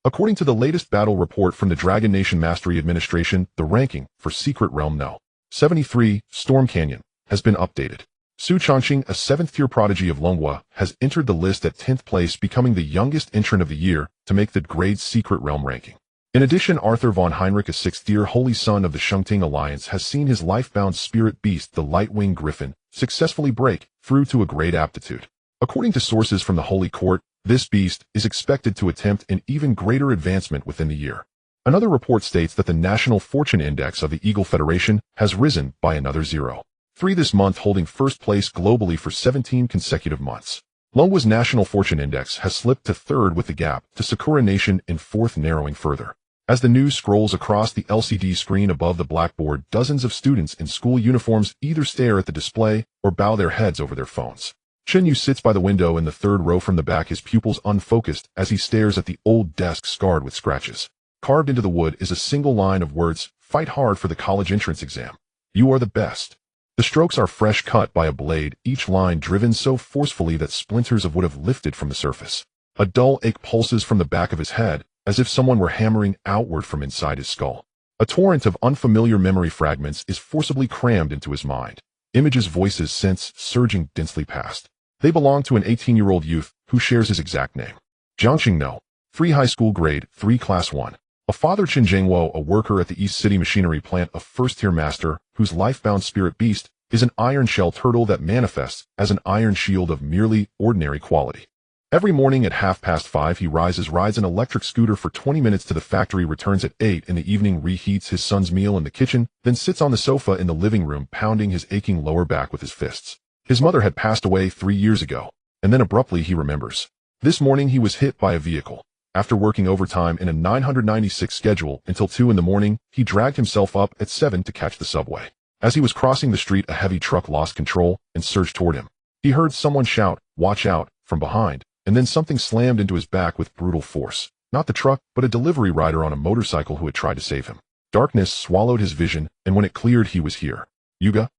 According to the latest battle report from the Dragon Nation Mastery Administration, the ranking for Secret Realm No. 73, Storm Canyon, has been updated. Su Changqing, a 7th-tier prodigy of Longhua, has entered the list at 10th place, becoming the youngest entrant of the year to make the grade Secret Realm ranking. In addition, Arthur von Heinrich, a 6th-tier holy son of the Shengting Alliance, has seen his life-bound spirit beast, the Lightwing Griffin, successfully break through to a grade aptitude. According to sources from the Holy Court, this beast is expected to attempt an even greater advancement within the year. Another report states that the National Fortune Index of the Eagle Federation has risen by another 0.3 this month, holding first place globally for 17 consecutive months. Longhua's National Fortune Index has slipped to 3rd, with the gap to Sakura Nation in 4th narrowing further. As the news scrolls across the LCD screen above the blackboard, dozens of students in school uniforms either stare at the display or bow their heads over their phones. Chen Yu sits by the window in the 3rd row from the back, his pupils unfocused as he stares at the old desk scarred with scratches. Carved into the wood is a single line of words: "Fight hard for the college entrance exam. You are the best." The strokes are fresh cut by a blade, each line driven so forcefully that splinters of wood have lifted from the surface. A dull ache pulses from the back of his head, as if someone were hammering outward from inside his skull. A torrent of unfamiliar memory fragments is forcibly crammed into his mind. Images, voices, scents surging densely past. They belong to an 18-year-old youth who shares his exact name. Jiangxing No. 3 High School Grade 3 Class 1. A father, Chen Zhengwo, a worker at the East City Machinery Plant, a 1st-tier master whose life-bound spirit beast is an iron shell turtle that manifests as an iron shield of merely ordinary quality. Every morning at 5:30 he rides an electric scooter for 20 minutes to the factory, returns at 8 in the evening, reheats his son's meal in the kitchen, then sits on the sofa in the living room pounding his aching lower back with his fists. His mother had passed away 3 years ago, and then abruptly he remembers. This morning he was hit by a vehicle. After working overtime in a 996 schedule until 2 in the morning, he dragged himself up at 7 to catch the subway. As he was crossing the street, a heavy truck lost control and surged toward him. He heard someone shout, "Watch out," from behind, and then something slammed into his back with brutal force. Not the truck, but a delivery rider on a motorcycle who had tried to save him. Darkness swallowed his vision, and when it cleared, he was here. Yuga.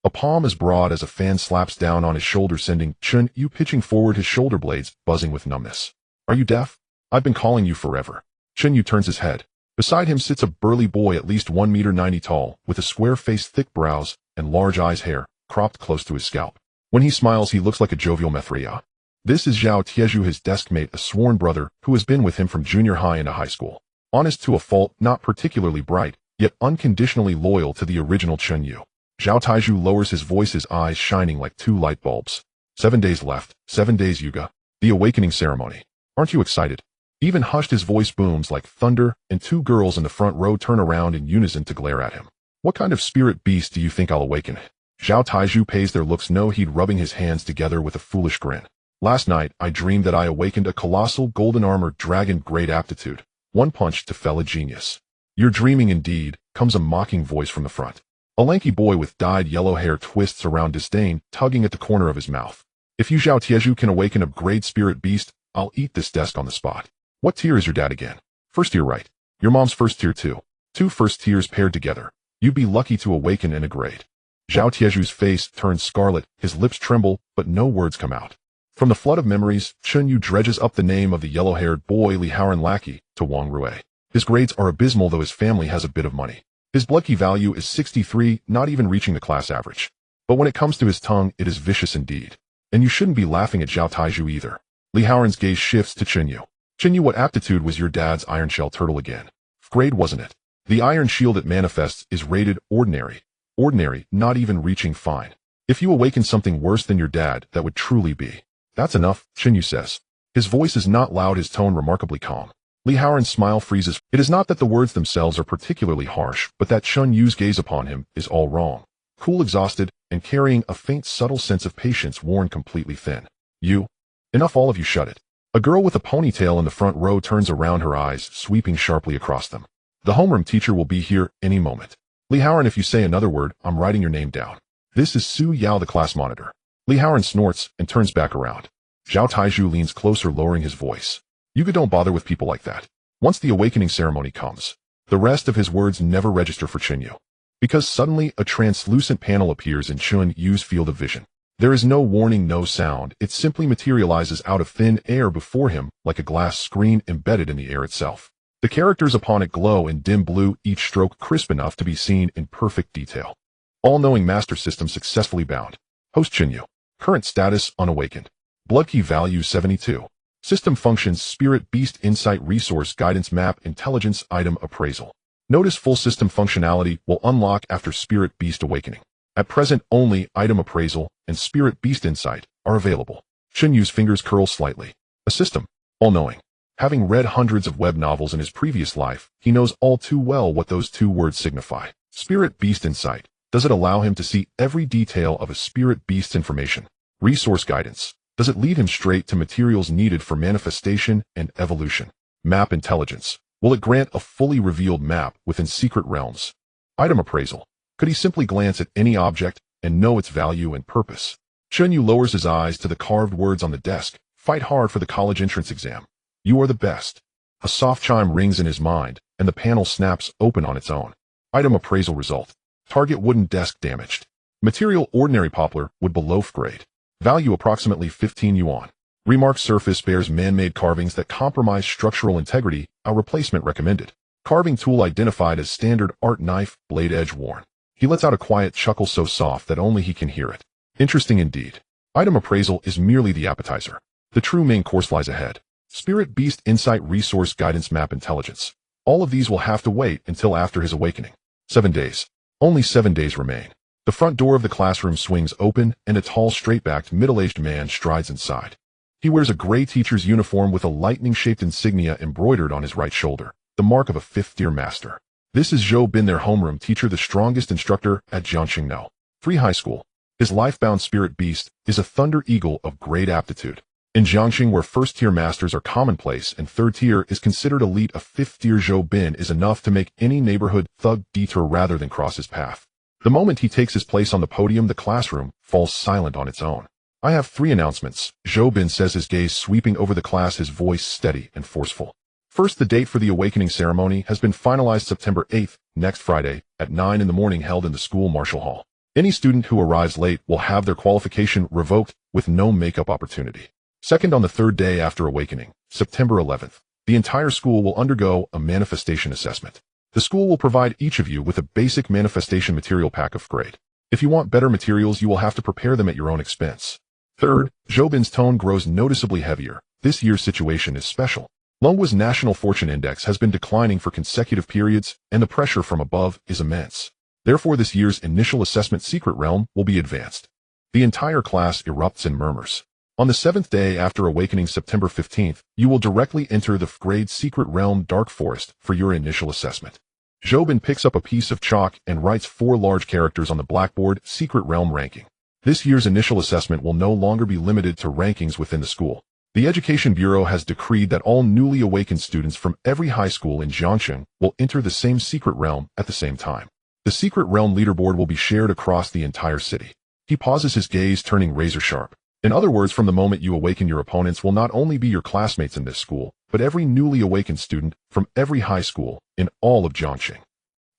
A palm as broad as a fan slaps down on his shoulder, sending Chen Yu pitching forward, his shoulder blades buzzing with numbness. "Are you deaf? I've been calling you forever." Chen Yu turns his head. Beside him sits a burly boy at least 1.90 meters tall, with a square face, thick brows, and large eyes, hair cropped close to his scalp. When he smiles, he looks like a jovial Mithria. This is Zhao Tieju, his deskmate, a sworn brother who has been with him from junior high into high school. Honest to a fault, not particularly bright, yet unconditionally loyal to the original Chen Yu. Zhao Taiju lowers his voice, his eyes shining like 2 light bulbs. 7 days left, 7 days, Yuga. The awakening ceremony. Aren't you excited? Even hushed, his voice booms like thunder, and 2 girls in the front row turn around in unison to glare at him. "What kind of spirit beast do you think I'll awaken?" Zhao Taiju pays their looks no heed, rubbing his hands together with a foolish grin. "Last night, I dreamed that I awakened a colossal golden-armored dragon, great aptitude. 1 punch to fell a genius." "You're dreaming indeed," comes a mocking voice from the front. A lanky boy with dyed yellow hair twists around, disdain tugging at the corner of his mouth. "If you, Zhao Tieju, can awaken a great spirit beast, I'll eat this desk on the spot." "What tier is your dad again?" "1st tier, right? Your mom's 1st tier too. 2 first tiers paired together. You'd be lucky to awaken in a grade." Zhao Tieju's face turns scarlet, his lips tremble, but no words come out. From the flood of memories, Chen Yu dredges up the name of the yellow-haired boy, Li Haoran, lackey to Wang Rui. His grades are abysmal, though his family has a bit of money. His blood key value is 63, not even reaching the class average. But when it comes to his tongue, it is vicious indeed. And you shouldn't be laughing at Zhao Taiju either. Li Haoran's gaze shifts to Chen Yu. "Chen Yu, what aptitude was your dad's iron shell turtle again?" "Grade, wasn't it? The iron shield it manifests is rated ordinary. Ordinary, not even reaching fine. If you awaken something worse than your dad, that would truly be." "That's enough," Chen Yu says. His voice is not loud, his tone remarkably calm. Li Haoran's smile freezes. It is not that the words themselves are particularly harsh, but that Chen Yu's gaze upon him is all wrong. Cool, exhausted, and carrying a faint, subtle sense of patience worn completely thin. "You. Enough, all of you, shut it." A girl with a ponytail in the front row turns around, her eyes sweeping sharply across them. "The homeroom teacher will be here any moment. Li Haoran, if you say another word, I'm writing your name down." This is Su Yao, the class monitor. Li Haoran snorts and turns back around. Zhao Taiju leans closer, lowering his voice. "Yuga, don't bother with people like that. Once the awakening ceremony comes." The rest of his words never register for Chen Yu. Because suddenly a translucent panel appears in Chen Yu's field of vision. There is no warning, no sound. It simply materializes out of thin air before him like a glass screen embedded in the air itself. The characters upon it glow in dim blue, each stroke crisp enough to be seen in perfect detail. All-knowing master system successfully bound. Host Chen Yu. Current status unawakened. Blood key value 72. System functions Spirit Beast Insight Resource Guidance Map Intelligence Item Appraisal. Notice full system functionality will unlock after Spirit Beast Awakening. At present, only Item Appraisal and Spirit Beast Insight are available. Chen Yu's fingers curl slightly. A system. All-knowing. Having read hundreds of web novels in his previous life, he knows all too well what those two words signify. Spirit Beast Insight. Does it allow him to see every detail of a spirit beast's information? Resource guidance. Does it lead him straight to materials needed for manifestation and evolution? Map intelligence. Will it grant a fully revealed map within secret realms? Item appraisal. Could he simply glance at any object and know its value and purpose? Chen Yu lowers his eyes to the carved words on the desk. Fight hard for the college entrance exam. You are the best. A soft chime rings in his mind, and the panel snaps open on its own. Item appraisal result. Target wooden desk damaged. Material ordinary poplar, wood below grade. Value approximately 15 yuan. Remark surface bears man-made carvings that compromise structural integrity. A replacement recommended. Carving tool identified as standard art knife, blade edge worn. He lets out a quiet chuckle so soft that only he can hear it. Interesting indeed. Item appraisal is merely the appetizer. The true main course lies ahead. Spirit Beast Insight Resource Guidance Map Intelligence. All of these will have to wait until after his awakening. 7 days. Only 7 days remain. The front door of the classroom swings open, and a tall, straight-backed, middle-aged man strides inside. He wears a gray teacher's uniform with a lightning-shaped insignia embroidered on his right shoulder, the mark of a fifth-tier master. This is Zhou Bin, their homeroom teacher, the strongest instructor at Jiangxing Free High School. His life-bound spirit beast is a thunder eagle of great aptitude. In Jiangxing, where first-tier masters are commonplace and third-tier is considered elite, a fifth-tier Zhou Bin is enough to make any neighborhood thug deter rather than cross his path. The moment he takes his place on the podium, the classroom falls silent on its own. I have 3 announcements, Zhou Bin says, his gaze sweeping over the class, his voice steady and forceful. First, the date for the awakening ceremony has been finalized, September 8th, next Friday, at 9 in the morning, held in the school martial hall. Any student who arrives late will have their qualification revoked with no makeup opportunity. Second, on the 3rd day after awakening, September 11th, the entire school will undergo a manifestation assessment. The school will provide each of you with a basic manifestation material pack of grade. If you want better materials, you will have to prepare them at your own expense. Third, Zhou Bin's tone grows noticeably heavier. This year's situation is special. Longwa's national fortune index has been declining for consecutive periods, and the pressure from above is immense. Therefore, this year's initial assessment secret realm will be advanced. The entire class erupts in murmurs. On the 7th day after awakening, September 15th, you will directly enter the grade secret realm Dark Forest for your initial assessment. Zhou Bin picks up a piece of chalk and writes 4 large characters on the blackboard: secret realm ranking. This year's initial assessment will no longer be limited to rankings within the school. The Education Bureau has decreed that all newly awakened students from every high school in Jiangxing will enter the same secret realm at the same time. The secret realm leaderboard will be shared across the entire city. He pauses, his gaze turning razor sharp. In other words, from the moment you awaken, your opponents will not only be your classmates in this school, but every newly awakened student from every high school in all of Jiangxing.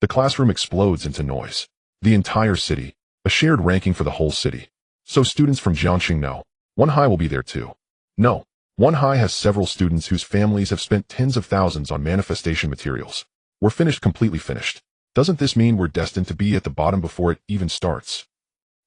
The classroom explodes into noise. The entire city, a shared ranking for the whole city. So students from Jiangxing know. One High will be there too. No, One High has several students whose families have spent tens of thousands on manifestation materials. We're finished, completely finished. Doesn't this mean we're destined to be at the bottom before it even starts?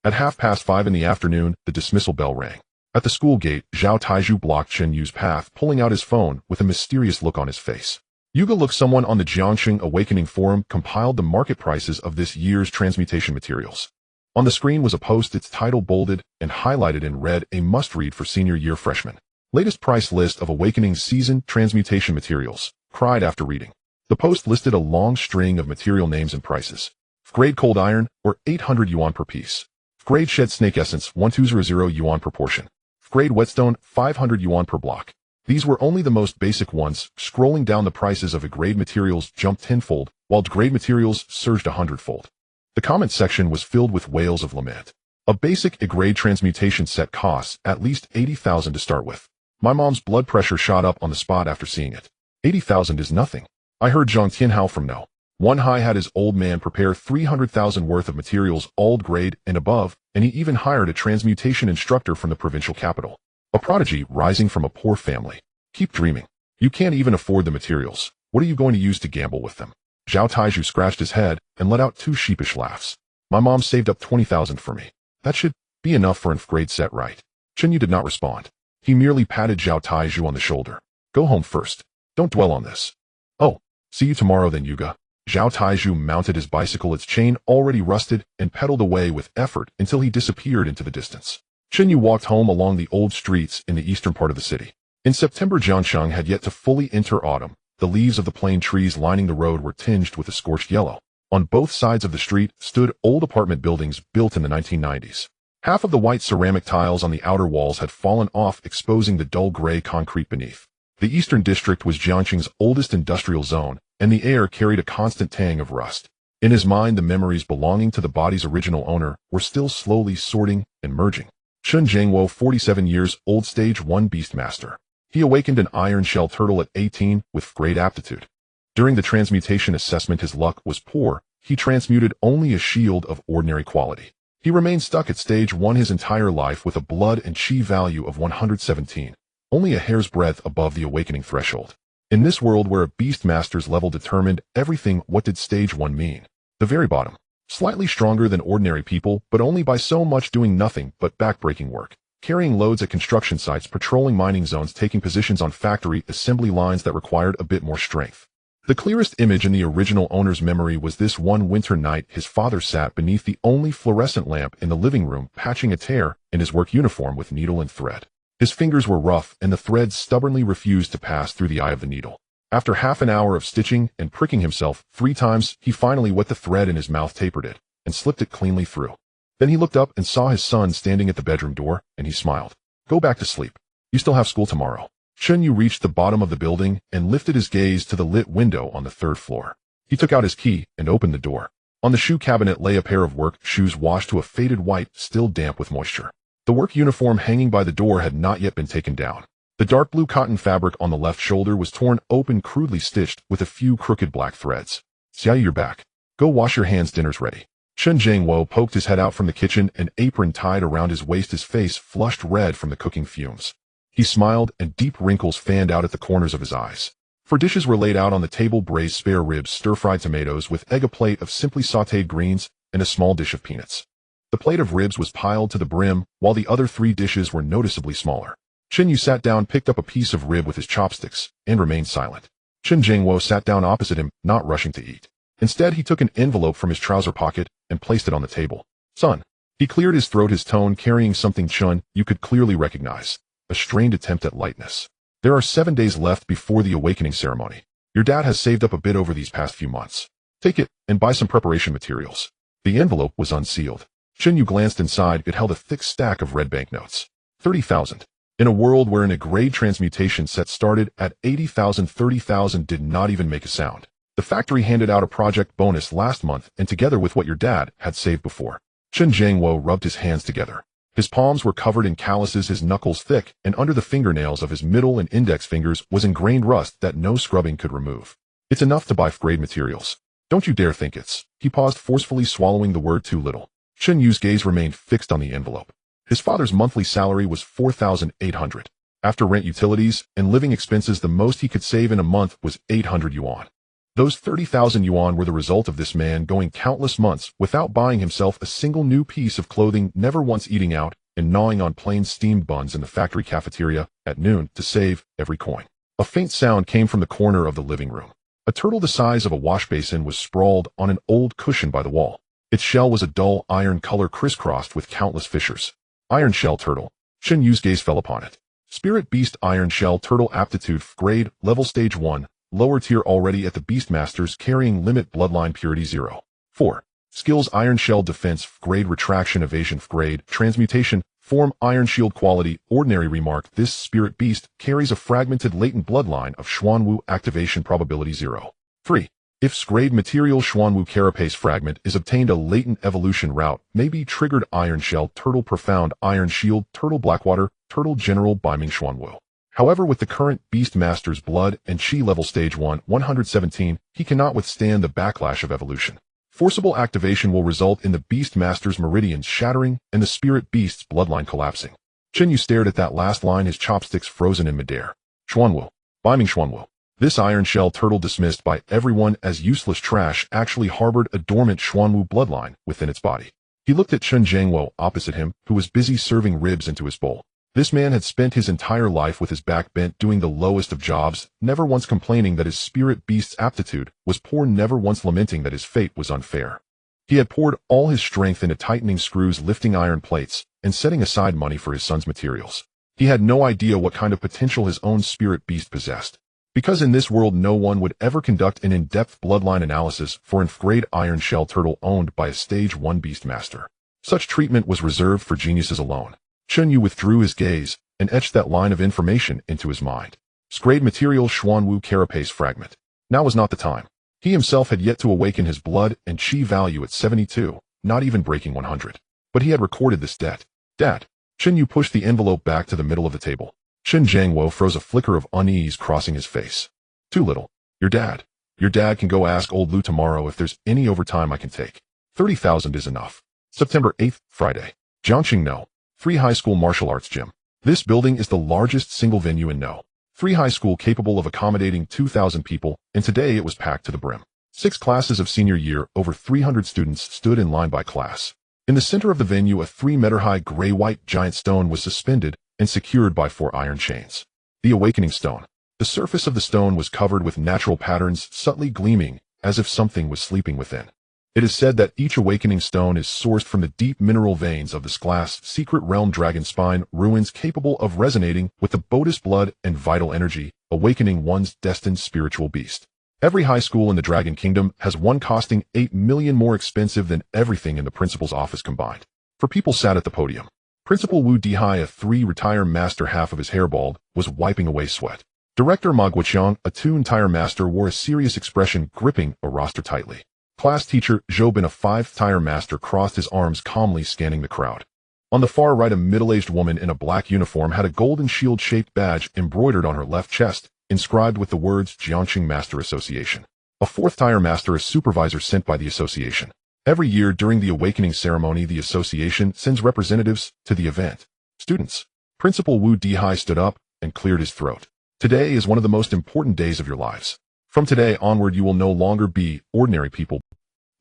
At 5:30 in the afternoon, the dismissal bell rang. At the school gate, Zhao Taiju blocked Chen Yu's path, pulling out his phone with a mysterious look on his face. Yuga, look, someone on the Jiangxing Awakening forum compiled the market prices of this year's transmutation materials. On the screen was a post, its title bolded and highlighted in red, a must-read for senior year freshmen. Latest price list of Awakening season transmutation materials, cried after reading. The post listed a long string of material names and prices. Grade cold iron, or 800 yuan per piece. Grade shed snake essence, 1200 yuan per portion. Grade whetstone, 500 yuan per block. These were only the most basic ones. Scrolling down, the prices of A-grade materials jumped tenfold, while D-grade materials surged 100-fold. The comment section was filled with wails of lament. A basic A-grade transmutation set costs at least 80,000 to start with. My mom's blood pressure shot up on the spot after seeing it. 80,000 is nothing. I heard Zhang Tianhao from No. One Hai had his old man prepare 300,000 worth of materials all grade and above, and he even hired a transmutation instructor from the provincial capital. A prodigy rising from a poor family. Keep dreaming. You can't even afford the materials. What are you going to use to gamble with them? Zhao Taiju scratched his head and let out 2 sheepish laughs. My mom saved up 20,000 for me. That should be enough for an 5th grade set, right? Chen Yu did not respond. He merely patted Zhao Taiju on the shoulder. Go home first. Don't dwell on this. Oh, see you tomorrow then, Yuga. Zhao Taiju mounted his bicycle, its chain already rusted, and pedaled away with effort until he disappeared into the distance. Chen Yu walked home along the old streets in the eastern part of the city. In September, Jiangsheng had yet to fully enter autumn. The leaves of the plane trees lining the road were tinged with a scorched yellow. On both sides of the street stood old apartment buildings built in the 1990s. Half of the white ceramic tiles on the outer walls had fallen off, exposing the dull gray concrete beneath. The eastern district was Jiangsheng's oldest industrial zone, and the air carried a constant tang of rust. In his mind, the memories belonging to the body's original owner were still slowly sorting and merging. Chen Zhangwo, 47 years old, Stage 1 Beastmaster. He awakened an iron shell turtle at 18 with great aptitude. During the transmutation assessment, his luck was poor. He transmuted only a shield of ordinary quality. He remained stuck at Stage 1 his entire life with a blood and chi value of 117, only a hair's breadth above the awakening threshold. In this world where a Beastmaster's level determined everything, what did Stage 1 mean? The very bottom. Slightly stronger than ordinary people, but only by so much, doing nothing but backbreaking work. Carrying loads at construction sites, patrolling mining zones, taking positions on factory assembly lines that required a bit more strength. The clearest image in the original owner's memory was this one winter night. His father sat beneath the only fluorescent lamp in the living room, patching a tear in his work uniform with needle and thread. His fingers were rough, and the thread stubbornly refused to pass through the eye of the needle. After half an hour of stitching and pricking himself 3 times, he finally wet the thread in his mouth, tapered it, and slipped it cleanly through. Then he looked up and saw his son standing at the bedroom door, and he smiled. Go back to sleep. You still have school tomorrow. Chen Yu reached the bottom of the building and lifted his gaze to the lit window on the 3rd floor. He took out his key and opened the door. On the shoe cabinet lay a pair of work shoes washed to a faded white, still damp with moisture. The work uniform hanging by the door had not yet been taken down. The dark blue cotton fabric on the left shoulder was torn open, crudely stitched with a few crooked black threads. Xiaoyu, you're back. Go wash your hands, dinner's ready. Chen Zhangwo poked his head out from the kitchen, an apron tied around his waist, his face flushed red from the cooking fumes. He smiled, and deep wrinkles fanned out at the corners of his eyes. 4 dishes were laid out on the table: braised spare ribs, stir-fried tomatoes with egg, a plate of simply sautéed greens, and a small dish of peanuts. The plate of ribs was piled to the brim, while the other 3 dishes were noticeably smaller. Chen Yu sat down, picked up a piece of rib with his chopsticks, and remained silent. Chen Zhangwo sat down opposite him, not rushing to eat. Instead, he took an envelope from his trouser pocket and placed it on the table. Son. He cleared his throat, his tone carrying something Chen Yu could clearly recognize. A strained attempt at lightness. There are 7 days left before the awakening ceremony. Your dad has saved up a bit over these past few months. Take it and buy some preparation materials. The envelope was unsealed. Chen Yu glanced inside. It held a thick stack of red banknotes. 30,000. In a world wherein a grade transmutation set started at 80,000, 30,000 did not even make a sound. The factory handed out a project bonus last month, and together with what your dad had saved before. Chen Zhangwo rubbed his hands together. His palms were covered in calluses, his knuckles thick, and under the fingernails of his middle and index fingers was ingrained rust that no scrubbing could remove. It's enough to buy 5th grade materials. Don't you dare think it's. He paused, forcefully swallowing the word too little. Chen Yu's gaze remained fixed on the envelope. His father's monthly salary was 4,800. After rent, utilities, and living expenses, the most he could save in a month was 800 yuan. Those 30,000 yuan were the result of this man going countless months without buying himself a single new piece of clothing, never once eating out, and gnawing on plain steamed buns in the factory cafeteria at noon to save every coin. A faint sound came from the corner of the living room. A turtle the size of a wash basin was sprawled on an old cushion by the wall. Its shell was a dull iron color crisscrossed with countless fissures. Iron shell turtle. Chen Yu's gaze fell upon it. Spirit beast iron shell turtle, aptitude 5th grade, level stage 1. Lower tier, already at the Beastmasters, carrying limit bloodline purity 0. 4. Skills: Iron Shell Defense 5th grade, Retraction Evasion 5th grade, Transmutation, Form Iron Shield quality, Ordinary. Remark: this spirit beast carries a fragmented latent bloodline of Xuanwu, activation probability 0. 3. If 5th grade material Xuanwu carapace fragment is obtained, a latent evolution route may be triggered. Iron Shell Turtle, Profound Iron Shield Turtle, Blackwater Turtle, General Biming Xuanwu. However, with the current Beast Master's blood and chi level stage 1, 117, he cannot withstand the backlash of evolution. Forcible activation will result in the Beast Master's meridians shattering and the Spirit Beast's bloodline collapsing. Chen Yu stared at that last line, his chopsticks frozen in midair. Xuanwu. Biming Xuanwu. This iron shell turtle, dismissed by everyone as useless trash, actually harbored a dormant Xuanwu bloodline within its body. He looked at Chen Jiangwo opposite him, who was busy serving ribs into his bowl. This man had spent his entire life with his back bent, doing the lowest of jobs, never once complaining that his spirit beast's aptitude was poor, never once lamenting that his fate was unfair. He had poured all his strength into tightening screws, lifting iron plates, and setting aside money for his son's materials. He had no idea what kind of potential his own spirit beast possessed. Because in this world no one would ever conduct an in-depth bloodline analysis for an F-grade iron shell turtle owned by a stage 1 beast master. Such treatment was reserved for geniuses alone. Chen Yu withdrew his gaze and etched that line of information into his mind. F-grade material, Xuanwu carapace fragment. Now was not the time. He himself had yet to awaken his blood and chi value at 72, not even breaking 100. But he had recorded this debt. Dad. Chen Yu pushed the envelope back to the middle of the table. Chen Jiangwo froze, a flicker of unease crossing his face. Too little. Your dad can go ask old Lu tomorrow if there's any overtime I can take. 30,000 is enough. September 8th, Friday. Jiangxing No. 3 High School Martial Arts Gym. This building is the largest single venue in No. 3 High School, capable of accommodating 2,000 people, and today it was packed to the brim. 6 classes of senior year, over 300 students stood in line by class. In the center of the venue, a 3-meter-high gray-white giant stone was suspended and secured by 4 iron chains. The Awakening Stone. The surface of the stone was covered with natural patterns, subtly gleaming, as if something was sleeping within. It is said that each awakening stone is sourced from the deep mineral veins of this glass secret realm dragon spine ruins, capable of resonating with the Bodhi's blood and vital energy, awakening one's destined spiritual beast. Every high school in the Dragon Kingdom has one costing 8 million, more expensive than everything in the principal's office combined. 4 people sat at the podium. Principal Wu Dihai, a 3-retire master, half of his hair bald, was wiping away sweat. Director Ma Guoqiang, a 2-entire master, wore a serious expression, gripping a roster tightly. Class teacher Zhou Bin, a 5-tire master, crossed his arms, calmly scanning the crowd. On the far right, a middle-aged woman in a black uniform had a golden shield-shaped badge embroidered on her left chest, inscribed with the words Jiangxing Master Association. A 4th-tire master, a supervisor sent by the association. Every year during the awakening ceremony, the association sends representatives to the event. Students. Principal Wu Dihai stood up and cleared his throat. Today is one of the most important days of your lives. From today onward, you will no longer be ordinary people.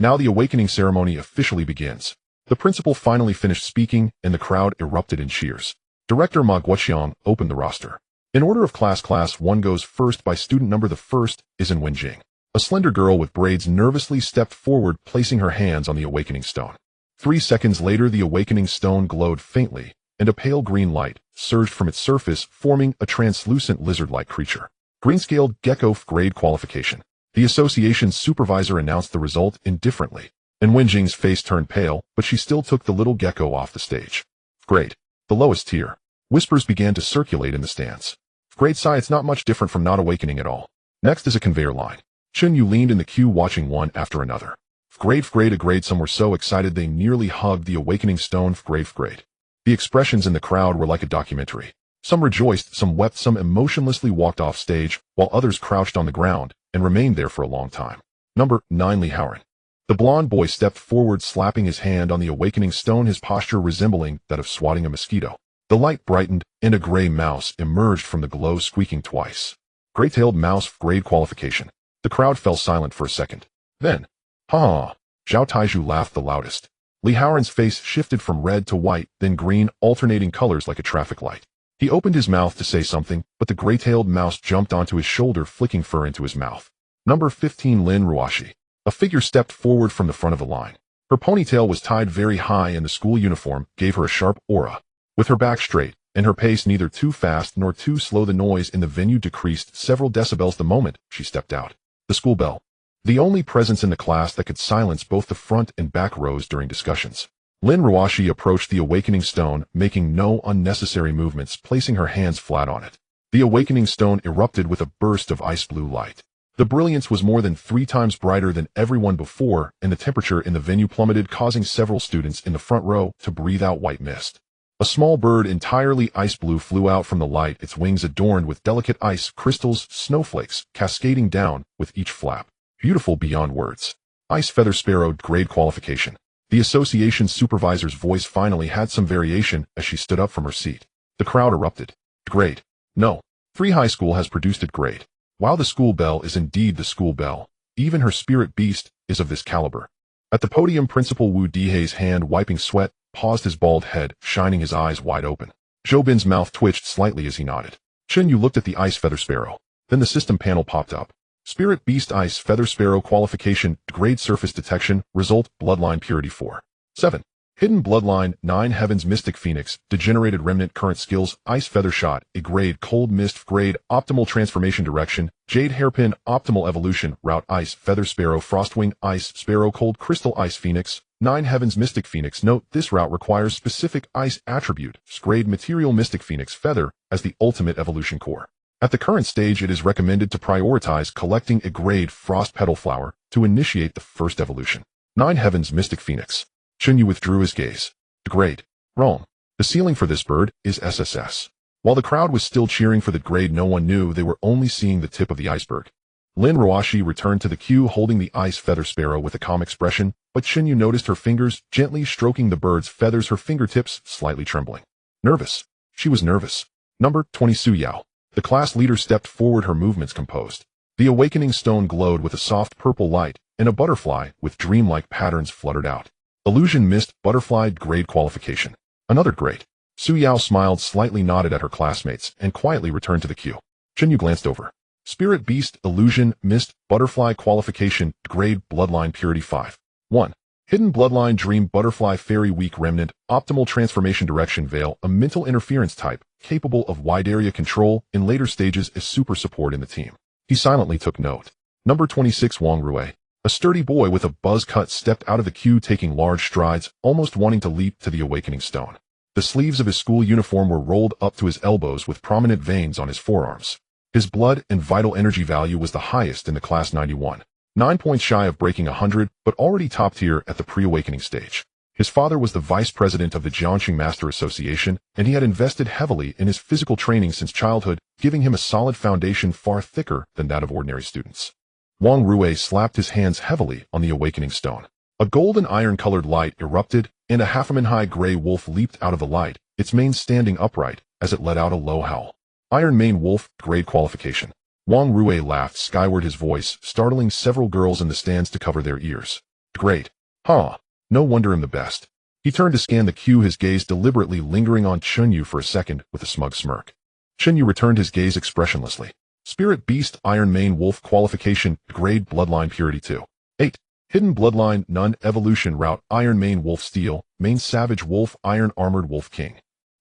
Now the awakening ceremony officially begins. The principal finally finished speaking, and the crowd erupted in cheers. Director Ma Guoqiang opened the roster. In order of class 1 goes first by student number. The first is in Wenjing. A slender girl with braids nervously stepped forward, placing her hands on the awakening stone. 3 seconds later, the awakening stone glowed faintly, and a pale green light surged from its surface, forming a translucent lizard-like creature. Green-scaled gecko, F-grade qualification. The association's supervisor announced the result indifferently, and Wenjing's face turned pale, but she still took the little gecko off the stage. F-grade. The lowest tier. Whispers began to circulate in the stands. F-grade sigh, it's not much different from not awakening at all. Next is a conveyor line. Chen Yu leaned in the queue, watching one after another. F-grade, a grade. Some were so excited they nearly hugged the awakening stone. F-grade. The expressions in the crowd were like a documentary. Some rejoiced, some wept, some emotionlessly walked off stage, while others crouched on the ground and remained there for a long time. Number 9, Li Haoran. The blond boy stepped forward, slapping his hand on the awakening stone, his posture resembling that of swatting a mosquito. The light brightened, and a gray mouse emerged from the glow, squeaking twice. Gray-tailed mouse, F-grade qualification. The crowd fell silent for a second. Then, ha! Zhao Taizhu laughed the loudest. Li Haoran's face shifted from red to white, then green, alternating colors like a traffic light. He opened his mouth to say something, but the gray-tailed mouse jumped onto his shoulder, flicking fur into his mouth. Number 15, Lin Ruashi. A figure stepped forward from the front of the line. Her ponytail was tied very high, and the school uniform gave her a sharp aura. With her back straight, and her pace neither too fast nor too slow, the noise in the venue decreased several decibels the moment she stepped out. The school bell. The only presence in the class that could silence both the front and back rows during discussions. Lin Ruashi approached the awakening stone, making no unnecessary movements, placing her hands flat on it. The awakening stone erupted with a burst of ice blue light. The brilliance was more than 3 times brighter than everyone before, and the temperature in the venue plummeted, causing several students in the front row to breathe out white mist. A small bird entirely ice blue flew out from the light, its wings adorned with delicate ice crystals, snowflakes, cascading down with each flap. Beautiful beyond words. Ice feather sparrow, grade qualification. The association's supervisor's voice finally had some variation as she stood up from her seat. The crowd erupted. Grade. No. 3 high school has produced it grade. While the school bell is indeed the school bell, even her spirit beast is of this caliber. At the podium, Principal Wu Dihei's hand wiping sweat, paused, his bald head, shining, his eyes wide open. Zhou Bin's mouth twitched slightly as he nodded. Chen Yu looked at the ice feather sparrow. Then the system panel popped up. Spirit beast ice feather sparrow qualification, grade surface detection, result, bloodline purity 4. 7. Hidden bloodline, 9 heavens mystic phoenix, degenerated remnant current skills, ice feather shot, a grade cold mist grade, optimal transformation direction, jade hairpin, optimal evolution, route ice feather sparrow frostwing, ice sparrow cold crystal ice phoenix, 9 heavens mystic phoenix. Note, this route requires specific ice attribute, grade material mystic phoenix feather, as the ultimate evolution core. At the current stage, it is recommended to prioritize collecting a grade frost petal flower to initiate the first evolution. 9 heavens mystic phoenix. Chen Yu withdrew his gaze. Grade. Rome. The ceiling for this bird is SSS. While the crowd was still cheering for the grade, no one knew they were only seeing the tip of the iceberg. Lin Roashi returned to the queue holding the ice feather sparrow with a calm expression, but Chen Yu noticed her fingers gently stroking the bird's feathers, her fingertips slightly trembling. Nervous. She was nervous. Number 20 Su Yao. The class leader stepped forward, her movements composed. The awakening stone glowed with a soft purple light, and a butterfly with dreamlike patterns fluttered out. Illusion mist, butterfly, grade qualification. Another grade. Su Yao smiled, slightly nodded at her classmates, and quietly returned to the queue. Chen Yu glanced over. Spirit beast, illusion, mist, butterfly qualification, grade, bloodline purity 5. 1. Hidden bloodline, dream, butterfly, fairy, weak remnant, optimal transformation direction, veil, a mental interference type, capable of wide area control, in later stages as super support in the team. He silently took note. Number 26 Wang Rui. A sturdy boy with a buzz cut stepped out of the queue, taking large strides, almost wanting to leap to the awakening stone. The sleeves of his school uniform were rolled up to his elbows with prominent veins on his forearms. His blood and vital energy value was the highest in the class 91. 9 points shy of breaking 100, but already top tier at the pre-awakening stage. His father was the vice president of the Jiangxing Master Association, and he had invested heavily in his physical training since childhood, giving him a solid foundation far thicker than that of ordinary students. Wang Rui slapped his hands heavily on the awakening stone. A golden iron-colored light erupted, and a half-a-man-high gray wolf leaped out of the light, its mane standing upright as it let out a low howl. Iron Mane Wolf, grade qualification. Wang Rui laughed skyward, his voice startling several girls in the stands to cover their ears. Great. Huh. No wonder I'm the best. He turned to scan the queue, his gaze deliberately lingering on Chen Yu for a second with a smug smirk. Chen Yu returned his gaze expressionlessly. Spirit Beast, Iron Mane Wolf qualification, grade, bloodline purity 2. 8. Hidden bloodline, none, evolution route, Iron Mane Wolf Steel, Mane Savage Wolf, Iron Armored Wolf King.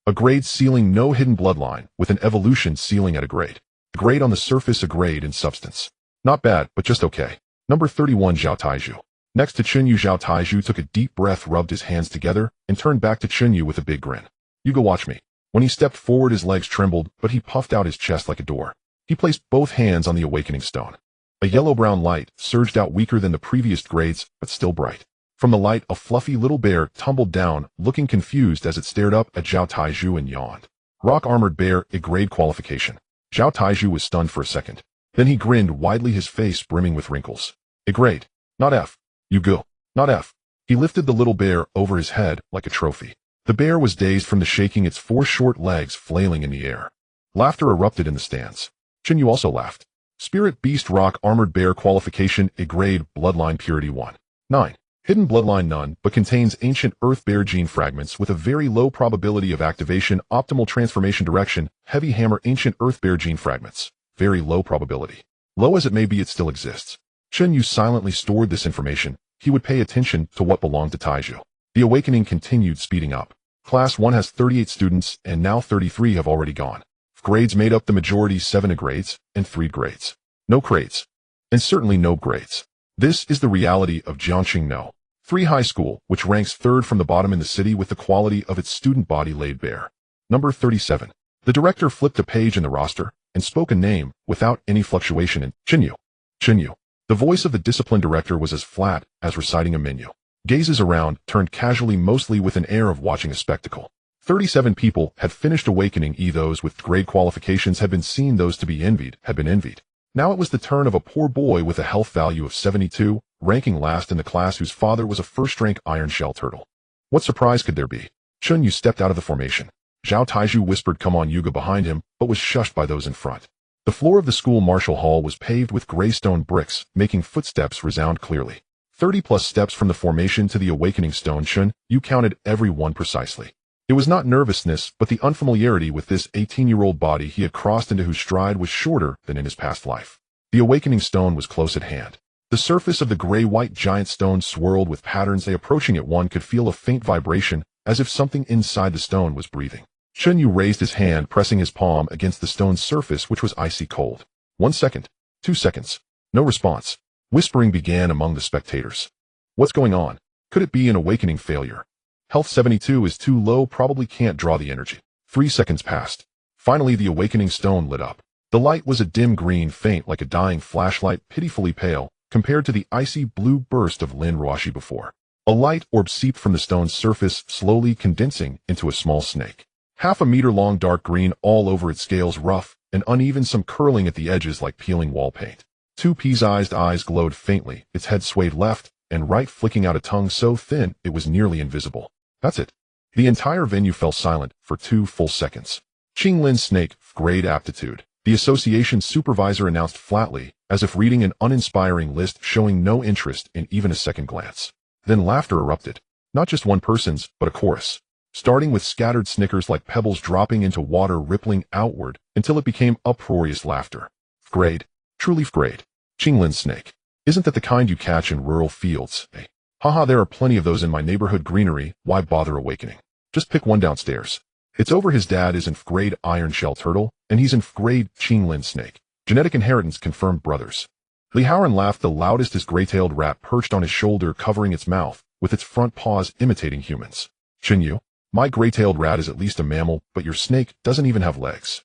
A grade ceiling, no hidden bloodline, with an evolution ceiling at a grade. The grade on the surface, a grade in substance. Not bad, but just okay. Number 31 Zhao Taizhu. Next to Chen Yu, Zhao Taizhu took a deep breath, rubbed his hands together, and turned back to Chen Yu with a big grin. You go watch me. When he stepped forward, his legs trembled, but he puffed out his chest like a door. He placed both hands on the awakening stone. A yellow-brown light surged out, weaker than the previous grades, but still bright. From the light, a fluffy little bear tumbled down, looking confused as it stared up at Zhao Taizhu and yawned. Rock-armored bear, a grade qualification. Zhao Taizhu was stunned for a second. Then he grinned widely, his face brimming with wrinkles. A grade. Not F. You go. Not F. He lifted the little bear over his head like a trophy. The bear was dazed from the shaking, its 4 short legs flailing in the air. Laughter erupted in the stands. Chen Yu also laughed. Spirit Beast Rock Armored Bear qualification, a grade, bloodline purity 1. 9. Hidden bloodline, none, but contains ancient earth bear gene fragments with a very low probability of activation, optimal transformation direction, heavy hammer, ancient earth bear gene fragments. Very low probability. Low as it may be, it still exists. Chen Yu silently stored this information. He would pay attention to what belonged to Taizhu. The awakening continued, speeding up. Class 1 has 38 students, and now 33 have already gone. Grades made up the majority, 7 grades and 3 grades. No grades. And certainly no grades. This is the reality of Jiangxing No. 3 High School, which ranks 3rd from the bottom in the city with the quality of its student body laid bare. Number 37. The director flipped a page in the roster and spoke a name without any fluctuation in Chen Yu. Chen Yu. The voice of the discipline director was as flat as reciting a menu. Gazes around, turned casually, mostly with an air of watching a spectacle. 37 people had finished awakening. Those with grade qualifications had been seen. Those to be envied had been envied. Now it was the turn of a poor boy with a health value of 72, ranking last in the class, whose father was a first-rank iron shell turtle. What surprise could there be? Chen Yu stepped out of the formation. Zhao Taiju whispered "Come on, Yuga" behind him, but was shushed by those in front. The floor of the school martial hall was paved with gray stone bricks, making footsteps resound clearly. 30-plus steps from the formation to the awakening stone. Chen Yu counted every one precisely. It was not nervousness, but the unfamiliarity with this 18-year-old body he had crossed into, whose stride was shorter than in his past life. The awakening stone was close at hand. The surface of the gray-white giant stone swirled with patterns. Approaching it, one could feel a faint vibration, as if something inside the stone was breathing. Chen Yu raised his hand, pressing his palm against the stone's surface, which was icy cold. 1 second. 2 seconds. No response. Whispering began among the spectators. What's going on? Could it be an awakening failure? Health 72 is too low, probably can't draw the energy. 3 seconds passed. Finally, the awakening stone lit up. The light was a dim green, faint like a dying flashlight, pitifully pale, compared to the icy blue burst of Lin Ruoshi before. A light orb seeped from the stone's surface, slowly condensing into a small snake. Half a meter long, dark green all over its scales, rough and uneven, some curling at the edges like peeling wall paint. 2 pea-sized eyes glowed faintly, its head swayed left and right, flicking out a tongue so thin it was nearly invisible. That's it. The entire venue fell silent for 2 full seconds. Qinglin's snake, grade aptitude, the association supervisor announced flatly, as if reading an uninspiring list, showing no interest in even a second glance. Then laughter erupted. Not just one person's, but a chorus. Starting with scattered snickers like pebbles dropping into water, rippling outward, until it became uproarious laughter. Grade. Truly grade. Qinglin's snake. Isn't that the kind you catch in rural fields, eh? Haha, there are plenty of those in my neighborhood. Greenery, why bother awakening? Just pick one downstairs. It's over. His dad is in grade iron shell turtle, and he's in grade Qinglin snake. Genetic inheritance confirmed, brothers. Li Haoran laughed the loudest. His gray-tailed rat perched on his shoulder, covering its mouth, with its front paws imitating humans. Chen Yu, my gray-tailed rat is at least a mammal, but your snake doesn't even have legs.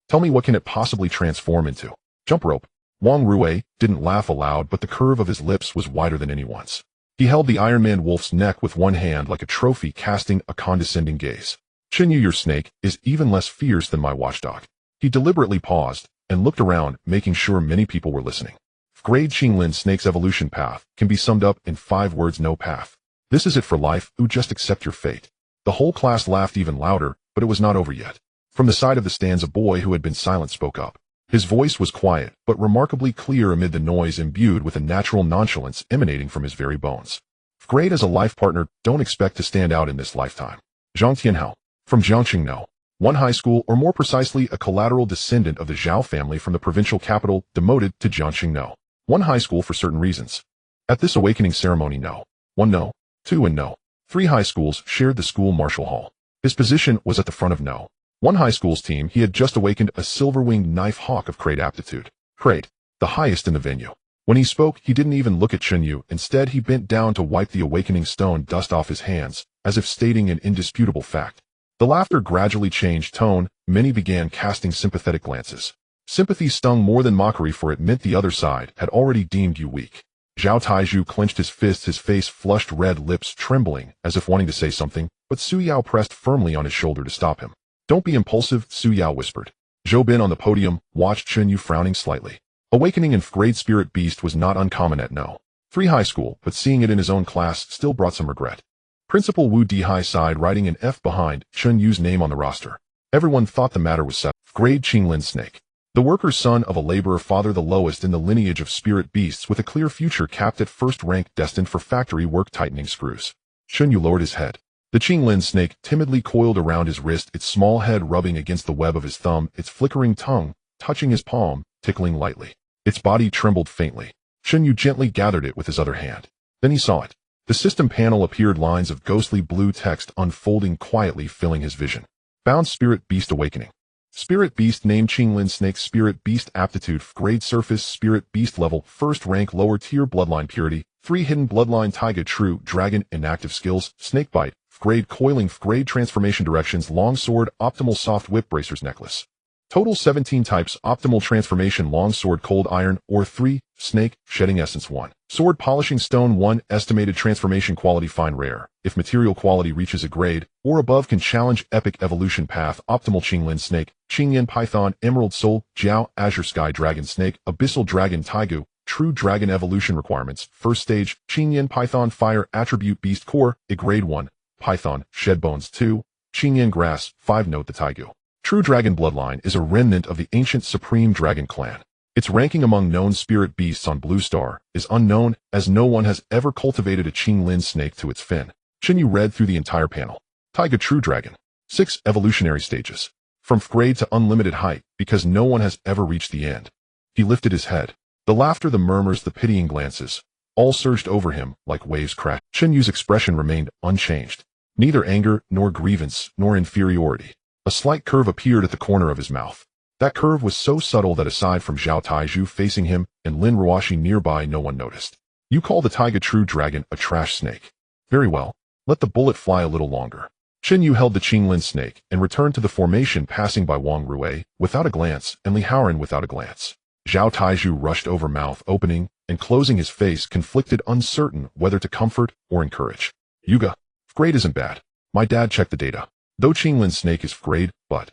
Tell me, what can it possibly transform into? Jump rope. Wang Rui didn't laugh aloud, but the curve of his lips was wider than anyone's. He held the Iron Man wolf's neck with one hand like a trophy, casting a condescending gaze. Chen Yu, your snake is even less fierce than my watchdog. He deliberately paused and looked around, making sure many people were listening. Grade Qinglin snake's evolution path can be summed up in 5 words: no path. This is it for life. Just accept your fate. The whole class laughed even louder, but it was not over yet. From the side of the stands, a boy who had been silent spoke up. His voice was quiet, but remarkably clear amid the noise, imbued with a natural nonchalance emanating from his very bones. Grade as a life partner, don't expect to stand out in this lifetime. Zhang Tianhao. From Jiangxing, no. One high school, or more precisely a collateral descendant of the Zhao family from the provincial capital, demoted to Jiangxing, no. One high school for certain reasons. At this awakening ceremony, no. 1 no. 2 and no. 3 high schools shared the school martial hall. His position was at the front of no. 1 high school's team. He had just awakened a silver-winged knife hawk of grade aptitude. Grade, the highest in the venue. When he spoke, he didn't even look at Chen Yu. Instead, he bent down to wipe the awakening stone dust off his hands, as if stating an indisputable fact. The laughter gradually changed tone. Many began casting sympathetic glances. Sympathy stung more than mockery, for it meant the other side had already deemed you weak. Zhao Taiju clenched his fists, his face flushed red, lips trembling, as if wanting to say something, but Su Yao pressed firmly on his shoulder to stop him. Don't be impulsive, Su Yao whispered. Zhou Bin on the podium watched Chen Yu, frowning slightly. Awakening in grade spirit beast was not uncommon at no. 3 high school, but seeing it in his own class still brought some regret. Principal Wu Dihai sighed, writing an F behind Chen Yu's name on the roster. Everyone thought the matter was settled. Grade Qinglin snake. The worker's son of a laborer, father the lowest in the lineage of spirit beasts, with a clear future capped at first rank, destined for factory work, tightening screws. Chen Yu lowered his head. The Qinglin snake timidly coiled around his wrist, its small head rubbing against the web of his thumb, its flickering tongue touching his palm, tickling lightly. Its body trembled faintly. Chen Yu gently gathered it with his other hand. Then he saw it. The system panel appeared, lines of ghostly blue text unfolding quietly, filling his vision. Bound Spirit Beast Awakening. Spirit Beast name Qinglin snake. Spirit Beast aptitude grade surface Spirit Beast level first rank lower tier bloodline purity 3 hidden bloodline taiga true dragon inactive skills snakebite grade coiling grade transformation directions longsword optimal soft whip bracers necklace. Total 17 types optimal transformation longsword cold iron or 3 snake, shedding essence 1. Sword polishing stone 1, estimated transformation quality fine rare. If material quality reaches a grade or above can challenge epic evolution path optimal Qinglin snake, Qingyan python, emerald soul, Jiao, azure sky dragon snake, abyssal dragon taigu, true dragon evolution requirements. First stage, Qingyan python fire attribute beast core, a grade 1, python, shed bones 2, Qingyan grass, 5 note the taigu. True dragon bloodline is a remnant of the ancient supreme dragon clan. Its ranking among known spirit beasts on Blue Star is unknown, as no one has ever cultivated a Qinglin snake to its fin. Chen Yu read through the entire panel. Taiga True Dragon. 6 evolutionary stages. From grade to unlimited height, because no one has ever reached the end. He lifted his head. The laughter, the murmurs, the pitying glances, all surged over him like waves crash. Chen Yu's expression remained unchanged. Neither anger, nor grievance, nor inferiority. A slight curve appeared at the corner of his mouth. That curve was so subtle that aside from Zhao Taizhu facing him and Lin Ruoxi nearby, no one noticed. You call the Taiga True Dragon a trash snake. Very well. Let the bullet fly a little longer. Chen Yu held the Qinglin snake and returned to the formation, passing by Wang Rui without a glance and Li Haoran without a glance. Zhao Taizhu rushed over, mouth opening and closing, his face conflicted, uncertain whether to comfort or encourage. Yuga, grade isn't bad. My dad checked the data. Though Qinglin snake is grade, but,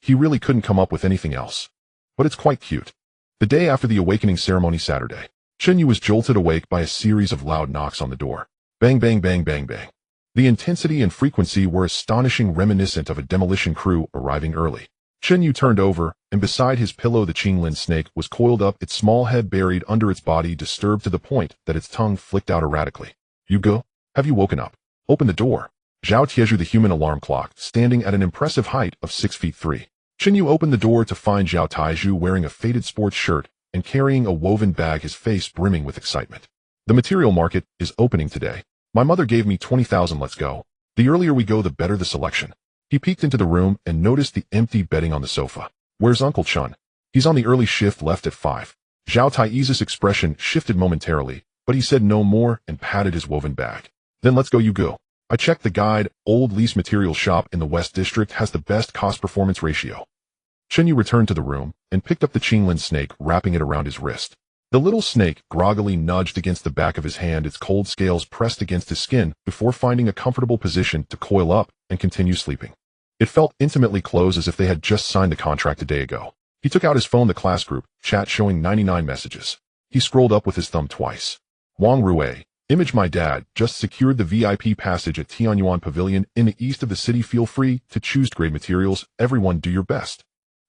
he really couldn't come up with anything else. But it's quite cute. The day after the awakening ceremony Saturday, Chen Yu was jolted awake by a series of loud knocks on the door. Bang, bang, bang, bang, bang. The intensity and frequency were astonishing, reminiscent of a demolition crew arriving early. Chen Yu turned over, and beside his pillow the Qinglin snake was coiled up, its small head buried under its body, disturbed to the point that its tongue flicked out erratically. Yugo, have you woken up? Open the door. Zhao Tieju, the human alarm clock, standing at an impressive height of 6 feet 3. Chen Yu opened the door to find Zhao Taizhu wearing a faded sports shirt and carrying a woven bag, his face brimming with excitement. The material market is opening today. My mother gave me 20,000. Let's go. The earlier we go, the better the selection. He peeked into the room and noticed the empty bedding on the sofa. Where's Uncle Chun? He's on the early shift, left at 5. Zhao Taizu's expression shifted momentarily, but he said no more and patted his woven bag. Then let's go, you go. I checked the guide. Old lease material shop in the West District has the best cost-performance ratio. Chen Yu returned to the room and picked up the Qinglin snake, wrapping it around his wrist. The little snake groggily nudged against the back of his hand, its cold scales pressed against his skin before finding a comfortable position to coil up and continue sleeping. It felt intimately close, as if they had just signed the contract a day ago. He took out his phone, the class group chat showing 99 messages. He scrolled up with his thumb twice. Wang Rui. Image, my dad just secured the VIP passage at Tianyuan Pavilion in the east of the city. Feel free to choose grade materials. Everyone do your best.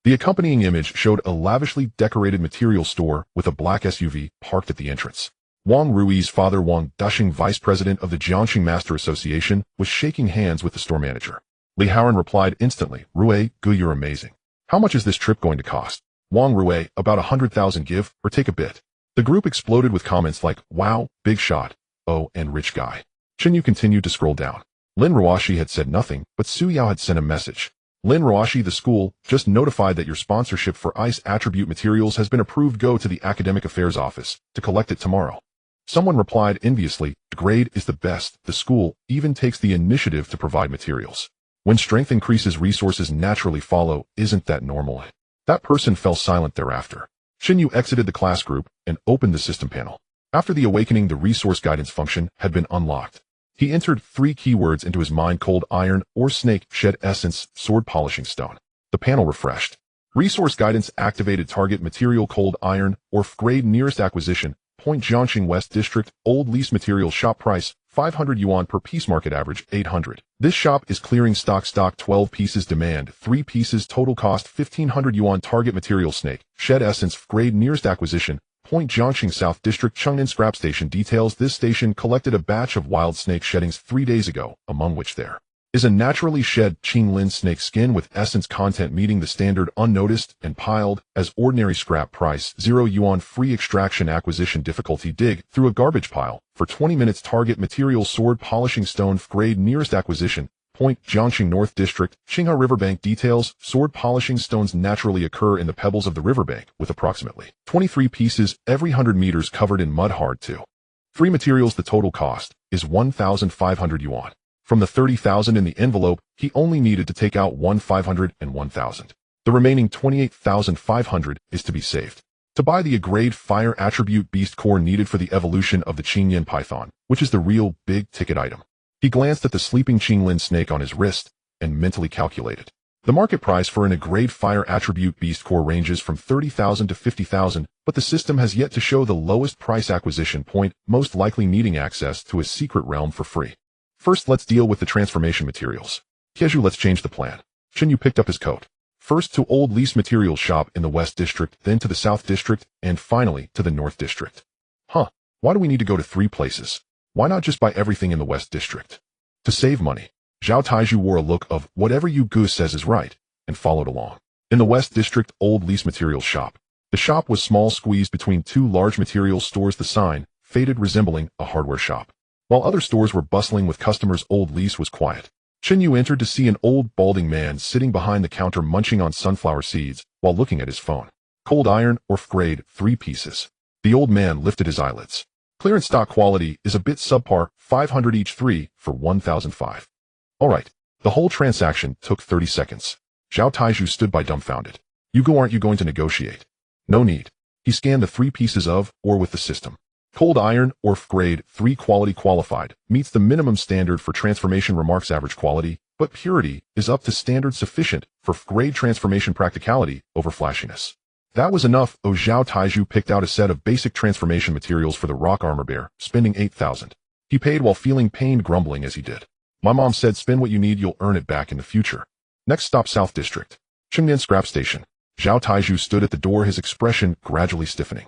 The accompanying image showed a lavishly decorated material store with a black SUV parked at the entrance. Wang Rui's father, Wang Dushing, vice president of the Jiangxing Master Association, was shaking hands with the store manager. Li Haoran replied instantly, Rui, Gu, you're amazing. How much is this trip going to cost? Wang Rui, about 100,000. Give or take a bit. The group exploded with comments like, wow, big shot. Oh, and rich guy. Chen Yu continued to scroll down. Lin Ruoxi had said nothing, but Su Yao had sent a message. Lin Ruoxi, the school just notified that your sponsorship for ICE attribute materials has been approved. Go to the Academic Affairs office to collect it tomorrow. Someone replied enviously, the grade is the best. The school even takes the initiative to provide materials. When strength increases, resources naturally follow. Isn't that normal? That person fell silent thereafter. Chen Yu exited the class group and opened the system panel. After the awakening, the resource guidance function had been unlocked. He entered 3 keywords into his mind: cold iron, or snake, shed essence, sword polishing stone. The panel refreshed. Resource guidance activated. Target material cold iron, or grade nearest acquisition, point Jiangxing West District, old lease material shop price, 500 yuan per piece, market average 800. This shop is clearing stock 12 pieces, demand 3 pieces, total cost 1500 yuan. Target material snake, shed essence, grade nearest acquisition, point Jiangxing South District, Chengnan scrap station. Details: this station collected a batch of wild snake sheddings 3 days ago, among which there is a naturally shed Qinglin snake skin with essence content meeting the standard, unnoticed and piled as ordinary scrap, price 0 yuan, free extraction, acquisition difficulty, dig through a garbage pile for 20 minutes. Target material sword polishing stone, grade nearest acquisition, point Jiangxing North District, Qinghe Riverbank. Details: sword polishing stones naturally occur in the pebbles of the riverbank, with approximately 23 pieces every 100 meters covered in mud. Hard to 3 materials. The total cost is 1,500 yuan. From the 30,000 in the envelope, he only needed to take out 1,500 and 1,000. The remaining 28,500 is to be saved. to buy the grade fire attribute beast core needed for the evolution of the Qingyan python, which is the real big-ticket item. He glanced at the sleeping Qinglin snake on his wrist and mentally calculated. The market price for an grade fire attribute beast core ranges from 30,000 to 50,000, but the system has yet to show the lowest price acquisition point, most likely needing access to a secret realm for free. First, let's deal with the transformation materials. Keju, let's change the plan. Chen Yu picked up his coat. First to Old Lease Materials shop in the West District, then to the South District, and finally to the North District. Huh, why do we need to go to 3 places? Why not just buy everything in the West District? To save money, Zhao Taiju wore a look of whatever you goose says is right, and followed along. In the West District Old Lease Materials shop, the shop was small, squeezed between 2 large materials stores. The sign, faded, resembling a hardware shop. While other stores were bustling with customers, Old Lease was quiet. Chen Yu entered to see an old, balding man sitting behind the counter munching on sunflower seeds while looking at his phone. Cold iron, Orf grade, 3 pieces. The old man lifted his eyelids. Clearance stock quality is a bit subpar, 500 each, 3 for 1,005. Alright, the whole transaction took 30 seconds. Zhao Taiju stood by dumbfounded. Aren't you going to negotiate? No need. He scanned the 3 pieces of, or with the system. Cold iron, Orf grade, 3 quality qualified, meets the minimum standard for transformation remarks average quality, but purity is up to standard sufficient for grade transformation practicality over flashiness. That was enough. Zhao Taiju picked out a set of basic transformation materials for the rock armor bear, spending 8,000. He paid while feeling pained, grumbling as he did. My mom said spend what you need, you'll earn it back in the future. Next stop, South District. Chengnian Scrap Station. Zhao Taiju stood at the door, his expression gradually stiffening.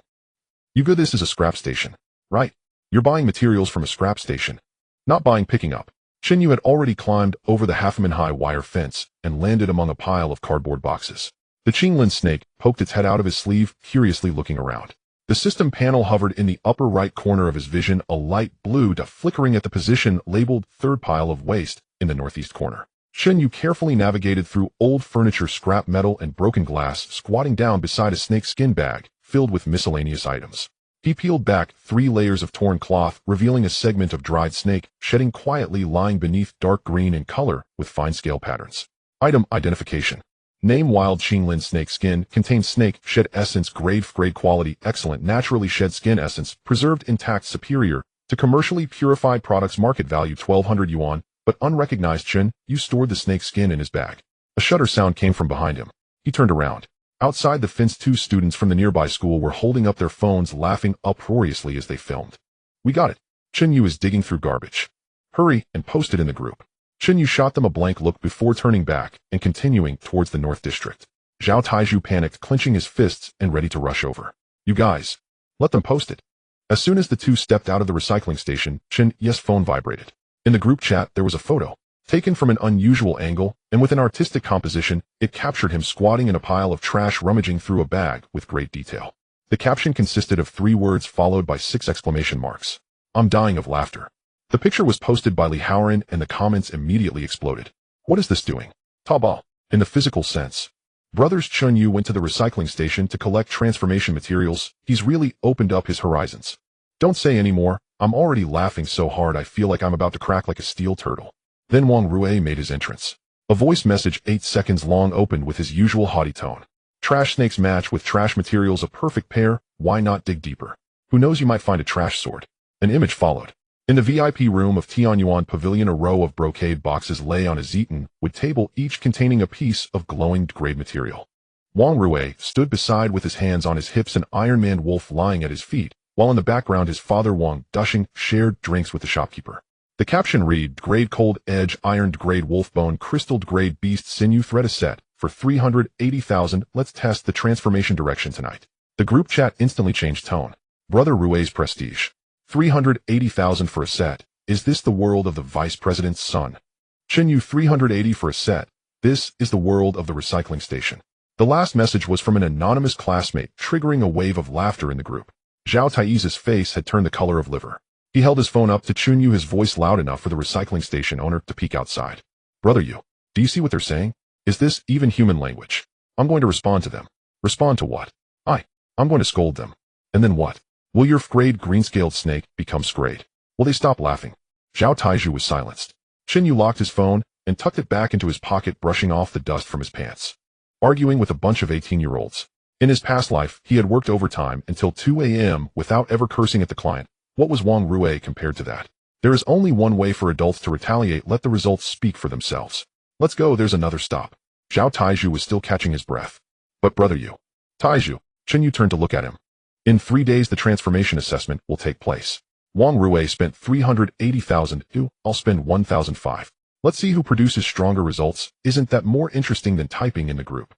This is a scrap station, right? You're buying materials from a scrap station. Not buying, picking up. Chen Yu had already climbed over the half-man-high wire fence and landed among a pile of cardboard boxes. The Qinglin snake poked its head out of his sleeve, curiously looking around. The system panel hovered in the upper right corner of his vision, a light blue dot flickering at the position labeled third pile of waste in the northeast corner. Chen Yu carefully navigated through old furniture, scrap metal, and broken glass, squatting down beside a snakeskin bag filled with miscellaneous items. He peeled back 3 layers of torn cloth, revealing a segment of dried snake, shedding quietly, lying beneath, dark green in color with fine scale patterns. Item identification. Name: Wild Qinglin snake skin, contains snake shed essence, grade quality excellent, naturally shed skin essence, preserved intact, superior to commercially purified products, market value 1,200 yuan, but unrecognized. Chen Yu stored the snake skin in his bag. A shudder sound came from behind him. He turned around. Outside the fence, 2 students from the nearby school were holding up their phones, laughing uproariously as they filmed. We got it. Chen Yu is digging through garbage. Hurry and post it in the group. Chen Yu shot them a blank look before turning back and continuing towards the North District. Zhao Taiju panicked, clenching his fists and ready to rush over. You guys, let them post it. As soon as the 2 stepped out of the recycling station, Chen Yu's phone vibrated. In the group chat, there was a photo, taken from an unusual angle, and with an artistic composition. It captured him squatting in a pile of trash, rummaging through a bag with great detail. The caption consisted of 3 words followed by 6 exclamation marks. I'm dying of laughter. The picture was posted by Li Haoran, and the comments immediately exploded. What is this doing? Taobao. In the physical sense. Brothers Chen Yu went to the recycling station to collect transformation materials. He's really opened up his horizons. Don't say any more. I'm already laughing so hard I feel like I'm about to crack like a steel turtle. Then Wang Rui made his entrance. A voice message 8 seconds long opened with his usual haughty tone. Trash snakes match with trash materials, a perfect pair. Why not dig deeper? Who knows, you might find a trash sword. An image followed. In the VIP room of Tianyuan Pavilion, a row of brocade boxes lay on a zeton wood table, each containing a piece of glowing grade material. Wang Rui stood beside with his hands on his hips, an Iron Man wolf lying at his feet, while in the background his father Wang Dushing shared drinks with the shopkeeper. The caption read, Grade Cold Edge Ironed Grade Wolf Bone Crystalled Grade Beast Sinew Thread, a set for 380,000. Let's test the transformation direction tonight. The group chat instantly changed tone. Brother Rui's prestige. 380,000 for a set. Is this the world of the vice president's son? Chen Yu, 380 for a set. This is the world of the recycling station. The last message was from an anonymous classmate, triggering a wave of laughter in the group. Zhao Tai's face had turned the color of liver. He held his phone up to Chen Yu, his voice loud enough for the recycling station owner to peek outside. Brother Yu, do you see what they're saying? Is this even human language? I'm going to respond to them. Respond to what? I'm going to scold them. And then what? Will your grade green-scaled snake become scrayed? Will they stop laughing? Zhao Taiju was silenced. Chen Yu locked his phone and tucked it back into his pocket, brushing off the dust from his pants. Arguing with a bunch of 18-year-olds. In his past life, he had worked overtime until 2 a.m. without ever cursing at the client. What was Wang Rui compared to that? There is only one way for adults to retaliate. Let the results speak for themselves. Let's go, there's another stop. Zhao Taizhu was still catching his breath. But brother Yu. Taizhu, Chen Yu turned to look at him. In 3 days the transformation assessment will take place. Wang Rui spent 380,000. I'll spend 1,005. Let's see who produces stronger results. Isn't that more interesting than typing in the group?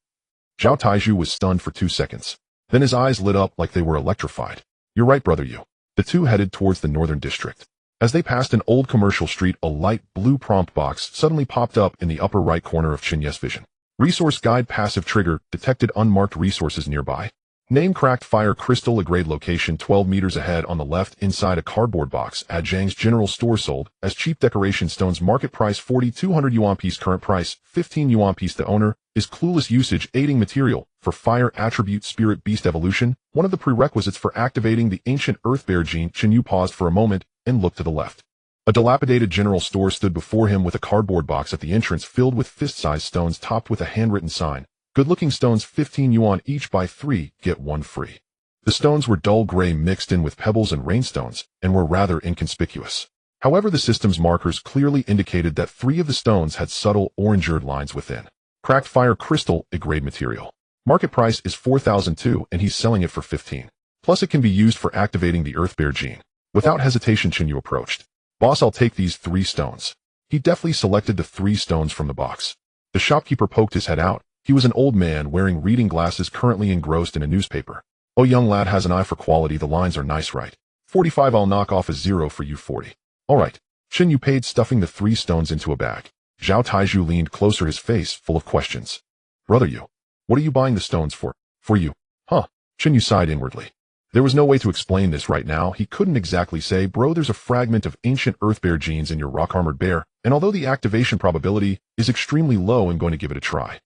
Zhao Taizhu was stunned for 2 seconds. Then his eyes lit up like they were electrified. You're right, brother Yu. The two headed towards the northern district. As they passed an old commercial street, a light blue prompt box suddenly popped up in the upper right corner of Chen Yu's vision. Resource guide passive trigger, detected unmarked resources nearby. Name cracked fire crystal, a grade location 12 meters ahead on the left inside a cardboard box at Zhang's general store, sold as cheap decoration stones, market price 4,200 yuan piece, current price 15 yuan piece. The owner is clueless. Usage aiding material for fire attribute spirit beast evolution, one of the prerequisites for activating the ancient earth bear gene. Chen Yu paused for a moment and looked to the left. A dilapidated general store stood before him with a cardboard box at the entrance filled with fist-sized stones topped with a handwritten sign. Good-looking stones, 15 yuan each, buy 3, get 1 free. The stones were dull gray mixed in with pebbles and rainstones, and were rather inconspicuous. However, the system's markers clearly indicated that 3 of the stones had subtle orange-ered lines within. Cracked fire crystal, a grade material. Market price is 4,002 and he's selling it for 15. Plus it can be used for activating the earth bear gene. Without hesitation, Chen Yu approached. Boss, I'll take these 3 stones. He deftly selected the 3 stones from the box. The shopkeeper poked his head out. He was an old man wearing reading glasses, currently engrossed in a newspaper. Oh, young lad has an eye for quality. The lines are nice, right? 45, I'll knock off a 0 for you, 40. All right. Chen Yu paid, stuffing the 3 stones into a bag. Zhao Taizhu leaned closer, his face full of questions. Brother Yu, what are you buying the stones for? For you. Huh? Chen Yu sighed inwardly. There was no way to explain this right now. He couldn't exactly say, bro, there's a fragment of ancient earth bear genes in your rock-armored bear, and although the activation probability is extremely low, I'm going to give it a try.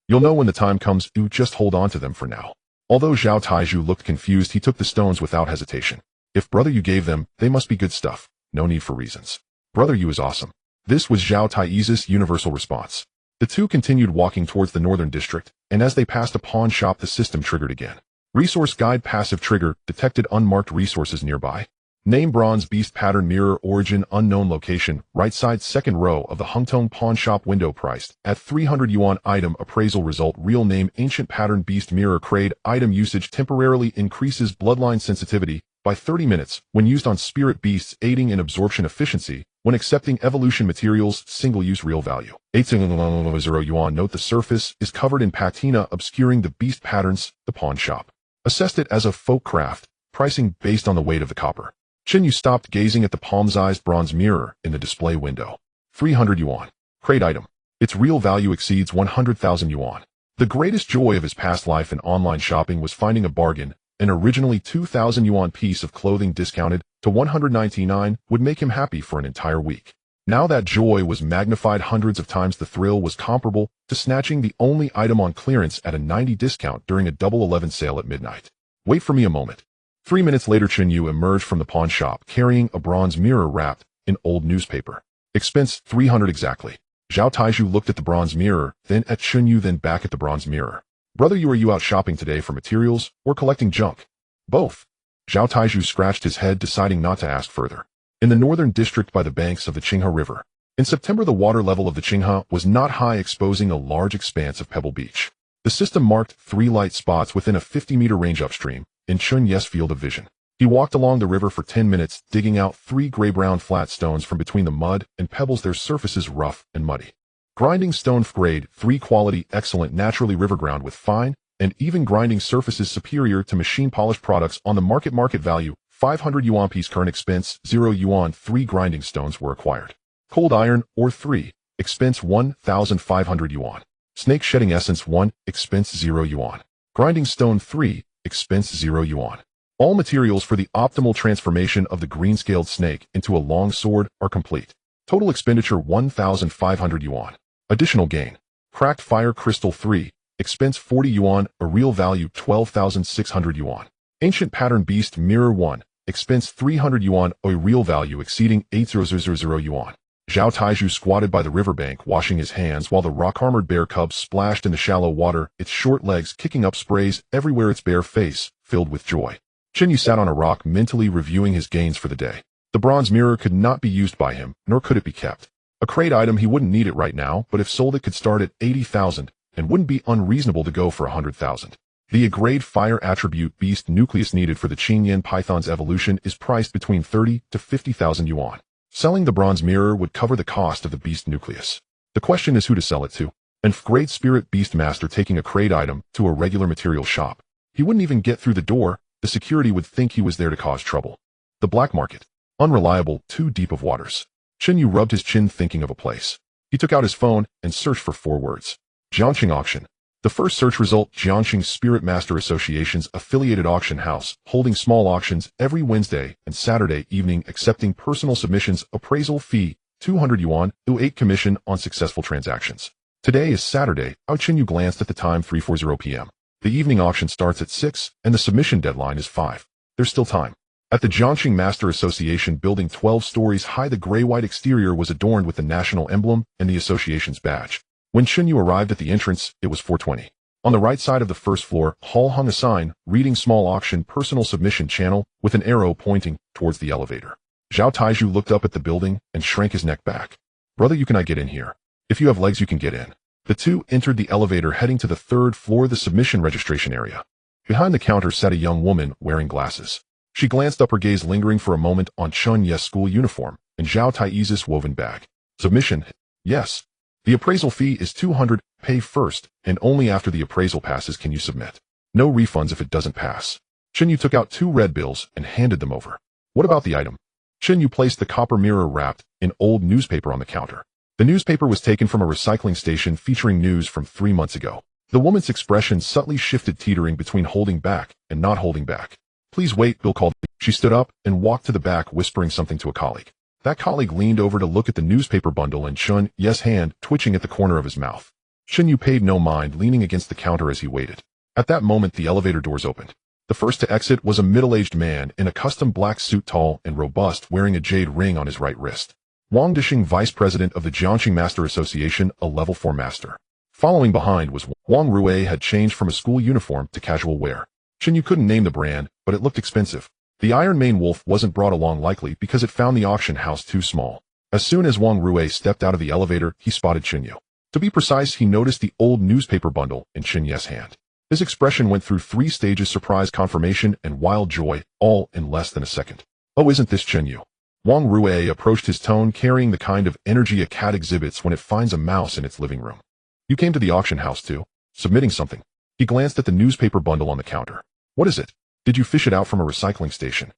You'll know when the time comes. Just hold on to them for now. Although Zhao Taizhu looked confused, he took the stones without hesitation. If brother Yu gave them, they must be good stuff. No need for reasons. Brother Yu is awesome. This was Zhao Taizhu's universal response. The two continued walking towards the northern district, and as they passed a pawn shop, the system triggered again. Resource guide passive trigger, detected unmarked resources nearby. Name bronze beast pattern mirror, origin unknown, location right side second row of the Hungtong pawn shop window, priced at 300 yuan. Item appraisal result, real name ancient pattern beast mirror crate. Item usage temporarily increases bloodline sensitivity by 30 minutes when used on spirit beasts, aiding in absorption efficiency when accepting evolution materials. Single use, real value 8.0 yuan. Note the surface is covered in patina obscuring the beast patterns. The pawn shop assessed it as a folk craft, pricing based on the weight of the copper. Chen Yu stopped gazing at the palm-sized bronze mirror in the display window. 300 yuan. Crate item. Its real value exceeds 100,000 yuan. The greatest joy of his past life in online shopping was finding a bargain. An originally 2,000 yuan piece of clothing discounted to 199 would make him happy for an entire week. Now that joy was magnified hundreds of times. The thrill was comparable to snatching the only item on clearance at a 90 discount during a Double 11 sale at midnight. Wait for me a moment. 3 minutes later, Chen Yu emerged from the pawn shop carrying a bronze mirror wrapped in old newspaper. Expense 300 exactly. Zhao Taizhu looked at the bronze mirror, then at Chen Yu, then back at the bronze mirror. Brother Yu, are you out shopping today for materials or collecting junk? Both. Zhao Taizhu scratched his head, deciding not to ask further. In the northern district by the banks of the Qinghe River. In September, the water level of the Qinghe was not high, exposing a large expanse of pebble beach. The system marked 3 light spots within a 50-meter range upstream in Chen Yu's field of vision. He walked along the river for 10 minutes, digging out 3 gray-brown flat stones from between the mud and pebbles, their surfaces rough and muddy. Grinding stone, grade 3 quality, excellent, naturally river ground with fine and even grinding surfaces, superior to machine polished products on the market. Market value 500 yuan piece, current expense 0 yuan. 3 grinding stones were acquired. Cold iron ore 3, expense 1,500 yuan. Snake shedding essence 1, expense 0 yuan. Grinding stone 3, expense 0 yuan. All materials for the optimal transformation of the green-scaled snake into a longsword are complete. Total expenditure 1,500 yuan. Additional gain. Cracked fire crystal 3, expense 40 yuan, a real value 12,600 yuan. Ancient pattern beast mirror 1, expense 300 yuan, a real value exceeding 8,000 yuan. Zhao Taiju squatted by the riverbank, washing his hands while the rock-armored bear cub splashed in the shallow water, its short legs kicking up sprays everywhere, its bare face filled with joy. Chen Yu sat on a rock, mentally reviewing his gains for the day. The bronze mirror could not be used by him, nor could it be kept. A crate item, he wouldn't need it right now, but if sold it could start at 80,000, and wouldn't be unreasonable to go for 100,000. The A-grade fire attribute beast nucleus needed for the Qingyan Python's evolution is priced between 30 to 50,000 yuan. Selling the bronze mirror would cover the cost of the beast nucleus. The question is who to sell it to. And Great Spirit Beast Master taking a crate item to a regular material shop. He wouldn't even get through the door. The security would think he was there to cause trouble. The black market. Unreliable, too deep of waters. Chen Yu rubbed his chin, thinking of a place. He took out his phone and searched for 4 words. Jiangxing Auction. The first search result, Jiangxing Spirit Master Association's affiliated auction house, holding small auctions every Wednesday and Saturday evening, accepting personal submissions, appraisal fee, 200 yuan, 8 commission on successful transactions. Today is Saturday. Chen Yu glanced at the time, 3:40 p.m. The evening auction starts at 6, and the submission deadline is 5. There's still time. At the Jiangxing Master Association building 12 stories high, the gray-white exterior was adorned with the national emblem and the association's badge. When Chen Yu arrived at the entrance, it was 4:20. On the right side of the first floor, hall hung a sign reading Small Auction Personal Submission Channel with an arrow pointing towards the elevator. Zhao Taiju looked up at the building and shrank his neck back. Brother, you cannot get in here. If you have legs, you can get in. The two entered the elevator, heading to the 3rd floor, the submission registration area. Behind the counter sat a young woman wearing glasses. She glanced up, her gaze lingering for a moment on Chen Yu's school uniform and Zhao Tai's woven bag. Submission? Yes. The appraisal fee is 200, pay first, and only after the appraisal passes can you submit. No refunds if it doesn't pass. Chen Yu took out 2 red bills and handed them over. What about the item? Chen Yu placed the copper mirror wrapped in old newspaper on the counter. The newspaper was taken from a recycling station featuring news from 3 months ago. The woman's expression subtly shifted, teetering between holding back and not holding back. Please wait, Bill called. She stood up and walked to the back, whispering something to a colleague. That colleague leaned over to look at the newspaper bundle and Chen Yu's hand twitching at the corner of his mouth. Chen Yu paid no mind, leaning against the counter as he waited. At that moment, the elevator doors opened. The first to exit was a middle-aged man in a custom black suit, tall and robust, wearing a jade ring on his right wrist. Wang Dishing, vice president of the Jiangxing Master Association, a level 4 master. Following behind was Wang Rui, had changed from a school uniform to casual wear. Chen Yu couldn't name the brand, but it looked expensive. The Iron Mane Wolf wasn't brought along, likely because it found the auction house too small. As soon as Wang Rui stepped out of the elevator, he spotted Chen Yu. To be precise, he noticed the old newspaper bundle in Chen Yu's hand. His expression went through 3 stages: surprise, confirmation, and wild joy, all in less than a second. Oh, isn't this Chen Yu? Wang Rui approached, his tone carrying the kind of energy a cat exhibits when it finds a mouse in its living room. You came to the auction house too? Submitting something? He glanced at the newspaper bundle on the counter. What is it? Did you fish it out from a recycling station?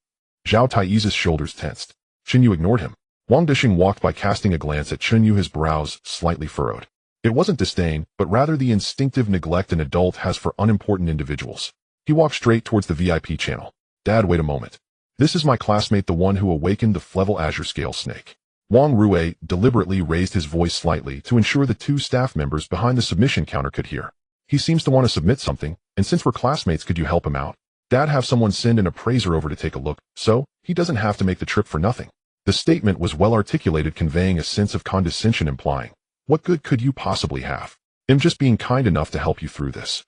Zhao Tai's shoulders tensed. Chen Yu ignored him. Wang Dishing walked by, casting a glance at Chen Yu, his brows slightly furrowed. It wasn't disdain, but rather the instinctive neglect an adult has for unimportant individuals. He walked straight towards the VIP channel. Dad, wait a moment. This is my classmate, the one who awakened the Flevel Azure Scale Snake. Wang Rui deliberately raised his voice slightly to ensure the 2 staff members behind the submission counter could hear. He seems to want to submit something, and since we're classmates, could you help him out? Dad, have someone send an appraiser over to take a look, so he doesn't have to make the trip for nothing. The statement was well articulated, conveying a sense of condescension, implying, what good could you possibly have? I'm just being kind enough to help you through this.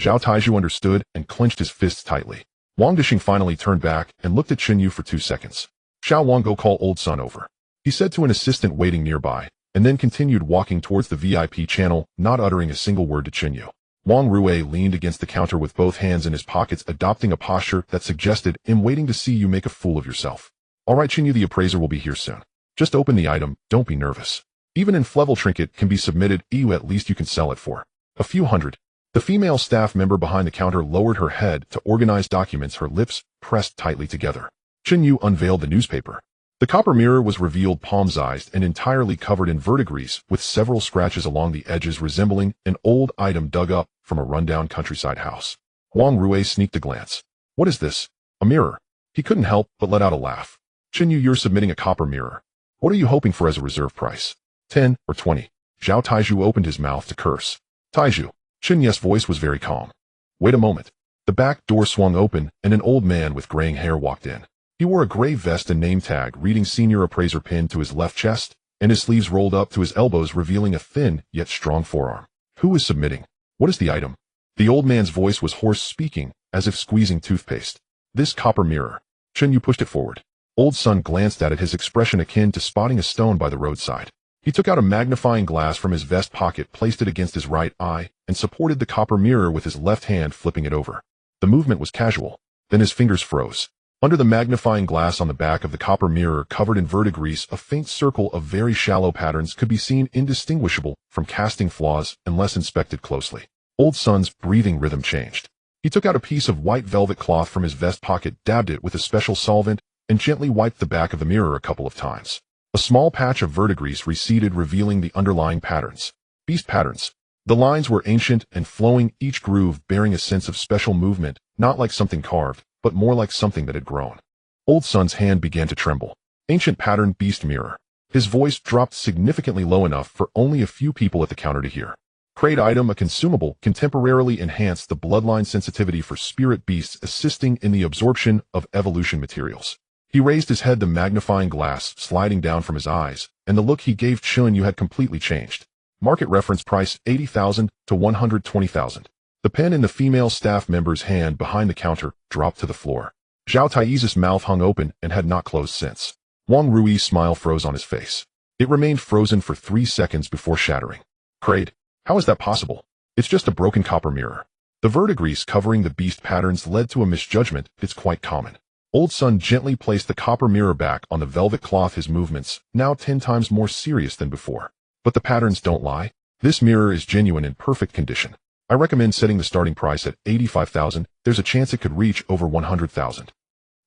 Zhao Taiju understood and clenched his fists tightly. Wang Dishing finally turned back and looked at Chen Yu for 2 seconds. Xiao Wang, go call old son over, he said to an assistant waiting nearby, and then continued walking towards the VIP channel, not uttering a single word to Chen Yu. Wang Rui leaned against the counter with both hands in his pockets, adopting a posture that suggested, I'm waiting to see you make a fool of yourself. All right, Chen Yu, the appraiser will be here soon. Just open the item, don't be nervous. Even in Flevel trinket can be submitted, at least you can sell it for a few hundred. The female staff member behind the counter lowered her head to organize documents, her lips pressed tightly together. Chen Yu unveiled the newspaper. The copper mirror was revealed, palm-sized and entirely covered in verdigris, with several scratches along the edges resembling an old item dug up from a rundown countryside house. Wang Rui sneaked a glance. What is this? A mirror? He couldn't help but let out a laugh. Chen Yu, you're submitting a copper mirror. What are you hoping for as a reserve price? 10 or 20? Zhao Taiju opened his mouth to curse. Taiju. Chen Yu's voice was very calm. Wait a moment. The back door swung open and an old man with graying hair walked in. He wore a gray vest and name tag reading Senior Appraiser pinned to his left chest, and his sleeves rolled up to his elbows, revealing a thin yet strong forearm. Who is submitting? What is the item? The old man's voice was hoarse, speaking as if squeezing toothpaste. This copper mirror. Chen Yu pushed it forward. Old Sun glanced at it, his expression akin to spotting a stone by the roadside. He took out a magnifying glass from his vest pocket, placed it against his right eye, and supported the copper mirror with his left hand, flipping it over. The movement was casual. Then his fingers froze. Under the magnifying glass on the back of the copper mirror, covered in verdigris, a faint circle of very shallow patterns could be seen, indistinguishable from casting flaws unless inspected closely. Old Sun's breathing rhythm changed. He took out a piece of white velvet cloth from his vest pocket, dabbed it with a special solvent, and gently wiped the back of the mirror a couple of times. A small patch of verdigris receded, revealing the underlying patterns. Beast patterns. The lines were ancient and flowing, each groove bearing a sense of special movement, not like something carved, but more like something that had grown. Old Sun's hand began to tremble. Ancient pattern beast mirror. His voice dropped significantly low enough for only a few people at the counter to hear. Crate item, a consumable, can temporarily enhance the bloodline sensitivity for spirit beasts, assisting in the absorption of evolution materials. He raised his head, the magnifying glass sliding down from his eyes, and the look he gave Chen Yu had completely changed. Market reference price 80,000 to 120,000. The pen in the female staff member's hand behind the counter dropped to the floor. Zhao Tai's mouth hung open and had not closed since. Wang Rui's smile froze on his face. It remained frozen for 3 seconds before shattering. Crate, how is that possible? It's just a broken copper mirror. The verdigris covering the beast patterns led to a misjudgment. It's quite common. Old Sun gently placed the copper mirror back on the velvet cloth, his movements now 10 times more serious than before. But the patterns don't lie. This mirror is genuine, in perfect condition. I recommend setting the starting price at 85,000. There's a chance it could reach over 100,000.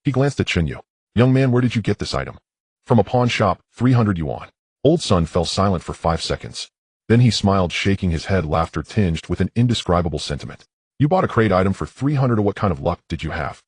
He glanced at Chen Yu. Young man, where did you get this item? From a pawn shop, 300 yuan. Old Sun fell silent for 5 seconds. Then he smiled, shaking his head, laughter tinged with an indescribable sentiment. You bought a crate item for 300. What kind of luck did you have?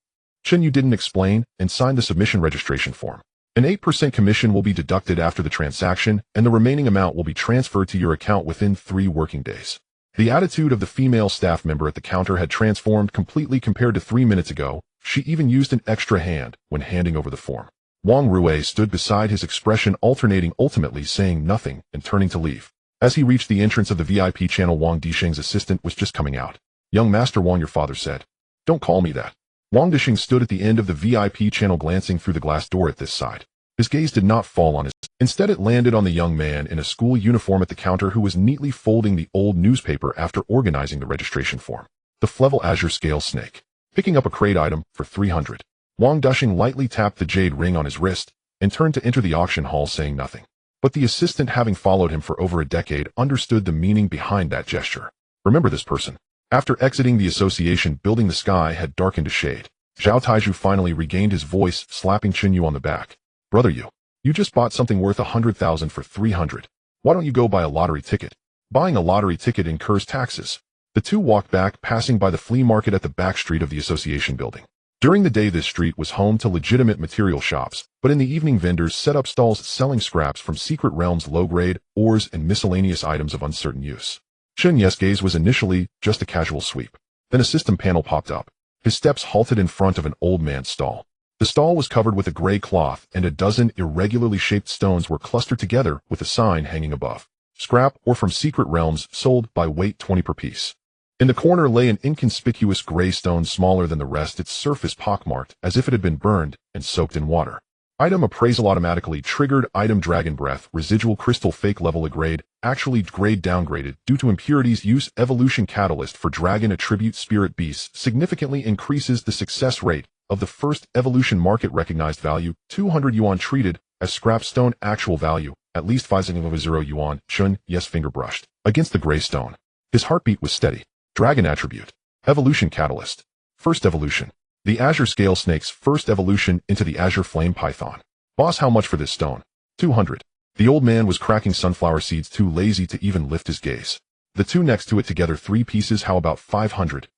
Chen Yu didn't explain and signed the submission registration form. An 8% commission will be deducted after the transaction, and the remaining amount will be transferred to your account within 3 working days. The attitude of the female staff member at the counter had transformed completely compared to 3 minutes ago. She even used an extra hand when handing over the form. Wang Rui stood beside, his expression alternating, ultimately saying nothing and turning to leave. As he reached the entrance of the VIP channel, Wang Disheng's assistant was just coming out. Young Master Wang, your father said. Don't call me that. Wang Disheng stood at the end of the VIP channel, glancing through the glass door at this side. His gaze did not fall on his. Instead, it landed on the young man in a school uniform at the counter who was neatly folding the old newspaper after organizing the registration form. The Flevel Azure Scale Snake. Picking up a crate item for 300. Wang Disheng lightly tapped the jade ring on his wrist and turned to enter the auction hall, saying nothing. But the assistant, having followed him for over a decade, understood the meaning behind that gesture. Remember this person. After exiting the association building, the sky had darkened to shade. Zhao Taiju finally regained his voice, slapping Chen Yu on the back. Brother Yu, you just bought something worth 100,000 for 300. Why don't you go buy a lottery ticket? Buying a lottery ticket incurs taxes. The two walked back, passing by the flea market at the back street of the association building. During the day, this street was home to legitimate material shops, but in the evening, vendors set up stalls selling scraps from secret realms, low-grade, ores, and miscellaneous items of uncertain use. Chen Yu's gaze was initially just a casual sweep. Then a system panel popped up. His steps halted in front of an old man's stall. The stall was covered with a gray cloth, and a dozen irregularly shaped stones were clustered together with a sign hanging above. Scrap or from secret realms, sold by weight 20 per piece. In the corner lay an inconspicuous gray stone, smaller than the rest, its surface pockmarked as if it had been burned and soaked in water. Item appraisal automatically triggered. Item Dragon Breath, residual crystal, fake level a grade, actually grade downgraded due to impurities. Use evolution catalyst for dragon attribute spirit beasts, significantly increases the success rate of the first evolution. Market recognized value 200 yuan, treated as scrap stone. Actual value at least 500 yuan. Chen Yu's finger brushed against the gray stone. His heartbeat was steady. Dragon attribute, evolution catalyst, first evolution. The Azure Scale Snake's first evolution into the Azure Flame Python. Boss, how much for this stone? 200. The old man was cracking sunflower seeds, too lazy to even lift his gaze. The two next to it together, 3 pieces, how about 500?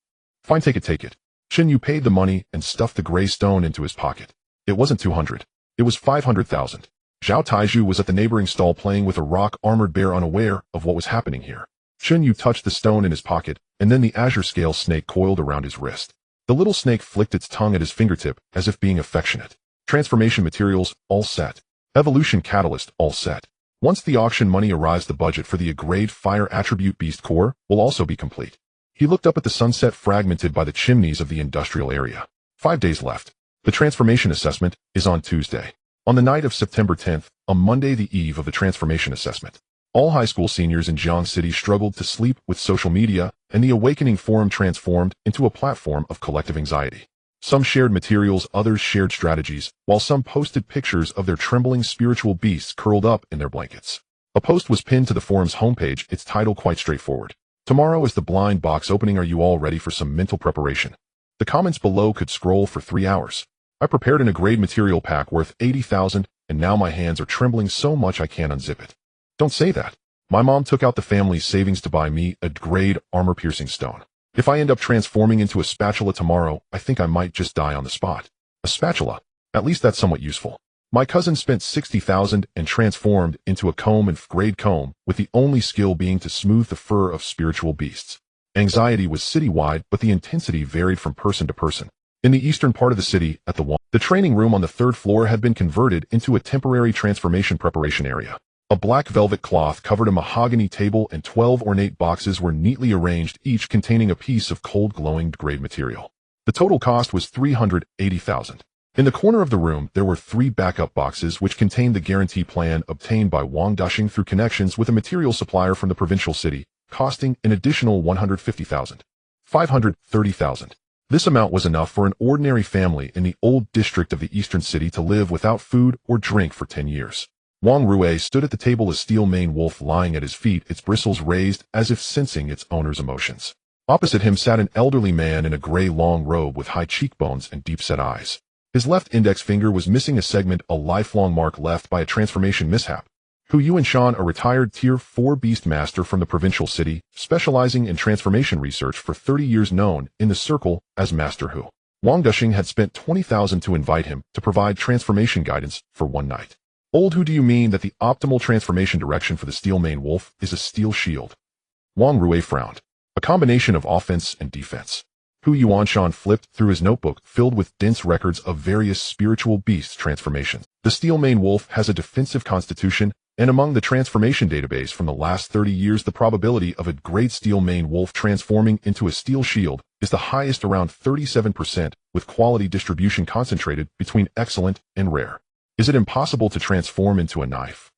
Fine, take it. Chen Yu paid the money and stuffed the gray stone into his pocket. It wasn't 200. It was 500,000. Zhao Taiju was at the neighboring stall playing with a rock-armored bear, unaware of what was happening here. Chen Yu touched the stone in his pocket, and then the Azure Scale Snake coiled around his wrist. The little snake flicked its tongue at his fingertip as if being affectionate. Transformation materials, all set. Evolution catalyst, all set. Once the auction money arrives, the budget for the Grade Fire Attribute Beast Core will also be complete. He looked up at the sunset fragmented by the chimneys of the industrial area. 5 days left. The transformation assessment is on Tuesday. On the night of September 10th, on Monday the eve of the transformation assessment, all high school seniors in Jiang City struggled to sleep with social media, and the Awakening forum transformed into a platform of collective anxiety. Some shared materials, others shared strategies, while some posted pictures of their trembling spiritual beasts curled up in their blankets. A post was pinned to the forum's homepage, its title quite straightforward. Tomorrow is the blind box opening. Are you all ready for some mental preparation? The comments below could scroll for 3 hours. I prepared an grade material pack worth 80,000, and now my hands are trembling so much I can't unzip it. Don't say that. My mom took out the family's savings to buy me a grade armor-piercing stone. If I end up transforming into a spatula tomorrow, I think I might just die on the spot. A spatula. At least that's somewhat useful. My cousin spent 60,000 and transformed into a comb and grade comb, with the only skill being to smooth the fur of spiritual beasts. Anxiety was citywide, but the intensity varied from person to person. In the eastern part of the city, at the training room on the 3rd floor had been converted into a temporary transformation preparation area. A black velvet cloth covered a mahogany table and 12 ornate boxes were neatly arranged, each containing a piece of cold glowing grade material. The total cost was 380,000. In the corner of the room, there were 3 backup boxes which contained the guarantee plan obtained by Wang Dushing through connections with a material supplier from the provincial city, costing an additional 150,000. 530,000. This amount was enough for an ordinary family in the old district of the eastern city to live without food or drink for 10 years. Wang Rui stood at the table, a steel-maned wolf lying at his feet, its bristles raised as if sensing its owner's emotions. Opposite him sat an elderly man in a gray long robe with high cheekbones and deep-set eyes. His left index finger was missing a segment, a lifelong mark left by a transformation mishap. Hu Yuanshan, a retired Tier 4 beast master from the provincial city, specializing in transformation research for 30 years, known in the circle as Master Hu. Wang Dushing had spent 20,000 to invite him to provide transformation guidance for one night. Old Hu, do you mean that the optimal transformation direction for the steel-maned wolf is a steel shield? Wang Rui frowned. A combination of offense and defense. Hu Yuanshan flipped through his notebook filled with dense records of various spiritual beasts transformations. The steel-maned wolf has a defensive constitution, and among the transformation database from the last 30 years, the probability of a great steel-maned wolf transforming into a steel shield is the highest, around 37%, with quality distribution concentrated between excellent and rare. Is it impossible to transform into a knife?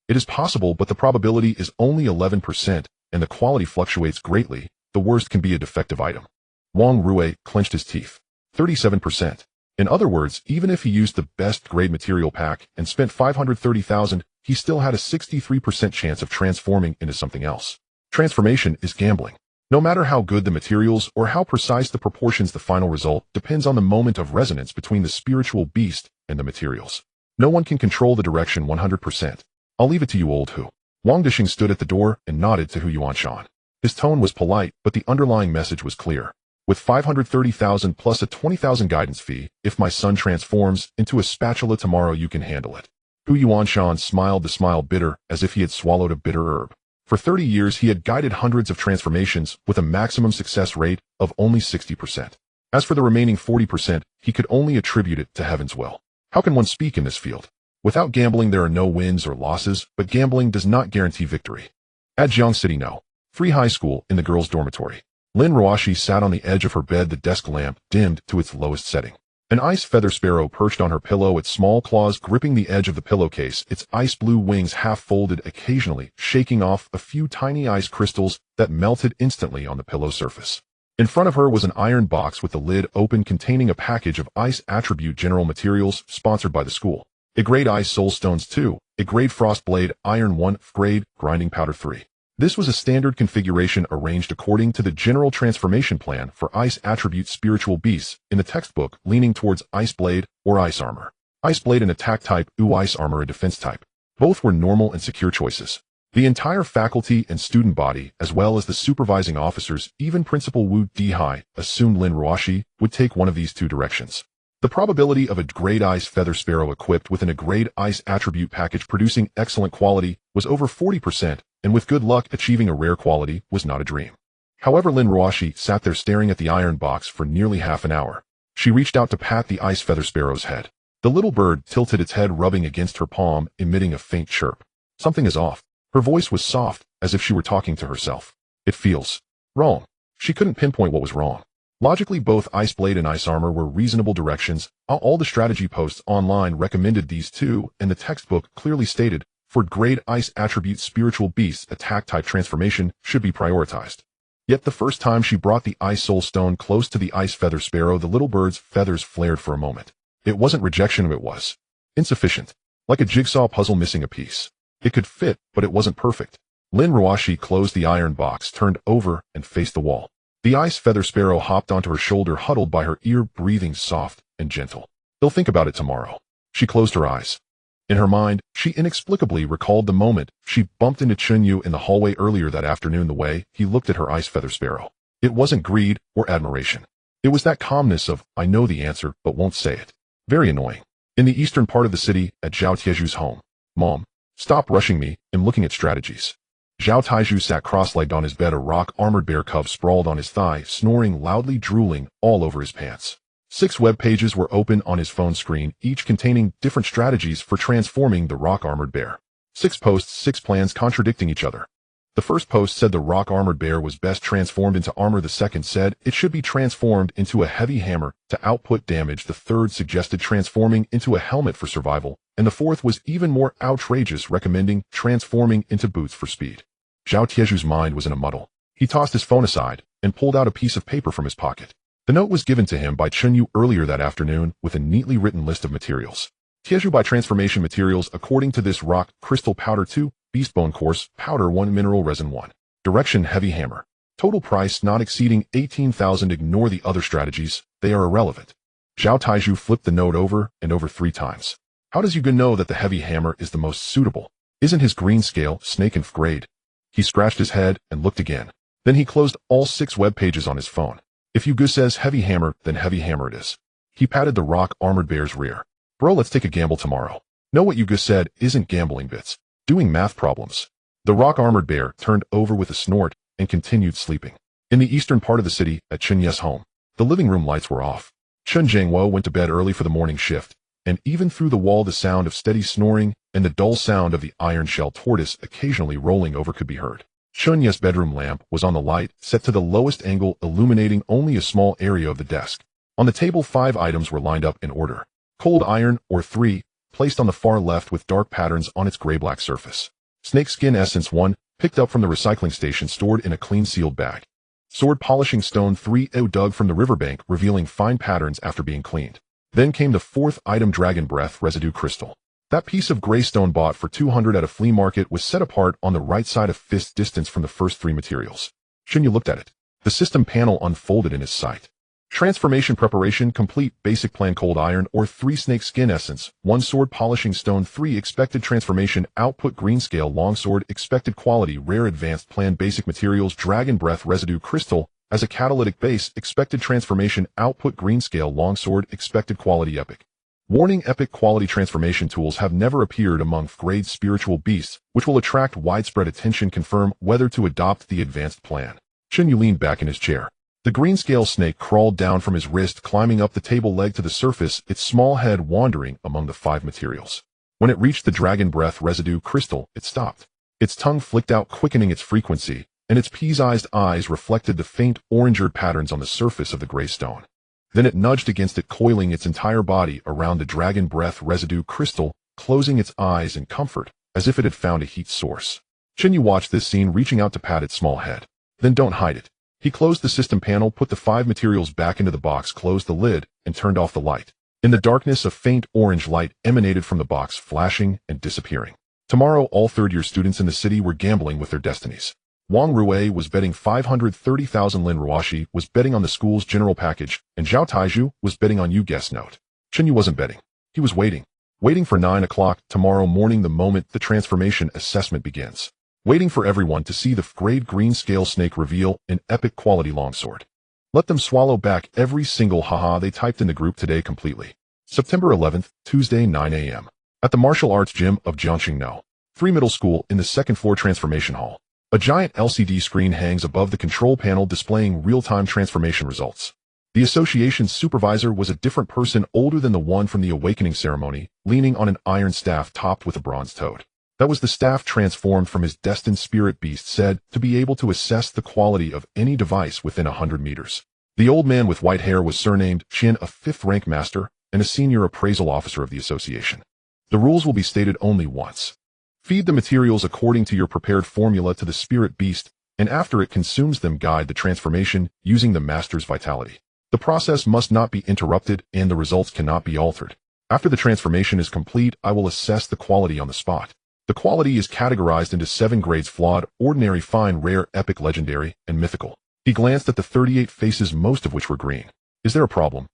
It is possible, but the probability is only 11%, and the quality fluctuates greatly. The worst can be a defective item. Wang Rui clenched his teeth. 37%. In other words, even if he used the best grade material pack and spent 530,000, he still had a 63% chance of transforming into something else. Transformation is gambling. No matter how good the materials or how precise the proportions, the final result depends on the moment of resonance between the spiritual beast and the materials. No one can control the direction 100%. I'll leave it to you, old Hu. Wang Dushing stood at the door and nodded to Hu Yuanshan. His tone was polite, but the underlying message was clear. With 530,000 plus a 20,000 guidance fee, if my son transforms into a spatula tomorrow, you can handle it. Hu Yuanshan smiled, the smile bitter, as if he had swallowed a bitter herb. For 30 years, he had guided hundreds of transformations with a maximum success rate of only 60%. As for the remaining 40%, he could only attribute it to heaven's will. How can one speak in this field? Without gambling, there are no wins or losses, but gambling does not guarantee victory. At Jiang City No. 3 High School, in the girls' dormitory. Lin Ruashi sat on the edge of her bed, the desk lamp dimmed to its lowest setting. An ice feather sparrow perched on her pillow, its small claws gripping the edge of the pillowcase, its ice blue wings half folded, occasionally shaking off a few tiny ice crystals that melted instantly on the pillow surface. In front of her was an iron box with the lid open, containing a package of ice attribute general materials sponsored by the school. A grade ice soul stones 2, a grade frost blade, iron 1, grade grinding powder 3. This was a standard configuration arranged according to the general transformation plan for ice attribute spiritual beasts in the textbook, leaning towards ice blade or ice armor. Ice blade an attack type, ice armor a defense type. Both were normal and secure choices. The entire faculty and student body, as well as the supervising officers, even Principal Wu Dihai, assumed Lin Ruashi would take one of these 2 directions. The probability of a grade ice feather sparrow equipped with a grade ice attribute package producing excellent quality was over 40%, and with good luck achieving a rare quality was not a dream. However, Lin Ruashi sat there staring at the iron box for nearly half an hour. She reached out to pat the ice feather sparrow's head. The little bird tilted its head, rubbing against her palm, emitting a faint chirp. Something is off. Her voice was soft, as if she were talking to herself. It feels wrong. She couldn't pinpoint what was wrong. Logically, both Ice Blade and Ice Armor were reasonable directions. All the strategy posts online recommended these two, and the textbook clearly stated, for grade Ice attribute spiritual beasts, attack-type transformation should be prioritized. Yet the first time she brought the Ice Soul Stone close to the Ice Feather Sparrow, the little bird's feathers flared for a moment. It wasn't rejection, it was insufficient. Like a jigsaw puzzle missing a piece. It could fit, but it wasn't perfect. Lin Ruashi closed the iron box, turned over, and faced the wall. The Ice Feather Sparrow hopped onto her shoulder, huddled by her ear, breathing soft and gentle. They'll think about it tomorrow. She closed her eyes. In her mind, she inexplicably recalled the moment she bumped into Chen Yu in the hallway earlier that afternoon, the way he looked at her Ice Feather Sparrow. It wasn't greed or admiration. It was that calmness of, I know the answer, but won't say it. Very annoying. In the eastern part of the city, at Zhao Tieju's home. Mom, stop rushing me, I'm looking at strategies. Zhao Tieju sat cross-legged on his bed, a rock-armored bear cub sprawled on his thigh, snoring loudly, drooling all over his pants. 6 web pages were open on his phone screen, each containing different strategies for transforming the rock-armored bear. 6 posts, 6 plans contradicting each other. The first post said the rock-armored bear was best transformed into armor. The second said it should be transformed into a heavy hammer to output damage. The third suggested transforming into a helmet for survival, and the fourth was even more outrageous, recommending transforming into boots for speed. Zhao Tieju's mind was in a muddle. He tossed his phone aside and pulled out a piece of paper from his pocket. The note was given to him by Chen Yu earlier that afternoon with a neatly written list of materials. Tieju by transformation materials according to this: rock, crystal powder 2, beastbone coarse, powder 1, mineral resin 1. Direction: heavy hammer. Total price not exceeding 18,000. Ignore the other strategies, they are irrelevant. Zhao Tieju flipped the note over and over 3 times. How does Yugen know that the heavy hammer is the most suitable? Isn't his green scale snake in grade? He scratched his head and looked again. Then he closed all 6 web pages on his phone. If Yugen says heavy hammer, then heavy hammer it is. He patted the rock-armored bear's rear. Bro, let's take a gamble tomorrow. No, what Yugen said isn't gambling bits. Doing math problems. The rock-armored bear turned over with a snort and continued sleeping. In the eastern part of the city, at Chen Ye's home, the living room lights were off. Chen Zhangwo went to bed early for the morning shift, and even through the wall the sound of steady snoring and the dull sound of the iron shell tortoise occasionally rolling over could be heard. Chen Ye's bedroom lamp was on the light, set to the lowest angle, illuminating only a small area of the desk. On the table 5 items were lined up in order. Cold iron, or 3, placed on the far left with dark patterns on its gray-black surface. Snake skin essence 1, picked up from the recycling station, stored in a clean sealed bag. Sword polishing stone 3, dug from the riverbank, revealing fine patterns after being cleaned. Then came the 4th item, dragon breath residue crystal. That piece of gray stone bought for 200 at a flea market was set apart on the right side of fist distance from the first 3 materials. Chen Yu looked at it. The system panel unfolded in his sight. Transformation preparation complete. Basic plan: cold iron, or 3, snake skin essence 1, sword polishing stone 3, expected transformation output green scale longsword, expected quality rare, advanced plan. Basic materials: dragon breath residue crystal as a catalytic base, expected transformation output green scale longsword, expected quality epic. Warning: epic quality transformation tools have never appeared among grade spiritual beasts, which will attract widespread attention. Confirm whether to adopt the advanced plan. Chen Yu leaned back in his chair. The green scale snake crawled down from his wrist, climbing up the table leg to the surface, its small head wandering among the 5 materials. When it reached the dragon breath residue crystal, it stopped. Its tongue flicked out, quickening its frequency, and its pea-sized eyes reflected the faint orange-red patterns on the surface of the gray stone. Then it nudged against it, coiling its entire body around the dragon breath residue crystal, closing its eyes in comfort, as if it had found a heat source. Chen Yu watched this scene, reaching out to pat its small head. Then, don't hide it. He closed the system panel, put the 5 materials back into the box, closed the lid, and turned off the light. In the darkness, a faint orange light emanated from the box, flashing and disappearing. Tomorrow, all third-year students in the city were gambling with their destinies. Wang Rui was betting 530,000, Lin Ruashi was betting on the school's general package, and Zhao Taiju was betting on you guess note. Chen Yu wasn't betting. He was waiting. Waiting for 9 o'clock tomorrow morning, the moment the transformation assessment begins. Waiting for everyone to see the grade green scale snake reveal an epic quality longsword. Let them swallow back every single haha they typed in the group today completely. September 11th, Tuesday, 9 a.m. At the martial arts gym of Jiangxing 3 Middle School in the 2nd floor transformation hall. A giant LCD screen hangs above the control panel, displaying real-time transformation results. The association's supervisor was a different person, older than the one from the awakening ceremony, leaning on an iron staff topped with a bronze toad. That was the staff transformed from his destined spirit beast said to be able to assess the quality of any device within 100 meters. The old man with white hair was surnamed Chen, a 5th rank master and a senior appraisal officer of the association. The rules will be stated only once. Feed the materials according to your prepared formula to the spirit beast, and after it consumes them, guide the transformation using the master's vitality. The process must not be interrupted and the results cannot be altered. After the transformation is complete, I will assess the quality on the spot. The quality is categorized into 7 grades: flawed, ordinary, fine, rare, epic, legendary, and mythical. He glanced at the 38 faces, most of which were green. Is there a problem?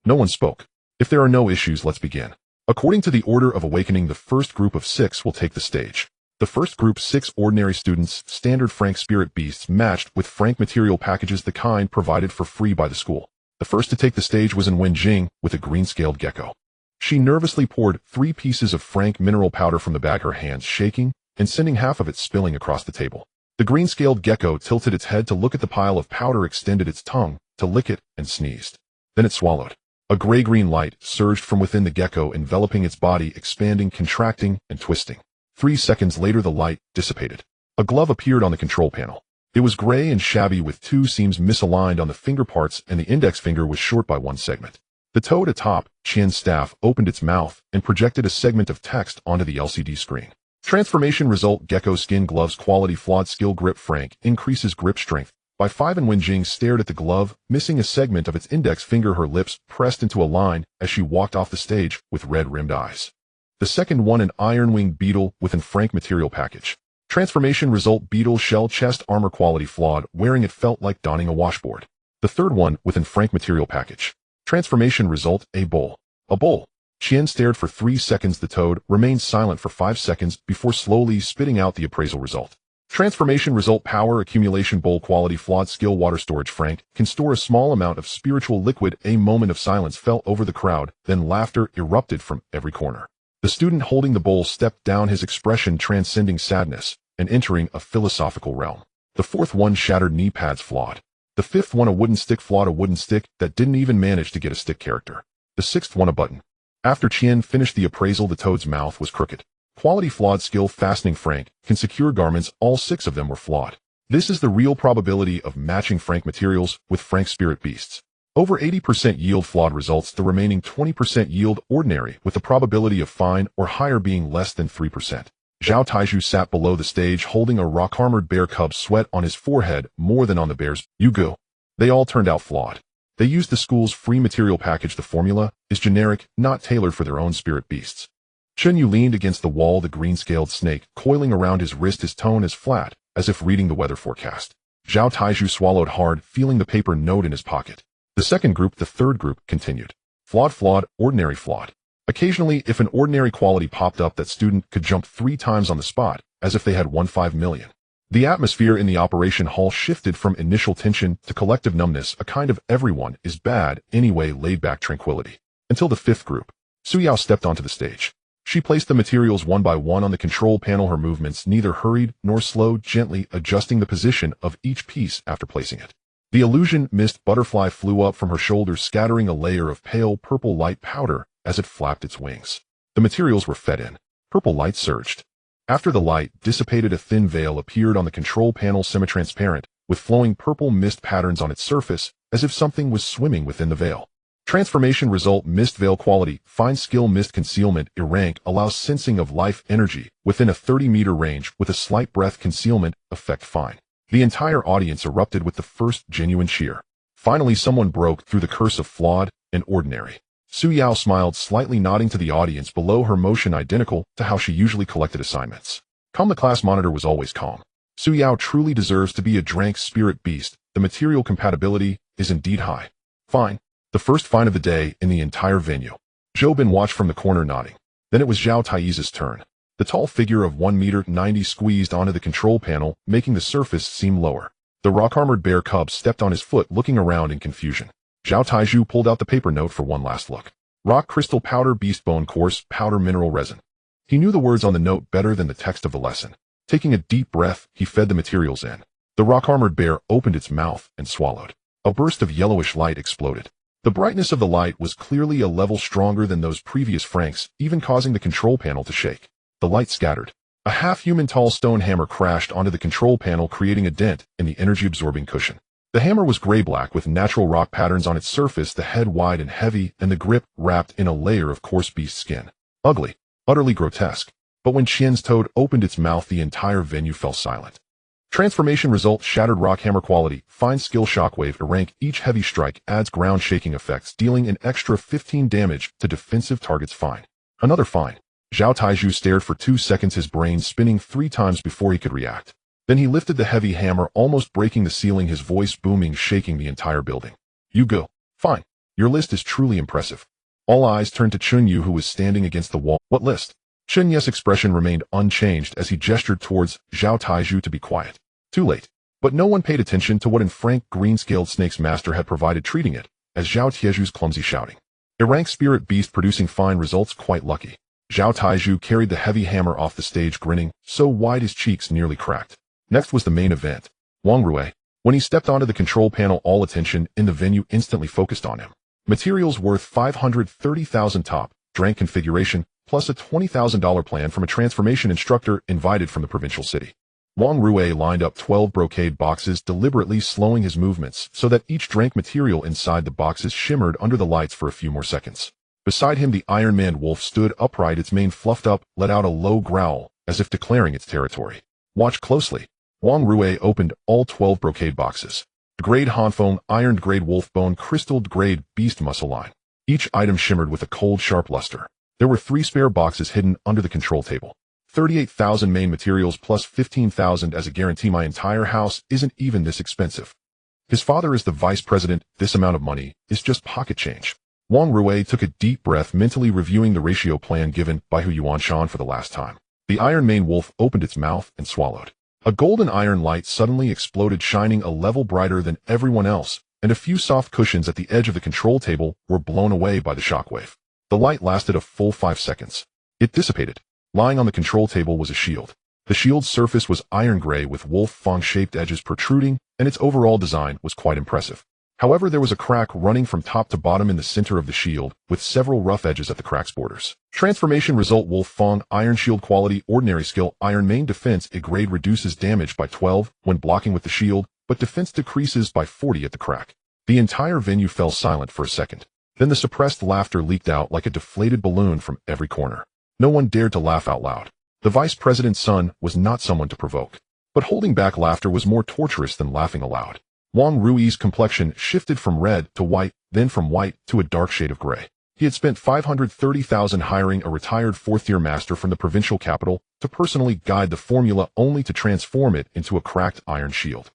No one spoke. If there are no issues, let's begin. According to the order of awakening, the first group of 6 will take the stage. The first group, 6 ordinary students, standard Frank spirit beasts matched with Frank material packages, the kind provided for free by the school. The first to take the stage was Wen Jing with a green-scaled gecko. She nervously poured 3 pieces of Frank mineral powder from the bag, her hands shaking and sending half of it spilling across the table. The green-scaled gecko tilted its head to look at the pile of powder, extended its tongue to lick it, and sneezed. Then it swallowed. A gray-green light surged from within the gecko, enveloping its body, expanding, contracting, and twisting. 3 seconds later, the light dissipated. A glove appeared on the control panel. It was gray and shabby with 2 seams misaligned on the finger parts, and the index finger was short by 1 segment. The toad atop Chen's staff opened its mouth and projected a segment of text onto the LCD screen. Transformation result: gecko skin gloves, quality flawed, skill grip Frank, increases grip strength by 5. And Wen Jing stared at the glove, missing a segment of its index finger, her lips pressed into a line as she walked off the stage with red-rimmed eyes. The second one, an iron-winged beetle within Frank material package. Transformation result: beetle shell, chest armor, quality flawed, wearing it felt like donning a washboard. The third one within Frank material package. Transformation result: a bowl. A bowl. Chen stared for 3 seconds. The toad remained silent for 5 seconds before slowly spitting out the appraisal result. Transformation result: power accumulation bowl, quality flawed, skill water storage. Frank can store a small amount of spiritual liquid. A moment of silence fell over the crowd, then laughter erupted from every corner. The student holding the bowl stepped down, his expression transcending sadness and entering a philosophical realm. The fourth one, shattered knee pads, flawed. The fifth one, a wooden stick, flawed, a wooden stick that didn't even manage to get a stick character. The sixth one, a button. After Chen finished the appraisal, the toad's mouth was crooked. Quality flawed, skill fastening. Frank can secure garments. All 6 of them were flawed. This is the real probability of matching Frank materials with Frank spirit beasts. Over 80% yield flawed results, the remaining 20% yield ordinary, with the probability of fine or higher being less than 3%. Zhao Taiju sat below the stage holding a rock-armored bear cub, sweat on his forehead more than on the bear's. You go. They all turned out flawed. They used the school's free material package. The formula is generic, not tailored for their own spirit beasts. Chen Yu leaned against the wall, the green-scaled snake coiling around his wrist, his tone as flat as if reading the weather forecast. Zhao Taiju swallowed hard, feeling the paper note in his pocket. The second group, the third group, continued. Flawed, flawed, ordinary, flawed. Occasionally, if an ordinary quality popped up, that student could jump 3 times on the spot, as if they had won 5 million. The atmosphere in the operation hall shifted from initial tension to collective numbness, a kind of everyone is bad anyway laid-back tranquility. Until the 5th group. Suyao stepped onto the stage. She placed the materials one by one on the control panel, her movements neither hurried nor slowed, gently adjusting the position of each piece after placing it. The illusion mist butterfly flew up from her shoulders, scattering a layer of pale purple light powder as it flapped its wings. The materials were fed in. Purple light surged. After the light dissipated, a thin veil appeared on the control panel, semi-transparent, with flowing purple mist patterns on its surface, as if something was swimming within the veil. Transformation result: mist veil, quality fine, skill mist concealment, rank allows sensing of life energy within a 30-meter range with a slight breath concealment effect, fine. The entire audience erupted with the first genuine cheer. Finally, someone broke through the curse of flawed and ordinary. Suyao smiled slightly, nodding to the audience below, her motion identical to how she usually collected assignments. Calm. The class monitor was always calm. Suyao truly deserves to be a drank spirit beast. The material compatibility is indeed high. Fine. The first fine of the day in the entire venue. Zhou Bin watched from the corner, nodding. Then it was Zhao Taiyi's turn. The tall figure of 1 meter 90 squeezed onto the control panel, making the surface seem lower. The rock-armored bear cub stepped on his foot, looking around in confusion. Zhao Taiju pulled out the paper note for one last look. Rock crystal powder, beast bone, coarse powder, mineral resin. He knew the words on the note better than the text of the lesson. Taking a deep breath, he fed the materials in. The rock-armored bear opened its mouth and swallowed. A burst of yellowish light exploded. The brightness of the light was clearly a level stronger than those previous Franks, even causing the control panel to shake. The light scattered. A half-human tall stone hammer crashed onto the control panel, creating a dent in the energy-absorbing cushion. The hammer was gray-black with natural rock patterns on its surface, the head wide and heavy, and the grip wrapped in a layer of coarse beast skin. Ugly, utterly grotesque. But when Qian's toad opened its mouth, the entire venue fell silent. Transformation result: shattered rock hammer quality, fine skill shockwave, rank. Each heavy strike adds ground shaking effects, dealing an extra 15 damage to defensive targets. Fine. Another fine. Zhao Taiju stared for 2 seconds, his brain spinning 3 times before he could react. Then he lifted the heavy hammer, almost breaking the ceiling, his voice booming, shaking the entire building. You go. Fine. Your list is truly impressive. All eyes turned to Chen Yu, who was standing against the wall. What list? Chen Yu's expression remained unchanged as he gestured towards Zhao Taiju to be quiet. Too late. But no one paid attention to what in Frank Green-Scaled Snake's master had provided, treating it as Zhao Tieju's clumsy shouting. A rank spirit beast producing fine results, quite lucky. Zhao Taiju carried the heavy hammer off the stage, grinning so wide his cheeks nearly cracked. Next was the main event. Wang Rui. When he stepped onto the control panel, all attention in the venue instantly focused on him. Materials worth 530,000 top, drank configuration, plus a $20,000 plan from a transformation instructor invited from the provincial city. Wang Rui lined up 12 brocade boxes, deliberately slowing his movements so that each drank material inside the boxes shimmered under the lights for a few more seconds. Beside him, the Iron Man wolf stood upright, its mane fluffed up, let out a low growl, as if declaring its territory. Watch closely. Wang Rui opened all 12 brocade boxes. Grade Hanfeng, ironed grade wolf bone, crystalled grade beast muscle line. Each item shimmered with a cold, sharp luster. There were 3 spare boxes hidden under the control table. 38,000 main materials plus 15,000 as a guarantee. My entire house isn't even this expensive. His father is the vice president. This amount of money is just pocket change. Wang Rui took a deep breath, mentally reviewing the ratio plan given by Hu Yuanshan for the last time. The Iron Mane wolf opened its mouth and swallowed. A golden iron light suddenly exploded, shining a level brighter than everyone else, and a few soft cushions at the edge of the control table were blown away by the shockwave. The light lasted a full 5 seconds. It dissipated. Lying on the control table was a shield. The shield's surface was iron gray with wolf fang-shaped edges protruding, and its overall design was quite impressive. However, there was a crack running from top to bottom in the center of the shield, with several rough edges at the crack's borders. Transformation result: Wolf Fang, Iron Shield quality, ordinary skill, Iron Main defense. A grade reduces damage by 12 when blocking with the shield, but defense decreases by 40 at the crack. The entire venue fell silent for a second. Then the suppressed laughter leaked out like a deflated balloon from every corner. No one dared to laugh out loud. The vice president's son was not someone to provoke. But holding back laughter was more torturous than laughing aloud. Wang Rui's complexion shifted from red to white, then from white to a dark shade of gray. He had spent 530,000 hiring a retired 4th-year master from the provincial capital to personally guide the formula, only to transform it into a cracked iron shield.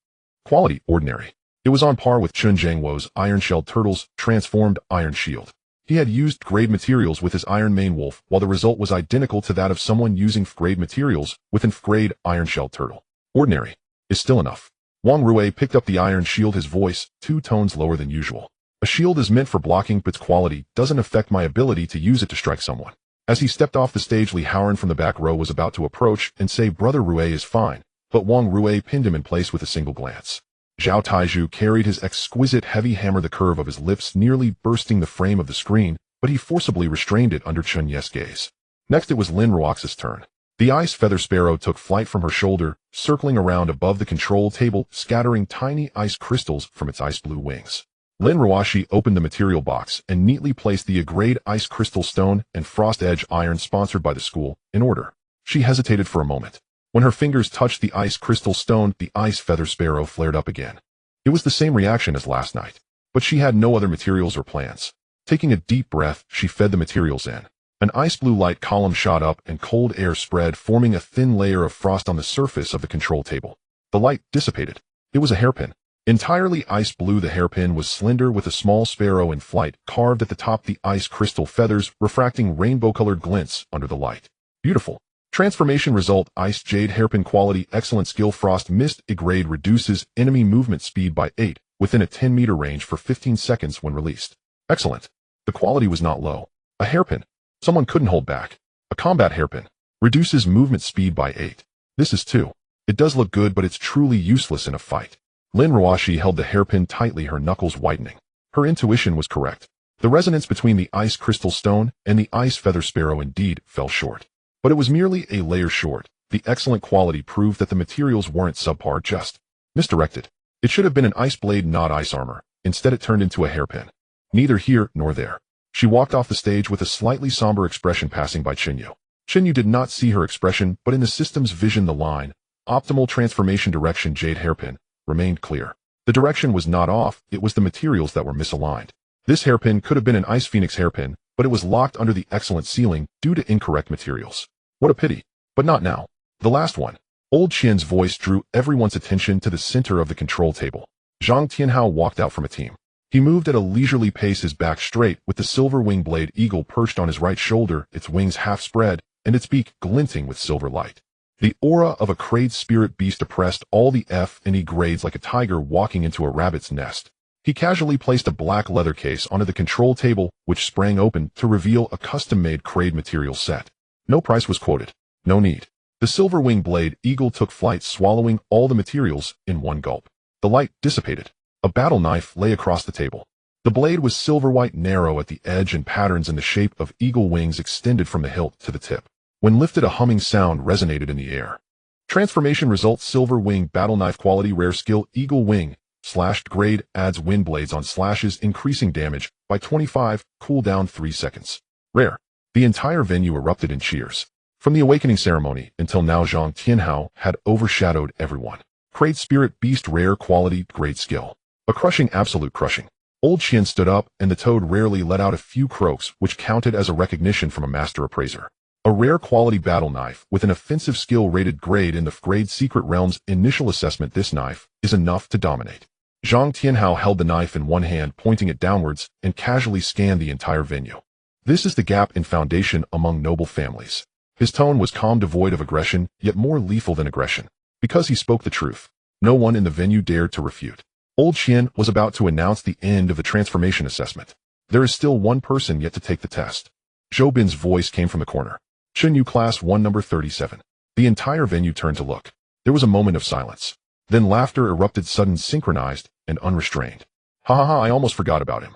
Quality: ordinary. It was on par with Chun Jiangwo's iron-shelled turtles transformed iron shield. He had used grade materials with his Iron Mane wolf, while the result was identical to that of someone using grade materials with an grade iron-shelled turtle. Ordinary is still enough. Wang Rui picked up the iron shield, his voice 2 tones lower than usual. A shield is meant for blocking, but its quality doesn't affect my ability to use it to strike someone. As he stepped off the stage, Li Haoran from the back row was about to approach and say, "Brother Rui is fine," but Wang Rui pinned him in place with a single glance. Zhao Taiju carried his exquisite heavy hammer, the curve of his lips nearly bursting the frame of the screen, but he forcibly restrained it under Chen Yu's gaze. Next it was Lin Ruox's turn. The ice feather sparrow took flight from her shoulder, circling around above the control table, scattering tiny ice crystals from its ice blue wings. Lin Ruoxi opened the material box and neatly placed the grade ice crystal stone and frost edge iron sponsored by the school in order. She hesitated for a moment. When her fingers touched the ice crystal stone, the ice feather sparrow flared up again. It was the same reaction as last night, but she had no other materials or plans. Taking a deep breath, she fed the materials in. An ice blue light column shot up and cold air spread, forming a thin layer of frost on the surface of the control table. The light dissipated. It was a hairpin. Entirely ice blue, the hairpin was slender with a small sparrow in flight carved at the top, the ice crystal feathers refracting rainbow-colored glints under the light. Beautiful. Transformation result: Ice Jade hairpin quality, excellent skill, Frost Mist. A grade reduces enemy movement speed by 8 within a 10-meter range for 15 seconds when released. Excellent. The quality was not low. A hairpin. Someone couldn't hold back. A combat hairpin. Reduces movement speed by 8. This is 2. It does look good, but it's truly useless in a fight. Lin Ruoxi held the hairpin tightly, her knuckles whitening. Her intuition was correct. The resonance between the ice crystal stone and the ice feather sparrow indeed fell short. But it was merely a layer short. The excellent quality proved that the materials weren't subpar, just misdirected. It should have been an ice blade, not ice armor. Instead it turned into a hairpin. Neither here nor there. She walked off the stage with a slightly somber expression, passing by Chen Yu. Chen Yu did not see her expression, but in the system's vision the line, optimal transformation direction jade hairpin, remained clear. The direction was not off, it was the materials that were misaligned. This hairpin could have been an ice phoenix hairpin, but it was locked under the excellent ceiling due to incorrect materials. What a pity. But not now. The last one. Old Qian's voice drew everyone's attention to the center of the control table. Zhang Tianhao walked out from a team. He moved at a leisurely pace, his back straight, with the silver wing blade eagle perched on his right shoulder, its wings half spread, and its beak glinting with silver light. The aura of a crayed spirit beast oppressed all the F and E grades like a tiger walking into a rabbit's nest. He casually placed a black leather case onto the control table, which sprang open to reveal a custom-made crayed material set. No price was quoted. No need. The silver wing blade eagle took flight, swallowing all the materials in one gulp. The light dissipated. A battle knife lay across the table. The blade was silver-white, narrow at the edge, and patterns in the shape of eagle wings extended from the hilt to the tip. When lifted, a humming sound resonated in the air. Transformation results: silver wing battle knife, quality rare skill eagle wing, slashed grade, adds wind blades on slashes, increasing damage by 25, cooldown 3 seconds. Rare. The entire venue erupted in cheers. From the awakening ceremony until now, Zhang Tianhao had overshadowed everyone. Crayed spirit beast, rare quality, great skill. A crushing, absolute crushing. Old Qian stood up, and the toad rarely let out a few croaks, which counted as a recognition from a master appraiser. A rare quality battle knife with an offensive skill rated grade in the grade Secret Realm's initial assessment. This knife is enough to dominate. Zhang Tianhao held the knife in one hand, pointing it downwards, and casually scanned the entire venue. This is the gap in foundation among noble families. His tone was calm, devoid of aggression, yet more lethal than aggression. Because he spoke the truth. No one in the venue dared to refute. Old Qian was about to announce the end of the transformation assessment. There is still one person yet to take the test. Zhou Bin's voice came from the corner. Chen Yu, class 1, number 37. The entire venue turned to look. There was a moment of silence. Then laughter erupted, sudden, synchronized, and unrestrained. Ha ha ha, I almost forgot about him.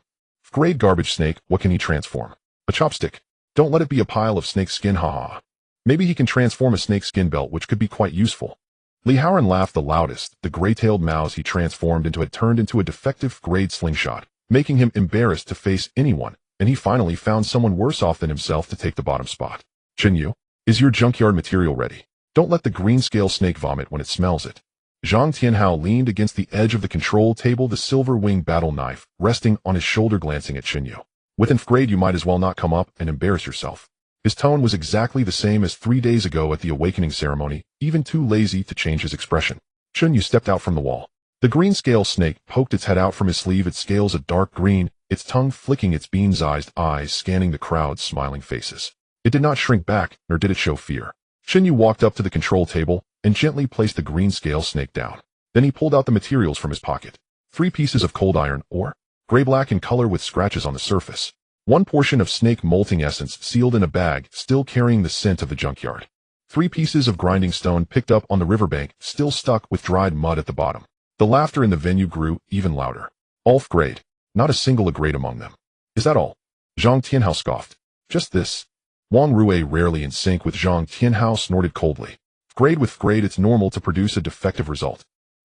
Grade garbage snake, what can he transform? A chopstick. Don't let it be a pile of snake skin, ha ha. Maybe he can transform a snake skin belt, which could be quite useful. Li Haoran laughed the loudest. The gray-tailed mouse he transformed into had turned into a defective grade slingshot, making him embarrassed to face anyone, and he finally found someone worse off than himself to take the bottom spot. Chen Yu, is your junkyard material ready? Don't let the green scale snake vomit when it smells it. Zhang Tianhao leaned against the edge of the control table, the silver wing battle knife resting on his shoulder, glancing at Chen Yu. With nth grade, you might as well not come up and embarrass yourself. His tone was exactly the same as 3 days ago at the awakening ceremony, even too lazy to change his expression. Chen Yu stepped out from the wall. The green scale snake poked its head out from his sleeve, its scales a dark green, its tongue flicking, its bean-sized eyes scanning the crowd's smiling faces. It did not shrink back, nor did it show fear. Chen Yu walked up to the control table and gently placed the green scale snake down. Then he pulled out the materials from his pocket. 3 pieces of cold iron ore, gray-black in color with scratches on the surface. 1 portion of snake molting essence sealed in a bag, still carrying the scent of the junkyard. 3 pieces of grinding stone picked up on the riverbank, still stuck with dried mud at the bottom. The laughter in the venue grew even louder. All grade. Not a single a grade among them. Is that all? Zhang Tianhao scoffed. Just this. Wang Rui, rarely in sync with Zhang Tianhao, snorted coldly. Grade with grade, it's normal to produce a defective result.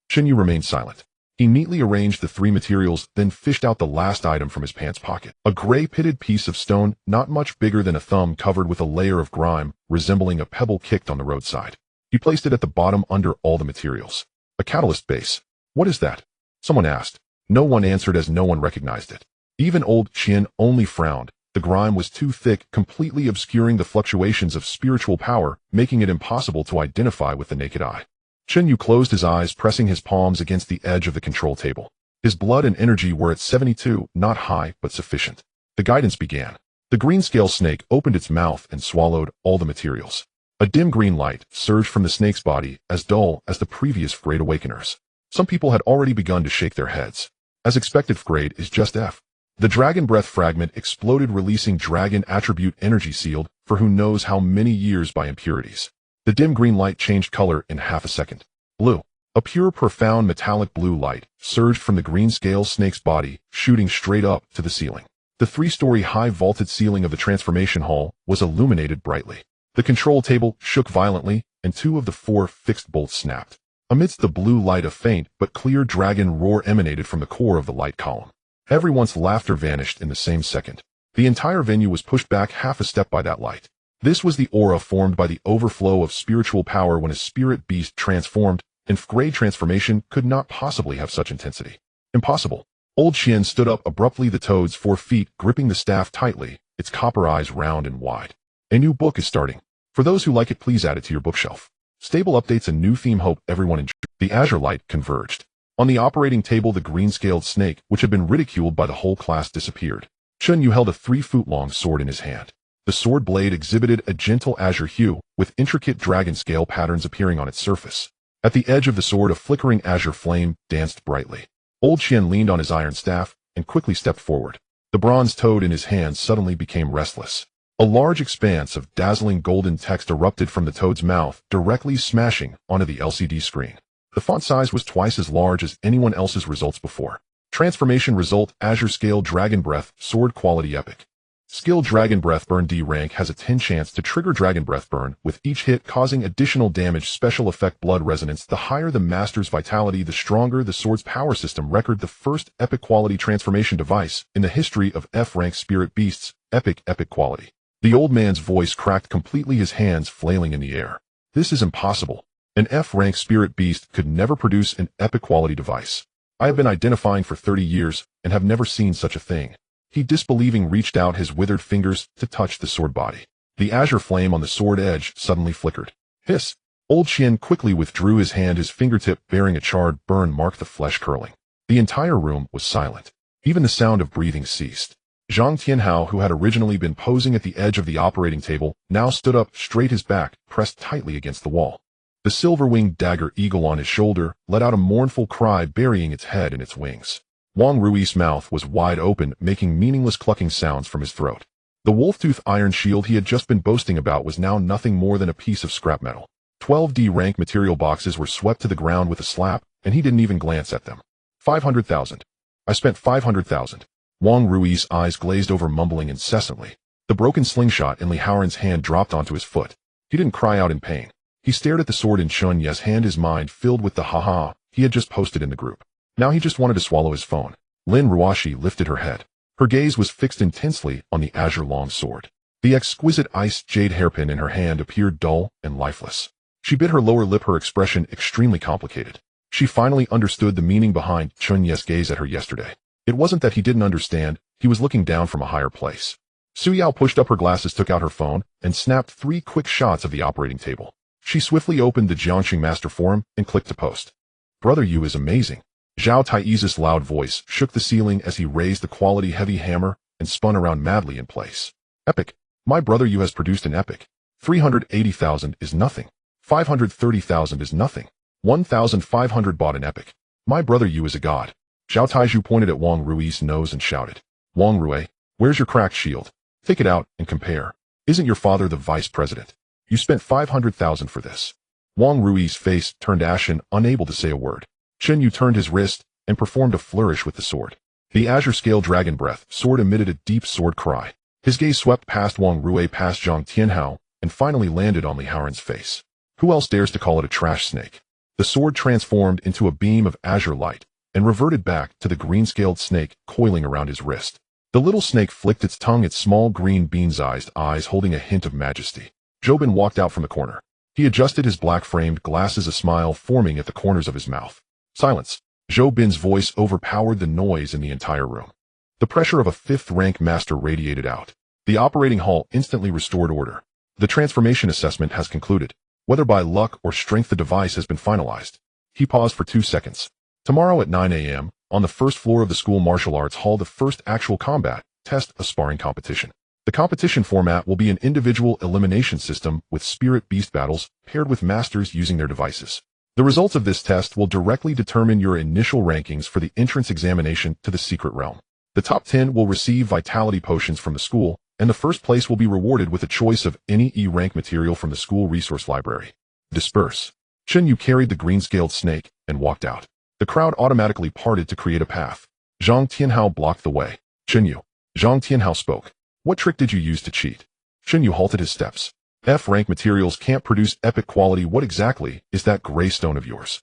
Chen Yu remained silent. He neatly arranged the 3 materials, then fished out the last item from his pants pocket. A gray pitted piece of stone, not much bigger than a thumb, covered with a layer of grime, resembling a pebble kicked on the roadside. He placed it at the bottom under all the materials. A catalyst base. What is that? Someone asked. No one answered, as no one recognized it. Even old Qian only frowned. The grime was too thick, completely obscuring the fluctuations of spiritual power, making it impossible to identify with the naked eye. Chen Yu closed his eyes, pressing his palms against the edge of the control table. His blood and energy were at 72, not high, but sufficient. The guidance began. The green scale snake opened its mouth and swallowed all the materials. A dim green light surged from the snake's body, as dull as the previous Great Awakeners. Some people had already begun to shake their heads. As expected, grade is just F. The dragon breath fragment exploded, releasing dragon attribute energy sealed for who knows how many years by impurities. The dim green light changed color in half a second. Blue. A pure, profound metallic blue light surged from the green scale snake's body, shooting straight up to the ceiling. The 3-story high vaulted ceiling of the transformation hall was illuminated brightly. The control table shook violently, and 2 of the 4 fixed bolts snapped. Amidst the blue light, a faint but clear dragon roar emanated from the core of the light column. Everyone's laughter vanished in the same second. The entire venue was pushed back half a step by that light. This was the aura formed by the overflow of spiritual power when a spirit beast transformed, and grade transformation could not possibly have such intensity. Impossible. Old Qian stood up abruptly, the toad's 4 feet, gripping the staff tightly, its copper eyes round and wide. A new book is starting. For those who like it, please add it to your bookshelf. Stable updates and new theme. Hope everyone enjoyed. The azure light converged. On the operating table, the green-scaled snake, which had been ridiculed by the whole class, disappeared. Chen Yu held a 3-foot-long sword in his hand. The sword blade exhibited a gentle azure hue, with intricate dragon scale patterns appearing on its surface. At the edge of the sword, a flickering azure flame danced brightly. Old Qian leaned on his iron staff and quickly stepped forward. The bronze toad in his hands suddenly became restless. A large expanse of dazzling golden text erupted from the toad's mouth, directly smashing onto the LCD screen. The font size was twice as large as anyone else's results before. Transformation result: Azure Scale Dragon Breath, Sword Quality Epic. Skill Dragon Breath Burn. D rank has a 10 chance to trigger Dragon Breath Burn, with each hit causing additional damage. Special effect: Blood Resonance. The higher the master's vitality, the stronger the sword's power system. Record: the first epic quality transformation device in the history of F-rank spirit beasts. Epic quality. The old man's voice cracked completely, his hands flailing in the air. This is impossible. An F-rank spirit beast could never produce an epic quality device. I have been identifying for 30 years and have never seen such a thing. He disbelieving reached out his withered fingers to touch the sword body. The azure flame on the sword edge suddenly flickered. Hiss! Old Qian quickly withdrew his hand, his fingertip bearing a charred burn mark, the flesh curling. The entire room was silent. Even the sound of breathing ceased. Zhang Tianhao, who had originally been posing at the edge of the operating table, now stood up straight, his back pressed tightly against the wall. The silver-winged dagger eagle on his shoulder let out a mournful cry, burying its head in its wings. Wang Rui's mouth was wide open, making meaningless clucking sounds from his throat. The wolf-tooth iron shield he had just been boasting about was now nothing more than a piece of scrap metal. 12 D-rank material boxes were swept to the ground with a slap, and he didn't even glance at them. 500,000. I spent 500,000. Wang Rui's eyes glazed over, mumbling incessantly. The broken slingshot in Li Haoran's hand dropped onto his foot. He didn't cry out in pain. He stared at the sword in Chen Yu's hand, his mind filled with the ha-ha he had just posted in the group. Now he just wanted to swallow his phone. Lin Ruoshi lifted her head. Her gaze was fixed intensely on the azure long sword. The exquisite iced jade hairpin in her hand appeared dull and lifeless. She bit her lower lip, her expression extremely complicated. She finally understood the meaning behind Chen Yu's gaze at her yesterday. It wasn't that he didn't understand, he was looking down from a higher place. Su Yao pushed up her glasses, took out her phone, and snapped 3 quick shots of the operating table. She swiftly opened the Jiangxing Master Forum and clicked to post. Brother Yu is amazing. Zhao Tai's loud voice shook the ceiling as he raised the quality heavy hammer and spun around madly in place. Epic. My brother Yu has produced an epic. 380,000 is nothing. 530,000 is nothing. 1,500 bought an epic. My brother Yu is a god. Zhao Taiju pointed at Wang Rui's nose and shouted. Wang Rui, where's your cracked shield? Take it out and compare. Isn't your father the vice president? You spent 500,000 for this. Wang Rui's face turned ashen, unable to say a word. Chen Yu turned his wrist and performed a flourish with the sword. The azure scale dragon breath sword emitted a deep sword cry. His gaze swept past Wang Rui, past Zhang Tianhao, and finally landed on Li Haoran's face. Who else dares to call it a trash snake? The sword transformed into a beam of azure light and reverted back to the green-scaled snake coiling around his wrist. The little snake flicked its tongue, its small green bean-sized eyes holding a hint of majesty. Zhobin walked out from the corner. He adjusted his black-framed glasses, a smile forming at the corners of his mouth. Silence. Zhou Bin's voice overpowered the noise in the entire room. The pressure of a 5th-rank master radiated out. The operating hall instantly restored order. The transformation assessment has concluded. Whether by luck or strength, the device has been finalized. He paused for 2 seconds. Tomorrow at 9 a.m., on the first floor of the school martial arts hall, the first actual combat test, a sparring competition. The competition format will be an individual elimination system with spirit beast battles paired with masters using their devices. The results of this test will directly determine your initial rankings for the entrance examination to the secret realm. The top 10 will receive vitality potions from the school, and the first place will be rewarded with a choice of any E-rank material from the school resource library. Disperse. Chen Yu carried the green-scaled snake and walked out. The crowd automatically parted to create a path. Zhang Tianhao blocked the way. Chen Yu. Zhang Tianhao spoke. What trick did you use to cheat? Chen Yu halted his steps. F-rank materials can't produce epic quality. What exactly is that gray stone of yours?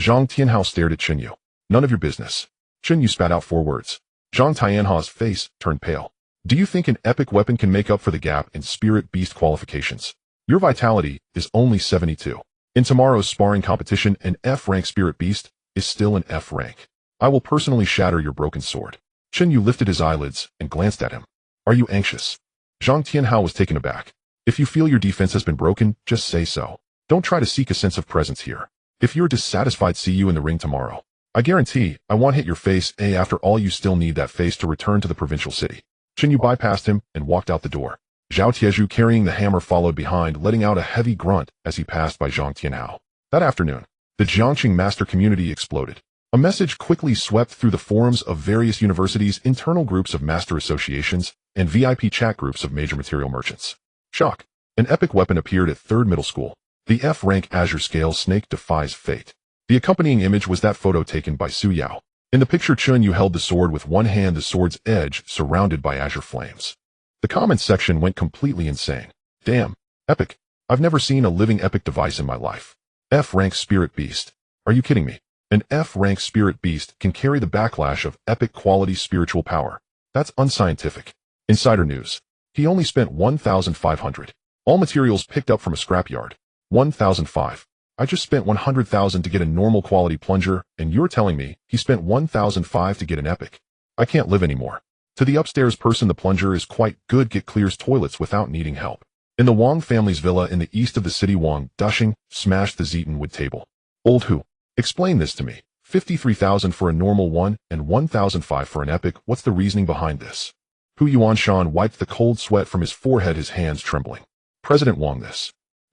Zhang Tianhao stared at Chen Yu. None of your business. Chen Yu spat out 4 words. Zhang Tianhao's face turned pale. Do you think an epic weapon can make up for the gap in spirit beast qualifications? Your vitality is only 72. In tomorrow's sparring competition, an F-rank spirit beast is still an F rank. I will personally shatter your broken sword. Chen Yu lifted his eyelids and glanced at him. Are you anxious? Zhang Tianhao was taken aback. If you feel your defense has been broken, just say so. Don't try to seek a sense of presence here. If you're dissatisfied, see you in the ring tomorrow. I guarantee I won't hit your face. After all, you still need that face to return to the provincial city. Chen Yu bypassed him and walked out the door. Zhao Tieju carrying the hammer followed behind, letting out a heavy grunt as he passed by Zhang Tianhao. That afternoon, the Jiangqing master community exploded. A message quickly swept through the forums of various universities, internal groups of master associations, and VIP chat groups of major material merchants. Shock. An epic weapon appeared at 3rd Middle School. The F-rank Azure Scale Snake defies fate. The accompanying image was that photo taken by Su Yao. In the picture, Chen Yu held the sword with one hand, the sword's edge surrounded by azure flames. The comments section went completely insane. Damn. Epic. I've never seen a living epic device in my life. F-rank spirit beast. Are you kidding me? An F-rank spirit beast can carry the backlash of epic quality spiritual power. That's unscientific. Insider news. He only spent 1,500. All materials picked up from a scrapyard. 1,005. I just spent 100,000 to get a normal quality plunger, and you're telling me he spent 1,005 to get an epic. I can't live anymore. To the upstairs person, the plunger is quite good. Get clears toilets without needing help. In the Wang family's villa in the east of the city, Wang Dushing smashed the Zeton wood table. Old who? Explain this to me. 53,000 for a normal one and 1,005 for an epic. What's the reasoning behind this? Hu Yuanshan wiped the cold sweat from his forehead, his hands trembling. President Wang,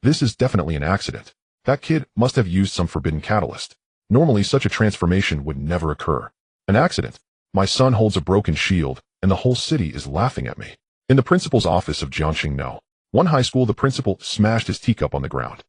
this is definitely an accident. That kid must have used some forbidden catalyst. Normally such a transformation would never occur. An accident? My son holds a broken shield, and the whole city is laughing at me. In the principal's office of Jiangqing No. 1 high school, the principal smashed his teacup on the ground.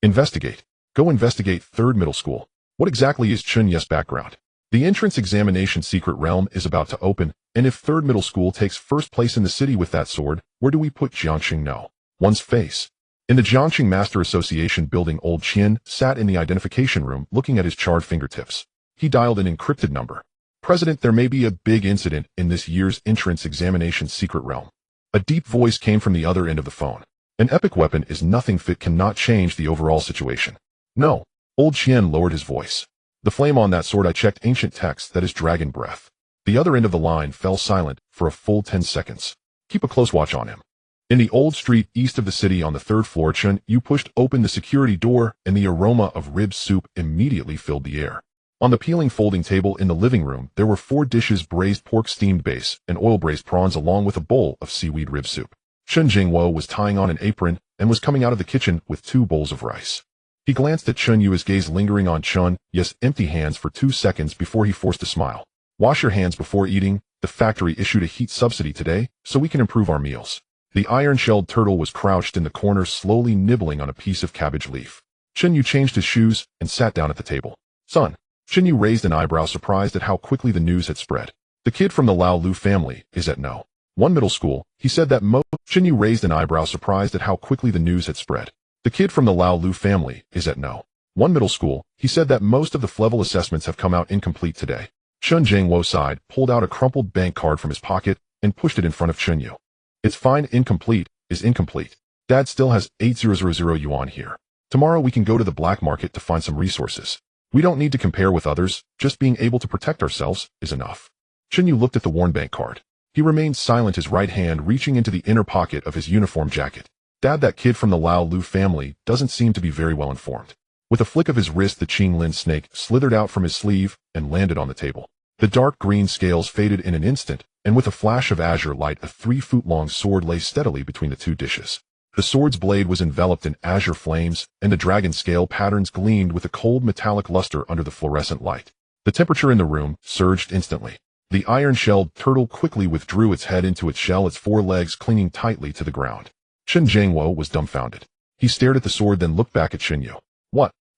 Investigate. Go investigate 3rd Middle School. What exactly is Chen Yu's background? The entrance examination secret realm is about to open, and if 3rd Middle School takes first place in the city with that sword, where do we put Jiangqing No. 1's face? In the Jiangqing Master Association building, old Qian sat in the identification room looking at his charred fingertips. He dialed an encrypted number. President, there may be a big incident in this year's entrance examination secret realm. A deep voice came from the other end of the phone. An epic weapon is nothing fit, cannot change the overall situation. No. Old Qian lowered his voice. The flame on that sword, I checked ancient text, that is dragon breath. The other end of the line fell silent for a full 10 seconds. Keep a close watch on him. In the old street east of the city on the 3rd floor, Chen Yu pushed open the security door, and the aroma of rib soup immediately filled the air. On the peeling folding table in the living room, there were 4 dishes: braised pork, steamed base, and oil-braised prawns, along with a bowl of seaweed rib soup. Chen Jingwo was tying on an apron and was coming out of the kitchen with 2 bowls of rice. He glanced at Chen Yu, his gaze lingering on Chen Yu's empty hands for 2 seconds before he forced a smile. Wash your hands before eating. The factory issued a heat subsidy today, so we can improve our meals. The iron-shelled turtle was crouched in the corner, slowly nibbling on a piece of cabbage leaf. Chen Yu changed his shoes and sat down at the table. Son. Chen Yu raised an eyebrow, surprised at how quickly the news had spread. The kid from the Lao Lu family is at No. 1 Middle School. He said that Chen Yu raised an eyebrow, surprised at how quickly the news had spread. The kid from the Lao Lu family is at No. 1 Middle School. He said that most of the level assessments have come out incomplete today. Chen Jingwo sighed, pulled out a crumpled bank card from his pocket, and pushed it in front of Chen Yu. It's fine. Incomplete is incomplete. Dad still has 8,000 yuan here. Tomorrow we can go to the black market to find some resources. We don't need to compare with others. Just being able to protect ourselves is enough. Chen Yu looked at the worn bank card. He remained silent, his right hand reaching into the inner pocket of his uniform jacket. Dad, that kid from the Lao Lu family doesn't seem to be very well informed. With a flick of his wrist, the Qinglin snake slithered out from his sleeve and landed on the table. The dark green scales faded in an instant, and with a flash of azure light, a 3-foot-long sword lay steadily between the 2 dishes. The sword's blade was enveloped in azure flames, and the dragon scale patterns gleamed with a cold metallic luster under the fluorescent light. The temperature in the room surged instantly. The iron-shelled turtle quickly withdrew its head into its shell, its 4 legs clinging tightly to the ground. Chen Jingwo was dumbfounded. He stared at the sword, then looked back at Chen Yu.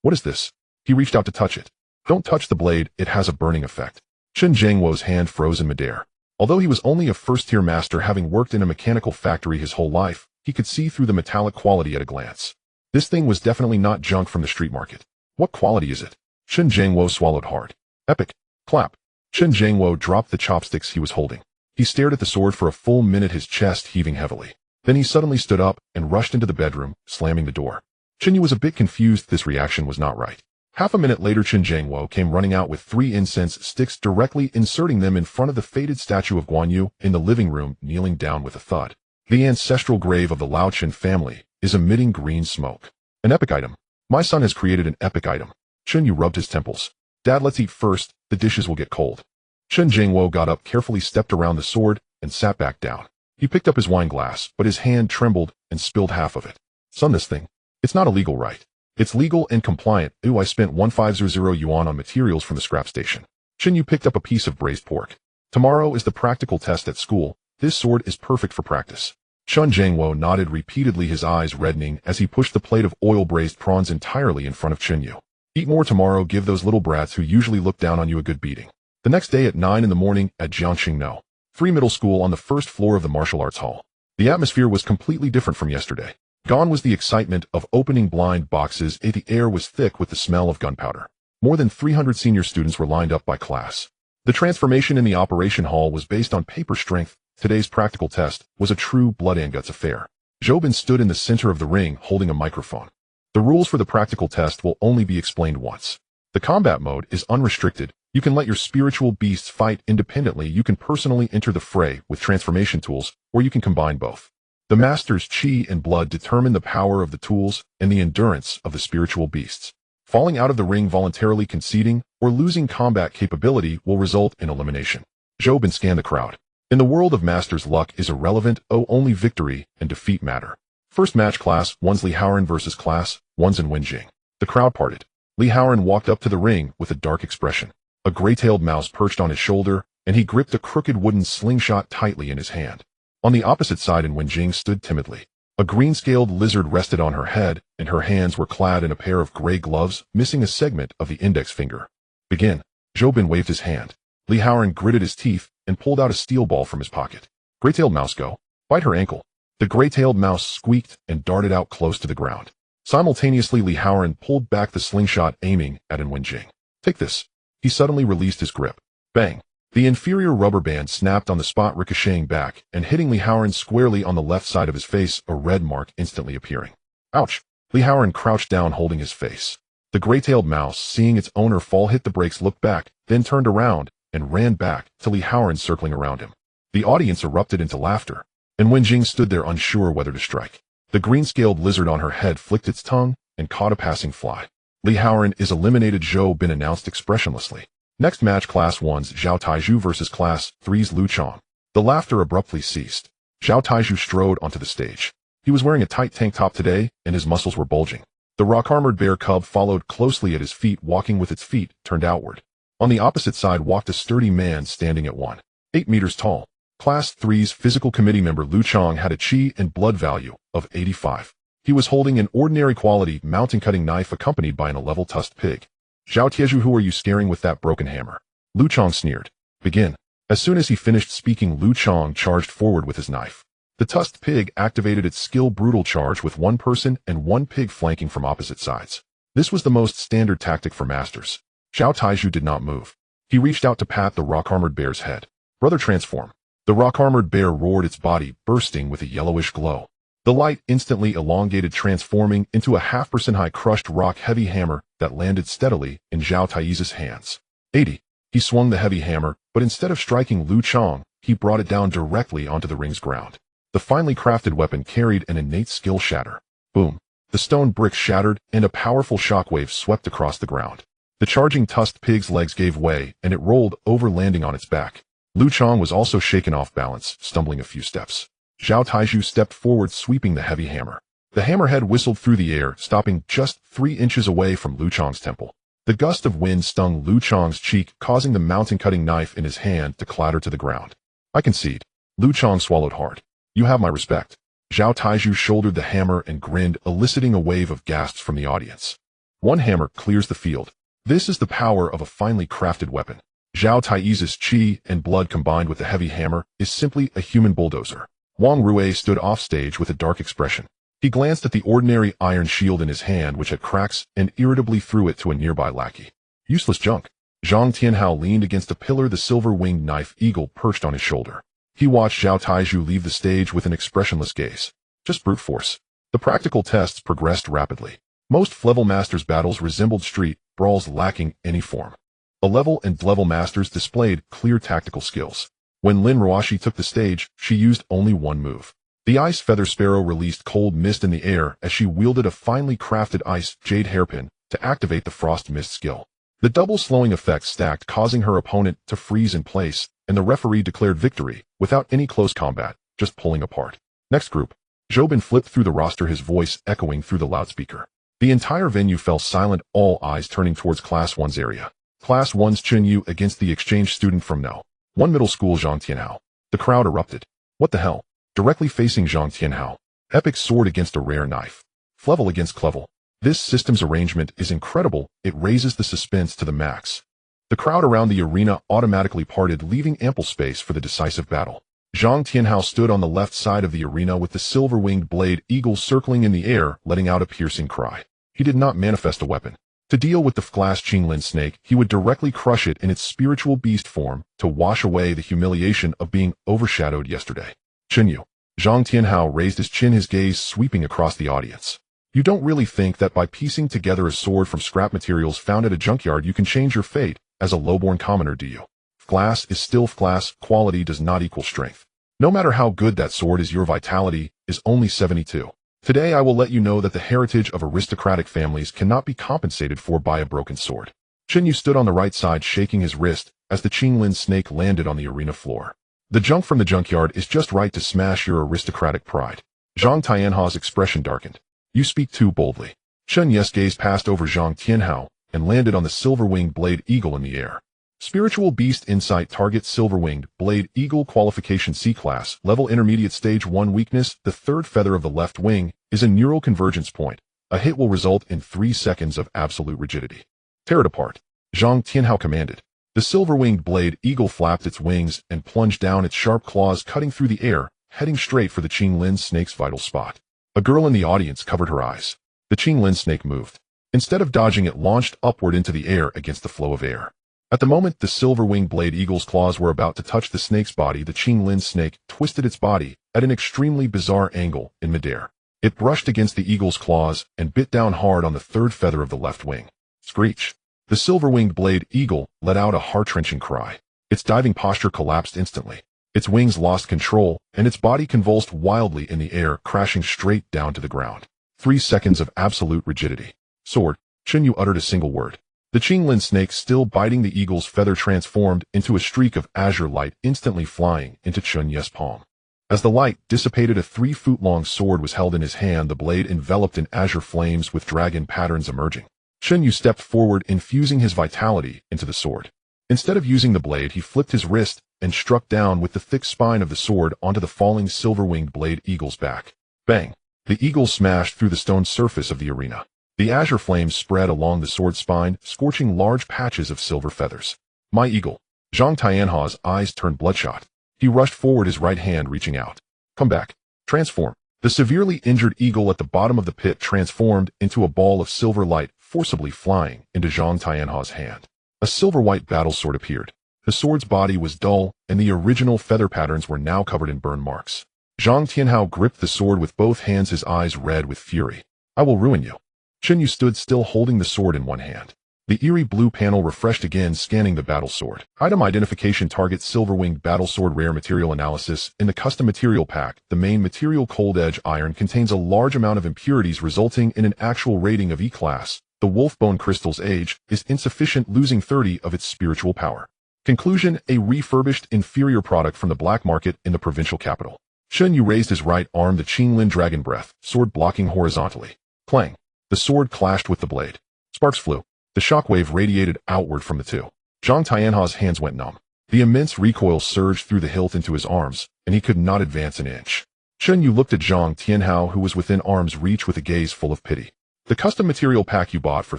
What is this? He reached out to touch it. Don't touch the blade, it has a burning effect. Chen Jingwo's hand froze in midair. Although he was only a first-tier master, having worked in a mechanical factory his whole life, he could see through the metallic quality at a glance. This thing was definitely not junk from the street market. What quality is it? Chen Jiangwo swallowed hard. Epic. Clap. Chen Jiangwo dropped the chopsticks he was holding. He stared at the sword for a full minute, his chest heaving heavily. Then he suddenly stood up and rushed into the bedroom, slamming the door. Chen Yu was a bit confused. This reaction was not right. Half a minute later, Chen Jiangwo came running out with 3 incense sticks, directly inserting them in front of the faded statue of Guan Yu in the living room, kneeling down with a thud. The ancestral grave of the Lao Chen family is emitting green smoke. An epic item. My son has created an epic item. Chen Yu rubbed his temples. Dad, let's eat first. The dishes will get cold. Chen Jiangwo got up, carefully stepped around the sword, and sat back down. He picked up his wine glass, but his hand trembled and spilled half of it. Son, this thing. It's not illegal, right? It's legal and compliant. Ooh, I spent 1500 yuan on materials from the scrap station. Chen Yu picked up a piece of braised pork. Tomorrow is the practical test at school. This sword is perfect for practice. Chen Jiangwo nodded repeatedly, his eyes reddening as he pushed the plate of oil-braised prawns entirely in front of Chen Yu. Eat more tomorrow. Give those little brats who usually look down on you a good beating. The next day at 9 in the morning at Jiangxing No. 3 Middle School on the first floor of the martial arts hall. The atmosphere was completely different from yesterday. Gone was the excitement of opening blind boxes. The air was thick with the smell of gunpowder. More than 300 senior students were lined up by class. The transformation in the operation hall was based on paper strength. Today's practical test was a true blood and guts affair. Zhobin stood in the center of the ring holding a microphone. The rules for the practical test will only be explained once. The combat mode is unrestricted. You can let your spiritual beasts fight independently. You can personally enter the fray with transformation tools, or you can combine both. The master's chi and blood determine the power of the tools and the endurance of the spiritual beasts. Falling out of the ring voluntarily, conceding, or losing combat capability will result in elimination. Zhobin scanned the crowd. In the world of masters, luck is irrelevant. Only victory and defeat matter. First match, Class 1's Li Haoran versus Class 1's in Wenjing. The crowd parted. Li Haoran walked up to the ring with a dark expression. A gray-tailed mouse perched on his shoulder, and he gripped a crooked wooden slingshot tightly in his hand. On the opposite side, in Wenjing stood timidly. A green-scaled lizard rested on her head, and her hands were clad in a pair of gray gloves, missing a segment of the index finger. Begin. Zhobin waved his hand. Li Haoran gritted his teeth and pulled out a steel ball from his pocket. Gray-tailed mouse, go. Bite her ankle. The gray-tailed mouse squeaked and darted out close to the ground. Simultaneously, Li Haoran pulled back the slingshot, aiming at Wenjing. Take this. He suddenly released his grip. Bang. The inferior rubber band snapped on the spot, ricocheting back and hitting Li Haoran squarely on the left side of his face, a red mark instantly appearing. Ouch. Li Haoran crouched down, holding his face. The gray-tailed mouse, seeing its owner fall, hit the brakes, looked back, then turned around and ran back to Li Haoran, circling around him. The audience erupted into laughter, and Wenjing stood there unsure whether to strike. The green-scaled lizard on her head flicked its tongue and caught a passing fly. Li Haoran is eliminated. Zhobin announced expressionlessly. Next match, Class 1's Zhao Taizhu versus Class 3's Lu Chong. The laughter abruptly ceased. Zhao Taizhu strode onto the stage. He was wearing a tight tank top today, and his muscles were bulging. The rock-armored bear cub followed closely at his feet, walking with its feet turned outward. On the opposite side walked a sturdy man standing at 1.8 meters tall. Class 3's physical committee member Lu Chong had a chi and blood value of 85. He was holding an ordinary quality mountain cutting knife accompanied by an level tusked pig. Zhao Taizhu, who are you scaring with that broken hammer? Lu Chong sneered. Begin. As soon as he finished speaking, Lu Chong charged forward with his knife. The tusked pig activated its skill brutal charge with 1 person and 1 pig flanking from opposite sides. This was the most standard tactic for masters. Zhao Taizhu did not move. He reached out to pat the rock-armored bear's head. Brother, transform. The rock-armored bear roared, its body bursting with a yellowish glow. The light instantly elongated, transforming into a 0.5% high crushed rock heavy hammer that landed steadily in Zhao Taizhu's hands. 80. He swung the heavy hammer, but instead of striking Lu Chong, he brought it down directly onto the ring's ground. The finely crafted weapon carried an innate skill shatter. Boom. The stone bricks shattered, and a powerful shockwave swept across the ground. The charging tusked pig's legs gave way, and it rolled over, landing on its back. Lu Chong was also shaken off balance, stumbling a few steps. Zhao Taizhu stepped forward, sweeping the heavy hammer. The hammerhead whistled through the air, stopping just 3 inches away from Lu Chong's temple. The gust of wind stung Lu Chong's cheek, causing the mountain-cutting knife in his hand to clatter to the ground. I concede. Lu Chong swallowed hard. You have my respect. Zhao Taizhu shouldered the hammer and grinned, eliciting a wave of gasps from the audience. 1 hammer clears the field. This is the power of a finely crafted weapon. Zhao Taizhu's chi and blood combined with the heavy hammer is simply a human bulldozer. Wang Rui stood offstage with a dark expression. He glanced at the ordinary iron shield in his hand which had cracks and irritably threw it to a nearby lackey. Useless junk. Zhang Tianhao leaned against a pillar, the silver-winged knife eagle perched on his shoulder. He watched Zhao Taizhu leave the stage with an expressionless gaze. Just brute force. The practical tests progressed rapidly. Most Flevel Masters battles resembled street brawls lacking any form. The level and Level Masters displayed clear tactical skills. When Lin Ruashi took the stage, she used only one move. The Ice Feather Sparrow released cold mist in the air as she wielded a finely crafted ice jade hairpin to activate the Frost Mist skill. The double slowing effect stacked, causing her opponent to freeze in place, and the referee declared victory without any close combat, just pulling apart. Next group. Zhobin flipped through the roster, his voice echoing through the loudspeaker. The entire venue fell silent, all eyes turning towards Class 1's area. Class 1's Chen Yu against the exchange student from No. 1 Middle School, Zhang Tianhao. The crowd erupted. What the hell? Directly facing Zhang Tianhao. Epic sword against a rare knife. Flevel against Clevel. This system's arrangement is incredible, it raises the suspense to the max. The crowd around the arena automatically parted, leaving ample space for the decisive battle. Zhang Tianhao stood on the left side of the arena with the silver-winged blade eagle circling in the air, letting out a piercing cry. He did not manifest a weapon. To deal with the Glass Qinglin snake, he would directly crush it in its spiritual beast form to wash away the humiliation of being overshadowed yesterday. Chen Yu. Zhang Tianhao raised his chin, his gaze sweeping across the audience. You don't really think that by piecing together a sword from scrap materials found at a junkyard you can change your fate as a lowborn commoner, do you? Glass is still glass, quality does not equal strength. No matter how good that sword is, your vitality is only 72. Today I will let you know that the heritage of aristocratic families cannot be compensated for by a broken sword. Chen Yu stood on the right side shaking his wrist as the Qinglin snake landed on the arena floor. The junk from the junkyard is just right to smash your aristocratic pride. Zhang Tianhao's expression darkened. You speak too boldly. Chen Yu's gaze passed over Zhang Tianhao and landed on the silver-winged blade eagle in the air. Spiritual Beast Insight target silver-winged blade eagle qualification C-class level intermediate stage 1 weakness. The third feather of the left wing is a neural convergence point. A hit will result in 3 seconds of absolute rigidity. Tear it apart. Zhang Tianhao commanded. The silver-winged blade eagle flapped its wings and plunged down, its sharp claws cutting through the air, heading straight for the Qinglin snake's vital spot. A girl in the audience covered her eyes. The Qinglin snake moved. Instead of dodging, it launched upward into the air against the flow of air. At the moment the silver-winged blade eagle's claws were about to touch the snake's body, the Qinglin snake twisted its body at an extremely bizarre angle in midair. It brushed against the eagle's claws and bit down hard on the third feather of the left wing. Screech. The silver-winged blade eagle let out a heart-wrenching cry. Its diving posture collapsed instantly. Its wings lost control, and its body convulsed wildly in the air, crashing straight down to the ground. 3 seconds of absolute rigidity. Sword. Chen Yu uttered a single word. The Qinglin snake, still biting the eagle's feather, transformed into a streak of azure light, instantly flying into Chen Yu's palm. As the light dissipated, a 3-foot-long sword was held in his hand, the blade enveloped in azure flames with dragon patterns emerging. Chen Yu stepped forward, infusing his vitality into the sword. Instead of using the blade, he flipped his wrist and struck down with the thick spine of the sword onto the falling silver-winged blade eagle's back. Bang! The eagle smashed through the stone surface of the arena. The azure flames spread along the sword spine, scorching large patches of silver feathers. My eagle. Zhang Tianhao's eyes turned bloodshot. He rushed forward, his right hand reaching out. Come back. Transform. The severely injured eagle at the bottom of the pit transformed into a ball of silver light, forcibly flying into Zhang Tianhao's hand. A silver-white battle sword appeared. The sword's body was dull, and the original feather patterns were now covered in burn marks. Zhang Tianhao gripped the sword with both hands, his eyes red with fury. I will ruin you. Chen Yu stood still, holding the sword in one hand. The eerie blue panel refreshed again, scanning the battle sword. Item identification: target silver-winged battle sword, rare material analysis. In the custom material pack, the main material cold edge iron contains a large amount of impurities, resulting in an actual rating of E-class. The wolfbone crystal's age is insufficient, losing 30 of its spiritual power. Conclusion: a refurbished inferior product from the black market in the provincial capital. Chen Yu raised his right arm, the Qinglin Dragon Breath, sword blocking horizontally. Clang. The sword clashed with the blade. Sparks flew. The shockwave radiated outward from the two. Zhang Tianhao's hands went numb. The immense recoil surged through the hilt into his arms, and he could not advance an inch. Chen Yu looked at Zhang Tianhao, who was within arm's reach, with a gaze full of pity. The custom material pack you bought for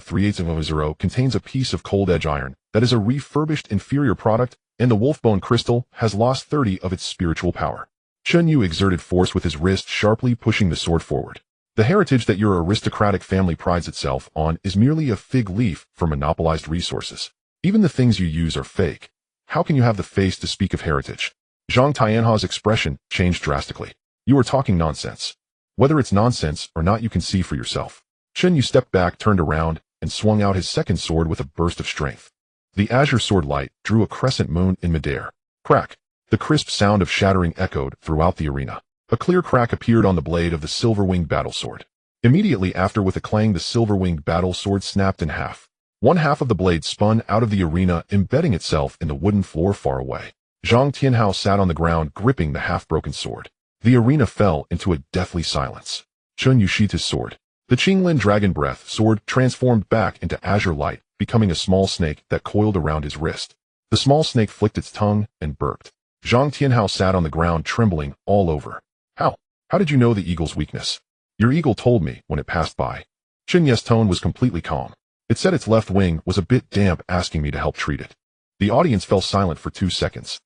3800 contains a piece of cold edge iron that is a refurbished inferior product, and the wolfbone crystal has lost 30 of its spiritual power. Chen Yu exerted force with his wrist, sharply pushing the sword forward. The heritage that your aristocratic family prides itself on is merely a fig leaf for monopolized resources. Even the things you use are fake. How can you have the face to speak of heritage? Zhang Tianha's expression changed drastically. You are talking nonsense. Whether it's nonsense or not, you can see for yourself. Chen Yu stepped back, turned around, and swung out his second sword with a burst of strength. The azure sword light drew a crescent moon in midair. Crack! The crisp sound of shattering echoed throughout the arena. A clear crack appeared on the blade of the silver-winged battle sword. Immediately after, with a clang, the silver-winged battle sword snapped in half. One half of the blade spun out of the arena, embedding itself in the wooden floor far away. Zhang Tianhao sat on the ground, gripping the half-broken sword. The arena fell into a deathly silence. Chen Yu sheathed his sword. The Qinglin Dragon Breath sword transformed back into azure light, becoming a small snake that coiled around his wrist. The small snake flicked its tongue and burped. Zhang Tianhao sat on the ground, trembling all over. How did you know the eagle's weakness? Your eagle told me when it passed by. Chen Yu's tone was completely calm. It said its left wing was a bit damp, asking me to help treat it. The audience fell silent for 2 seconds.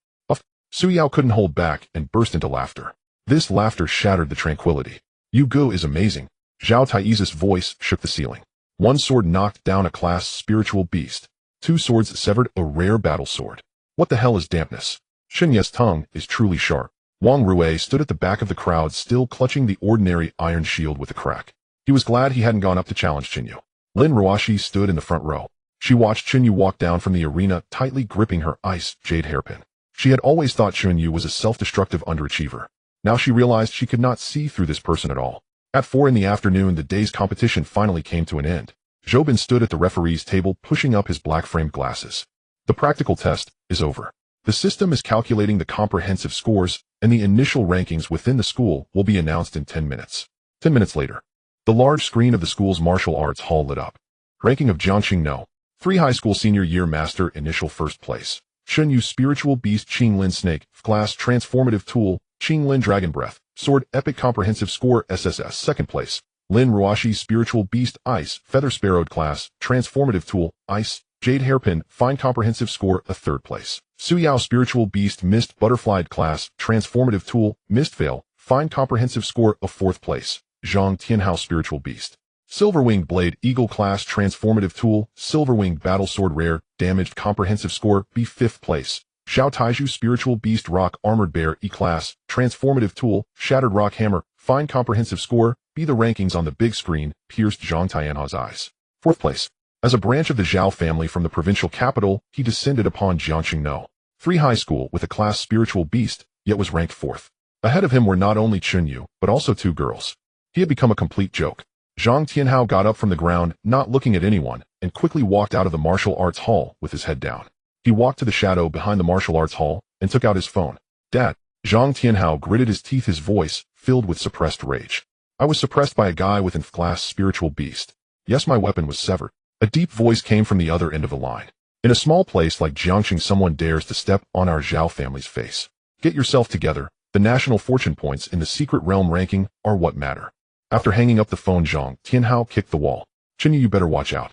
Su Yao couldn't hold back and burst into laughter. This laughter shattered the tranquility. Yu Gu is amazing. Zhao Tai's voice shook the ceiling. One sword knocked down a class spiritual beast. 2 swords severed a rare battle sword. What the hell is dampness? Chen Yu's tongue is truly sharp. Wang Rui stood at the back of the crowd, still clutching the ordinary iron shield with a crack. He was glad he hadn't gone up to challenge Chen Yu. Lin Ruashi stood in the front row. She watched Chen Yu walk down from the arena, tightly gripping her ice jade hairpin. She had always thought Chen Yu was a self-destructive underachiever. Now she realized she could not see through this person at all. At 4 in the afternoon, the day's competition finally came to an end. Zhobin stood at the referee's table, pushing up his black-framed glasses. The practical test is over. The system is calculating the comprehensive scores, and the initial rankings within the school will be announced in 10 minutes. 10 minutes later, the large screen of the school's martial arts hall lit up. Ranking of Jiangqing No. 3 High School Senior Year Master, initial first place. Chen Yu Spiritual Beast Qinglin Snake, Class Transformative Tool, Qinglin Dragon Breath, Sword Epic Comprehensive Score SSS, second place. Lin Ruashi Spiritual Beast Ice, Feather Sparrowed Class, Transformative Tool, Ice, Jade Hairpin, Fine Comprehensive Score, a third place. Su Yao Spiritual Beast Mist Butterflied Class, Transformative Tool, Mist Veil, Fine Comprehensive Score, a fourth place. Zhang Tianhao Spiritual Beast. Silver-Winged Blade Eagle Class Transformative Tool, Silver-Winged Battle Sword Rare, Damaged Comprehensive Score, B fifth place. Xiao Taiju Spiritual Beast Rock Armored Bear E-Class, Transformative Tool, Shattered Rock Hammer, Fine Comprehensive Score, B. The rankings on the big screen pierced Zhang Tianha's eyes. Fourth place. As a branch of the Zhao family from the provincial capital, he descended upon Jiangqing No. 3 High School with a class spiritual beast, yet was ranked 4th. Ahead of him were not only Chen Yu, but also 2 girls. He had become a complete joke. Zhang Tianhao got up from the ground, not looking at anyone, and quickly walked out of the martial arts hall with his head down. He walked to the shadow behind the martial arts hall and took out his phone. Dad. Zhang Tianhao gritted his teeth, his voice filled with suppressed rage. I was suppressed by a guy with a class spiritual beast. Yes, my weapon was severed. A deep voice came from the other end of the line. In a small place like Jiangqing, someone dares to step on our Zhao family's face. Get yourself together. The national fortune points in the secret realm ranking are what matter. After hanging up the phone, Zhang Tianhao kicked the wall. Chen Yu, you better watch out.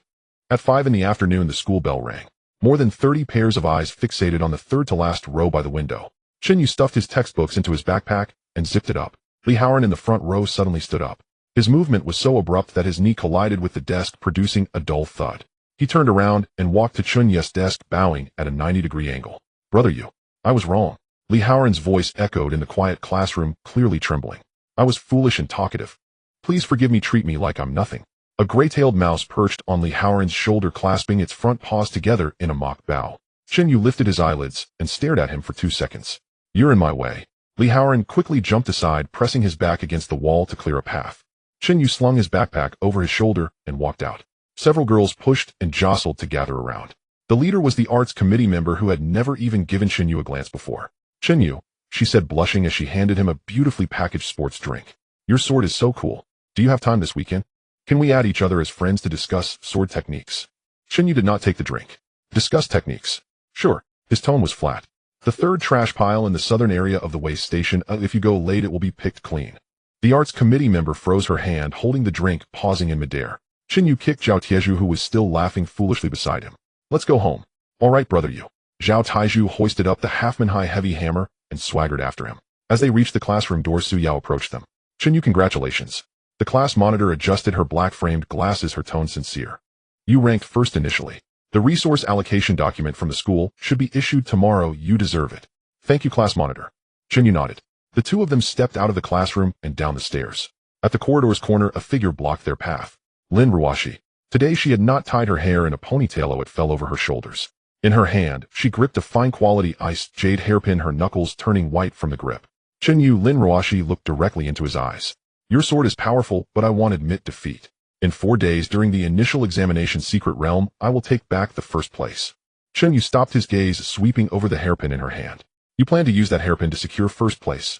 At 5 in the afternoon, the school bell rang. More than 30 pairs of eyes fixated on the third-to-last row by the window. Chen Yu stuffed his textbooks into his backpack and zipped it up. Li Haoran in the front row suddenly stood up. His movement was so abrupt that his knee collided with the desk, producing a dull thud. He turned around and walked to Chen Yu's desk, bowing at a 90-degree angle. Brother Yu, I was wrong. Li Haoran's voice echoed in the quiet classroom, clearly trembling. I was foolish and talkative. Please forgive me, treat me like I'm nothing. A gray-tailed mouse perched on Li Haoran's shoulder, clasping its front paws together in a mock bow. Chen Yu lifted his eyelids and stared at him for 2 seconds. You're in my way. Li Haoran quickly jumped aside, pressing his back against the wall to clear a path. Chen Yu slung his backpack over his shoulder and walked out. Several girls pushed and jostled to gather around. The leader was the arts committee member who had never even given Chen Yu a glance before. Chen Yu, she said, blushing as she handed him a beautifully packaged sports drink. Your sword is so cool. Do you have time this weekend? Can we add each other as friends to discuss sword techniques? Chen Yu did not take the drink. Discuss techniques. Sure. His tone was flat. The third trash pile in the southern area of the waste station. If you go late, it will be picked clean. The arts committee member froze her hand, holding the drink, pausing in midair. Chen Yu kicked Zhao Tieju, who was still laughing foolishly beside him. Let's go home. All right, brother Yu. Zhao Taiju hoisted up the half-man-high heavy hammer and swaggered after him. As they reached the classroom door, Su Yao approached them. Chen Yu, congratulations. The class monitor adjusted her black-framed glasses, her tone sincere. You ranked first initially. The resource allocation document from the school should be issued tomorrow. You deserve it. Thank you, class monitor. Chen Yu nodded. The two of them stepped out of the classroom and down the stairs. At the corridor's corner, a figure blocked their path. Lin Ruashi. Today she had not tied her hair in a ponytail, it fell over her shoulders. In her hand, she gripped a fine-quality iced jade hairpin, her knuckles turning white from the grip. Chen Yu. Lin Ruashi looked directly into his eyes. Your sword is powerful, but I won't admit defeat. In 4 days during the initial examination Secret Realm, I will take back the first place. Chen Yu stopped, his gaze sweeping over the hairpin in her hand. You plan to use that hairpin to secure first place.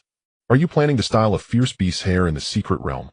Are you planning to style a fierce beast's hair in the Secret Realm?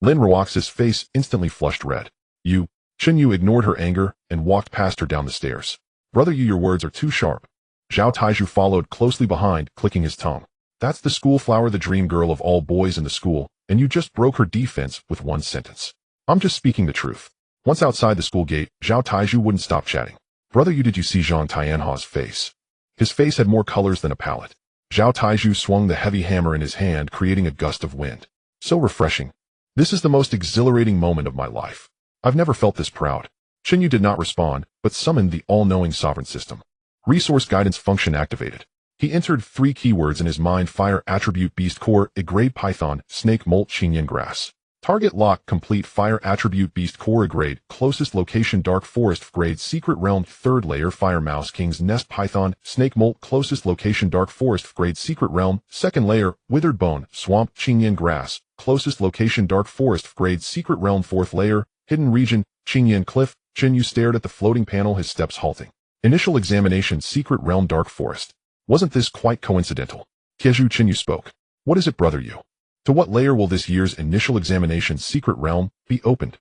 Lin Ruaxi's face instantly flushed red. You. Chen Yu ignored her anger and walked past her down the stairs. Brother Yu, your words are too sharp. Zhao Taiju followed closely behind, clicking his tongue. That's the school flower, the dream girl of all boys in the school, and you just broke her defense with one sentence. I'm just speaking the truth. Once outside the school gate, Zhao Taiju wouldn't stop chatting. Brother Yu, did you see Zhang Tianha's face? His face had more colors than a palette. Zhao Taiju swung the heavy hammer in his hand, creating a gust of wind. So refreshing. This is the most exhilarating moment of my life. I've never felt this proud. Chen Yu did not respond, but summoned the all-knowing sovereign system. Resource guidance function activated. He entered 3 keywords in his mind: fire attribute beast core, grade python, snake molt, Qingyan grass. Target lock complete. Fire attribute beast core grade, closest location dark forest grade, secret realm 3rd layer, fire mouse king's nest python, snake molt, closest location dark forest grade, secret realm 2nd layer, withered bone, swamp, Qingyan grass, closest location dark forest grade, secret realm 4th layer, hidden region, Qingyan cliff. Chen Yu stared at the floating panel, his steps halting. Initial examination, secret realm dark forest. Wasn't this quite coincidental? Keju. Chen Yu spoke. What is it, brother Yu? To what layer will this year's initial examination secret realm be opened?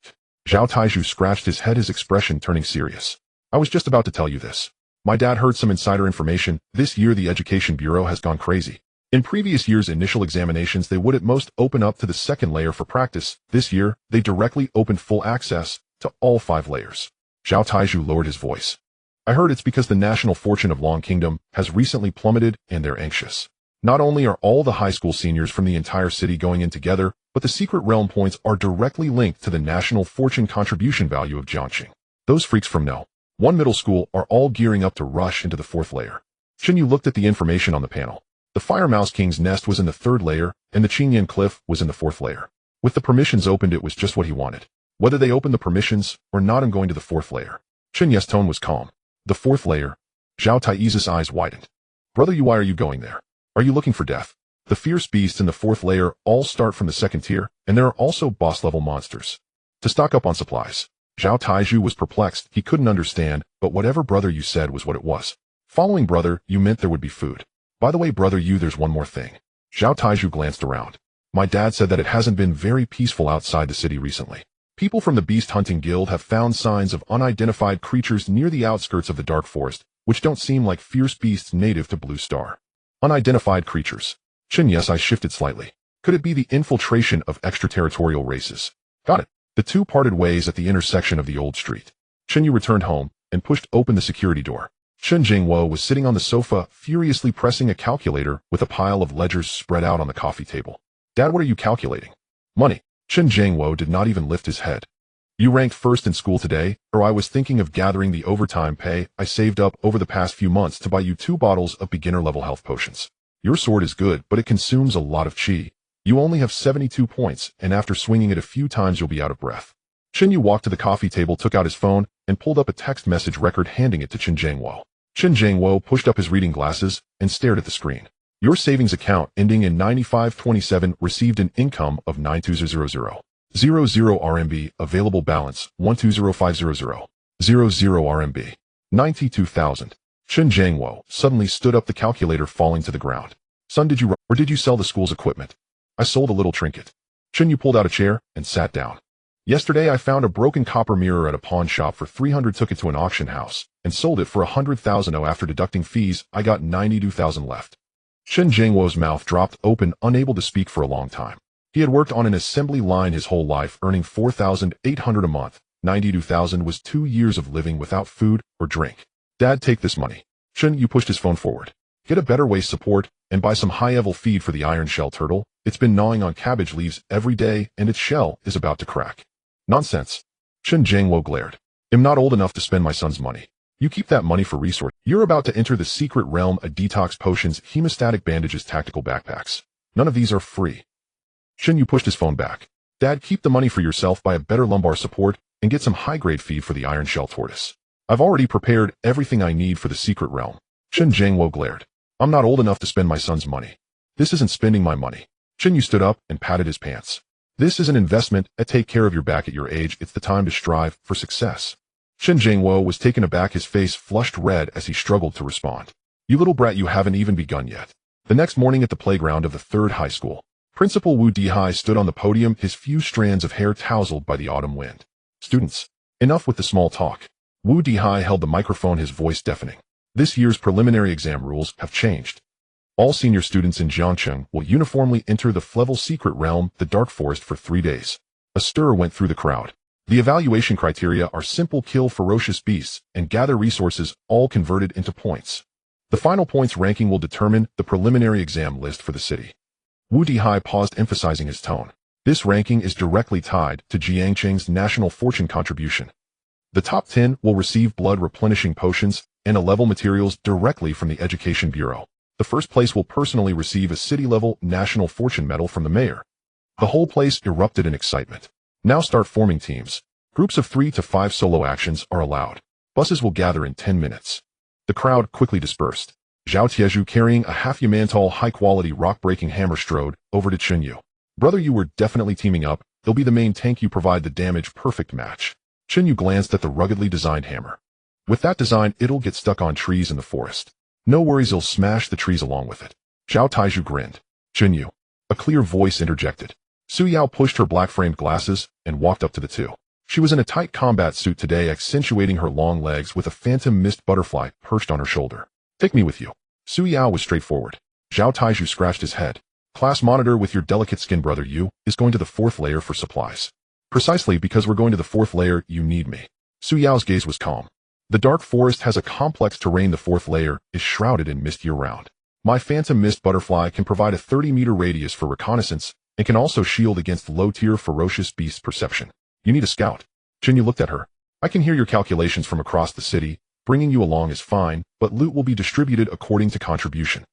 Zhao Taiju scratched his head, his expression turning serious. I was just about to tell you this. My dad heard some insider information. This year the Education Bureau has gone crazy. In previous years' initial examinations they would at most open up to the 2nd layer for practice. This year, they directly opened full access to all 5 layers. Zhao Taiju lowered his voice. I heard it's because the national fortune of Long Kingdom has recently plummeted and they're anxious. Not only are all the high school seniors from the entire city going in together, but the secret realm points are directly linked to the national fortune contribution value of Jiangxing. Those freaks from No. 1 middle school are all gearing up to rush into the 4th layer. Chen Yu looked at the information on the panel. The Fire Mouse King's nest was in the 3rd layer, and the Qingyan Cliff was in the 4th layer. With the permissions opened, it was just what he wanted. Whether they opened the permissions or not, I'm going to the 4th layer. Chen Yu's tone was calm. The 4th layer. Zhao Taizu's eyes widened. Brother Yu, why are you going there? Are you looking for death? The fierce beasts in the 4th layer all start from the 2nd tier, and there are also boss-level monsters. To stock up on supplies. Zhao Taiju was perplexed. He couldn't understand, but whatever brother Yu said was what it was. Following brother Yu meant there would be food. By the way, brother Yu, there's one more thing. Zhao Taiju glanced around. My dad said that it hasn't been very peaceful outside the city recently. People from the Beast Hunting Guild have found signs of unidentified creatures near the outskirts of the Dark Forest, which don't seem like fierce beasts native to Blue Star. Unidentified creatures. Chen Yu's eyes shifted slightly. Could it be the infiltration of extraterritorial races? Got it. The two parted ways at the intersection of the old street. Chen Yu returned home and pushed open the security door. Chen Jingwo was sitting on the sofa, furiously pressing a calculator with a pile of ledgers spread out on the coffee table. Dad, what are you calculating? Money. Chen Jingwo did not even lift his head. You ranked first in school today, or I was thinking of gathering the overtime pay I saved up over the past few months to buy you 2 bottles of beginner-level health potions. Your sword is good, but it consumes a lot of chi. You only have 72 points, and after swinging it a few times you'll be out of breath. Chen Yu walked to the coffee table, took out his phone, and pulled up a text message record, handing it to Chen Jingwo. Chen Jingwo pushed up his reading glasses and stared at the screen. Your savings account ending in 9527 received an income of 92000. 00 RMB, available balance 120500. 00 RMB. 92,000. Chen Jingwo suddenly stood up, the calculator falling to the ground. Son, did you sell the school's equipment? I sold a little trinket. Chen Yu pulled out a chair and sat down. Yesterday I found a broken copper mirror at a pawn shop for 300, took it to an auction house, and sold it for 100,000. After deducting fees, I got 92,000 left. Chen Jingwo's mouth dropped open, unable to speak for a long time. He had worked on an assembly line his whole life, earning 4,800 a month. 92,000 was 2 years of living without food or drink. Dad, take this money. Chen Yu pushed his phone forward. Get a better waist support, and buy some high-level feed for the iron shell turtle. It's been gnawing on cabbage leaves every day, and its shell is about to crack. Nonsense. Chen Yu glared. I'm not old enough to spend my son's money. You keep that money for resource. You're about to enter the secret realm of detox potions, hemostatic bandages, tactical backpacks. None of these are free. Chen Yu pushed his phone back. Dad, keep the money for yourself, buy a better lumbar support, and get some high-grade feed for the iron shell tortoise. I've already prepared everything I need for the secret realm. Chen Yu glared. I'm not old enough to spend my son's money. This isn't spending my money. Chen Yu stood up and patted his pants. This is an investment. Take care of your back at your age. It's the time to strive for success. Chen Yu was taken aback, his face flushed red as he struggled to respond. You little brat, you haven't even begun yet. The next morning at the playground of the 3rd high school, Principal Wu Dihai stood on the podium, his few strands of hair tousled by the autumn wind. Students, enough with the small talk. Wu Dihai held the microphone, his voice deafening. This year's preliminary exam rules have changed. All senior students in Jiangcheng will uniformly enter the Flevel secret realm, the Dark Forest, for 3 days. A stir went through the crowd. The evaluation criteria are simple: kill ferocious beasts and gather resources, all converted into points. The final points ranking will determine the preliminary exam list for the city. Wu Dihai paused, emphasizing his tone. This ranking is directly tied to Jiangcheng's national fortune contribution. The top 10 will receive blood replenishing potions and A-level materials directly from the Education Bureau. The first place will personally receive a city-level national fortune medal from the mayor. The whole place erupted in excitement. Now start forming teams. Groups of 3 to 5 solo actions are allowed. Buses will gather in 10 minutes. The crowd quickly dispersed. Zhao Tieju, carrying a half-human-tall, high-quality rock-breaking hammer, strode over to Chen Yu. Brother, you were definitely teaming up. They'll be the main tank, you provide the damage. Perfect match. Chen Yu glanced at the ruggedly designed hammer. With that design, it'll get stuck on trees in the forest. No worries, he'll smash the trees along with it. Zhao Tieju grinned. Chen Yu. A clear voice interjected. Su Yao pushed her black-framed glasses and walked up to the two. She was in a tight combat suit today, accentuating her long legs with a phantom mist butterfly perched on her shoulder. Take me with you. Su Yao was straightforward. Zhao Tieju scratched his head. Class monitor, with your delicate skin, brother Yu, is going to the 4th layer for supplies. Precisely because we're going to the 4th layer, you need me. Su Yao's gaze was calm. The Dark Forest has a complex terrain. The 4th layer is shrouded in mist year-round. My phantom mist butterfly can provide a 30-meter radius for reconnaissance and can also shield against low-tier ferocious beasts perception. You need a scout. Chen Yu looked at her. I can hear your calculations from across the city. Bringing you along is fine, but loot will be distributed according to contribution.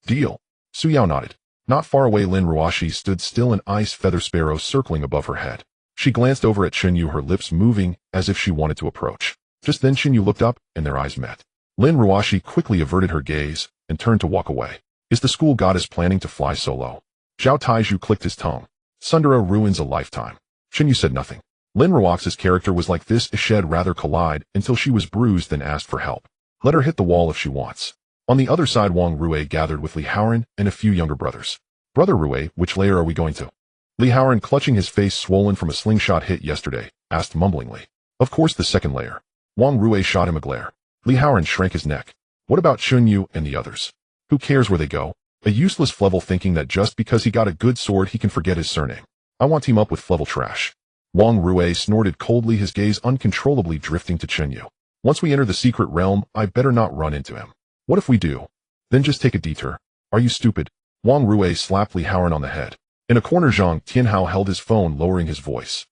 Deal. Su Yao nodded. Not far away, Lin Ruashi stood still, an ice feather sparrow circling above her head. She glanced over at Chen Yu, her lips moving as if she wanted to approach. Just then Chen Yu looked up, and their eyes met. Lin Ruashi quickly averted her gaze and turned to walk away. Is the school goddess planning to fly solo? Zhao Tieju clicked his tongue. Sundara ruins a lifetime. Chen Yu said nothing. Lin Ruaxi's character was like this: shed rather collide until she was bruised, then asked for help. Let her hit the wall if she wants. On the other side, Wang Rui gathered with Li Haoran and a few younger brothers. Brother Rui, which layer are we going to? Li Haoran, clutching his face swollen from a slingshot hit yesterday, asked mumblingly. Of course, the 2nd layer. Wang Rui shot him a glare. Li Haoran shrank his neck. What about Chen Yu and the others? Who cares where they go? A useless Flevel thinking that just because he got a good sword he can forget his surname. I want team up with Flevel trash. Wang Rui snorted coldly, his gaze uncontrollably drifting to Chen Yu. Once we enter the secret realm, I better not run into him. What if we do? Then just take a detour. Are you stupid? Wang Rui slapped Li Haoran on the head. In a corner, Zhang Tianhao held his phone, lowering his voice.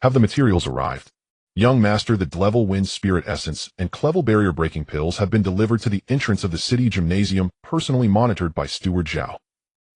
Have the materials arrived? Young master, the Level Wind Spirit Essence and Clevel Barrier Breaking Pills have been delivered to the entrance of the city gymnasium, personally monitored by Steward Zhao.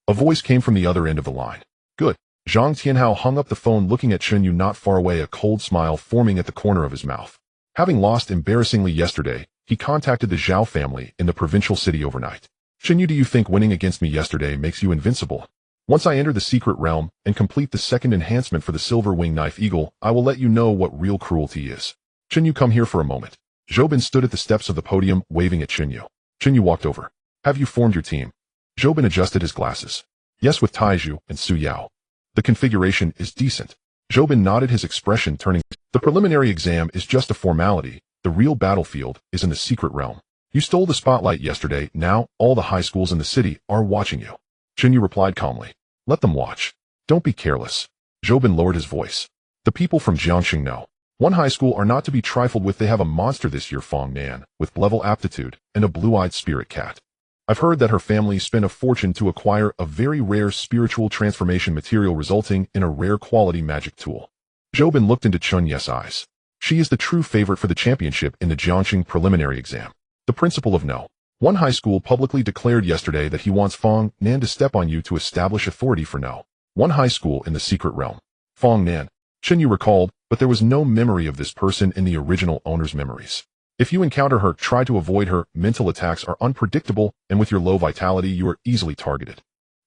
A voice came from the other end of the line. Good. Zhang Tianhao hung up the phone, looking at Chen Yu not far away, a cold smile forming at the corner of his mouth. Having lost embarrassingly yesterday, he contacted the Zhao family in the provincial city overnight. Chen Yu, do you think winning against me yesterday makes you invincible? Once I enter the secret realm and complete the 2nd enhancement for the Silver Wing Knife Eagle, I will let you know what real cruelty is. Chen Yu, come here for a moment. Zhobin stood at the steps of the podium, waving at Chen Yu. Chen Yu walked over. Have you formed your team? Zhobin adjusted his glasses. Yes, with Taiju and Su Yao. The configuration is decent. Zhobin nodded, his expression turning. The preliminary exam is just a formality. The real battlefield is in the secret realm. You stole the spotlight yesterday. Now, all the high schools in the city are watching you. Chen Yu replied calmly. Let them watch. Don't be careless. Zhobin lowered his voice. The people from Jiangxing know. One high school are not to be trifled with. They have a monster this year, Fong Nan, with level aptitude and a blue-eyed spirit cat. I've heard that her family spent a fortune to acquire a very rare spiritual transformation material resulting in a rare quality magic tool. Zhou looked into Chen Yu's eyes. She is the true favorite for the championship in the Jiangxing preliminary exam. The principal of No. 1 high school publicly declared yesterday that he wants Fong Nan to step on you to establish authority for No. 1 high school in the secret realm. Fong Nan. Chen Yu recalled, but there was no memory of this person in the original owner's memories. If you encounter her, try to avoid her. Mental attacks are unpredictable, and with your low vitality, you are easily targeted.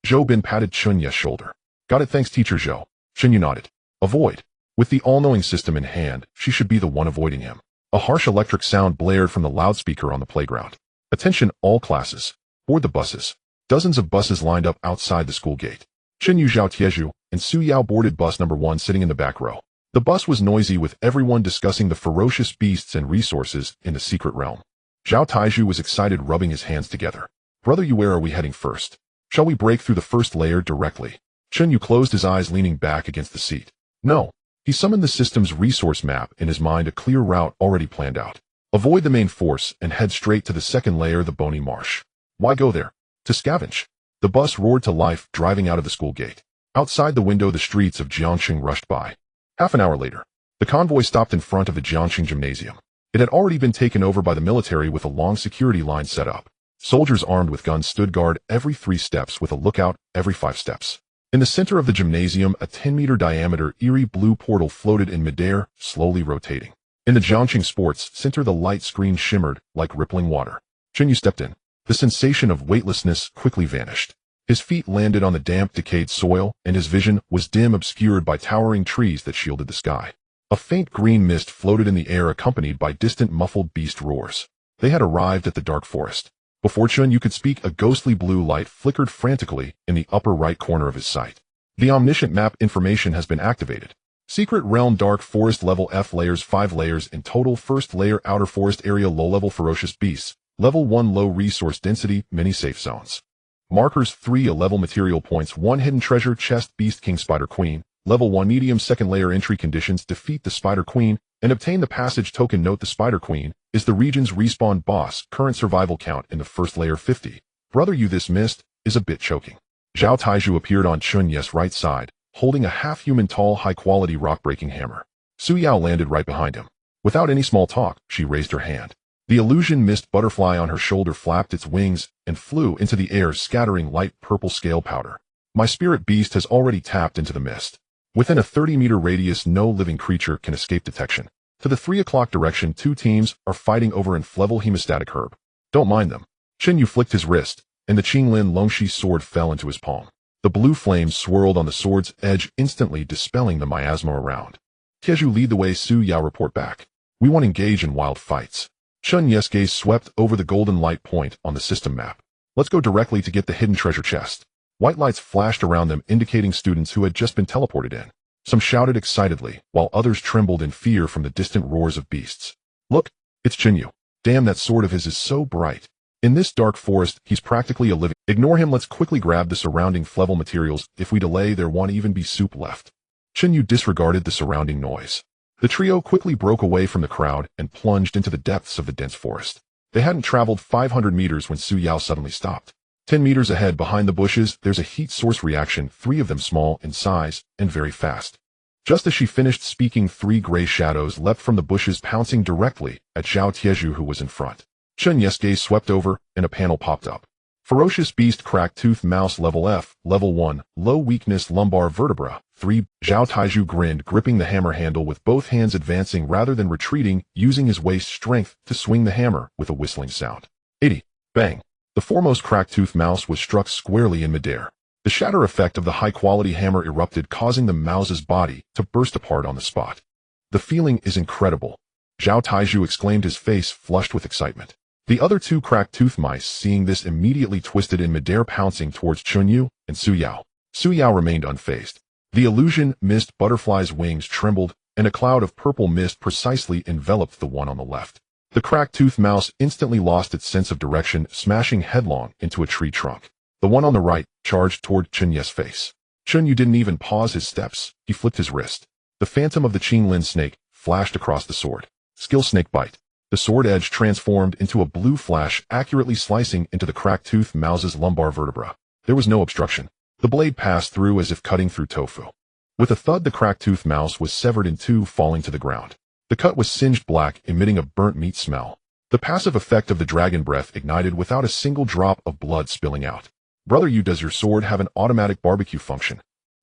Zhou patted Chen Yu's shoulder. Got it, thanks, Teacher Zhou. Chen Yu nodded. Avoid. With the all-knowing system in hand, she should be the one avoiding him. A harsh electric sound blared from the loudspeaker on the playground. Attention, all classes. Board the buses. Dozens of buses lined up outside the school gate. Chen Yu, Zhao Tieju, and Su Yao boarded bus number 1 sitting in the back row. The bus was noisy with everyone discussing the ferocious beasts and resources in the secret realm. Zhao Taiju was excited, rubbing his hands together. Brother Yu, where are we heading first? Shall we break through the first layer directly? Chen Yu closed his eyes, leaning back against the seat. No. He summoned the system's resource map, in his mind a clear route already planned out. Avoid the main force and head straight to the second layer, the Bony Marsh. Why go there? To scavenge. The bus roared to life, driving out of the school gate. Outside the window, the streets of Jiangxing rushed by. Half an hour later, the convoy stopped in front of the Jiangxing Gymnasium. It had already been taken over by the military with a long security line set up. Soldiers armed with guns stood guard every 3 steps with a lookout every 5 steps. In the center of the gymnasium, a 10-meter diameter eerie blue portal floated in midair, slowly rotating. In the Jiangxing Sports Center, the light screen shimmered like rippling water. Chen Yu stepped in. The sensation of weightlessness quickly vanished. His feet landed on the damp, decayed soil, and his vision was dim, obscured by towering trees that shielded the sky. A faint green mist floated in the air, accompanied by distant muffled beast roars. They had arrived at the dark forest. Before Chen Yu could speak, a ghostly blue light flickered frantically in the upper right corner of his sight. The Omniscient map information has been activated. Secret Realm Dark Forest Level F layers, 5 layers in total. First layer, Outer Forest Area, low-level ferocious beasts. Level 1, low resource density, mini safe zones. Markers 3, a level material points, 1 hidden treasure chest, Beast King, Spider Queen. Level 1, medium. Second layer entry conditions, defeat the Spider Queen and obtain the passage token. Note: the Spider Queen is the region's respawn boss. Current survival count in the first layer 50. Brother Yu, this mist is a bit choking. Zhao Taiju appeared on Chen Yu's right side, holding a half-human tall, high-quality rock-breaking hammer. Su Yao landed right behind him. Without any small talk, she raised her hand. The illusion mist butterfly on her shoulder flapped its wings and flew into the air, scattering light purple scale powder. My spirit beast has already tapped into the mist. Within a 30-meter radius, no living creature can escape detection. To the 3 o'clock direction, 2 teams are fighting over an Flevel hemostatic herb. Don't mind them. Chen Yu flicked his wrist, and the Qinglin Longshi sword fell into his palm. The blue flames swirled on the sword's edge, instantly dispelling the miasma around. Tieju, lead the way. Su Yao, report back. We won't engage in wild fights. Chen Yu's gaze swept over the golden light point on the system map. Let's go directly to get the hidden treasure chest. White lights flashed around them, indicating students who had just been teleported in. Some shouted excitedly, while others trembled in fear from the distant roars of beasts. Look, it's Chen Yu. Damn, that sword of his is so bright. In this dark forest, he's practically a living... Ignore him, let's quickly grab the surrounding Flevel materials. If we delay, there won't even be soup left. Chen Yu disregarded the surrounding noise. The trio quickly broke away from the crowd and plunged into the depths of the dense forest. They hadn't traveled 500 meters when Su Yao suddenly stopped. 10 meters ahead, behind the bushes, there's a heat source reaction, 3 of them small in size and very fast. Just as she finished speaking, 3 gray shadows leapt from the bushes, pouncing directly at Zhao Tieju, who was in front. Chen Yu's gaze swept over, and a panel popped up. Ferocious beast, cracked tooth mouse, level F, level 1, low weakness, lumbar vertebra, 3. Zhao Taiju grinned, gripping the hammer handle with both hands, advancing rather than retreating, using his waist strength to swing the hammer with a whistling sound. 80. Bang. The foremost cracked tooth mouse was struck squarely in midair. The shatter effect of the high-quality hammer erupted, causing the mouse's body to burst apart on the spot. The feeling is incredible. Zhao Taiju exclaimed, his face flushed with excitement. The other 2 cracked tooth mice, seeing this, immediately twisted in midair, pouncing towards Chen Yu and Su Yao. Su Yao remained unfazed. The illusion mist butterfly's wings trembled, and a cloud of purple mist precisely enveloped the one on the left. The cracked tooth mouse instantly lost its sense of direction, smashing headlong into a tree trunk. The one on the right charged toward Chen Yu's face. Chen Yu didn't even pause his steps. He flipped his wrist. The phantom of the Qinglin snake flashed across the sword. Skill: snake bite. The sword edge transformed into a blue flash, accurately slicing into the crack-toothed mouse's lumbar vertebra. There was no obstruction. The blade passed through as if cutting through tofu. With a thud, the crack-toothed mouse was severed in two, falling to the ground. The cut was singed black, emitting a burnt meat smell. The passive effect of the dragon breath ignited without a single drop of blood spilling out. Brother Yu, does your sword have an automatic barbecue function?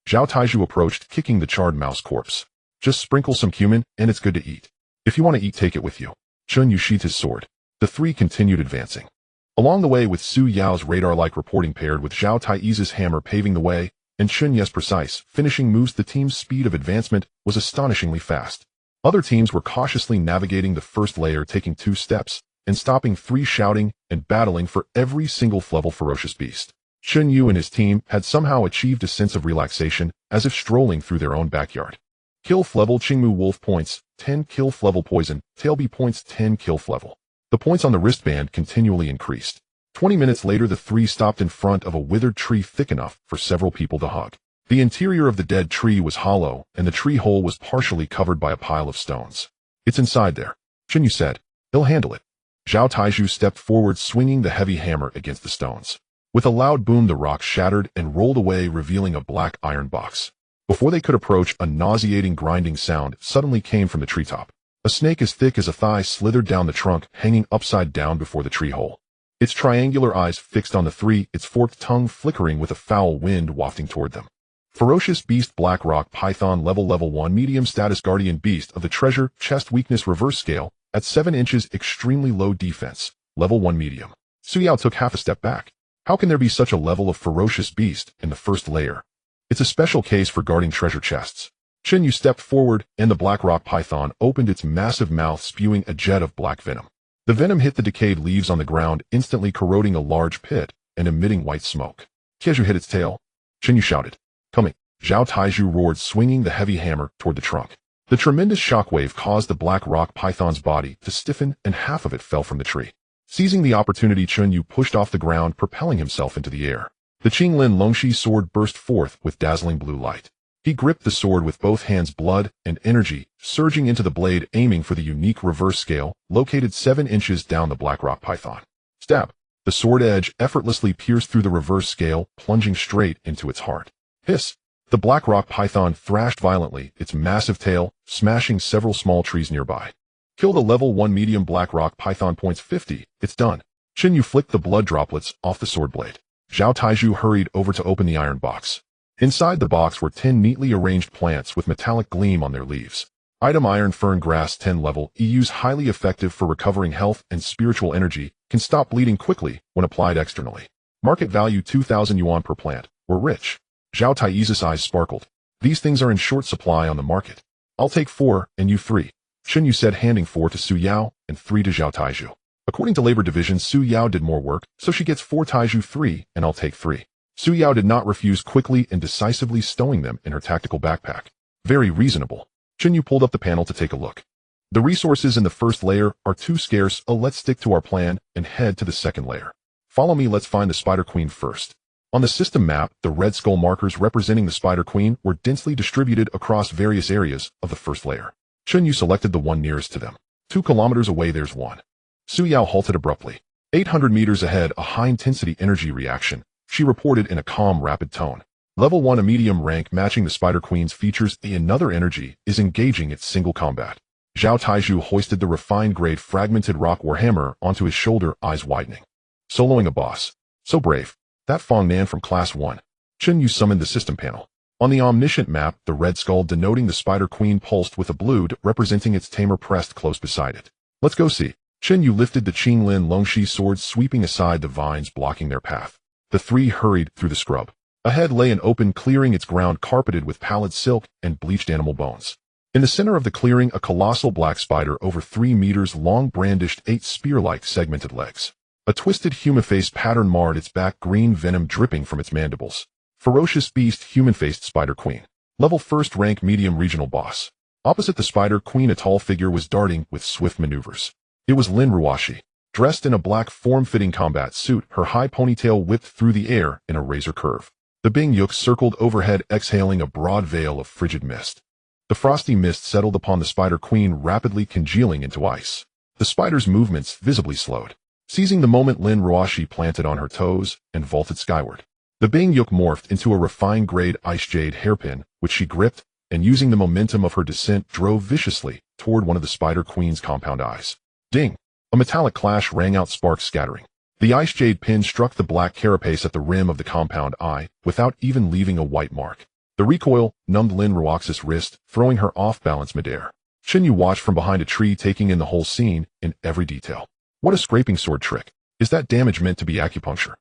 Zhao Taizhu approached, kicking the charred mouse corpse. Just sprinkle some cumin, and it's good to eat. If you want to eat, take it with you. Chen Yu sheathed his sword. The three continued advancing. Along the way, with Su Yao's radar-like reporting paired with Zhao Taizhu's hammer paving the way, and Chen Yu's precise, finishing moves, the team's speed of advancement was astonishingly fast. Other teams were cautiously navigating the first layer, taking 2 steps, and stopping 3, shouting and battling for every single level ferocious beast. Chen Yu and his team had somehow achieved a sense of relaxation, as if strolling through their own backyard. Kill level Qingmu Wolf points, 10 kill level Poison, Tailbee points, 10 kill level. The points on the wristband continually increased. 20 minutes later, the three stopped in front of a withered tree thick enough for several people to hug. The interior of the dead tree was hollow, and the tree hole was partially covered by a pile of stones. It's inside there, Chen Yu said. He'll handle it. Zhao Taizhu stepped forward, swinging the heavy hammer against the stones. With a loud boom, the rock shattered and rolled away, revealing a black iron box. Before they could approach, a nauseating grinding sound suddenly came from the treetop. A snake as thick as a thigh slithered down the trunk, hanging upside down before the tree hole. Its triangular eyes fixed on the three, its forked tongue flickering with a foul wind wafting toward them. Ferocious Beast, Black Rock Python, level 1, medium status, guardian beast of the treasure chest, weakness reverse scale, at 7 inches, extremely low defense, level 1 medium. Su Yao took half a step back. How can there be such a level of ferocious beast in the first layer? It's a special case for guarding treasure chests. Chen Yu stepped forward, and the Black Rock Python opened its massive mouth, spewing a jet of black venom. The venom hit the decayed leaves on the ground, instantly corroding a large pit and emitting white smoke. Keju hit its tail. Chen Yu shouted. Coming. Zhao Taizhu roared, swinging the heavy hammer toward the trunk. The tremendous shockwave caused the Black Rock Python's body to stiffen, and half of it fell from the tree. Seizing the opportunity, Chen Yu pushed off the ground, propelling himself into the air. The Qinglin Longxi sword burst forth with dazzling blue light. He gripped the sword with both hands, blood and energy surging into the blade, aiming for the unique reverse scale located 7 inches down the Black Rock Python. Stab! The sword edge effortlessly pierced through the reverse scale, plunging straight into its heart. Hiss! The Black Rock Python thrashed violently, its massive tail smashing several small trees nearby. Kill the level 1 medium Black Rock Python, points 50. It's done. Chen Yu flicked the blood droplets off the sword blade. Zhao Taizhu hurried over to open the iron box. Inside the box were 10 neatly arranged plants with metallic gleam on their leaves. Item: Iron Fern Grass, 10 level, EU's highly effective for recovering health and spiritual energy, can stop bleeding quickly when applied externally. Market value 2,000 yuan per plant. We're rich. Zhao Taizhu's eyes sparkled. These things are in short supply on the market. I'll take 4, and you 3. Chen Yu said, handing 4 to Su Yao and 3 to Zhao Taizhu. According to labor division, Su Yao did more work, so she gets 4, Taizhu 3, and I'll take 3. Su Yao did not refuse, quickly and decisively stowing them in her tactical backpack. Very reasonable. Chen Yu pulled up the panel to take a look. The resources in the first layer are too scarce, let's stick to our plan and head to the second layer. Follow me, let's find the Spider Queen first. On the system map, the red skull markers representing the Spider Queen were densely distributed across various areas of the first layer. Chen Yu selected the one nearest to them. 2 kilometers away, there's one. Su Yao halted abruptly. 800 meters ahead, a high-intensity energy reaction, she reported in a calm, rapid tone. Level 1, a medium rank matching the Spider Queen's features. Another energy is engaging its single combat. Zhao Taizhu hoisted the refined grade fragmented rock warhammer onto his shoulder, eyes widening. Soloing a boss. So brave. That Fong Nan from Class 1. Chen Yu summoned the system panel. On the Omniscient map, the red skull denoting the Spider Queen pulsed with a blue representing its tamer pressed close beside it. Let's go see. Chen Yu lifted the Qinglin Longxi sword, sweeping aside the vines blocking their path. The three hurried through the scrub. Ahead lay an open clearing, its ground carpeted with pallid silk and bleached animal bones. In the center of the clearing, a colossal black spider over 3 meters long brandished 8 spear-like segmented legs. A twisted human-faced pattern marred its back, green venom dripping from its mandibles. Ferocious Beast, human-faced Spider Queen. Level 1st rank, medium regional boss. Opposite the Spider Queen, a tall figure was darting with swift maneuvers. It was Lin Ruashi. Dressed in a black form-fitting combat suit, her high ponytail whipped through the air in a razor curve. The Bing Yuk circled overhead, exhaling a broad veil of frigid mist. The frosty mist settled upon the Spider Queen, rapidly congealing into ice. The spider's movements visibly slowed. Seizing the moment, Lin Ruashi planted on her toes and vaulted skyward. The Bing Yuk morphed into a refined grade ice jade hairpin, which she gripped, and using the momentum of her descent drove viciously toward one of the Spider Queen's compound eyes. Ding! A metallic clash rang out, sparks scattering. The ice jade pin struck the black carapace at the rim of the compound eye, without even leaving a white mark. The recoil numbed Lin Ruaxi's wrist, throwing her off balance midair. Chen Yu watched from behind a tree, taking in the whole scene in every detail. What a scraping sword trick. Is that damage meant to be acupuncture?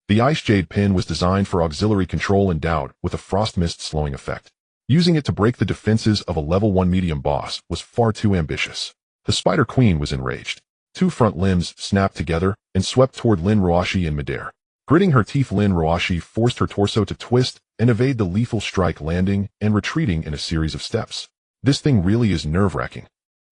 The ice jade pin was designed for auxiliary control, endowed with a frost mist slowing effect. Using it to break the defenses of a level 1 medium boss was far too ambitious. The Spider Queen was enraged. Two front limbs snapped together and swept toward Lin Ruashi in midair. Gritting her teeth, Lin Ruashi forced her torso to twist and evade the lethal strike, landing and retreating in a series of steps. This thing really is nerve-wracking.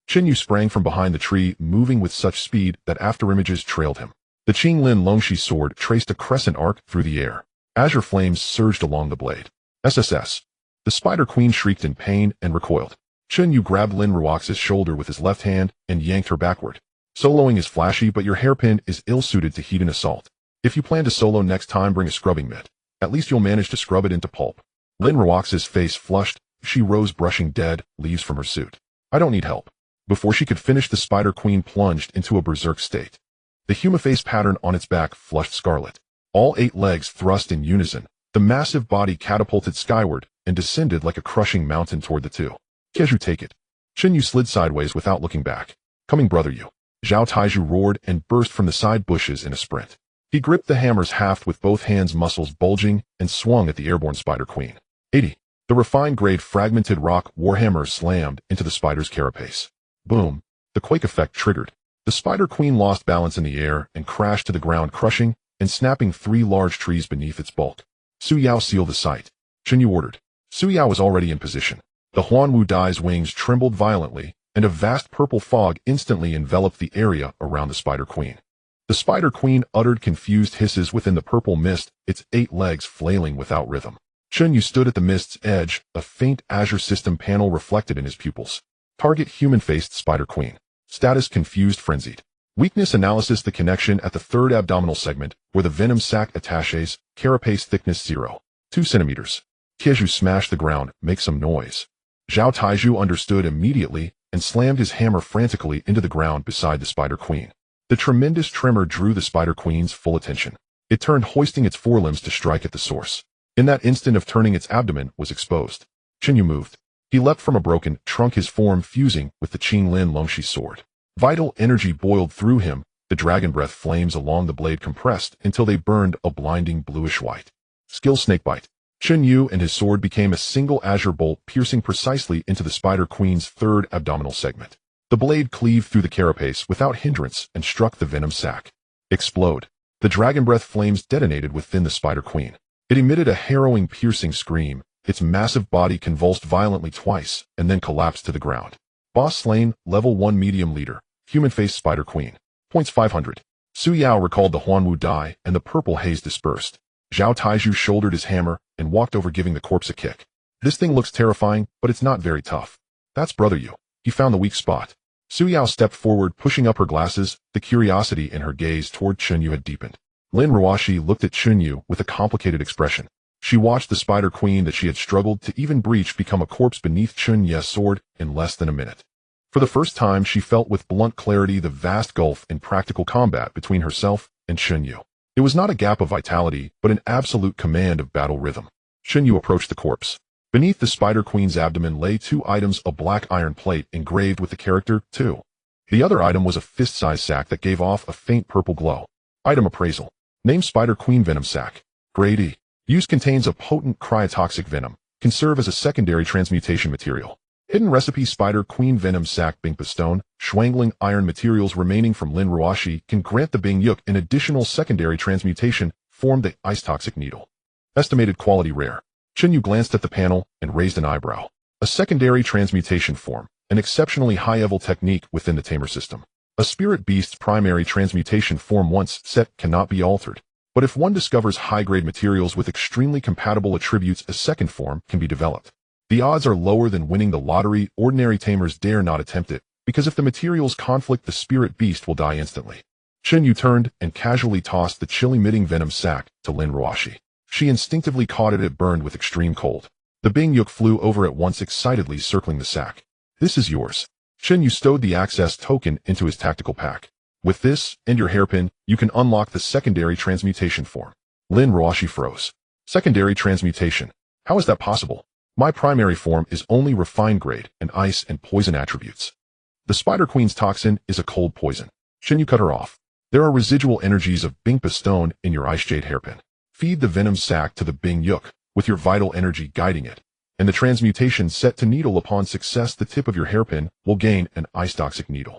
Chen Yu sprang from behind the tree, moving with such speed that afterimages trailed him. The Qinglin Longshi sword traced a crescent arc through the air. Azure flames surged along the blade. SSS. The Spider Queen shrieked in pain and recoiled. Chen Yu grabbed Lin Ruaxi's shoulder with his left hand and yanked her backward. Soloing is flashy, but your hairpin is ill-suited to heat an assault. If you plan to solo next time, bring a scrubbing mitt. At least you'll manage to scrub it into pulp. Lin Ruaxi's face flushed. She rose, brushing dead leaves from her suit. I don't need help. Before she could finish, the Spider Queen plunged into a berserk state. The humiface pattern on its back flushed scarlet. All 8 legs thrust in unison. The massive body catapulted skyward and descended like a crushing mountain toward the two. Keju, take it. Chen Yu slid sideways without looking back. Coming, brother Yu. Zhao Taiju roared and burst from the side bushes in a sprint. He gripped the hammer's haft with both hands, muscles bulging, and swung at the airborne Spider Queen. 80. The refined grade fragmented rock warhammer slammed into the spider's carapace. Boom. The quake effect triggered. The Spider Queen lost balance in the air and crashed to the ground, crushing and snapping 3 large trees beneath its bulk. Su Yao, seal the site. Chen Yu ordered. Su Yao was already in position. The Huanwu Dai's wings trembled violently, and a vast purple fog instantly enveloped the area around the Spider Queen. The Spider Queen uttered confused hisses within the purple mist, its 8 legs flailing without rhythm. Chen Yu stood at the mist's edge, a faint azure system panel reflected in his pupils. Target: human-faced Spider Queen. Status: confused, frenzied. Weakness analysis: the connection at the 3rd abdominal segment, where the venom sac attaches, carapace thickness 0.2 centimeters. Keju, smash the ground, make some noise. Zhao Taiju understood immediately and slammed his hammer frantically into the ground beside the Spider Queen. The tremendous tremor drew the Spider Queen's full attention. It turned, hoisting its forelimbs to strike at the source. In that instant of turning, its abdomen was exposed. Chen Yu moved. He leapt from a broken trunk, his form fusing with the Qinglin Longshi sword. Vital energy boiled through him, the dragon breath flames along the blade compressed until they burned a blinding bluish white. Skill: snakebite. Chen Yu and his sword became a single azure bolt, piercing precisely into the Spider Queen's 3rd abdominal segment. The blade cleaved through the carapace without hindrance and struck the venom sac. Explode. The dragon breath flames detonated within the Spider Queen. It emitted a harrowing, piercing scream. Its massive body convulsed violently twice and then collapsed to the ground. Boss slain, level 1 medium leader, human-faced Spider Queen. Points 500. Su Yao recalled the Huanwu Dai and the purple haze dispersed. Zhao Taiju shouldered his hammer and walked over, giving the corpse a kick. This thing looks terrifying, but it's not very tough. That's brother Yu. He found the weak spot. Su Yao stepped forward, pushing up her glasses. The curiosity in her gaze toward Chen Yu had deepened. Lin Ruashi looked at Chen Yu with a complicated expression. She watched the Spider Queen that she had struggled to even breach become a corpse beneath Chen Yu's sword in less than a minute. For the first time, she felt with blunt clarity the vast gulf in practical combat between herself and Chen Yu. It was not a gap of vitality, but an absolute command of battle rhythm. Chen Yu approached the corpse. Beneath the Spider Queen's abdomen lay 2 items, a black iron plate engraved with the character 2. The other item was a fist-sized sac that gave off a faint purple glow. Item appraisal. Name: Spider Queen venom sac. Grade E. Use: contains a potent cryotoxic venom. Can serve as a secondary transmutation material. Hidden recipe: Spider Queen venom sac Bingpa stone. Schwangling iron materials remaining from Lin Ruashi can grant the Bing Yuk an additional secondary transmutation. Form the ice toxic needle. Estimated quality rare. Chen Yu glanced at the panel and raised an eyebrow. A secondary transmutation form, an exceptionally high-level technique within the Tamer system. A spirit beast's primary transmutation form, once set, cannot be altered. But if one discovers high-grade materials with extremely compatible attributes, a second form can be developed. The odds are lower than winning the lottery. Ordinary tamers dare not attempt it, because if the materials conflict, the spirit beast will die instantly. Chen Yu turned and casually tossed the chill-emitting venom sac to Lin Ruashi. She instinctively caught it. It burned with extreme cold. The Bing Yuk flew over at once, excitedly circling the sac. This is yours. Chen Yu stowed the access token into his tactical pack. With this and your hairpin, you can unlock the secondary transmutation form. Lin Ruashi froze. Secondary transmutation? How is that possible? My primary form is only refined grade and ice and poison attributes. The Spider Queen's toxin is a cold poison. Chen Yu cut her off. There are residual energies of Bingpa stone in your ice jade hairpin. Feed the venom sac to the Bing Yuk, with your vital energy guiding it, and the transmutation set to needle. Upon success, the tip of your hairpin will gain an ice toxic needle.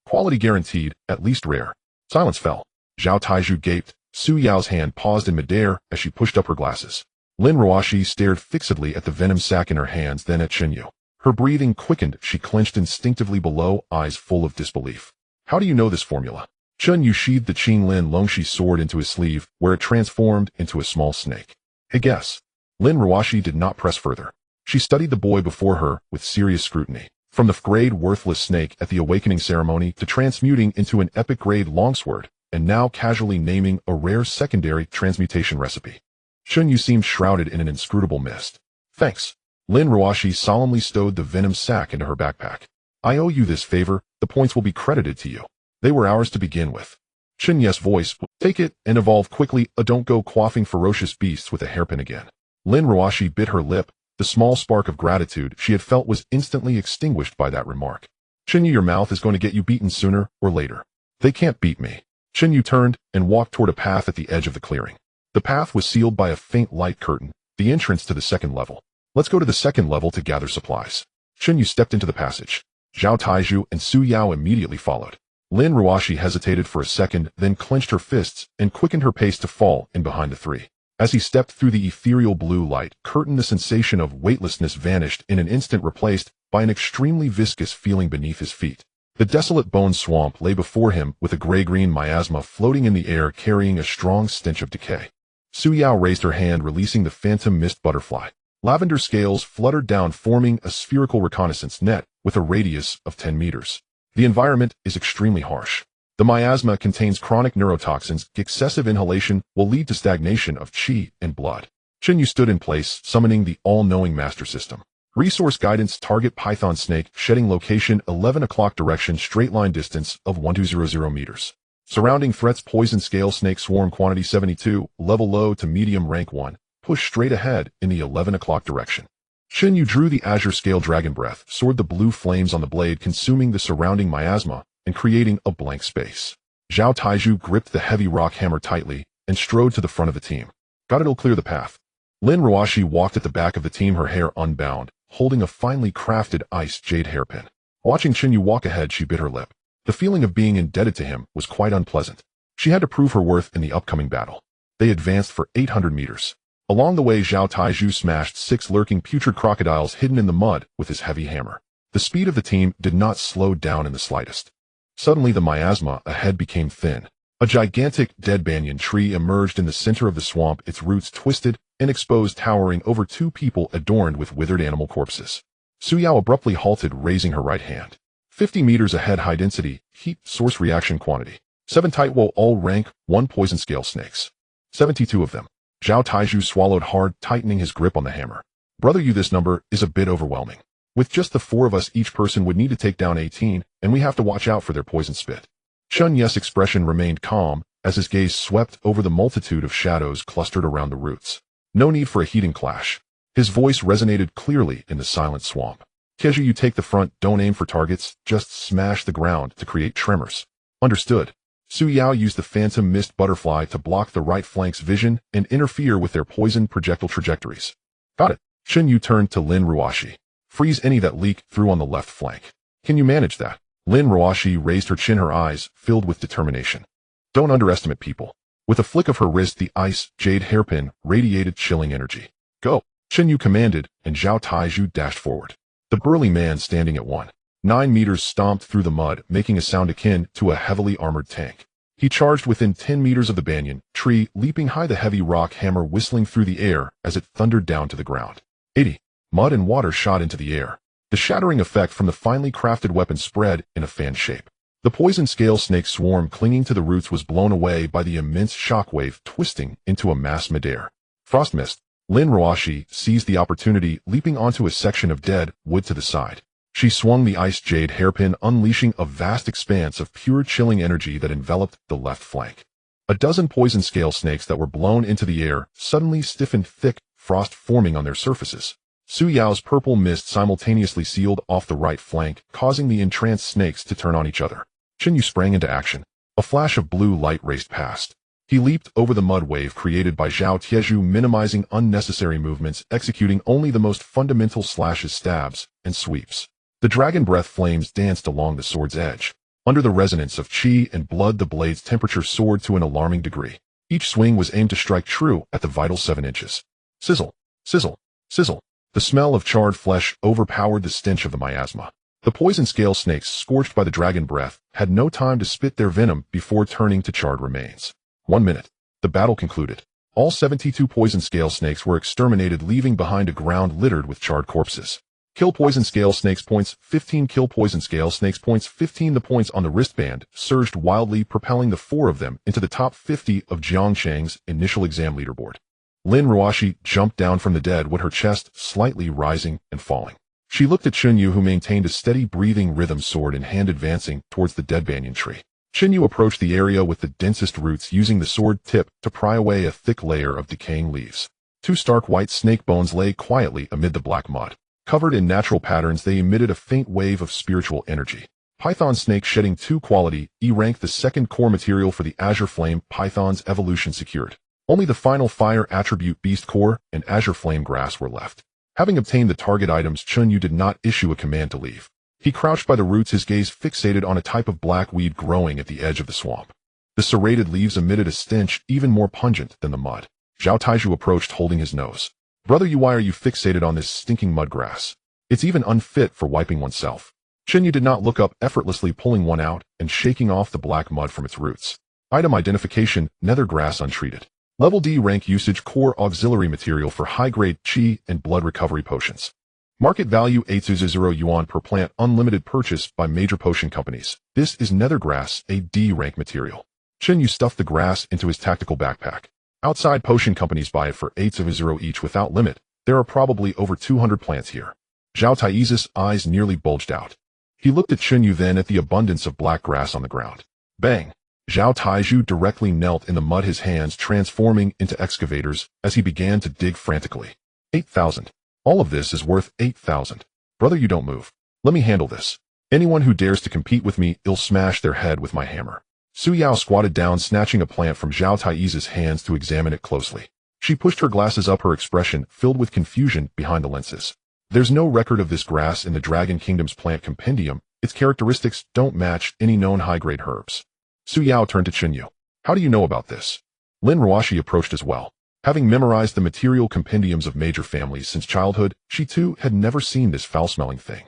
Quality guaranteed, at least rare. Silence fell. Zhao Taizhu gaped. Su Yao's hand paused in midair as she pushed up her glasses. Lin Ruashi stared fixedly at the venom sac in her hands, then at Chen Yu. Her breathing quickened. She clenched instinctively below, eyes full of disbelief. How do you know this formula? Chen Yu sheathed the Qing Lin Longshi sword into his sleeve, where it transformed into a small snake. Hey, guess. Lin Ruashi did not press further. She studied the boy before her with serious scrutiny. From the grade worthless snake at the awakening ceremony to transmuting into an epic grade longsword, and now casually naming a rare secondary transmutation recipe. Chen Yu seemed shrouded in an inscrutable mist. Thanks. Lin Ruashi solemnly stowed the venom sac into her backpack. I owe you this favor. The points will be credited to you. They were ours to begin with. Chen Yu's voice, take it and evolve quickly. Don't go quaffing ferocious beasts with a hairpin again. Lin Ruashi bit her lip. The small spark of gratitude she had felt was instantly extinguished by that remark. Chen Yu, your mouth is going to get you beaten sooner or later. They can't beat me. Chen Yu turned and walked toward a path at the edge of the clearing. The path was sealed by a faint light curtain, the entrance to the second level. Let's go to the second level to gather supplies. Chen Yu stepped into the passage. Zhao Taizhu and Su Yao immediately followed. Lin Ruashi hesitated for a second, then clenched her fists and quickened her pace to fall in behind the three. As he stepped through the ethereal blue light curtain, the sensation of weightlessness vanished in an instant, replaced by an extremely viscous feeling beneath his feet. The desolate bone swamp lay before him with a gray-green miasma floating in the air, carrying a strong stench of decay. Su Yao raised her hand, releasing the phantom mist butterfly. Lavender scales fluttered down, forming a spherical reconnaissance net with a radius of 10 meters. The environment is extremely harsh. The miasma contains chronic neurotoxins. Excessive inhalation will lead to stagnation of qi and blood. Chen Yu stood in place, summoning the all-knowing master system. Resource guidance, target python snake, shedding location 11 o'clock direction, straight line distance of 1200 meters. Surrounding threats, poison scale snake swarm, quantity 72, level low to medium, rank 1, push straight ahead in the 11 o'clock direction. Chen Yu drew the azure scale dragon breath, soared the blue flames on the blade, consuming the surrounding miasma and creating a blank space. Zhao Taizhu gripped the heavy rock hammer tightly and strode to the front of the team. Got it'll clear the path. Lin Ruashi walked at the back of the team, her hair unbound, holding a finely crafted ice jade hairpin. Watching Chen Yu walk ahead, she bit her lip. The feeling of being indebted to him was quite unpleasant. She had to prove her worth in the upcoming battle. They advanced for 800 meters. Along the way, Zhao Taizhu smashed 6 lurking putrid crocodiles hidden in the mud with his heavy hammer. The speed of the team did not slow down in the slightest. Suddenly, the miasma ahead became thin. A gigantic dead banyan tree emerged in the center of the swamp, its roots twisted and exposed, towering over 2 people adorned with withered animal corpses. Su Yao abruptly halted, raising her right hand. 50 meters ahead, high density, heat, source reaction quantity. 7 Tightwoe, all rank 1 poison scale snakes. 72 of them. Zhao Taizhu swallowed hard, tightening his grip on the hammer. Brother Yu, this number is a bit overwhelming. With just the 4 of us, each person would need to take down 18, and we have to watch out for their poison spit. Chen Yu's expression remained calm as his gaze swept over the multitude of shadows clustered around the roots. No need for a heating clash. His voice resonated clearly in the silent swamp. Keju, you take the front, don't aim for targets, just smash the ground to create tremors. Understood. Su Yao used the phantom mist butterfly to block the right flank's vision and interfere with their poison projectile trajectories. Got it. Chen Yu turned to Lin Ruashi. Freeze any that leak through on the left flank. Can you manage that? Lin Ruashi raised her chin, her eyes filled with determination. Don't underestimate people. With a flick of her wrist, the ice jade hairpin radiated chilling energy. Go. Chen Yu commanded, and Zhao Taizhu dashed forward. The burly man standing at 1.9 meters stomped through the mud, making a sound akin to a heavily armored tank. He charged within 10 meters of the banyan tree, leaping high, the heavy rock hammer whistling through the air as it thundered down to the ground. 80. Mud and water shot into the air. The shattering effect from the finely crafted weapon spread in a fan shape. The poison scale snake swarm clinging to the roots was blown away by the immense shockwave, twisting into a mass midair. Frost mist. Lin Roashi seized the opportunity, leaping onto a section of dead wood to the side. She swung the ice jade hairpin, unleashing a vast expanse of pure chilling energy that enveloped the left flank. A dozen poison scale snakes that were blown into the air suddenly stiffened, thick frost forming on their surfaces. Su Yao's purple mist simultaneously sealed off the right flank, causing the entranced snakes to turn on each other. Chen Yu sprang into action. A flash of blue light raced past. He leaped over the mud wave created by Zhao Tieju, minimizing unnecessary movements, executing only the most fundamental slashes, stabs, and sweeps. The dragon breath flames danced along the sword's edge. Under the resonance of chi and blood, the blade's temperature soared to an alarming degree. Each swing was aimed to strike true at the vital 7 inches. Sizzle, sizzle, sizzle. The smell of charred flesh overpowered the stench of the miasma. The poison scale snakes, scorched by the dragon breath, had no time to spit their venom before turning to charred remains. 1 minute. The battle concluded. All 72 poison scale snakes were exterminated, leaving behind a ground littered with charred corpses. Kill poison scale snakes points 15. Kill poison scale snakes points 15. The points on the wristband surged wildly, propelling the 4 of them into the top 50 of Jiangcheng's initial exam leaderboard. Lin Roashi jumped down from the dead wood, her chest slightly rising and falling. She looked at Chen Yu, who maintained a steady breathing rhythm, sword in hand, advancing towards the dead banyan tree. Chen Yu approached the area with the densest roots, using the sword tip to pry away a thick layer of decaying leaves. 2 stark white snake bones lay quietly amid the black mud. Covered in natural patterns, they emitted a faint wave of spiritual energy. Python snake shedding 2 quality, E rank, the second core material for the Azure Flame Python's evolution secured. Only the final fire attribute Beast Core and Azure Flame Grass were left. Having obtained the target items, Chen Yu did not issue a command to leave. He crouched by the roots, his gaze fixated on a type of black weed growing at the edge of the swamp. The serrated leaves emitted a stench even more pungent than the mud. Zhao Taiju approached, holding his nose. Brother Yu, why are you fixated on this stinking mud grass? It's even unfit for wiping oneself. Chen Yu did not look up, effortlessly pulling one out and shaking off the black mud from its roots. Item identification: nether grass untreated. Level D rank, usage core auxiliary material for high-grade chi and blood recovery potions. Market value 800 yuan per plant, unlimited purchase by major potion companies. This is nether grass, a D rank material. Chen Yu stuffed the grass into his tactical backpack. Outside potion companies buy it for 800 each without limit. There are probably over 200 plants here. Zhao Tai's eyes nearly bulged out. He looked at Chen Yu, then at the abundance of black grass on the ground. Bang! Zhao Taiju directly knelt in the mud, his hands transforming into excavators as he began to dig frantically. 8,000. All of this is worth 8,000. Brother, you don't move. Let me handle this. Anyone who dares to compete with me, I'll smash their head with my hammer. Su Yao squatted down, snatching a plant from Zhao Tai's hands to examine it closely. She pushed her glasses up, her expression filled with confusion behind the lenses. There's no record of this grass in the Dragon Kingdom's plant compendium. Its characteristics don't match any known high-grade herbs. Su Yao turned to Chen Yu. How do you know about this? Lin Roashi approached as well. Having memorized the material compendiums of major families since childhood, she too had never seen this foul-smelling thing.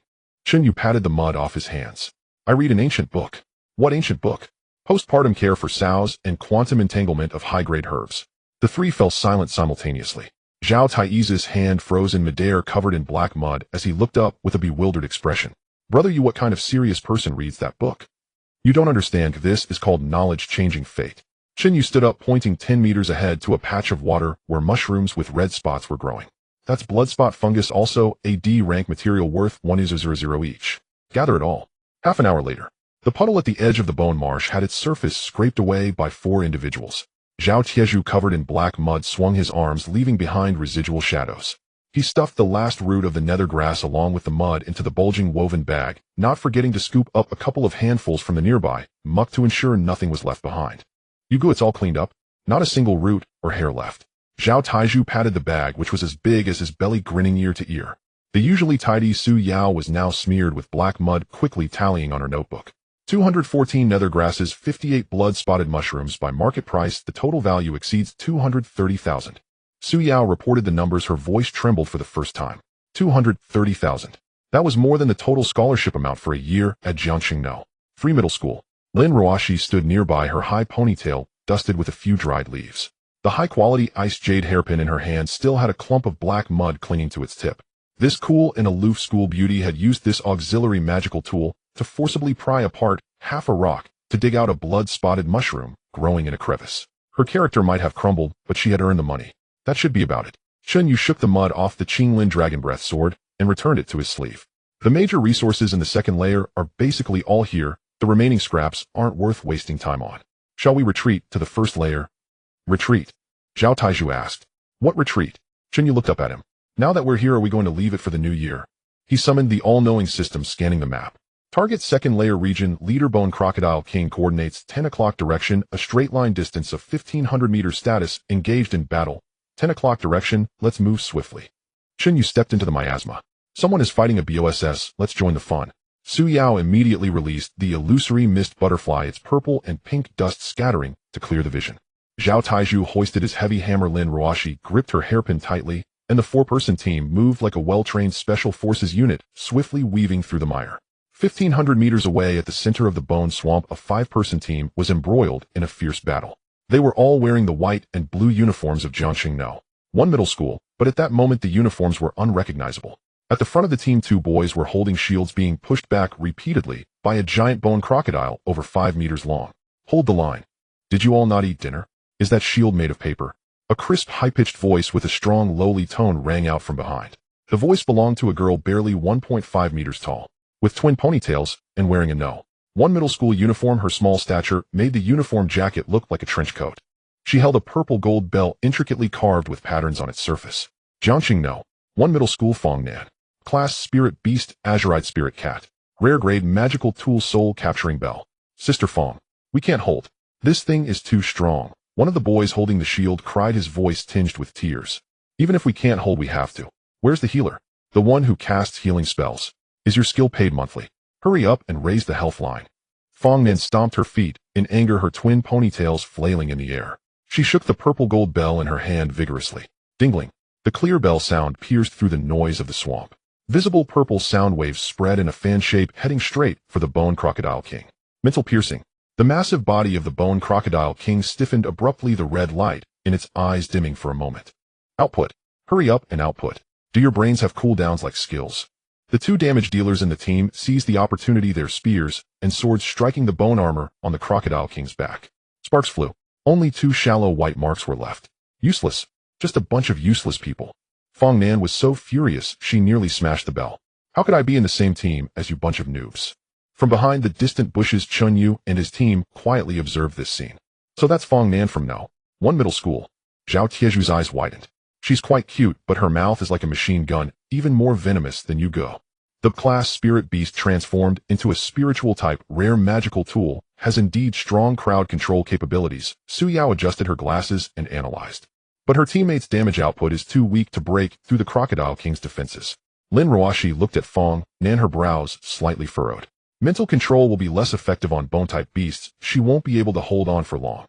Chen Yu patted the mud off his hands. I read an ancient book. What ancient book? Postpartum care for sows and quantum entanglement of high-grade herbs. The 3 fell silent simultaneously. Zhao Tai's hand froze in midair, covered in black mud, as he looked up with a bewildered expression. Brother, you, what kind of serious person reads that book? You don't understand. This is called knowledge changing fate. Chen Yu stood up, pointing 10 meters ahead to a patch of water where mushrooms with red spots were growing. That's bloodspot fungus, also a D rank material worth 100 each. Gather it all. Half an hour later, the puddle at the edge of the bone marsh had its surface scraped away by 4 individuals. Zhao Tieju, covered in black mud, swung his arms, leaving behind residual shadows. He stuffed the last root of the nether grass along with the mud into the bulging woven bag, not forgetting to scoop up a couple of handfuls from the nearby muck to ensure nothing was left behind. Yugu, it's all cleaned up. Not a single root or hair left. Zhao Taiju patted the bag, which was as big as his belly, grinning ear to ear. The usually tidy Su Yao was now smeared with black mud, quickly tallying on her notebook. 214 nether grasses, 58 blood-spotted mushrooms. By market price, the total value exceeds 230,000. Su Yao reported the numbers, her voice trembled for the first time. 230,000. That was more than the total scholarship amount for a year at Jiangxingno Free Middle School. Lin Roashi stood nearby, her high ponytail dusted with a few dried leaves. The high-quality ice jade hairpin in her hand still had a clump of black mud clinging to its tip. This cool and aloof school beauty had used this auxiliary magical tool to forcibly pry apart half a rock to dig out a blood-spotted mushroom growing in a crevice. Her character might have crumbled, but she had earned the money. That should be about it. Chen Yu shook the mud off the Qinglin Dragon Breath sword and returned it to his sleeve. The major resources in the second layer are basically all here. The remaining scraps aren't worth wasting time on. Shall we retreat to the first layer? Retreat? Zhao Taizhu asked. What retreat? Chen Yu looked up at him. Now that we're here, are we going to leave it for the new year? He summoned the all-knowing system scanning the map. Target second layer region, leader Bone Crocodile King coordinates 10 o'clock direction, a straight line distance of 1500 meters status, engaged in battle. 10 o'clock direction, let's move swiftly. Chen Yu stepped into the miasma. Someone is fighting a BOSS, let's join the fun. Su Yao immediately released the illusory mist butterfly, its purple and pink dust scattering to clear the vision. Zhao Taizhu hoisted his heavy hammer. Lin Ruoshi gripped her hairpin tightly, and the four-person team moved like a well-trained special forces unit, swiftly weaving through the mire. 1,500 meters away at the center of the bone swamp, a five-person team was embroiled in a fierce battle. They were all wearing the white and blue uniforms of Jiangxing No. One middle school, but at that moment the uniforms were unrecognizable. At the front of the team, two boys were holding shields being pushed back repeatedly by a giant bone crocodile over 5 meters long. Hold the line. Did you all not eat dinner? Is that shield made of paper? A crisp, high-pitched voice with a strong, lowly tone rang out from behind. The voice belonged to a girl barely 1.5 meters tall, with twin ponytails and wearing a No. One middle school uniform. Her small stature made the uniform jacket look like a trench coat. She held a purple gold bell intricately carved with patterns on its surface. Jiangxing No. One middle school. Fong Nan. Class Spirit Beast, Azurite Spirit Cat. Rare grade magical tool, soul capturing bell. Sister Fong. We can't hold. This thing is too strong. One of the boys holding the shield cried, his voice tinged with tears. Even if we can't hold, we have to. Where's the healer? The one who casts healing spells. Is your skill paid monthly? Hurry up and raise the health line. Fong Nan stomped her feet, in anger, her twin ponytails flailing in the air. She shook the purple gold bell in her hand vigorously. Dingling. The clear bell sound pierced through the noise of the swamp. Visible purple sound waves spread in a fan shape, heading straight for the Bone Crocodile King. Mental piercing. The massive body of the Bone Crocodile King stiffened abruptly, the red light in its eyes dimming for a moment. Output. Hurry up and output. Do your brains have cooldowns like skills? The two damage dealers in the team seized the opportunity, their spears and swords striking the bone armor on the Crocodile King's back. Sparks flew. Only 2 shallow white marks were left. Useless. Just a bunch of useless people. Fong Nan was so furious she nearly smashed the bell. How could I be in the same team as you bunch of noobs? From behind the distant bushes, Chen Yu and his team quietly observed this scene. So that's Fong Nan from No. One middle school. Zhao Tieju's eyes widened. She's quite cute, but her mouth is like a machine gun, even more venomous than you go. The class Spirit Beast, transformed into a spiritual type rare magical tool, has indeed strong crowd control capabilities. Su Yao adjusted her glasses and analyzed. But her teammate's damage output is too weak to break through the Crocodile King's defenses. Lin Ruoshi looked at Fong Nan, her brows slightly furrowed. Mental control will be less effective on bone-type beasts. She won't be able to hold on for long.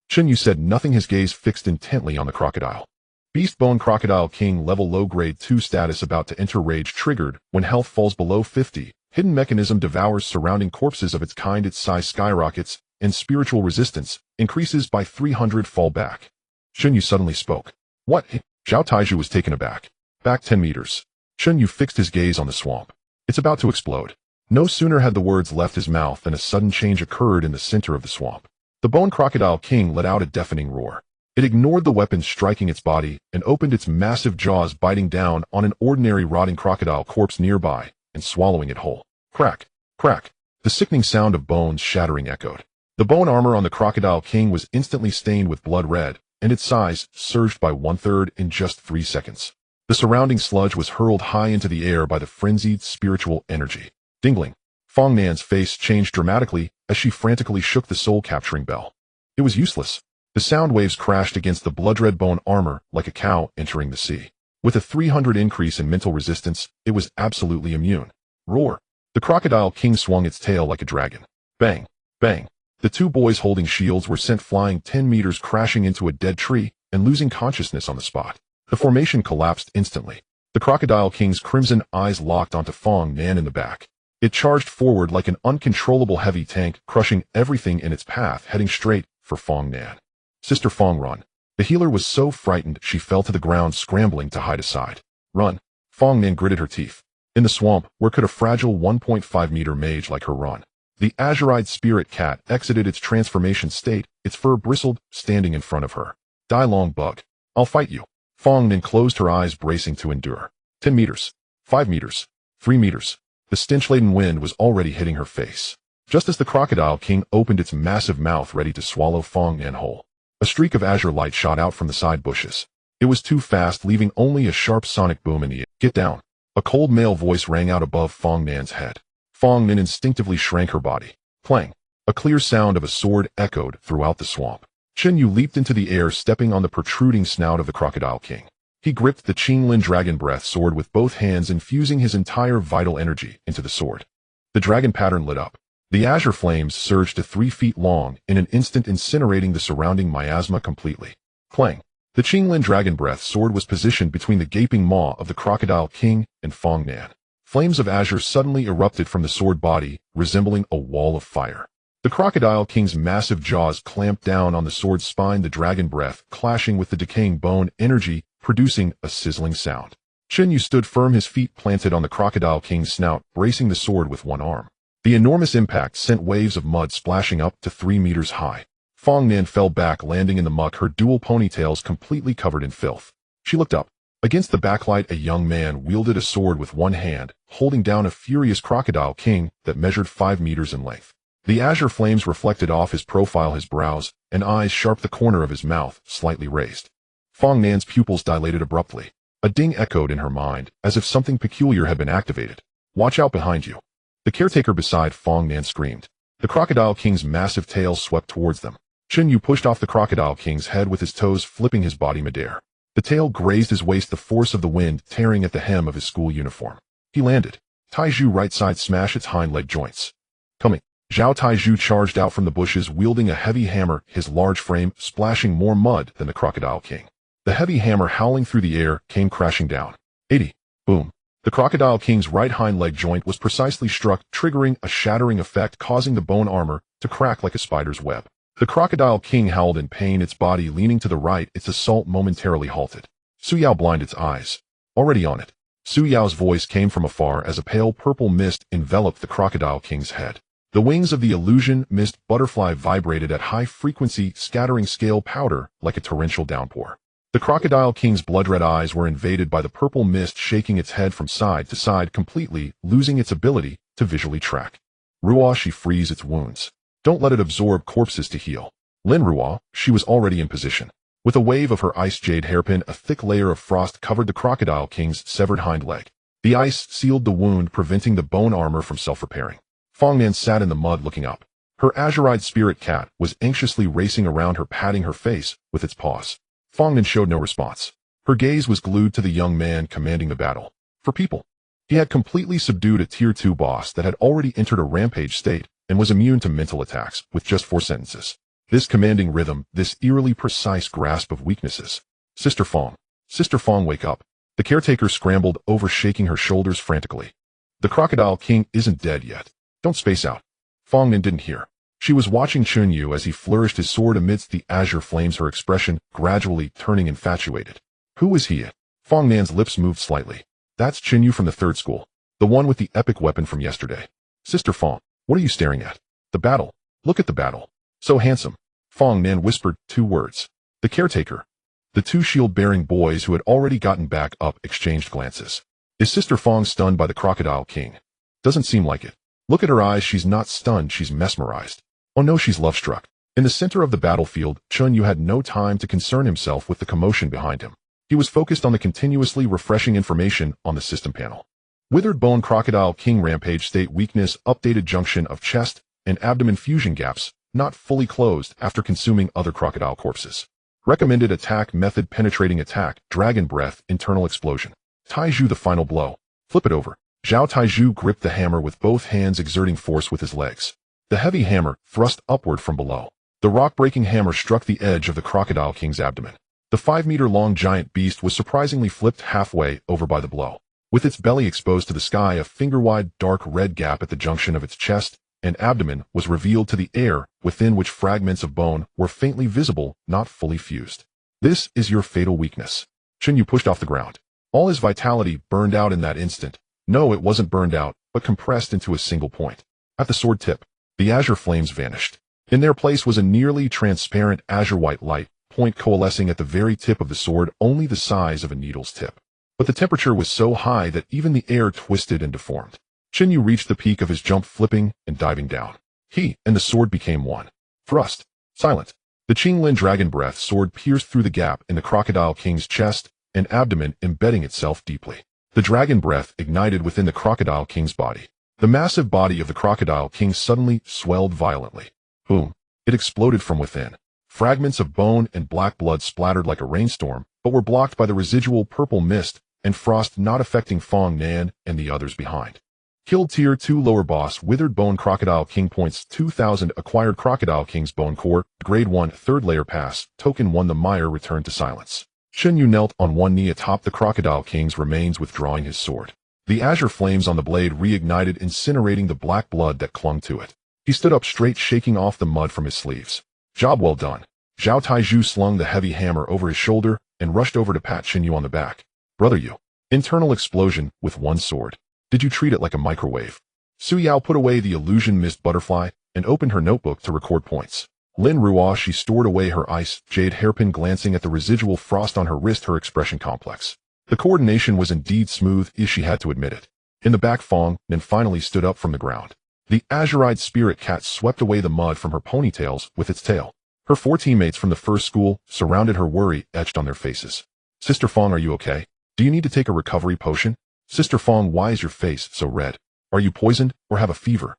Chen Yu said nothing, his gaze fixed intently on the crocodile. Beast Bone Crocodile King, level low, grade 2 status, about to enter, rage triggered when health falls below 50. Hidden mechanism devours surrounding corpses of its kind, its size skyrockets, and spiritual resistance increases by 300. Fall back. Chen Yu suddenly spoke. What? Zhao Taizhu was taken aback. Back 10 meters. Chen Yu fixed his gaze on the swamp. It's about to explode. No sooner had the words left his mouth than a sudden change occurred in the center of the swamp. The Bone Crocodile King let out a deafening roar. It ignored the weapons striking its body and opened its massive jaws, biting down on an ordinary rotting crocodile corpse nearby and swallowing it whole. Crack, crack. The sickening sound of bones shattering echoed. The bone armor on the Crocodile King was instantly stained with blood red, and its size surged by 1/3 in just 3 seconds. The surrounding sludge was hurled high into the air by the frenzied spiritual energy. Dingling. Fong Nan's face changed dramatically as she frantically shook the soul-capturing bell. It was useless. The sound waves crashed against the blood-red bone armor like a cow entering the sea. With a 300 increase in mental resistance, it was absolutely immune. Roar. The Crocodile King swung its tail like a dragon. Bang, bang. The two boys holding shields were sent flying 10 meters, crashing into a dead tree and losing consciousness on the spot. The formation collapsed instantly. The Crocodile King's crimson eyes locked onto Fong Nan in the back. It charged forward like an uncontrollable heavy tank, crushing everything in its path, heading straight for Fong Nan. Sister Fong, run. The healer was so frightened she fell to the ground, scrambling to hide aside. Run. Fong Nan gritted her teeth. In the swamp, where could a fragile 1.5-meter mage like her run? The azure-eyed spirit cat exited its transformation state, its fur bristled, standing in front of her. Die long bug. I'll fight you. Fong Nan closed her eyes, bracing to endure. 10 meters. 5 meters. 3 meters. The stench-laden wind was already hitting her face. Just as the Crocodile King opened its massive mouth ready to swallow Fong Nan whole, a streak of azure light shot out from the side bushes. It was too fast, leaving only a sharp sonic boom in the air. Get down. A cold male voice rang out above Fong Nan's head. Fong Nan instinctively shrank her body. Clang. A clear sound of a sword echoed throughout the swamp. Chen Yu leaped into the air, stepping on the protruding snout of the Crocodile King. He gripped the Qinglin Dragon Breath sword with both hands, infusing his entire vital energy into the sword. The dragon pattern lit up. The azure flames surged to 3 feet long, in an instant incinerating the surrounding miasma completely. Clang. The Qinglin Dragon Breath sword was positioned between the gaping maw of the Crocodile King and Fong Nan. Flames of azure suddenly erupted from the sword body, resembling a wall of fire. The Crocodile King's massive jaws clamped down on the sword's spine, the dragon breath clashing with the decaying bone energy, producing a sizzling sound. Chen Yu stood firm, his feet planted on the Crocodile King's snout, bracing the sword with one arm. The enormous impact sent waves of mud splashing up to 3 meters high. Fong Nan fell back, landing in the muck, her dual ponytails completely covered in filth. She looked up. Against the backlight, a young man wielded a sword with one hand, holding down a furious Crocodile King that measured 5 meters in length. The azure flames reflected off his profile, his brows and eyes sharp, the corner of his mouth slightly raised. Fong Nan's pupils dilated abruptly. A ding echoed in her mind, as if something peculiar had been activated. Watch out behind you. The caretaker beside Fong Nan screamed. The Crocodile King's massive tail swept towards them. Chen Yu pushed off the Crocodile King's head with his toes, flipping his body midair. The tail grazed his waist, the force of the wind tearing at the hem of his school uniform. He landed. Taiju right side smashed its hind leg joints. Coming. Zhao Taiju charged out from the bushes, wielding a heavy hammer, his large frame splashing more mud than the Crocodile King. The heavy hammer, howling through the air, came crashing down. 80. Boom. The Crocodile King's right hind leg joint was precisely struck, triggering a shattering effect, causing the bone armor to crack like a spider's web. The Crocodile King howled in pain, its body leaning to the right, its assault momentarily halted. Su Yao blinded its eyes. Already on it. Su Yao's voice came from afar as a pale purple mist enveloped the Crocodile King's head. The wings of the illusion mist butterfly vibrated at high frequency, scattering scale powder like a torrential downpour. The Crocodile King's blood-red eyes were invaded by the purple mist, shaking its head from side to side, completely losing its ability to visually track. Ruo, she frees its wounds. Don't let it absorb corpses to heal. Lin Ruo, she was already in position. With a wave of her ice jade hairpin, a thick layer of frost covered the Crocodile King's severed hind leg. The ice sealed the wound, preventing the bone armor from self-repairing. Fong Nan sat in the mud looking up. Her azure-eyed spirit cat was anxiously racing around her, patting her face with its paws. Fong Nan showed no response. Her gaze was glued to the young man commanding the battle. For people. He had completely subdued a Tier 2 boss that had already entered a rampage state and was immune to mental attacks with just 4 sentences. This commanding rhythm, this eerily precise grasp of weaknesses. Sister Fong, wake up. The caretaker scrambled over, shaking her shoulders frantically. The Crocodile King isn't dead yet. Don't space out. Fong Nan didn't hear. She was watching Chen Yu as he flourished his sword amidst the azure flames, her expression gradually turning infatuated. Who is he? Fong Nan's lips moved slightly. That's Chen Yu from the 3rd school. The one with the epic weapon from yesterday. Sister Fong, what are you staring at? The battle. Look at the battle. So handsome. Fong Nan whispered 2 words. The caretaker. The 2 shield-bearing boys who had already gotten back up exchanged glances. Is Sister Fong stunned by the Crocodile King? Doesn't seem like it. Look at her eyes, she's not stunned, she's mesmerized. Oh no, she's love-struck. In the center of the battlefield, Chen Yu had no time to concern himself with the commotion behind him. He was focused on the continuously refreshing information on the system panel. Withered bone, Crocodile King rampage state, weakness, updated junction of chest and abdomen fusion gaps, not fully closed after consuming other crocodile corpses. Recommended attack method, penetrating attack, dragon breath, internal explosion. Taiju, the final blow. Flip it over. Zhao Taiju gripped the hammer with both hands, exerting force with his legs. The heavy hammer thrust upward from below. The rock-breaking hammer struck the edge of the Crocodile King's abdomen. The 5-meter-long giant beast was surprisingly flipped halfway over by the blow. With its belly exposed to the sky, a finger-wide dark red gap at the junction of its chest and abdomen was revealed to the air, within which fragments of bone were faintly visible, not fully fused. This is your fatal weakness. Chen Yu pushed off the ground. All his vitality burned out in that instant. No, it wasn't burned out, but compressed into a single point. At the sword tip, the azure flames vanished. In their place was a nearly transparent azure-white light, point coalescing at the very tip of the sword, only the size of a needle's tip. But the temperature was so high that even the air twisted and deformed. Chen Yu reached the peak of his jump, flipping and diving down. He and the sword became one. Thrust. Silent. The Qinglin dragon breath sword pierced through the gap in the Crocodile King's chest and abdomen, embedding itself deeply. The dragon breath ignited within the Crocodile King's body. The massive body of the Crocodile King suddenly swelled violently. Boom. It exploded from within. Fragments of bone and black blood splattered like a rainstorm, but were blocked by the residual purple mist and frost, not affecting Fong Nan and the others behind. Killed Tier 2 lower boss Withered Bone Crocodile King points 2000 acquired Crocodile King's Bone Core, Grade 1 3rd layer pass, Token 1 The mire returned to silence. Chen Yu knelt on one knee atop the Crocodile King's remains, withdrawing his sword. The azure flames on the blade reignited, incinerating the black blood that clung to it. He stood up straight, shaking off the mud from his sleeves. Job well done. Zhao Taizhu slung the heavy hammer over his shoulder and rushed over to pat Chen Yu on the back. Brother Yu. Internal explosion with one sword. Did you treat it like a microwave? Su Yao put away the illusion mist butterfly and opened her notebook to record points. Lin Ruo, she stored away her ice jade hairpin, glancing at the residual frost on her wrist, her expression complex. The coordination was indeed smooth, if she had to admit it. In the back, Fong Nan finally stood up from the ground. The azure-eyed spirit cat swept away the mud from her ponytails with its tail. Her 4 teammates from the first school surrounded her, worry etched on their faces. Sister Fong, are you okay? Do you need to take a recovery potion? Sister Fong, why is your face so red? Are you poisoned or have a fever?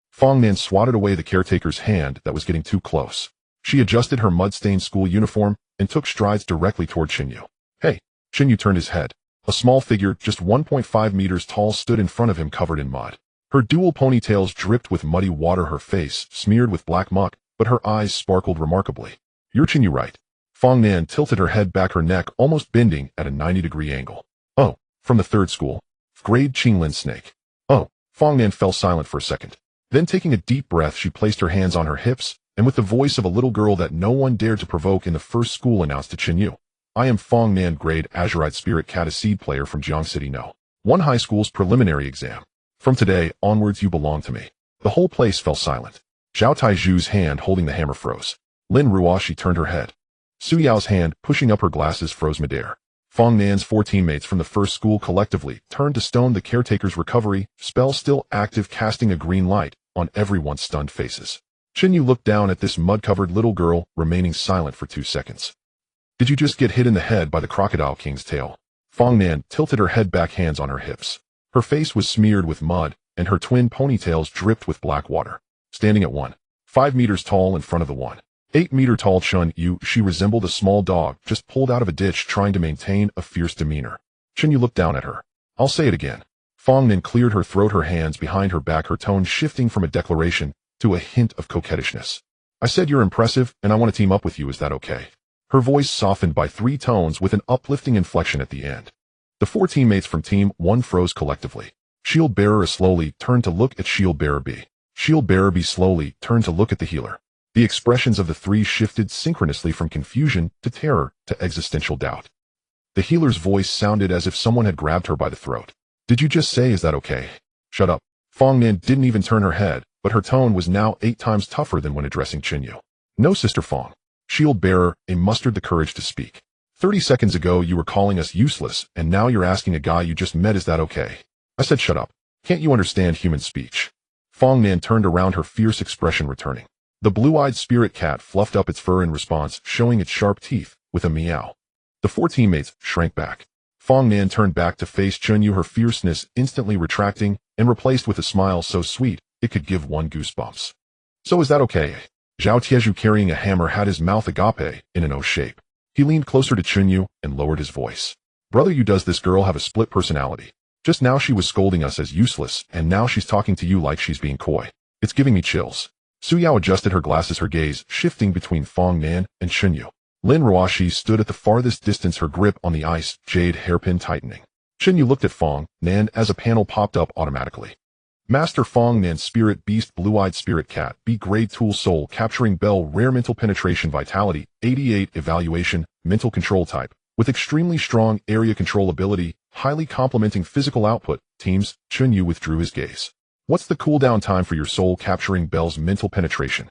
Fong Nan swatted away the caretaker's hand that was getting too close. She adjusted her mud-stained school uniform and took strides directly toward Chen Yu. Hey! Chen Yu turned his head. A small figure, just 1.5 meters tall, stood in front of him, covered in mud. Her dual ponytails dripped with muddy water, her face smeared with black muck, but her eyes sparkled remarkably. You're Chen Yu, right? Fong Nan tilted her head back, her neck almost bending at a 90-degree angle. Oh, from the 3rd school. Grade Qinglin Snake. Oh, Fong Nan fell silent for a second. Then, taking a deep breath, she placed her hands on her hips, and with the voice of a little girl that no one dared to provoke in the first school, announced to Chen Yu. I am Fong Nan, Grade Azurite Spirit Cat, a seed player from Jiang City No. 1 High School's preliminary exam. From today onwards, you belong to me. The whole place fell silent. Zhao Taizhu's hand holding the hammer froze. Lin Ruo, she turned her head. Su Yao's hand, pushing up her glasses, froze midair. Fong Nan's 4 teammates from the first school collectively turned to stone, the caretaker's recovery spell still active, casting a green light on everyone's stunned faces. Chen Yu looked down at this mud-covered little girl, remaining silent for 2 seconds. Did you just get hit in the head by the Crocodile King's tail? Fong Nan tilted her head back, hands on her hips. Her face was smeared with mud, and her twin ponytails dripped with black water. Standing at 1.5 meters tall in front of the 1.8 meter tall Chen Yu, she resembled a small dog just pulled out of a ditch, trying to maintain a fierce demeanor. Chen Yu looked down at her. I'll say it again. Fong Nan cleared her throat, her hands behind her back, her tone shifting from a declaration to a hint of coquettishness. I said you're impressive, and I want to team up with you, is that okay? Her voice softened by 3 tones with an uplifting inflection at the end. The 4 teammates from Team 1 froze collectively. Shield Bearer A slowly turned to look at Shield Bearer B. Shield Bearer B slowly turned to look at the healer. The expressions of the 3 shifted synchronously from confusion to terror to existential doubt. The healer's voice sounded as if someone had grabbed her by the throat. Did you just say, is that okay? Shut up. Fong Nan didn't even turn her head, but her tone was now 8 times tougher than when addressing Chen Yu. No, Sister Fong. Shield Bearer A mustered the courage to speak. 30 seconds ago you were calling us useless, and now you're asking a guy you just met, is that okay? I said shut up. Can't you understand human speech? Fong Nan turned around, her fierce expression returning. The blue-eyed spirit cat fluffed up its fur in response, showing its sharp teeth with a meow. The 4 teammates shrank back. Fong Nan turned back to face Chen Yu, her fierceness instantly retracting and replaced with a smile so sweet it could give one goosebumps. So is that okay? Zhao Tiezhu, carrying a hammer, had his mouth agape in an O shape. He leaned closer to Chen Yu and lowered his voice. Brother Yu, does this girl have a split personality? Just now she was scolding us as useless, and now she's talking to you like she's being coy. It's giving me chills. Su Yao adjusted her glasses, her gaze shifting between Fong Nan and Chen Yu. Lin Ruoshi stood at the farthest distance, her grip on the ice jade hairpin tightening. Chen Yu looked at Fong Nan as a panel popped up automatically. Master Fong Nan Spirit Beast Blue-Eyed Spirit Cat B Grade Tool Soul Capturing Bell Rare Mental Penetration Vitality 88 Evaluation Mental Control Type with extremely strong area control ability highly complementing physical output, teams. Chen Yu withdrew his gaze. What's the cooldown time for your soul-capturing bell's mental penetration?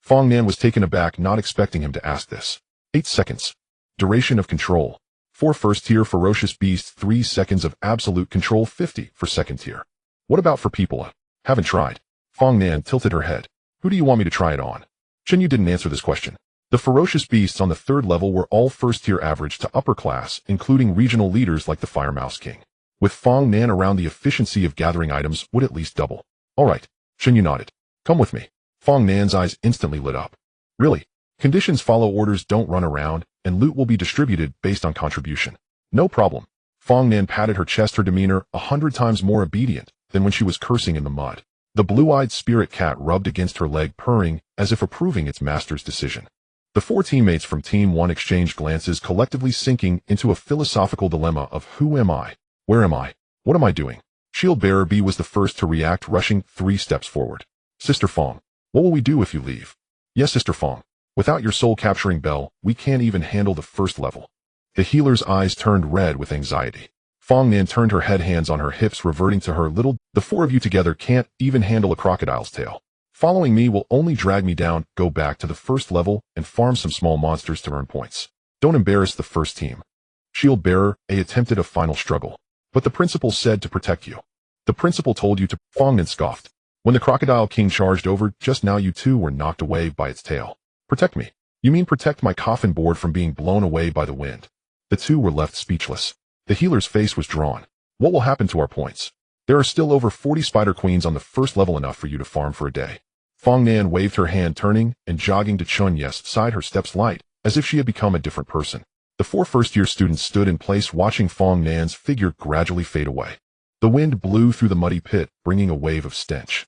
Fong Nan was taken aback, not expecting him to ask this. 8 seconds. Duration of control. 4 first-tier ferocious beasts, 3 seconds of absolute control, 50 for second-tier. What about for people? Haven't tried. Fong Nan tilted her head. Who do you want me to try it on? Chen Yu didn't answer this question. The ferocious beasts on the 3rd level were all first-tier average to upper class, including regional leaders like the Fire Mouse King. With Fong Nan around, the efficiency of gathering items would at least double. All right, Chen Yu nodded. Come with me. Fong Nan's eyes instantly lit up. Really? Conditions follow orders, don't run around, and loot will be distributed based on contribution. No problem. Fong Nan patted her chest, her demeanor 100 times more obedient than when she was cursing in the mud. The blue-eyed spirit cat rubbed against her leg, purring as if approving its master's decision. The 4 teammates from Team 1 exchanged glances, collectively sinking into a philosophical dilemma of who am I? Where am I? What am I doing? Shield Bearer B was the first to react, rushing 3 steps forward. Sister Fong, what will we do if you leave? Yes, Sister Fong. Without your soul-capturing bell, we can't even handle the 1st level. The healer's eyes turned red with anxiety. Fong Nan turned her head, hands on her hips, reverting to her little. The 4 of you together can't even handle a crocodile's tail. Following me will only drag me down. Go back to the 1st level and farm some small monsters to earn points. Don't embarrass the 1st team. Shield Bearer A attempted a final struggle. But the principal said to protect you. The principal told you to. Fong Nan scoffed. When the Crocodile King charged over just now, you 2 were knocked away by its tail. Protect me? You mean protect my coffin board from being blown away by the wind? The 2 were left speechless. The healer's face was drawn. What will happen to our points? There are still over 40 Spider Queens on the 1st level, enough for you to farm for a day. Fong Nan waved her hand, turning and jogging to Chen Yu's side, her steps light, as if she had become a different person. The 4 first-year students stood in place, watching Fong Nan's figure gradually fade away. The wind blew through the muddy pit, bringing a wave of stench.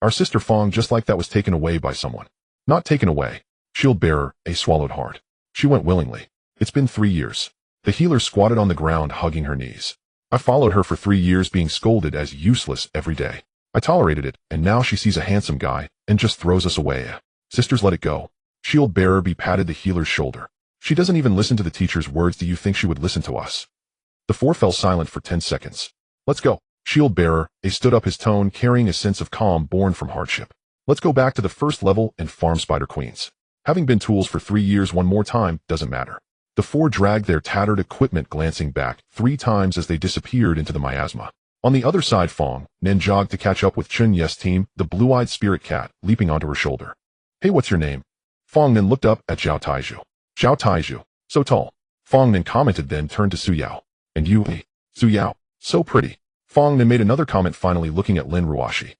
Our sister Fong, just like that, was taken away by someone. Not taken away. Shield Bearer A swallowed hard. She went willingly. It's been 3 years. The healer squatted on the ground, hugging her knees. I followed her for 3 years, being scolded as useless every day. I tolerated it, and now she sees a handsome guy and just throws us away. Sisters, let it go. Shield Bearer B patted the healer's shoulder. She doesn't even listen to the teacher's words. Do you think she would listen to us? The 4 fell silent for 10 seconds. Let's go. Shield Bearer A stood up, his tone carrying a sense of calm born from hardship. Let's go back to the 1st level and farm Spider Queens. Having been tools for 3 years, one more time doesn't matter. The 4 dragged their tattered equipment, glancing back 3 times as they disappeared into the miasma. On the other side, Fong Nan jogged to catch up with Chen Yu's team, the blue-eyed spirit cat leaping onto her shoulder. Hey, what's your name? Fong Nan looked up at Zhao Taizhu. Zhao Taizhu, so tall. Fong Nan commented, then turned to Su Yao. And you, Su Yao, so pretty. Fong Nan made another comment, finally looking at Lin Ruashi.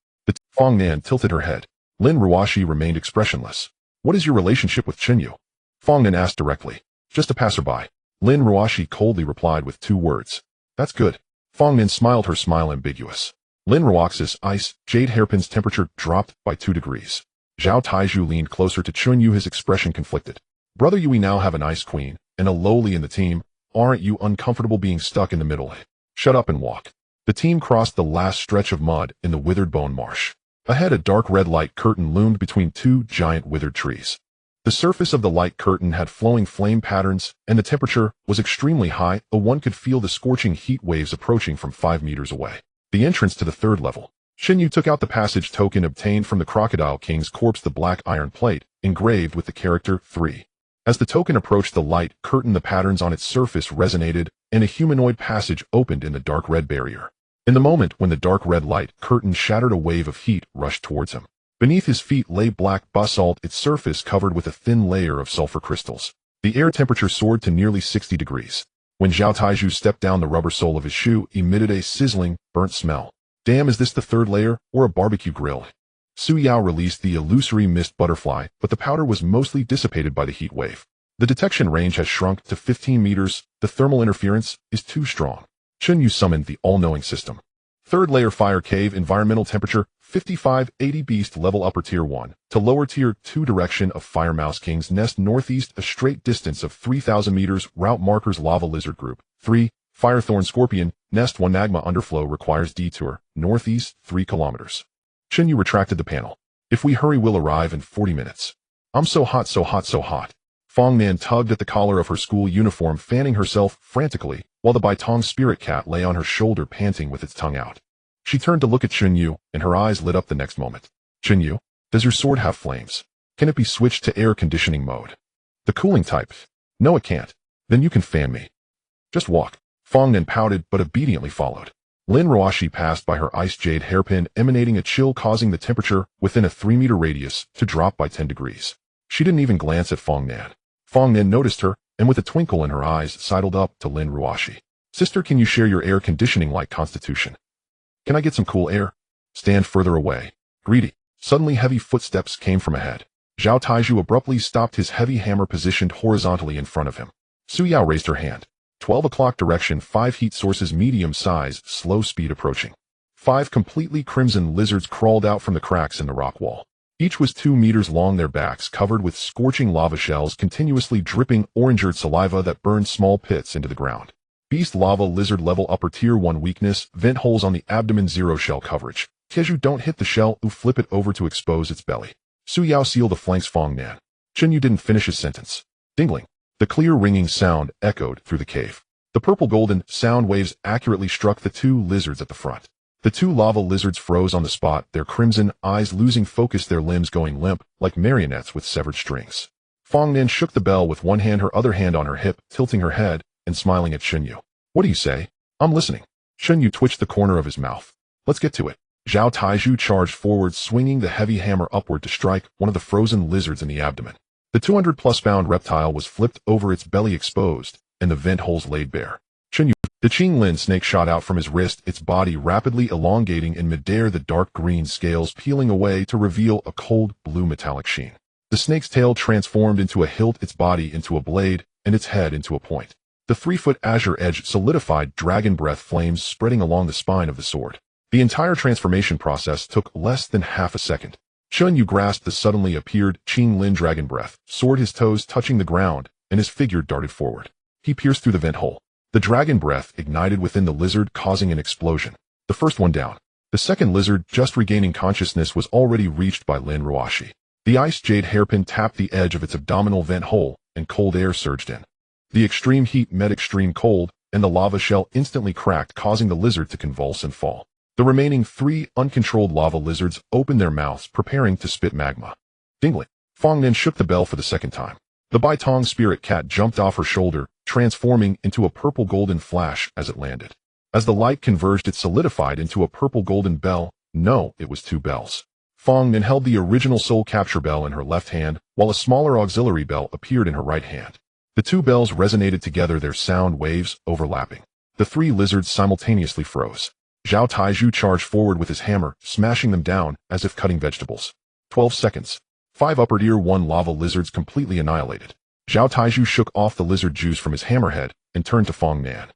Fong Nan tilted her head. Lin Ruashi remained expressionless. What is your relationship with Chen Yu? Fong Nan asked directly. Just a passerby. Lin Ruashi coldly replied with 2 words. That's good. Fong Nan smiled, her smile ambiguous. Lin Ruaxi's ice jade hairpin's temperature dropped by 2 degrees. Zhao Taizhu leaned closer to Chen Yu, his expression conflicted. Brother, we now have an ice queen and a lowly in the team. Aren't you uncomfortable being stuck in the middle? Shut up and walk. The team crossed the last stretch of mud in the withered bone marsh. Ahead, a dark red light curtain loomed between 2 giant withered trees. The surface of the light curtain had flowing flame patterns, and the temperature was extremely high. One could feel the scorching heat waves approaching from 5 meters away. The entrance to the 3rd level. Chen Yu took out the passage token obtained from the Crocodile King's corpse, the black iron plate, engraved with the character 3. As the token approached the light curtain, the patterns on its surface resonated, and a humanoid passage opened in the dark red barrier. In the moment when the dark red light curtain shattered, a wave of heat rushed towards him. Beneath his feet lay black basalt, its surface covered with a thin layer of sulfur crystals. The air temperature soared to nearly 60 degrees. When Zhao Taizhu stepped down, the rubber sole of his shoe emitted a sizzling, burnt smell. Damn, is this the 3rd layer, or a barbecue grill? Su Yao released the illusory mist butterfly, but the powder was mostly dissipated by the heat wave. The detection range has shrunk to 15 meters. The thermal interference is too strong. Chen Yu summoned the all-knowing system. 3rd layer fire cave, environmental temperature 5580, beast level, upper tier 1 to lower tier 2, direction of Fire Mouse King's nest northeast, a straight distance of 3,000 meters, route markers lava lizard group 3, Firethorn Scorpion nest 1, magma underflow requires detour northeast 3 kilometers. Chen Yu retracted the panel. If we hurry, we'll arrive in 40 minutes. I'm so hot, so hot, so hot. Fong Nan tugged at the collar of her school uniform, fanning herself frantically while the Baitong spirit cat lay on her shoulder panting with its tongue out. She turned to look at Chen Yu, and her eyes lit up the next moment. Chen Yu, does your sword have flames? Can it be switched to air conditioning mode? The cooling type? No, it can't. Then you can fan me. Just walk. Fong Nen pouted but obediently followed. Lin Ruoshi passed by her ice jade hairpin, emanating a chill causing the temperature within a 3-meter radius to drop by 10 degrees. She didn't even glance at Fong Nen. Fong Nen noticed her, and with a twinkle in her eyes sidled up to Lin Ruoshi. Sister, can you share your air conditioning like constitution? Can I get some cool air? Stand further away. Greedy. Suddenly heavy footsteps came from ahead. Zhao Taizhu abruptly stopped, his heavy hammer positioned horizontally in front of him. Su Yao raised her hand. 12 o'clock direction, 5 heat sources, medium size, slow speed approaching. 5 completely crimson lizards crawled out from the cracks in the rock wall. Each was 2 meters long, their backs covered with scorching lava shells continuously dripping orange-earth saliva that burned small pits into the ground. Beast lava lizard level upper tier 1 weakness, vent holes on the abdomen, 0 shell coverage. Teju, don't hit the shell, flip it over to expose its belly. Su Yao sealed the flanks. Fong Nan. Chen Yu didn't finish his sentence. Dingling. The clear ringing sound echoed through the cave. The purple-golden sound waves accurately struck the 2 lizards at the front. The 2 lava lizards froze on the spot, their crimson eyes losing focus, their limbs going limp, like marionettes with severed strings. Fong Nan shook the bell with one hand, her other hand on her hip, tilting her head and smiling at Chen Yu. What do you say? I'm listening. Chen Yu twitched the corner of his mouth. Let's get to it. Zhao Taizhu charged forward, swinging the heavy hammer upward to strike one of the frozen lizards in the abdomen. The 200-plus pound reptile was flipped over, its belly exposed, and the vent holes laid bare. Chen Yu, the Qing Lin snake shot out from his wrist, its body rapidly elongating in midair, the dark green scales peeling away to reveal a cold blue metallic sheen. The snake's tail transformed into a hilt, its body into a blade, and its head into a point. The 3-foot azure edge solidified, dragon breath flames spreading along the spine of the sword. The entire transformation process took less than half a second. Chen Yu grasped the suddenly appeared Qing Lin dragon breath, sword, his toes touching the ground, and his figure darted forward. He pierced through the vent hole. The dragon breath ignited within the lizard, causing an explosion. The first one down. The second lizard, just regaining consciousness, was already reached by Lin Ruoshi. The ice jade hairpin tapped the edge of its abdominal vent hole, and cold air surged in. The extreme heat met extreme cold, and the lava shell instantly cracked, causing the lizard to convulse and fall. The remaining 3 uncontrolled lava lizards opened their mouths, preparing to spit magma. Dingling. Fong Nen shook the bell for the second time. The Baitong spirit cat jumped off her shoulder, transforming into a purple-golden flash as it landed. As the light converged, it solidified into a purple-golden bell. No, it was 2 bells. Fong Nen held the original soul capture bell in her left hand, while a smaller auxiliary bell appeared in her right hand. The 2 bells resonated together, their sound waves overlapping. The 3 lizards simultaneously froze. Zhao Taizhu charged forward with his hammer, smashing them down as if cutting vegetables. 12 seconds. 5 upper tier 1 lava lizards completely annihilated. Zhao Taizhu shook off the lizard juice from his hammerhead and turned to Fong Nan.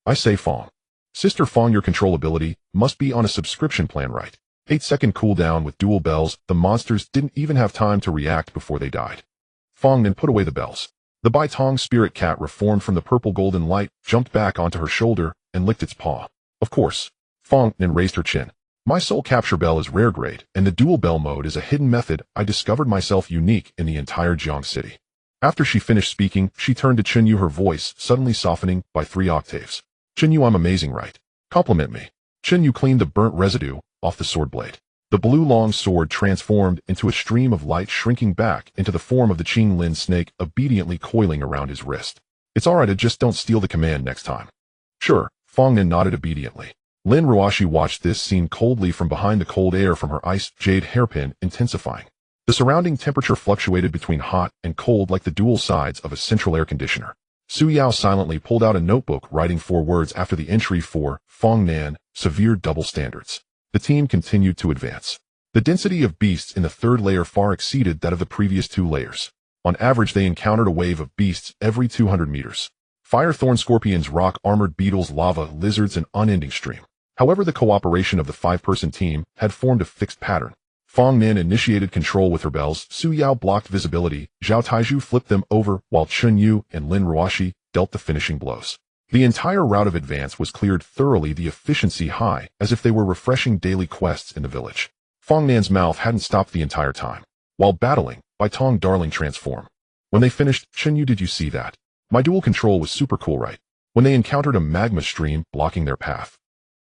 I say, Fong. Sister Fong, your control ability must be on a subscription plan, right? 8-second cooldown with dual bells. The monsters didn't even have time to react before they died. Fong Nan put away the bells. The Baitong spirit cat, reformed from the purple-golden light, jumped back onto her shoulder and licked its paw. Of course. Fong Nan raised her chin. My soul capture bell is rare grade, and the dual bell mode is a hidden method I discovered myself, unique in the entire Jiang City. After she finished speaking, she turned to Chen Yu, her voice suddenly softening by 3 octaves. Chen Yu, I'm amazing, right? Compliment me. Chen Yu cleaned the burnt residue off the sword blade. The blue long sword transformed into a stream of light, shrinking back into the form of the Qing Lin snake obediently coiling around his wrist. It's alright, just don't steal the command next time. Sure, Fong Nan nodded obediently. Lin Ruoshi watched this scene coldly from behind, the cold air from her ice jade hairpin intensifying. The surrounding temperature fluctuated between hot and cold like the dual sides of a central air conditioner. Su Yao silently pulled out a notebook, writing 4 words after the entry for Fong Nan, severe double standards. The team continued to advance. The density of beasts in the 3rd layer far exceeded that of the previous 2 layers. On average, they encountered a wave of beasts every 200 meters. Fire thorn scorpions, rock-armored beetles, lava lizards, an unending stream. However, the cooperation of the 5-person team had formed a fixed pattern. Fong Nan initiated control with her bells, Su Yao blocked visibility, Zhao Taizhu flipped them over, while Chen Yu and Lin Ruoshi dealt the finishing blows. The entire route of advance was cleared thoroughly, the efficiency high, as if they were refreshing daily quests in the village. Fong Nan's mouth hadn't stopped the entire time. While battling, Baitong darling transform. When they finished, Chen Yu, did you see that? My dual control was super cool, right? when they encountered a magma stream blocking their path.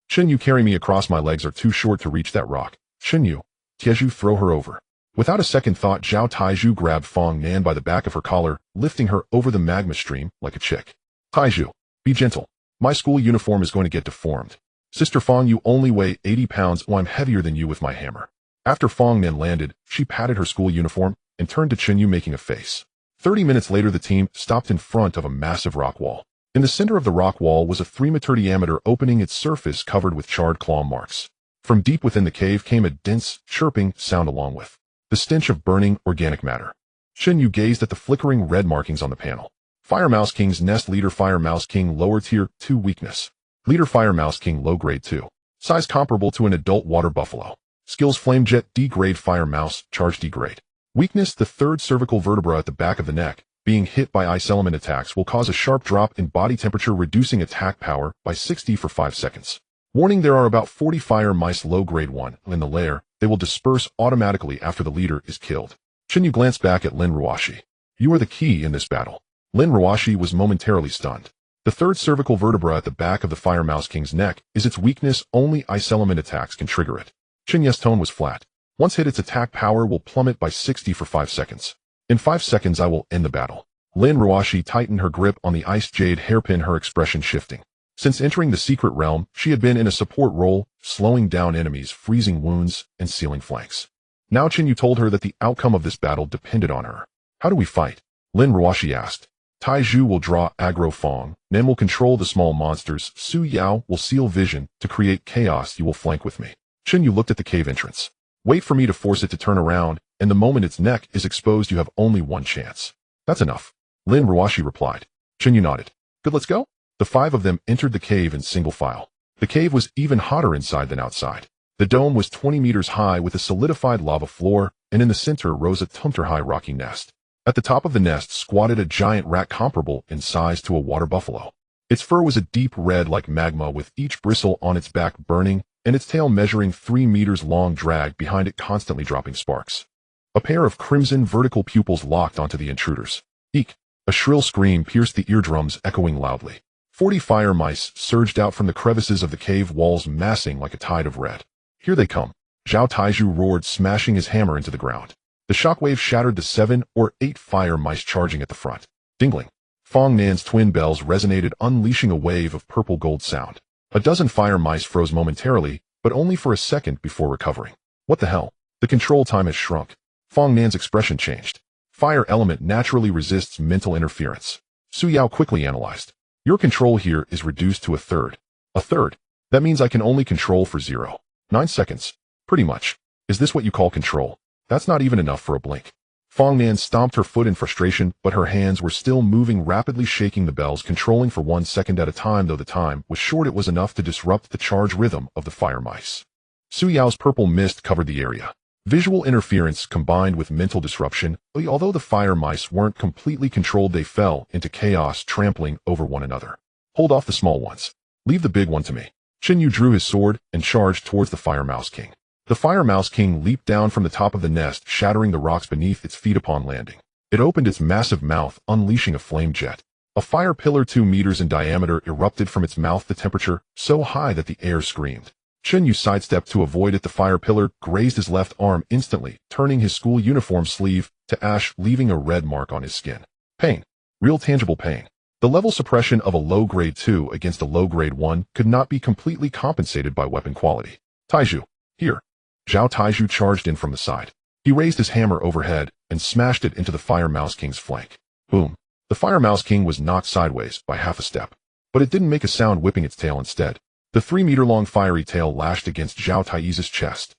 Chen Yu, carry me across, my legs are too short to reach that rock. Chen Yu, Tiezhu, throw her over. Without a second thought, Zhao Taizhu grabbed Fong Nan by the back of her collar, lifting her over the magma stream like a chick. Taizhu, be gentle. My school uniform is going to get deformed. Sister Fong, you only weigh 80 pounds, oh, I'm heavier than you with my hammer. After Fong Nan landed, she patted her school uniform and turned to Chen Yu, making a face. 30 minutes later, the team stopped in front of a massive rock wall. In the center of the rock wall was a 3-meter diameter opening, its surface covered with charred claw marks. From deep within the cave came a dense, chirping sound along with the stench of burning organic matter. Chen Yu gazed at the flickering red markings on the panel. Fire Mouse King's nest. Leader Fire Mouse King, lower tier 2 weakness. Leader Fire Mouse King, low grade 2. Size comparable to an adult water buffalo. Skills Flame Jet D grade. Fire Mouse Charge D grade. Weakness, the third cervical vertebra at the back of the neck. Being hit by ice element attacks will cause a sharp drop in body temperature, reducing attack power by 60 for 5 seconds. Warning, there are about 40 fire mice low grade 1 in the lair. They will disperse automatically after the leader is killed. Chen Yu glanced back at Lin Ruashi. You are the key in this battle. Lin Ruashi was momentarily stunned. The third cervical vertebra at the back of the Fire Mouse King's neck is its weakness. Only ice element attacks can trigger it. Chen Yu's tone was flat. Once hit, its attack power will plummet by 60 for 5 seconds. In 5 seconds I will end the battle. Lin Ruashi tightened her grip on the ice jade hairpin, her expression shifting. Since entering the secret realm, she had been in a support role, slowing down enemies, freezing wounds, and sealing flanks. Now Chen Yu told her that the outcome of this battle depended on her. How do we fight? Lin Ruashi asked. Taizhu will draw aggro. Fong Nan will control the small monsters. Su Yao will seal vision to create chaos. You will flank with me. Chen Yu looked at the cave entrance. Wait for me to force it to turn around, and the moment its neck is exposed you have only one chance. That's enough. Lin Ruashi replied. Chen Yu nodded. Good, let's go. The 5 of them entered the cave in single file. The cave was even hotter inside than outside. The dome was 20 meters high with a solidified lava floor, and in the center rose a 2-meter-high rocky nest. At the top of the nest squatted a giant rat comparable in size to a water buffalo. Its fur was a deep red like magma, with each bristle on its back burning, and its tail measuring 3 meters long dragged behind it, constantly dropping sparks. A pair of crimson vertical pupils locked onto the intruders. Eek! A shrill scream pierced the eardrums, echoing loudly. 40 fire mice surged out from the crevices of the cave walls, massing like a tide of red. Here they come. Zhao Taizhu roared, smashing his hammer into the ground. The shockwave shattered the 7 or 8 fire mice charging at the front. Dingling. Fong Nan's twin bells resonated, unleashing a wave of purple-gold sound. A dozen fire mice froze momentarily, but only for a second before recovering. What the hell? The control time has shrunk. Fong Nan's expression changed. Fire element naturally resists mental interference. Su Yao quickly analyzed. Your control here is reduced to a third. A third? That means I can only control for 0.9 seconds. Pretty much. Is this what you call control? That's not even enough for a blink. Fong Nan stomped her foot in frustration, but her hands were still moving rapidly, shaking the bells, controlling for 1 second at a time. Though the time was short, it was enough to disrupt the charge rhythm of the fire mice. Su Yao's purple mist covered the area. Visual interference combined with mental disruption. Although the fire mice weren't completely controlled, they fell into chaos, trampling over one another. Hold off the small ones. Leave the big one to me. Chen Yu drew his sword and charged towards the Fire Mouse King. The Fire Mouse King leaped down from the top of the nest, shattering the rocks beneath its feet upon landing. It opened its massive mouth, unleashing a flame jet. A fire pillar 2 meters in diameter erupted from its mouth, the temperature so high that the air screamed. Chen Yu sidestepped to avoid it. The fire pillar grazed his left arm, instantly turning his school uniform sleeve to ash, leaving a red mark on his skin. Pain. Real tangible pain. The level suppression of a low grade 2 against a low grade 1 could not be completely compensated by weapon quality. Taizhu, here. Zhao Taizhu charged in from the side. He raised his hammer overhead and smashed it into the Fire Mouse King's flank. Boom. The Fire Mouse King was knocked sideways by half a step, but it didn't make a sound, whipping its tail instead. The 3-meter-long fiery tail lashed against Zhao Taizhu's chest.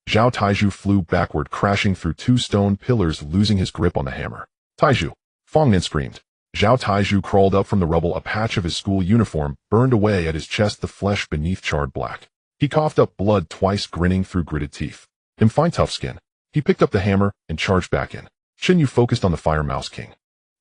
Zhao Taizhu flew backward, crashing through 2 stone pillars, losing his grip on the hammer. Taizhu! Fong Nan screamed. Zhao Taizhu crawled up from the rubble. A patch of his school uniform burned away at his chest, the flesh beneath charred black. He coughed up blood twice, grinning through gritted teeth. In fine tough skin. He picked up the hammer and charged back in. Chen Yu focused on the Fire Mouse King.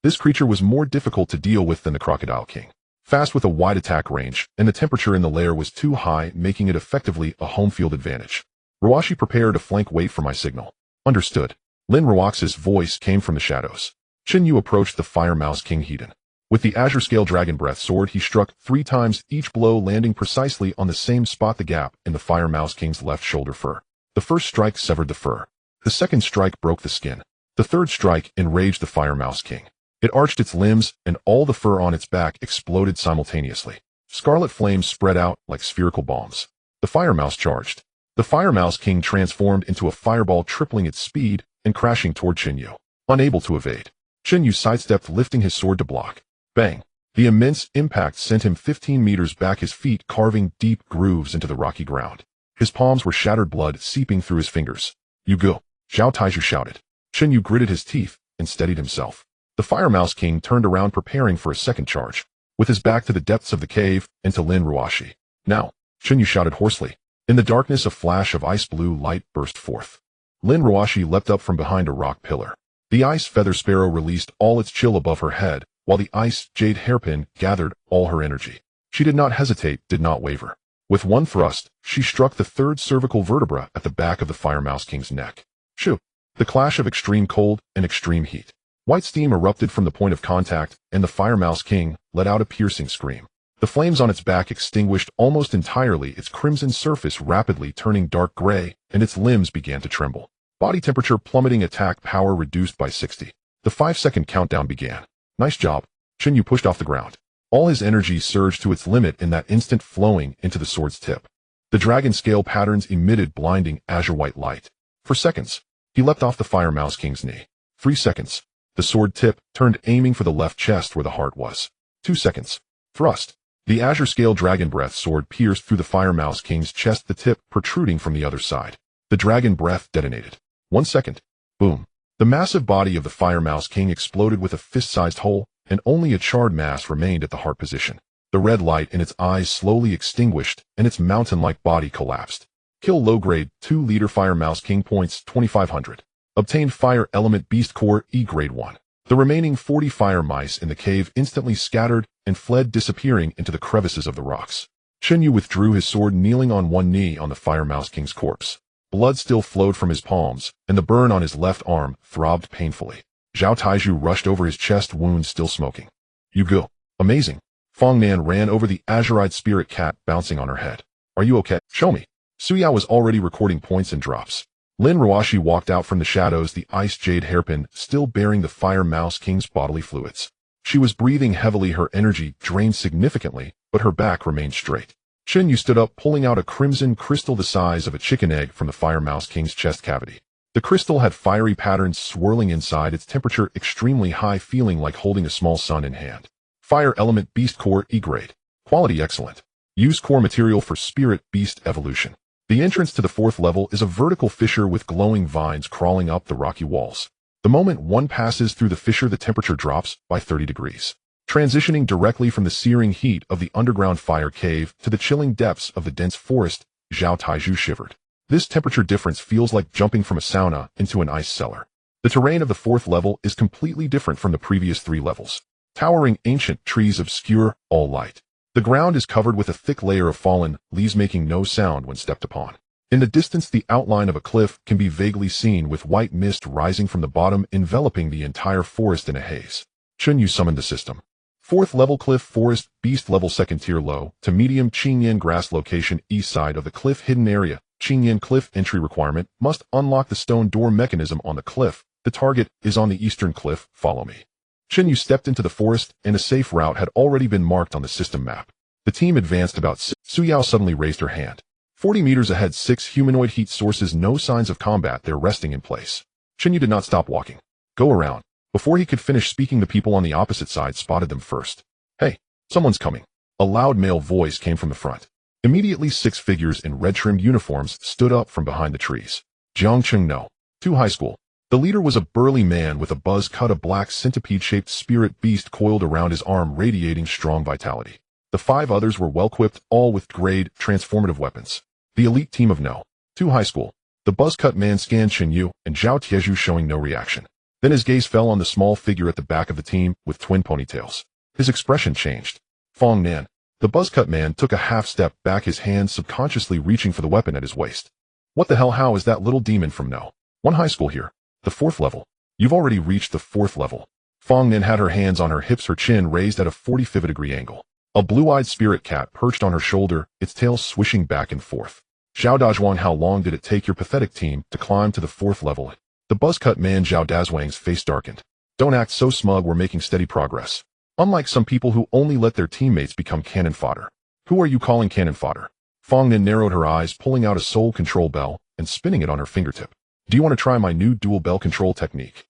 This creature was more difficult to deal with than the Crocodile King. Fast with a wide attack range, and the temperature in the lair was too high, making it effectively a home field advantage. Ruashi, prepare to flank, wait for my signal. Understood. Lin Ruaxi's voice came from the shadows. Chen Yu approached the Fire Mouse King Hedon. With the Azure Scale Dragon Breath sword, he struck 3 times, each blow landing precisely on the same spot, the gap in the Fire Mouse King's left shoulder fur. The first strike severed the fur. The second strike broke the skin. The third strike enraged the Fire Mouse King. It arched its limbs, and all the fur on its back exploded simultaneously. Scarlet flames spread out like spherical bombs. The Fire Mouse charged. The Fire Mouse King transformed into a fireball, tripling its speed and crashing toward Chen Yu. Unable to evade, Chen Yu sidestepped, lifting his sword to block. Bang! The immense impact sent him 15 meters back, his feet carving deep grooves into the rocky ground. His palms were shattered, blood seeping through his fingers. "You go!" Zhao Taizhu shouted. Chen Yu gritted his teeth and steadied himself. The Fire Mouse King turned around, preparing for a second charge, with his back to the depths of the cave and to Lin Ruoshi. "Now!" Chen Yu shouted hoarsely. In the darkness, a flash of ice blue light burst forth. Lin Ruoshi leapt up from behind a rock pillar. The ice feather sparrow released all its chill above her head, while the ice jade hairpin gathered all her energy. She did not hesitate, did not waver. With one thrust, she struck the third cervical vertebra at the back of the Fire Mouse King's neck. Shoo! The clash of extreme cold and extreme heat. White steam erupted from the point of contact, and the Fire Mouse King let out a piercing scream. The flames on its back extinguished almost entirely, its crimson surface rapidly turning dark gray, and its limbs began to tremble. Body temperature plummeting, attack power reduced by 60. The 5-second countdown began. "Nice job." Chen Yu pushed off the ground. All his energy surged to its limit in that instant, flowing into the sword's tip. The dragon scale patterns emitted blinding azure white light. For seconds, he leapt off the Fire Mouse King's knee. 3 seconds. The sword tip turned, aiming for the left chest where the heart was. 2 seconds. Thrust. The Azure Scale Dragon Breath sword pierced through the Fire Mouse King's chest, the tip protruding from the other side. The Dragon Breath detonated. 1 second. Boom. The massive body of the Fire Mouse King exploded with a fist-sized hole, and only a charred mass remained at the heart position. The red light in its eyes slowly extinguished, and its mountain-like body collapsed. Kill low-grade 2-liter Fire Mouse King, points 2500. Obtained Fire Element Beast Core E grade 1. The remaining 40 fire mice in the cave instantly scattered and fled, disappearing into the crevices of the rocks. Chen Yu withdrew his sword, kneeling on one knee on the Fire Mouse King's corpse. Blood still flowed from his palms, and the burn on his left arm throbbed painfully. Zhao Taizhu rushed over, his chest wound still smoking. "You go. Amazing." Fong Nan ran over, the azurite spirit cat bouncing on her head. "Are you okay? Show me." Suyao was already recording points and drops. Lin Ruoshi walked out from the shadows, the ice jade hairpin still bearing the Fire Mouse King's bodily fluids. She was breathing heavily, her energy drained significantly, but her back remained straight. Chen Yu stood up, pulling out a crimson crystal the size of a chicken egg from the Fire Mouse King's chest cavity. The crystal had fiery patterns swirling inside, its temperature extremely high, feeling like holding a small sun in hand. Fire Element Beast Core E grade. Quality excellent. Use core material for Spirit Beast evolution. The entrance to the 4th level is a vertical fissure with glowing vines crawling up the rocky walls. The moment one passes through the fissure, the temperature drops by 30 degrees. Transitioning directly from the searing heat of the underground fire cave to the chilling depths of the dense forest, Zhao Taizhu shivered. This temperature difference feels like jumping from a sauna into an ice cellar. The terrain of the 4th level is completely different from the previous 3 levels. Towering ancient trees obscure all light. The ground is covered with a thick layer of fallen leaves, making no sound when stepped upon. In the distance, the outline of a cliff can be vaguely seen, with white mist rising from the bottom, enveloping the entire forest in a haze. Chen Yu summoned the system. 4th level cliff forest, beast level 2nd tier, low to medium Qingyan grass, location east side of the cliff, hidden area. Qingyan cliff entry requirement, must unlock the stone door mechanism on the cliff. The target is on the eastern cliff, follow me. Chen Yu stepped into the forest, and a safe route had already been marked on the system map. The team advanced about Suyao suddenly raised her hand. 40 meters ahead, 6 humanoid heat sources, no signs of combat, they're resting in place. Chen Yu did not stop walking. Go around. Before he could finish speaking, the people on the opposite side spotted them first. "Hey, someone's coming." A loud male voice came from the front. Immediately, 6 figures in red-trimmed uniforms stood up from behind the trees. Jiangcheng No. 2 High School. The leader was a burly man with a buzz cut, a black centipede-shaped spirit beast coiled around his arm, radiating strong vitality. The 5 others were well-equipped, all with grade transformative weapons. The elite team of No. 2 High School. The buzz-cut man scanned Chen Yu and Zhao Taizhu, showing no reaction. Then his gaze fell on the small figure at the back of the team with twin ponytails. His expression changed. Fong Nan. The buzz-cut man took a half step back, his hand subconsciously reaching for the weapon at his waist. "What the hell? How is that little demon from No. 1 High School here? The 4th level. You've already reached the 4th level." Fong Nin had her hands on her hips, her chin raised at a 45-degree angle. A blue-eyed spirit cat perched on her shoulder, its tail swishing back and forth. Zhao Dazhuang, how long did it take your pathetic team to climb to the 4th level? The buzzcut man Zhao Dazhuang's face darkened. Don't act so smug, we're making steady progress. Unlike some people who only let their teammates become cannon fodder. Who are you calling cannon fodder? Fong Nin narrowed her eyes, pulling out a soul control bell and spinning it on her fingertip. Do you want to try my new dual bell control technique?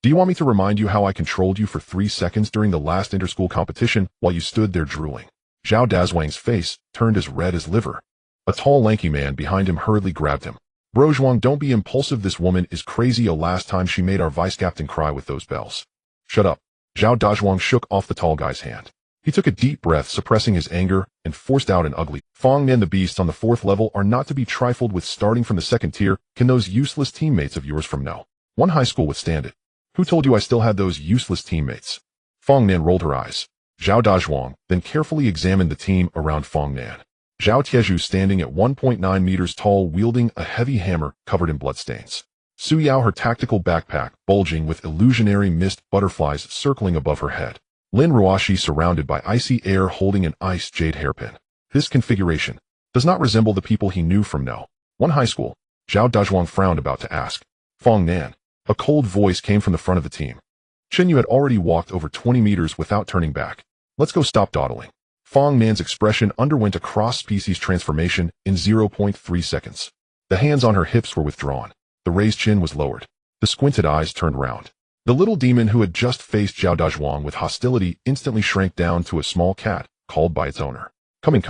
Do you want me to remind you how I controlled you for 3 seconds during the last interschool competition while you stood there drooling? Zhao Dazhuang's face turned as red as liver. A tall, lanky man behind him hurriedly grabbed him. Bro Zhuang, don't be impulsive, this woman is crazy. Last time she made our vice-captain cry with those bells. Shut up. Zhao Dazhuang shook off the tall guy's hand. He took a deep breath, suppressing his anger, and forced out an ugly, Fong Nin, the beasts on the 4th level are not to be trifled with. Starting from the 2nd tier, can those useless teammates of yours from No. 1 high school withstand it? Who told you I still had those useless teammates? Fong Nin rolled her eyes. Zhao Dazhuang then carefully examined the team around Fong Nin. Zhao Tieju, standing at 1.9 meters tall, wielding a heavy hammer covered in bloodstains. Su Yao, her tactical backpack bulging with illusionary mist butterflies circling above her head. Lin Ruashi, surrounded by icy air, holding an ice jade hairpin. This configuration does not resemble the people he knew from No. 1 high school. Zhao Dazhuang frowned, about to ask. Fong Nin. A cold voice came from the front of the team. Chen Yu had already walked over 20 meters without turning back. Let's go, stop dawdling. Fong Nin's expression underwent a cross-species transformation in 0.3 seconds. The hands on her hips were withdrawn. The raised chin was lowered. The squinted eyes turned round. The little demon who had just faced Zhao Dazhuang with hostility instantly shrank down to a small cat, called by its owner. Coming.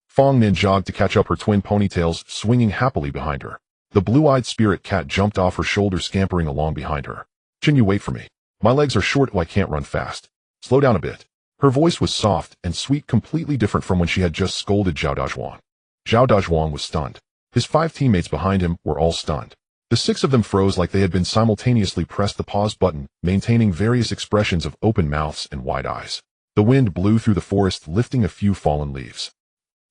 Fong Nin jogged to catch up, her twin ponytails swinging happily behind her. The blue-eyed spirit cat jumped off her shoulder, scampering along behind her. Chen Yu, wait for me. My legs are short, I can't run fast. Slow down a bit. Her voice was soft and sweet, completely different from when she had just scolded Zhao Dazhuang. Zhao Dazhuang was stunned. His 5 teammates behind him were all stunned. The 6 of them froze like they had been simultaneously pressed the pause button, maintaining various expressions of open mouths and wide eyes. The wind blew through the forest, lifting a few fallen leaves.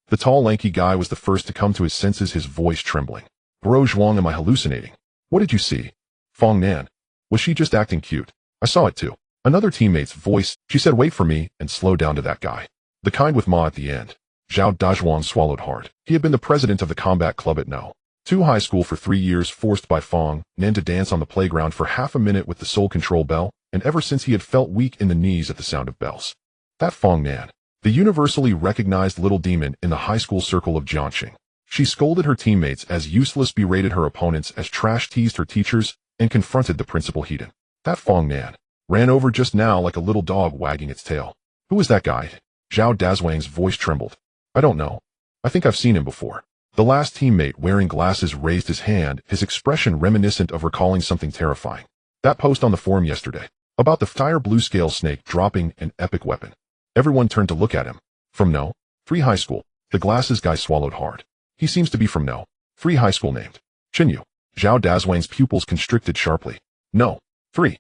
The tall, lanky guy was the first to come to his senses, his voice trembling. Bro Zhuang, am I hallucinating? What did you see? Fong Nin. Was she just acting cute? I saw it too. Another teammate's voice. She said wait for me and slow down to that guy. The kind with Ma at the end. Zhao Dazhuang swallowed hard. He had been the president of the combat club at No. 2 high school for 3 years, forced by Fong Nin to dance on the playground for half a minute with the soul control bell, and ever since he had felt weak in the knees at the sound of bells. That Fong Nin. The universally recognized little demon in the high school circle of Jiangxing. She scolded her teammates as useless, berated her opponents as trash, teased her teachers, and confronted the principal Heaton. That Fong Nin ran over just now like a little dog wagging its tail. Who was that guy? Zhao Dazhuang's voice trembled. I don't know. I think I've seen him before. The last teammate wearing glasses raised his hand, his expression reminiscent of recalling something terrifying. That post on the forum yesterday, about the fire blue scale snake dropping an epic weapon. Everyone turned to look at him. From No. 3 high school. The glasses guy swallowed hard. He seems to be from No. 3 high school, named Chen Yu. Zhao Dazhuang's pupils constricted sharply. No. 3.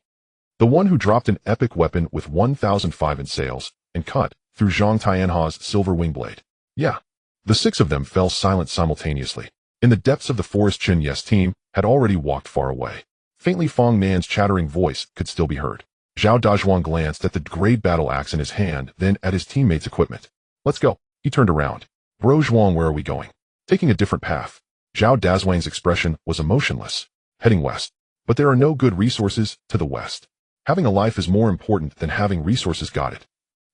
The one who dropped an epic weapon with 1005 in sales and cut through Zhang Tianha's silver wing blade. Yeah. The 6 of them fell silent simultaneously. In the depths of the forest, Chen Yu's team had already walked far away. Faintly, Fong Nin's chattering voice could still be heard. Zhao Dazhuang glanced at the great battle axe in his hand, then at his teammates' equipment. Let's go. He turned around. Bro Zhuang, where are we going? Taking a different path. Zhao Dazhuang's expression was emotionless. Heading west. But there are no good resources to the west. Having a life is more important than having resources, got it.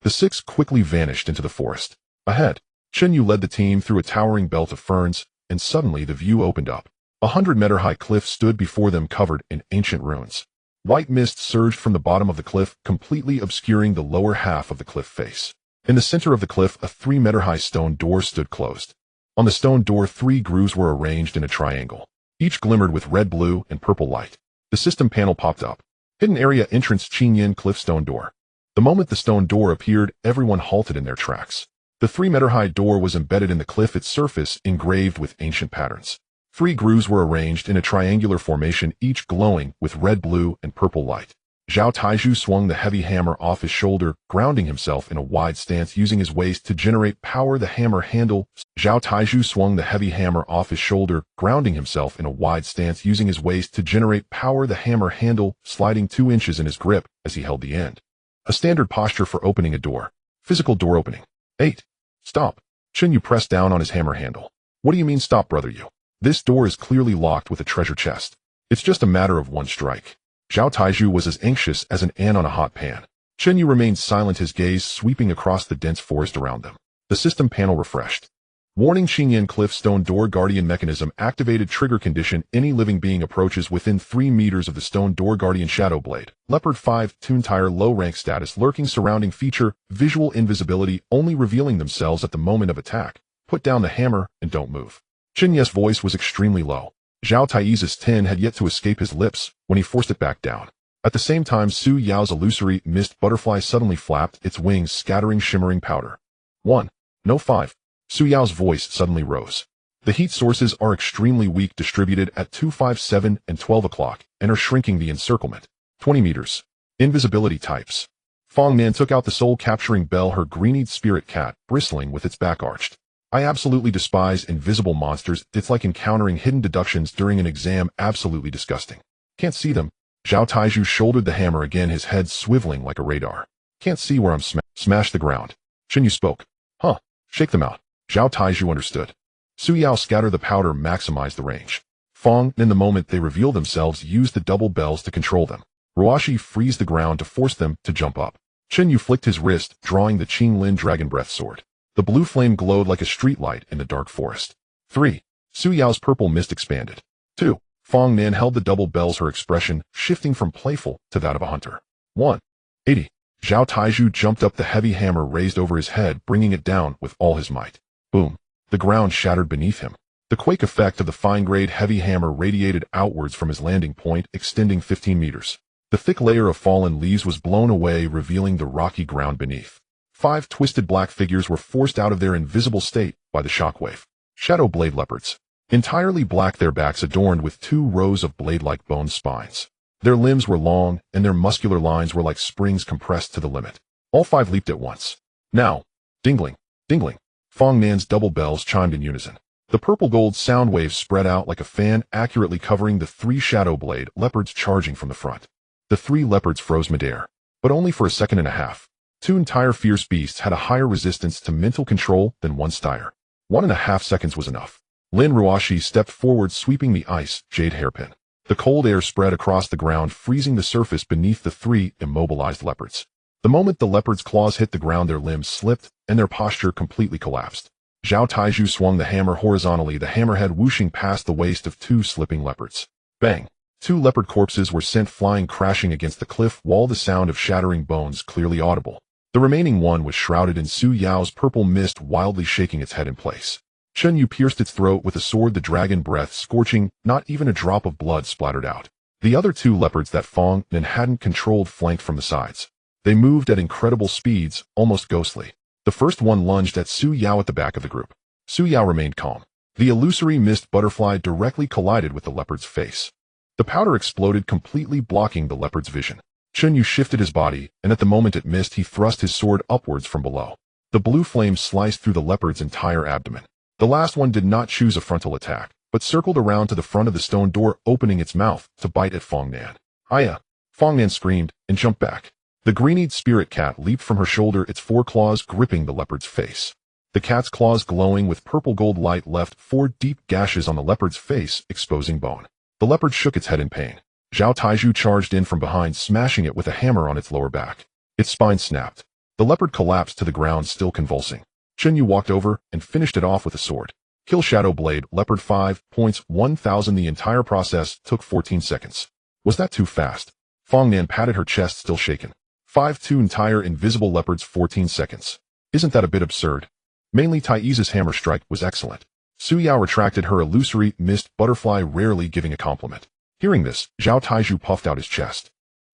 The 6 quickly vanished into the forest. Ahead, Chen Yu led the team through a towering belt of ferns, and suddenly the view opened up. 100-meter-high cliff stood before them, covered in ancient ruins. White mist surged from the bottom of the cliff, completely obscuring the lower half of the cliff face. In the center of the cliff, a 3-meter-high stone door stood closed. On the stone door, 3 grooves were arranged in a triangle. Each glimmered with red, blue, and purple light. The system panel popped up. Hidden area entrance, Qingyan cliff stone door. The moment the stone door appeared, everyone halted in their tracks. The 3-meter-high door was embedded in the cliff, its surface engraved with ancient patterns. 3 grooves were arranged in a triangular formation, each glowing with red, blue, and purple light. Zhao Taizhu swung the heavy hammer off his shoulder, grounding himself in a wide stance using his waist to generate power. The hammer handle. Zhao Taizhu swung the heavy hammer off his shoulder, grounding himself in a wide stance using his waist to generate power. The hammer handle sliding 2 inches in his grip as he held the end. A standard posture for opening a door. Physical door opening. 8. Stop. Chen Yu pressed down on his hammer handle. What do you mean stop, brother Yu? This door is clearly locked with a treasure chest. It's just a matter of one strike. Zhao Taizhu was as anxious as an ant on a hot pan. Chen Yu remained silent, his gaze sweeping across the dense forest around them. The system panel refreshed. Warning: Qingyan Cliff Stone Door Guardian Mechanism activated. Trigger condition: any living being approaches within 3 meters of the Stone Door Guardian Shadow Blade. Leopard 5 Toon Tire low rank status. Lurking surrounding feature: visual invisibility, only revealing themselves at the moment of attack. Put down the hammer and don't move. Chen Yu's voice was extremely low. Zhao Taizhu's tin had yet to escape his lips when he forced it back down. At the same time, Su Yao's illusory mist butterfly suddenly flapped its wings, scattering shimmering powder. 1. No 5. Su Yao's voice suddenly rose. The heat sources are extremely weak, distributed at 2, 5, 7, and 12 o'clock, and are shrinking the encirclement. 20 meters. Invisibility types. Fong Nan took out the soul-capturing bell, her green-eyed spirit cat, bristling with its back arched. I absolutely despise invisible monsters. It's like encountering hidden deductions during an exam. Absolutely disgusting. Can't see them. Zhao Taizhu shouldered the hammer again, his head swiveling like a radar. Can't see where I'm smash the ground. Chen Yu spoke. Huh. Shake them out. Zhao Taizhu understood. Su Yao scatter the powder, maximize the range. Fong, in the moment they reveal themselves, use the double bells to control them. Ruashi freeze the ground to force them to jump up. Chen Yu flicked his wrist, drawing the Qinglin Dragon Breath sword. The blue flame glowed like a streetlight in the dark forest. 3. Su Yao's purple mist expanded. 2. Fong Nan held the double bells, her expression shifting from playful to that of a hunter. 1. 80. Zhao Taizhu jumped up, the heavy hammer raised over his head, bringing it down with all his might. Boom. The ground shattered beneath him. The quake effect of the fine-grade heavy hammer radiated outwards from his landing point, extending 15 meters. The thick layer of fallen leaves was blown away, revealing the rocky ground beneath. 5 twisted black figures were forced out of their invisible state by the shockwave. Shadow blade leopards. Entirely black, their backs adorned with 2 rows of blade-like bone spines. Their limbs were long, and their muscular lines were like springs compressed to the limit. All 5 leaped at once. Now. Dingling. Dingling. Fong Nan's double bells chimed in unison. The purple-gold sound waves spread out like a fan, accurately covering the 3 shadow blade leopards charging from the front. The 3 leopards froze midair, but only for a second and a half. 2 entire fierce beasts had a higher resistance to mental control than 1 stire. 1.5 seconds was enough. Lin Ruashi stepped forward, sweeping the ice jade hairpin. The cold air spread across the ground, freezing the surface beneath the 3 immobilized leopards. The moment the leopards' claws hit the ground, their limbs slipped, and their posture completely collapsed. Zhao Taizhu swung the hammer horizontally, the hammerhead whooshing past the waist of 2 slipping leopards. Bang! 2 leopard corpses were sent flying, crashing against the cliff wall, the sound of shattering bones clearly audible. The remaining one was shrouded in Su Yao's purple mist, wildly shaking its head in place. Chen Yu pierced its throat with a sword, the dragon breath scorching, not even a drop of blood splattered out. The other 2 leopards that Fong Nan hadn't controlled flanked from the sides. They moved at incredible speeds, almost ghostly. The first one lunged at Su Yao at the back of the group. Su Yao remained calm. The illusory mist butterfly directly collided with the leopard's face. The powder exploded, completely blocking the leopard's vision. Chen Yu shifted his body, and at the moment it missed, he thrust his sword upwards from below. The blue flame sliced through the leopard's entire abdomen. The last one did not choose a frontal attack, but circled around to the front of the stone door, opening its mouth to bite at Fong Nan. Aya! Fong Nan screamed and jumped back. The green-eyed spirit cat leaped from her shoulder, its 4 claws gripping the leopard's face. The cat's claws, glowing with purple-gold light, left 4 deep gashes on the leopard's face, exposing bone. The leopard shook its head in pain. Zhao Taizhu charged in from behind, smashing it with a hammer on its lower back. Its spine snapped. The leopard collapsed to the ground, still convulsing. Chen Yu walked over and finished it off with a sword. Kill Shadow Blade, Leopard 5, points 1000. The entire process took 14 seconds. Was that too fast? Fong Nan patted her chest, still shaken. 5-2 entire invisible leopards, 14 seconds. Isn't that a bit absurd? Mainly Taizhu's hammer strike was excellent. Su Yao retracted her illusory mist butterfly, rarely giving a compliment. Hearing this, Zhao Taizhu puffed out his chest.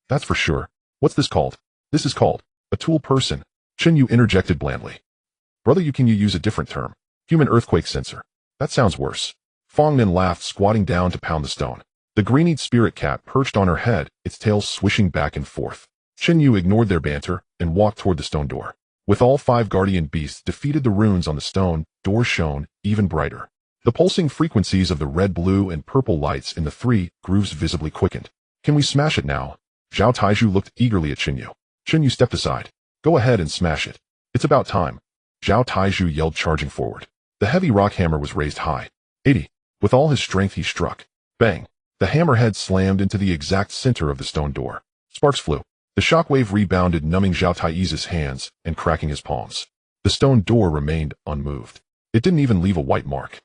That's for sure. What's this called? This is called a tool person. Chen Yu interjected blandly. Brother, you use a different term. Human earthquake sensor. That sounds worse. Fong Nan laughed, squatting down to pound the stone. The green-eyed spirit cat perched on her head, its tail swishing back and forth. Chen Yu ignored their banter and walked toward the stone door. With all 5 guardian beasts defeated, the runes on the stone door shone even brighter. The pulsing frequencies of the red, blue, and purple lights in the 3 grooves visibly quickened. Can we smash it now? Zhao Taizhu looked eagerly at Chen Yu. Chen Yu stepped aside. Go ahead and smash it. It's about time. Zhao Taizhu yelled, charging forward. The heavy rock hammer was raised high. 80. With all his strength he struck. Bang. The hammerhead slammed into the exact center of the stone door. Sparks flew. The shockwave rebounded, numbing Zhao Taizhu's hands and cracking his palms. The stone door remained unmoved. It didn't even leave a white mark.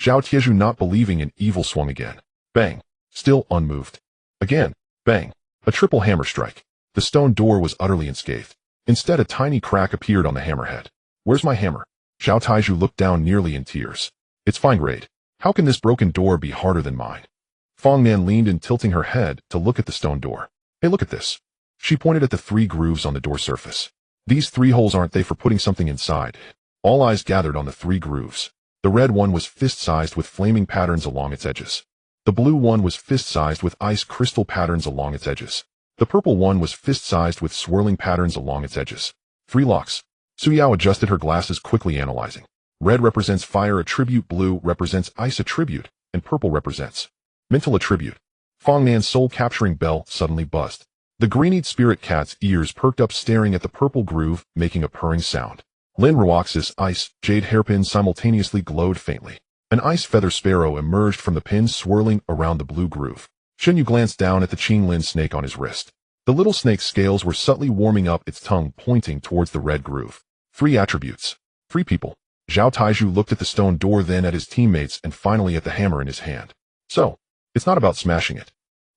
Zhao Taizhu, not believing in evil, swung again. Bang. Still unmoved. Again. Bang. A triple hammer strike. The stone door was utterly unscathed. Instead, a tiny crack appeared on the hammerhead. Where's my hammer? Zhao Taizhu looked down, nearly in tears. It's fine grade. How can this broken door be harder than mine? Fong Nan leaned in, tilting her head to look at the stone door. Hey, look at this. She pointed at the 3 grooves on the door surface. These 3 holes, aren't they for putting something inside? All eyes gathered on the 3 grooves. The red one was fist-sized with flaming patterns along its edges. The blue one was fist-sized with ice crystal patterns along its edges. The purple one was fist-sized with swirling patterns along its edges. 3 locks. Su Yao adjusted her glasses, quickly analyzing. Red represents fire attribute, blue represents ice attribute, and purple represents mental attribute. Fong Nan's soul-capturing bell suddenly buzzed. The green-eyed spirit cat's ears perked up, staring at the purple groove, making a purring sound. Lin Ruox's ice jade hairpin simultaneously glowed faintly. An ice feather sparrow emerged from the pin, swirling around the blue groove. Chen Yu glanced down at the Qing Lin snake on his wrist. The little snake's scales were subtly warming up, its tongue pointing towards the red groove. 3 attributes. 3 people. Zhao Taizhu looked at the stone door, then at his teammates, and finally at the hammer in his hand. So, it's not about smashing it.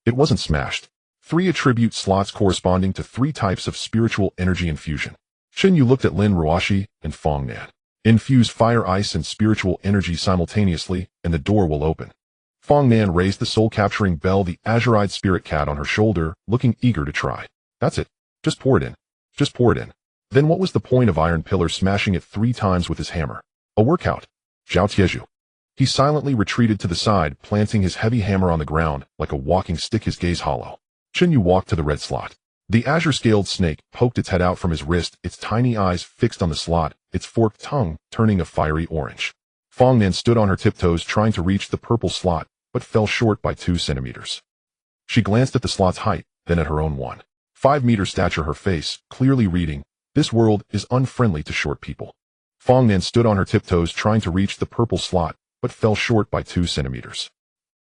It wasn't smashed. 3 attribute slots corresponding to 3 types of spiritual energy infusion. Chen Yu looked at Lin Ruoxi and Fong Nan. Infuse fire, ice, and spiritual energy simultaneously, and the door will open. Fong Nan raised the soul-capturing bell, the azure-eyed spirit cat on her shoulder, looking eager to try. That's it. Just pour it in. Just pour it in. Then what was the point of Iron Pillar smashing it 3 times with his hammer? A workout. Zhao Taizhu. He silently retreated to the side, planting his heavy hammer on the ground like a walking stick, his gaze hollow. Chen Yu walked to the red slot. The azure-scaled snake poked its head out from his wrist, its tiny eyes fixed on the slot, its forked tongue turning a fiery orange. Fong Nan stood on her tiptoes, trying to reach the purple slot, but fell short by 2 centimeters. She glanced at the slot's height, then at her own 1.5-meter stature, her face clearly reading, "This world is unfriendly to short people." Fong Nan stood on her tiptoes, trying to reach the purple slot, but fell short by 2 centimeters.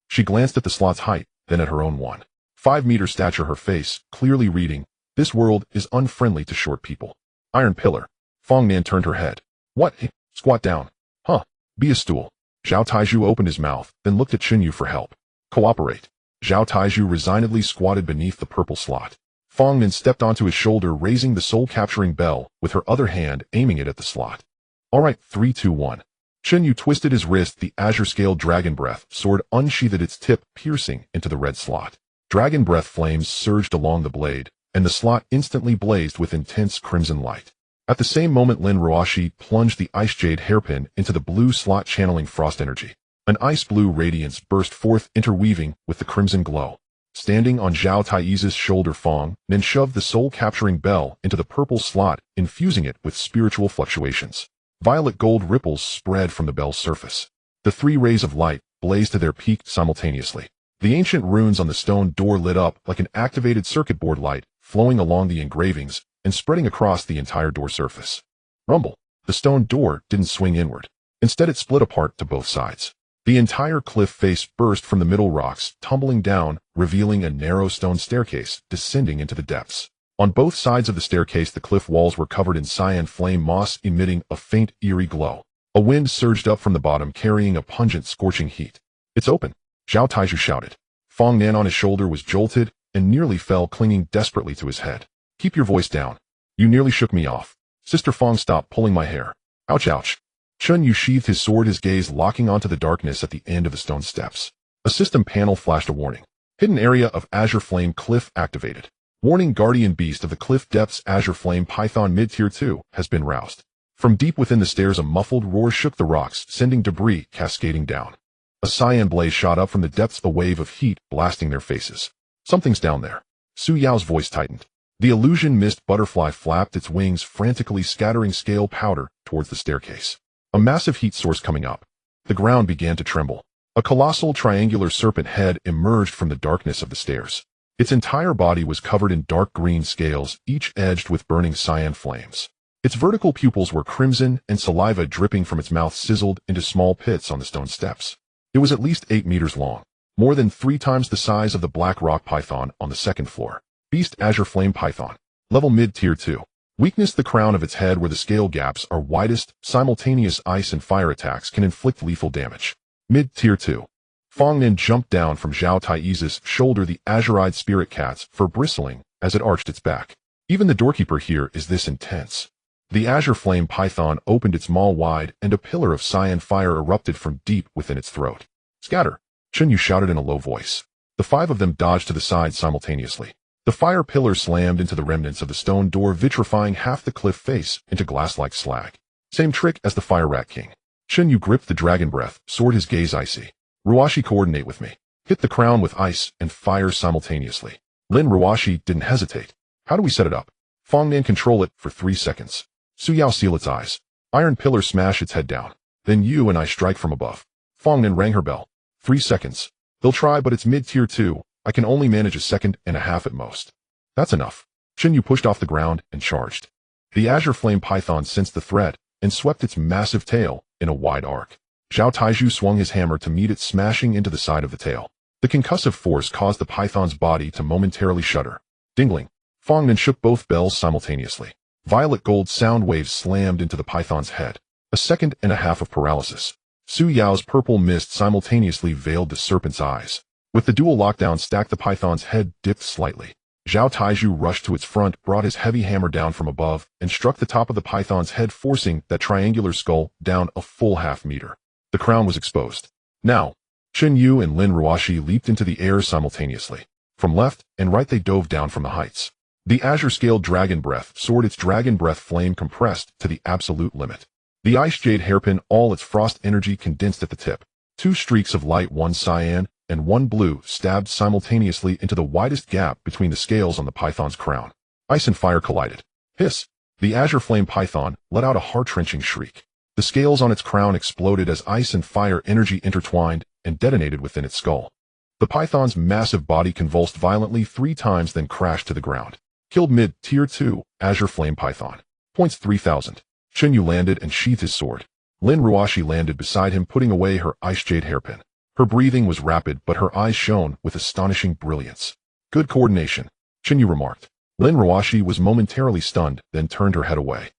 She glanced at the slot's height, then at her own 1.5-meter stature, her face clearly reading, "This world is unfriendly to short people." Iron Pillar. Fong Nan turned her head. What? Squat down. Huh. Be a stool. Zhao Taizhu opened his mouth, then looked at Chen Yu for help. Cooperate. Zhao Taizhu resignedly squatted beneath the purple slot. Fong Nan stepped onto his shoulder, raising the soul-capturing bell, with her other hand aiming it at the slot. All right, 3, 2, 1. Chen Yu twisted his wrist, the azure-scaled dragon breath sword unsheathed, its tip piercing into the red slot. Dragon breath flames surged along the blade, and the slot instantly blazed with intense crimson light. At the same moment, Lin Ruoxi plunged the ice jade hairpin into the blue slot, channeling frost energy. An ice-blue radiance burst forth, interweaving with the crimson glow. Standing on Zhao Taizhu's shoulder, Fong Nan shoved the soul-capturing bell into the purple slot, infusing it with spiritual fluctuations. Violet gold ripples spread from the bell's surface. The 3 rays of light blazed to their peak simultaneously. The ancient runes on the stone door lit up like an activated circuit board, light flowing along the engravings and spreading across the entire door surface. Rumble. The stone door didn't swing inward. Instead, it split apart to both sides. The entire cliff face burst from the middle, rocks tumbling down, revealing a narrow stone staircase descending into the depths. On both sides of the staircase, the cliff walls were covered in cyan flame moss, emitting a faint, eerie glow. A wind surged up from the bottom, carrying a pungent, scorching heat. It's open. Zhao Taizhu shouted. Fong Nan on his shoulder was jolted and nearly fell, clinging desperately to his head. Keep your voice down. You nearly shook me off. Sister Fong, stop pulling my hair. Ouch, ouch. Chen Yu sheathed his sword, his gaze locking onto the darkness at the end of the stone steps. A system panel flashed a warning. Hidden area of azure flame cliff activated. Warning, guardian beast of the cliff depths, azure flame python mid-tier 2, has been roused. From deep within the stairs, a muffled roar shook the rocks, sending debris cascading down. A cyan blaze shot up from the depths, a wave of heat blasting their faces. Something's down there. Su Yao's voice tightened. The illusion mist butterfly flapped its wings, frantically scattering scale powder towards the staircase. A massive heat source coming up. The ground began to tremble. A colossal triangular serpent head emerged from the darkness of the stairs. Its entire body was covered in dark green scales, each edged with burning cyan flames. Its vertical pupils were crimson, and saliva dripping from its mouth sizzled into small pits on the stone steps. It was at least 8 meters long, more than 3 times the size of the black rock python on the second floor. Beast Azure Flame Python. Level Mid Tier 2. Weakness: the crown of its head where the scale gaps are widest. Simultaneous ice and fire attacks can inflict lethal damage. Mid Tier 2. Fong Nin jumped down from Zhao Taiyi's shoulder, the azure-eyed spirit cat's fur bristling as it arched its back. Even the doorkeeper here is this intense. The Azure Flame Python opened its maw wide, and a pillar of cyan fire erupted from deep within its throat. Scatter! Chen Yu shouted in a low voice. The 5 of them dodged to the side simultaneously. The fire pillar slammed into the remnants of the stone door, vitrifying half the cliff face into glass-like slag. Same trick as the Fire Rat King. Chen Yu gripped the dragon breath, sword, his gaze icy. Ruashi, coordinate with me. Hit the crown with ice and fire simultaneously. Lin Ruashi didn't hesitate. How do we set it up? Fong Nin, control it for 3 seconds. Su Yao, seal its eyes. Iron pillar, smash its head down. Then you and I strike from above. Fong Nin rang her bell. 3 seconds. They'll try, but it's mid-tier 2. I can only manage a second and a half at most. That's enough. Chen Yu pushed off the ground and charged. The Azure Flame Python sensed the threat and swept its massive tail in a wide arc. Zhao Taiju swung his hammer to meet it, smashing into the side of the tail. The concussive force caused the python's body to momentarily shudder. Dingling. Fong Nin shook both bells simultaneously. Violet gold sound waves slammed into the python's head. A second and a half of paralysis. Su Yao's purple mist simultaneously veiled the serpent's eyes. With the dual lockdown stacked, the python's head dipped slightly. Zhao Taiju rushed to its front, brought his heavy hammer down from above, and struck the top of the python's head, forcing that triangular skull down a full half-meter. The crown was exposed. Now, Chen Yu and Lin Ruashi leaped into the air simultaneously. From left and right they dove down from the heights. The azure-scaled dragon breath soared, its dragon breath flame compressed to the absolute limit. The ice jade hairpin, all its frost energy condensed at the tip. 2 streaks of light, one cyan and one blue, stabbed simultaneously into the widest gap between the scales on the python's crown. Ice and fire collided. Hiss! The Azure Flame Python let out a heart-wrenching shriek. The scales on its crown exploded as ice and fire energy intertwined and detonated within its skull. The python's massive body convulsed violently 3 times, then crashed to the ground. Killed mid-tier 2, Azure Flame Python. Points 3,000. Chen Yu landed and sheathed his sword. Lin Ruashi landed beside him, putting away her ice jade hairpin. Her breathing was rapid, but her eyes shone with astonishing brilliance. Good coordination, Chen Yu remarked. Lin Ruashi was momentarily stunned, then turned her head away.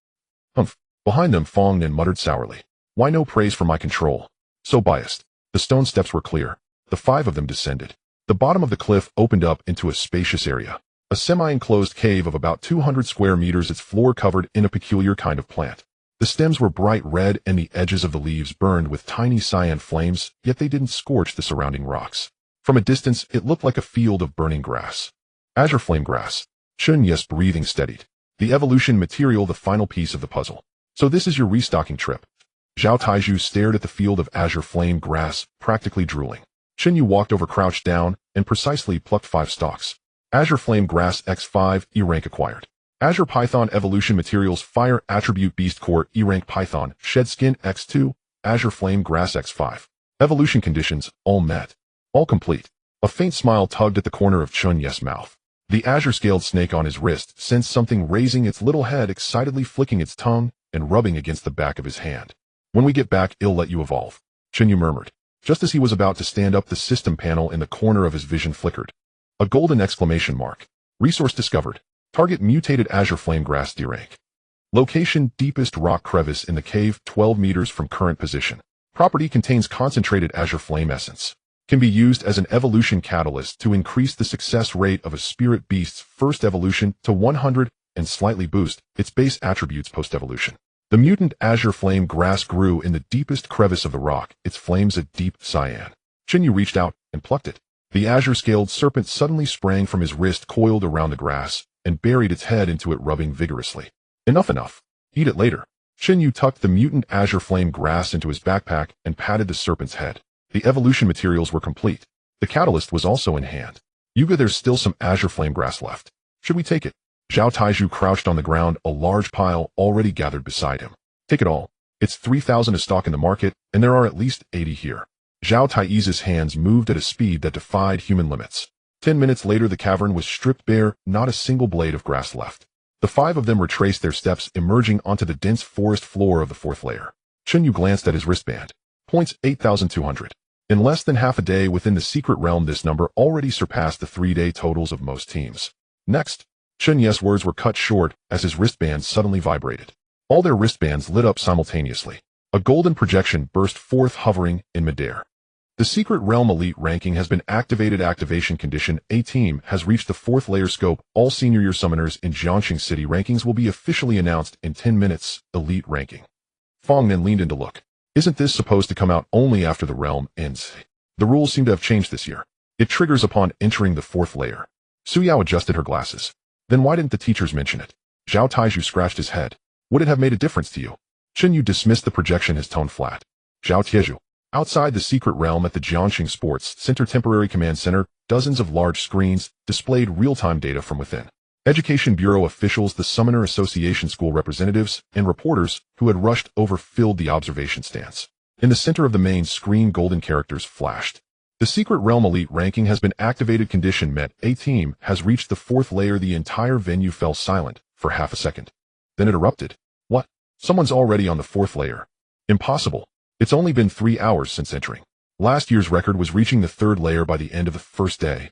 Humph. Behind them, Fong Nin muttered sourly. Why no praise for my control? So biased. The stone steps were clear. The 5 of them descended. The bottom of the cliff opened up into a spacious area. A semi-enclosed cave of about 200 square meters, its floor covered in a peculiar kind of plant. The stems were bright red and the edges of the leaves burned with tiny cyan flames, yet they didn't scorch the surrounding rocks. From a distance, it looked like a field of burning grass. Azure flame grass. Chen Yu's breathing steadied. The evolution material, the final piece of the puzzle. So this is your restocking trip. Zhao Taiju stared at the field of azure flame grass, practically drooling. Chen Yu walked over, crouched down, and precisely plucked 5 stalks. Azure Flame Grass X5, E-Rank acquired. Azure Python Evolution Materials Fire Attribute Beast Core E-Rank Python Shed Skin X2, Azure Flame Grass X5. Evolution conditions, all met. All complete. A faint smile tugged at the corner of Chen Yu's mouth. The azure-scaled snake on his wrist sensed something, raising its little head, excitedly flicking its tongue and rubbing against the back of his hand. When we get back, I'll let you evolve, Chen Yu murmured. Just as he was about to stand up, the system panel in the corner of his vision flickered. A golden exclamation mark. Resource discovered. Target mutated azure flame grass D-rank. Location deepest rock crevice in the cave 12 meters from current position. Property contains concentrated azure flame essence. Can be used as an evolution catalyst to increase the success rate of a spirit beast's first evolution to 100 and slightly boost its base attributes post-evolution. The mutant azure flame grass grew in the deepest crevice of the rock, its flames a deep cyan. Chen Yu reached out and plucked it. The azure-scaled serpent suddenly sprang from his wrist, coiled around the grass, and buried its head into it, rubbing vigorously. Enough. Eat it later. Chen Yu tucked the mutant azure flame grass into his backpack and patted the serpent's head. The evolution materials were complete. The catalyst was also in hand. Yuga, there's still some azure flame grass left. Should we take it? Zhao Taiju crouched on the ground, a large pile already gathered beside him. Take it all. It's 3,000 a stock in the market, and there are at least 80 here. Zhao Taizu's hands moved at a speed that defied human limits. 10 minutes later, the cavern was stripped bare, not a single blade of grass left. The five of them retraced their steps, emerging onto the dense forest floor of the fourth layer. Chen Yu glanced at his wristband. Points 8,200. In less than half a day within the secret realm, this number already surpassed the 3-day totals of most teams. Next, Chen Yu's words were cut short as his wristband suddenly vibrated. All their wristbands lit up simultaneously. A golden projection burst forth, hovering in midair. The secret realm elite ranking has been activated. Activation condition: A team has reached the 4th layer scope. All senior year summoners in Jiangxing City rankings will be officially announced in 10 minutes. Elite ranking. Fong Nen leaned in to look. Isn't this supposed to come out only after the realm ends? The rules seem to have changed this year. It triggers upon entering the 4th layer. Su Yao adjusted her glasses. Then why didn't the teachers mention it? Zhao Taiju scratched his head. Would it have made a difference to you? Chen Yu dismissed the projection, his tone flat. Zhao Taiju. Outside the secret realm at the Jiangxing Sports Center Temporary Command Center, dozens of large screens displayed real-time data from within. Education Bureau officials, the Summoner Association school representatives, and reporters who had rushed over filled the observation stands. In the center of the main screen, golden characters flashed. The secret realm elite ranking has been activated. Condition met. A team has reached the 4th layer. The entire venue fell silent for half a second. Then it erupted. What? Someone's already on the 4th layer. Impossible. It's only been 3 hours since entering. Last year's record was reaching the 3rd layer by the end of the first day.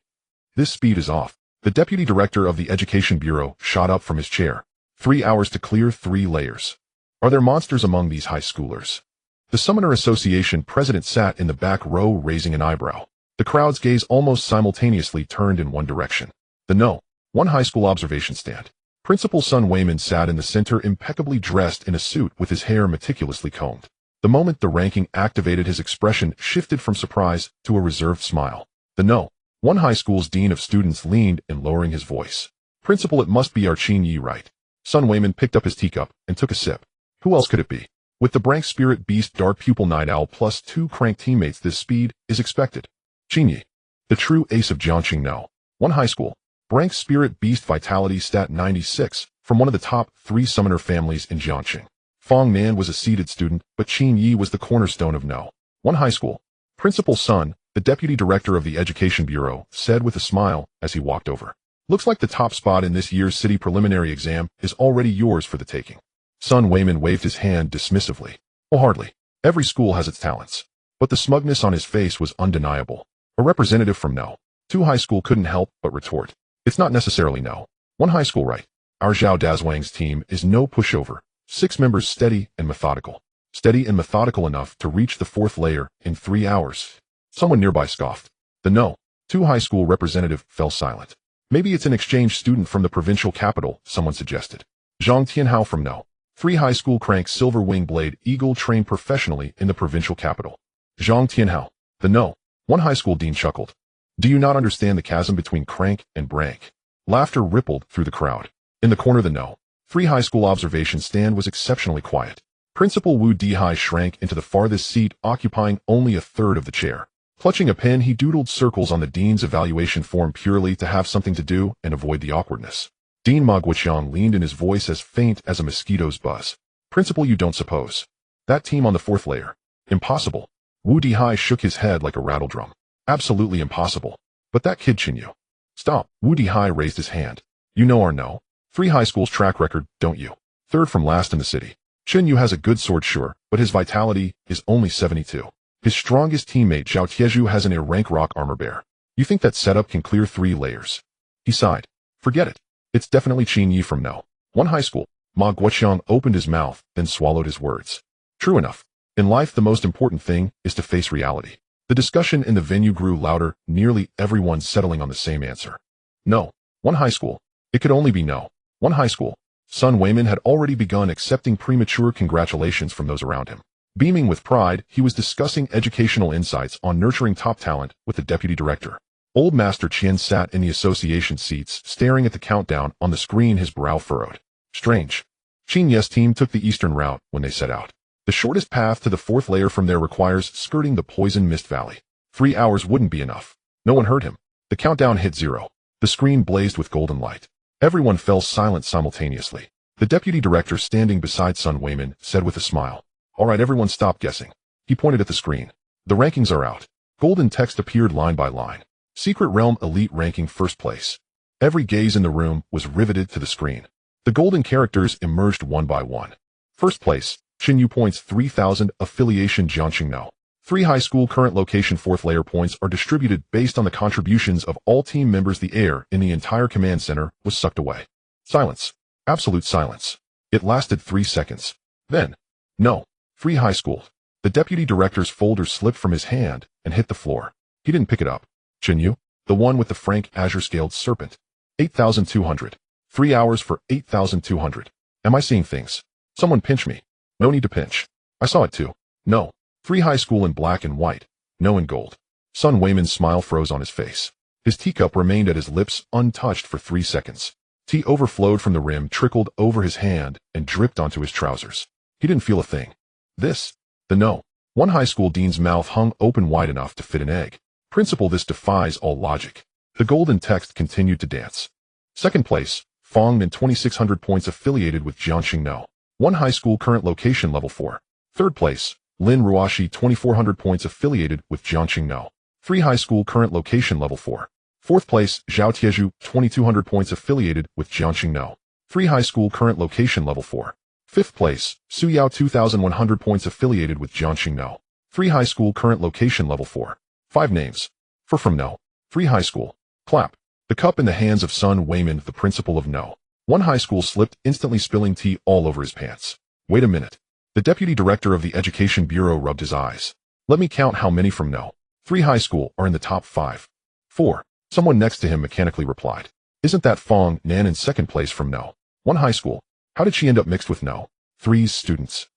This speed is off. The deputy director of the Education Bureau shot up from his chair. 3 hours to clear 3 layers. Are there monsters among these high schoolers? The Summoner Association president sat in the back row, raising an eyebrow. The crowd's gaze almost simultaneously turned in one direction. The No. 1 high school observation stand. Principal Sun Weiman sat in the center, impeccably dressed in a suit with his hair meticulously combed. The moment the ranking activated, his expression shifted from surprise to a reserved smile. The No. 1 high school's dean of students leaned in, lowering his voice. Principal, it must be our Chen Yu, right? Sun Weiman picked up his teacup and took a sip. Who else could it be? With the Brank Spirit Beast Dark Pupil Night Owl plus 2 crank teammates, this speed is expected. Chen Yu, the true ace of Jiangxing No. 1 high school. Brank Spirit Beast Vitality Stat 96, from one of the top 3 summoner families in Jiangxing. Fong Nan was a seeded student, but Chen Yu was the cornerstone of No. 1 high school. Principal Sun, the deputy director of the Education Bureau, said with a smile as he walked over. Looks like the top spot in this year's city preliminary exam is already yours for the taking. Sun Weiman waved his hand dismissively. Oh, hardly. Every school has its talents. But the smugness on his face was undeniable. A representative from No. 2 high school couldn't help but retort. It's not necessarily No. 1 high school, right? Our Zhao Dazwang's team is no pushover. 6 members, steady and methodical. Steady and methodical enough to reach the 4th layer in 3 hours. Someone nearby scoffed. The No. 2 high school representative fell silent. Maybe it's an exchange student from the provincial capital, someone suggested. Zhang Tianhao from No. 3 high school. Crank Silver Wing Blade Eagle trained professionally in the provincial capital. Zhang Tianhao. The No. 1 high school dean chuckled. Do you not understand the chasm between Crank and Brank? Laughter rippled through the crowd. In the corner, the No. 3 high school observation stand was exceptionally quiet. Principal Wu Dihai shrank into the farthest seat, occupying only a third of the chair. Clutching a pen, he doodled circles on the dean's evaluation form purely to have something to do and avoid the awkwardness. Dean Ma Guoqiang leaned in, his voice as faint as a mosquito's buzz. Principal, you don't suppose that team on the 4th layer? Impossible. Wu Dihai shook his head like a rattledrum. Absolutely impossible. But that kid Chen Yu. Stop. Wu Dihai raised his hand. You know our No. 3 high school's track record, don't you? 3rd from last in the city. Chen Yu has a good sword, sure, but his vitality is only 72. His strongest teammate Zhao Tieju has an A-rank rock armor bear. You think that setup can clear 3 layers? He sighed. Forget it. It's definitely Chen Yu from No. 1 high school. Ma Guoqiang opened his mouth, then swallowed his words. True enough. In life, the most important thing is to face reality. The discussion in the venue grew louder, nearly everyone settling on the same answer. No. 1 high school. It could only be No. 1 high school. Sun Weiman had already begun accepting premature congratulations from those around him. Beaming with pride, he was discussing educational insights on nurturing top talent with the deputy director. Old Master Qian sat in the association seats, staring at the countdown on the screen, his brow furrowed. Strange. Chen Yu's team took the eastern route when they set out. The shortest path to the 4th layer from there requires skirting the poison mist valley. 3 hours wouldn't be enough. No one heard him. The countdown hit 0. The screen blazed with golden light. Everyone fell silent simultaneously. The deputy director standing beside Sun Wayman said with a smile, "All right, everyone stop guessing." He pointed at the screen. "The rankings are out." Golden text appeared line by line. Secret Realm Elite ranking 1st place. Every gaze in the room was riveted to the screen. The golden characters emerged one by one. 1st place, Chen Yu points 3,000, affiliation Jiangxing No. 3 high school current location 4th layer points are distributed based on the contributions of all team members. The air in the entire command center was sucked away. Silence. Absolute silence. It lasted 3 seconds. Then, no. 3 high school. The deputy director's folder slipped from his hand and hit the floor. He didn't pick it up. Chen Yu, the one with the frank azure-scaled serpent. 8,200. 3 hours for 8,200. Am I seeing things? Someone pinch me. No need to pinch. I saw it too. No. 3 high school in black and white. No in gold. Sun Wayman's smile froze on his face. His teacup remained at his lips untouched for 3 seconds. Tea overflowed from the rim, trickled over his hand, and dripped onto his trousers. He didn't feel a thing. The no. 1 high school dean's mouth hung open wide enough to fit an egg. Principal, this defies all logic. The golden text continued to dance. 2nd place, Fong and 2,600 points affiliated with Jiangxing No. 1 high school current location level 4. 3rd place, Lin Ruashi 2,400 points affiliated with Jiangxing No. 3 high school current location level 4. 4th place, Zhao Tieju 2,200 points affiliated with Jiangxing No. 3 high school current location level 4. 5th place, Su Yao 2,100 points affiliated with Jiangxing No. 3 high school current location level 4. 5 names. From No. 3 high school. Clap. The cup in the hands of Sun Wayman, the principal of No. 1 high school, slipped, instantly spilling tea all over his pants. Wait a minute. The deputy director of the Education Bureau rubbed his eyes. Let me count how many from No. 3 high school are in the top 5. 4. Someone next to him mechanically replied. Isn't that Fong Nan in 2nd place from No. 1 high school? How did she end up mixed with No. 3's students?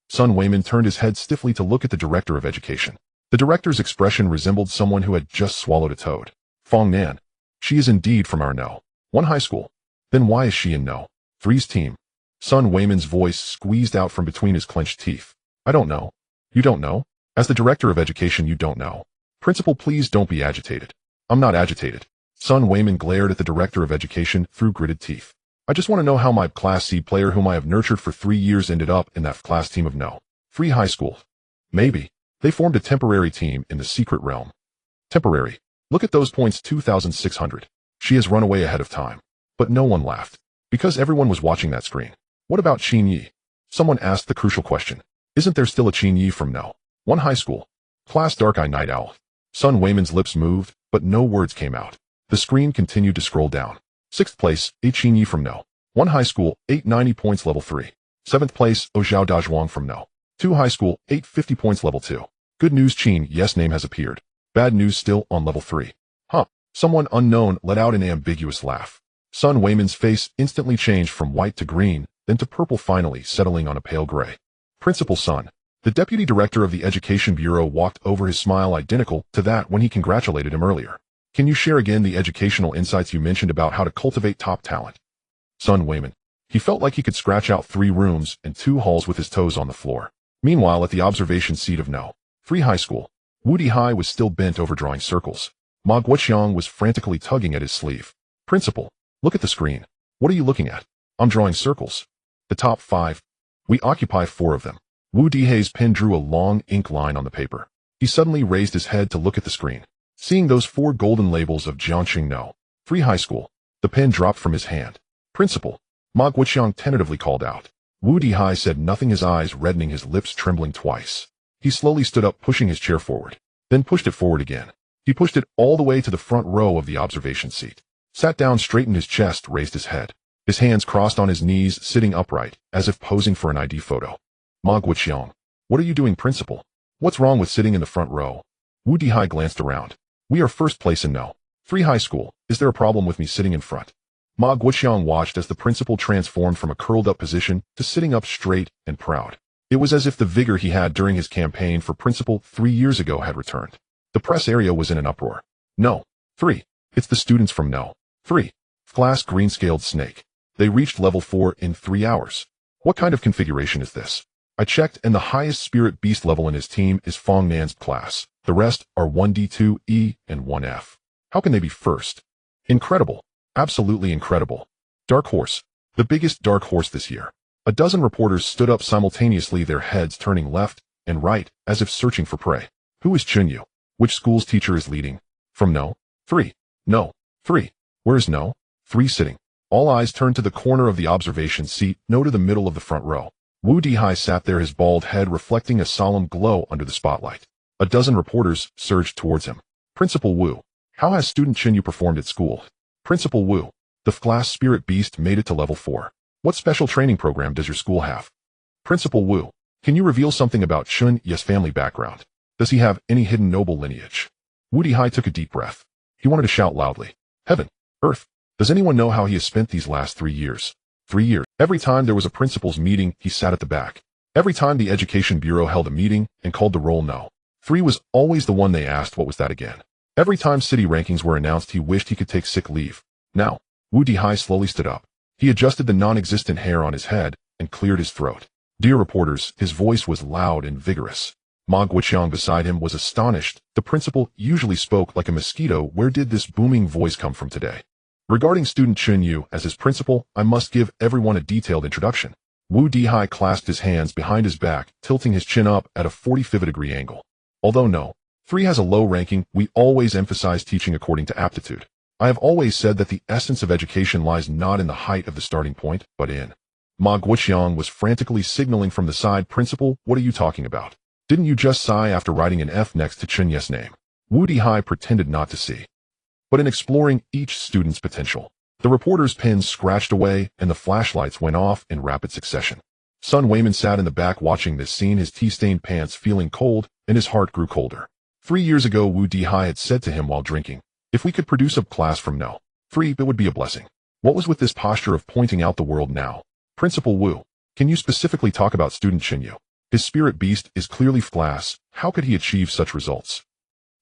Sun Wayman turned his head stiffly to look at the director of education. The director's expression resembled someone who had just swallowed a toad. Fong Nan. She is indeed from our No. 1 high school. Then why is she in No. 3's team? Sun Wayman's voice squeezed out from between his clenched teeth. I don't know. You don't know? As the director of education, you don't know. Principal, please don't be agitated. I'm not agitated. Sun Wayman glared at the director of education through gritted teeth. I just want to know how my Class C player whom I have nurtured for 3 years ended up in that class team of No. 3 high school. Maybe. They formed a temporary team in the secret realm. Temporary. Look at those points, 2,600. She has run away ahead of time. But no one laughed. Because everyone was watching that screen. What about Chen Yi? Someone asked the crucial question. Isn't there still a Chen Yi from No. 1 high school? Class Dark Eye Night Owl. Sun Wayman's lips moved, but no words came out. The screen continued to scroll down. 6th place, A Chen Yi from No. 1 high school, 890 points level 3. 7th place, O Zhao Dazhuang from No. 2 high school, 850 points level 2. Good news, Chen Yes name has appeared. Bad news, still on level 3. Huh. Someone unknown let out an ambiguous laugh. Sun Wayman's face instantly changed from white to green, then to purple, finally settling on a pale gray. Principal Sun. The deputy director of the Education Bureau walked over, his smile identical to that when he congratulated him earlier. Can you share again the educational insights you mentioned about how to cultivate top talent? Sun Wayman. He felt like he could scratch out 3 rooms and 2 halls with his toes on the floor. Meanwhile, at the observation seat of No. 3 high school, Wu Dihai was still bent over drawing circles. Ma Guoqiang was frantically tugging at his sleeve. Principal, look at the screen. What are you looking at? I'm drawing circles. The top 5. We occupy 4 of them. Wu Dihai's pen drew a long ink line on the paper. He suddenly raised his head to look at the screen. Seeing those 4 golden labels of Jiangxing No. 3 high school, the pen dropped from his hand. Principal, Ma Guoqiang tentatively called out. Wu Dihai said nothing, his eyes reddening, his lips trembling twice. He slowly stood up, pushing his chair forward, then pushed it forward again. He pushed it all the way to the front row of the observation seat. Sat down, straightened his chest, raised his head. His hands crossed on his knees, sitting upright, as if posing for an ID photo. Ma Guoqiang, what are you doing, Principal? What's wrong with sitting in the front row? Wu Dihai glanced around. We are 1st place in No. 3 high school. Is there a problem with me sitting in front? Ma Guoqiang watched as the principal transformed from a curled-up position to sitting up straight and proud. It was as if the vigor he had during his campaign for principal 3 years ago had returned. The press area was in an uproar. No. 3. It's the students from No. 3. Class Green-Scaled Snake. They reached level 4 in 3 hours. What kind of configuration is this? I checked, and the highest spirit beast level in his team is Fong Nan's class. The rest are 1D2 E and 1F. How can they be first? Incredible. Absolutely incredible. Dark horse. The biggest dark horse this year. A dozen reporters stood up simultaneously, their heads turning left and right as if searching for prey. Who is Chen Yu? Which school's teacher is leading? From No. 3. No. 3. Where is No. 3 sitting? All eyes turned to the corner of the observation seat, No to the middle of the front row. Wu Dihai sat there, his bald head reflecting a solemn glow under the spotlight. A dozen reporters surged towards him. Principal Wu. How has student Chen Yu performed at school? Principal Wu. The class spirit beast made it to level 4. What special training program does your school have? Principal Wu. Can you reveal something about Chen Yu's family background? Does he have any hidden noble lineage? Wu Dihai took a deep breath. He wanted to shout loudly. Heaven. Earth. Does anyone know how he has spent these last 3 years? 3 years. Every time there was a principal's meeting, he sat at the back. Every time the Education Bureau held a meeting and called the roll No. 3 was always the one they asked what was that again. Every time city rankings were announced, he wished he could take sick leave. Now, Wu Dihai slowly stood up. He adjusted the non-existent hair on his head and cleared his throat. Dear reporters, his voice was loud and vigorous. Ma Guoqiang beside him was astonished. The principal usually spoke like a mosquito. Where did this booming voice come from today? Regarding student Chen Yu as his principal, I must give everyone a detailed introduction. Wu Dihai clasped his hands behind his back, tilting his chin up at a 45-degree angle. Although No. 3 has a low ranking, we always emphasize teaching according to aptitude. I have always said that the essence of education lies not in the height of the starting point, but in. Ma Guoqiang was frantically signaling from the side. Principal, what are you talking about? Didn't you just sigh after writing an F next to Chen Yu's name? Wu Dihai pretended not to see. But in exploring each student's potential, the reporter's pens scratched away and the flashlights went off in rapid succession. Sun Wayman sat in the back watching this scene, his tea-stained pants feeling cold, and his heart grew colder. 3 years ago, Wu Dihai had said to him while drinking, if we could produce a class from No. 3, it would be a blessing. What was with this posture of pointing out the world now? Principal Wu, can you specifically talk about student Chen Yu? His spirit beast is clearly class. How could he achieve such results?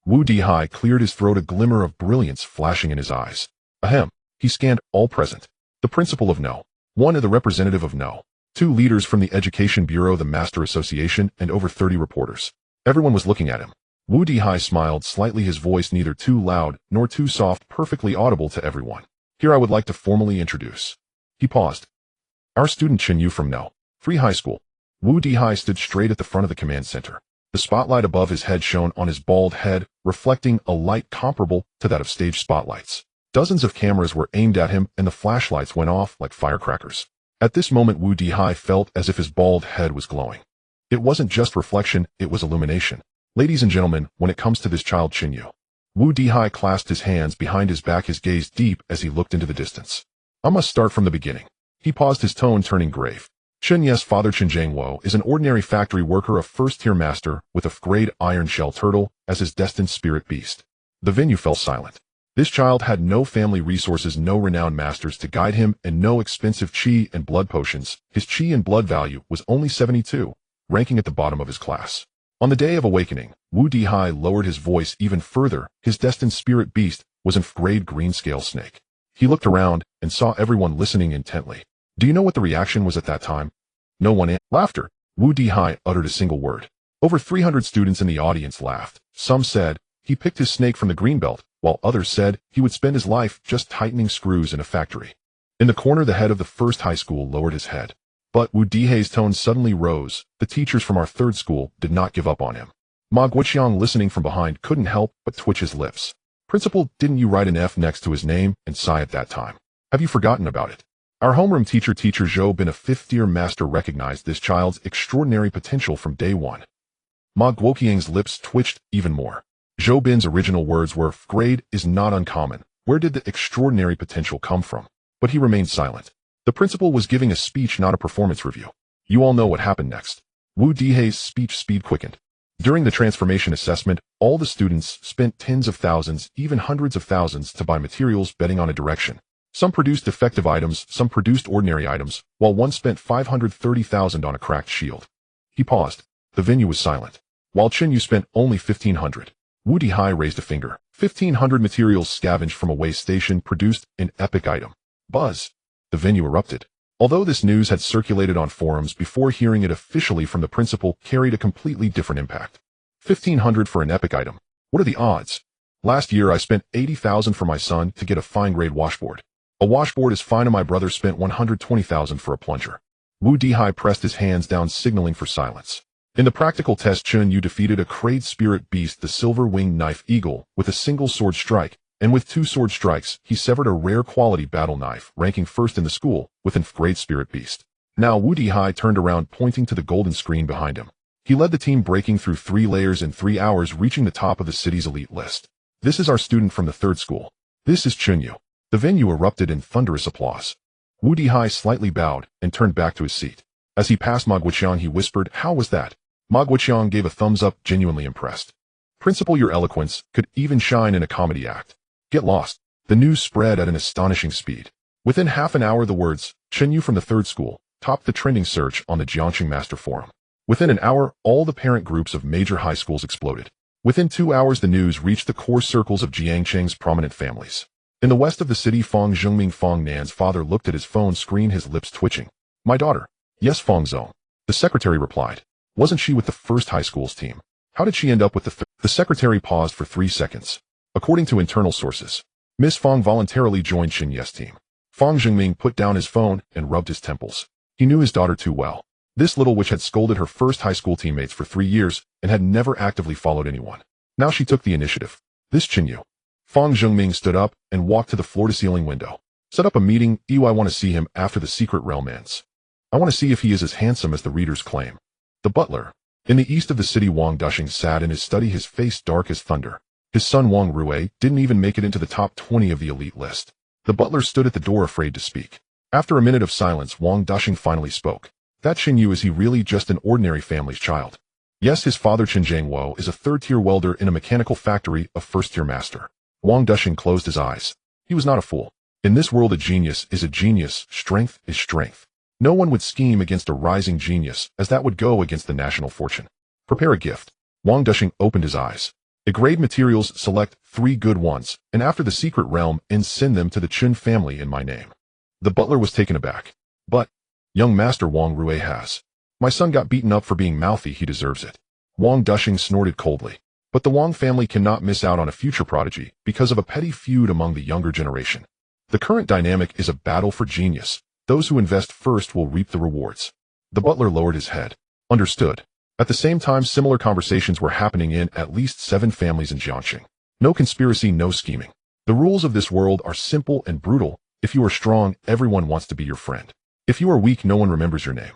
Wu Dihai cleared his throat, a glimmer of brilliance flashing in his eyes. Ahem. He scanned all present. The principal of No. 1 and the representative of No. 2 leaders from the Education Bureau, the Master Association, and over 30 reporters. Everyone was looking at him. Wu Dihai smiled slightly, his voice neither too loud nor too soft, perfectly audible to everyone. Here I would like to formally introduce. He paused. Our student Chen Yu from No. 3 High School. Wu Dihai stood straight at the front of the command center. The spotlight above his head shone on his bald head, reflecting a light comparable to that of stage spotlights. Dozens of cameras were aimed at him, and the flashlights went off like firecrackers. At this moment, Wu Dihai felt as if his bald head was glowing. It wasn't just reflection, it was illumination. Ladies and gentlemen, when it comes to this child Chen Yu. Wu Dihai clasped his hands behind his back, his gaze deep as he looked into the distance. I must start from the beginning. He paused, his tone turning grave. Chen Yu's father Chen Zhangwo is an ordinary factory worker, a first-tier master with a grade iron shell turtle as his destined spirit beast. The venue fell silent. This child had no family resources, no renowned masters to guide him, and no expensive chi and blood potions. His chi and blood value was only 72, ranking at the bottom of his class. On the day of awakening, Wu Dihai lowered his voice even further. His destined spirit beast was a grade green scale snake. He looked around and saw everyone listening intently. Do you know what the reaction was at that time? No one answered. Laughter. Wu Dihai uttered a single word. Over 300 students in the audience laughed. Some said, he picked his snake from the green belt, while others said he would spend his life just tightening screws in a factory. In the corner, the head of the first high school lowered his head. But Wu Dihai's tone suddenly rose. The teachers from our third school did not give up on him. Ma Guoqiang, listening from behind, couldn't help but twitch his lips. Principal, didn't you write an F next to his name and sigh at that time? Have you forgotten about it? Our homeroom teacher Zhou Bin, a fifth-tier master, recognized this child's extraordinary potential from day one. Ma Guoqiang's lips twitched even more. Zhou Bin's original words were, grade is not uncommon. Where did the extraordinary potential come from? But he remained silent. The principal was giving a speech, not a performance review. You all know what happened next. Wu Dihai's speech speed quickened. During the transformation assessment, all the students spent tens of thousands, even hundreds of thousands, to buy materials, betting on a direction. Some produced effective items, some produced ordinary items, while one spent 530,000 on a cracked shield. He paused. The venue was silent. While Chen Yu spent only 1,500. Wu Dihai raised a finger. 1,500 materials scavenged from a waste station produced an epic item. Buzz. The venue erupted. Although this news had circulated on forums before hearing it officially from the principal carried a completely different impact. 1,500 for an epic item. What are the odds? Last year I spent 80,000 for my son to get a fine-grade washboard. A washboard is fine and my brother spent 120,000 for a plunger. Wu Dihai pressed his hands down signaling for silence. In the practical test, Chen Yu defeated a Crade Spirit Beast, the Silver-Winged Knife Eagle, with a single sword strike, and with 2 sword strikes, he severed a rare quality battle knife, ranking first in the school, with an Crade Spirit Beast. Now Wu Dihai turned around pointing to the golden screen behind him. He led the team breaking through 3 layers in 3 hours, reaching the top of the city's elite list. This is our student from the 3rd school. This is Chen Yu. The venue erupted in thunderous applause. Wu Dihai slightly bowed and turned back to his seat. As he passed Ma Guoqiang, he whispered, "How was that?" Ma Guoqiang gave a thumbs up, genuinely impressed. "Principal, your eloquence could even shine in a comedy act." Get lost. The news spread at an astonishing speed. Within half an hour, the words, "Chen Yu from the 3rd school," topped the trending search on the Jiangxing Master Forum. Within an hour, all the parent groups of major high schools exploded. Within 2 hours, the news reached the core circles of Jiangxing's prominent families. In the west of the city, Fang Zhengming, Fang Nan's father, looked at his phone screen, his lips twitching. "My daughter." "Yes, Fang Zhong." The secretary replied. "Wasn't she with the first high school's team? How did she end up with the third?" The secretary paused for 3 seconds. According to internal sources, Miss Fang voluntarily joined Chen Yu's team. Fang Zhengming put down his phone and rubbed his temples. He knew his daughter too well. This little witch had scolded her first high school teammates for 3 years and had never actively followed anyone. Now she took the initiative. This Chen Yu. Fang Zhengming stood up and walked to the floor-to-ceiling window. "Set up a meeting, Ew. I want to see him after the secret realm ends. I want to see if he is as handsome as the readers claim." The butler. In the east of the city, Wang Dushing sat in his study, his face dark as thunder. His son Wang Rui didn't even make it into the top 20 of the elite list. The butler stood at the door, afraid to speak. After a minute of silence, Wang Dushing finally spoke. "That Chen Yu, is he really just an ordinary family's child?" "Yes, his father Chen Zhangwo is a 3rd-tier welder in a mechanical factory, a 1st-tier master." Wang Dushing closed his eyes. He was not a fool. In this world, a genius is a genius, strength is strength. No one would scheme against a rising genius, as that would go against the national fortune. "Prepare a gift." Wang Dushing opened his eyes. "Grade materials, select 3 good ones, and after the secret realm and send them to the Chen family in my name." The butler was taken aback. "But, young master," Wang Rui has. "My son got beaten up for being mouthy, he deserves it." Wang Dushing snorted coldly. But the Wang family cannot miss out on a future prodigy because of a petty feud among the younger generation. The current dynamic is a battle for genius. Those who invest first will reap the rewards. The butler lowered his head. Understood. At the same time, similar conversations were happening in at least 7 families in Jiangxing. No conspiracy, no scheming. The rules of this world are simple and brutal. If you are strong, everyone wants to be your friend. If you are weak, no one remembers your name.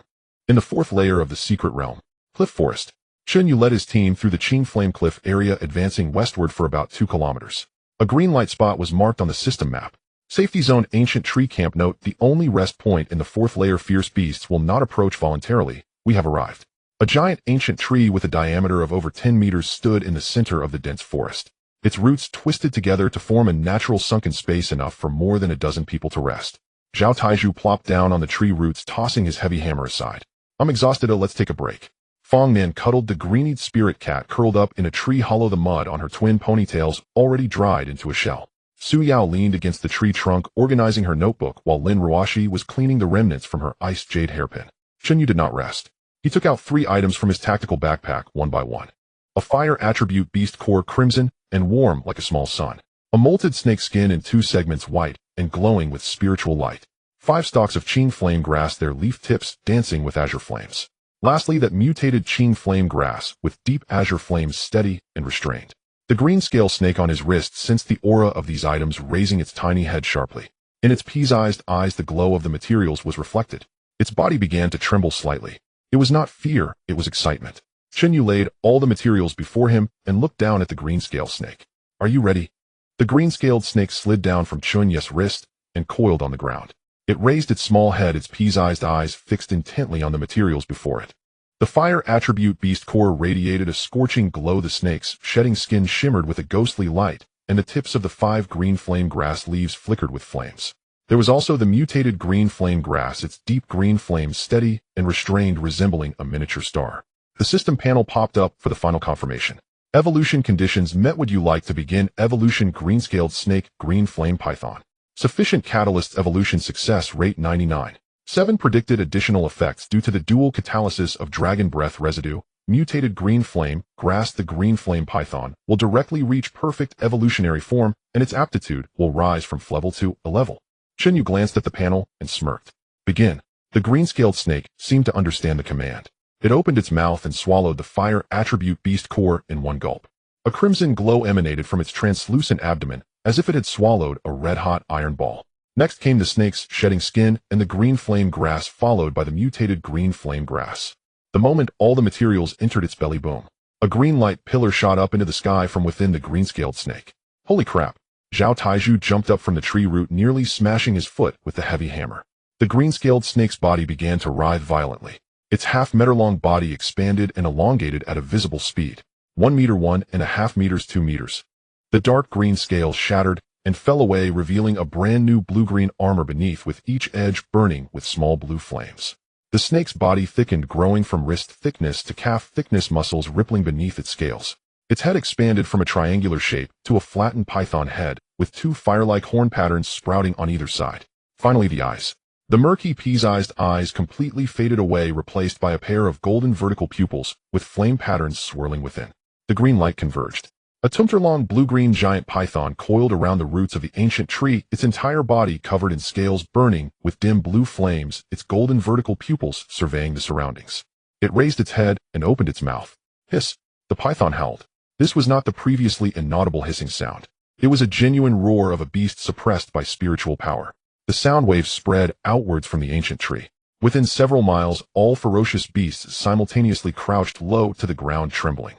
In the 4th layer of the secret realm, Cliff Forest, Chen Yu led his team through the Qing Flame Cliff area, advancing westward for about 2 kilometers. A green light spot was marked on the system map. Safety Zone, Ancient Tree Camp. Note, the only rest point in the 4th layer. Fierce beasts will not approach voluntarily. We have arrived. A giant ancient tree with a diameter of over 10 meters stood in the center of the dense forest. Its roots twisted together to form a natural sunken space enough for more than a dozen people to rest. Zhao Taiju plopped down on the tree roots, tossing his heavy hammer aside. "I'm exhausted, let's take a break." Fang Nan cuddled the green-eyed spirit cat curled up in a tree hollow, the mud on her twin ponytails already dried into a shell. Su Yao leaned against the tree trunk, organizing her notebook, while Lin Ruashi was cleaning the remnants from her iced jade hairpin. Chen Yu did not rest. He took out 3 items from his tactical backpack, one by one. A fire attribute beast core, crimson and warm like a small sun. A molted snake skin in 2 segments, white and glowing with spiritual light. 5 stalks of Qing flame grass, their leaf tips dancing with azure flames. Lastly, that mutated Qing flame grass with deep azure flames, steady and restrained. The green scale snake on his wrist sensed the aura of these items, raising its tiny head sharply. In its pea-sized eyes, the glow of the materials was reflected. Its body began to tremble slightly. It was not fear, it was excitement. Chen Yu laid all the materials before him and looked down at the green scale snake. "Are you ready?" The green-scaled snake slid down from Chen Yu's wrist and coiled on the ground. It raised its small head, its pea-sized eyes fixed intently on the materials before it. The fire attribute beast core radiated a scorching glow. The snake's shedding skin shimmered with a ghostly light, and the tips of the 5 green flame grass leaves flickered with flames. There was also the mutated green flame grass, its deep green flames steady and restrained, resembling a miniature star. The system panel popped up for the final confirmation. Evolution conditions met. Would you like to begin evolution? Green-scaled snake, green flame python. Sufficient catalysts. Evolution success rate 99. 7 predicted additional effects due to the dual catalysis of dragon breath residue. Mutated green flame, grass. The green flame python will directly reach perfect evolutionary form, and its aptitude will rise from level to a level. Chen Yu glanced at the panel and smirked. Begin. The green-scaled snake seemed to understand the command. It opened its mouth and swallowed the fire attribute beast core in one gulp. A crimson glow emanated from its translucent abdomen, as if it had swallowed a red-hot iron ball. Next came the snake's shedding skin and the green flame grass, followed by the mutated green flame grass. The moment all the materials entered its belly, boom. A green light pillar shot up into the sky from within the green-scaled snake. Holy crap! Zhao Taiju jumped up from the tree root, nearly smashing his foot with the heavy hammer. The green-scaled snake's body began to writhe violently. Its half-meter-long body expanded and elongated at a visible speed. 1 meter, 1.5 meters, 2 meters. The dark green scales shattered and fell away, revealing a brand new blue-green armor beneath, with each edge burning with small blue flames. The snake's body thickened, growing from wrist thickness to calf thickness, muscles rippling beneath its scales. Its head expanded from a triangular shape to a flattened python head, with 2 fire-like horn patterns sprouting on either side. Finally, the eyes. The murky pea-sized eyes completely faded away, replaced by a pair of golden vertical pupils, with flame patterns swirling within. The green light converged. A tumtor-long blue-green giant python coiled around the roots of the ancient tree, its entire body covered in scales burning with dim blue flames, its golden vertical pupils surveying the surroundings. It raised its head and opened its mouth. Hiss! The python howled. This was not the previously inaudible hissing sound. It was a genuine roar of a beast suppressed by spiritual power. The sound waves spread outwards from the ancient tree. Within several miles, all ferocious beasts simultaneously crouched low to the ground, trembling.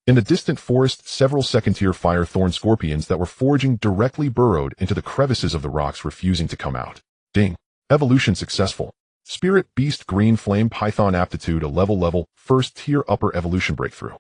In the distant forest, several second-tier fire-thorn scorpions that were foraging directly burrowed into the crevices of the rocks, refusing to come out. Ding! Evolution successful. Spirit Beast Green Flame Python Aptitude a level, first tier upper evolution breakthrough.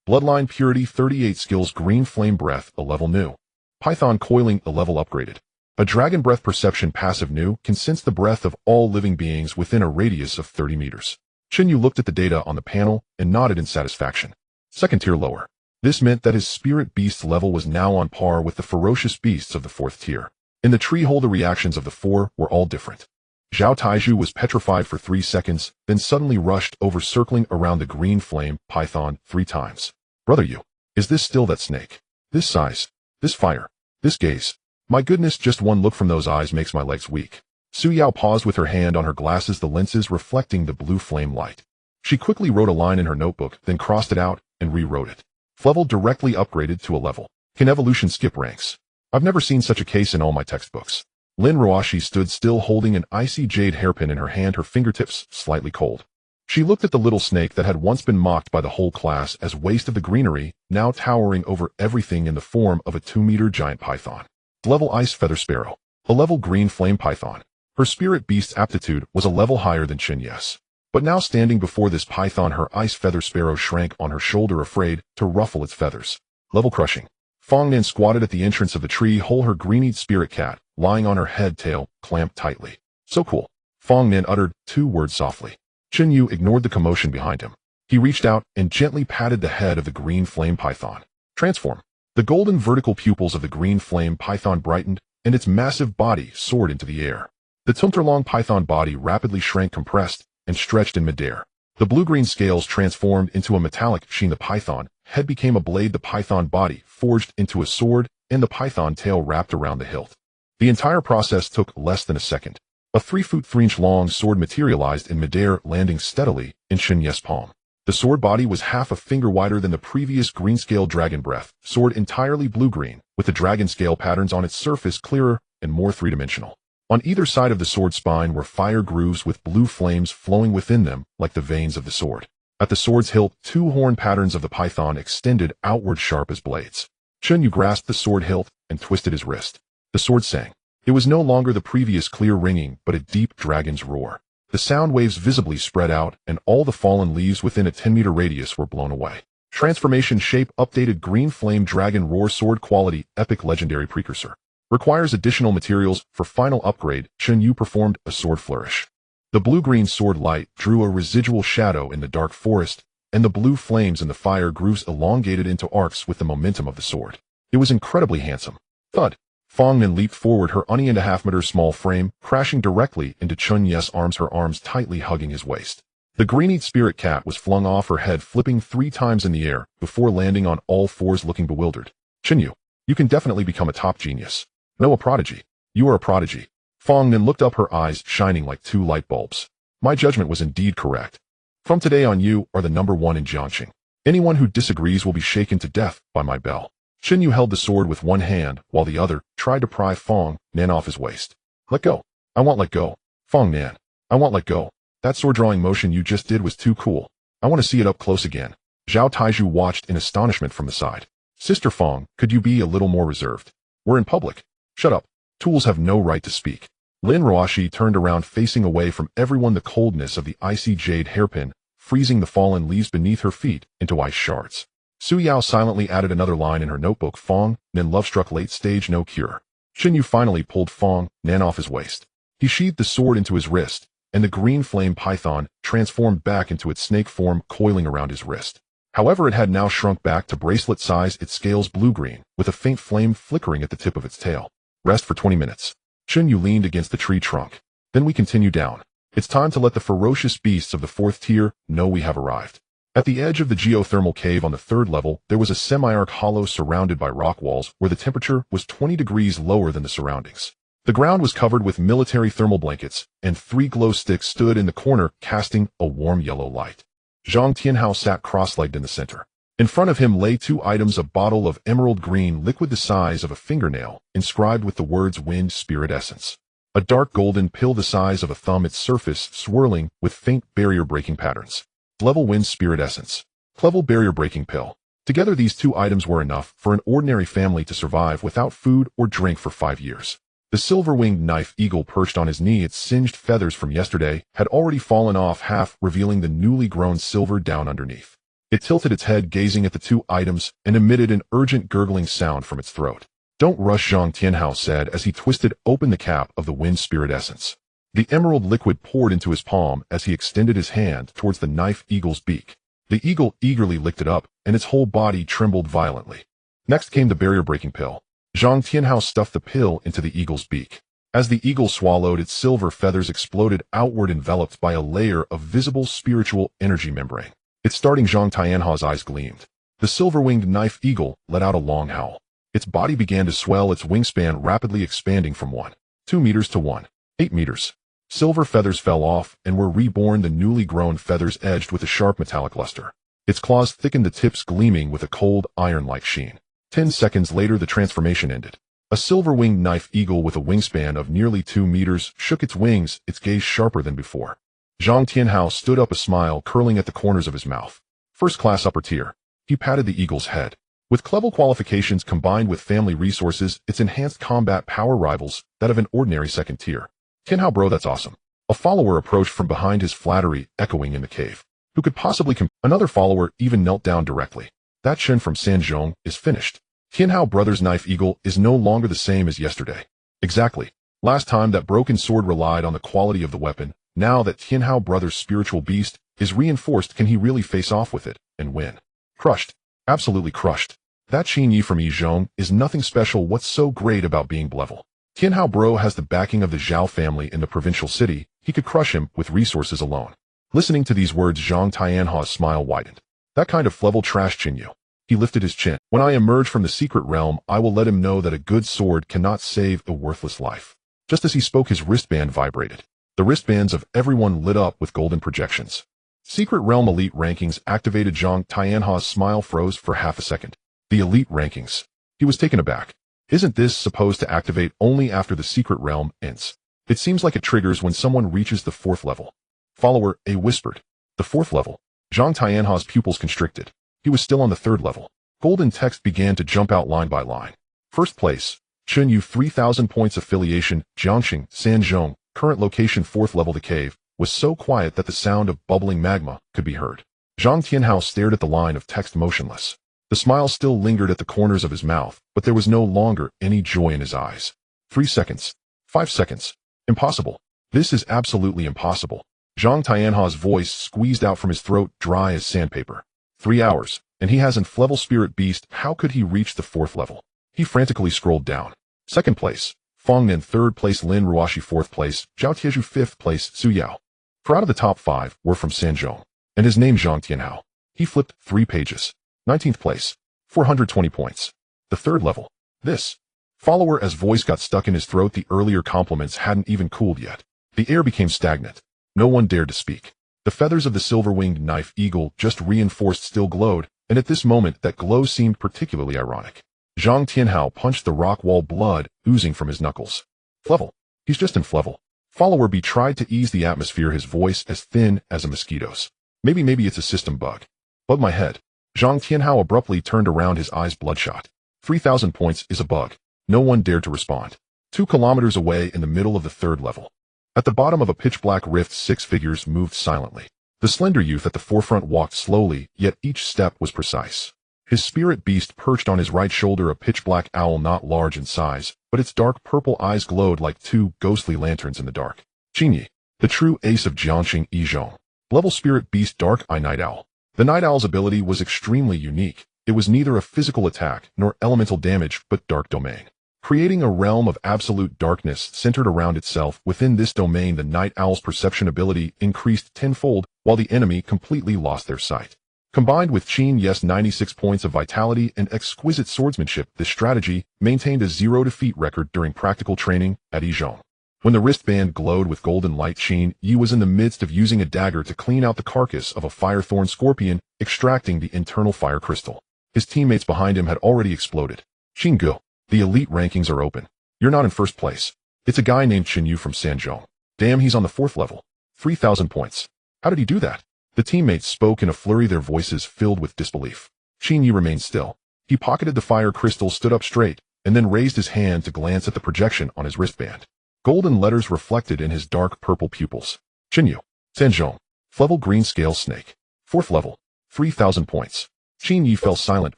Bloodline Purity 38 Skills Green Flame Breath a level new. Python Coiling a level upgraded. A Dragon Breath Perception passive new, can sense the breath of all living beings within a radius of 30 meters. Chen Yu looked at the data on the panel and nodded in satisfaction. Second tier lower. This meant that his spirit beast level was now on par with the ferocious beasts of the 4th tier. In the tree hole, the reactions of the 4 were all different. Zhao Taiju was petrified for 3 seconds, then suddenly rushed over, circling around the green flame python 3 times. Brother Yu, is this still that snake? This size, this fire, this gaze. My goodness, just one look from those eyes makes my legs weak. Su Yao paused with her hand on her glasses, the lenses reflecting the blue flame light. She quickly wrote a line in her notebook, then crossed it out and rewrote it. Level directly upgraded to a level. Can evolution skip ranks? I've never seen such a case in all my textbooks. Lin Ruashi stood still, holding an icy jade hairpin in her hand, her fingertips slightly cold. She looked at the little snake that had once been mocked by the whole class as waste of the greenery, now towering over everything in the form of a 2-meter giant python. Level Ice Feather Sparrow. A level green flame python. Her spirit beast's aptitude was a level higher than Chen Yu's. But now, standing before this python, her ice feather sparrow shrank on her shoulder, afraid to ruffle its feathers. Level crushing. Fong Nin squatted at the entrance of the tree hole, her greenied spirit cat lying on her head, tail clamped tightly. So cool. Fong Nin uttered 2 words softly. Chen Yu ignored the commotion behind him. He reached out and gently patted the head of the green flame python. Transform. The golden vertical pupils of the green flame python brightened, and its massive body soared into the air. The tumtor-long python body rapidly shrank, compressed, and stretched in midair. The blue-green scales transformed into a metallic sheen. The python head became a blade, the python body forged into a sword, and the python tail wrapped around the hilt. The entire process took less than a second. A 3-foot 3-inch long sword materialized in midair, landing steadily in Chen Yu's palm. The sword body was half a finger wider than the previous green-scale dragon breath sword, entirely blue-green, with the dragon scale patterns on its surface clearer and more 3-dimensional. On either side of the sword spine were fire grooves with blue flames flowing within them like the veins of the sword. At the sword's hilt, 2 horn patterns of the python extended outward, sharp as blades. Chen Yu grasped the sword hilt and twisted his wrist. The sword sang. It was no longer the previous clear ringing, but a deep dragon's roar. The sound waves visibly spread out, and all the fallen leaves within a 10-meter radius were blown away. Transformation shape updated green flame dragon roar sword quality epic legendary precursor. Requires additional materials for final upgrade. Chen Yu performed a sword flourish. The blue-green sword light drew a residual shadow in the dark forest, and the blue flames in the fire grooves elongated into arcs with the momentum of the sword. It was incredibly handsome. Thud. Fong Nin leaped forward, her 1.5-meter small frame crashing directly into Chen Yu's arms, her arms tightly hugging his waist. The green-eyed spirit cat was flung off her head, flipping 3 times in the air before landing on all fours, looking bewildered. Chen Yu, you can definitely become a top genius. No, a prodigy. You are a prodigy. Fong Nin looked up, her eyes shining like 2 light bulbs. My judgment was indeed correct. From today on, you are the #1 in Jiangxing. Anyone who disagrees will be shaken to death by my bell. Chen Yu held the sword with one hand while the other tried to pry Fong Nin off his waist. Let go. I won't let go. Fong Nin. I won't let go. That sword-drawing motion you just did was too cool. I want to see it up close again. Zhao Taizhu watched in astonishment from the side. Sister Fong, could you be a little more reserved? We're in public. Shut up. Tools have no right to speak. Lin Ruoshi turned around, facing away from everyone, the coldness of the icy jade hairpin freezing the fallen leaves beneath her feet into ice shards. Su Yao silently added another line in her notebook. Fong Nin love-struck, late stage, no cure. Chen Yu finally pulled Fong Nin off his waist. He sheathed the sword into his wrist, and the green flame python transformed back into its snake form, coiling around his wrist. However, it had now shrunk back to bracelet size, its scales blue-green, with a faint flame flickering at the tip of its tail. Rest for 20 minutes. Chen Yu leaned against the tree trunk. Then we continue down. It's time to let the ferocious beasts of the 4th tier know we have arrived. At the edge of the geothermal cave on the 3rd level, there was a semi-arc hollow surrounded by rock walls where the temperature was 20 degrees lower than the surroundings. The ground was covered with military thermal blankets, and 3 glow sticks stood in the corner, casting a warm yellow light. Zhang Tianhao sat cross-legged in the center. In front of him lay 2 items: a bottle of emerald green liquid the size of a fingernail, inscribed with the words Wind Spirit Essence. A dark golden pill the size of a thumb, its surface swirling with faint barrier-breaking patterns. Level Wind Spirit Essence. Level Barrier-breaking pill. Together these 2 items were enough for an ordinary family to survive without food or drink for 5 years. The silver-winged knife eagle perched on his knee, its singed feathers from yesterday had already fallen off half, revealing the newly grown silver down underneath. It tilted its head, gazing at the 2 items, and emitted an urgent gurgling sound from its throat. Don't rush, Zhang Tianhao said as he twisted open the cap of the Wind Spirit Essence. The emerald liquid poured into his palm as he extended his hand towards the knife eagle's beak. The eagle eagerly licked it up, and its whole body trembled violently. Next came the barrier-breaking pill. Zhang Tianhao stuffed the pill into the eagle's beak. As the eagle swallowed, its silver feathers exploded outward, enveloped by a layer of visible spiritual energy membrane. Its starting Zhang Tianhao's eyes gleamed. The silver-winged knife eagle let out a long howl. Its body began to swell, its wingspan rapidly expanding from 1.2 meters to 1.8 meters. Silver feathers fell off and were reborn, the newly grown feathers edged with a sharp metallic luster. Its claws thickened, the tips gleaming with a cold, iron-like sheen. 10 seconds later, the transformation ended. A silver-winged knife eagle with a wingspan of nearly 2 meters shook its wings, its gaze sharper than before. Zhang Tianhao stood up, a smile curling at the corners of his mouth. First-class upper tier. He patted the eagle's head. With clever qualifications combined with family resources, its enhanced combat power rivals that of an ordinary 2nd tier. Tianhao bro, that's awesome. A follower approached from behind, his flattery echoing in the cave. Who could possibly Another follower even knelt down directly. That Chen from Sanzhong is finished. Tianhao brothers' knife eagle is no longer the same as yesterday. Exactly. Last time that broken sword relied on the quality of the weapon. Now that Tianhao brothers' spiritual beast is reinforced, can he really face off with it and win? Crushed. Absolutely crushed. That Chen Yu from Yizhong is nothing special. What's so great about being level? Tianhao bro has the backing of the Zhao family in the provincial city. He could crush him with resources alone. Listening to these words, Zhang Tianhao's smile widened. That kind of level trash, Chen Yu. He lifted his chin. When I emerge from the secret realm, I will let him know that a good sword cannot save a worthless life. Just as he spoke, his wristband vibrated. The wristbands of everyone lit up with golden projections. Secret realm elite rankings activated. Zhang Tianhao's smile froze for half a second. The elite rankings. He was taken aback. Isn't this supposed to activate only after the secret realm ends? It seems like it triggers when someone reaches the 4th level. Follower A whispered. The 4th level. Zhang Tianhao's pupils constricted. He was still on the 3rd level. Golden text began to jump out line by line. First place. Chen Yu, 3,000 points. Affiliation, Jiangxing, Sanzhong. Current location, 4th level. The cave was so quiet that the sound of bubbling magma could be heard. Zhang Tianhao stared at the line of text, motionless. The smile still lingered at the corners of his mouth, but there was no longer any joy in his eyes. 3 seconds. 5 seconds. Impossible. This is absolutely impossible. Zhang Tianhao's voice squeezed out from his throat, dry as sandpaper. 3 hours, and he has an level spirit beast. How could he reach the 4th level? He frantically scrolled down. Second place, Fong Nin. Third place, Lin Ruoshi. Fourth place, Zhao Tieju. Fifth place, Su Yao. 4 out of the top 5 were from Sanzhong, and his name Zhang Tianhao. He flipped 3 pages. 19th place, 420 points. The third level. This follower as voice got stuck in his throat. The earlier compliments hadn't even cooled yet. The air became stagnant. No one dared to speak. The feathers of the silver-winged knife eagle just reinforced still glowed, and at this moment that glow seemed particularly ironic. Zhang Tianhao punched the rock wall, blood oozing from his knuckles. Flevel. He's just in Flevel. Follower B tried to ease the atmosphere, his voice as thin as a mosquito's. Maybe it's a system bug. Bug my head. Zhang Tianhao abruptly turned around, his eyes bloodshot. 3,000 points is a bug. No one dared to respond. 2 kilometers away in the middle of the third level. At the bottom of a pitch-black rift, 6 figures moved silently. The slender youth at the forefront walked slowly, yet each step was precise. His spirit beast perched on his right shoulder, a pitch-black owl not large in size, but its dark purple eyes glowed like 2 ghostly lanterns in the dark. Chen Yu, the true ace of Jiangxing Yizhong. Level spirit beast, dark eye night owl. The night owl's ability was extremely unique. It was neither a physical attack nor elemental damage, but dark domain. Creating a realm of absolute darkness centered around itself. Within this domain, the night owl's perception ability increased tenfold, while the enemy completely lost their sight. Combined with Chen Yu's 96 points of vitality and exquisite swordsmanship, this strategy maintained a 0-defeat record during practical training at Yizhong. When the wristband glowed with golden light, Chen Yu was in the midst of using a dagger to clean out the carcass of a firethorn scorpion, extracting the internal fire crystal. His teammates behind him had already exploded. Chen Gu, the elite rankings are open. You're not in first place. It's a guy named Chen Yu from Sanzhong. Damn, he's on the 4th level. 3,000 points. How did he do that? The teammates spoke in a flurry, their voices filled with disbelief. Chen Yu remained still. He pocketed the fire crystal, stood up straight, and then raised his hand to glance at the projection on his wristband. Golden letters reflected in his dark purple pupils. Chen Yu, Sanzhong, Flevel green scale snake. 4th level, 3,000 points. Chen Yu fell silent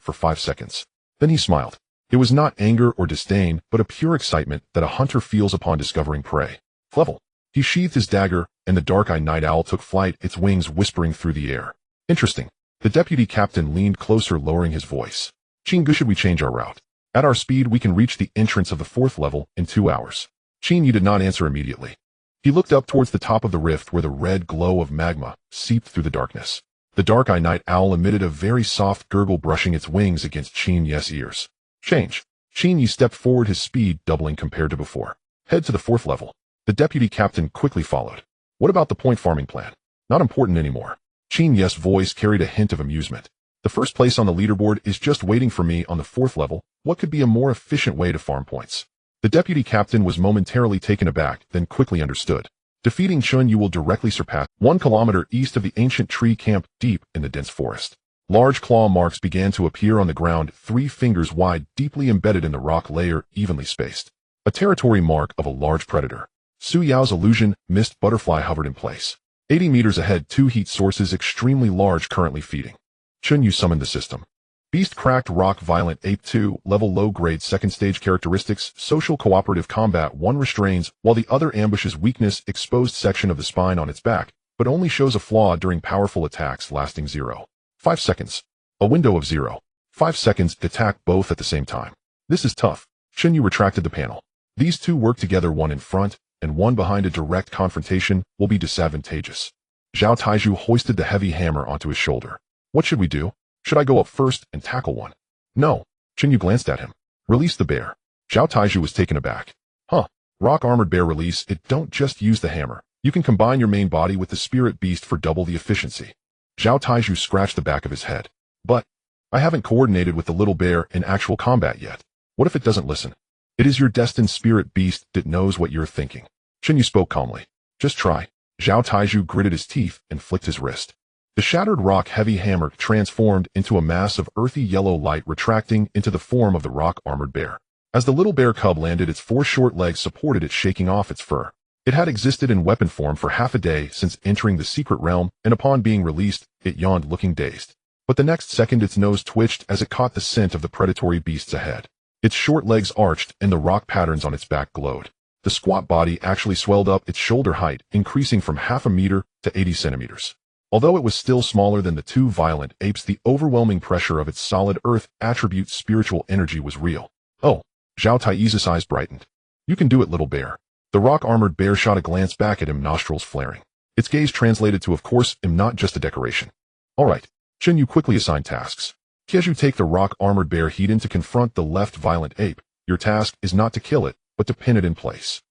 for 5 seconds. Then he smiled. It was not anger or disdain, but a pure excitement that a hunter feels upon discovering prey. Flevel. He sheathed his dagger, and the dark-eyed night owl took flight, its wings whispering through the air. Interesting. The deputy captain leaned closer, lowering his voice. Chen Yu, should we change our route? At our speed, we can reach the entrance of the 4th level in 2 hours. Chen Yu did not answer immediately. He looked up towards the top of the rift where the red glow of magma seeped through the darkness. The dark-eyed night owl emitted a very soft gurgle, brushing its wings against Chen Yu's ears. Change. Chen Yu stepped forward, his speed doubling compared to before. Head to the 4th level. The deputy captain quickly followed. What about the point farming plan? Not important anymore. Chen Yu's voice carried a hint of amusement. The first place on the leaderboard is just waiting for me on the 4th level. What could be a more efficient way to farm points? The deputy captain was momentarily taken aback, then quickly understood. Defeating Chen Yu will directly surpass 1 kilometer east of the ancient tree camp, deep in the dense forest. Large claw marks began to appear on the ground, 3 fingers wide, deeply embedded in the rock layer, evenly spaced. A territory mark of a large predator. Su Yao's illusion, mist butterfly hovered in place. 80 meters ahead, 2 heat sources extremely large currently feeding. Chen Yu summoned the system. Beast cracked rock, violent ape 2, level low grade, 2nd stage characteristics, social cooperative combat. 1 restrains, while the other ambushes weakness, exposed section of the spine on its back, but only shows a flaw during powerful attacks lasting 0.5 seconds. A window of 0.5 seconds, attack both at the same time. This is tough. Chen Yu retracted the panel. These 2 work together, 1 in front and 1 behind. A direct confrontation will be disadvantageous. Zhao Taiju hoisted the heavy hammer onto his shoulder. What should we do? Should I go up first and tackle one? No. Chen Yu glanced at him. Release the bear. Zhao Taiju was taken aback. Huh. Rock armored bear, release it. Don't just use the hammer. You can combine your main body with the spirit beast for double the efficiency. Zhao Taiju scratched the back of his head. But I haven't coordinated with the little bear in actual combat yet. What if it doesn't listen? It is your destined spirit beast that knows what you're thinking. Chen Yu spoke calmly. Just try. Zhao Taiju gritted his teeth and flicked his wrist. The shattered rock heavy hammer transformed into a mass of earthy yellow light, retracting into the form of the rock-armored bear. As the little bear cub landed, its 4 short legs supported it, shaking off its fur. It had existed in weapon form for half a day since entering the secret realm, and upon being released, it yawned, looking dazed. But the next second its nose twitched as it caught the scent of the predatory beasts ahead. Its short legs arched, and the rock patterns on its back glowed. The squat body actually swelled up, its shoulder height increasing from half a meter to 80 centimeters. Although it was still smaller than the 2 violent apes, the overwhelming pressure of its solid earth attribute spiritual energy was real. Oh, Zhao Taiyi's eyes brightened. You can do it, little bear. The rock-armored bear shot a glance back at him, nostrils flaring. Its gaze translated to, of course, I'm not just a decoration. All right. Chen Yu quickly assigned tasks. As you take the rock-armored bear heat in to confront the left violent ape, your task is not to kill it, but to pin it in place.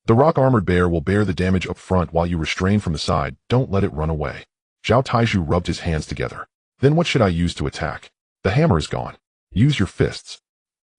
The rock-armored bear will bear the damage up front while you restrain from the side. Don't let it run away. Zhao Taizhu rubbed his hands together. Then what should I use to attack? The hammer is gone. Use your fists.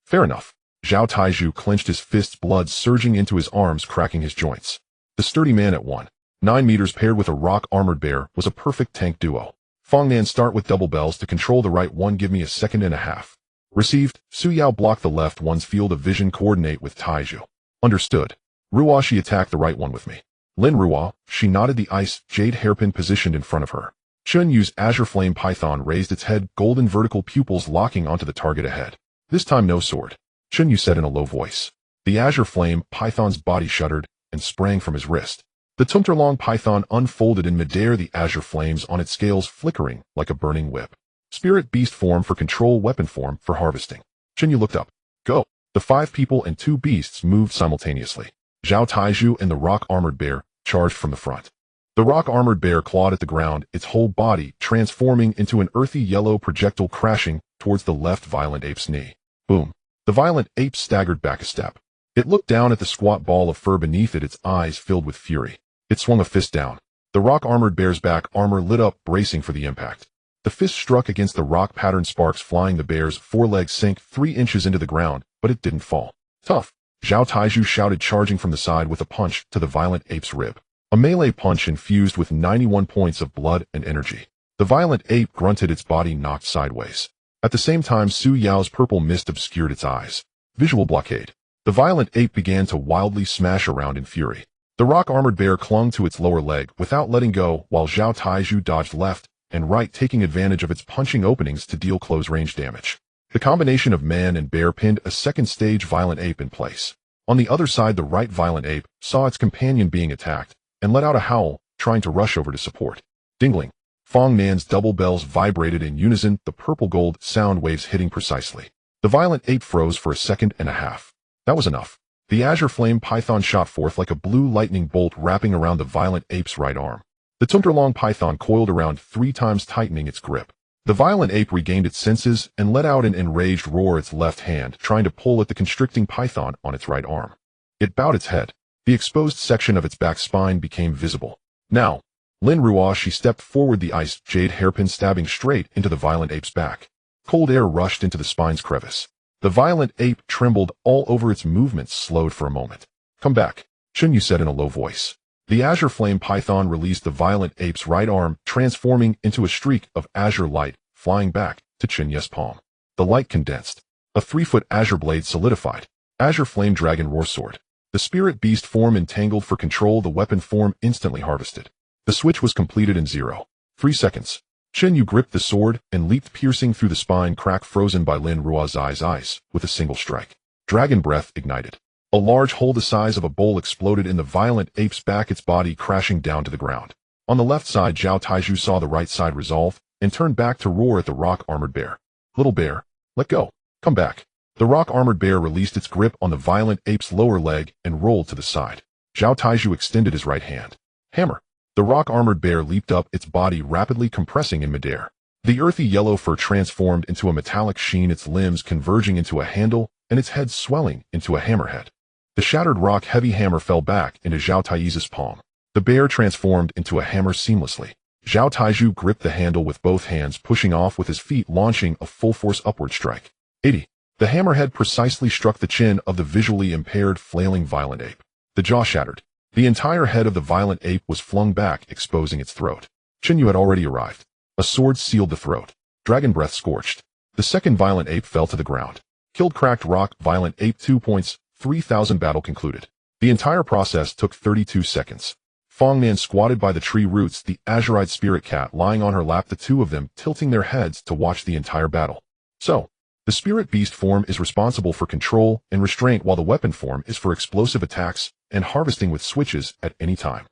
Fair enough. Zhao Taizhu clenched his fists, blood surging into his arms, cracking his joints. The sturdy man at 1.9 meters paired with a rock-armored bear was a perfect tank duo. Fongnan, start with double bells to control the right one. Give me a second and a half. Received. Su Yao block the left one's field of vision. Coordinate with Taizhu. Understood. Ruo, she attack the right one with me. Lin Ruo, she nodded. The ice jade hairpin positioned in front of her. Chen Yu's azure flame python raised its head, golden vertical pupils locking onto the target ahead. This time no sword. Chen Yu said in a low voice. The azure flame python's body shuddered and sprang from his wrist. The Tumterlong python unfolded in midair, the azure flames on its scales flickering like a burning whip. Spirit beast form for control, weapon form for harvesting. Chen Yu looked up. Go. The 5 people and 2 beasts moved simultaneously. Zhao Taizhu and the rock-armored bear charged from the front. The rock-armored bear clawed at the ground, its whole body transforming into an earthy yellow projectile, crashing towards the left violent ape's knee. Boom. The violent ape staggered back a step. It looked down at the squat ball of fur beneath it, its eyes filled with fury. It swung a fist down. The rock-armored bear's back armor lit up, bracing for the impact. The fist struck against the rock, pattern sparks flying. The bear's forelegs sank 3 inches into the ground, but it didn't fall. Tough. Zhao Taizhu shouted, charging from the side with a punch to the violent ape's rib. A melee punch infused with 91 points of blood and energy. The violent ape grunted, its body knocked sideways. At the same time, Su Yao's purple mist obscured its eyes. Visual blockade. The violent ape began to wildly smash around in fury. The rock-armored bear clung to its lower leg without letting go, while Zhao Taizhu dodged left and right, taking advantage of its punching openings to deal close-range damage. The combination of man and bear pinned a second-stage violent ape in place. On the other side, the right violent ape saw its companion being attacked and let out a howl, trying to rush over to support. Dingling. Fong Nan's double bells vibrated in unison, the purple-gold sound waves hitting precisely. The violent ape froze for a second and a half. That was enough. The azure flame python shot forth like a blue lightning bolt, wrapping around the violent ape's right arm. The Tumterlong python coiled around 3 times, tightening its grip. The violent ape regained its senses and let out an enraged roar, its left hand trying to pull at the constricting python on its right arm. It bowed its head. The exposed section of its back spine became visible. Now, Lin Ruo, she stepped forward, the ice jade hairpin stabbing straight into the violent ape's back. Cold air rushed into the spine's crevice. The violent ape trembled all over, its movements slowed for a moment. Come back, Chen Yu said in a low voice. The azure flame python released the violent ape's right arm, transforming into a streak of azure light, flying back to Chen Yu's palm. The light condensed. A 3-foot azure blade solidified. Azure flame dragon roar sword. The spirit beast form entangled for control, the weapon form instantly harvested. The switch was completed in 0.3 seconds. Chen Yu gripped the sword and leaped, piercing through the spine crack frozen by Lin Ruo's eyes with a single strike. Dragon breath ignited. A large hole the size of a bowl exploded in the violent ape's back, its body crashing down to the ground. On the left side, Zhao Taizhu saw the right side resolve and turned back to roar at the rock-armored bear. Little bear, let go. Come back. The rock-armored bear released its grip on the violent ape's lower leg and rolled to the side. Zhao Taizhu extended his right hand. Hammer. The rock-armored bear leaped up, its body rapidly compressing in midair. The earthy yellow fur transformed into a metallic sheen, its limbs converging into a handle and its head swelling into a hammerhead. The shattered rock-heavy hammer fell back into Zhao Taizhu's palm. The bear transformed into a hammer seamlessly. Zhao Taizhu gripped the handle with both hands, pushing off with his feet, launching a full-force upward strike. 80. The hammerhead precisely struck the chin of the visually impaired, flailing violent ape. The jaw shattered. The entire head of the violent ape was flung back, exposing its throat. Chen Yu had already arrived. A sword sealed the throat. Dragon breath scorched. The second violent ape fell to the ground. Killed, cracked rock, violent ape 2 points, 3,000. Battle concluded. The entire process took 32 seconds. Fong Nan squatted by the tree roots, the azure-eyed spirit cat lying on her lap, the two of them tilting their heads to watch the entire battle. So, the spirit beast form is responsible for control and restraint, while the weapon form is for explosive attacks and harvesting with switches at any time.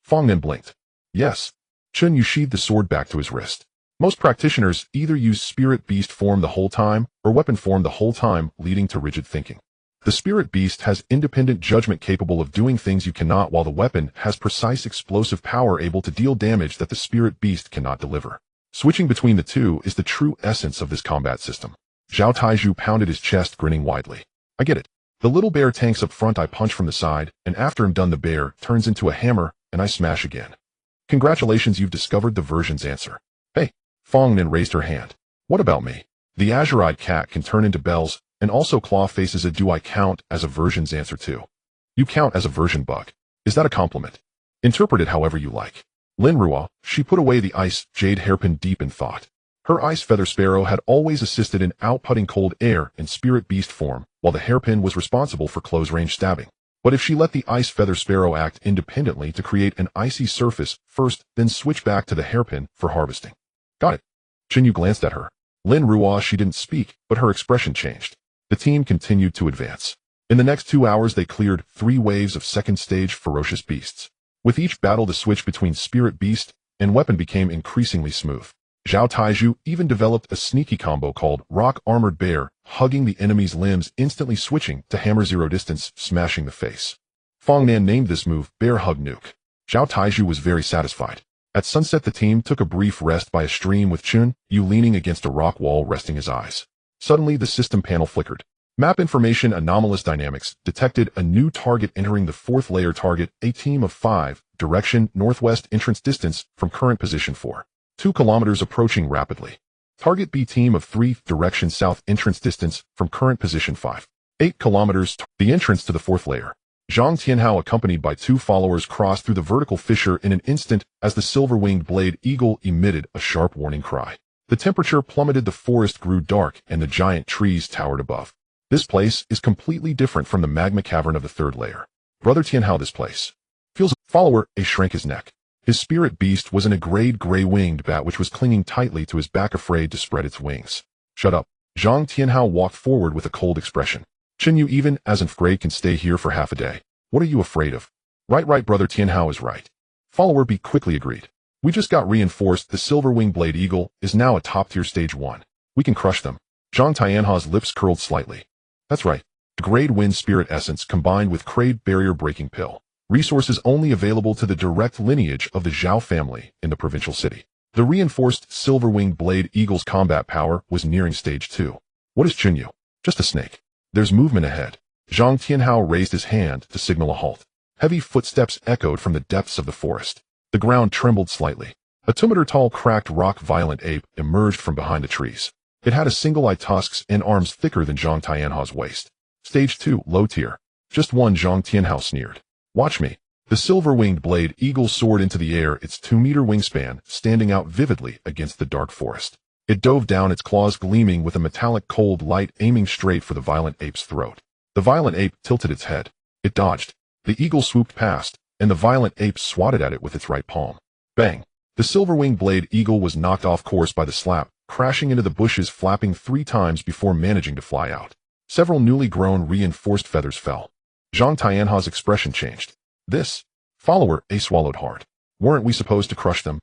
Fong Nan blinked. Yes. Chen Yu sheathed the sword back to his wrist. Most practitioners either use spirit beast form the whole time or weapon form the whole time, leading to rigid thinking. The spirit beast has independent judgment capable of doing things you cannot, while the weapon has precise explosive power able to deal damage that the spirit beast cannot deliver. Switching between the two is the true essence of this combat system. Zhao Taiju pounded his chest, grinning widely. I get it. The little bear tanks up front, I punch from the side, and after I'm done the bear turns into a hammer, and I smash again. Congratulations, you've discovered the version's answer. Hey, Fong Nin raised her hand. What about me? The azure-eyed cat can turn into bells, and also claw faces. Do I count as a version's answer too? You count as a version bug. Is that a compliment? Interpret it however you like. Lin Rua, she put away the ice jade hairpin deep in thought. Her ice feather sparrow had always assisted in outputting cold air in spirit beast form, while the hairpin was responsible for close-range stabbing. But if she let the ice feather sparrow act independently to create an icy surface first, then switch back to the hairpin for harvesting. Got it. Chen Yu glanced at her. Lin Rua, she didn't speak, but her expression changed. The team continued to advance. In the next 2 hours they cleared 3 waves of second-stage ferocious beasts. With each battle the switch between spirit beast and weapon became increasingly smooth. Zhao Taiju even developed a sneaky combo called Rock Armored Bear, hugging the enemy's limbs, instantly switching to Hammer Zero Distance, smashing the face. Fong Nan named this move Bear Hug Nuke. Zhao Taiju was very satisfied. At sunset the team took a brief rest by a stream with Chen Yu leaning against a rock wall, resting his eyes. Suddenly the system panel flickered. Map information anomalous dynamics detected a new target entering the 4th layer. Target, a team of 5, direction northwest, entrance distance from current position 4. 2 kilometers, approaching rapidly. Target B, team of 3, direction south, entrance distance from current position 5. 8 kilometers, the entrance to the 4th layer. Zhang Tianhao accompanied by 2 followers crossed through the vertical fissure in an instant as the silver-winged blade eagle emitted a sharp warning cry. The temperature plummeted, the forest grew dark, and the giant trees towered above. This place is completely different from the magma cavern of the 3rd layer. Brother Tianhao, this place feels... Follower A shrank his neck. His spirit beast was in a gray-winged bat which was clinging tightly to his back, afraid to spread its wings. Shut up. Zhang Tianhao walked forward with a cold expression. Chen Yu, even as afraid, can stay here for half a day. What are you afraid of? Right, Brother Tianhao is right. Follower B quickly agreed. We just got reinforced. The silver-winged blade eagle is now a top-tier stage 1. We can crush them. Zhang Tianhao's lips curled slightly. That's right. The Grade Wind Spirit Essence combined with Crade Barrier Breaking Pill. Resources only available to the direct lineage of the Zhao family in the provincial city. The reinforced silver-winged blade eagle's combat power was nearing stage 2. What is Chen Yu? Just a snake. There's movement ahead. Zhang Tianhao raised his hand to signal a halt. Heavy footsteps echoed from the depths of the forest. The ground trembled slightly. A 2-meter-tall cracked rock violent ape emerged from behind the trees. It had a single-eye, tusks and arms thicker than Zhang Tianhao's waist. Stage 2, low tier. Just one, Zhang Tianhao sneered. Watch me. The silver-winged blade eagle soared into the air, its 2-meter wingspan standing out vividly against the dark forest. It dove down, its claws gleaming with a metallic cold light, aiming straight for the violent ape's throat. The violent ape tilted its head. It dodged. The eagle swooped past, and the violent ape swatted at it with its right palm. Bang! The silver-winged blade eagle was knocked off course by the slap, crashing into the bushes, flapping 3 times before managing to fly out. Several newly grown reinforced feathers fell. Zhang Tianhao's expression changed. This follower A swallowed hard. Weren't we supposed to crush them?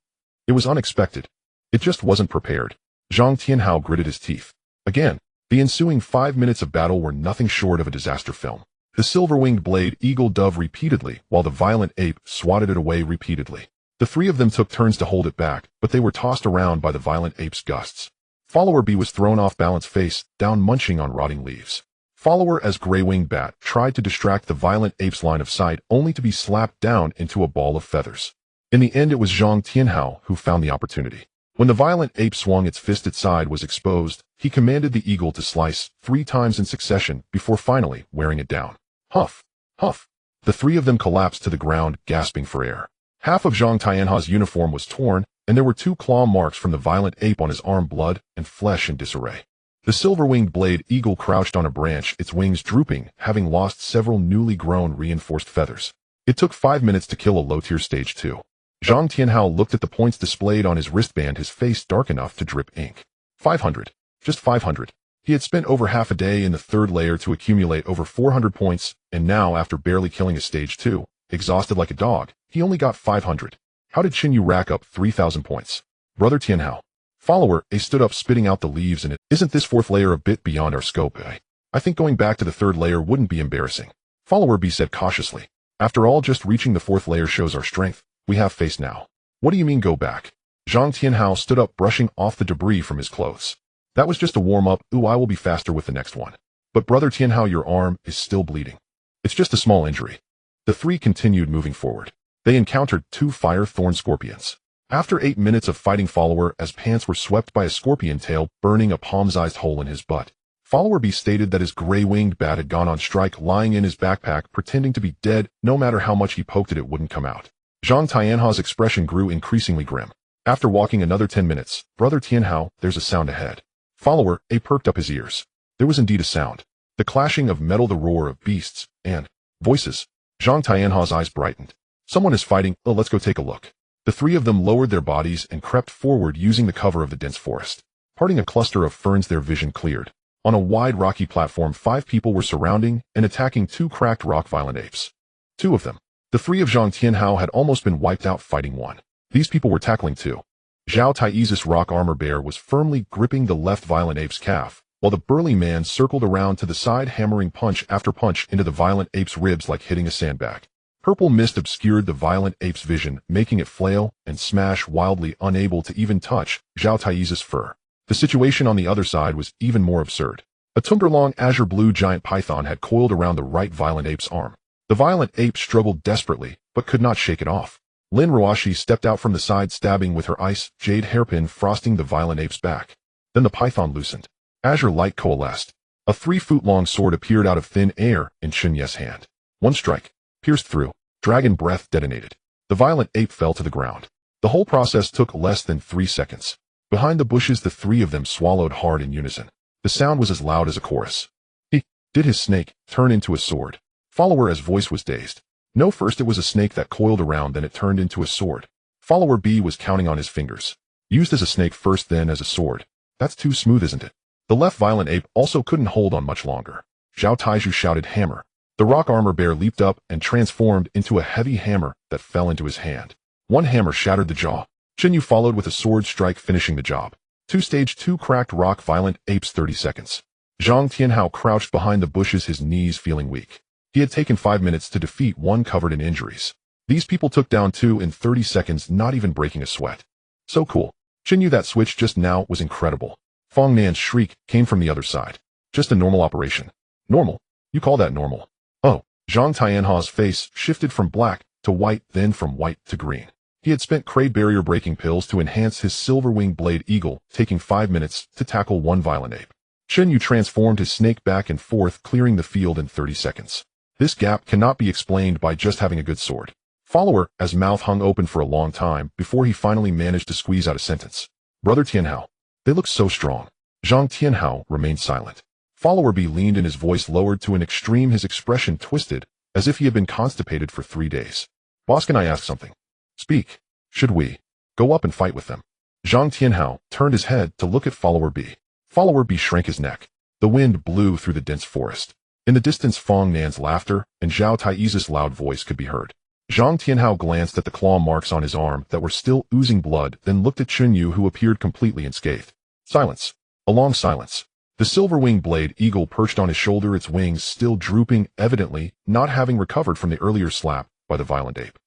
It was unexpected. It just wasn't prepared. Zhang Tianhao gritted his teeth. Again, the ensuing 5 minutes of battle were nothing short of a disaster film. The silver-winged blade eagle dove repeatedly, while the violent ape swatted it away repeatedly. The 3 of them took turns to hold it back, but they were tossed around by the violent ape's gusts. Follower B was thrown off balance, face down, munching on rotting leaves. Follower A's gray-winged bat tried to distract the violent ape's line of sight, only to be slapped down into a ball of feathers. In the end, it was Zhang Tianhao who found the opportunity. When the violent ape swung its fist, its side was exposed. He commanded the eagle to slice 3 times in succession before finally wearing it down. Huff! Huff! The 3 of them collapsed to the ground, gasping for air. Half of Zhang Tianhao's uniform was torn, and there were 2 claw marks from the violent ape on his arm, blood and flesh in disarray. The silver-winged blade eagle crouched on a branch, its wings drooping, having lost several newly grown reinforced feathers. It took 5 minutes to kill a low-tier stage 2. Zhang Tianhao looked at the points displayed on his wristband, his face dark enough to drip ink. 500. Just 500. He had spent over half a day in the 3rd layer to accumulate over 400 points, and now, after barely killing a stage 2, exhausted like a dog, he only got 500. How did Chen Yu rack up 3,000 points? Brother Tianhao. Follower A stood up, spitting out the leaves, and isn't this 4th layer a bit beyond our scope, eh? I think going back to the third layer wouldn't be embarrassing. Follower B said cautiously. After all, just reaching the fourth layer shows our strength. We have face now. What do you mean go back? Zhang Tianhao stood up, brushing off the debris from his clothes. That was just a warm-up. Ooh, I will be faster with the next one. But brother Tianhao, your arm is still bleeding. It's just a small injury. The three continued moving forward. They encountered 2 fire thorn scorpions. After 8 minutes of fighting, Follower as pants were swept by a scorpion tail, burning a palm-sized hole in his butt. Follower B stated that his gray-winged bat had gone on strike, lying in his backpack, pretending to be dead. No matter how much he poked it wouldn't come out. Zhang Tianhao's expression grew increasingly grim. After walking another 10 minutes, brother Tianhao, there's a sound ahead. Follower A perked up his ears. There was indeed a sound. The clashing of metal, the roar of beasts, and voices. Zhang Tianhao's eyes brightened. Someone is fighting. Oh, let's go take a look. The three of them lowered their bodies and crept forward using the cover of the dense forest. Parting a cluster of ferns, their vision cleared. On a wide rocky platform, 5 people were surrounding and attacking 2 cracked rock violent apes. 2 of them. The 3 of Zhang Tianhao had almost been wiped out fighting 1. These people were tackling 2. Zhao Tai's rock armor bear was firmly gripping the left violent ape's calf, while the burly man circled around to the side, hammering punch after punch into the violent ape's ribs like hitting a sandbag. Purple mist obscured the violent ape's vision, making it flail and smash wildly, unable to even touch Zhao Tai's fur. The situation on the other side was even more absurd. A tumber-long azure blue giant python had coiled around the right violent ape's arm. The violent ape struggled desperately, but could not shake it off. Lin Ruashi stepped out from the side, stabbing with her ice jade hairpin, frosting the violent ape's back. Then the python loosened. Azure light coalesced. A 3-foot-long sword appeared out of thin air in Chen Yu's hand. One strike pierced through. Dragon breath detonated. The violent ape fell to the ground. The whole process took less than 3 seconds. Behind the bushes, the 3 of them swallowed hard in unison. The sound was as loud as a chorus. Did his snake turn into a sword? Follower A's voice was dazed. No, first it was a snake that coiled around, then it turned into a sword. Follower B was counting on his fingers. Used as a snake first, then as a sword. That's too smooth, isn't it? The left violent ape also couldn't hold on much longer. Zhao Taiju shouted, hammer. The rock armor bear leaped up and transformed into a heavy hammer that fell into his hand. One hammer shattered the jaw. Chen Yu followed with a sword strike, finishing the job. 2 stage 2 cracked rock violent apes, 30 seconds. Zhang Tianhao crouched behind the bushes, his knees feeling weak. He had taken 5 minutes to defeat 1 covered in injuries. These people took down 2 in 30 seconds, not even breaking a sweat. So cool. Chen Yu, that switch just now was incredible. Fong Nan's shriek came from the other side. Just a normal operation. Normal? You call that normal? Oh. Zhang Tianhao's face shifted from black to white, then from white to green. He had spent Kraid barrier breaking pills to enhance his silver-winged blade eagle, taking 5 minutes to tackle 1 violent ape. Chen Yu transformed his snake back and forth, clearing the field in 30 seconds. This gap cannot be explained by just having a good sword. Follower A's mouth hung open for a long time before he finally managed to squeeze out a sentence. Brother Tianhao. They look so strong. Zhang Tianhao remained silent. Follower B leaned in, his voice lowered to an extreme, his expression twisted, as if he had been constipated for 3 days. Boss, can I ask something? Speak. Should we go up and fight with them? Zhang Tianhao turned his head to look at Follower B. Follower B shrank his neck. The wind blew through the dense forest. In the distance, Fong Nan's laughter and Zhao Tai's loud voice could be heard. Zhang Tianhao glanced at the claw marks on his arm that were still oozing blood, then looked at Chen Yu, who appeared completely unscathed. Silence. A long silence. The silver-winged blade eagle perched on his shoulder, its wings still drooping, evidently not having recovered from the earlier slap by the violent ape.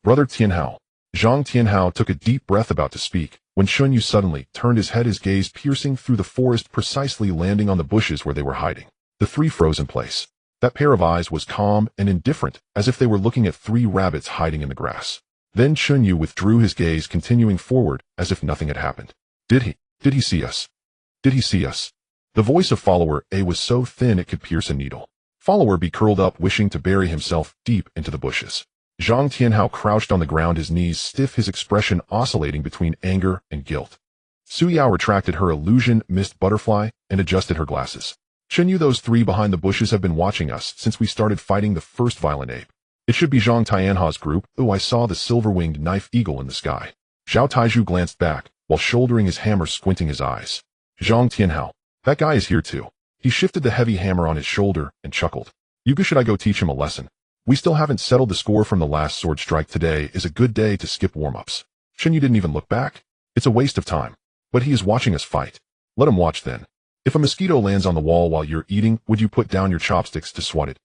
Brother Tianhao. Zhang Tianhao took a deep breath, about to speak, when Chen Yu suddenly turned his head, his gaze piercing through the forest, precisely landing on the bushes where they were hiding. The 3 froze in place. That pair of eyes was calm and indifferent, as if they were looking at 3 rabbits hiding in the grass. Then Chen Yu withdrew his gaze, continuing forward as if nothing had happened. Did he see us? Did he see us? The voice of Follower A was so thin it could pierce a needle. Follower B curled up, wishing to bury himself deep into the bushes. Zhang Tianhao crouched on the ground, his knees stiff, his expression oscillating between anger and guilt. Su Yao retracted her illusion mist butterfly and adjusted her glasses. Chen Yu, those 3 behind the bushes have been watching us since we started fighting the first violent ape. It should be Zhang Tianhao's group. Oh, I saw the silver-winged knife eagle in the sky. Zhao Taiju glanced back, while shouldering his hammer, squinting his eyes. Zhang Tianhao. That guy is here too. He shifted the heavy hammer on his shoulder and chuckled. Yuga, should I go teach him a lesson? We still haven't settled the score from the last sword strike. Today is a good day to skip warm-ups. Chen Yu didn't even look back. It's a waste of time. But he is watching us fight. Let him watch then. If a mosquito lands on the wall while you're eating, would you put down your chopsticks to swat it?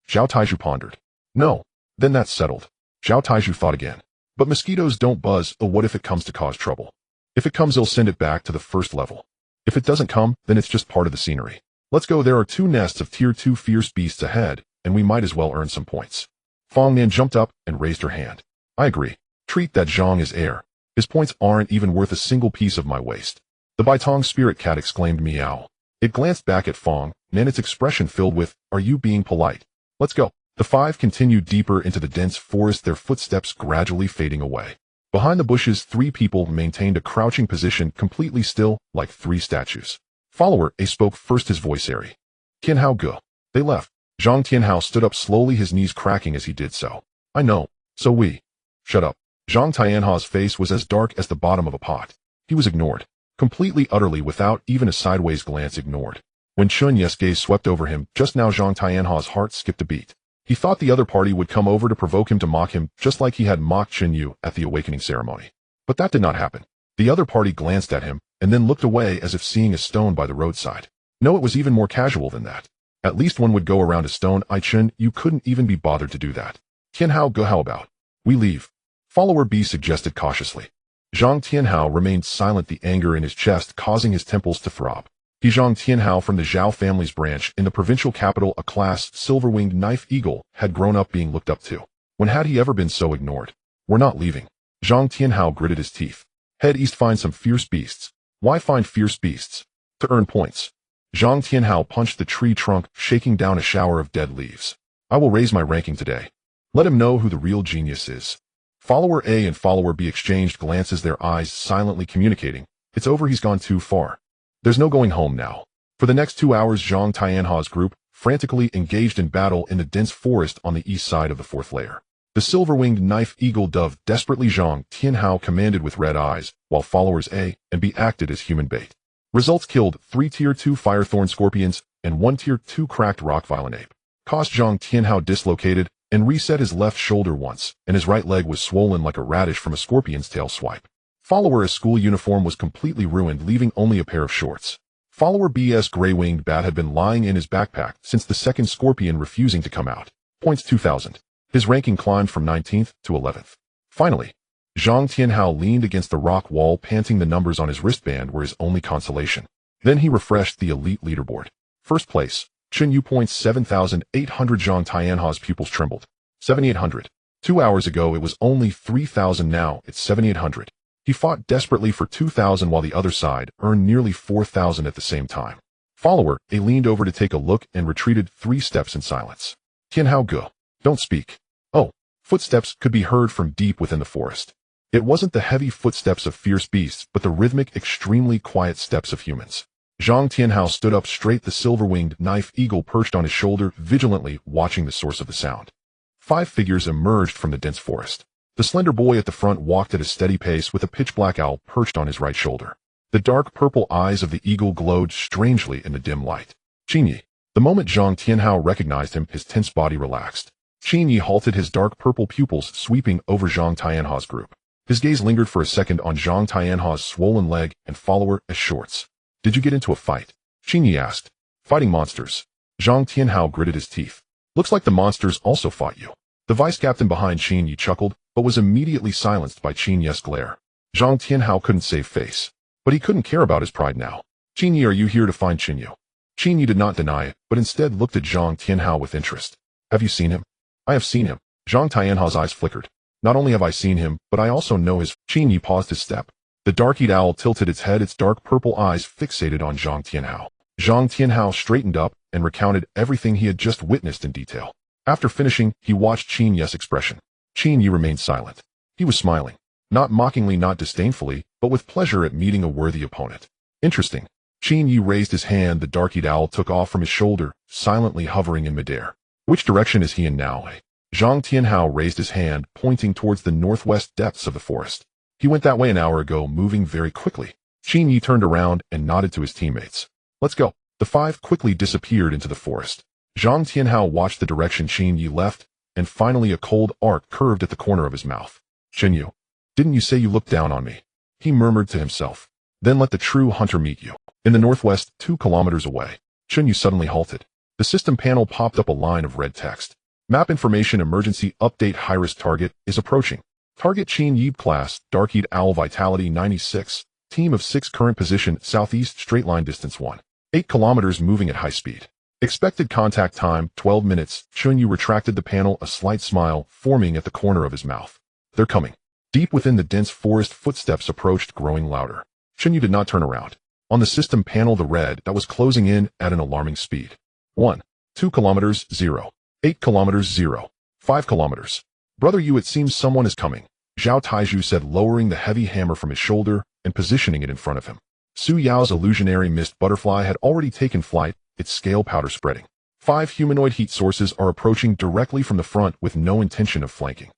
Zhao Taizhu pondered. No. Then that's settled. Zhao Taizhu thought again. But mosquitoes don't buzz, or what if it comes to cause trouble? If it comes, they'll send it back to the first level. If it doesn't come, then it's just part of the scenery. Let's go, there are 2 nests of tier 2 fierce beasts ahead, and we might as well earn some points. Fong Nan jumped up and raised her hand. I agree. Treat that Zhang as heir. His points aren't even worth a single piece of my waste. The Baitong spirit cat exclaimed meow. It glanced back at Fong Nan, its expression filled with, are you being polite? Let's go. The 5 continued deeper into the dense forest, their footsteps gradually fading away. Behind the bushes, 3 people maintained a crouching position, completely still, like 3 statues. Follower A spoke first, his voice airy. Tianhao Ge. They left. Zhang Tianhao stood up slowly, his knees cracking as he did so. I know. So we. Shut up. Zhang Tianhao's face was as dark as the bottom of a pot. He was ignored. Completely, utterly, without even a sideways glance, ignored. When Chen Yu's gaze swept over him, just now Zhang Tianhao's heart skipped a beat. He thought the other party would come over to provoke him to mock him, just like he had mocked Chen Yu at the awakening ceremony. But that did not happen. The other party glanced at him, and then looked away as if seeing a stone by the roadside. No, it was even more casual than that. At least one would go around a stone. Chen Yu couldn't even be bothered to do that. Tianhao Ge, how about? We leave. Follower B suggested cautiously. Zhang Tianhao remained silent, the anger in his chest causing his temples to throb. He Zhang Tianhao from the Zhao family's branch in the provincial capital, a class silver-winged knife eagle, had grown up being looked up to. When had he ever been so ignored? We're not leaving. Zhang Tianhao gritted his teeth. Head east, find some fierce beasts. Why find fierce beasts? To earn points. Zhang Tianhao punched the tree trunk, shaking down a shower of dead leaves. I will raise my ranking today. Let him know who the real genius is. Follower A and Follower B exchanged glances, their eyes silently communicating. It's over, he's gone too far. There's no going home now. For the next 2 hours, Zhang Tianhao's group frantically engaged in battle in the dense forest on the east side of the 4th layer. The silver-winged knife eagle dove desperately Zhang Tianhao commanded with red eyes, while followers A and B acted as human bait. Results: killed 3 tier 2 firethorn scorpions and 1 tier 2 cracked rock violin ape. Caused Zhang Tianhao dislocated and reset his left shoulder once, and his right leg was swollen like a radish from a scorpion's tail swipe. Follower A's school uniform was completely ruined, leaving only a pair of shorts. Follower B's gray-winged bat had been lying in his backpack since the second scorpion refusing to come out. Points 2,000. His ranking climbed from 19th to 11th. Finally, Zhang Tianhao leaned against the rock wall, panting. The numbers on his wristband were his only consolation. Then he refreshed the elite leaderboard. First place, Chen Yu, points 7,800. Zhang Tianhao's pupils trembled. 7,800. 2 hours ago it was only 3,000, now it's 7,800. He fought desperately for 2,000 while the other side earned nearly 4,000 at the same time. Follower A leaned over to take a look and retreated 3 steps in silence. Tianhao Ge, don't speak. Oh, footsteps could be heard from deep within the forest. It wasn't the heavy footsteps of fierce beasts, but the rhythmic, extremely quiet steps of humans. Zhang Tianhao stood up straight, the silver-winged knife eagle perched on his shoulder, vigilantly watching the source of the sound. 5 figures emerged from the dense forest. The slender boy at the front walked at a steady pace with a pitch-black owl perched on his right shoulder. The dark purple eyes of the eagle glowed strangely in the dim light. Chen Yu. The moment Zhang Tianhao recognized him, his tense body relaxed. Chen Yu halted, his dark purple pupils sweeping over Zhang Tianhao's group. His gaze lingered for a second on Zhang Tianhao's swollen leg and follower A's shorts. Did you get into a fight? Chen Yu asked. Fighting monsters. Zhang Tianhao gritted his teeth. Looks like the monsters also fought you. The vice captain behind Chen Yu chuckled, but was immediately silenced by Chen Yu's glare. Zhang Tianhao couldn't save face. But he couldn't care about his pride now. Chen Yu, are you here to find Chen Yu? Chen Yu did not deny it, but instead looked at Zhang Tianhao with interest. Have you seen him? I have seen him. Zhang Tianhao's eyes flickered. Not only have I seen him, but I also know his. Chen Yu paused his step. The dark-eyed owl tilted its head, its dark purple eyes fixated on Zhang Tianhao. Zhang Tianhao straightened up and recounted everything he had just witnessed in detail. After finishing, he watched Chen Yu's expression. Chen Yu remained silent. He was smiling. Not mockingly, not disdainfully, but with pleasure at meeting a worthy opponent. Interesting. Chen Yu raised his hand, the dark-eyed owl took off from his shoulder, silently hovering in midair. Which direction is he in now? Zhang Tianhao raised his hand, pointing towards the northwest depths of the forest. He went that way an hour ago, moving very quickly. Chen Yu turned around and nodded to his teammates. Let's go. The 5 quickly disappeared into the forest. Zhang Tianhao watched the direction Chen Yu left, and finally a cold arc curved at the corner of his mouth. Chen Yu, didn't you say you looked down on me? He murmured to himself. Then let the true hunter meet you. In the northwest, 2 kilometers away, Chen Yu suddenly halted. The system panel popped up a line of red text. Map information emergency update high-risk target is approaching. Target Chen Yu class, Dark-Eyed Owl Vitality 96. Team of 6 current position southeast straight line distance 1. 8 kilometers moving at high speed. Expected contact time 12 minutes. Chen Yu retracted the panel, a slight smile forming at the corner of his mouth. They're coming. Deep within the dense forest, footsteps approached, growing louder. Chen Yu did not turn around. On the system panel, the red that was closing in at an alarming speed. 1. 2 kilometers, 0. 8 kilometers, 0. 5 kilometers. Brother Yu, it seems someone is coming, Zhao Taizhu said, lowering the heavy hammer from his shoulder and positioning it in front of him. Su Yao's illusionary mist butterfly had already taken flight, its scale powder spreading. 5 humanoid heat sources are approaching directly from the front with no intention of flanking.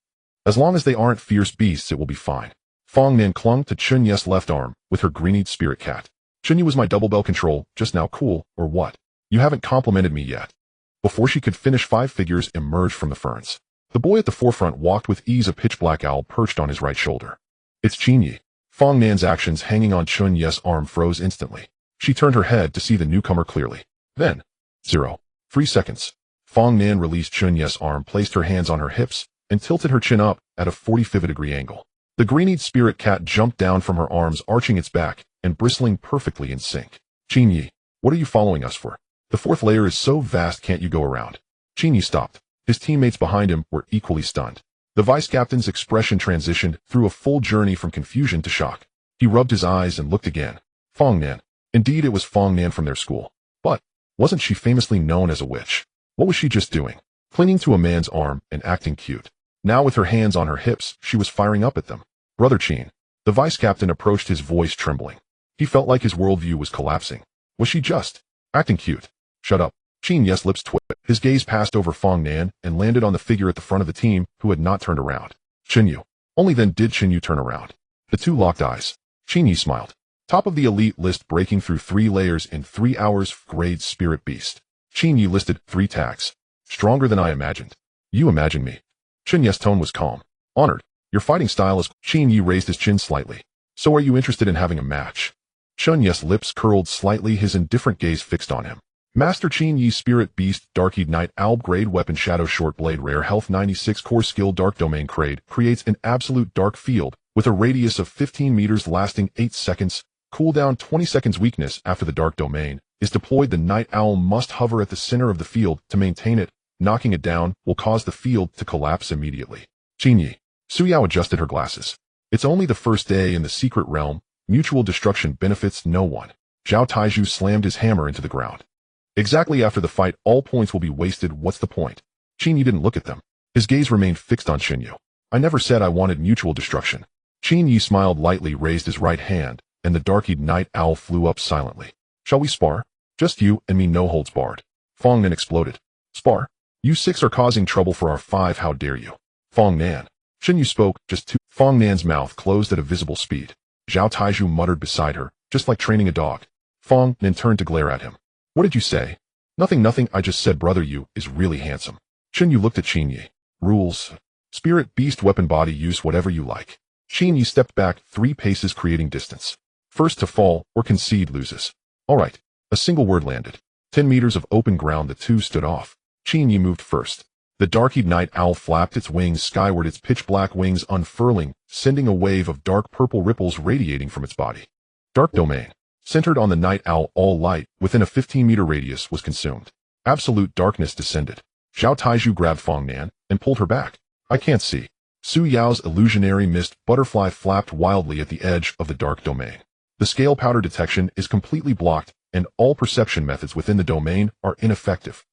As long as they aren't fierce beasts, it will be fine. Fong Nan clung to Chen Yu's left arm with her green-eyed spirit cat. Chen Yu was my double bell control, just now cool, or what? You haven't complimented me yet. Before she could finish, 5 figures emerged from the ferns. The boy at the forefront walked with ease, a pitch-black owl perched on his right shoulder. It's Chen Yu. Fong Nan's actions hanging on Chen Yu's arm froze instantly. She turned her head to see the newcomer clearly. Then, 3 seconds. Fong Nan released Chen Yu's arm, placed her hands on her hips, and tilted her chin up at a 45-degree angle. The green-eyed spirit cat jumped down from her arms, arching its back and bristling perfectly in sync. Chen Yu, what are you following us for? The 4th layer is so vast, can't you go around? Chen Yu stopped. His teammates behind him were equally stunned. The vice captain's expression transitioned through a full journey from confusion to shock. He rubbed his eyes and looked again. Fong Nan. Indeed, it was Fong Nan from their school. But wasn't she famously known as a witch? What was she just doing? Clinging to a man's arm and acting cute. Now, with her hands on her hips, she was firing up at them. Brother Chen. The vice captain approached, his voice trembling. He felt like his worldview was collapsing. Was she just acting cute? Shut up. Chen Yu's lips twitched. His gaze passed over Fong Nan and landed on the figure at the front of the team who had not turned around. Chen Yu. Only then did Chen Yu turn around. The two locked eyes. Chen Yu smiled. Top of the elite list, breaking through 3 layers in 3 hours. Grade Spirit Beast. Chen Yu listed 3 tags. Stronger than I imagined. You imagine me. Chen Yu's tone was calm. Honored. Your fighting style is... Chen Yu raised his chin slightly. So are you interested in having a match? Chen Yu's lips curled slightly, his indifferent gaze fixed on him. Master Chen Yu, Spirit Beast, Dark-Eyed Night Owl, Grade Weapon, Shadow Short Blade, Rare Health 96, Core Skill, Dark Domain, Crade, creates an absolute dark field with a radius of 15 meters lasting 8 seconds, cooldown 20 seconds. Weakness: after the Dark Domain is deployed, the Night Owl must hover at the center of the field to maintain it. Knocking it down will cause the field to collapse immediately. Chen Yu. Su Yao adjusted her glasses. It's only the first day in the secret realm. Mutual destruction benefits no one. Zhao Taizhu slammed his hammer into the ground. Exactly, after the fight, all points will be wasted. What's the point? Chen Yu didn't look at them. His gaze remained fixed on Chen Yu. I never said I wanted mutual destruction. Chen Yu smiled lightly, raised his right hand, and the Dark-Eyed Night Owl flew up silently. Shall we spar? Just you and me, no holds barred. Fong Nan exploded. Spar? You 6 are causing trouble for our 5. How dare you? Fong Nan. Chen Yu spoke, just 2. Fong Nan's mouth closed at a visible speed. Zhao Taizhu muttered beside her, just like training a dog. Fong Nan turned to glare at him. What did you say? Nothing, I just said Brother Yu is really handsome. Chen Yu looked at Chen Yu. Rules. Spirit Beast weapon body use whatever you like. Chen Yu stepped back 3 paces, creating distance. First to fall or concede loses. Alright. A single word landed. 10 meters of open ground, the two stood off. Chen Yu moved first. The Dark-Eyed Night Owl flapped its wings skyward, its pitch-black wings unfurling, sending a wave of dark purple ripples radiating from its body. Dark Domain. Centered on the Night Owl, all light within a 15-meter radius was consumed. Absolute darkness descended. Zhao Taizhu grabbed Fong Nan and pulled her back. I can't see. Su Yao's illusionary mist butterfly flapped wildly at the edge of the Dark Domain. The scale powder detection is completely blocked, and all perception methods within the domain are ineffective.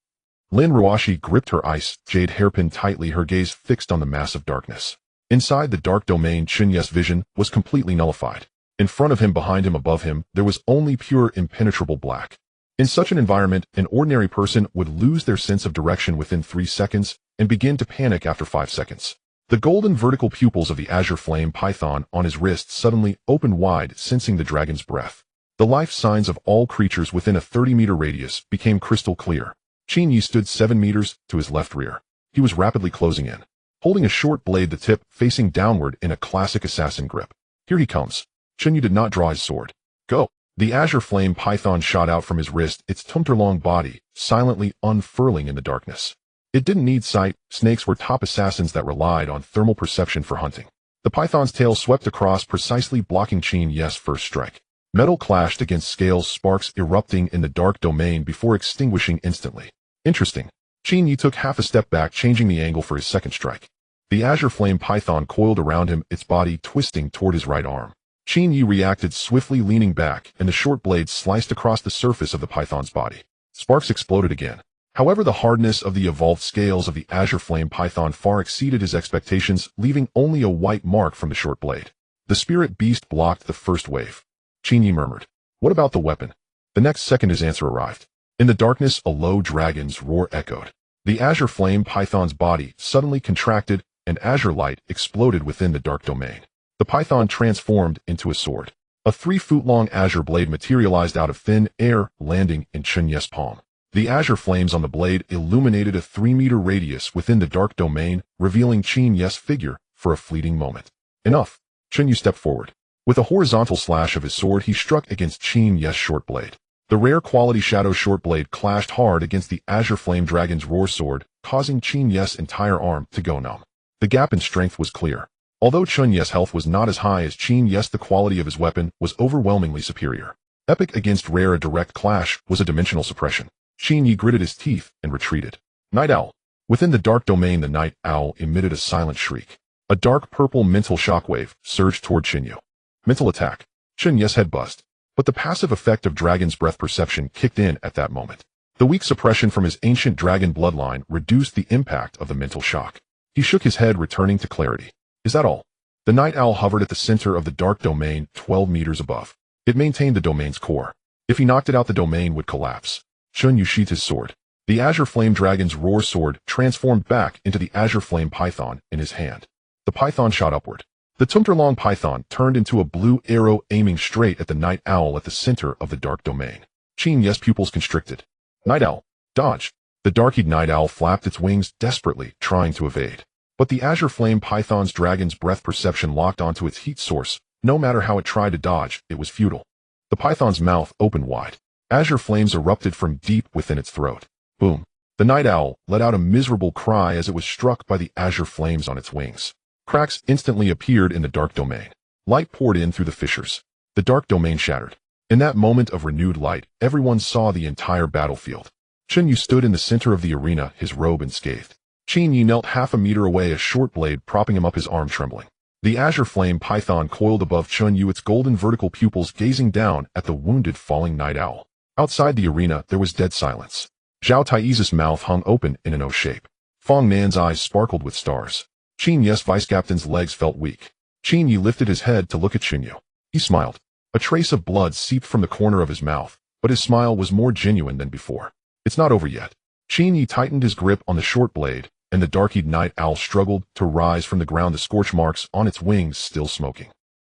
Lin Ruashi gripped her ice jade hairpin tightly, her gaze fixed on the mass of darkness. Inside the Dark Domain, Chen Yu's vision was completely nullified. In front of him, behind him, above him, there was only pure, impenetrable black. In such an environment, an ordinary person would lose their sense of direction within 3 seconds and begin to panic after 5 seconds. The golden vertical pupils of the azure flame python on his wrist suddenly opened wide, sensing the dragon's breath. The life signs of all creatures within a 30-meter radius became crystal clear. Chen Yu stood 7 meters to his left rear. He was rapidly closing in, holding a short blade, the tip facing downward in a classic assassin grip. Here he comes. Chen Yu did not draw his sword. Go. The azure flame python shot out from his wrist, its tumtor-long body silently unfurling in the darkness. It didn't need sight. Snakes were top assassins that relied on thermal perception for hunting. The python's tail swept across, precisely blocking Chen Yu's first strike. Metal clashed against scales, sparks erupting in the dark domain before extinguishing instantly. Interesting. Chen Yu took half a step back, changing the angle for his second strike. The azure flame python coiled around him, its body twisting toward his right arm. Chen Yu reacted swiftly, leaning back, and the short blade sliced across the surface of the python's body. Sparks exploded again. However, the hardness of the evolved scales of the azure flame python far exceeded his expectations, leaving only a white mark from the short blade. The spirit beast blocked the first wave. Chen Yu murmured, "What about the weapon?" The next second his answer arrived. In the darkness, a low dragon's roar echoed. The azure flame python's body suddenly contracted, and azure light exploded within the dark domain. The python transformed into a sword. A 3-foot-long azure blade materialized out of thin air, landing in Chen Yu's palm. The azure flames on the blade illuminated a 3-meter radius within the dark domain, revealing Chen Yu's figure for a fleeting moment. Enough. Chen Yu stepped forward. With a horizontal slash of his sword, he struck against Chen Yu's short blade. The rare quality shadow short blade clashed hard against the azure flame dragon's roar sword, causing Chen Yu's entire arm to go numb. The gap in strength was clear. Although Chen Yu's health was not as high as Chen Yu's, the quality of his weapon was overwhelmingly superior. Epic against rare, a direct clash was a dimensional suppression. Chen Yu gritted his teeth and retreated. Night Owl. Within the dark domain, the night owl emitted a silent shriek. A dark purple mental shockwave surged toward Chen Yu. Mental attack. Chen Yu's head buzzed. But the passive effect of dragon's breath perception kicked in at that moment. The weak suppression from his ancient dragon bloodline reduced the impact of the mental shock. He shook his head, returning to clarity. Is that all? The night owl hovered at the center of the dark domain, 12 meters above. It maintained the domain's core. If he knocked it out, the domain would collapse. Chen Yu sheathed his sword. The azure flame dragon's roar sword transformed back into the azure flame python in his hand. The python shot upward. The tumtor-long python turned into a blue arrow, aiming straight at the night owl at the center of the dark domain. Chen Yu's pupils constricted. Night owl, dodge. The dark-eyed night owl flapped its wings desperately, trying to evade. But the azure flame python's dragon's breath perception locked onto its heat source. No matter how it tried to dodge, it was futile. The python's mouth opened wide. Azure flames erupted from deep within its throat. Boom. The night owl let out a miserable cry as it was struck by the azure flames on its wings. Cracks instantly appeared in the dark domain. Light poured in through the fissures. The dark domain shattered. In that moment of renewed light, everyone saw the entire battlefield. Chen Yu stood in the center of the arena, his robe unscathed. Chen Yu knelt half a meter away, a short blade propping him up, his arm trembling. The azure flame python coiled above Chen Yu, its golden vertical pupils gazing down at the wounded falling night owl. Outside the arena, there was dead silence. Zhao Tai's mouth hung open in an O shape. Fong Nan's eyes sparkled with stars. Chen Yu's vice-captain's legs felt weak. Chen Yu lifted his head to look at Chen Yu. He smiled. A trace of blood seeped from the corner of his mouth, but his smile was more genuine than before. It's not over yet. Chen Yu tightened his grip on the short blade, and the dark-eyed night owl struggled to rise from the ground, the scorch marks on its wings still smoking.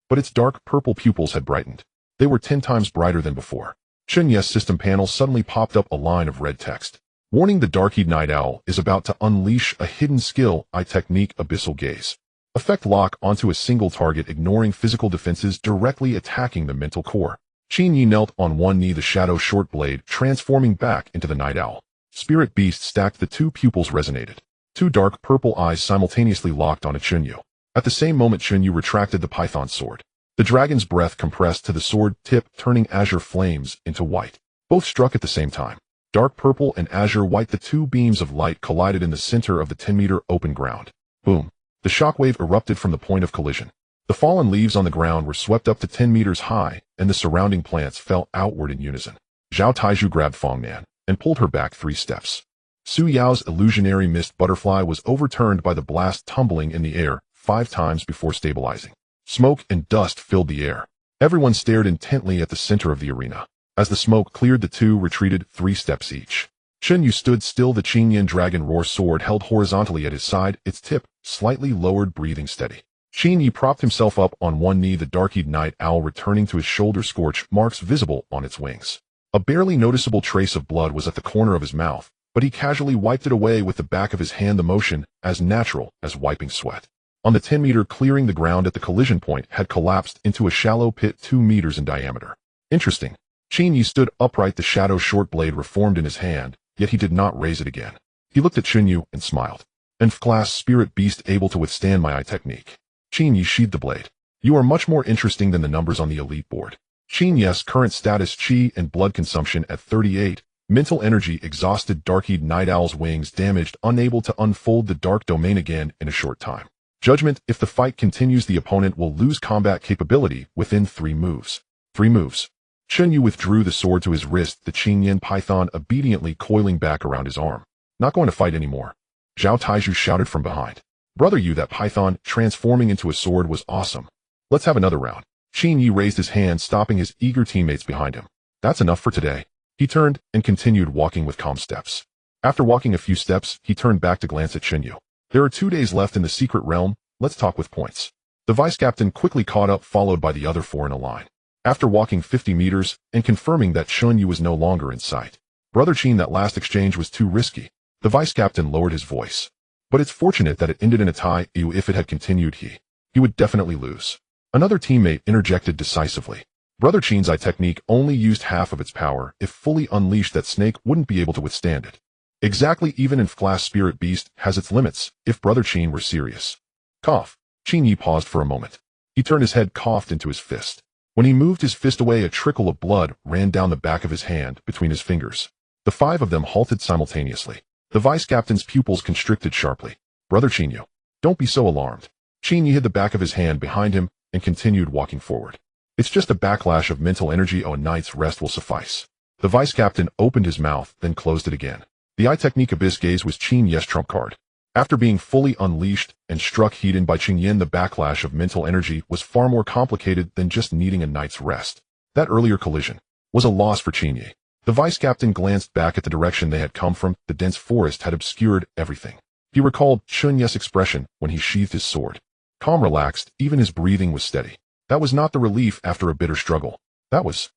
But its dark purple pupils had brightened. They were 10 times brighter than before. Chen Yu's system panel suddenly popped up a line of red text. Warning: the dark-eyed night owl is about to unleash a hidden skill, technique, abyssal gaze. Effect: lock onto a single target, ignoring physical defenses, directly attacking the mental core. Chen Yu knelt on one knee, the shadow short blade transforming back into the night owl. Spirit beast stacked, the two pupils resonated. Two dark purple eyes simultaneously locked onto Chen Yu. At the same moment, Chen Yu retracted the python's sword. The dragon's breath compressed to the sword tip, turning azure flames into white. Both struck at the same time. Dark purple and azure white, the two beams of light collided in the center of the 10-meter open ground. Boom. The shockwave erupted from the point of collision. The fallen leaves on the ground were swept up to 10 meters high, and the surrounding plants fell outward in unison. Zhao Taiju grabbed Fong Nan and pulled her back 3 steps. Su Yao's illusionary mist butterfly was overturned by the blast, tumbling in the air 5 times before stabilizing. Smoke and dust filled the air. Everyone stared intently at the center of the arena. As the smoke cleared, the two retreated 3 steps each. Chen Yu stood still, the Qingyan dragon roar sword held horizontally at his side, its tip slightly lowered, breathing steady. Chen Yu propped himself up on one knee, the dark-eyed night owl returning to his shoulder, scorch marks visible on its wings. A barely noticeable trace of blood was at the corner of his mouth, but he casually wiped it away with the back of his hand, the motion as natural as wiping sweat. On the 10-meter clearing, the ground at the collision point had collapsed into a shallow pit 2 meters in diameter. Interesting. Chen Yu stood upright, the shadow short blade reformed in his hand, yet he did not raise it again. He looked at Chen Yu and smiled. Nth-class spirit beast able to withstand my eye technique. Chen Yu sheathed the blade. You are much more interesting than the numbers on the elite board. Chen Yu's current status chi and blood consumption at 38, mental energy exhausted, dark-eyed night owl's wings damaged, unable to unfold the dark domain again in a short time. Judgment, if the fight continues the opponent will lose combat capability within 3 moves. 3 moves. Chen Yu withdrew the sword to his wrist, the Qing Yin python obediently coiling back around his arm. Not going to fight anymore. Zhao Taizhu shouted from behind. Brother Yu, that python transforming into a sword was awesome. Let's have another round. Chen Yu raised his hand, stopping his eager teammates behind him. That's enough for today. He turned and continued walking with calm steps. After walking a few steps, he turned back to glance at Chen Yu. There are 2 days left in the secret realm. Let's talk with points. The vice captain quickly caught up, followed by the other 4 in a line. After walking 50 meters and confirming that Chen Yu was no longer in sight. Brother Chen, that last exchange was too risky. The vice captain lowered his voice. But it's fortunate that it ended in a tie. If it had continued, he would definitely lose. Another teammate interjected decisively. Brother Chen's eye technique only used half of its power. If fully unleashed, that snake wouldn't be able to withstand it. Exactly, even Nth-class spirit beast has its limits, if Brother Chen were serious. Cough. Chen Yu paused for a moment. He turned his head, coughed into his fist. When he moved his fist away, a trickle of blood ran down the back of his hand between his fingers. The 5 of them halted simultaneously. The vice captain's pupils constricted sharply. Brother Chen Yu, don't be so alarmed. Chen Yu hid the back of his hand behind him and continued walking forward. It's just a backlash of mental energy. A night's rest will suffice. The vice captain opened his mouth, then closed it again. The eye technique abyss gaze was Chen Yu's trump card. After being fully unleashed and struck hidden by Qing Yin, the backlash of mental energy was far more complicated than just needing a night's rest. That earlier collision was a loss for Qing Yi. The vice captain glanced back at the direction they had come from. The dense forest had obscured everything. He recalled Chen Yu's expression when he sheathed his sword. Calm, relaxed, even his breathing was steady. That was not the relief after a bitter struggle. That was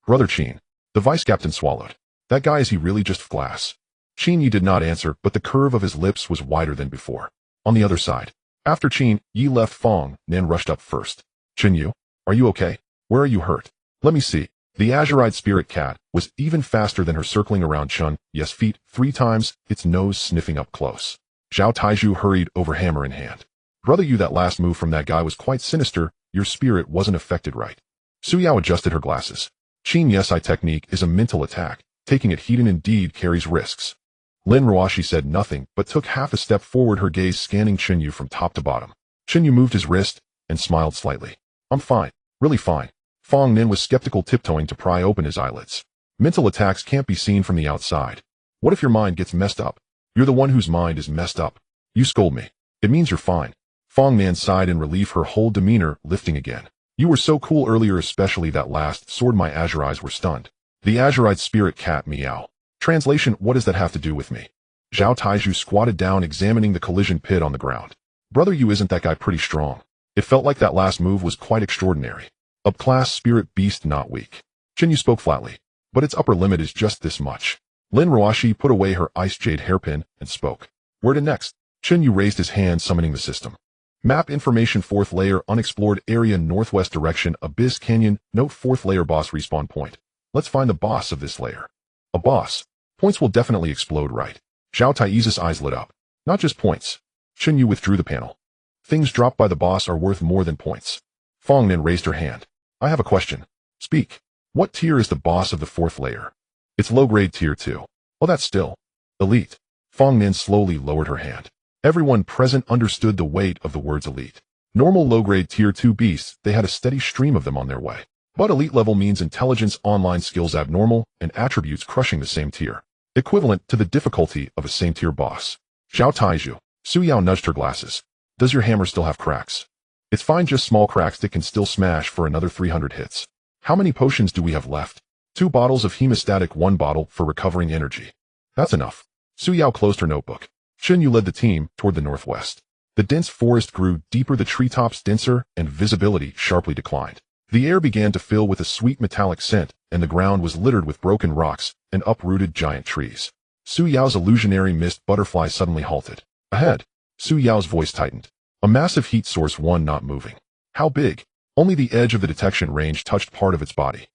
Brother Chen. The vice captain swallowed. That guy, is he really just glass? Chen Yi did not answer, but the curve of his lips was wider than before. On the other side, after Chen Yi left, Fong Nan rushed up first. Chen Yu, are you okay? Where are you hurt? Let me see. The azure-eyed spirit cat was even faster than her, circling around Chen Yu's feet 3 times, its nose sniffing up close. Zhao Taizhu hurried over, hammer in hand. Brother Yu, that last move from that guy was quite sinister. Your spirit wasn't affected, right? Su Yao adjusted her glasses. Chen Yu's eye technique is a mental attack. Taking it hidden indeed carries risks. Lin Ruashi said nothing, but took half a step forward, her gaze scanning Chen Yu from top to bottom. Chen Yu moved his wrist and smiled slightly. I'm fine. Really fine. Fong Nin was skeptical, tiptoeing to pry open his eyelids. Mental attacks can't be seen from the outside. What if your mind gets messed up? You're the one whose mind is messed up. You scold me. It means you're fine. Fong Nan sighed in relief, her whole demeanor lifting again. You were so cool earlier, especially that last sword. My azure eyes were stunned. The azure-eyed spirit cat, meow. Translation, what does that have to do with me? Zhao Taizhu squatted down, examining the collision pit on the ground. Brother Yu, isn't that guy pretty strong? It felt like that last move was quite extraordinary. Up-class spirit beast, not weak. Chen Yu spoke flatly. But its upper limit is just this much. Lin Ruashi put away her ice jade hairpin and spoke. Where to next? Chen Yu raised his hand, summoning the system. Map information, 4th layer, unexplored area, northwest direction, Abyss Canyon. Note 4th layer boss respawn point. Let's find the boss of this layer. A boss. Points will definitely explode, right? Zhao Tai's eyes lit up. Not just points. Chen Yu withdrew the panel. Things dropped by the boss are worth more than points. Fong Nin raised her hand. I have a question. Speak. What tier is the boss of the 4th layer? It's low-grade tier 2. Oh, that's still elite. Fong Nin slowly lowered her hand. Everyone present understood the weight of the words elite. Normal low-grade tier 2 beasts, they had a steady stream of them on their way. But elite level means intelligence, online skills abnormal, and attributes crushing the same tier. Equivalent to the difficulty of a same-tier boss. Zhao Taizhu. Su Yao nudged her glasses. Does your hammer still have cracks? It's fine, just small cracks that can still smash for another 300 hits. How many potions do we have left? 2 bottles of hemostatic, 1 bottle for recovering energy. That's enough. Su Yao closed her notebook. Chen Yu led the team toward the northwest. The dense forest grew deeper, the treetops denser, and visibility sharply declined. The air began to fill with a sweet metallic scent, and the ground was littered with broken rocks and uprooted giant trees. Su Yao's illusionary mist butterfly suddenly halted. Ahead. Su Yao's voice tightened. A massive heat source, one not moving. How big? Only the edge of the detection range touched part of its body.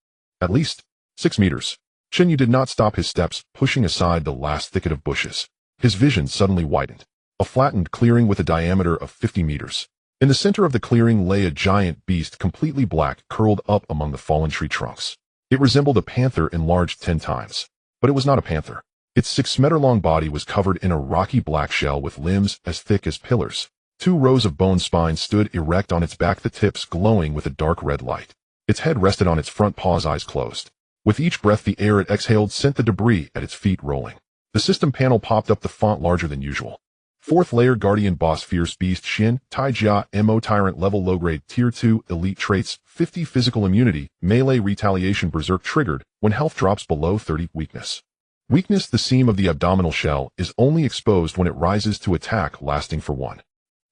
At least 6 meters. Chen Yu did not stop his steps, pushing aside the last thicket of bushes. His vision suddenly widened. A flattened clearing with a diameter of 50 meters. In the center of the clearing lay a giant beast completely black curled up among the fallen tree trunks. It resembled a panther enlarged 10 times. But it was not a panther. Its 6-meter-long body was covered in a rocky black shell with limbs as thick as pillars. 2 rows of bone spines stood erect on its back, the tips glowing with a dark red light. Its head rested on its front paws, eyes closed. With each breath the air it exhaled sent the debris at its feet rolling. The system panel popped up, the font larger than usual. 4th layer Guardian Boss Fierce Beast Xin, Tai Jia, MO Tyrant Level Low Grade Tier 2 Elite Traits 50 Physical Immunity, Melee Retaliation Berserk triggered when health drops below 30 Weakness. Weakness: the seam of the abdominal shell is only exposed when it rises to attack, lasting for 1.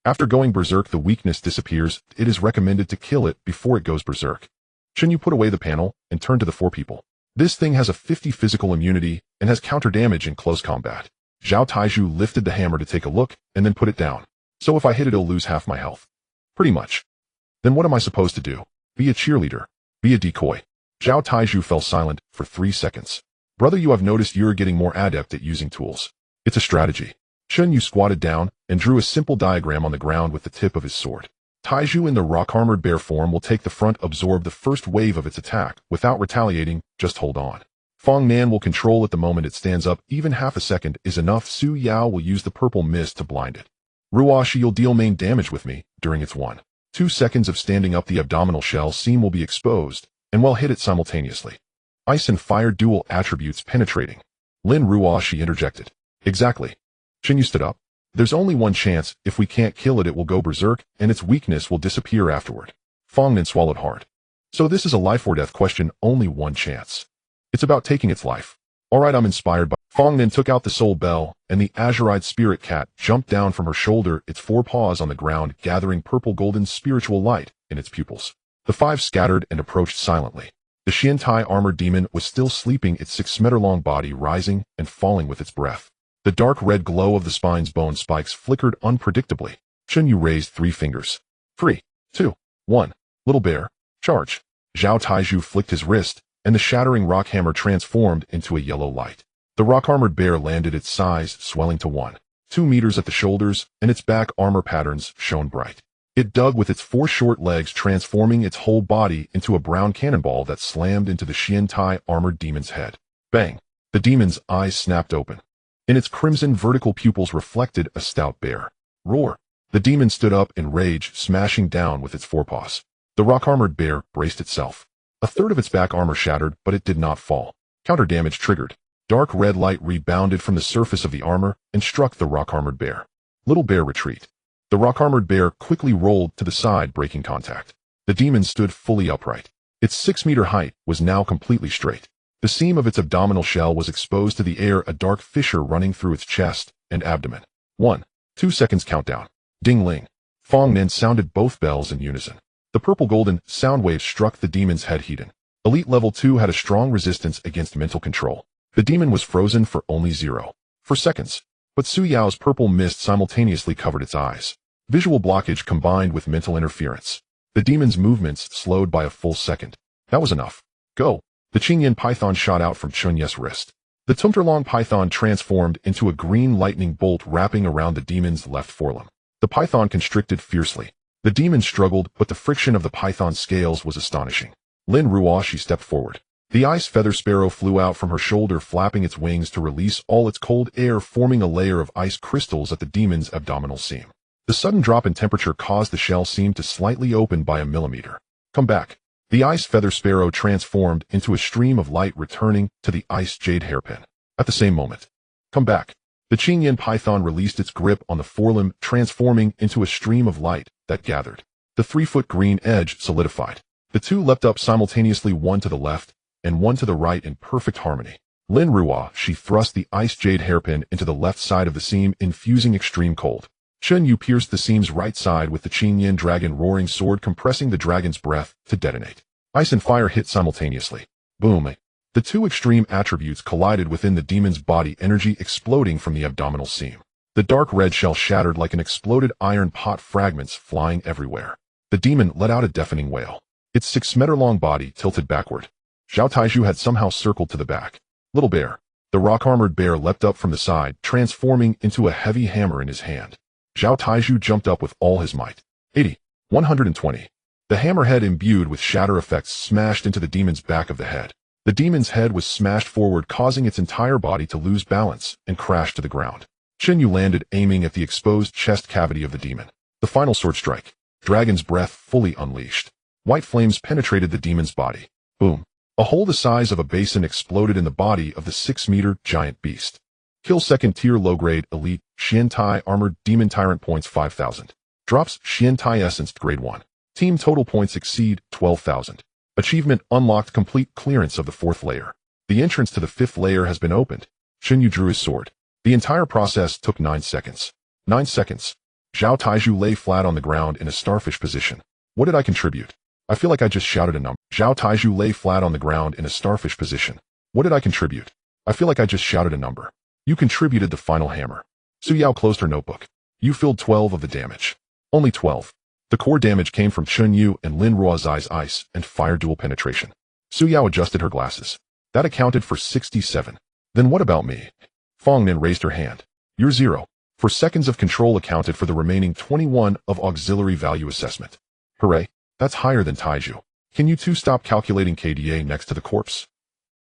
After going berserk the weakness disappears. It is recommended to kill it before it goes berserk. Chen Yu put away the panel and turned to the 4 people. This thing has a 50 physical immunity and has counter damage in close combat. Zhao Taiju lifted the hammer to take a look and then put it down. So if I hit it, it'll lose half my health. Pretty much. Then what am I supposed to do? Be a cheerleader? Be a decoy? Zhao Taiju fell silent for 3 seconds. Brother, you have noticed you're getting more adept at using tools. It's a strategy. Chen Yu squatted down and drew a simple diagram on the ground with the tip of his sword. Taiju in the rock-armored bear form will take the front, absorb the first wave of its attack without retaliating, just hold on. Fong Nan will control it the moment it stands up, even half a second is enough. Su Yao will use the purple mist to blind it. Ruoshi will deal main damage with me during its 1-2 seconds of standing up. The abdominal shell seam will be exposed, and will hit it simultaneously. Ice and fire dual attributes penetrating. Lin Ruoshi interjected. Exactly. Chen Yu stood up. There's only one chance. If we can't kill it, it will go berserk, and its weakness will disappear afterward. Fong Nan swallowed hard. So this is a life or death question, only one chance. It's about taking its life. Alright, I'm inspired by... Fong Nan took out the soul bell, and the azurite spirit cat jumped down from her shoulder, its 4 paws on the ground, gathering purple golden spiritual light in its pupils. The 5 scattered and approached silently. The Xiantai armored demon was still sleeping, its 6-meter-long body rising and falling with its breath. The dark red glow of the spine's bone spikes flickered unpredictably. Chen Yu raised 3 fingers. 3, 2, 1. Little bear, charge. Zhao Taiju flicked his wrist, and the shattering rock hammer transformed into a yellow light. The rock-armored bear landed, its size swelling to 1-2 meters at the shoulders, and its back armor patterns shone bright. It dug with its 4 short legs, transforming its whole body into a brown cannonball that slammed into the Xiantai armored demon's head. Bang! The demon's eyes snapped open. In its crimson vertical pupils reflected a stout bear. Roar! The demon stood up in rage, smashing down with its forepaws. The rock-armored bear braced itself. A third of its back armor shattered, but it did not fall. Counter damage triggered. Dark red light rebounded from the surface of the armor and struck the rock-armored bear. Little bear retreat. The rock-armored bear quickly rolled to the side, breaking contact. The demon stood fully upright. Its 6-meter height was now completely straight. The seam of its abdominal shell was exposed to the air, a dark fissure running through its chest and abdomen. 1-2 seconds countdown. Ding-ling. Fong Nan sounded both bells in unison. The purple-golden sound wave struck the demon's head. Heaton. Elite Level 2 had a strong resistance against mental control. The demon was frozen for only 0 seconds. But Su Yao's purple mist simultaneously covered its eyes. Visual blockage combined with mental interference. The demon's movements slowed by a full second. That was enough. Go. The Qingyan python shot out from Chun Ye's wrist. The Tumterlong python transformed into a green lightning bolt wrapping around the demon's left forelimb. The python constricted fiercely. The demon struggled, but the friction of the python's scales was astonishing. Lin Ruoshi stepped forward. The ice feather sparrow flew out from her shoulder, flapping its wings to release all its cold air, forming a layer of ice crystals at the demon's abdominal seam. The sudden drop in temperature caused the shell seam to slightly open by a millimeter. Come back. The ice feather sparrow transformed into a stream of light, returning to the ice jade hairpin. At the same moment. Come back. The Qingyan python released its grip on the forelimb, transforming into a stream of light that gathered. The 3-foot green edge solidified. The 2 leapt up simultaneously, one to the left and one to the right in perfect harmony. Lin Ruoshi thrust the ice jade hairpin into the left side of the seam, infusing extreme cold. Chen Yu pierced the seam's right side with the Qingyan dragon roaring sword, compressing the dragon's breath to detonate. Ice and fire hit simultaneously. Boom! The 2 extreme attributes collided within the demon's body, energy exploding from the abdominal seam. The dark red shell shattered like an exploded iron pot, fragments flying everywhere. The demon let out a deafening wail. Its 6-meter-long body tilted backward. Zhao Taizhu had somehow circled to the back. Little bear. The rock-armored bear leapt up from the side, transforming into a heavy hammer in his hand. Zhao Taizhu jumped up with all his might. 80. 120. The hammerhead imbued with shatter effects smashed into the demon's back of the head. The demon's head was smashed forward, causing its entire body to lose balance and crash to the ground. Chen Yu landed, aiming at the exposed chest cavity of the demon. The final sword strike. Dragon's breath fully unleashed. White flames penetrated the demon's body. Boom. A hole the size of a basin exploded in the body of the 6-meter giant beast. Kill second tier low-grade elite Xian Tai armored demon tyrant points 5,000. Drops Xian Tai essenced grade 1. Team total points exceed 12,000. Achievement unlocked, complete clearance of the 4th layer. The entrance to the 5th layer has been opened. Chen Yu drew his sword. The entire process took 9 seconds. 9 seconds. Zhao Taizhu lay flat on the ground in a starfish position. What did I contribute? I feel like I just shouted a number. Zhao Taizhu lay flat on the ground in a starfish position. What did I contribute? I feel like I just shouted a number. You contributed the final hammer. Su Yao closed her notebook. You filled 12 of the damage. Only 12. The core damage came from Chen Yu and Lin Ruozai's ice and fire dual penetration. Su Yao adjusted her glasses. That accounted for 67. Then what about me? Fong Nin raised her hand. You're 0. For seconds of control accounted for the remaining 21 of auxiliary value assessment. Hooray. That's higher than Taizhu. Can you two stop calculating KDA next to the corpse?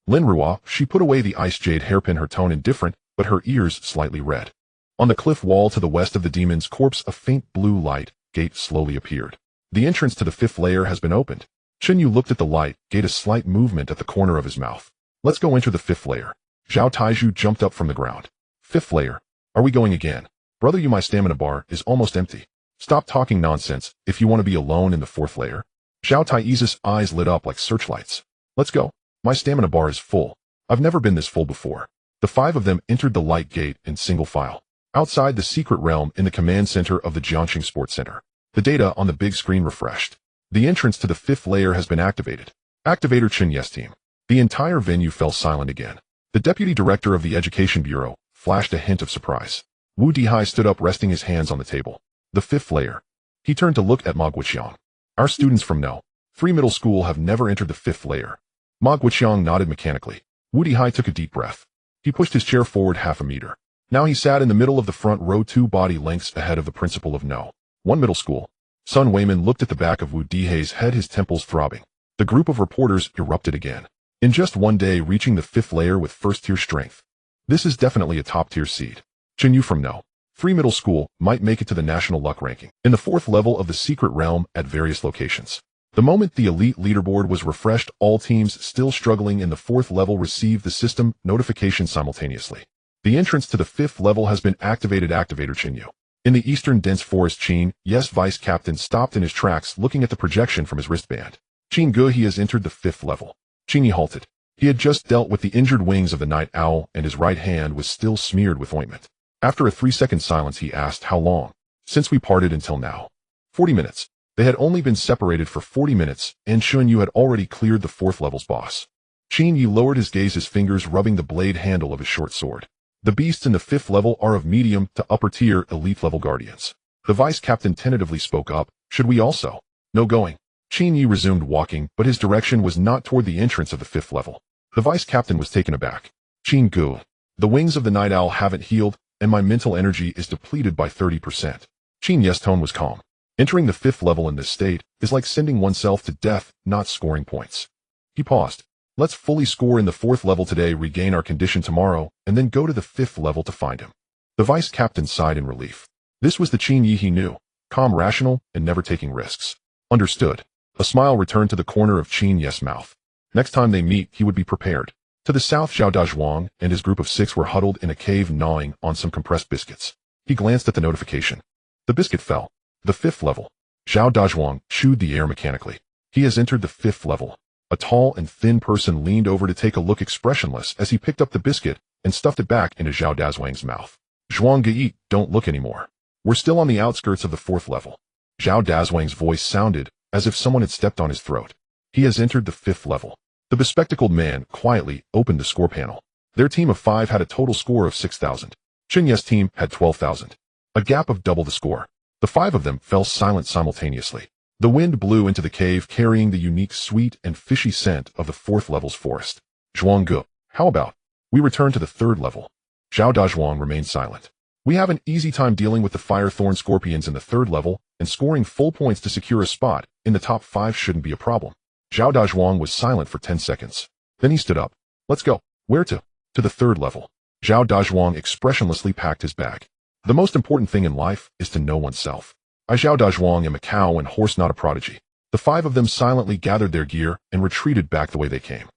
Lin Ruo, she put away the ice jade hairpin, her tone indifferent, but her ears slightly red. On the cliff wall to the west of the demon's corpse, a faint blue light gate slowly appeared. The entrance to the 5th layer has been opened. Chen Yu looked at the light gate, a slight movement at the corner of his mouth. Let's go enter the 5th layer. Zhao Taizhu jumped up from the ground. 5th layer. Are we going again? Brother, my stamina bar is almost empty. Stop talking nonsense if you want to be alone in the 4th layer. Zhao Taizhu's eyes lit up like searchlights. Let's go. My stamina bar is full. I've never been this full before. The 5 of them entered the light gate in single file. Outside the secret realm in the command center of the Jiangxing Sports Center. The data on the big screen refreshed. The entrance to the 5th layer has been activated. Activator Chen Yu's team. The entire venue fell silent again. The deputy director of the Education Bureau flashed a hint of surprise. Wu Dihai stood up, resting his hands on the table. The 5th layer. He turned to look at Ma Guoqiang. Our students from No. 3 Middle School have never entered the 5th layer. Ma Guoqiang nodded mechanically. Wu Dihai took a deep breath. He pushed his chair forward half a meter. Now he sat in the middle of the front row, 2 body lengths ahead of the principal of No. 1 Middle School. Sun Weiman looked at the back of Wu Dihai's head, his temples throbbing. The group of reporters erupted again. In just one day, reaching the 5th layer with 1st-tier strength. This is definitely a top-tier seed. Chen Yu from No. 3 Middle School might make it to the national luck ranking in the 4th level of the secret realm at various locations. The moment the elite leaderboard was refreshed, all teams still struggling in the 4th level received the system notification simultaneously. The entrance to the 5th level has been activated. Activator Chen Yu. In the eastern dense forest, Chen Yu's vice captain stopped in his tracks, looking at the projection from his wristband. Chen Gu, he has entered the 5th level. Chen Yu halted. He had just dealt with the injured wings of the night owl, and his right hand was still smeared with ointment. After a 3-second silence, he asked, how long? Since we parted until now. 40 minutes. They had only been separated for 40 minutes, and Chen Yu had already cleared the 4th level's boss. Chen Yu lowered his gaze, his fingers rubbing the blade handle of his short sword. The beasts in the 5th level are of medium to upper tier elite level guardians. The vice captain tentatively spoke up. Should we also? No going. Chen Yu resumed walking, but his direction was not toward the entrance of the 5th level. The vice captain was taken aback. Chen Gu. The wings of the night owl haven't healed, and my mental energy is depleted by 30%. Chen Yu's tone was calm. Entering the 5th level in this state is like sending oneself to death, not scoring points. He paused. Let's fully score in the 4th level today, regain our condition tomorrow, and then go to the 5th level to find him. The vice captain sighed in relief. This was the Chen Yu he knew. Calm, rational, and never taking risks. Understood. A smile returned to the corner of Chen Yu's mouth. Next time they meet, he would be prepared. To the south, Zhao Dazhuang and his group of 6 were huddled in a cave, gnawing on some compressed biscuits. He glanced at the notification. The biscuit fell. The 5th level. Zhao Dazhuang chewed the air mechanically. He has entered the 5th level. A tall and thin person leaned over to take a look, expressionless, as he picked up the biscuit and stuffed it back into Zhao Dazhuang's mouth. Zhuang Ge, don't look anymore. We're still on the outskirts of the 4th level. Zhao Dazhuang's voice sounded as if someone had stepped on his throat. He has entered the 5th level. The bespectacled man quietly opened the score panel. Their team of 5 had a total score of 6,000. Chen Yu's team had 12,000. A gap of double the score. The 5 of them fell silent simultaneously. The wind blew into the cave carrying the unique sweet and fishy scent of the 4th level's forest. Zhuangge, how about we return to the 3rd level? Zhao Dazhuang remained silent. We have an easy time dealing with the fire thorn scorpions in the 3rd level, and scoring full points to secure a spot in the top 5 shouldn't be a problem. Zhao Dazhuang was silent for 10 seconds. Then he stood up. Let's go. Where to? To the 3rd level. Zhao Dazhuang expressionlessly packed his bag. The most important thing in life is to know oneself. I Zhao Dazhuang am a cow and horse, not a prodigy. The 5 of them silently gathered their gear and retreated back the way they came.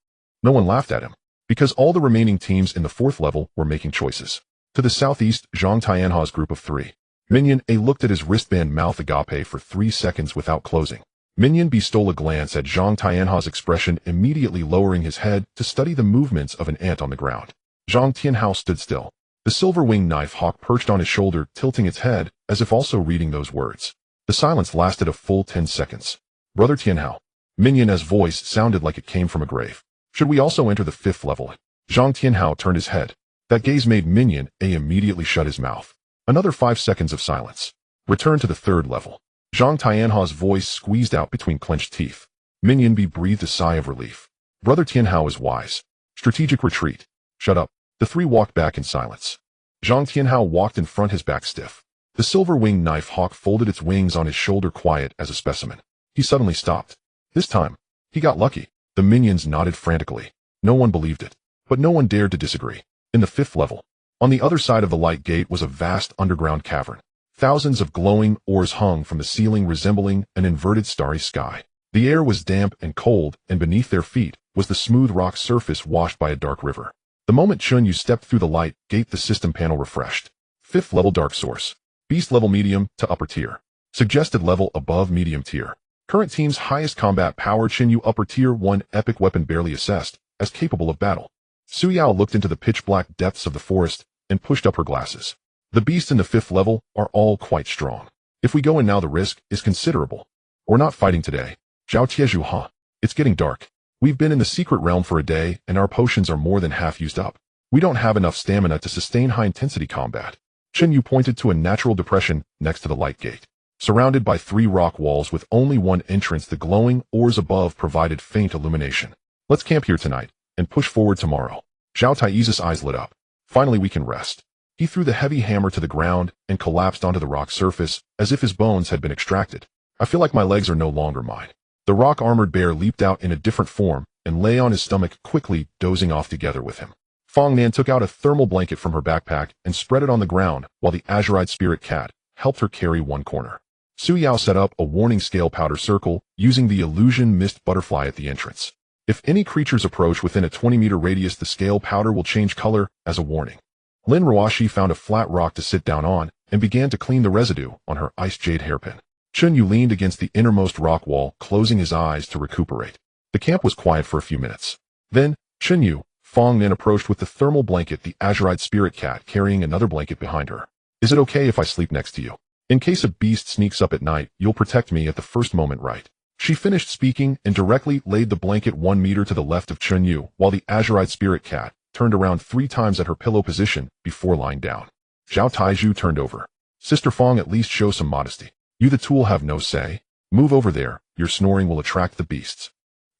No one laughed at him, because all the remaining teams in the 4th level were making choices. To the southeast, Zhang Tianha's group of 3. Minion A looked at his wristband mouth agape for 3 seconds without closing. Minion B stole a glance at Zhang Tianha's expression, immediately lowering his head to study the movements of an ant on the ground. Zhang Tianhao stood still. The silver-winged knife hawk perched on his shoulder, tilting its head, as if also reading those words. The silence lasted a full 10 seconds. Brother Tianhao. Minion's voice sounded like it came from a grave. Should we also enter the 5th level? Zhang Tianhao turned his head. That gaze made Minion A immediately shut his mouth. Another 5 seconds of silence. Return to the 3rd level. Zhang Tianha's voice squeezed out between clenched teeth. Minion B breathed a sigh of relief. Brother Tianhao is wise. Strategic retreat. Shut up. The 3 walked back in silence. Zhang Tianhao walked in front, his back stiff. The silver-winged knife hawk folded its wings on his shoulder, quiet as a specimen. He suddenly stopped. This time, he got lucky. The minions nodded frantically. No one believed it, but no one dared to disagree. In the 5th level, on the other side of the light gate was a vast underground cavern. Thousands of glowing ores hung from the ceiling, resembling an inverted starry sky. The air was damp and cold, and beneath their feet was the smooth rock surface washed by a dark river. The moment Chen Yu stepped through the light gate, the system panel refreshed. 5th level dark source. Beast level medium to upper tier. Suggested level above medium tier. Current team's highest combat power, Chen Yu upper tier 1 epic weapon barely assessed as capable of battle. Su Yao looked into the pitch-black depths of the forest and pushed up her glasses. The beasts in the 5th level are all quite strong. If we go in now, the risk is considerable. We're not fighting today. Zhao Tieju, huh? It's getting dark. We've been in the secret realm for a day, and our potions are more than half used up. We don't have enough stamina to sustain high-intensity combat. Chen Yu pointed to a natural depression next to the light gate. Surrounded by 3 rock walls with only one entrance, the glowing ores above provided faint illumination. Let's camp here tonight and push forward tomorrow. Zhao Tai's eyes lit up. Finally we can rest. He threw the heavy hammer to the ground and collapsed onto the rock surface as if his bones had been extracted. I feel like my legs are no longer mine. The rock-armored bear leaped out in a different form and lay on his stomach, quickly dozing off together with him. Fong Nan took out a thermal blanket from her backpack and spread it on the ground while the azurite spirit cat helped her carry one corner. Su Yao set up a warning scale powder circle using the illusion mist butterfly at the entrance. If any creatures approach within a 20-meter radius, the scale powder will change color as a warning. Lin Ruashi found a flat rock to sit down on and began to clean the residue on her ice jade hairpin. Chen Yu leaned against the innermost rock wall, closing his eyes to recuperate. The camp was quiet for a few minutes. Then, Chen Yu, Fong Nan approached with the thermal blanket, the azurite spirit cat carrying another blanket behind her. Is it okay if I sleep next to you? In case a beast sneaks up at night, you'll protect me at the first moment, right? She finished speaking and directly laid the blanket 1 meter to the left of Chen Yu, while the azurite spirit cat turned around 3 times at her pillow position before lying down. Zhao Taizhu turned over. Sister Fong, at least show some modesty. You the tool have no say. Move over there, your snoring will attract the beasts.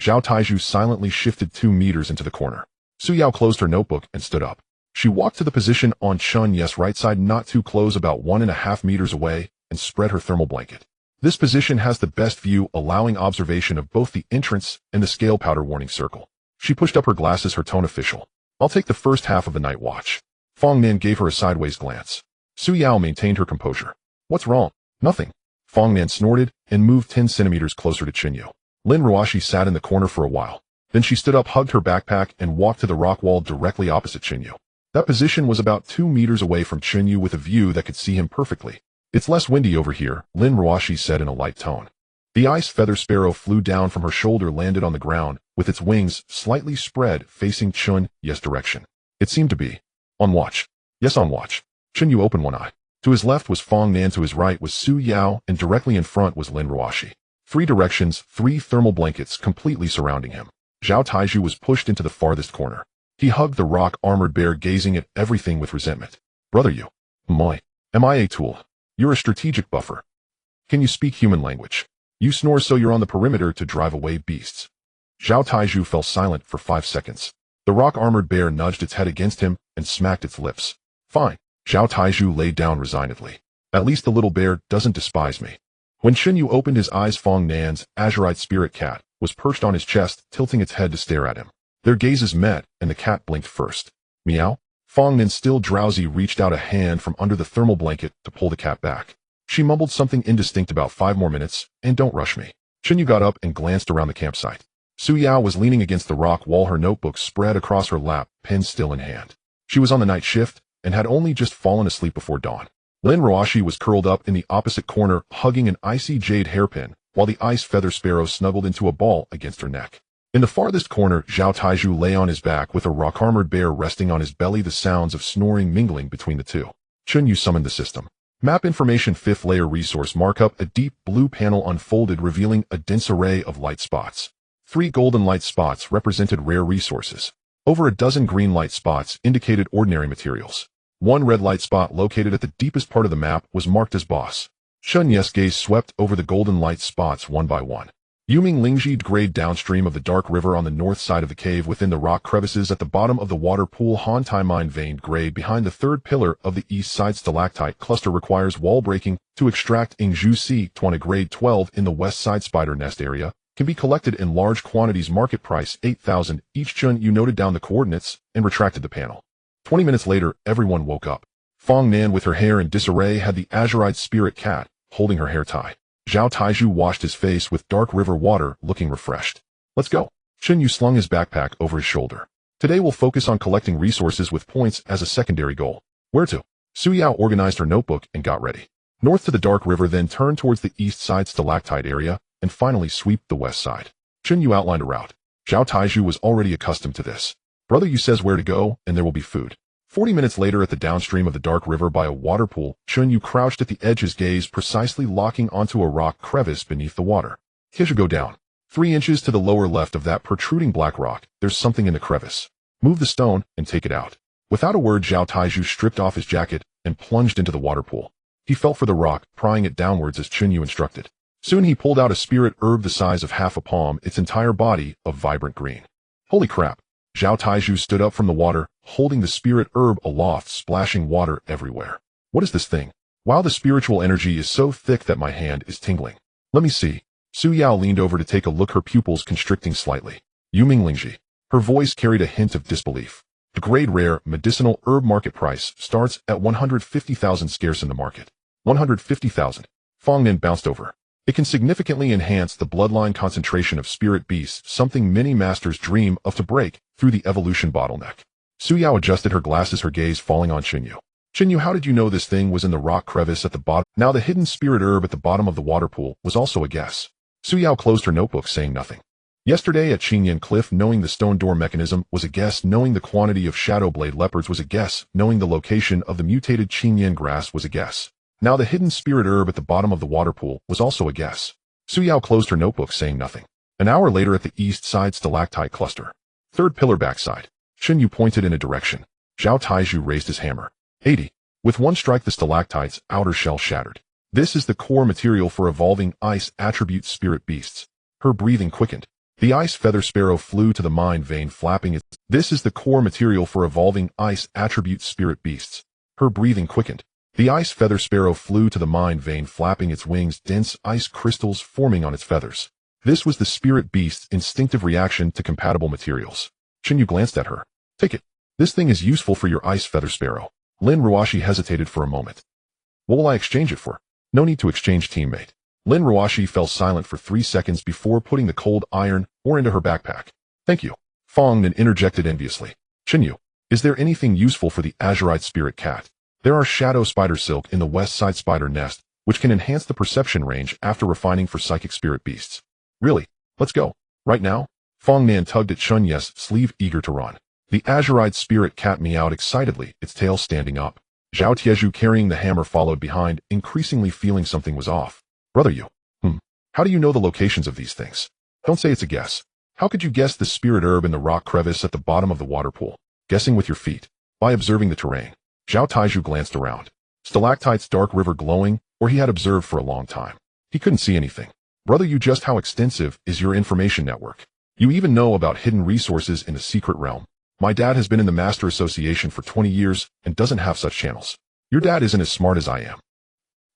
Zhao Taizhu silently shifted 2 meters into the corner. Su Yao closed her notebook and stood up. She walked to the position on Chen Yu's right side, not too close, about 1.5 meters away, and spread her thermal blanket. This position has the best view, allowing observation of both the entrance and the scale powder warning circle. She pushed up her glasses, her tone official. I'll take the first half of the night watch. Fong Nan gave her a sideways glance. Su Yao maintained her composure. What's wrong? Nothing. Fong Nan snorted and moved 10 centimeters closer to Chen Yu. Lin Ruashi sat in the corner for a while. Then she stood up, hugged her backpack, and walked to the rock wall directly opposite Chen Yu. That position was about 2 meters away from Chen Yu, with a view that could see him perfectly. It's less windy over here, Lin Ruashi said in a light tone. The ice feather sparrow flew down from her shoulder, landed on the ground, with its wings slightly spread, facing Chen Yu's direction. It seemed to be on watch. Yes, on watch. Chen Yu opened one eye. To his left was Fong Nan, to his right was Su Yao, and directly in front was Lin Ruashi. 3 directions, 3 thermal blankets completely surrounding him. Zhao Taizhu was pushed into the farthest corner. He hugged the rock-armored bear, gazing at everything with resentment. Brother Yu. Am I a tool? You're a strategic buffer. Can you speak human language? You snore so you're on the perimeter to drive away beasts. Zhao Taiju fell silent for 5 seconds. The rock-armored bear nudged its head against him and smacked its lips. Fine. Zhao Taiju lay down resignedly. At least the little bear doesn't despise me. When Chen Yu opened his eyes, Fong Nan's azurite spirit cat was perched on his chest, tilting its head to stare at him. Their gazes met, and the cat blinked first. Meow? Fong Nan, still drowsy, reached out a hand from under the thermal blanket to pull the cat back. She mumbled something indistinct about 5 more minutes, and don't rush me. Chen Yu got up and glanced around the campsite. Su Yao was leaning against the rock wall, her notebook spread across her lap, pen still in hand. She was on the night shift, and had only just fallen asleep before dawn. Lin Roashi was curled up in the opposite corner, hugging an icy jade hairpin, while the ice feather sparrow snuggled into a ball against her neck. In the farthest corner, Zhao Taiju lay on his back with a rock-armored bear resting on his belly, the sounds of snoring mingling between the two. Chen Yu summoned the system. Map information 5th layer resource markup. A deep blue panel unfolded, revealing a dense array of light spots. 3 golden light spots represented rare resources. Over a dozen green light spots indicated ordinary materials. 1 red light spot located at the deepest part of the map was marked as boss. Chen Yu's gaze swept over the golden light spots one by one. Yuming Lingji grade downstream of the dark river on the north side of the cave within the rock crevices at the bottom of the water pool. Han Tai Mine veined grade behind the 3rd pillar of the east side stalactite cluster requires wall breaking to extract. Ingju Si Tuana grade 12 in the west side spider nest area can be collected in large quantities. Market price 8,000 each. Chen Yu noted down the coordinates and retracted the panel. 20 minutes later, everyone woke up. Fong Nan, with her hair in disarray, had the azurite spirit cat holding her hair tie. Zhao Taiju washed his face with dark river water, looking refreshed. Let's go. Chen Yu slung his backpack over his shoulder. Today we'll focus on collecting resources with points as a secondary goal. Where to? Su Yao organized her notebook and got ready. North to the dark river, then turn towards the east side stalactite area, and finally sweep the west side. Chen Yu outlined a route. Zhao Taiju was already accustomed to this. Brother Yu says where to go, and there will be food. 40 minutes later, at the downstream of the dark river by a water pool, Chen Yu crouched at the edge, his gaze precisely locking onto a rock crevice beneath the water. He should go down. 3 inches to the lower left of that protruding black rock, there's something in the crevice. Move the stone and take it out. Without a word, Zhao Taiju stripped off his jacket and plunged into the water pool. He felt for the rock, prying it downwards as Chen Yu instructed. Soon he pulled out a spirit herb the size of half a palm, its entire body of vibrant green. Holy crap! Zhao Taiju stood up from the water, holding the spirit herb aloft, splashing water everywhere. What is this thing? Wow, the spiritual energy is so thick that my hand is tingling. Let me see. Su Yao leaned over to take a look, her pupils constricting slightly. Yuming Lingji. Her voice carried a hint of disbelief. The grade rare medicinal herb market price starts at 150,000, scarce in the market. 150,000. Fong Nan bounced over. It can significantly enhance the bloodline concentration of spirit beasts, something many masters dream of to break through the evolution bottleneck. Su Yao adjusted her glasses, her gaze falling on Chen Yu. Chen Yu, how did you know this thing was in the rock crevice at the bottom? Now the hidden spirit herb at the bottom of the water pool was also a guess. Su Yao closed her notebook, saying nothing. Yesterday at Qingyan Cliff, knowing the stone door mechanism was a guess, knowing the quantity of shadow blade leopards was a guess, knowing the location of the mutated Qingyan grass was a guess. Now the hidden spirit herb at the bottom of the water pool was also a guess. Su Yao closed her notebook, saying nothing. An hour later, at the east side stalactite cluster. 3rd pillar backside. Chen Yu pointed in a direction. Zhao Taiju raised his hammer. 80. With one strike, the stalactite's outer shell shattered. This is the core material for evolving ice attribute spirit beasts. Her breathing quickened. The ice feather sparrow flew to the mind vein, flapping its... This is the core material for evolving ice attribute spirit beasts. Her breathing quickened. The ice feather sparrow flew to the mind vein, flapping its wings, dense ice crystals forming on its feathers. This was the spirit beast's instinctive reaction to compatible materials. Chen Yu glanced at her. Take it. This thing is useful for your ice feather sparrow. Lin Ruashi hesitated for a moment. What will I exchange it for? No need to exchange, teammate. Lin Ruashi fell silent for 3 seconds before putting the cold iron ore into her backpack. Thank you. Fong Nan interjected enviously. Chen Yu, is there anything useful for the azurite spirit cat? There are shadow spider silk in the west side spider nest, which can enhance the perception range after refining for psychic spirit beasts. Really? Let's go. Right now? Fong Nan tugged at Chen Yu's sleeve, eager to run. The azurite spirit cat meowed excitedly, its tail standing up. Zhao Tieju, carrying the hammer, followed behind, increasingly feeling something was off. Brother Yu. How do you know the locations of these things? Don't say it's a guess. How could you guess the spirit herb in the rock crevice at the bottom of the water pool? Guessing with your feet. By observing the terrain. Zhao Taiju glanced around. Stalactite's dark river glowing, where he had observed for a long time. He couldn't see anything. Brother, you just how extensive is your information network? You even know about hidden resources in the secret realm. My dad has been in the Master Association for 20 years and doesn't have such channels. Your dad isn't as smart as I am.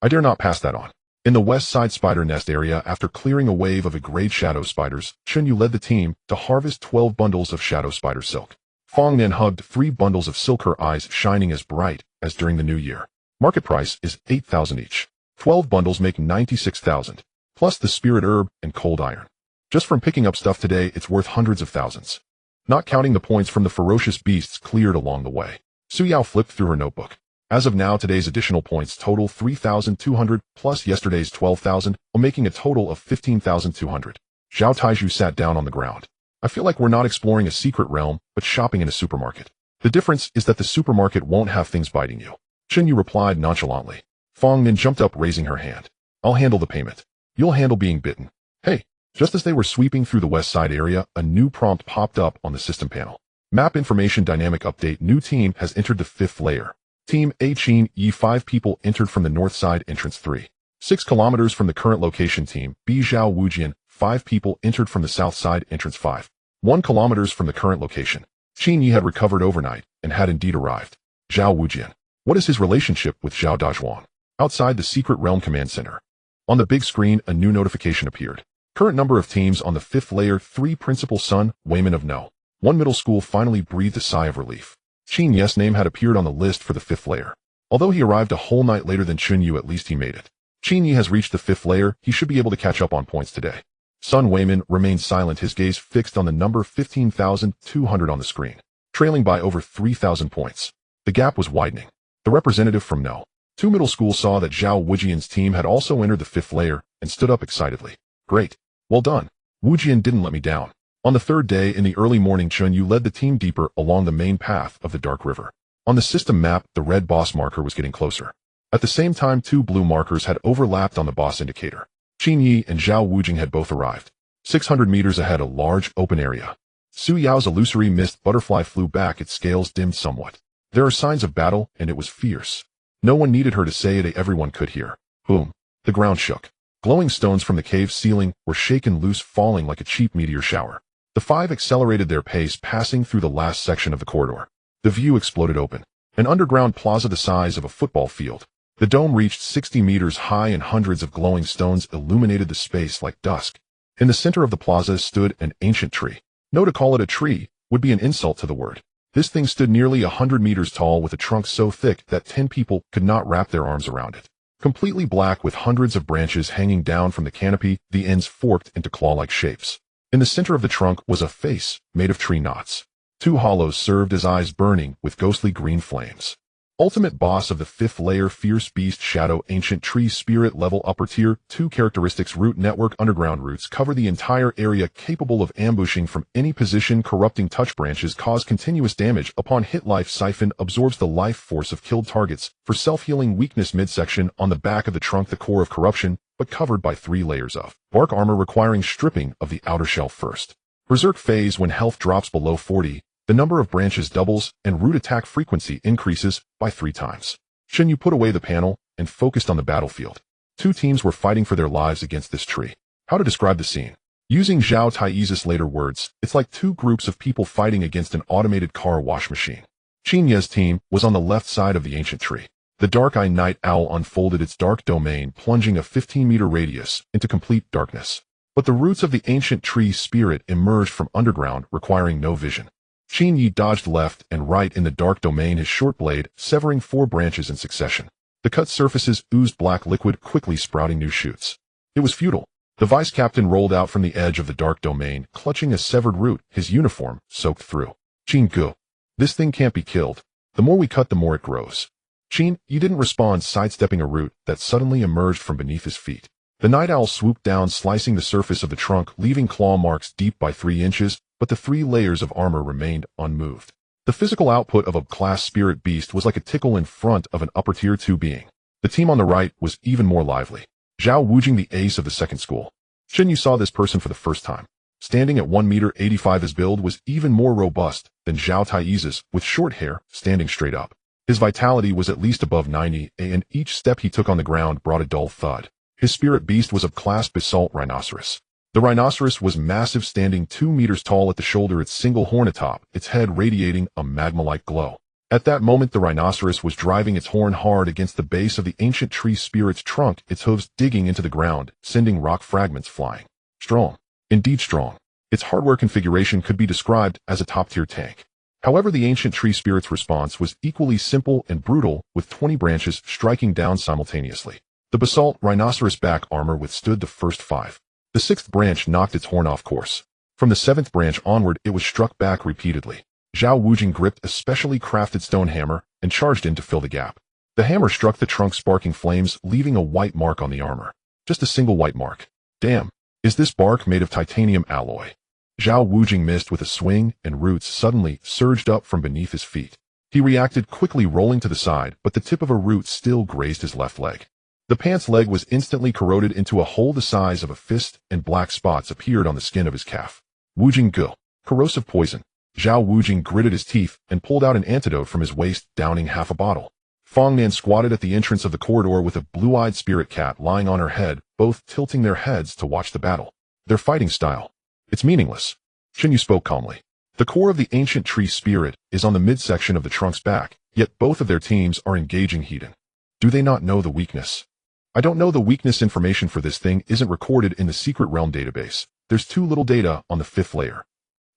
I dare not pass that on. In the west side spider nest area, after clearing a wave of grade shadow spiders, Chen Yu led the team to harvest 12 bundles of shadow spider silk. Fong then hugged 3 bundles of silk, her eyes shining as bright as during the new year. Market price is 8,000 each. 12 bundles make 96,000, plus the spirit herb and cold iron. Just from picking up stuff today, it's worth hundreds of thousands. Not counting the points from the ferocious beasts cleared along the way. Su Yao flipped through her notebook. As of now, today's additional points total 3,200 plus yesterday's 12,000, making a total of 15,200. Zhao Taiju sat down on the ground. I feel like we're not exploring a secret realm, but shopping in a supermarket. The difference is that the supermarket won't have things biting you. Chen Yu replied nonchalantly. Fong Nin jumped up, raising her hand. I'll handle the payment. You'll handle being bitten. Hey, just as they were sweeping through the west side area, a new prompt popped up on the system panel. Map information dynamic update. New team has entered the 5th layer. Team A Chen Yi 5 people entered from the north side entrance 3. 6 kilometers from the current location. Team B Zhao Wujian 5 people entered from the south side entrance 5. 1 kilometers from the current location. Chen Yi had recovered overnight and had indeed arrived. Zhao Wujian. What is his relationship with Zhao Dazhuan? Outside the secret realm command center. On the big screen, a new notification appeared. Current number of teams on the 5th layer. 3 principal Sun, Wayman of No. 1 middle school. Finally breathed a sigh of relief. Chen Yu's name had appeared on the list for the 5th layer. Although he arrived a whole night later than Chen Yu, at least he made it. Chen Yu has reached the 5th layer. He should be able to catch up on points today. Sun Wayman remained silent, his gaze fixed on the number 15,200 on the screen, trailing by over 3,000 points. The gap was widening. The representative from No. 2 middle school saw that Zhao Wujian's team had also entered the 5th layer and stood up excitedly. Great. Well done. Wujian didn't let me down. On the 3rd day in the early morning, Chen Yu led the team deeper along the main path of the Dark River. On the system map, the red boss marker was getting closer. At the same time, 2 blue markers had overlapped on the boss indicator. Chen Yi and Zhao Wujian had both arrived. 600 meters ahead, a large open area. Su Yao's illusory mist butterfly flew back, its scales dimmed somewhat. There are signs of battle, and it was fierce. No one needed her to say it, everyone could hear. Boom. The ground shook. Glowing stones from the cave ceiling were shaken loose, falling like a cheap meteor shower. The 5 accelerated their pace, passing through the last section of the corridor. The view exploded open. An underground plaza the size of a football field. The dome reached 60 meters high, and hundreds of glowing stones illuminated the space like dusk. In the center of the plaza stood an ancient tree. No, to call it a tree would be an insult to the word. This thing stood nearly 100 meters tall, with a trunk so thick that 10 people could not wrap their arms around it. Completely black, with hundreds of branches hanging down from the canopy, the ends forked into claw-like shapes. In the center of the trunk was a face made of tree knots. 2 hollows served as eyes, burning with ghostly green flames. Ultimate boss of the 5th layer, fierce beast, shadow, ancient tree, spirit level, upper tier. 2 characteristics: root network. Underground roots cover the entire area, capable of ambushing from any position. Corrupting touch branches cause continuous damage upon hit. Life siphon absorbs the life force of killed targets. For self-healing. Weakness midsection on the back of the trunk, the core of corruption, but covered by 3 layers of bark armor, requiring stripping of the outer shell first. Berserk phase. When health drops below 40, the number of branches doubles, and root attack frequency increases by 3 times. Chen Yu put away the panel and focused on the battlefield. 2 teams were fighting for their lives against this tree. How to describe the scene? Using Zhao Taiyi's later words, it's like 2 groups of people fighting against an automated car wash machine. Chen Yu's team was on the left side of the ancient tree. The dark-eyed night owl unfolded its dark domain, plunging a 15-meter radius into complete darkness. But the roots of the ancient tree spirit emerged from underground, requiring no vision. Chen Yi dodged left and right in the dark domain, his short blade severing 4 branches in succession. The cut surfaces oozed black liquid, quickly sprouting new shoots. It was futile. The vice captain rolled out from the edge of the dark domain, clutching a severed root, his uniform soaked through. Chen Gu. This thing can't be killed. The more we cut, the more it grows. Chen Yi didn't respond, sidestepping a root that suddenly emerged from beneath his feet. The night owl swooped down, slicing the surface of the trunk, leaving claw marks deep by 3 inches, but the 3 layers of armor remained unmoved. The physical output of a class spirit beast was like a tickle in front of an upper tier 2 being. The team on the right was even more lively. Zhao Wujian, the ace of the 2nd school. Chen Yu saw this person for the first time. Standing at 1 meter 85, his build was even more robust than Zhao Taiyi's, with short hair standing straight up. His vitality was at least above 90, and each step he took on the ground brought a dull thud. His spirit beast was of class Basalt Rhinoceros. The rhinoceros was massive, standing 2 meters tall at the shoulder, its single horn atop, its head radiating a magma-like glow. At that moment, the rhinoceros was driving its horn hard against the base of the ancient tree spirit's trunk, its hooves digging into the ground, sending rock fragments flying. Strong. Indeed strong. Its hardware configuration could be described as a top-tier tank. However, the ancient tree spirit's response was equally simple and brutal, with 20 branches striking down simultaneously. The basalt rhinoceros back armor withstood the first 5. The 6th branch knocked its horn off course. From the 7th branch onward, it was struck back repeatedly. Zhao Wujing gripped a specially crafted stone hammer and charged in to fill the gap. The hammer struck the trunk, sparking flames, leaving a white mark on the armor. Just a single white mark. Damn. Is this bark made of titanium alloy? Zhao Wujing missed with a swing, and roots suddenly surged up from beneath his feet. He reacted quickly, rolling to the side, but the tip of a root still grazed his left leg. The pants leg was instantly corroded into a hole the size of a fist, and black spots appeared on the skin of his calf. Wujing Gu. Corrosive poison. Zhao Wujing gritted his teeth and pulled out an antidote from his waist, downing half a bottle. Fong Nan squatted at the entrance of the corridor with a blue-eyed spirit cat lying on her head, both tilting their heads to watch the battle. Their fighting style. It's meaningless. Chen Yu spoke calmly. The core of the ancient tree spirit is on the midsection of the trunk's back, yet both of their teams are engaging heat-in. Do they not know the weakness? I don't know. The weakness information for this thing isn't recorded in the secret realm database. There's too little data on the 5th layer.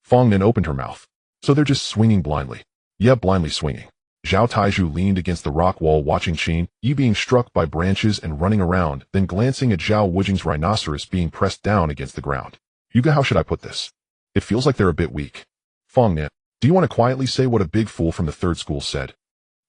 Fong Nan opened her mouth. So they're just swinging blindly. Yeah, blindly swinging. Zhao Taizhu leaned against the rock wall, watching Chen Yu being struck by branches and running around, then glancing at Zhao Wujing's rhinoceros being pressed down against the ground. Yuga, how should I put this? It feels like they're a bit weak. Fong Nan, do you want to quietly say what a big fool from the 3rd school said?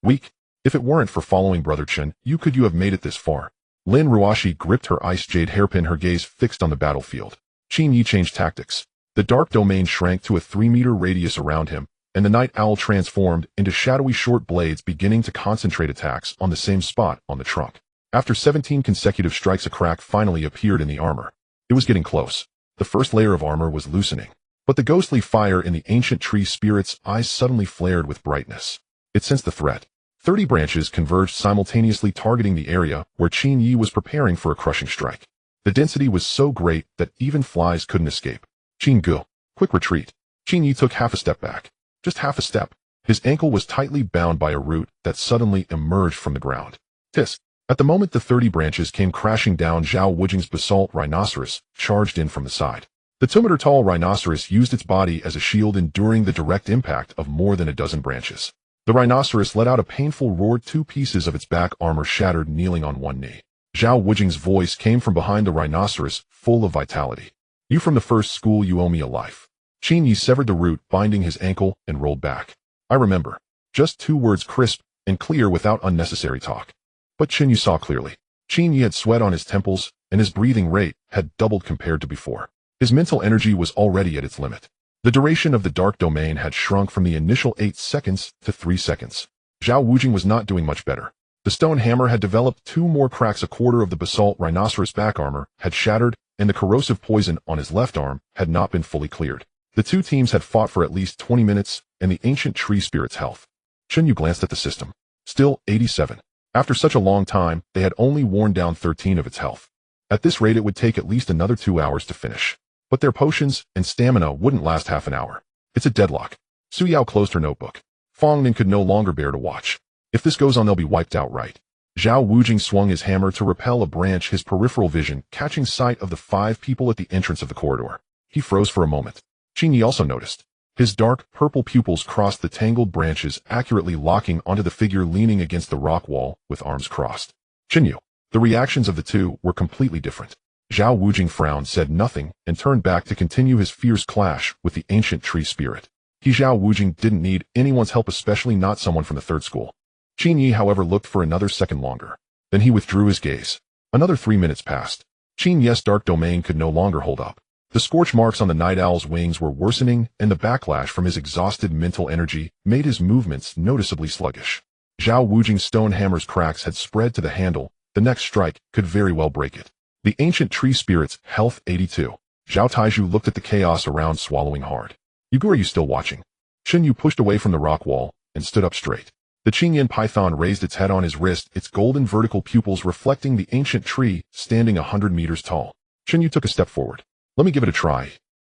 Weak? If it weren't for following Brother Chen, could you have made it this far? Lin Ruashi gripped her ice jade hairpin, her gaze fixed on the battlefield. Chen Yu changed tactics. The dark domain shrank to a 3-meter radius around him, and the night owl transformed into shadowy short blades, beginning to concentrate attacks on the same spot on the trunk. After 17 consecutive strikes, a crack finally appeared in the armor. It was getting close. The first layer of armor was loosening. But the ghostly fire in the ancient tree spirit's eyes suddenly flared with brightness. It sensed the threat. 30 branches converged simultaneously, targeting the area where Chen Yu was preparing for a crushing strike. The density was so great that even flies couldn't escape. Chen Gu. Quick retreat. Chen Yu took half a step back. Just half a step. His ankle was tightly bound by a root that suddenly emerged from the ground. Tisk. At the moment the 30 branches came crashing down, Zhao Wujing's basalt rhinoceros charged in from the side. The 2-meter-tall rhinoceros used its body as a shield, enduring the direct impact of more than a dozen branches. The rhinoceros let out a painful roar. 2 pieces of its back armor shattered, kneeling on one knee. Zhao Wujing's voice came from behind the rhinoceros, full of vitality. You from the 1st school, you owe me a life. Chen Yu severed the root binding his ankle and rolled back. I remember. Just 2 words, crisp and clear, without unnecessary talk. But Chen Yu saw clearly. Chen Yu had sweat on his temples, and his breathing rate had doubled compared to before. His mental energy was already at its limit. The duration of the dark domain had shrunk from the initial 8 seconds to 3 seconds. Zhao Wujing was not doing much better. The stone hammer had developed 2 more cracks. A quarter of the basalt rhinoceros back armor had shattered, and the corrosive poison on his left arm had not been fully cleared. The 2 teams had fought for at least 20 minutes, and the ancient tree spirit's health. Chen Yu glanced at the system. Still 87. After such a long time, they had only worn down 13 of its health. At this rate, it would take at least another 2 hours to finish. But their potions and stamina wouldn't last half an hour. It's a deadlock. Su Yao closed her notebook. Fong Nan could no longer bear to watch. If this goes on, they'll be wiped outright. Zhao Wujing swung his hammer to repel a branch, his peripheral vision catching sight of the 5 people at the entrance of the corridor. He froze for a moment. Chen Yu also noticed. His dark, purple pupils crossed the tangled branches, accurately locking onto the figure leaning against the rock wall with arms crossed. Chen Yu. The reactions of the 2 were completely different. Zhao Wujing frowned, said nothing, and turned back to continue his fierce clash with the ancient tree spirit. Zhao Wujing didn't need anyone's help, especially not someone from the 3rd school. Chen Yu, however, looked for another second longer. Then he withdrew his gaze. Another 3 minutes passed. Chen Yu's dark domain could no longer hold up. The scorch marks on the night owl's wings were worsening, and the backlash from his exhausted mental energy made his movements noticeably sluggish. Zhao Wujing's stone hammer's cracks had spread to the handle. The next strike could very well break it. The ancient tree spirit's health 82. Zhao Taizhu looked at the chaos around, swallowing hard. Yugu, are you still watching? Chen Yu pushed away from the rock wall and stood up straight. The Qingyan python raised its head on his wrist, its golden vertical pupils reflecting the ancient tree standing 100 meters tall. Chen Yu took a step forward. Let me give it a try.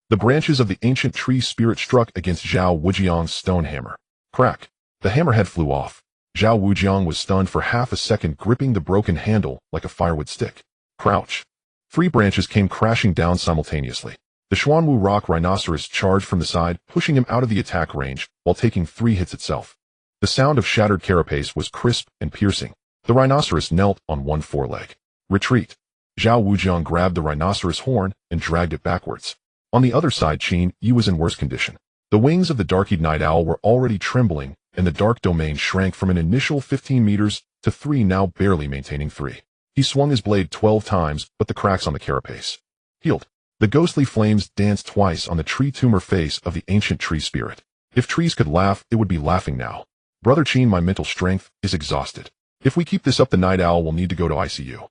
The branches of the ancient tree spirit struck against Zhao Wujiang's stone hammer. Crack. The hammerhead flew off. Zhao Wujiang was stunned for half a second, gripping the broken handle like a firewood stick. Crouch. 3 branches came crashing down simultaneously. The Xuanwu rock rhinoceros charged from the side, pushing him out of the attack range, while taking 3 hits itself. The sound of shattered carapace was crisp and piercing. The rhinoceros knelt on one foreleg. Retreat. Zhao Wujiang grabbed the rhinoceros horn and dragged it backwards. On the other side, Chen Yu was in worse condition. The wings of the dark-eyed night owl were already trembling, and the dark domain shrank from an initial 15 meters to 3, now barely maintaining 3. He swung his blade 12 times, but the cracks on the carapace healed. The ghostly flames danced twice on the tree tumor face of the ancient tree spirit. If trees could laugh, it would be laughing now. Brother Chen, my mental strength is exhausted. If we keep this up, the night owl will need to go to ICU.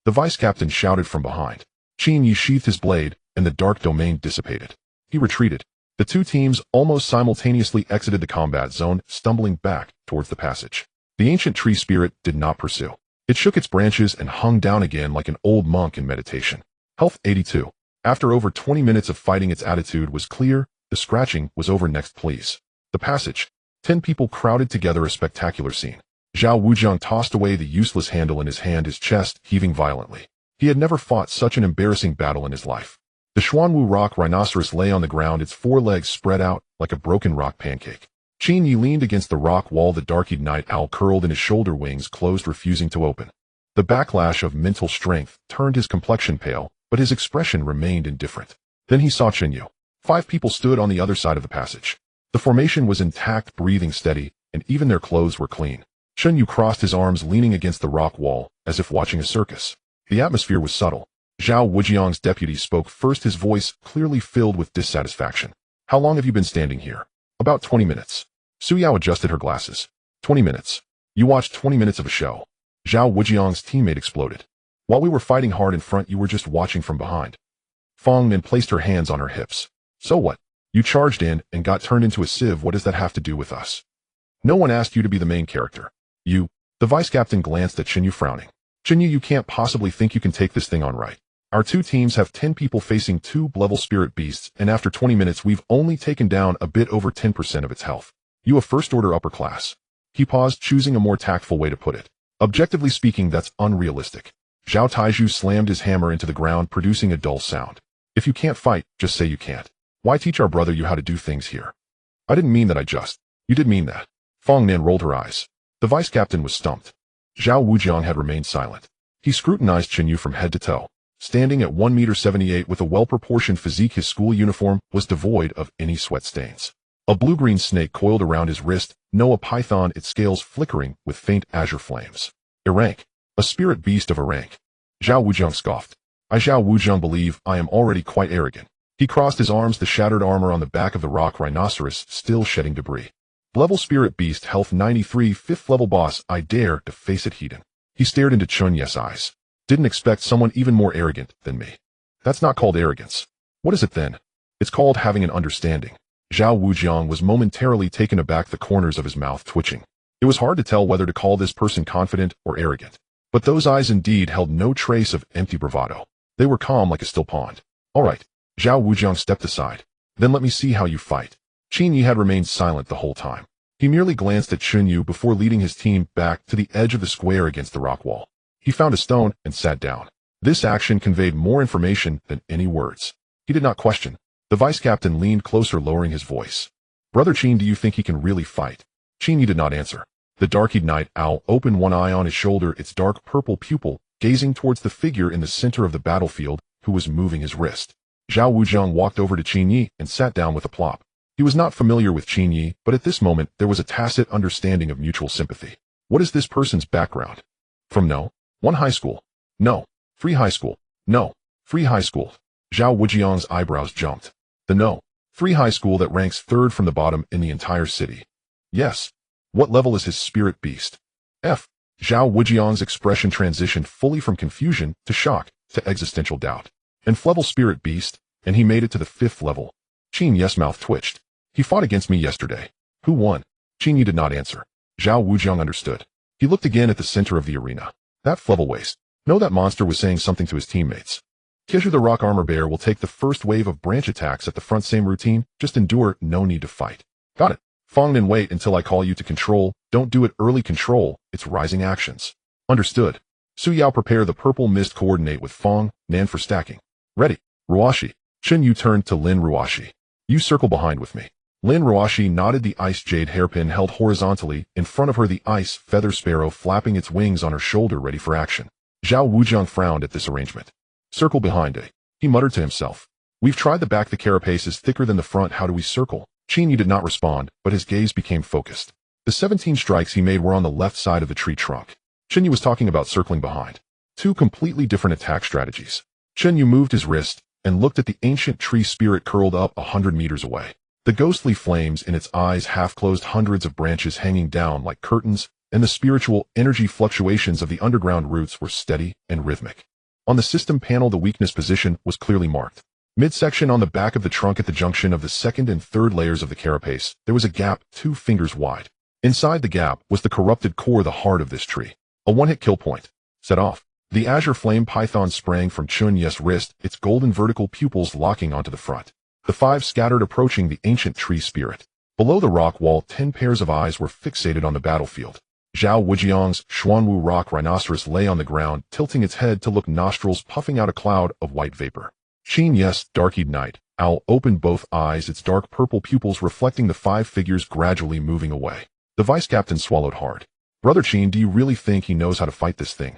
The vice captain shouted from behind. Chen Yu sheathed his blade, and the dark domain dissipated. He retreated. The 2 teams almost simultaneously exited the combat zone, stumbling back towards the passage. The ancient tree spirit did not pursue. It shook its branches and hung down again like an old monk in meditation. Health 82. After over 20 minutes of fighting, its attitude was clear. The scratching was over. Next, please. The passage. 10 people crowded together, a spectacular scene. Zhao Wujiang tossed away the useless handle in his hand, his chest heaving violently. He had never fought such an embarrassing battle in his life. The Xuanwu rock rhinoceros lay on the ground, its 4 legs spread out like a broken rock pancake. Chen Yu leaned against the rock wall, the dark-eyed night owl curled in his shoulder, wings closed, refusing to open. The backlash of mental strength turned his complexion pale, but his expression remained indifferent. Then he saw Chen Yu. 5 people stood on the other side of the passage. The formation was intact, breathing steady, and even their clothes were clean. Chen Yu crossed his arms, leaning against the rock wall, as if watching a circus. The atmosphere was subtle. Zhao Wujiang's deputy spoke first, his voice clearly filled with dissatisfaction. How long have you been standing here? About 20 minutes. Su Yao adjusted her glasses. 20 minutes. You watched 20 minutes of a show. Zhao Wujiang's teammate exploded. While we were fighting hard in front, you were just watching from behind. Fang Min placed her hands on her hips. So what? You charged in and got turned into a sieve. What does that have to do with us? No one asked you to be the main character. You. The vice captain glanced at Chen Yu, frowning. Chen Yu, you can't possibly think you can take this thing on, right? Our 2 teams have 10 people facing 2 level spirit beasts, and after 20 minutes we've only taken down a bit over 10% of its health. You a first-order upper class. He paused, choosing a more tactful way to put it. Objectively speaking, that's unrealistic. Zhao Taizhu slammed his hammer into the ground, producing a dull sound. If you can't fight, just say you can't. Why teach our brother you how to do things here? I didn't mean that, You did mean that. Fang Nan rolled her eyes. The vice captain was stumped. Zhao Wujiang had remained silent. He scrutinized Chen Yu from head to toe. Standing at 1.78 meters with a well-proportioned physique, his school uniform was devoid of any sweat stains. A blue-green snake coiled around his wrist, a python, its scales flickering with faint azure flames. A rank. A spirit beast of a rank. Zhao Wujiang scoffed. I, Zhao Wujiang, believe I am already quite arrogant. He crossed his arms, the shattered armor on the back of the rock rhinoceros still shedding debris. Level spirit beast, health 93, 5th level boss, I dare to face it, Hedon. He stared into Chen Yu's eyes. Didn't expect someone even more arrogant than me. That's not called arrogance. What is it then? It's called having an understanding. Zhao Wujiang was momentarily taken aback, the corners of his mouth twitching. It was hard to tell whether to call this person confident or arrogant. But those eyes indeed held no trace of empty bravado. They were calm like a still pond. All right. Zhao Wujiang stepped aside. Then let me see how you fight. Chen Yu had remained silent the whole time. He merely glanced at Chen Yu before leading his team back to the edge of the square against the rock wall. He found a stone and sat down. This action conveyed more information than any words. He did not question. The vice captain leaned closer, lowering his voice. Brother Chen, do you think he can really fight? Chen Yu did not answer. The dark-eyed night owl opened one eye on his shoulder, its dark purple pupil gazing towards the figure in the center of the battlefield who was moving his wrist. Zhao Wujiang walked over to Chen Yu and sat down with a plop. He was not familiar with Chen Yu, but at this moment there was a tacit understanding of mutual sympathy. What is this person's background? From no. 1 high school. No. Free high school. No. Free high school. Zhao Wujiang's eyebrows jumped. The no. Free high school that ranks 3rd from the bottom in the entire city. Yes. What level is his spirit beast? F. Zhao Wujiang's expression transitioned fully from confusion to shock to existential doubt. And level spirit beast, and he made it to the 5th level. Chen Yu's mouth twitched. He fought against me yesterday. Who won? Chen Yu did not answer. Zhao Wujiang understood. He looked again at the center of the arena. That flubble waste. No, that monster was saying something to his teammates. Kishu the rock armor bear will take the first wave of branch attacks at the front, same routine, just endure, no need to fight. Got it. Fong Nin, wait until I call you to control, don't do it early, control, it's rising actions. Understood. Su Yao, prepare the purple mist, coordinate with Fong Nan for stacking. Ready. Ruashi. Chen Yu turned to Lin Ruashi. You circle behind with me. Lin Ruashi nodded, the ice jade hairpin held horizontally, in front of her the ice feather sparrow flapping its wings on her shoulder ready for action. Zhao Wujiang frowned at this arrangement. Circle behind A. He muttered to himself. We've tried the back, the carapace is thicker than the front, how do we circle? Chen Yu did not respond, but his gaze became focused. The 17 strikes he made were on the left side of the tree trunk. Chen Yu was talking about circling behind. Two completely different attack strategies. Chen Yu moved his wrist and looked at the ancient tree spirit curled up 100 meters away. The ghostly flames in its eyes half closed, hundreds of branches hanging down like curtains, and the spiritual energy fluctuations of the underground roots were steady and rhythmic. On the system panel, the weakness position was clearly marked. Midsection on the back of the trunk at the junction of the second and third layers of the carapace, there was a gap 2 fingers wide. Inside the gap was the corrupted core, the heart of this tree. A one-hit kill point. Set off. The azure flame python sprang from Chun Yu's wrist, its golden vertical pupils locking onto the front. The 5 scattered, approaching the ancient tree spirit. Below the rock wall, 10 pairs of eyes were fixated on the battlefield. Zhao Wujiang's Xuanwu rock rhinoceros lay on the ground, tilting its head to look, nostrils puffing out a cloud of white vapor. Chen Yu's dark-eyed night owl opened both eyes, its dark purple pupils reflecting the 5 figures gradually moving away. The vice captain swallowed hard. Brother Chen, do you really think he knows how to fight this thing?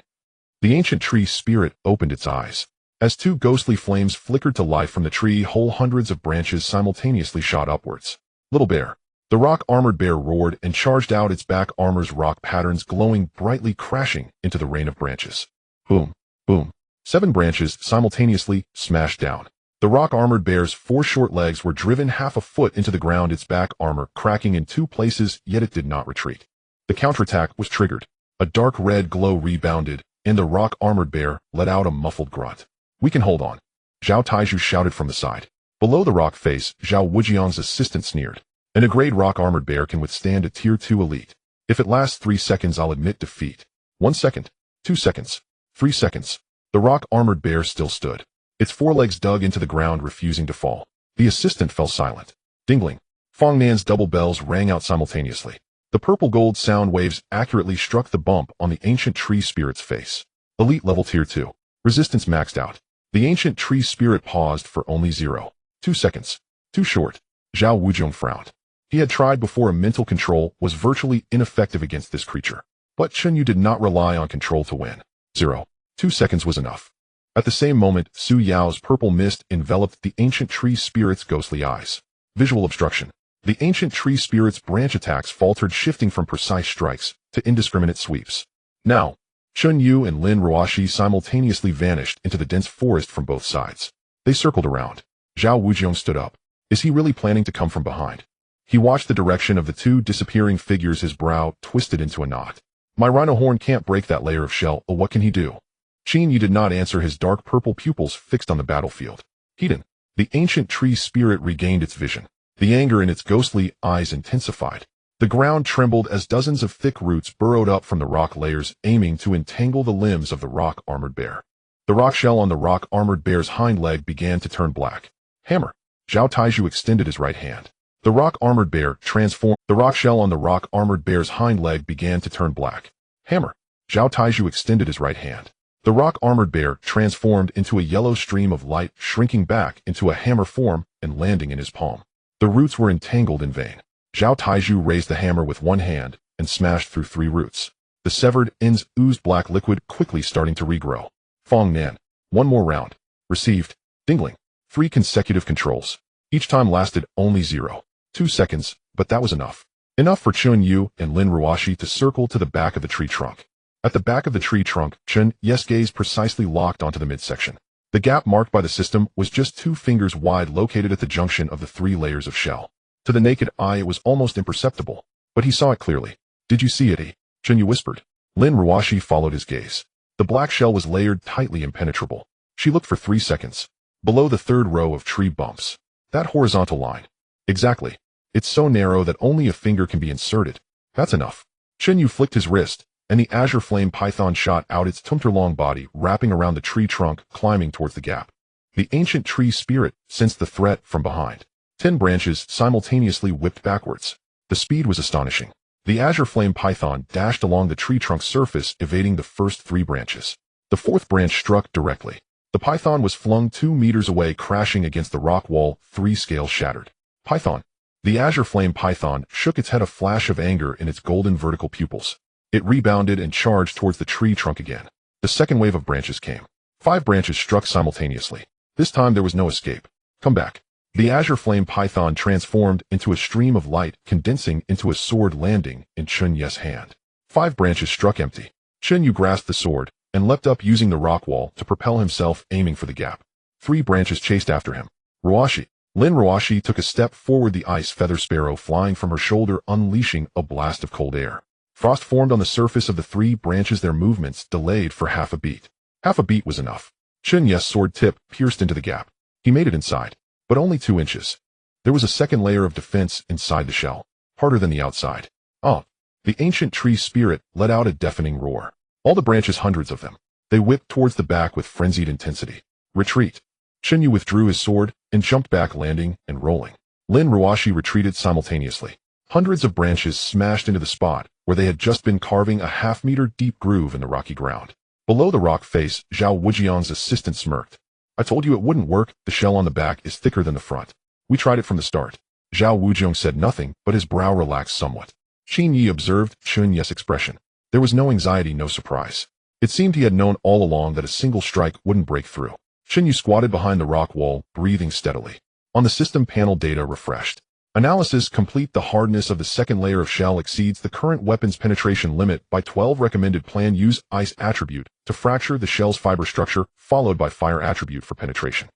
The ancient tree spirit opened its eyes. As 2 ghostly flames flickered to life from the tree, whole hundreds of branches simultaneously shot upwards. Little bear. The rock-armored bear roared and charged out, its back armor's rock patterns glowing brightly, crashing into the rain of branches. Boom, boom. 7 branches simultaneously smashed down. The rock-armored bear's 4 short legs were driven half a foot into the ground, its back armor cracking in 2 places, yet it did not retreat. The counterattack was triggered. A dark red glow rebounded, and the rock-armored bear let out a muffled grunt. We can hold on. Zhao Taizhu shouted from the side. Below the rock face, Zhao Wujiang's assistant sneered. An A-grade rock-armored bear can withstand a Tier 2 elite. If it lasts 3 seconds, I'll admit defeat. 1 second. 2 seconds. 3 seconds. The rock-armored bear still stood. Its 4 legs dug into the ground, refusing to fall. The assistant fell silent. Dingling. Fong Nan's double bells rang out simultaneously. The purple gold sound waves accurately struck the bump on the ancient tree spirit's face. Elite level Tier 2. Resistance maxed out. The ancient tree spirit paused for only 0.2 seconds. Too short. Zhao Wujiang frowned. He had tried before, a mental control was virtually ineffective against this creature. But Chen Yu did not rely on control to win. 0.2 seconds was enough. At the same moment, Su Yao's purple mist enveloped the ancient tree spirit's ghostly eyes. Visual obstruction. The ancient tree spirit's branch attacks faltered, shifting from precise strikes to indiscriminate sweeps. Now, Chen Yu and Lin Ruashi simultaneously vanished into the dense forest from both sides. They circled around. Zhao Wujiang stood up. Is he really planning to come from behind? He watched the direction of the 2 disappearing figures, his brow twisted into a knot. My rhino horn can't break that layer of shell, what can he do? Chen Yu did not answer, his dark purple pupils fixed on the battlefield. Hedon. The ancient tree spirit regained its vision. The anger in its ghostly eyes intensified. The ground trembled as dozens of thick roots burrowed up from the rock layers, aiming to entangle the limbs of the rock-armored bear. The rock shell on the rock-armored bear's hind leg began to turn black. Hammer. Zhao Taizhu extended his right hand. The rock-armored bear transformed. The rock shell on the rock-armored bear's hind leg began to turn black. Hammer. Zhao Taizhu extended his right hand. The rock-armored bear transformed into a yellow stream of light, shrinking back into a hammer form and landing in his palm. The roots were entangled in vain. Zhao Taizhu raised the hammer with one hand and smashed through 3 roots. The severed ends oozed black liquid, quickly starting to regrow. Fong Nan. 1 more round. Received. Dingling. 3 consecutive controls. Each time lasted only 0.2 seconds, but that was enough. Enough for Chen Yu and Lin Ruashi to circle to the back of the tree trunk. At the back of the tree trunk, Chen Yu's gaze precisely locked onto the midsection. The gap marked by the system was just 2 fingers wide, located at the junction of the 3 layers of shell. To the naked eye, it was almost imperceptible, but he saw it clearly. Did you see it? Chen Yu whispered. Lin Ruashi followed his gaze. The black shell was layered tightly, impenetrable. She looked for 3 seconds. Below the 3rd row of tree bumps. That horizontal line. Exactly. It's so narrow that only a finger can be inserted. That's enough. Chen Yu flicked his wrist, and the azure flame python shot out its tumtor-long body, wrapping around the tree trunk, climbing towards the gap. The ancient tree spirit sensed the threat from behind. 10 branches simultaneously whipped backwards. The speed was astonishing. The azure flame python dashed along the tree trunk's surface, evading the first 3 branches. The 4th branch struck directly. The python was flung 2 meters away, crashing against the rock wall, 3 scales shattered. Python. The azure flame python shook its head, a flash of anger in its golden vertical pupils. It rebounded and charged towards the tree trunk again. The second wave of branches came. 5 branches struck simultaneously. This time there was no escape. Come back. The azure flame python transformed into a stream of light, condensing into a sword, landing in Chen Yu's hand. 5 branches struck empty. Chen Yu grasped the sword and leapt up, using the rock wall to propel himself, aiming for the gap. 3 branches chased after him. Ruashi. Lin Ruashi took a step forward, the ice feather sparrow flying from her shoulder, unleashing a blast of cold air. Frost formed on the surface of the 3 branches, their movements delayed for half a beat. Half a beat was enough. Chen Yu's sword tip pierced into the gap. He made it inside, but only 2 inches. There was a second layer of defense inside the shell, harder than the outside. Oh! The ancient tree spirit let out a deafening roar. All the branches, hundreds of them. They whipped towards the back with frenzied intensity. Retreat. Chen Yu withdrew his sword and jumped back, landing and rolling. Lin Ruashi retreated simultaneously. Hundreds of branches smashed into the spot where they had just been, carving a half-meter deep groove in the rocky ground. Below the rock face, Zhao Wujiang's assistant smirked. I told you it wouldn't work. The shell on the back is thicker than the front. We tried it from the start. Zhao Wujiang said nothing, but his brow relaxed somewhat. Chen Yu observed Chen Yu's expression. There was no anxiety, no surprise. It seemed he had known all along that a single strike wouldn't break through. Chen Yu squatted behind the rock wall, breathing steadily. On the system panel, data refreshed. Analysis complete. The hardness of the second layer of shell exceeds the current weapon's penetration limit by 12. Recommended plan: use ice attribute to fracture the shell's fiber structure, followed by fire attribute for penetration.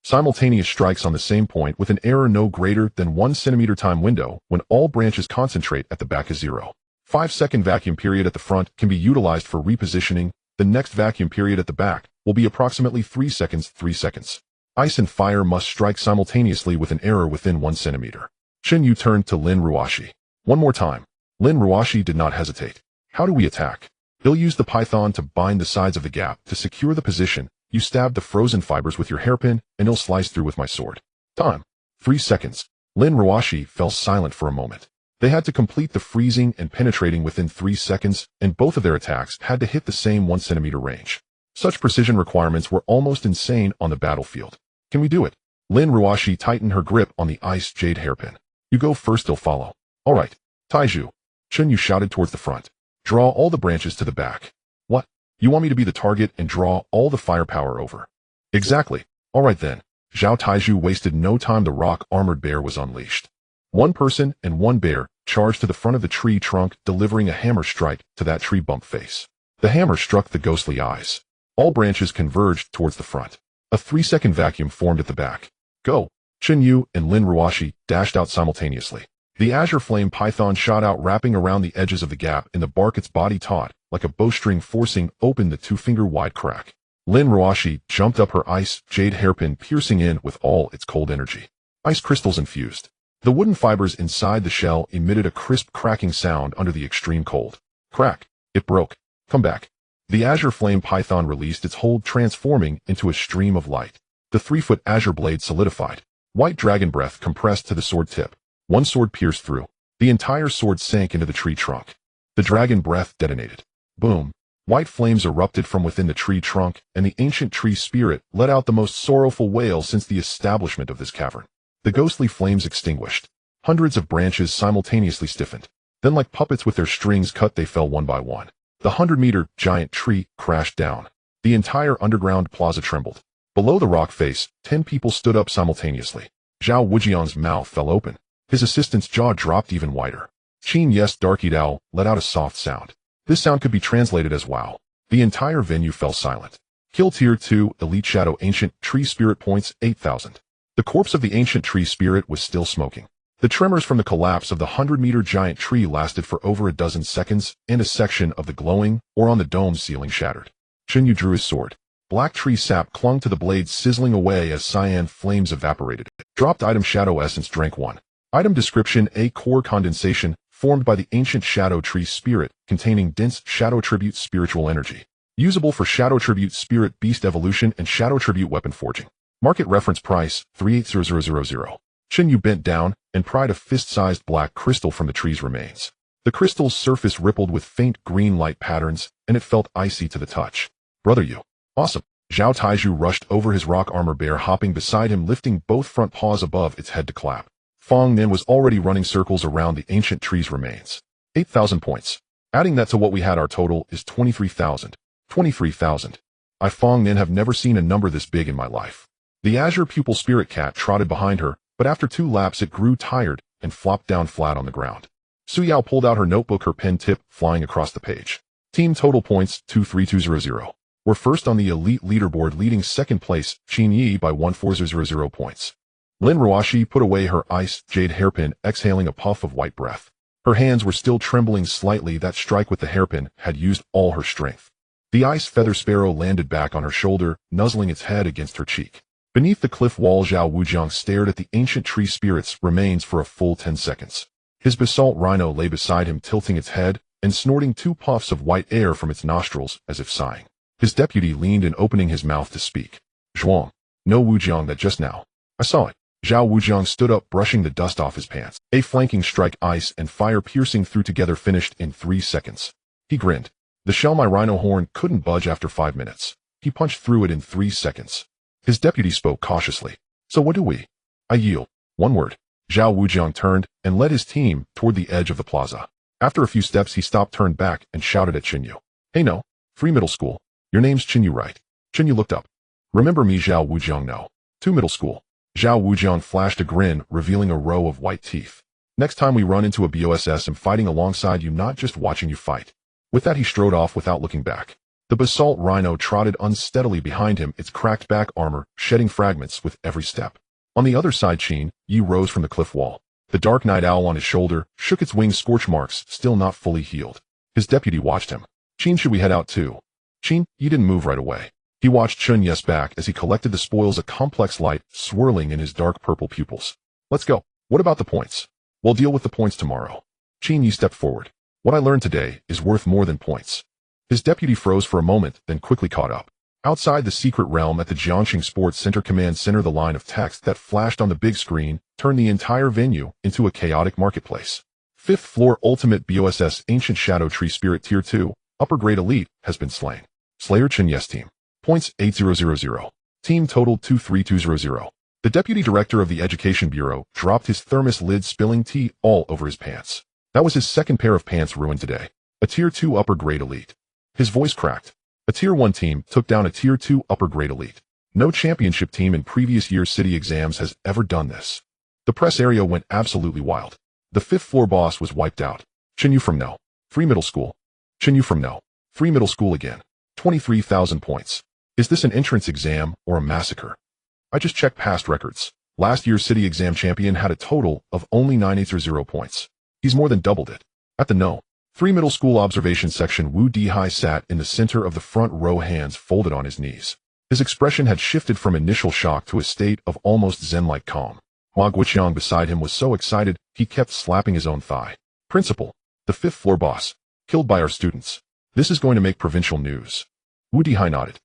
Simultaneous strikes on the same point with an error no greater than 1 centimeter. Time window when all branches concentrate at the back is 0. 5-second vacuum period at the front can be utilized for repositioning. The next vacuum period at the back will be approximately 3 seconds. 3 seconds. Ice and fire must strike simultaneously with an error within 1 centimeter. Chen Yu turned to Lin Ruashi. One more time. Lin Ruashi did not hesitate. How do we attack? He'll use the python to bind the sides of the gap to secure the position. You stab the frozen fibers with your hairpin, and he'll slice through with my sword. Time. 3 seconds. Lin Ruashi fell silent for a moment. They had to complete the freezing and penetrating within 3 seconds, and both of their attacks had to hit the same 1 centimeter range. Such precision requirements were almost insane on the battlefield. Can we do it? Lin Ruashi tightened her grip on the ice jade hairpin. You go first, he'll follow. All right. Taiju. Chen Yu shouted towards the front. Draw all the branches to the back. What? You want me to be the target and draw all the firepower over? Exactly. All right then. Zhao Taiju wasted no time. The rock-armored bear was unleashed. 1 person and 1 bear charged to the front of the tree trunk, delivering a hammer strike to that tree bump face. The hammer struck the ghostly eyes. All branches converged towards the front. A 3-second vacuum formed at the back. Go! Chen Yu and Lin Ruashi dashed out simultaneously. The azure flame python shot out, wrapping around the edges of the gap in the bark, its body taut, like a bowstring, forcing open the 2-finger-wide crack. Lin Ruashi jumped up, her ice jade hairpin piercing in with all its cold energy. Ice crystals infused. The wooden fibers inside the shell emitted a crisp cracking sound under the extreme cold. Crack. It broke. Come back. The azure flame python released its hold, transforming into a stream of light. The 3-foot azure blade solidified. White dragon breath compressed to the sword tip. 1 sword pierced through. The entire sword sank into the tree trunk. The dragon breath detonated. Boom. White flames erupted from within the tree trunk, and the ancient tree spirit let out the most sorrowful wail since the establishment of this cavern. The ghostly flames extinguished. Hundreds of branches simultaneously stiffened. Then, like puppets with their strings cut, they fell one by one. The 100-meter giant tree crashed down. The entire underground plaza trembled. Below the rock face, 10 people stood up simultaneously. Zhao Wujiang's mouth fell open. His assistant's jaw dropped even wider. Chen Yu's dark-eyed owl let out a soft sound. This sound could be translated as wow. The entire venue fell silent. Kill Tier 2 Elite Shadow Ancient Tree Spirit points 8,000. The corpse of the ancient tree spirit was still smoking. The tremors from the collapse of the 100-meter giant tree lasted for over a dozen seconds, and a section of the glowing or on the dome's ceiling shattered. Chen Yu drew his sword. Black tree sap clung to the blade, sizzling away as cyan flames evaporated. Dropped item: Shadow Essence, drank 1. Item description: A core condensation, formed by the ancient Shadow Tree Spirit, containing dense Shadow Tribute spiritual energy. Usable for Shadow Tribute Spirit Beast Evolution and Shadow Tribute Weapon Forging. Market reference price, 380000. Chen Yu bent down and pried a fist-sized black crystal from the tree's remains. The crystal's surface rippled with faint green light patterns, and it felt icy to the touch. Brother Yu. Awesome. Zhao Taiju rushed over his rock armor bear, hopping beside him, lifting both front paws above its head to clap. Fong Nin was already running circles around the ancient tree's remains. 8,000 points. Adding that to what we had, our total is 23,000. 23,000. I, Fong Nin, have never seen a number this big in my life. The azure pupil spirit cat trotted behind her, but after 2 laps it grew tired and flopped down flat on the ground. Su Yao pulled out her notebook, her pen tip flying across the page. Team total points, 23200. We're first on the elite leaderboard, leading second place, Qin Yi, by 14000 points. Lin Ruashi put away her ice jade hairpin, exhaling a puff of white breath. Her hands were still trembling slightly. That strike with the hairpin had used all her strength. The ice feather sparrow landed back on her shoulder, nuzzling its head against her cheek. Beneath the cliff wall, Zhao Wujiang stared at the ancient tree spirit's remains for a full 10 seconds. His basalt rhino lay beside him, tilting its head and snorting 2 puffs of white air from its nostrils as if sighing. His deputy leaned in, opening his mouth to speak. Zhuang. No, Wujiang, that just now. I saw it. Zhao Wujiang stood up, brushing the dust off his pants. A flanking strike, ice and fire piercing through together, finished in 3 seconds. He grinned. The shell, my rhino horn, couldn't budge after 5 minutes. He punched through it in 3 seconds. His deputy spoke cautiously. So what do we? I yield. 1 word. Zhao Wujiang turned and led his team toward the edge of the plaza. After a few steps he stopped, turned back, and shouted at Chen Yu. Hey, no. Free middle school. Your name's Chen Yu, right? Chen Yu looked up. Remember me? Zhao Wujiang. No. 2 middle school. Zhao Wujiang flashed a grin, revealing a row of white teeth. Next time we run into a BOSS, I'm fighting alongside you, not just watching you fight. With that he strode off without looking back. The basalt rhino trotted unsteadily behind him, its cracked back armor shedding fragments with every step. On the other side, Qin Yi rose from the cliff wall. The dark night owl on his shoulder shook its wings, scorch marks still not fully healed. His deputy watched him. Qin, should we head out too? Qin Yi didn't move right away. He watched Chen Yu's back as he collected the spoils, a complex light swirling in his dark purple pupils. Let's go. What about the points? We'll deal with the points tomorrow. Qin Yi stepped forward. What I learned today is worth more than points. His deputy froze for a moment, then quickly caught up. Outside the secret realm at the Jiangxing Sports Center Command Center, the line of text that flashed on the big screen turned the entire venue into a chaotic marketplace. 5th floor ultimate BOSS Ancient Shadow Tree Spirit Tier 2, upper grade elite, has been slain. Slayer Chen Yu's team. Points 8000. Team total 23200. The deputy director of the Education Bureau dropped his thermos lid, spilling tea all over his pants. That was his 2nd pair of pants ruined today. A Tier 2 upper grade elite. His voice cracked. A Tier 1 team took down a Tier 2 upper grade elite. No championship team in previous year's city exams has ever done this. The press area went absolutely wild. The 5th floor boss was wiped out. Chen Yu from No. Free middle school. Chen Yu from No. Free middle school again. 23,000 points. Is this an entrance exam or a massacre? I just checked past records. Last year's city exam champion had a total of only 980 points. He's more than doubled it. At the No. 3 middle school observation section, Wu Dihai sat in the center of the front row, hands folded on his knees. His expression had shifted from initial shock to a state of almost zen-like calm. Ma Guoqiang beside him was so excited, he kept slapping his own thigh. Principal, the 5th floor boss, killed by our students. This is going to make provincial news. Wu Dihai nodded.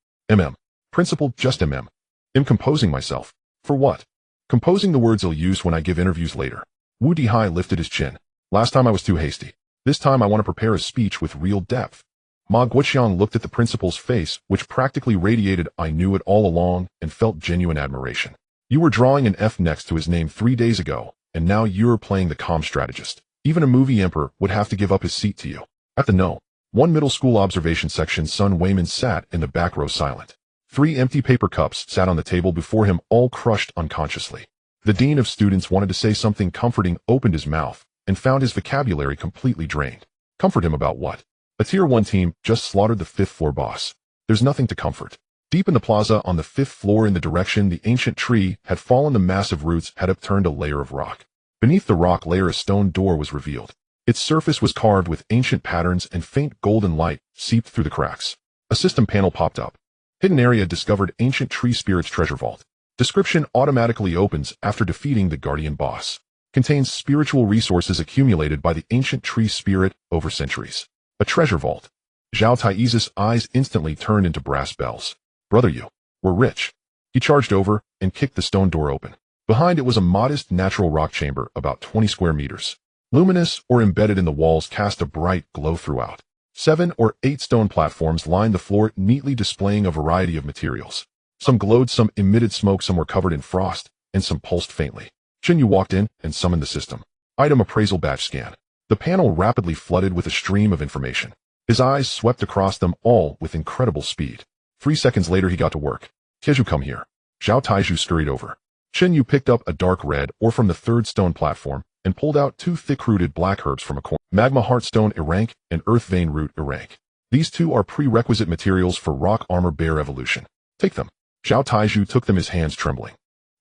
Principal, just I'm composing myself. For what? Composing the words I'll use when I give interviews later. Wu Dihai lifted his chin. Last time I was too hasty. This time I want to prepare a speech with real depth. Ma Guoqiang looked at the principal's face, which practically radiated "I knew it all along," and felt genuine admiration. You were drawing an F next to his name 3 days ago, and now you're playing the calm strategist. Even a movie emperor would have to give up his seat to you. At the No. 1 middle school observation section, Sun Weiman sat in the back row silent. 3 empty paper cups sat on the table before him, all crushed unconsciously. The dean of students wanted to say something comforting, opened his mouth, and found his vocabulary completely drained. Comfort him about what? A Tier 1 team just slaughtered the 5th floor boss. There's nothing to comfort. Deep in the plaza on the 5th floor, in the direction the ancient tree had fallen, the massive roots had upturned a layer of rock. Beneath the rock layer, a stone door was revealed. Its surface was carved with ancient patterns, and faint golden light seeped through the cracks. A system panel popped up. Hidden area discovered: ancient tree spirit's treasure vault. Description: automatically opens after defeating the guardian boss. Contains spiritual resources accumulated by the ancient tree spirit over centuries. A treasure vault. Zhao Tai's eyes instantly turned into brass bells. Brother Yu, we're rich. He charged over and kicked the stone door open. Behind it was a modest natural rock chamber about 20 square meters. Luminous or embedded in the walls cast a bright glow throughout. 7 or 8 stone platforms lined the floor, neatly displaying a variety of materials. Some glowed, some emitted smoke, some were covered in frost, and some pulsed faintly. Chen Yu walked in and summoned the system. Item appraisal batch scan. The panel rapidly flooded with a stream of information. His eyes swept across them all with incredible speed. 3 seconds later he got to work. Keju, come here. Zhao Taiju scurried over. Chen Yu picked up a dark red ore from the 3rd stone platform and pulled out 2 thick-rooted black herbs from a corner. Magma Heartstone Erank and Earth Vein Root Erank. These 2 are prerequisite materials for Rock Armor Bear evolution. Take them. Zhao Taiju took them, his hands trembling.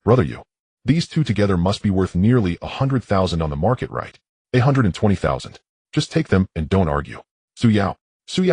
Brother Yu, these 2 together must be worth nearly 100,000 on the market, right? 120,000. Just take them and don't argue. Su Yao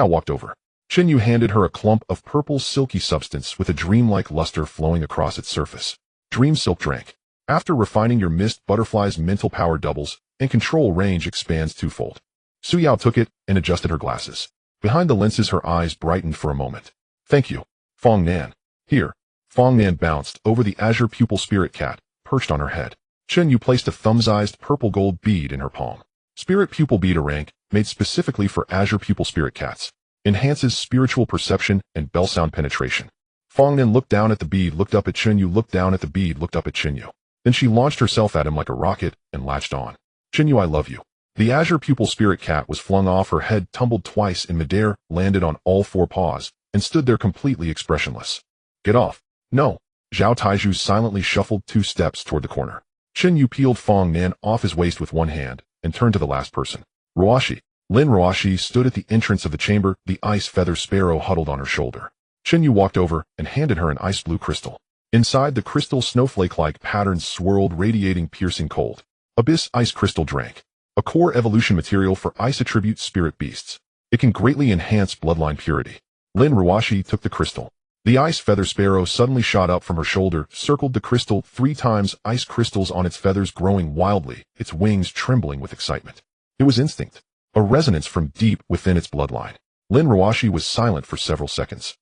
walked over. Chen Yu handed her a clump of purple silky substance with a dreamlike luster flowing across its surface. Dream Silk Drink. After refining your mist, Butterfly's mental power doubles and control range expands 2-fold. Su Yao took it and adjusted her glasses. Behind the lenses her eyes brightened for a moment. Thank you, Fong Nan. Here. Fong Nan bounced over the azure pupil spirit cat, perched on her head. Chen Yu placed a thumb-sized purple gold bead in her palm. Spirit Pupil Bead Rank, made specifically for azure pupil spirit cats. Enhances spiritual perception and bell sound penetration. Fong Nan looked down at the bead, looked up at Chen Yu, looked down at the bead, looked up at Chen Yu. Then she launched herself at him like a rocket and latched on. Chen Yu, I love you. The azure pupil spirit cat was flung off her head, tumbled twice in midair, landed on all 4 paws, and stood there completely expressionless. Get off. No. Zhao Taiju silently shuffled 2 steps toward the corner. Chen Yu peeled Fong Nan off his waist with one hand and turned to the last person. Ruashi. Lin Ruashi stood at the entrance of the chamber, the ice feather sparrow huddled on her shoulder. Chen Yu walked over and handed her an ice blue crystal. Inside the crystal, snowflake-like patterns swirled, radiating piercing cold. Abyss Ice Crystal Drank. A core evolution material for ice attribute spirit beasts. It can greatly enhance bloodline purity. Lin Ruashi took the crystal. The ice feather sparrow suddenly shot up from her shoulder, circled the crystal 3 times, ice crystals on its feathers growing wildly, its wings trembling with excitement. It was instinct. A resonance from deep within its bloodline. Lin Ruashi was silent for several seconds.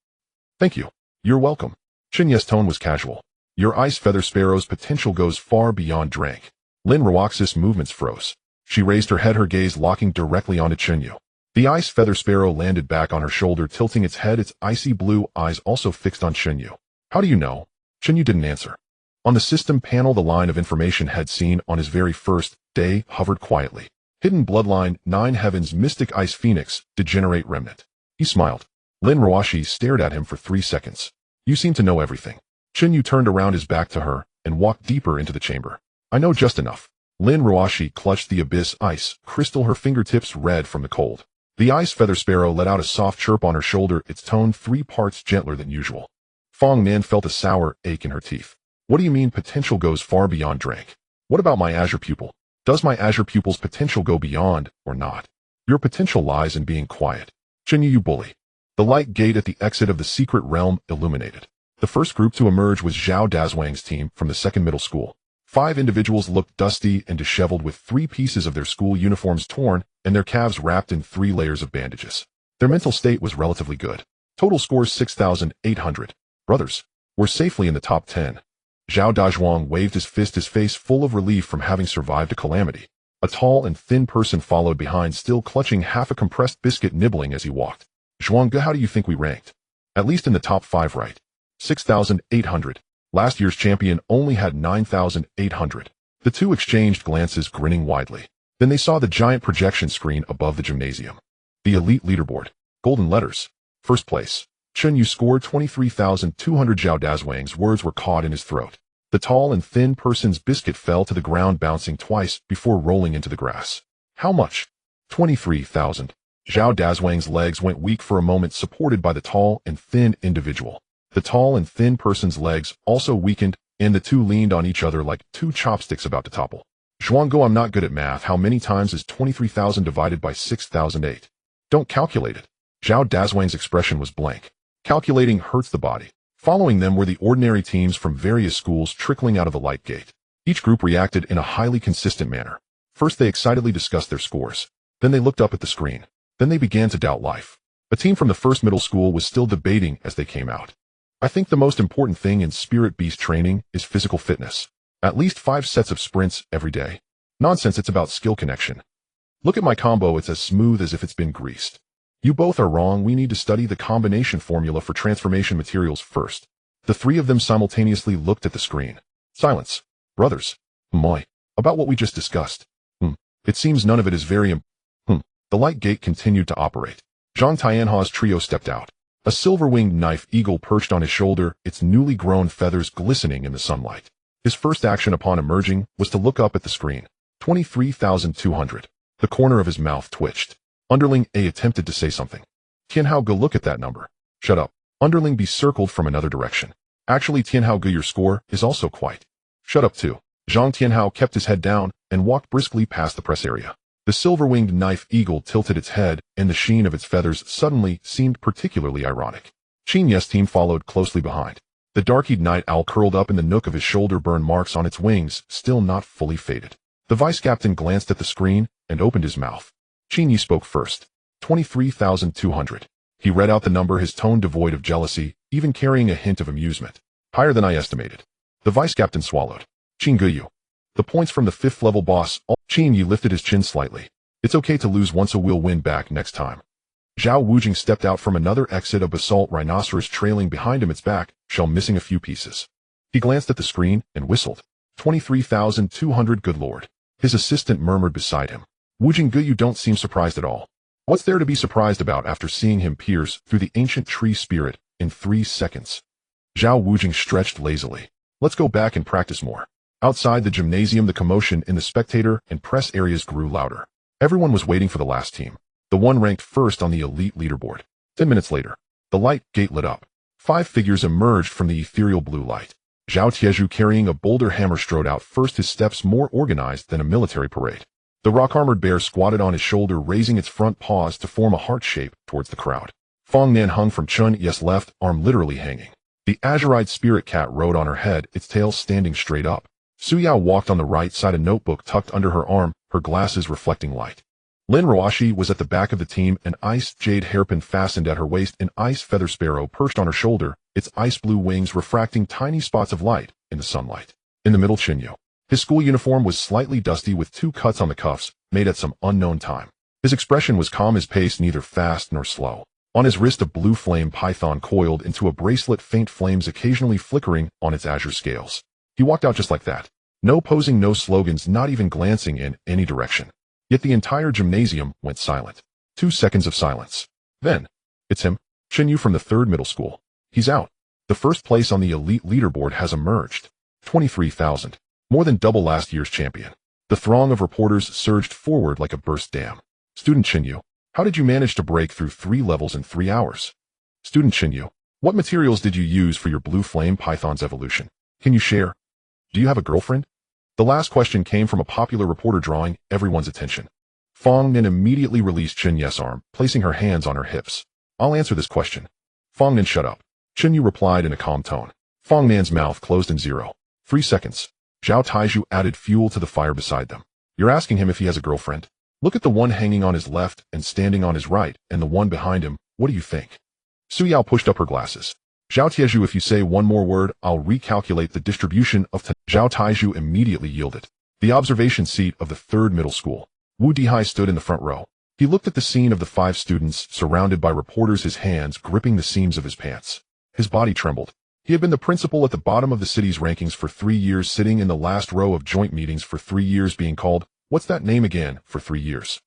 Thank you. You're welcome. Chen Yu's tone was casual. Your ice feather sparrow's potential goes far beyond Drank. Lin Ruaxi's movements froze. She raised her head, her gaze locking directly onto Chen Yu. The ice feather sparrow landed back on her shoulder, tilting its head, its icy blue eyes also fixed on Chen Yu. How do you know? Chen Yu didn't answer. On the system panel, the line of information had seen on his very first day hovered quietly. Hidden bloodline, 9 heavens, mystic ice phoenix, degenerate remnant. He smiled. Lin Ruashi stared at him for 3 seconds. You seem to know everything. Chen Yu turned around his back to her and walked deeper into the chamber. I know just enough. Lin Ruashi clutched the abyss ice crystal, her fingertips red from the cold. The ice feather sparrow let out a soft chirp on her shoulder, its tone 3 parts gentler than usual. Fong Nan felt a sour ache in her teeth. What do you mean potential goes far beyond Drank? What about my azure pupil? Does my azure pupil's potential go beyond or not? Your potential lies in being quiet. Chen Yu, you bully. The light gate at the exit of the secret realm illuminated. The first group to emerge was Zhao Dazwang's team from the 2nd middle school. 5 individuals looked dusty and disheveled, with 3 pieces of their school uniforms torn and their calves wrapped in 3 layers of bandages. Their mental state was relatively good. Total scores 6,800. Brothers, we're safely in the top 10. Zhao Dazwang waved his fist, his face full of relief from having survived a calamity. A tall and thin person followed behind, still clutching half a compressed biscuit, nibbling as he walked. Zhuangge, how do you think we ranked? At least in the top 5, right? 6,800. Last year's champion only had 9,800. The 2 exchanged glances, grinning widely. Then they saw the giant projection screen above the gymnasium. The elite leaderboard. Golden letters. First place. Chen Yu scored 23,200. Zhao Dazwang's words were caught in his throat. The tall and thin person's biscuit fell to the ground, bouncing twice before rolling into the grass. How much? 23,000. Zhao Dazwang's legs went weak for a moment, supported by the tall and thin individual. The tall and thin person's legs also weakened, and the 2 leaned on each other like 2 chopsticks about to topple. Zhuangge, I'm not good at math. How many times is 23,000 divided by 6,008? Don't calculate it. Zhao Dazwang's expression was blank. Calculating hurts the body. Following them were the ordinary teams from various schools trickling out of the light gate. Each group reacted in a highly consistent manner. First they excitedly discussed their scores. Then they looked up at the screen. Then they began to doubt life. A team from the first middle school was still debating as they came out. I think the most important thing in Spirit Beast training is physical fitness. At least 5 sets of sprints every day. Nonsense, it's about skill connection. Look at my combo, it's as smooth as if it's been greased. You both are wrong, we need to study the combination formula for transformation materials first. The three of them simultaneously looked at the screen. Silence. Brothers. Moi. About what we just discussed. It seems none of it is very The light gate continued to operate. Zhang Tianha's trio stepped out. A silver-winged knife eagle perched on his shoulder, its newly grown feathers glistening in the sunlight. His first action upon emerging was to look up at the screen. 23,200. The corner of his mouth twitched. Underling A attempted to say something. Tianhao, go look at that number. Shut up. Underling B circled from another direction. Actually, Tianhao, go, your score is also quite. Shut up too. Zhang Tianhao kept his head down and walked briskly past the press area. The silver-winged knife eagle tilted its head, and the sheen of its feathers suddenly seemed particularly ironic. Qin Yes team followed closely behind. The dark-eyed night owl curled up in the nook of his shoulder, burn marks on its wings, still not fully faded. The vice-captain glanced at the screen and opened his mouth. Qin Yi spoke first. 23,200. He read out the number, his tone devoid of jealousy, even carrying a hint of amusement. Higher than I estimated. The vice-captain swallowed. Qin Guyu. The points from the 5th level boss. Qin Yi lifted his chin slightly. It's okay to lose once, we'll win back next time. Zhao Wujing stepped out from another exit, a basalt rhinoceros trailing behind him, its back shell missing a few pieces. He glanced at the screen and whistled. 23,200, good lord. His assistant murmured beside him. Wujing Gu, you don't seem surprised at all. What's there to be surprised about after seeing him pierce through the ancient tree spirit in 3 seconds? Zhao Wujing stretched lazily. Let's go back and practice more. Outside the gymnasium, the commotion in the spectator and press areas grew louder. Everyone was waiting for the last team. The one ranked first on the elite leaderboard. 10 minutes later, the light gate lit up. 5 figures emerged from the ethereal blue light. Zhao Tieju, carrying a boulder hammer, strode out first, his steps more organized than a military parade. The rock-armored bear squatted on his shoulder, raising its front paws to form a heart shape towards the crowd. Fong Nan hung from Chen Yu's left arm, literally hanging. The azure-eyed spirit cat rode on her head, its tail standing straight up. Su Yao walked on the right side, a notebook tucked under her arm, her glasses reflecting light. Lin Roashi was at the back of the team, an ice jade hairpin fastened at her waist, an ice feather sparrow perched on her shoulder, its ice blue wings refracting tiny spots of light in the sunlight. In the middle, Chen Yu. His school uniform was slightly dusty with 2 cuts on the cuffs, made at some unknown time. His expression was calm, his pace neither fast nor slow. On his wrist, a blue flame python coiled into a bracelet, faint flames occasionally flickering on its azure scales. He walked out just like that. No posing, no slogans, not even glancing in any direction. Yet the entire gymnasium went silent. 2 seconds of silence. Then, it's him, Chen Yu from the 3rd middle school. He's out. The first place on the elite leaderboard has emerged. 23,000. More than double last year's champion. The throng of reporters surged forward like a burst dam. Student Chen Yu, how did you manage to break through 3 levels in 3 hours? Student Chen Yu, what materials did you use for your blue flame python's evolution? Can you share? Do you have a girlfriend? The last question came from a popular reporter, drawing everyone's attention. Fong Nin immediately released Chen Yu's arm, placing her hands on her hips. I'll answer this question. Fong Nin, shut up. Chen Yu replied in a calm tone. Fong Nan's mouth closed in 3 seconds. Zhao Taiju added fuel to the fire beside them. You're asking him if he has a girlfriend? Look at the one hanging on his left and standing on his right, and the one behind him. What do you think? Su Yao pushed up her glasses. Zhao Tieju, if you say one more word, I'll recalculate the distribution of Zhao Taiju immediately yielded. The observation seat of the 3rd middle school. Wu Dihai stood in the front row. He looked at the scene of the 5 students surrounded by reporters, his hands gripping the seams of his pants. His body trembled. He had been the principal at the bottom of the city's rankings for 3 years, sitting in the last row of joint meetings for 3 years, being called, what's that name again, for 3 years.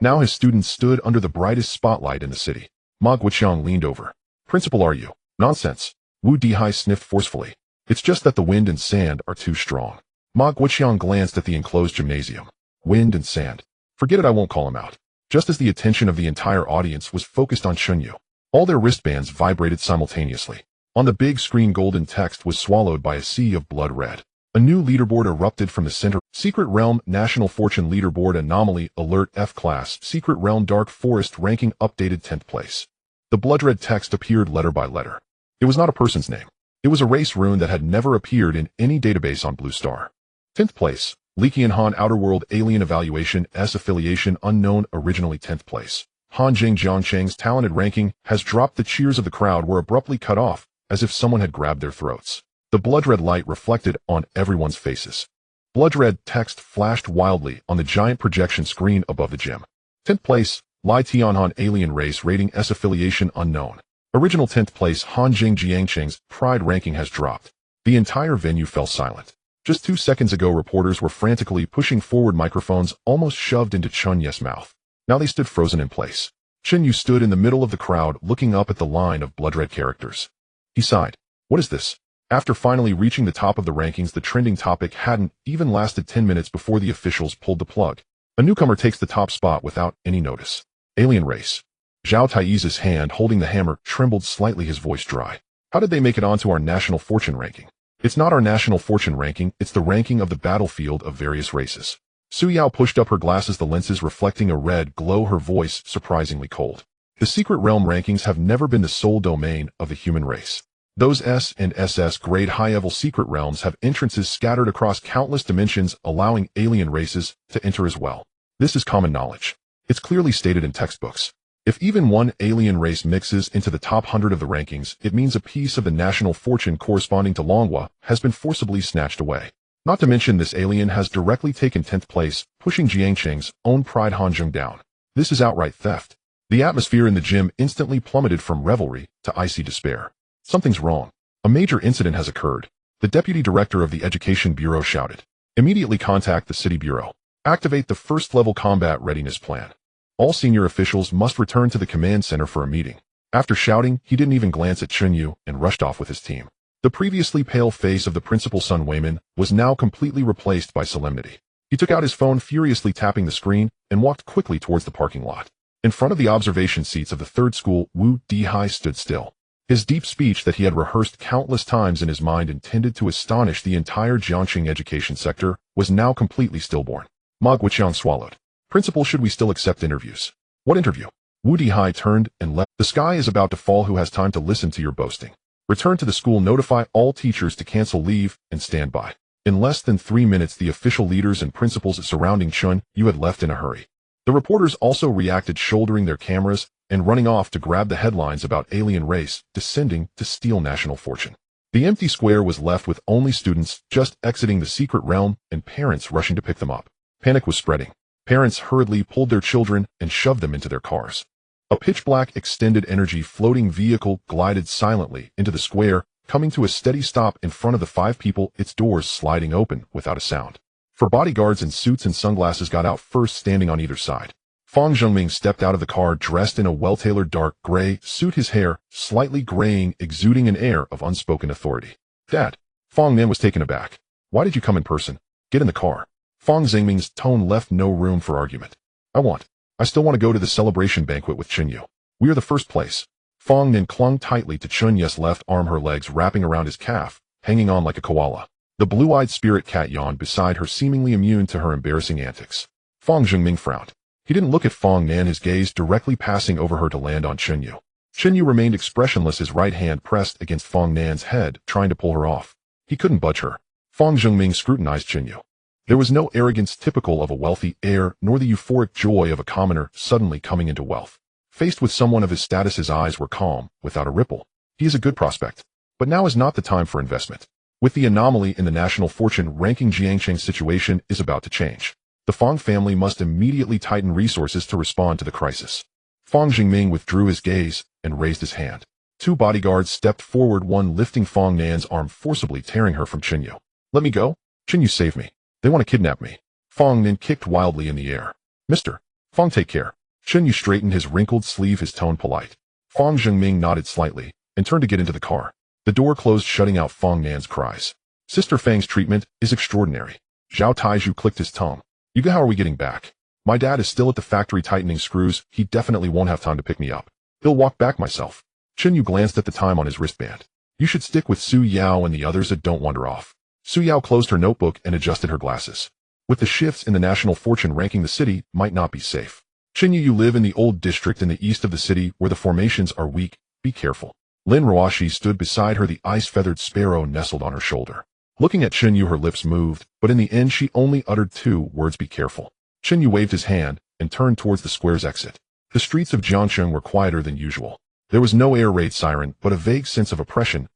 Now his students stood under the brightest spotlight in the city. Ma Guoqiang leaned over. Principal, are you? Nonsense. Wu Dihai sniffed forcefully. It's just that the wind and sand are too strong. Ma Guoqiang glanced at the enclosed gymnasium. Wind and sand. Forget it, I won't call him out. Just as the attention of the entire audience was focused on Chen Yu, all their wristbands vibrated simultaneously. On the big screen, golden text was swallowed by a sea of blood red. A new leaderboard erupted from the center. Secret Realm National Fortune Leaderboard Anomaly Alert F Class Secret Realm Dark Forest Ranking Updated 10th place. The blood red text appeared letter by letter. It was not a person's name. It was a race rune that had never appeared in any database on Blue Star. 10th place, Li Qianhan Outer World Alien Evaluation S Affiliation Unknown originally 10th place. Han Jing Jiangcheng's talented ranking has dropped. The cheers of the crowd were abruptly cut off, as if someone had grabbed their throats. The blood-red light reflected on everyone's faces. Blood-red text flashed wildly on the giant projection screen above the gym. 10th place, Li Tianhan Alien Race Rating S Affiliation Unknown. Original 10th place Han Jing Jiangcheng's Pride ranking has dropped. The entire venue fell silent. Just 2 seconds ago, reporters were frantically pushing forward microphones almost shoved into Chen Yu's mouth. Now they stood frozen in place. Chen Yu stood in the middle of the crowd looking up at the line of blood-red characters. He sighed. What is this? After finally reaching the top of the rankings, the trending topic hadn't even lasted 10 minutes before the officials pulled the plug. A newcomer takes the top spot without any notice. Alien Race. Zhao Taiyi's hand holding the hammer trembled slightly, his voice dry. How did they make it onto our national fortune ranking? It's not our national fortune ranking, it's the ranking of the battlefield of various races. Su Yao pushed up her glasses, the lenses reflecting a red glow, her voice surprisingly cold. The secret realm rankings have never been the sole domain of the human race. Those S and SS grade high-level secret realms have entrances scattered across countless dimensions, allowing alien races to enter as well. This is common knowledge. It's clearly stated in textbooks. If even one alien race mixes into the top 100 of the rankings, it means a piece of the national fortune corresponding to Longhua has been forcibly snatched away. Not to mention this alien has directly taken 10th place, pushing Jiangcheng's own Pride Hanzhong down. This is outright theft. The atmosphere in the gym instantly plummeted from revelry to icy despair. Something's wrong. A major incident has occurred. The deputy director of the Education Bureau shouted. Immediately contact the City Bureau. Activate the first-level combat readiness plan. All senior officials must return to the command center for a meeting. After shouting, he didn't even glance at Chen Yu and rushed off with his team. The previously pale face of the principal Sun Weiman was now completely replaced by solemnity. He took out his phone, furiously tapping the screen, and walked quickly towards the parking lot. In front of the observation seats of the third school, Wu Dihai stood still. His deep speech that he had rehearsed countless times in his mind, intended to astonish the entire Jiangxing education sector, was now completely stillborn. Ma Guoqiang swallowed. Principal, should we still accept interviews? What interview? Wu Dihai turned and left. The sky is about to fall. Who has time to listen to your boasting? Return to the school, notify all teachers to cancel leave, and stand by. In less than 3 minutes, the official leaders and principals surrounding Chen Yu had left in a hurry. The reporters also reacted, shouldering their cameras and running off to grab the headlines about alien race descending to steal national fortune. The empty square was left with only students just exiting the secret realm and parents rushing to pick them up. Panic was spreading. Parents hurriedly pulled their children and shoved them into their cars. A pitch-black extended energy floating vehicle glided silently into the square, coming to a steady stop in front of the 5 people, its doors sliding open without a sound. 4 bodyguards in suits and sunglasses got out first, standing on either side. Fang Zhengming stepped out of the car dressed in a well-tailored dark gray suit, his hair slightly graying, exuding an air of unspoken authority. Dad. Fang Nan was taken aback. Why did you come in person? Get in the car. Fang Zhengming's tone left no room for argument. I still want to go to the celebration banquet with Chen Yu. We are the first place. Fang Nan clung tightly to Chen Yu's left arm, her legs wrapping around his calf, hanging on like a koala. The blue-eyed spirit cat yawned beside her, seemingly immune to her embarrassing antics. Fang Zhengming frowned. He didn't look at Fang Nan, his gaze directly passing over her to land on Chen Yu. Chen Yu remained expressionless, his right hand pressed against Fang Nan's head, trying to pull her off. He couldn't budge her. Fang Zhengming scrutinized Chen Yu. There was no arrogance typical of a wealthy heir, nor the euphoric joy of a commoner suddenly coming into wealth. Faced with someone of his status, his eyes were calm, without a ripple. He is a good prospect. But now is not the time for investment. With the anomaly in the national fortune ranking, Jiangcheng's situation is about to change. The Fang family must immediately tighten resources to respond to the crisis. Fang Zhengming withdrew his gaze and raised his hand. 2 bodyguards stepped forward, one lifting Fang Nan's arm, forcibly tearing her from Chen Yu. Let me go? Chen Yu, save me. They want to kidnap me. Fang Nan kicked wildly in the air. Mr. Fang, take care. Chen Yu straightened his wrinkled sleeve, his tone polite. Fang Zhengming nodded slightly and turned to get into the car. The door closed, shutting out Fang Nan's cries. Sister Fang's treatment is extraordinary. Zhao Taizhu clicked his tongue. Yuga, how are we getting back? My dad is still at the factory tightening screws. He definitely won't have time to pick me up. He'll walk back myself. Chen Yu glanced at the time on his wristband. You should stick with Su Yao and the others and don't wander off. Su Yao closed her notebook and adjusted her glasses. With the shifts in the national fortune ranking, the city might not be safe. Chen Yu, you live in the old district in the east of the city where the formations are weak. Be careful. Lin Ruoshi stood beside her, the ice-feathered sparrow nestled on her shoulder. Looking at Chen Yu, her lips moved, but in the end she only uttered two words: be careful. Chen Yu waved his hand and turned towards the square's exit. The streets of Jiangsheng were quieter than usual. There was no air raid siren, but a vague sense of oppression.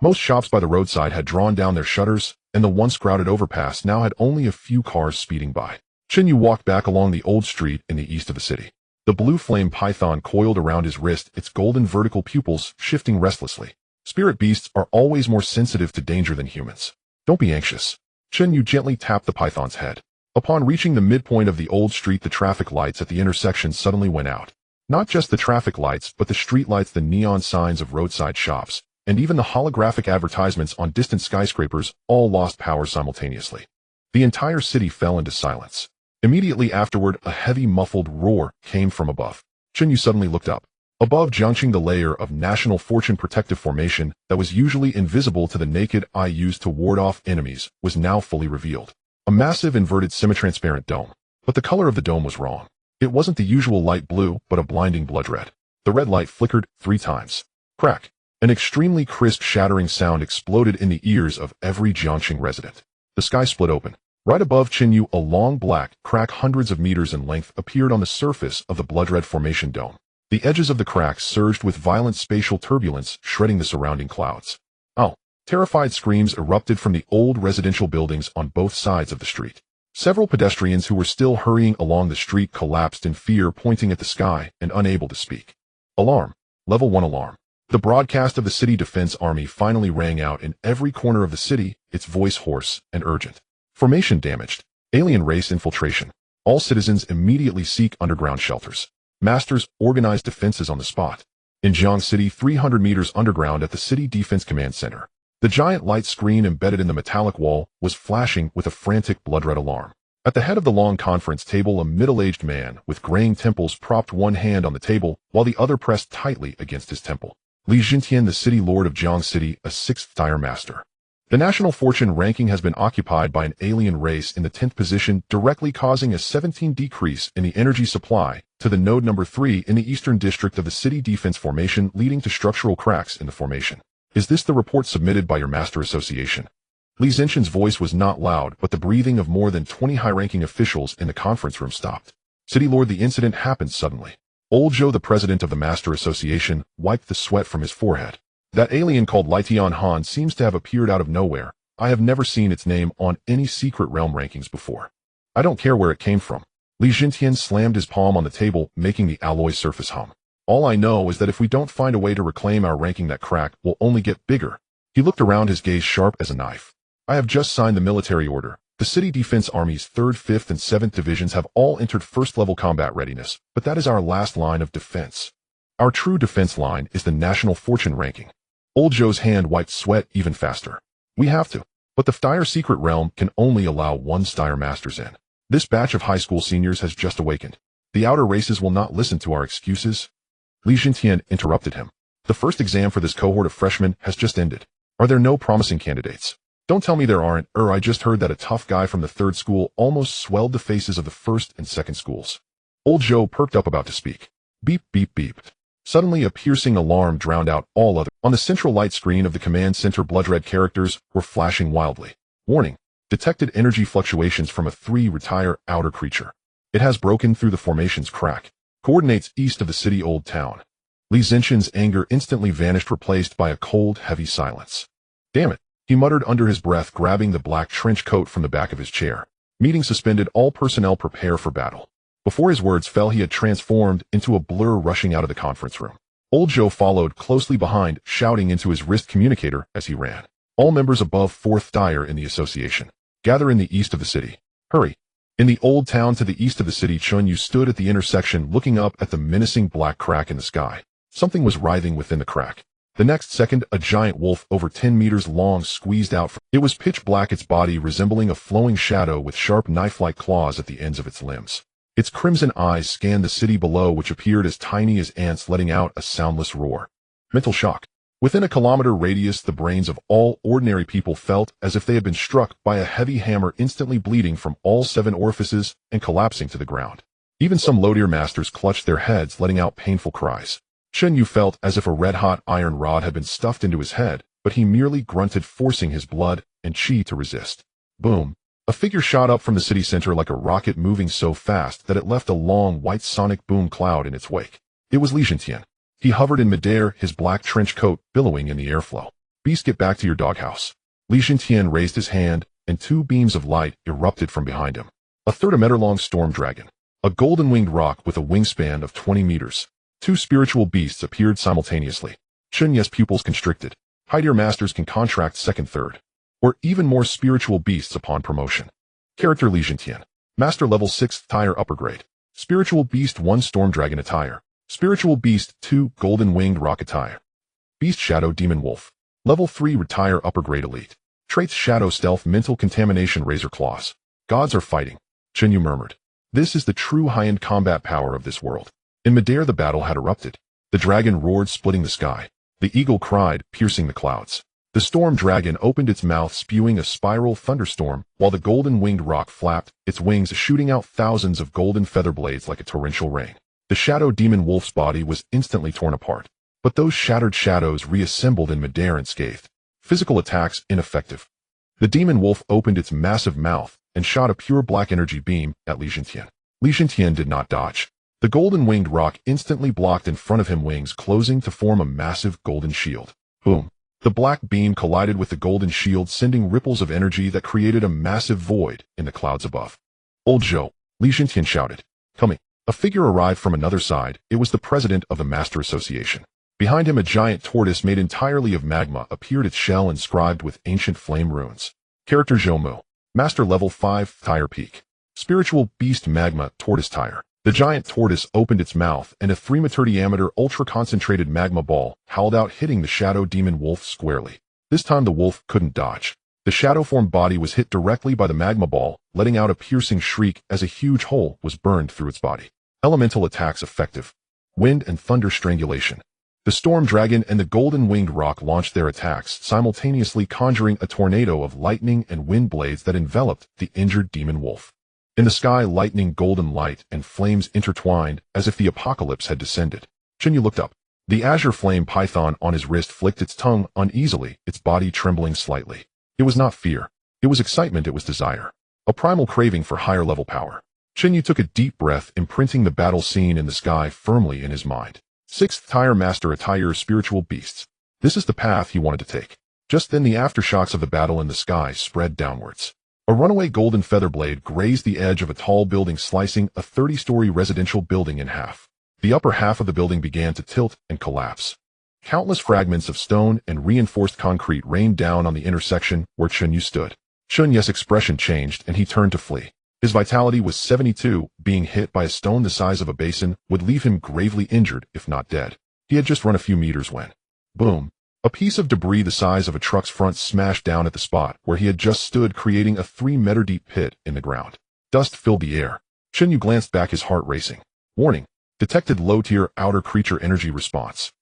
Most shops by the roadside had drawn down their shutters, and the once crowded overpass now had only a few cars speeding by. Chen Yu walked back along the old street in the east of the city. The blue flame python coiled around his wrist, its golden vertical pupils shifting restlessly. Spirit beasts are always more sensitive to danger than humans. Don't be anxious. Chen Yu gently tapped the python's head. Upon reaching the midpoint of the old street, the traffic lights at the intersection suddenly went out. Not just the traffic lights, but the street lights, the neon signs of roadside shops, and even the holographic advertisements on distant skyscrapers all lost power simultaneously. The entire city fell into silence. Immediately afterward, a heavy muffled roar came from above. Chen Yu suddenly looked up. Above Jiangsheng, the layer of national fortune protective formation that was usually invisible to the naked eye used to ward off enemies was now fully revealed. A massive inverted semi-transparent dome. But the color of the dome was wrong. It wasn't the usual light blue, but a blinding blood red. The red light flickered 3 times. Crack. An extremely crisp shattering sound exploded in the ears of every Jiangsheng resident. The sky split open. Right above Chen Yu, a long black crack hundreds of meters in length appeared on the surface of the blood-red formation dome. The edges of the cracks surged with violent spatial turbulence, shredding the surrounding clouds. Ow! Terrified screams erupted from the old residential buildings on both sides of the street. Several pedestrians who were still hurrying along the street collapsed in fear, pointing at the sky and unable to speak. Alarm. Level 1 alarm. The broadcast of the City Defense Army finally rang out in every corner of the city, its voice hoarse and urgent. Formation damaged. Alien race infiltration. All citizens immediately seek underground shelters. Masters organize defenses on the spot. In Jiang City, 300 meters underground at the City Defense Command Center, the giant light screen embedded in the metallic wall was flashing with a frantic blood-red alarm. At the head of the long conference table, a middle-aged man with graying temples propped one hand on the table while the other pressed tightly against his temple. Li Jintian, the city lord of Jiang City, a 6th-tier master. The national fortune ranking has been occupied by an alien race in the 10th position, directly causing a 17 decrease in the energy supply to the node number 3 in the eastern district of the city defense formation, leading to structural cracks in the formation. Is this the report submitted by your master association? Li Zinshan's voice was not loud, but the breathing of more than 20 high-ranking officials in the conference room stopped. City Lord, the incident happened suddenly. Old Zhou, the president of the master association, wiped the sweat from his forehead. That alien called Lietian Han seems to have appeared out of nowhere. I have never seen its name on any secret realm rankings before. I don't care where it came from. Li Jintian slammed his palm on the table, making the alloy surface hum. All I know is that if we don't find a way to reclaim our ranking, that crack will only get bigger. He looked around, his gaze sharp as a knife. I have just signed the military order. The City Defense Army's 3rd, 5th, and 7th divisions have all entered 1st-level combat readiness, but that is our last line of defense. Our true defense line is the national fortune ranking. Old Zhou's hand wiped sweat even faster. We have to. But the Steyr secret realm can only allow 1 Steyr masters in. This batch of high school seniors has just awakened. The outer races will not listen to our excuses. Li Jintian interrupted him. The first exam for this cohort of freshmen has just ended. Are there no promising candidates? Don't tell me there aren't. I just heard that a tough guy from the 3rd school almost swelled the faces of the 1st and 2nd schools. Old Zhou perked up, about to speak. Beep, beep, beep. Suddenly a piercing alarm drowned out all other. On the central light screen of the command center, blood-red characters were flashing wildly. Warning. Detected energy fluctuations from a 3 retire outer creature. It has broken through the formation's crack. Coordinates east of the city old town. Li Zinshan's anger instantly vanished, replaced by a cold, heavy silence. Damn it, he muttered under his breath, grabbing the black trench coat from the back of his chair. Meeting suspended, all personnel prepare for battle. Before his words fell, he had transformed into a blur, rushing out of the conference room. Old Zhou followed closely behind, shouting into his wrist communicator as he ran. All members above 4th Steyr in the association, gather in the east of the city. Hurry. In the old town to the east of the city, Chen Yu stood at the intersection, looking up at the menacing black crack in the sky. Something was writhing within the crack. The next second, a giant wolf over 10 meters long squeezed out from it. Was pitch black, its body resembling a flowing shadow with sharp knife-like claws at the ends of its limbs. Its crimson eyes scanned the city below, which appeared as tiny as ants, letting out a soundless roar. Mental shock. Within a kilometer radius, the brains of all ordinary people felt as if they had been struck by a heavy hammer, instantly bleeding from all 7 orifices and collapsing to the ground. Even some low-tier masters clutched their heads, letting out painful cries. Chen Yu felt as if a red-hot iron rod had been stuffed into his head, but he merely grunted, forcing his blood and chi to resist. Boom. A figure shot up from the city center like a rocket, moving so fast that it left a long white sonic boom cloud in its wake. It was Lijian. He hovered in midair, his black trench coat billowing in the airflow. Beast, get back to your doghouse. Lijian raised his hand, and two beams of light erupted from behind him. A 30-meter-long storm dragon. A golden-winged rock with a wingspan of 20 meters. Two spiritual beasts appeared simultaneously. Chen Yu's pupils constricted. High-tier masters can contract second, third, or even more spiritual beasts upon promotion. Character: Lijian. Master level 6th tier upper grade. Spiritual beast 1 storm dragon attire. Spiritual beast 2 golden winged rock attire. Beast: Shadow Demon Wolf. Level 3 retire upper grade elite. Traits: Shadow Stealth, Mental Contamination, Razor Claws. Gods are fighting. Chen Yu murmured. This is the true high-end combat power of this world. In midair the battle had erupted. The dragon roared, splitting the sky. The eagle cried, piercing the clouds. The storm dragon opened its mouth, spewing a spiral thunderstorm, while the golden-winged rock flapped, its wings shooting out thousands of golden feather blades like a torrential rain. The shadow demon wolf's body was instantly torn apart, but those shattered shadows reassembled in midair unscathed. Physical attacks ineffective. The demon wolf opened its massive mouth and shot a pure black energy beam at Lijian. Lijian did not dodge. The golden-winged rock instantly blocked in front of him, wings closing to form a massive golden shield. Boom. The black beam collided with the golden shield, sending ripples of energy that created a massive void in the clouds above. Old Zhou, Lijian shouted. Coming. A figure arrived from another side. It was the president of the Master Association. Behind him, a giant tortoise made entirely of magma appeared, its shell inscribed with ancient flame runes. Character: Zhou Mu. Master level 5 tire peak. Spiritual beast magma tortoise tire. The giant tortoise opened its mouth, and a 3-meter diameter ultra-concentrated magma ball howled out, hitting the shadow demon wolf squarely. This time the wolf couldn't dodge. The shadow-formed body was hit directly by the magma ball, letting out a piercing shriek as a huge hole was burned through its body. Elemental attacks effective. Wind and thunder strangulation. The storm dragon and the golden-winged rock launched their attacks, simultaneously conjuring a tornado of lightning and wind blades that enveloped the injured demon wolf. In the sky, lightning, golden light, and flames intertwined as if the apocalypse had descended. Chen Yu looked up. The azure flame python on his wrist flicked its tongue uneasily, its body trembling slightly. It was not fear. It was excitement. It was desire. A primal craving for higher-level power. Chen Yu took a deep breath, imprinting the battle scene in the sky firmly in his mind. 6th tier master attire, spiritual beasts. This is the path he wanted to take. Just then the aftershocks of the battle in the sky spread downwards. A runaway golden feather blade grazed the edge of a tall building, slicing a 30-story residential building in half. The upper half of the building began to tilt and collapse. Countless fragments of stone and reinforced concrete rained down on the intersection where Chen Yu stood. Chen Yu's expression changed and he turned to flee. His vitality was 72, being hit by a stone the size of a basin would leave him gravely injured, if not dead. He had just run a few meters when, boom, a piece of debris the size of a truck's front smashed down at the spot where he had just stood, creating a 3-meter deep pit in the ground. Dust filled the air. Chen Yu glanced back, his heart racing. Warning. Detected low-tier outer creature energy response.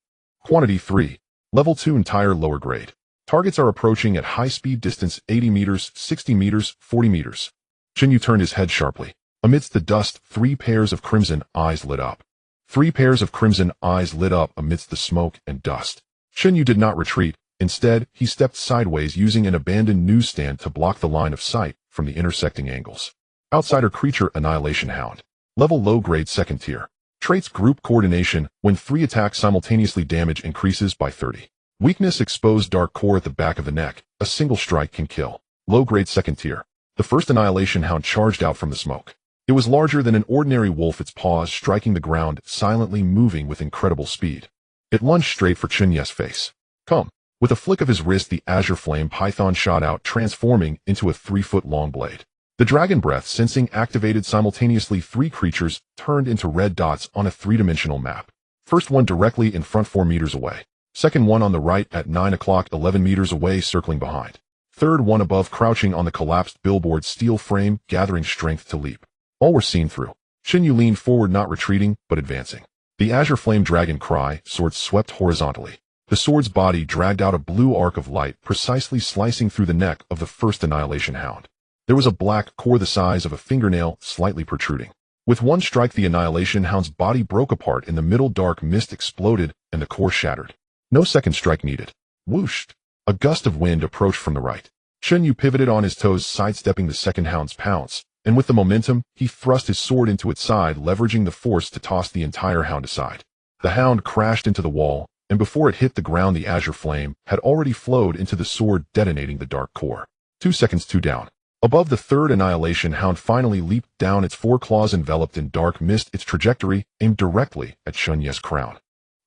Quantity 3. Level 2 entire lower grade. Targets are approaching at high speed, distance 80 meters, 60 meters, 40 meters. Chen Yu turned his head sharply. Amidst the dust, 3 pairs of crimson eyes lit up. 3 pairs of crimson eyes lit up amidst the smoke and dust. Chen Yu did not retreat. Instead, he stepped sideways, using an abandoned newsstand to block the line of sight from the intersecting angles. Outsider creature, Annihilation Hound. Level low grade 2nd tier. Traits: group coordination. When 3 attacks simultaneously, damage increases by 30. Weakness: exposed dark core at the back of the neck. A single strike can kill. Low grade 2nd tier. The first Annihilation Hound charged out from the smoke. It was larger than an ordinary wolf, its paws striking the ground, silently moving with incredible speed. It lunged straight for Chen Yu's face. Come. With a flick of his wrist, the azure flame python shot out, transforming into a 3-foot-long blade. The dragon breath sensing activated simultaneously. 3 creatures turned into red dots on a 3-dimensional map. First one directly in front, 4 meters away. Second one on the right at 9 o'clock, 11 meters away, circling behind. Third one above, crouching on the collapsed billboard steel frame, gathering strength to leap. All were seen through. Chen Yu leaned forward, not retreating, but advancing. The azure flame dragon cry, sword swept horizontally. The sword's body dragged out a blue arc of light, precisely slicing through the neck of the first Annihilation Hound. There was a black core the size of a fingernail, slightly protruding. With one strike, the Annihilation Hound's body broke apart. In the middle, dark mist exploded, and the core shattered. No second strike needed. Whooshed. A gust of wind approached from the right. Chen Yu pivoted on his toes, sidestepping the second hound's pounce, and with the momentum, he thrust his sword into its side, leveraging the force to toss the entire hound aside. The hound crashed into the wall, and before it hit the ground, the azure flame had already flowed into the sword, detonating the dark core. 2 seconds, 2 down. Above, the third annihilation hound finally leaped down, its four claws enveloped in dark mist, its trajectory aimed directly at Chen Yu's crown.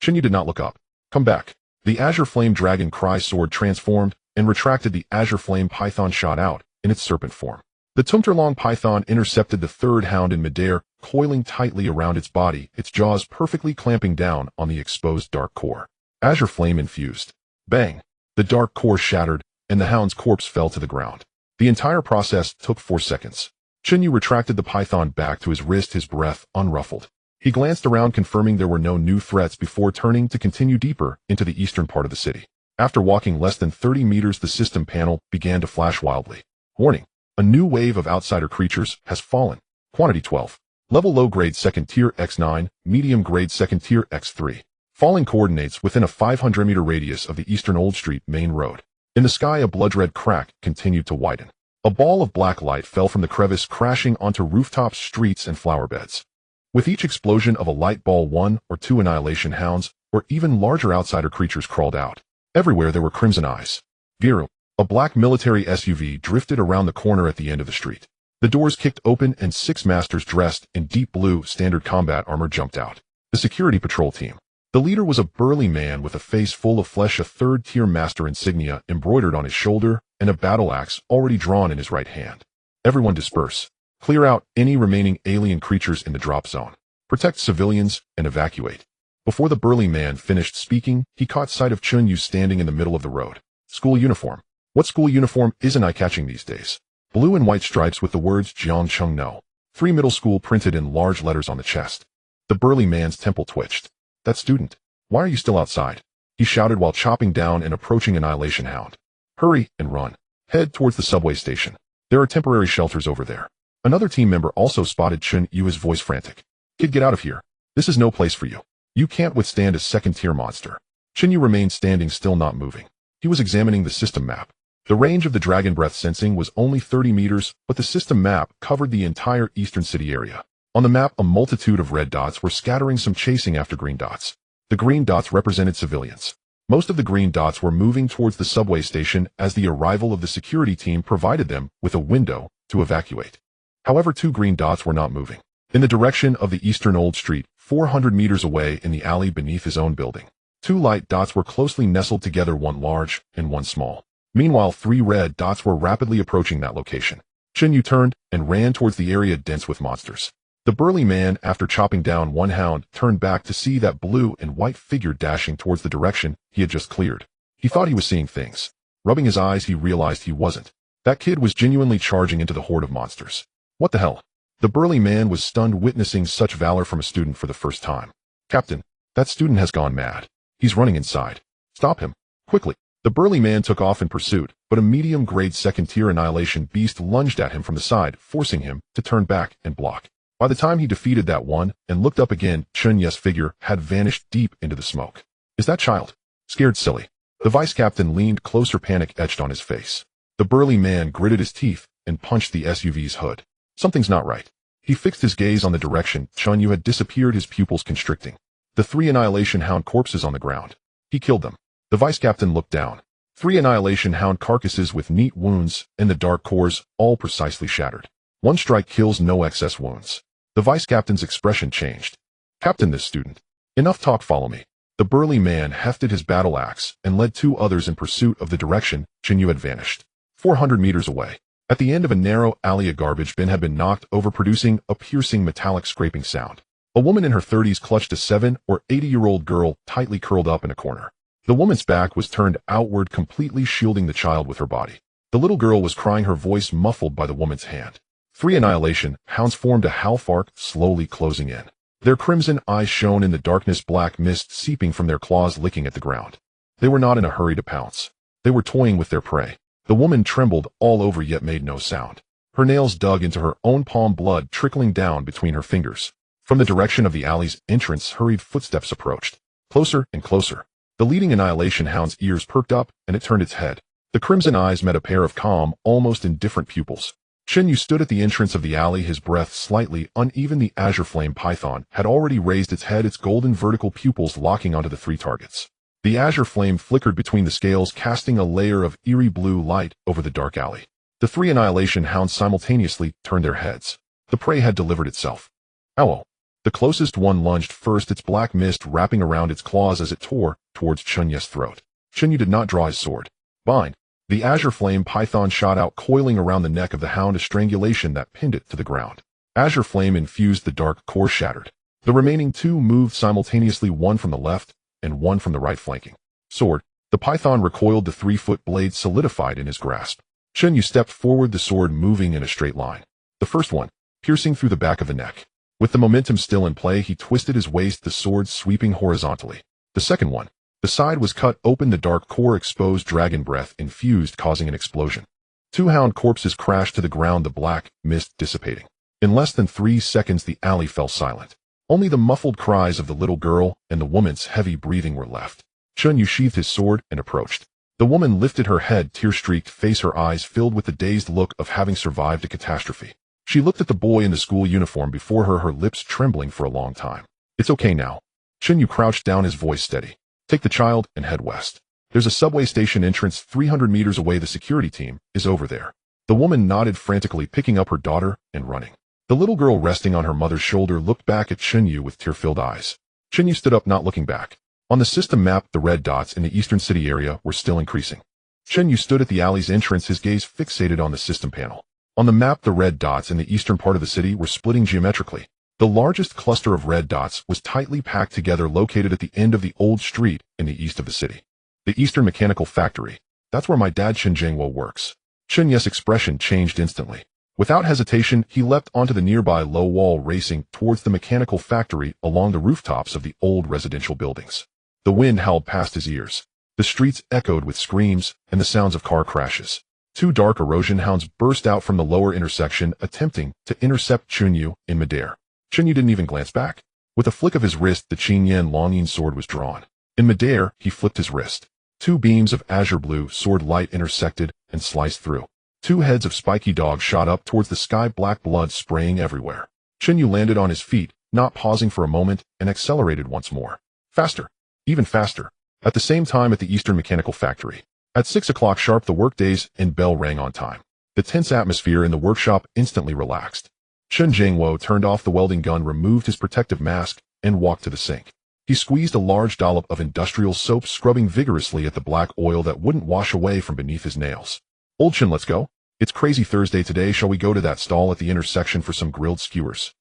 Chen Yu did not look up. Come back. The azure flame dragon cry sword transformed and retracted. The azure flame python shot out in its serpent form. The Tumterlong python intercepted the third hound in midair, coiling tightly around its body, its jaws perfectly clamping down on the exposed dark core. Azure flame infused. Bang! The dark core shattered, and the hound's corpse fell to the ground. The entire process took 4 seconds. Chen Yu retracted the python back to his wrist, his breath unruffled. He glanced around, confirming there were no new threats before turning to continue deeper into the eastern part of the city. After walking less than 30 meters, the system panel began to flash wildly. Warning. A new wave of outsider creatures has fallen. Quantity 12. Level low grade second tier X9, medium grade second tier X3. Falling coordinates within a 500-meter radius of the eastern Old Street main road. In the sky, a blood-red crack continued to widen. A ball of black light fell from the crevice, crashing onto rooftops, streets, and flower beds. With each explosion of a light ball, 1 or 2 annihilation hounds, or even larger outsider creatures crawled out. Everywhere there were crimson eyes. Viru. A black military SUV drifted around the corner at the end of the street. The doors kicked open and 6 masters dressed in deep blue standard combat armor jumped out. The security patrol team. The leader was a burly man with a face full of flesh, a third-tier master insignia embroidered on his shoulder, and a battle axe already drawn in his right hand. Everyone disperse. Clear out any remaining alien creatures in the drop zone. Protect civilians and evacuate. Before the burly man finished speaking, he caught sight of Chen Yu standing in the middle of the road. School uniform. What school uniform isn't eye-catching these days? Blue and white stripes with the words Jiang Cheng No. 3 middle school printed in large letters on the chest. The burly man's temple twitched. That student. Why are you still outside? He shouted while chopping down an approaching annihilation hound. Hurry and run. Head towards the subway station. There are temporary shelters over there. Another team member also spotted Chen Yu, his voice frantic. Kid, get out of here. This is no place for you. You can't withstand a second-tier monster. Chen Yu remained standing still, not moving. He was examining the system map. The range of the dragon breath sensing was only 30 meters, but the system map covered the entire eastern city area. On the map, a multitude of red dots were scattering, some chasing after green dots. The green dots represented civilians. Most of the green dots were moving towards the subway station as the arrival of the security team provided them with a window to evacuate. However, 2 green dots were not moving. In the direction of the eastern Old Street, 400 meters away in the alley beneath his own building. 2 light dots were closely nestled together, one large and one small. Meanwhile, 3 red dots were rapidly approaching that location. Chen Yu turned and ran towards the area dense with monsters. The burly man, after chopping down one hound, turned back to see that blue and white figure dashing towards the direction he had just cleared. He thought he was seeing things. Rubbing his eyes, he realized he wasn't. That kid was genuinely charging into the horde of monsters. What the hell? The burly man was stunned, witnessing such valor from a student for the first time. Captain, that student has gone mad. He's running inside. Stop him. Quickly. The burly man took off in pursuit, but a medium-grade second-tier annihilation beast lunged at him from the side, forcing him to turn back and block. By the time he defeated that one and looked up again, Chen Yu's figure had vanished deep into the smoke. Is that child? Scared silly. The vice captain leaned closer, panic etched on his face. The burly man gritted his teeth and punched the SUV's hood. Something's not right. He fixed his gaze on the direction Chen Yu had disappeared, his pupils constricting. The 3 annihilation hound corpses on the ground. He killed them. The vice captain looked down. 3 annihilation hound carcasses with neat wounds and the dark cores, all precisely shattered. 1 strike kills, no excess wounds. The vice captain's expression changed. Captain, this student. Enough talk, follow me. The burly man hefted his battle axe and led 2 others in pursuit of the direction Chen Yu had vanished. 400 meters away. At the end of a narrow alley, a garbage bin had been knocked over, producing a piercing metallic scraping sound. A woman in her 30s clutched a 7 or 80-year-old girl tightly curled up in a corner. The woman's back was turned outward, completely shielding the child with her body. The little girl was crying, her voice muffled by the woman's hand. 3 annihilation hounds formed a half arc, slowly closing in. Their crimson eyes shone in the darkness, black mist seeping from their claws, licking at the ground. They were not in a hurry to pounce. They were toying with their prey. The woman trembled all over yet made no sound. Her nails dug into her own palm, blood trickling down between her fingers. From the direction of the alley's entrance, hurried footsteps approached. Closer and closer. The leading Annihilation Hound's ears perked up, and it turned its head. The crimson eyes met a pair of calm, almost indifferent pupils. Chen Yu stood at the entrance of the alley, his breath slightly uneven. The azure flame python had already raised its head, its golden vertical pupils locking onto the 3 targets. The azure flame flickered between the scales, casting a layer of eerie blue light over the dark alley. The 3 Annihilation Hounds simultaneously turned their heads. The prey had delivered itself. Ow! The closest one lunged first, its black mist wrapping around its claws as it tore towards Chen Yu's throat. Chen Yu did not draw his sword. Bind! The azure flame python shot out, coiling around the neck of the hound, a strangulation that pinned it to the ground. Azure flame infused, the dark core shattered. The remaining 2 moved simultaneously, one from the left and one from the right flanking. Sword. The python recoiled, the 3-foot blade solidified in his grasp. Chen Yu stepped forward, the sword moving in a straight line. The first one, piercing through the back of the neck. With the momentum still in play, he twisted his waist, the sword sweeping horizontally. The second one, the side was cut open, the dark core exposed, dragon breath infused, causing an explosion. 2 hound corpses crashed to the ground, the black mist dissipating. In less than 3 seconds, the alley fell silent. Only the muffled cries of the little girl and the woman's heavy breathing were left. Chen Yu sheathed his sword and approached. The woman lifted her head, tear-streaked face, her eyes filled with the dazed look of having survived a catastrophe. She looked at the boy in the school uniform before her, her lips trembling for a long time. It's okay now. Chen Yu crouched down, his voice steady. Take the child and head west. There's a subway station entrance 300 meters away. The security team is over there. The woman nodded frantically, picking up her daughter and running. The little girl, resting on her mother's shoulder, looked back at Chen Yu with tear-filled eyes. Chen Yu stood up, not looking back. On the system map, the red dots in the eastern city area were still increasing. Chen Yu stood at the alley's entrance, his gaze fixated on the system panel. On the map, the red dots in the eastern part of the city were splitting geometrically. The largest cluster of red dots was tightly packed together, located at the end of the old street in the east of the city. The Eastern Mechanical Factory. That's where my dad Chen Jiangwo works. Chen Yu's expression changed instantly. Without hesitation, he leapt onto the nearby low wall, racing towards the mechanical factory along the rooftops of the old residential buildings. The wind howled past his ears. The streets echoed with screams and the sounds of car crashes. 2 dark erosion hounds burst out from the lower intersection, attempting to intercept Chen Yu in midair. Chen Yu didn't even glance back. With a flick of his wrist, the Qingyan Longyin sword was drawn. In midair, he flipped his wrist. 2 beams of azure blue sword light intersected and sliced through. 2 heads of spiky dogs shot up towards the sky, black blood spraying everywhere. Chen Yu landed on his feet, not pausing for a moment, and accelerated once more. Faster. Even faster. At the same time, at the Eastern Mechanical Factory. At 6 o'clock sharp, the workdays and bell rang on time. The tense atmosphere in the workshop instantly relaxed. Chen Jiangwo turned off the welding gun, removed his protective mask, and walked to the sink. He squeezed a large dollop of industrial soap, scrubbing vigorously at the black oil that wouldn't wash away from beneath his nails. Old Chen, let's go. It's Crazy Thursday today. Shall we go to that stall at the intersection for some grilled skewers?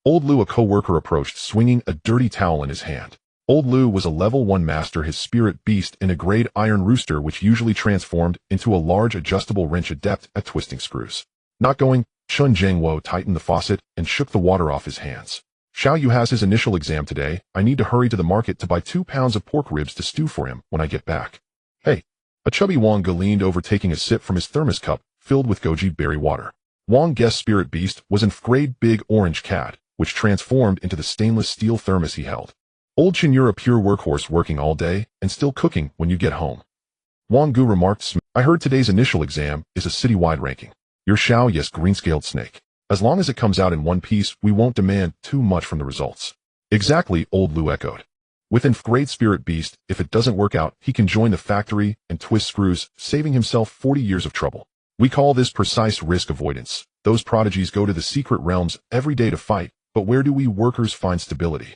Old Lu, a co-worker, approached, swinging a dirty towel in his hand. Old Lu was a level 1 master, his spirit beast in a grade iron rooster, which usually transformed into a large adjustable wrench, adept at twisting screws. Not going. Chen Jiangwo tightened the faucet and shook the water off his hands. Xiao Yu has his initial exam today. I need to hurry to the market to buy 2 pounds of pork ribs to stew for him when I get back. Hey. A chubby Wang Ge leaned over, taking a sip from his thermos cup filled with goji berry water. Wang Ge's spirit beast was in grade big orange cat, which transformed into the stainless steel thermos he held. Old Chen, you're a pure workhorse, working all day and still cooking when you get home. Wang Gu remarked. I heard today's initial exam is a citywide ranking. You're Xiao Yu's green-scaled snake. As long as it comes out in one piece, we won't demand too much from the results. Exactly, Old Lu echoed. Within grade spirit beast, if it doesn't work out, he can join the factory and twist screws, saving himself 40 years of trouble. We call this precise risk avoidance. Those prodigies go to the secret realms every day to fight, but where do we workers find stability?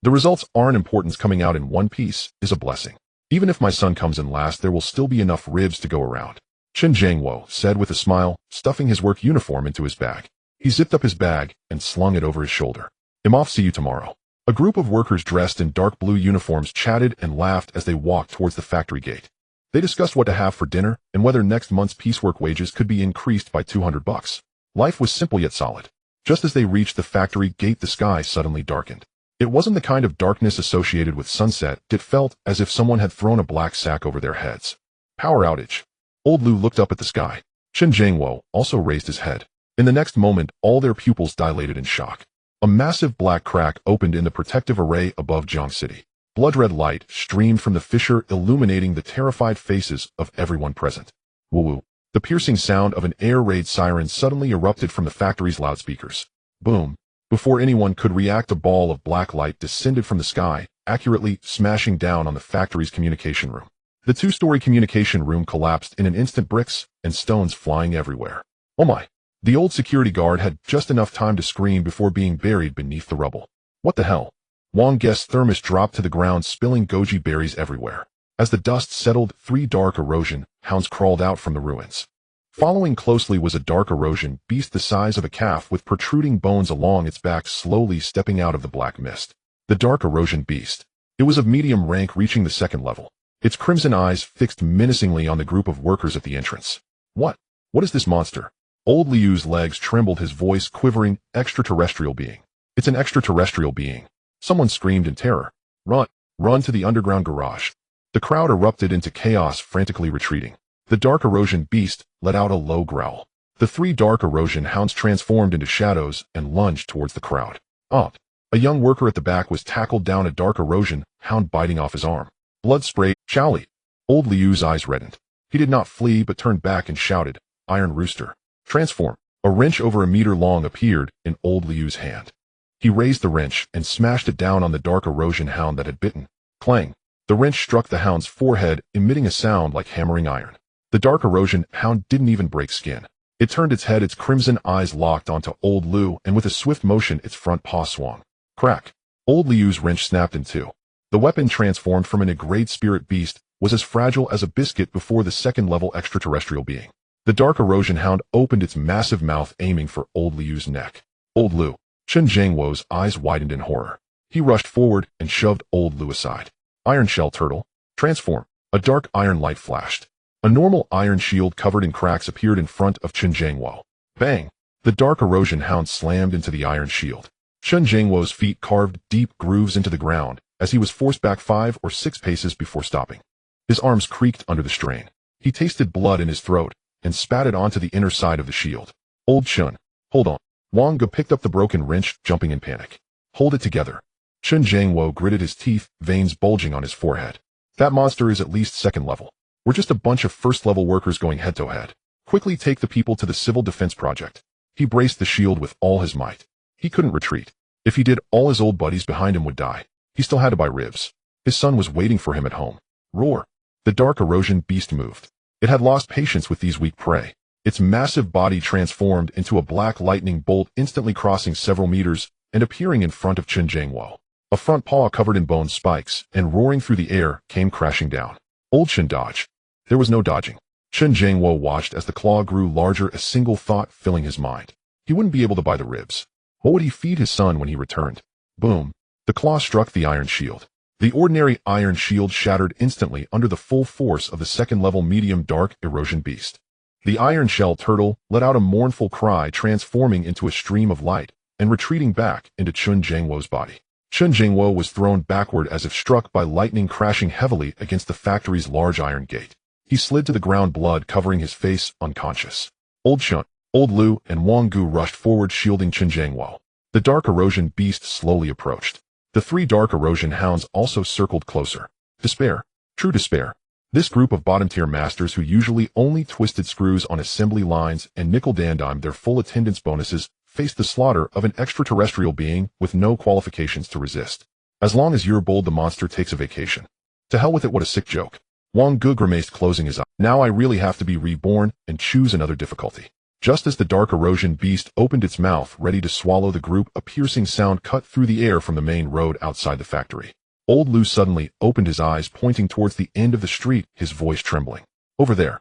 The results aren't important. Coming out in one piece is a blessing. Even if my son comes in last, there will still be enough ribs to go around. Chen Jiangwo said with a smile, stuffing his work uniform into his bag. He zipped up his bag and slung it over his shoulder. I'm off. See you tomorrow. A group of workers dressed in dark blue uniforms chatted and laughed as they walked towards the factory gate. They discussed what to have for dinner and whether next month's piecework wages could be increased by $200. Life was simple yet solid. Just as they reached the factory gate, the sky suddenly darkened. It wasn't the kind of darkness associated with sunset. It felt as if someone had thrown a black sack over their heads. Power outage. Old Lu looked up at the sky. Chen Jiangwo also raised his head. In the next moment, all their pupils dilated in shock. A massive black crack opened in the protective array above Jiang City. Blood-red light streamed from the fissure, illuminating the terrified faces of everyone present. Woo-woo. The piercing sound of an air raid siren suddenly erupted from the factory's loudspeakers. Boom. Before anyone could react, a ball of black light descended from the sky, accurately smashing down on the factory's communication room. The two-story communication room collapsed in an instant, bricks and stones flying everywhere. Oh my! The old security guard had just enough time to scream before being buried beneath the rubble. What the hell? Wang Guest's thermos dropped to the ground, spilling goji berries everywhere. As the dust settled, 3 dark erosion hounds crawled out from the ruins. Following closely was a dark erosion beast the size of a calf with protruding bones along its back, slowly stepping out of the black mist. The dark erosion beast. It was of medium rank, reaching the 2nd level. Its crimson eyes fixed menacingly on the group of workers at the entrance. What? What is this monster? Old Liu's legs trembled, his voice quivering. Extraterrestrial being. It's an extraterrestrial being. Someone screamed in terror. Run! Run to the underground garage. The crowd erupted into chaos, frantically retreating. The dark erosion beast let out a low growl. The 3 dark erosion hounds transformed into shadows and lunged towards the crowd. Up! A young worker at the back was tackled down, a dark erosion hound biting off his arm. Blood sprayed. Charlie! Old Liu's eyes reddened. He did not flee but turned back and shouted, Iron Rooster, transform! A wrench over a meter long appeared in Old Liu's hand. He raised the wrench and smashed it down on the dark erosion hound that had bitten. Clang! The wrench struck the hound's forehead, emitting a sound like hammering iron. The dark erosion hound didn't even break skin. It turned its head, its crimson eyes locked onto Old Liu, and with a swift motion its front paw swung. Crack! Old Liu's wrench snapped in two. The weapon, transformed from an great spirit beast, was as fragile as a biscuit before the 2nd-level extraterrestrial being. The dark erosion hound opened its massive mouth, aiming for Old Liu's neck. Old Liu. Chen Jiangwo's eyes widened in horror. He rushed forward and shoved Old Liu aside. Iron Shell Turtle, transform! A dark iron light flashed. A normal iron shield covered in cracks appeared in front of Chen Jiangwo. Bang! The dark erosion hound slammed into the iron shield. Chen Jiangwo's feet carved deep grooves into the ground as he was forced back 5 or 6 paces before stopping. His arms creaked under the strain. He tasted blood in his throat and spat it onto the inner side of the shield. Old Chen, hold on. Wang Ge picked up the broken wrench, jumping in panic. Hold it together. Chen Jiangwo gritted his teeth, veins bulging on his forehead. That monster is at least 2nd level. We're just a bunch of 1st-level workers going head-to-head. Quickly take the people to the Civil Defense Project. He braced the shield with all his might. He couldn't retreat. If he did, all his old buddies behind him would die. He still had to buy ribs. His son was waiting for him at home. Roar! The dark erosion beast moved. It had lost patience with these weak prey. Its massive body transformed into a black lightning bolt, instantly crossing several meters and appearing in front of Chen Jiangwo. A front paw covered in bone spikes and roaring through the air came crashing down. Old Chen dodged. There was no dodging. Chen Jiangwo watched as the claw grew larger, a single thought filling his mind. He wouldn't be able to buy the ribs. What would he feed his son when he returned? Boom. The claw struck the iron shield. The ordinary iron shield shattered instantly under the full force of the 2nd-level medium dark erosion beast. The iron shell turtle let out a mournful cry, transforming into a stream of light and retreating back into Chen Jiangwo's body. Chen Jiangwo was thrown backward as if struck by lightning, crashing heavily against the factory's large iron gate. He slid to the ground, blood covering his face, unconscious. Old Chen, Old Liu, and Wang Gu rushed forward, shielding Chen Jiangwo. The dark erosion beast slowly approached. The 3 dark erosion hounds also circled closer. Despair. True despair. This group of bottom-tier masters, who usually only twisted screws on assembly lines and nickel-dandimed their full attendance bonuses, faced the slaughter of an extraterrestrial being with no qualifications to resist. As long as you're bold, the monster takes a vacation. To hell with it, what a sick joke. Wang Ge grimaced, closing his eyes. Now I really have to be reborn and choose another difficulty. Just as the dark erosion beast opened its mouth, ready to swallow the group, a piercing sound cut through the air from the main road outside the factory. Old Liu suddenly opened his eyes, pointing towards the end of the street, his voice trembling. Over there.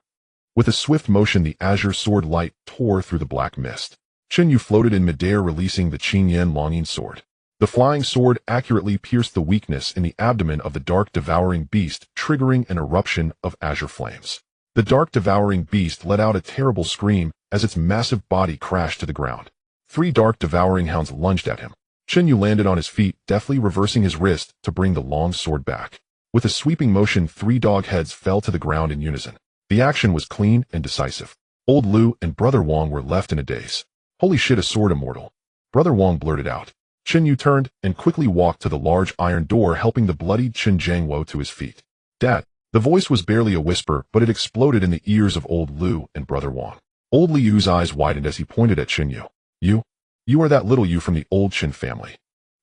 With a swift motion, the azure sword light tore through the black mist. Chen Yu floated in midair, releasing the Qingyan longing sword. The flying sword accurately pierced the weakness in the abdomen of the dark devouring beast, triggering an eruption of azure flames. The dark devouring beast let out a terrible scream as its massive body crashed to the ground. 3 dark devouring hounds lunged at him. Chen Yu landed on his feet, deftly reversing his wrist to bring the long sword back. With a sweeping motion, 3 dog heads fell to the ground in unison. The action was clean and decisive. Old Liu and Brother Wang were left in a daze. Holy shit, a sword immortal. Brother Wang blurted out. Chen Yu turned and quickly walked to the large iron door, helping the bloodied Chen Jiangwo to his feet. Dad. The voice was barely a whisper, but it exploded in the ears of old Liu and Brother Wang. Old Liu's eyes widened as he pointed at Chen Yu. You are that little Yu from the old Chen family.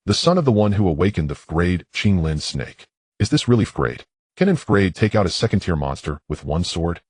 The son of the one who awakened the F-grade Qinglin snake. Is this really F-grade? Can an F-grade take out a second-tier monster with one sword?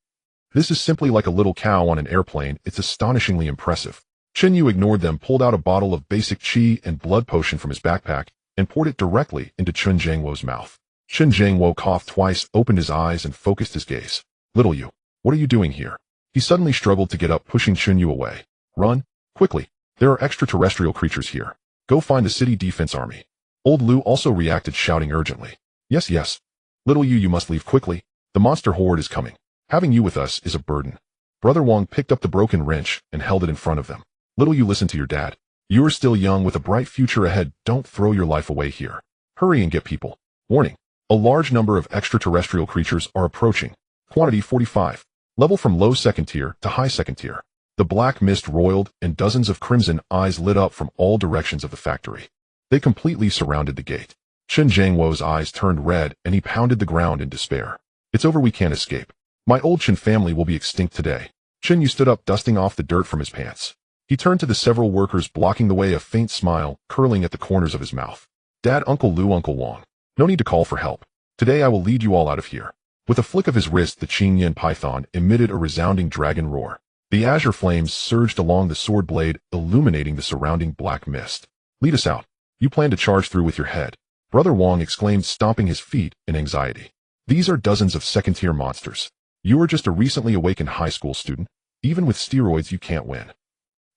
This is simply like a little cow on an airplane. It's astonishingly impressive. Chen Yu ignored them, pulled out a bottle of basic qi and blood potion from his backpack, and poured it directly into Chen Jiangwo's mouth. Chen Jiangwo coughed twice, opened his eyes, and focused his gaze. Little Yu, what are you doing here? He suddenly struggled to get up, pushing Chen Yu away. Run, quickly. There are extraterrestrial creatures here. Go find the city defense army. Old Liu also reacted, shouting urgently. Yes. Little Yu, you must leave quickly. The monster horde is coming. Having you with us is a burden. Brother Wang picked up the broken wrench and held it in front of them. Little Yu, listen to your dad. You are still young with a bright future ahead. Don't throw your life away here. Hurry and get people. Warning. A large number of extraterrestrial creatures are approaching. Quantity 45. Level from low second tier to high second tier. The black mist roiled and dozens of crimson eyes lit up from all directions of the factory. They completely surrounded the gate. Chen Jiangwo's eyes turned red and he pounded the ground in despair. It's over, we can't escape. My old Chen family will be extinct today. Chen Yu stood up, dusting off the dirt from his pants. He turned to the several workers blocking the way, a faint smile curling at the corners of his mouth. Dad, Uncle Liu, Uncle Wang. No need to call for help. Today I will lead you all out of here. With a flick of his wrist, the Qingyan python emitted a resounding dragon roar. The azure flames surged along the sword blade, illuminating the surrounding black mist. Lead us out. You plan to charge through with your head. Brother Wang exclaimed, stomping his feet in anxiety. These are dozens of second-tier monsters. You are just a recently awakened high school student. Even with steroids you can't win.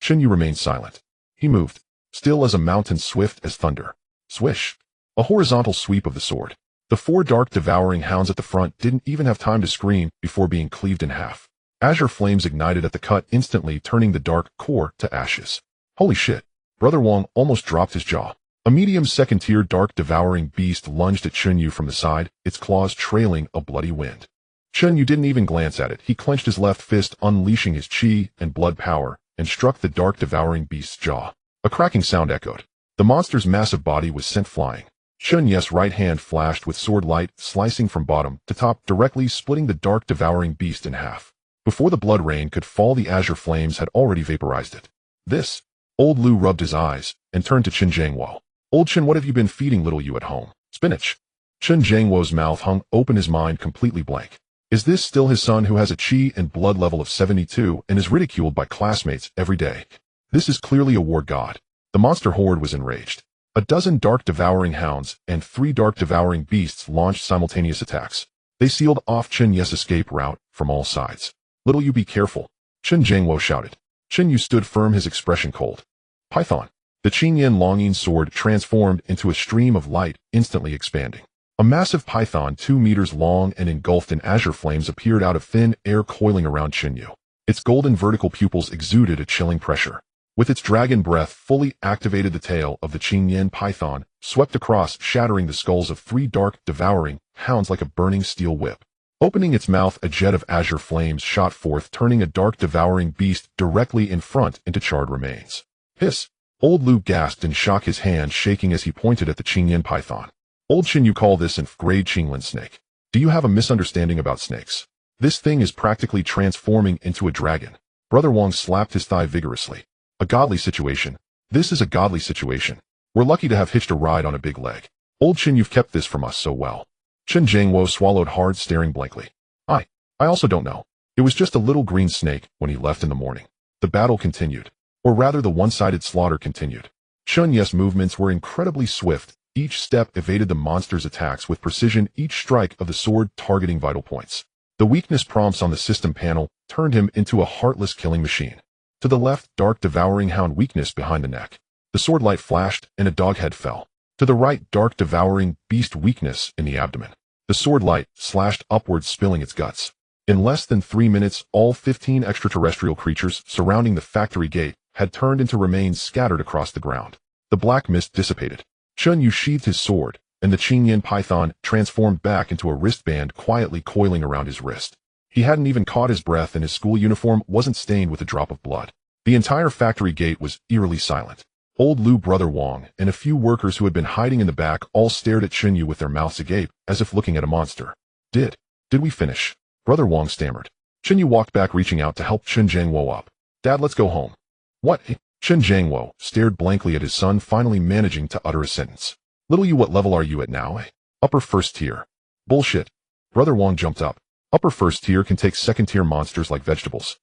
Chen Yu remained silent. He moved, still as a mountain, swift as thunder. Swish. A horizontal sweep of the sword. The four dark devouring hounds at the front didn't even have time to scream before being cleaved in half. Azure flames ignited at the cut, instantly turning the dark core to ashes. Holy shit. Brother Wang almost dropped his jaw. A medium second-tier dark devouring beast lunged at Chen Yu from the side, its claws trailing a bloody wind. Chen Yu didn't even glance at it. He clenched his left fist, unleashing his qi and blood power, and struck the dark devouring beast's jaw. A cracking sound echoed. The monster's massive body was sent flying. Chen Yu's right hand flashed with sword light, slicing from bottom to top, directly splitting the dark devouring beast in half. Before the blood rain could fall, the azure flames had already vaporized it. This. Old Liu rubbed his eyes and turned to Chen Jiangwo. Old Chen, what have you been feeding little Yu at home? Spinach. Chen Jiangwo's mouth hung open, his mind completely blank. Is this still his son who has a qi and blood level of 72 and is ridiculed by classmates every day? This is clearly a war god. The monster horde was enraged. A dozen dark devouring hounds and 3 dark devouring beasts launched simultaneous attacks. They sealed off Chen Yu's escape route from all sides. Little Yu, be careful. Chen Jiangwo shouted. Chen Yu stood firm, his expression cold. Python. The Qingyan longing sword transformed into a stream of light, instantly expanding. A massive python 2 meters long and engulfed in azure flames appeared out of thin air, coiling around Chen Yu. Its golden vertical pupils exuded a chilling pressure. With its dragon breath fully activated, the tail of the Qingyan python swept across, shattering the skulls of 3 dark devouring hounds like a burning steel whip. Opening its mouth, a jet of azure flames shot forth, turning a dark devouring beast directly in front into charred remains. Hiss! Old Liu gasped in shock, his hand shaking as he pointed at the Qingyan python. Old Chen, you call this an F-grade Qinglin snake? Do you have a misunderstanding about snakes? This thing is practically transforming into a dragon. Brother Wang slapped his thigh vigorously. A godly situation. This is a godly situation. We're lucky to have hitched a ride on a big leg. Old Chen, you've kept this from us so well. Chen Jiangwo swallowed hard, staring blankly. I also don't know. It was just a little green snake when he left in the morning. The battle continued. Or rather, the one-sided slaughter continued. Chen Yu's movements were incredibly swift. Each step evaded the monster's attacks with precision, each strike of the sword targeting vital points. The weakness prompts on the system panel turned him into a heartless killing machine. To the left, dark devouring hound weakness behind the neck. The sword light flashed and a dog head fell. To the right, dark devouring beast weakness in the abdomen. The sword light slashed upwards, spilling its guts. In less than 3 minutes, all 15 extraterrestrial creatures surrounding the factory gate had turned into remains scattered across the ground. The black mist dissipated. Chen Yu sheathed his sword, and the Qingyan python transformed back into a wristband quietly coiling around his wrist. He hadn't even caught his breath, and his school uniform wasn't stained with a drop of blood. The entire factory gate was eerily silent. Old Lu, Brother Wong, and a few workers who had been hiding in the back all stared at Chen Yu with their mouths agape, as if looking at a monster. Did we finish? Brother Wong stammered. Chen Yu walked back, reaching out to help Chen Zhangwo up. Dad, let's go home. What? Chen Zhangwo stared blankly at his son, finally managing to utter a sentence. Little you, what level are you at now? Upper first tier. Bullshit. Brother Wong jumped up. Upper first tier can take second tier monsters like vegetables.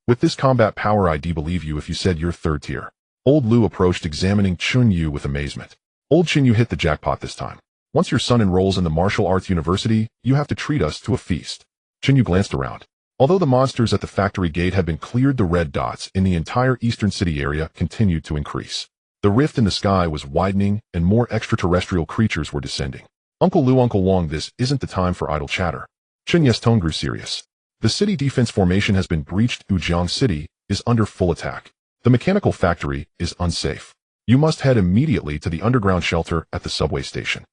With this combat power, I'd believe you if you said you're third tier. Old Lu approached, examining Chen Yu with amazement. Old Chen Yu hit the jackpot this time. Once your son enrolls in the martial arts university, you have to treat us to a feast. Chen Yu glanced around. Although the monsters at the factory gate had been cleared, the red dots in the entire eastern city area continued to increase. The rift in the sky was widening, and more extraterrestrial creatures were descending. Uncle Lu, Uncle Wong, this isn't the time for idle chatter. Chen Yu's tone grew serious. The city defense formation has been breached. Ujiang City is under full attack. The mechanical factory is unsafe. You must head immediately to the underground shelter at the subway station.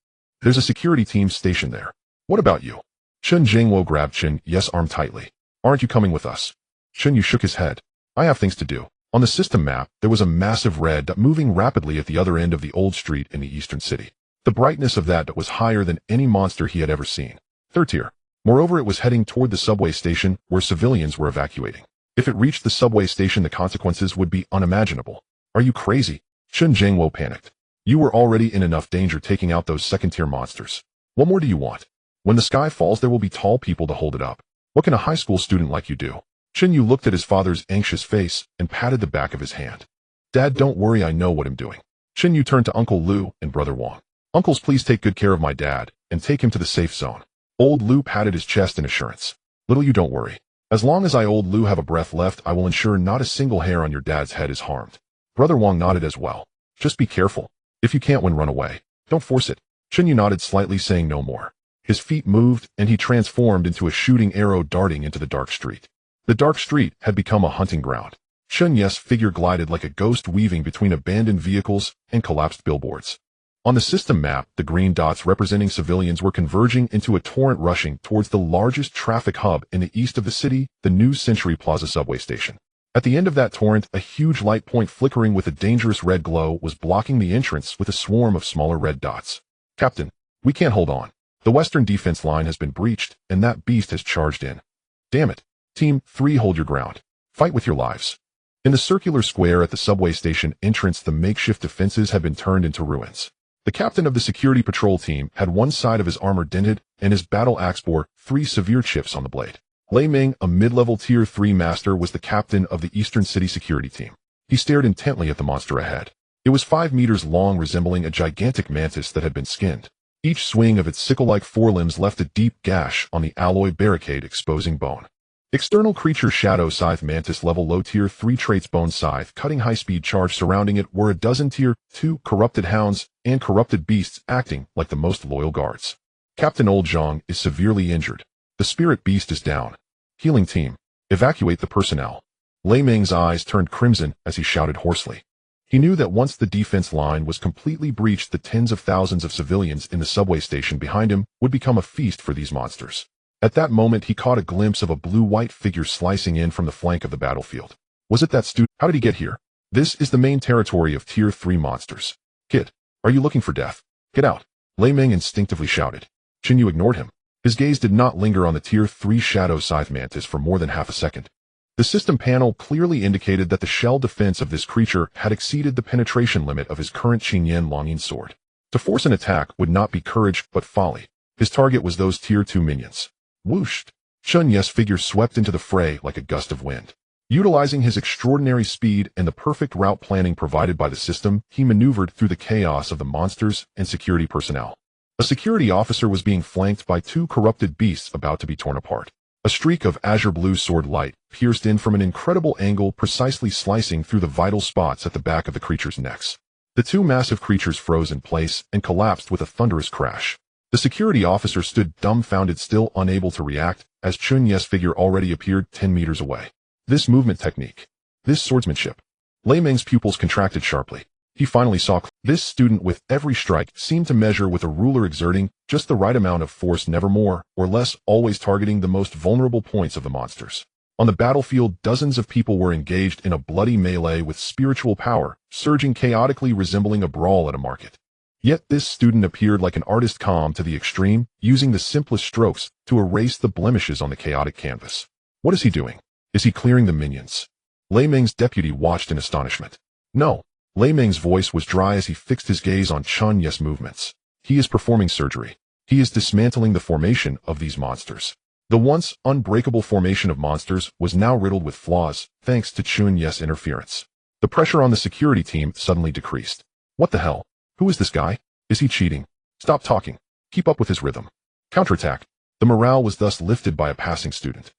There's a security team stationed there. What about you? Chen Zhangwo grabbed Chen Yu's arm tightly. Aren't you coming with us? Chen Yu shook his head. I have things to do. On the system map, there was a massive red dot moving rapidly at the other end of the old street in the eastern city. The brightness of that dot was higher than any monster he had ever seen. Third tier. Moreover, it was heading toward the subway station where civilians were evacuating. If it reached the subway station, the consequences would be unimaginable. Are you crazy? Chen Zhangwo panicked. You were already in enough danger taking out those second-tier monsters. What more do you want? When the sky falls, there will be tall people to hold it up. What can a high school student like you do? Chen Yu looked at his father's anxious face and patted the back of his hand. Dad, don't worry, I know what I'm doing. Chen Yu turned to Uncle Lu and Brother Wong. Uncles, please take good care of my dad and take him to the safe zone. Old Lu patted his chest in assurance. Little you, don't worry. As long as I, Old Lu, have a breath left, I will ensure not a single hair on your dad's head is harmed. Brother Wong nodded as well. Just be careful. If you can't win, run away. Don't force it. Chen Yu nodded slightly, saying no more. His feet moved, and he transformed into a shooting arrow darting into the dark street. The dark street had become a hunting ground. Chen Yu's figure glided like a ghost, weaving between abandoned vehicles and collapsed billboards. On the system map, the green dots representing civilians were converging into a torrent rushing towards the largest traffic hub in the east of the city, the New Century Plaza subway station. At the end of that torrent, a huge light point flickering with a dangerous red glow was blocking the entrance with a swarm of smaller red dots. Captain, we can't hold on. The western defense line has been breached, and that beast has charged in. Damn it. Team 3, hold your ground. Fight with your lives. In the circular square at the subway station entrance, the makeshift defenses had been turned into ruins. The captain of the security patrol team had one side of his armor dented, and his battle axe bore 3 severe chips on the blade. Lei Ming, a mid-level Tier 3 master, was the captain of the Eastern City security team. He stared intently at the monster ahead. It was 5 meters long, resembling a gigantic mantis that had been skinned. Each swing of its sickle-like forelimbs left a deep gash on the alloy barricade, exposing bone. External creature Shadow Scythe Mantis, level low Tier 3 traits, Bone Scythe, cutting high-speed charge. Surrounding it were a dozen Tier 2 corrupted hounds and corrupted beasts acting like the most loyal guards. Captain Old Zhang is severely injured. The spirit beast is down. Healing team, evacuate the personnel. Lei Ming's eyes turned crimson as he shouted hoarsely. He knew that once the defense line was completely breached, the tens of thousands of civilians in the subway station behind him would become a feast for these monsters. At that moment, he caught a glimpse of a blue-white figure slicing in from the flank of the battlefield. Was it that student? How did he get here? This is the main territory of Tier 3 monsters. Kid, are you looking for death? Get out. Lei Ming instinctively shouted. Chen Yu ignored him. His gaze did not linger on the Tier 3 Shadow Scythe Mantis for more than half a second. The system panel clearly indicated that the shell defense of this creature had exceeded the penetration limit of his current Qingyan Longyin sword. To force an attack would not be courage, but folly. His target was those Tier 2 minions. Whooshed! Chen Yu's figure swept into the fray like a gust of wind. Utilizing his extraordinary speed and the perfect route planning provided by the system, he maneuvered through the chaos of the monsters and security personnel. A security officer was being flanked by 2 corrupted beasts about to be torn apart. A streak of azure blue sword light pierced in from an incredible angle, precisely slicing through the vital spots at the back of the creatures' necks. The 2 massive creatures froze in place and collapsed with a thunderous crash. The security officer stood dumbfounded, still unable to react, as Chen Yu's figure already appeared 10 meters away. This movement technique. This swordsmanship. Lei Ming's pupils contracted sharply. He finally saw this student with every strike seemed to measure with a ruler, exerting just the right amount of force, never more or less, always targeting the most vulnerable points of the monsters. On the battlefield, dozens of people were engaged in a bloody melee with spiritual power surging chaotically resembling a brawl at a market. Yet this student appeared like an artist calm to the extreme, using the simplest strokes to erase the blemishes on the chaotic canvas. What is he doing? Is he clearing the minions? Lei Ming's deputy watched in astonishment. No. Lei Ming's voice was dry as he fixed his gaze on Chen Yu's movements. He is performing surgery. He is dismantling the formation of these monsters. The once unbreakable formation of monsters was now riddled with flaws, thanks to Chen Yu's interference. The pressure on the security team suddenly decreased. What the hell? Who is this guy? Is he cheating? Stop talking. Keep up with his rhythm. Counterattack. The morale was thus lifted by a passing student.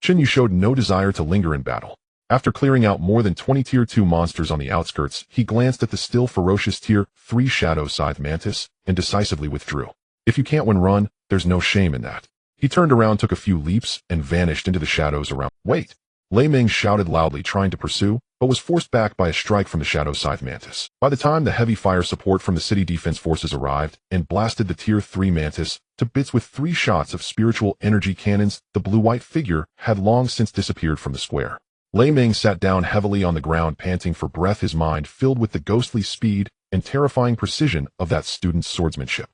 Chen Yu showed no desire to linger in battle. After clearing out more than 20 Tier 2 monsters on the outskirts, he glanced at the still ferocious Tier 3 Shadow Scythe Mantis and decisively withdrew. If you can't win run, there's no shame in that. He turned around, took a few leaps, and vanished into the shadows around. Wait! Lei Ming shouted loudly, trying to pursue, but was forced back by a strike from the Shadow Scythe Mantis. By the time the heavy fire support from the city defense forces arrived and blasted the Tier 3 Mantis to bits with 3 shots of spiritual energy cannons, the blue-white figure had long since disappeared from the square. Lei Ming sat down heavily on the ground, panting for breath, his mind filled with the ghostly speed and terrifying precision of that student's swordsmanship.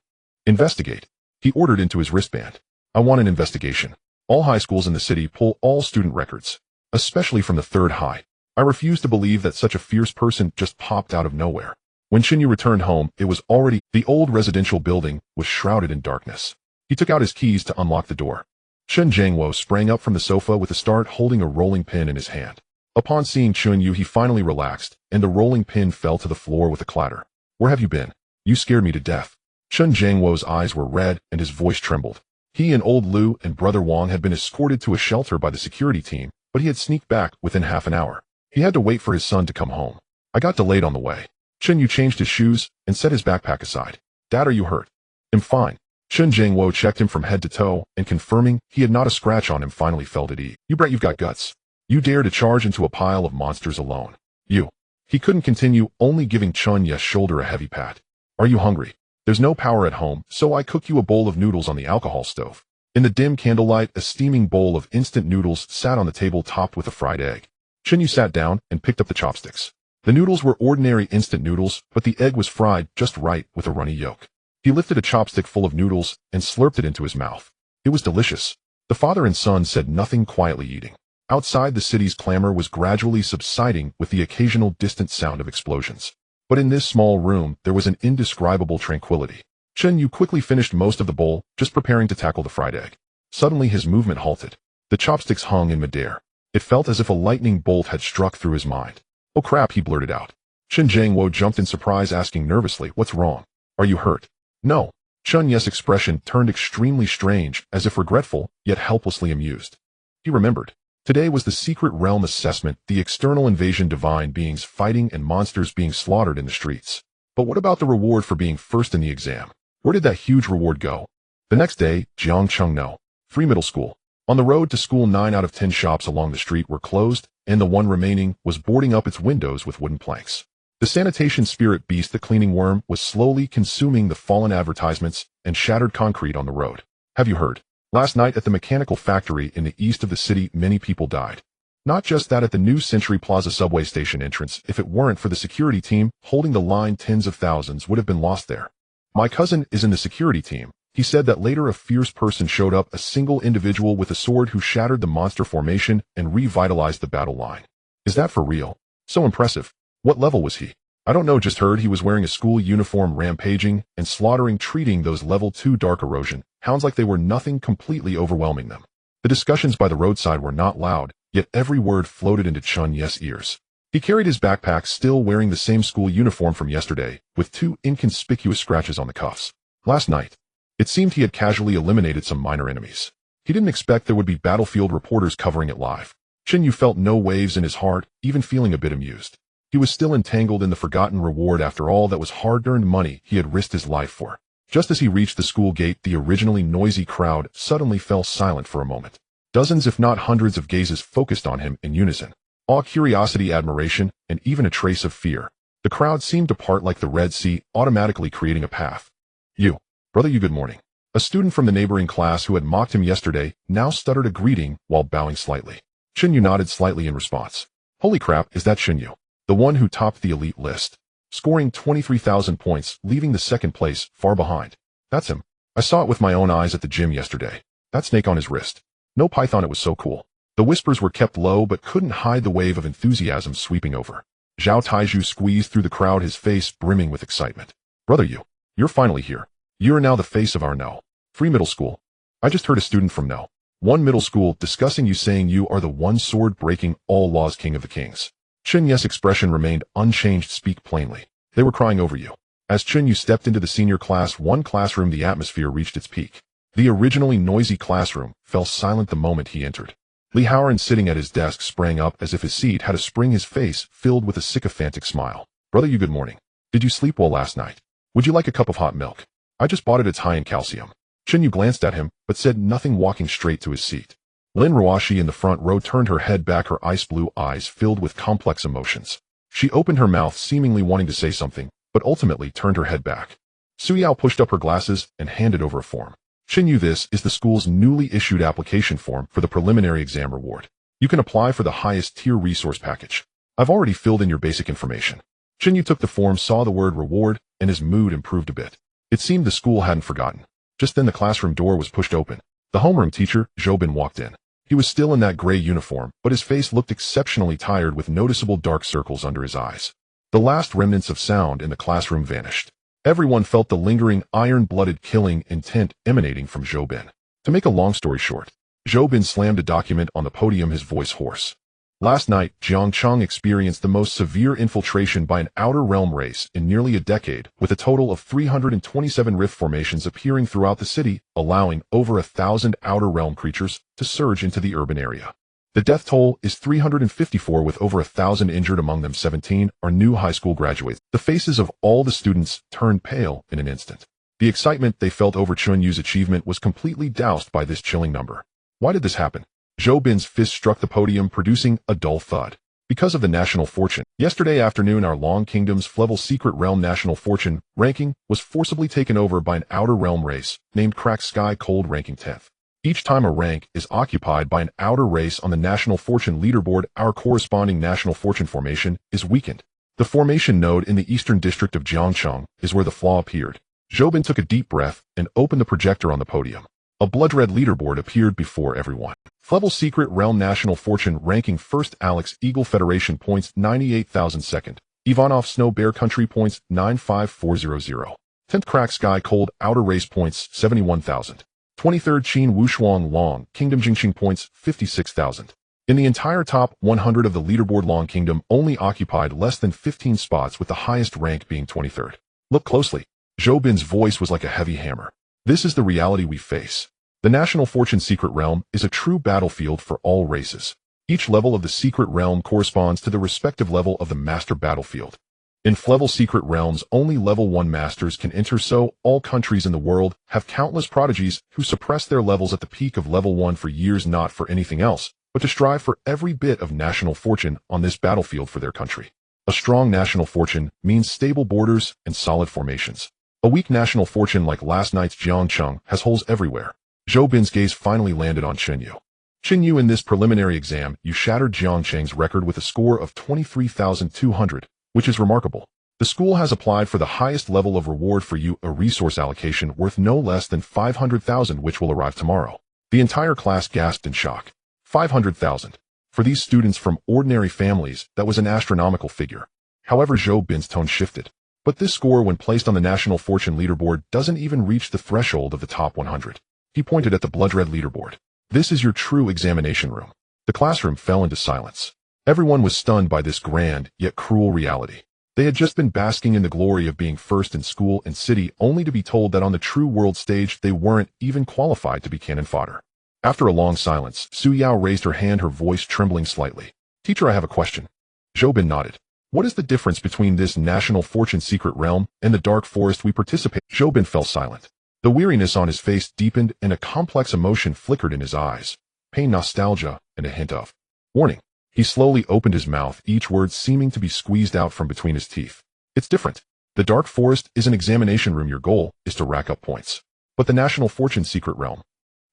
Investigate. He ordered into his wristband. I want an investigation. All high schools in the city pull all student records, especially from the 3rd high. I refuse to believe that such a fierce person just popped out of nowhere. When Chen Yu returned home, it was already the old residential building was shrouded in darkness. He took out his keys to unlock the door. Chen Jiangwo sprang up from the sofa with a start, holding a rolling pin in his hand. Upon seeing Chen Yu, he finally relaxed, and the rolling pin fell to the floor with a clatter. Where have you been? You scared me to death. Chen Jiangwo's eyes were red and his voice trembled. He and old Lu and brother Wang had been escorted to a shelter by the security team, but he had sneaked back within half an hour. He had to wait for his son to come home. I got delayed on the way. Chen Yu changed his shoes and set his backpack aside. Dad, are you hurt? I'm fine. Chen Jiangwo checked him from head to toe, and confirming he had not a scratch on him, finally felt at ease. You bet you've got guts. You dare to charge into a pile of monsters alone. You. He couldn't continue, only giving Chen Yu's shoulder a heavy pat. Are you hungry? There's no power at home, so I cook you a bowl of noodles on the alcohol stove. In the dim candlelight, a steaming bowl of instant noodles sat on the table, topped with a fried egg. Chen Yu sat down and picked up the chopsticks. The noodles were ordinary instant noodles, but the egg was fried just right with a runny yolk. He lifted a chopstick full of noodles and slurped it into his mouth. It was delicious. The father and son said nothing, quietly eating. Outside, the city's clamor was gradually subsiding with the occasional distant sound of explosions. But in this small room, there was an indescribable tranquility. Chen Yu quickly finished most of the bowl, just preparing to tackle the fried egg. Suddenly his movement halted. The chopsticks hung in midair. It felt as if a lightning bolt had struck through his mind. Oh crap, he blurted out. Chen Jiangwo jumped in surprise, asking nervously, what's wrong? Are you hurt? No. Chen Yu's expression turned extremely strange, as if regretful, yet helplessly amused. He remembered. Today was the secret realm assessment, the external invasion, divine beings fighting and monsters being slaughtered in the streets. But what about the reward for being first in the exam? Where did that huge reward go? The next day, Jiangchengno, Free Middle School. On the road to school, 9 out of 10 shops along the street were closed, and the one remaining was boarding up its windows with wooden planks. The sanitation spirit beast, the cleaning worm, was slowly consuming the fallen advertisements and shattered concrete on the road. Have you heard? Last night at the mechanical factory in the east of the city, many people died. Not just that, at the new Century Plaza subway station entrance, if it weren't for the security team holding the line, tens of thousands would have been lost there. My cousin is in the security team. He said that later a fierce person showed up, a single individual with a sword who shattered the monster formation and revitalized the battle line. Is that for real? So impressive. What level was he? I don't know, just heard he was wearing a school uniform, rampaging and slaughtering, treating those level 2 dark erosion hounds like they were nothing, completely overwhelming them. The discussions by the roadside were not loud, yet every word floated into Chen Yu's ears. He carried his backpack, still wearing the same school uniform from yesterday, with 2 inconspicuous scratches on the cuffs. Last night, it seemed he had casually eliminated some minor enemies. He didn't expect there would be battlefield reporters covering it live. Chen Yu felt no waves in his heart, even feeling a bit amused. He was still entangled in the forgotten reward after all that was hard-earned money he had risked his life for. Just as he reached the school gate, the originally noisy crowd suddenly fell silent for a moment. Dozens, if not hundreds, of gazes focused on him in unison. Awe, curiosity, admiration, and even a trace of fear. The crowd seemed to part like the Red Sea, automatically creating a path. You, brother Yu, good morning. A student from the neighboring class who had mocked him yesterday now stuttered a greeting while bowing slightly. Chen Yu nodded slightly in response. Holy crap, is that Chen Yu? the one who topped the elite list, scoring 23,000 points, leaving the second place far behind. That's him. I saw it with my own eyes at the gym yesterday. That snake on his wrist. No python, it was so cool. The whispers were kept low but couldn't hide the wave of enthusiasm sweeping over. Zhao Taiju squeezed through the crowd, his face brimming with excitement. Brother Yu, you're finally here. You are now the face of our No. 3 middle school. I just heard a student from No. 1 middle school discussing you, saying you are the one sword-breaking, all-laws king of the kings. Chen Yu's expression remained unchanged. Speak plainly. They were crying over you. As Chen Yu stepped into the senior class 1 classroom, the atmosphere reached its peak. The originally noisy classroom fell silent the moment he entered. Li Haoran, sitting at his desk, sprang up as if his seat had a spring, his face filled with a sycophantic smile. Brother Yu, good morning. Did you sleep well last night? Would you like a cup of hot milk? I just bought it, it's high in calcium. Chen Yu glanced at him, but said nothing, walking straight to his seat. Lin Ruoshi in the front row turned her head back, her ice blue eyes filled with complex emotions. She opened her mouth, seemingly wanting to say something, but ultimately turned her head back. Su Yao pushed up her glasses and handed over a form. Chen Yu, this is the school's newly issued application form for the preliminary exam reward. You can apply for the highest tier resource package. I've already filled in your basic information. Chen Yu took the form, saw the word reward, and his mood improved a bit. It seemed the school hadn't forgotten. Just then the classroom door was pushed open. The homeroom teacher, Zhou Bin, walked in. He was still in that gray uniform, but his face looked exceptionally tired, with noticeable dark circles under his eyes. The last remnants of sound in the classroom vanished. Everyone felt the lingering, iron-blooded killing intent emanating from Zhou Bin. To make a long story short, Zhou Bin slammed a document on the podium, his voice hoarse. Last night, Jiangcheng experienced the most severe infiltration by an outer realm race in nearly a decade, with a total of 327 rift formations appearing throughout the city, allowing over 1,000 outer realm creatures to surge into the urban area. The death toll is 354, with over 1,000 injured, among them 17 are new high school graduates. The faces of all the students turned pale in an instant. The excitement they felt over Chen Yu's achievement was completely doused by this chilling number. Why did this happen? Zhou Bin's fist struck the podium, producing a dull thud. Because of the national fortune. Yesterday afternoon, our Long Kingdom's level secret realm national fortune ranking was forcibly taken over by an outer realm race named Crack Sky Cold, ranking 10th. Each time a rank is occupied by an outer race on the National Fortune leaderboard, our corresponding National Fortune formation is weakened. The formation node in the eastern district of Jiangcheng is where the flaw appeared. Zhou Bin took a deep breath and opened the projector on the podium. A blood-red leaderboard appeared before everyone. Level Secret Realm National Fortune ranking: first, Alex Eagle Federation, points 98,000. Second, Ivanov Snow Bear Country, points 95400. 10th, Crack Sky Cold Outer Race, points 71,000. 23rd, Qin Wushuang Long Kingdom Jingqing, points 56,000. In the entire top 100 of the leaderboard, Long Kingdom only occupied less than 15 spots, with the highest rank being 23rd. Look closely. Zhou Bin's voice was like a heavy hammer. This is the reality we face. The National Fortune Secret Realm is a true battlefield for all races. Each level of the Secret Realm corresponds to the respective level of the Master Battlefield. In level Secret Realms, only level 1 masters can enter, so all countries in the world have countless prodigies who suppress their levels at the peak of level 1 for years, not for anything else, but to strive for every bit of national fortune on this battlefield for their country. A strong national fortune means stable borders and solid formations. A weak national fortune like last night's Jiangcheng has holes everywhere. Zhou Bin's gaze finally landed on Chen Yu. Chen Yu, in this preliminary exam, you shattered Jiangcheng's record with a score of 23,200. Which is remarkable. The school has applied for the highest level of reward for you, a resource allocation worth no less than 500,000, which will arrive tomorrow. The entire class gasped in shock. 500,000. For these students from ordinary families, that was an astronomical figure. However, Zhou Bin's tone shifted. But this score, when placed on the National Fortune leaderboard, doesn't even reach the threshold of the top 100. He pointed at the blood-red leaderboard. This is your true examination room. The classroom fell into silence. Everyone was stunned by this grand, yet cruel reality. They had just been basking in the glory of being first in school and city, only to be told that on the true world stage they weren't even qualified to be cannon fodder. After a long silence, Su Yao raised her hand, her voice trembling slightly. Teacher, I have a question. Zhou Bin nodded. What is the difference between this National Fortune Secret Realm and the dark forest we participate in? Zhou Bin fell silent. The weariness on his face deepened and a complex emotion flickered in his eyes. Pain, nostalgia, and a hint of warning. He slowly opened his mouth, each word seeming to be squeezed out from between his teeth. It's different. The Dark Forest is an examination room. Your goal is to rack up points. But the National Fortune Secret Realm.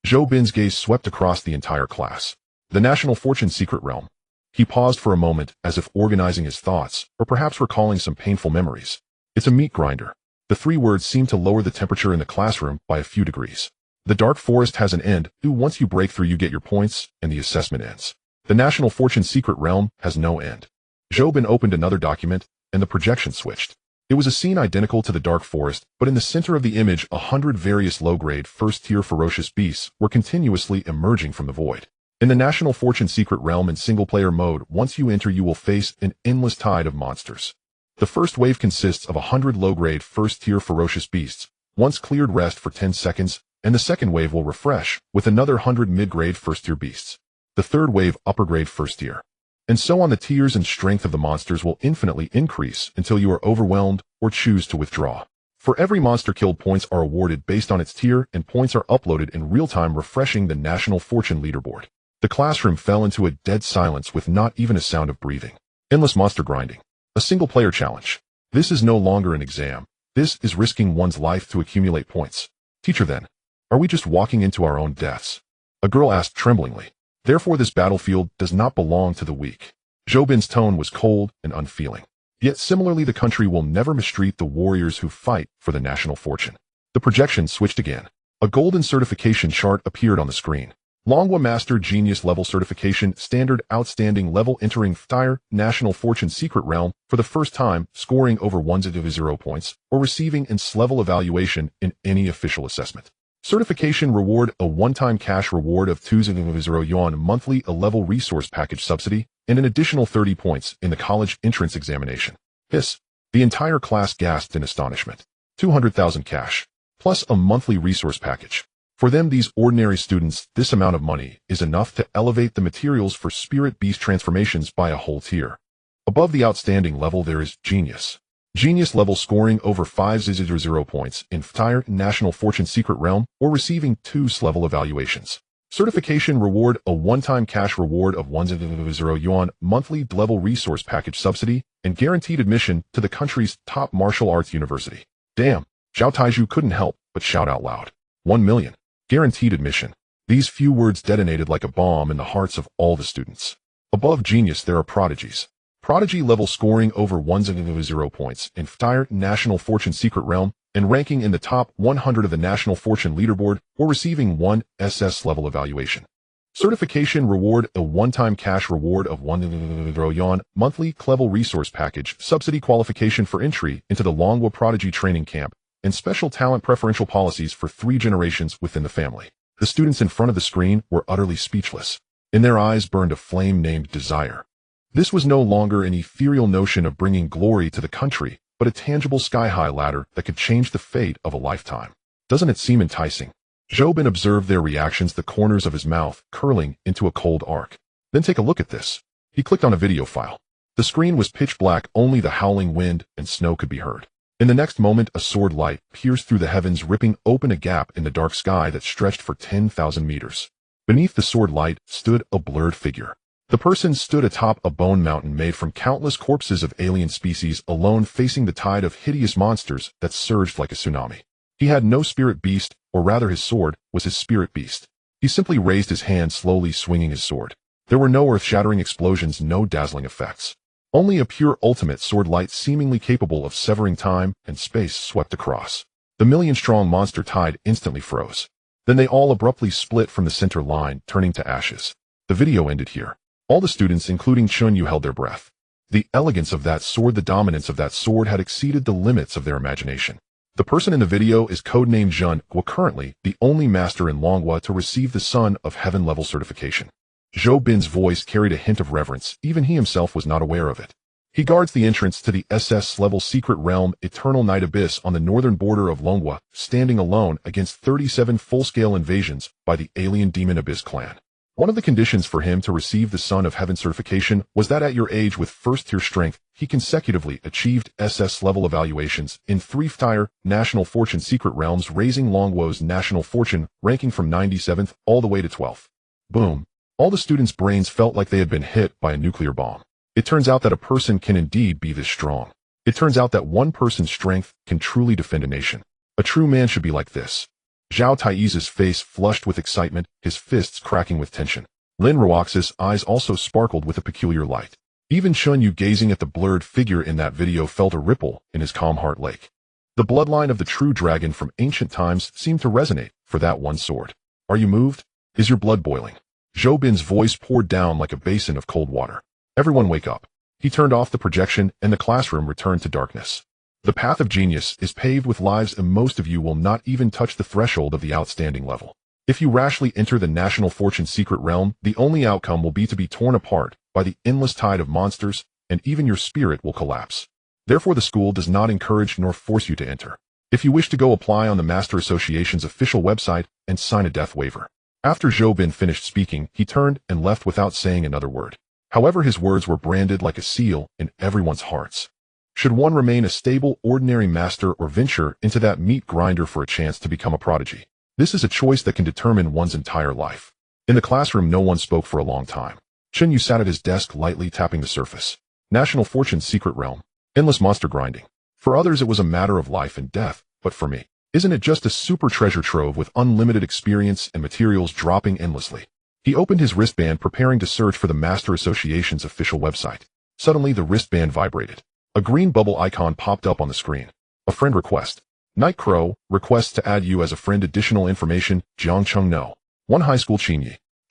Zhou Bin's gaze swept across the entire class. The National Fortune Secret Realm. He paused for a moment as if organizing his thoughts, or perhaps recalling some painful memories. It's a meat grinder. The 3 words seemed to lower the temperature in the classroom by a few degrees. The dark forest has an end. Once you break through, you get your points, and the assessment ends. The National Fortune Secret Realm has no end. Zhou opened another document, and the projection switched. It was a scene identical to the dark forest, but in the center of the image, 100 various low-grade, first-tier ferocious beasts were continuously emerging from the void. In the National Fortune Secret Realm in single-player mode, once you enter, you will face an endless tide of monsters. The first wave consists of 100 low-grade, first-tier ferocious beasts. Once cleared, rest for 10 seconds, and the second wave will refresh with another 100 mid-grade first-tier beasts. The third wave, upper-grade first-tier. And so on. The tiers and strength of the monsters will infinitely increase until you are overwhelmed or choose to withdraw. For every monster killed, points are awarded based on its tier, and points are uploaded in real time, refreshing the National Fortune leaderboard. The classroom fell into a dead silence with not even a sound of breathing. Endless monster grinding. A single-player challenge. This is no longer an exam. This is risking one's life to accumulate points. Teacher, then, are we just walking into our own deaths? A girl asked tremblingly. Therefore, this battlefield does not belong to the weak. Zhou tone was cold and unfeeling. Yet similarly, the country will never mistreat the warriors who fight for the national fortune. The projection switched again. A golden certification chart appeared on the screen. Longwa Master Genius Level Certification, Standard Outstanding Level, entering Tire National Fortune Secret Realm for the first time, scoring over 100 points, or receiving its level evaluation in any official assessment. Certification reward, a one-time cash reward of 200 yuan monthly, a level resource package subsidy, and an additional 30 points in the college entrance examination. The entire class gasped in astonishment. 200,000 cash, plus a monthly resource package. For them, these ordinary students, this amount of money is enough to elevate the materials for spirit beast transformations by a whole tier. Above the outstanding level, there is Genius. Genius level, scoring over 500 points in Tire National Fortune Secret Realm, or receiving 2 level evaluations. Certification reward, a one-time cash reward of 100 yuan monthly level resource package subsidy, and guaranteed admission to the country's top martial arts university. Damn, Zhao Taizhu couldn't help but shout out loud. 1 million. Guaranteed admission. These few words detonated like a bomb in the hearts of all the students. Above Genius, there are prodigies. Prodigy level, scoring over 100 points in Tire National Fortune Secret Realm, and ranking in the top 100 of the National Fortune leaderboard, or receiving 1 SS level evaluation. Certification reward, a one-time cash reward of 100 yuan monthly level resource package, subsidy, qualification for entry into the Longwa Prodigy Training Camp, and special talent preferential policies for 3 generations within the family. The students in front of the screen were utterly speechless. In their eyes burned a flame named desire. This was no longer an ethereal notion of bringing glory to the country, but a tangible sky-high ladder that could change the fate of a lifetime. Doesn't it seem enticing? Zhou observed their reactions, the corners of his mouth curling into a cold arc. Then take a look at this. He clicked on a video file. The screen was pitch black, only the howling wind and snow could be heard. In the next moment, a sword light pierced through the heavens, ripping open a gap in the dark sky that stretched for 10,000 meters. Beneath the sword light stood a blurred figure. The person stood atop a bone mountain made from countless corpses of alien species, alone, facing the tide of hideous monsters that surged like a tsunami. He had no spirit beast, or rather his sword was his spirit beast. He simply raised his hand, slowly swinging his sword. There were no earth-shattering explosions, no dazzling effects. Only a pure ultimate sword light, seemingly capable of severing time and space, swept across. The million-strong monster tide instantly froze. Then they all abruptly split from the center line, turning to ashes. The video ended here. All the students, including Chen Yu, held their breath. The elegance of that sword, the dominance of that sword had exceeded the limits of their imagination. The person in the video is codenamed Zhen, currently the only master in Longwa to receive the Son of Heaven level certification. Zhou Bin's voice carried a hint of reverence. Even he himself was not aware of it. He guards the entrance to the SS level secret realm, Eternal Night Abyss, on the northern border of Longwa, standing alone against 37 full-scale invasions by the alien demon Abyss clan. One of the conditions for him to receive the Son of Heaven certification was that at your age, with first-tier strength, he consecutively achieved SS level evaluations in 3 Tire National Fortune secret realms, raising Longwa's national fortune ranking from 97th all the way to 12th. Boom. All the students' brains felt like they had been hit by a nuclear bomb. It turns out that a person can indeed be this strong. It turns out that one person's strength can truly defend a nation. A true man should be like this. Zhao Taiz's face flushed with excitement, his fists cracking with tension. Lin Roax's eyes also sparkled with a peculiar light. Even Chen Yu, gazing at the blurred figure in that video, felt a ripple in his calm heart lake. The bloodline of the true dragon from ancient times seemed to resonate for that one sword. Are you moved? Is your blood boiling? Zhou Bin's voice poured down like a basin of cold water. Everyone wake up. He turned off the projection and the classroom returned to darkness. The path of genius is paved with lives, and most of you will not even touch the threshold of the outstanding level. If you rashly enter the National Fortune secret realm, the only outcome will be to be torn apart by the endless tide of monsters, and even your spirit will collapse. Therefore, the school does not encourage nor force you to enter. If you wish to go, apply on the Master Association's official website and sign a death waiver. After Zhou Bin finished speaking, he turned and left without saying another word. However, his words were branded like a seal in everyone's hearts. Should one remain a stable, ordinary master or venture into that meat grinder for a chance to become a prodigy? This is a choice that can determine one's entire life. In the classroom, no one spoke for a long time. Chen Yu sat at his desk, lightly tapping the surface. National Fortune's secret realm. Endless monster grinding. For others, it was a matter of life and death, but for me, isn't it just a super treasure trove with unlimited experience and materials dropping endlessly? He opened his wristband, preparing to search for the Master Association's official website. Suddenly, the wristband vibrated. A green bubble icon popped up on the screen. A friend request. Night Crow requests to add you as a friend. Additional information, Jiang Cheng No. 1 High School Chen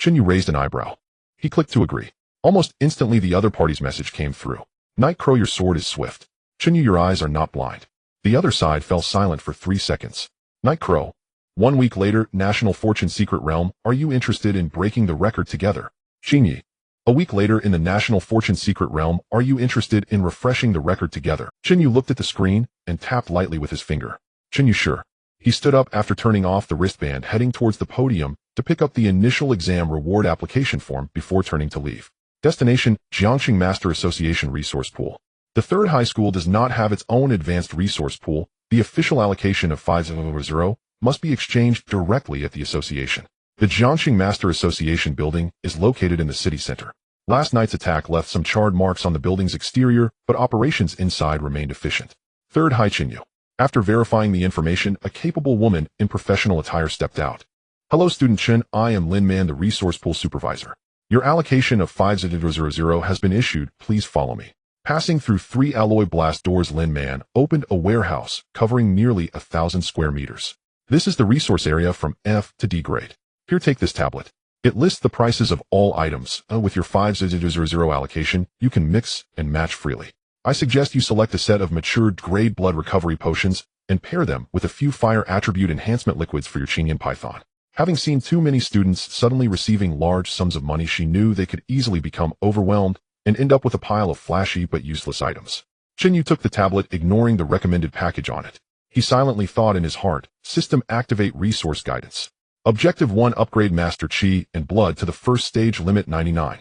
Yu raised an eyebrow. He clicked to agree. Almost instantly, the other party's message came through. Night Crow, your sword is swift. Chen Yu, your eyes are not blind. The other side fell silent for 3 seconds. Night Crow. 1 week later, National Fortune secret realm. Are you interested in breaking the record together? Chen Yu. A week later, in the National Fortune secret realm. Are you interested in refreshing the record together? Chen Yu looked at the screen and tapped lightly with his finger. Chen Yu, sure. He stood up after turning off the wristband, heading towards the podium to pick up the initial exam reward application form before turning to leave. Destination, Jiangxing Master Association Resource Pool. The third high school does not have its own advanced resource pool. The official allocation of 500 must be exchanged directly at the association. The Jiangxing Master Association building is located in the city center. Last night's attack left some charred marks on the building's exterior, but operations inside remained efficient. Third High Chen Yu. After verifying the information, a capable woman in professional attire stepped out. Hello, Student Chen. I am Lin Man, the resource pool supervisor. Your allocation of 500 has been issued. Please follow me. Passing through 3 alloy blast doors, Lin Man opened a warehouse covering nearly 1,000 square meters. This is the resource area from F to D grade. Here, take this tablet. It lists the prices of all items. With your 500 allocation, you can mix and match freely. I suggest you select a set of matured grade blood recovery potions and pair them with a few fire attribute enhancement liquids for your Qingyan Python. Having seen too many students suddenly receiving large sums of money, she knew they could easily become overwhelmed and end up with a pile of flashy but useless items. Chen Yu took the tablet, ignoring the recommended package on it. He silently thought in his heart, System Activate Resource Guidance. Objective 1, upgrade Master Qi and Blood to the first stage, limit 99.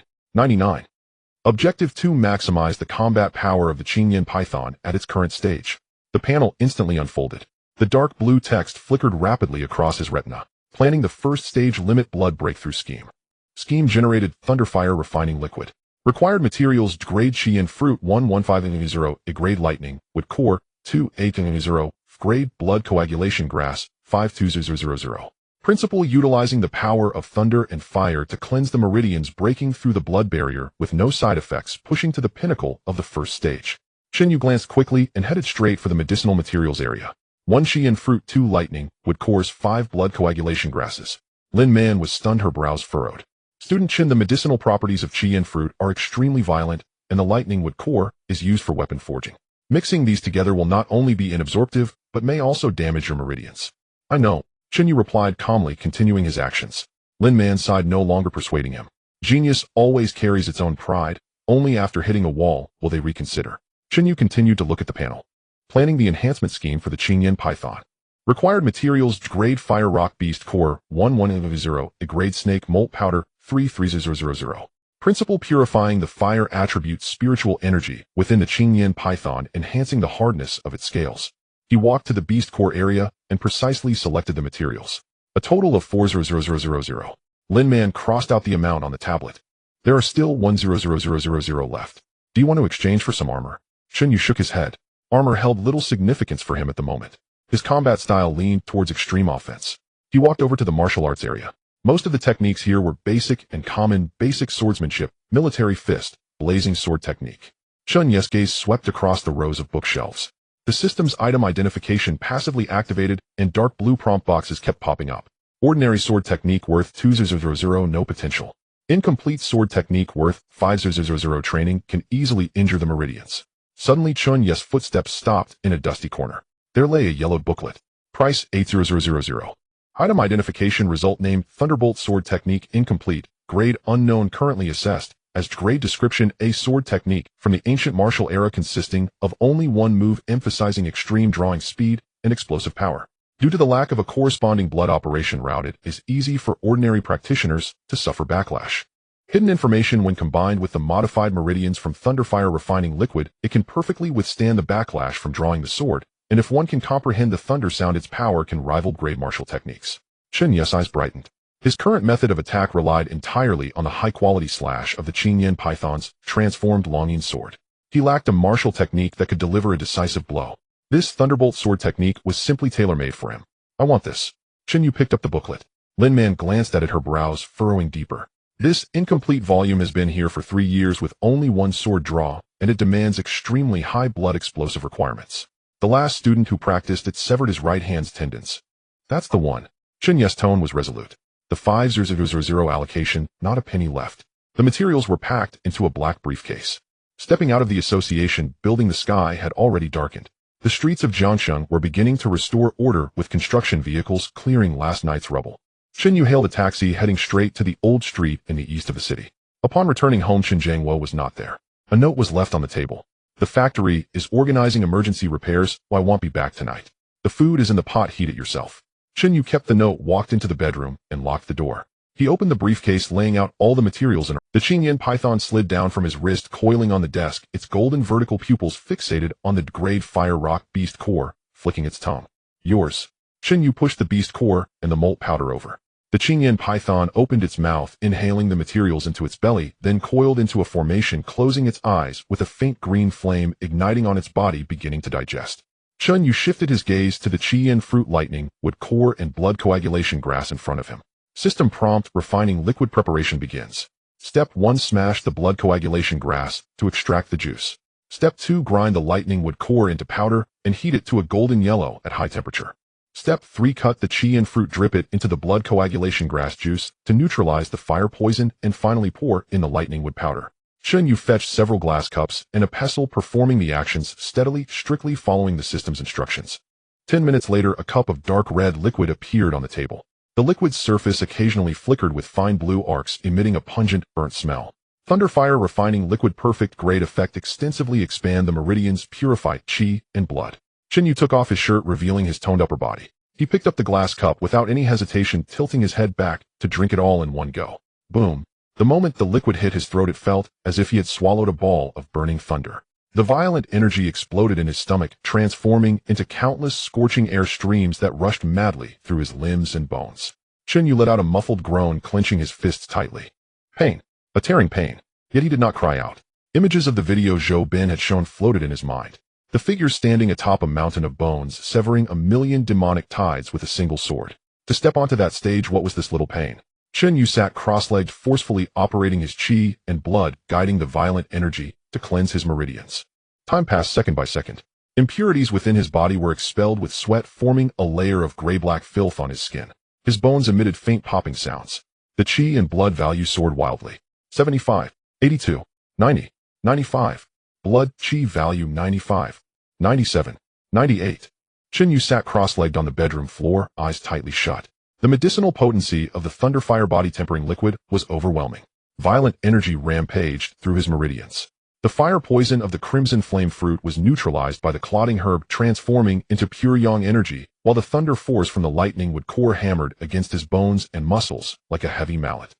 Objective 2, maximize the combat power of the Qingyan Python at its current stage. The panel instantly unfolded. The dark blue text flickered rapidly across his retina. Planning the first stage, limit blood breakthrough scheme. Scheme generated Thunderfire refining liquid. Required materials, grade Qi fruit 11500, a grade lightning, wood core 2800, grade blood coagulation grass 52000. Principle, utilizing the power of thunder and fire to cleanse the meridians, breaking through the blood barrier with no side effects, pushing to the pinnacle of the first stage. Chen Yu glanced quickly and headed straight for the medicinal materials area. 1 Qi fruit, 2 lightning, wood cores, 5 blood coagulation grasses. Lin Man was stunned, her brows furrowed. Student Chen, the medicinal properties of Qi fruit are extremely violent, and the lightning wood core is used for weapon forging. Mixing these together will not only be inabsorptive, but may also damage your meridians. I know, Chen Yu replied calmly, continuing his actions. Lin Man sighed, no longer persuading him. Genius always carries its own pride. Only after hitting a wall will they reconsider. Chen Yu continued to look at the panel. Planning the enhancement scheme for the Qingyan Python. Required materials, grade Fire Rock Beast Core 1100, a grade Snake Molt Powder 3300. Principle, purifying the fire attribute spiritual energy within the Qingyan Python, enhancing the hardness of its scales. He walked to the Beast Core area and precisely selected the materials. A total of 40000. Lin Man crossed out the amount on the tablet. There are still 10000 left. Do you want to exchange for some armor? Chen Yu shook his head. Armor held little significance for him at the moment. His combat style leaned towards extreme offense. He walked over to the martial arts area. Most of the techniques here were basic and common basic swordsmanship, military fist, blazing sword technique. Chen Yu's gaze swept across the rows of bookshelves. The system's item identification passively activated and dark blue prompt boxes kept popping up. Ordinary sword technique worth 2000, no potential. Incomplete sword technique worth 5000 training can easily injure the meridians. Suddenly Chen Yu's footsteps stopped in a dusty corner. There lay a yellowed booklet. Price 80000. Item identification result name Thunderbolt sword technique incomplete. Grade unknown currently assessed. As grade description a sword technique from the ancient martial era consisting of only one move emphasizing extreme drawing speed and explosive power. Due to the lack of a corresponding blood operation route, it is easy for ordinary practitioners to suffer backlash. Hidden information when combined with the modified meridians from Thunderfire refining liquid, it can perfectly withstand the backlash from drawing the sword, and if one can comprehend the thunder sound, its power can rival grade martial techniques. Chen Yu's eyes brightened. His current method of attack relied entirely on the high-quality slash of the Qinyan Python's transformed Longyin sword. He lacked a martial technique that could deliver a decisive blow. This Thunderbolt sword technique was simply tailor-made for him. I want this. Chen Yu picked up the booklet. Lin Man glanced at it, her brows furrowing deeper. This incomplete volume has been here for 3 years with only one sword draw, and it demands extremely high blood explosive requirements. The last student who practiced it severed his right hand's tendons. That's the one. Chen Yu's tone was resolute. The 5000 allocation, not a penny left. The materials were packed into a black briefcase. Stepping out of the association building, the sky had already darkened. The streets of Jiangsheng were beginning to restore order with construction vehicles clearing last night's rubble. Chen Yu hailed a taxi heading straight to the old street in the east of the city. Upon returning home, Chen Jiangwo was not there. A note was left on the table. The factory is organizing emergency repairs, I won't be back tonight. The food is in the pot, heat it yourself. Chen Yu kept the note, walked into the bedroom, and locked the door. He opened the briefcase, laying out all the materials in it. The Qinyan Python slid down from his wrist, coiling on the desk, its golden vertical pupils fixated on the grade fire rock beast core, flicking its tongue. Yours. Chen Yu pushed the beast core and the molt powder over. The Qinyan Python opened its mouth, inhaling the materials into its belly, then coiled into a formation, closing its eyes, with a faint green flame igniting on its body, beginning to digest. Chen Yu shifted his gaze to the Qian fruit lightning, wood core and blood coagulation grass in front of him. System prompt, refining liquid preparation begins. Step 1, smash the blood coagulation grass to extract the juice. Step 2, grind the lightning wood core into powder and heat it to a golden yellow at high temperature. Step 3, cut the Qian fruit, drip it into the blood coagulation grass juice to neutralize the fire poison, and finally pour in the lightning wood powder. Chen Yu fetched several glass cups and a pestle, performing the actions steadily, strictly following the system's instructions. 10 minutes later, a cup of dark red liquid appeared on the table. The liquid's surface occasionally flickered with fine blue arcs, emitting a pungent, burnt smell. Thunderfire refining liquid, perfect grade effect, extensively expand the meridians, purify qi and blood. Chen Yu took off his shirt, revealing his toned upper body. He picked up the glass cup without any hesitation, tilting his head back to drink it all in one go. Boom. The moment the liquid hit his throat, it felt as if he had swallowed a ball of burning thunder. The violent energy exploded in his stomach, transforming into countless scorching air streams that rushed madly through his limbs and bones. Chen Yu let out a muffled groan, clenching his fists tightly. Pain. A tearing pain. Yet he did not cry out. Images of the video Zhou Bin had shown floated in his mind. The figure standing atop a mountain of bones, severing a million demonic tides with a single sword. To step onto that stage, what was this little pain? Chen Yu sat cross-legged, forcefully operating his qi and blood, guiding the violent energy to cleanse his meridians. Time passed second by second. Impurities within his body were expelled with sweat, forming a layer of gray-black filth on his skin. His bones emitted faint popping sounds. The qi and blood value soared wildly. 75, 82, 90, 95. Blood qi value 95, 97, 98. Chen Yu sat cross-legged on the bedroom floor, eyes tightly shut. The medicinal potency of the Thunderfire body-tempering liquid was overwhelming. Violent energy rampaged through his meridians. The fire poison of the crimson flame fruit was neutralized by the clotting herb, transforming into pure yang energy, while the thunder force from the lightning wood core hammered against his bones and muscles like a heavy mallet.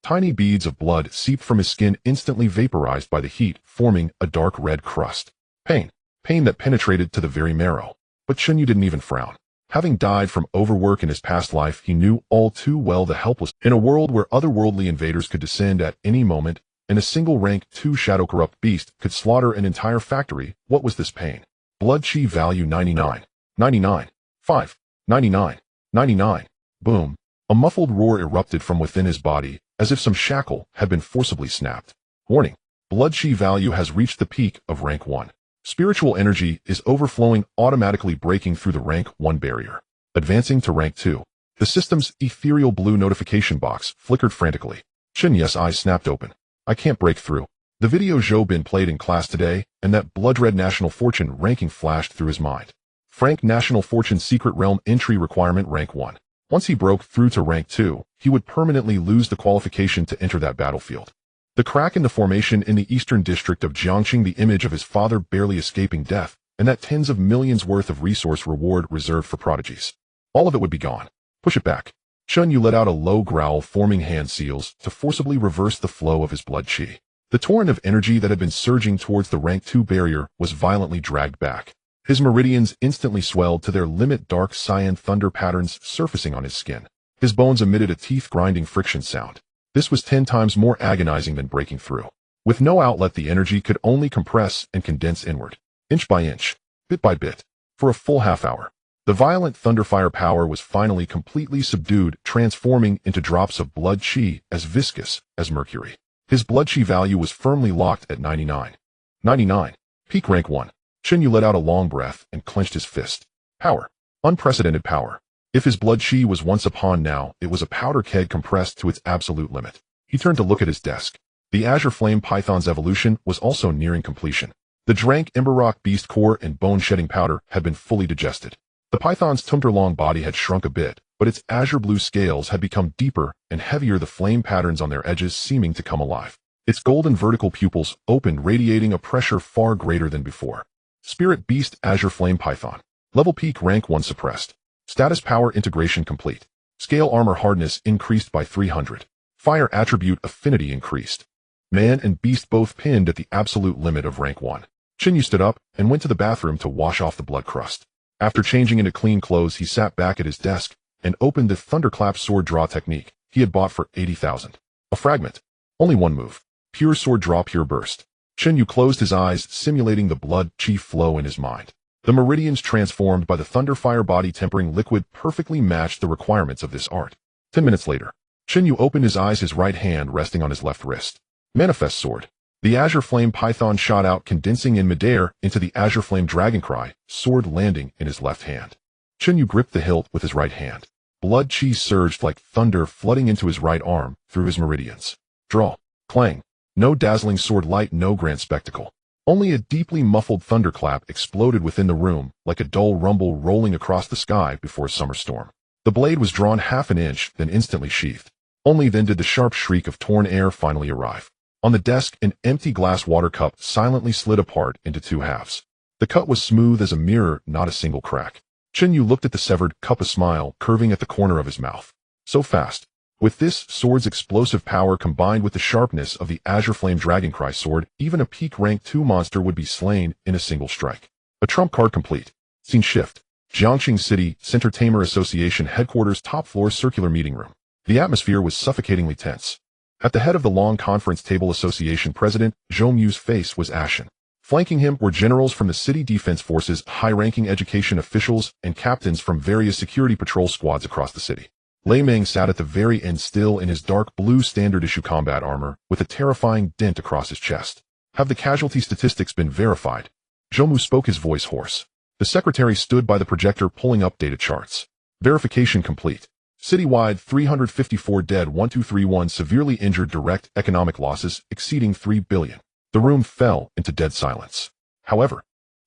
Tiny beads of blood seeped from his skin, instantly vaporized by the heat, forming a dark red crust. Pain. Pain that penetrated to the very marrow. But Chen Yu didn't even frown. Having died from overwork in his past life, he knew all too well the helpless. In a world where otherworldly invaders could descend at any moment, and a single rank 2 shadow-corrupt beast could slaughter an entire factory, what was this pain? Blood qi value 99, 99, 5, 99, 99. Boom. A muffled roar erupted from within his body, as if some shackle had been forcibly snapped. Warning. Blood chi value has reached the peak of rank 1. Spiritual energy is overflowing, automatically breaking through the rank 1 barrier. Advancing to rank 2. The system's ethereal blue notification box flickered frantically. Chen Yu's eyes snapped open. I can't break through. The video Zhou Bin played in class today, and that blood-red national fortune ranking flashed through his mind. Frank National Fortune Secret Realm entry requirement rank 1. Once he broke through to rank 2, he would permanently lose the qualification to enter that battlefield. The crack in the formation in the eastern district of Jiangqing, the image of his father barely escaping death, and that tens of millions worth of resource reward reserved for prodigies. All of it would be gone. Push it back. Chen Yu let out a low growl, forming hand seals to forcibly reverse the flow of his blood chi. The torrent of energy that had been surging towards the rank 2 barrier was violently dragged back. His meridians instantly swelled to their limit, dark cyan thunder patterns surfacing on his skin. His bones emitted a teeth-grinding friction sound. This was 10 times more agonizing than breaking through. With no outlet, the energy could only compress and condense inward, inch by inch, bit by bit, for a full half hour. The violent thunderfire power was finally completely subdued, transforming into drops of blood chi as viscous as mercury. His blood chi value was firmly locked at 99. 99. Peak rank 1. Chen Yu let out a long breath and clenched his fist. Power. Unprecedented power. If his blood chi was once a pawn, now it was a powder keg compressed to its absolute limit. He turned to look at his desk. The Azure Flame Python's evolution was also nearing completion. The Drank Emberrock Beast core and bone-shedding powder had been fully digested. The Python's tumtor-long body had shrunk a bit, but its azure blue scales had become deeper and heavier, the flame patterns on their edges seeming to come alive. Its golden vertical pupils opened, radiating a pressure far greater than before. Spirit Beast Azure Flame Python. Level peak rank 1 suppressed. Status power integration complete. Scale armor hardness increased by 300. Fire attribute affinity increased. Man and beast both pinned at the absolute limit of rank 1. Chen Yu stood up and went to the bathroom to wash off the blood crust. After changing into clean clothes, he sat back at his desk and opened the thunderclap sword draw technique he had bought for 80,000. A fragment. Only one move. Pure sword draw, pure burst. Chen Yu closed his eyes, simulating the blood chi flow in his mind. The meridians transformed by the thunderfire body tempering liquid perfectly matched the requirements of this art. 10 minutes later, Chen Yu opened his eyes, his right hand resting on his left wrist. Manifest sword. The Azure Flame Python shot out, condensing in midair into the Azure Flame Dragoncry, sword landing in his left hand. Chen Yu gripped the hilt with his right hand. Blood chi surged like thunder, flooding into his right arm through his meridians. Draw. Clang. No dazzling sword light, no grand spectacle. Only a deeply muffled thunderclap exploded within the room, like a dull rumble rolling across the sky before a summer storm. The blade was drawn half an inch, then instantly sheathed. Only then did the sharp shriek of torn air finally arrive. On the desk, an empty glass water cup silently slid apart into 2 halves. The cut was smooth as a mirror, not a single crack. Chen Yu looked at the severed cup, a smile curving at the corner of his mouth. So fast. With this sword's explosive power combined with the sharpness of the Azure Flame Dragoncry sword, even a peak rank 2 monster would be slain in a single strike. A trump card complete. Scene shift. Jiangqing City, Centertainment Association headquarters, top floor, circular meeting room. The atmosphere was suffocatingly tense. At the head of the long conference table, Association President Zhou Yu's face was ashen. Flanking him were generals from the city defense forces, high-ranking education officials, and captains from various security patrol squads across the city. Lei Meng sat at the very end, still in his dark blue standard-issue combat armor, with a terrifying dent across his chest. Have the casualty statistics been verified? Zhou Mu spoke, his voice hoarse. The secretary stood by the projector, pulling up data charts. Verification complete. Citywide, 354 dead, 1231 severely injured, direct economic losses exceeding 3 billion. The room fell into dead silence. However,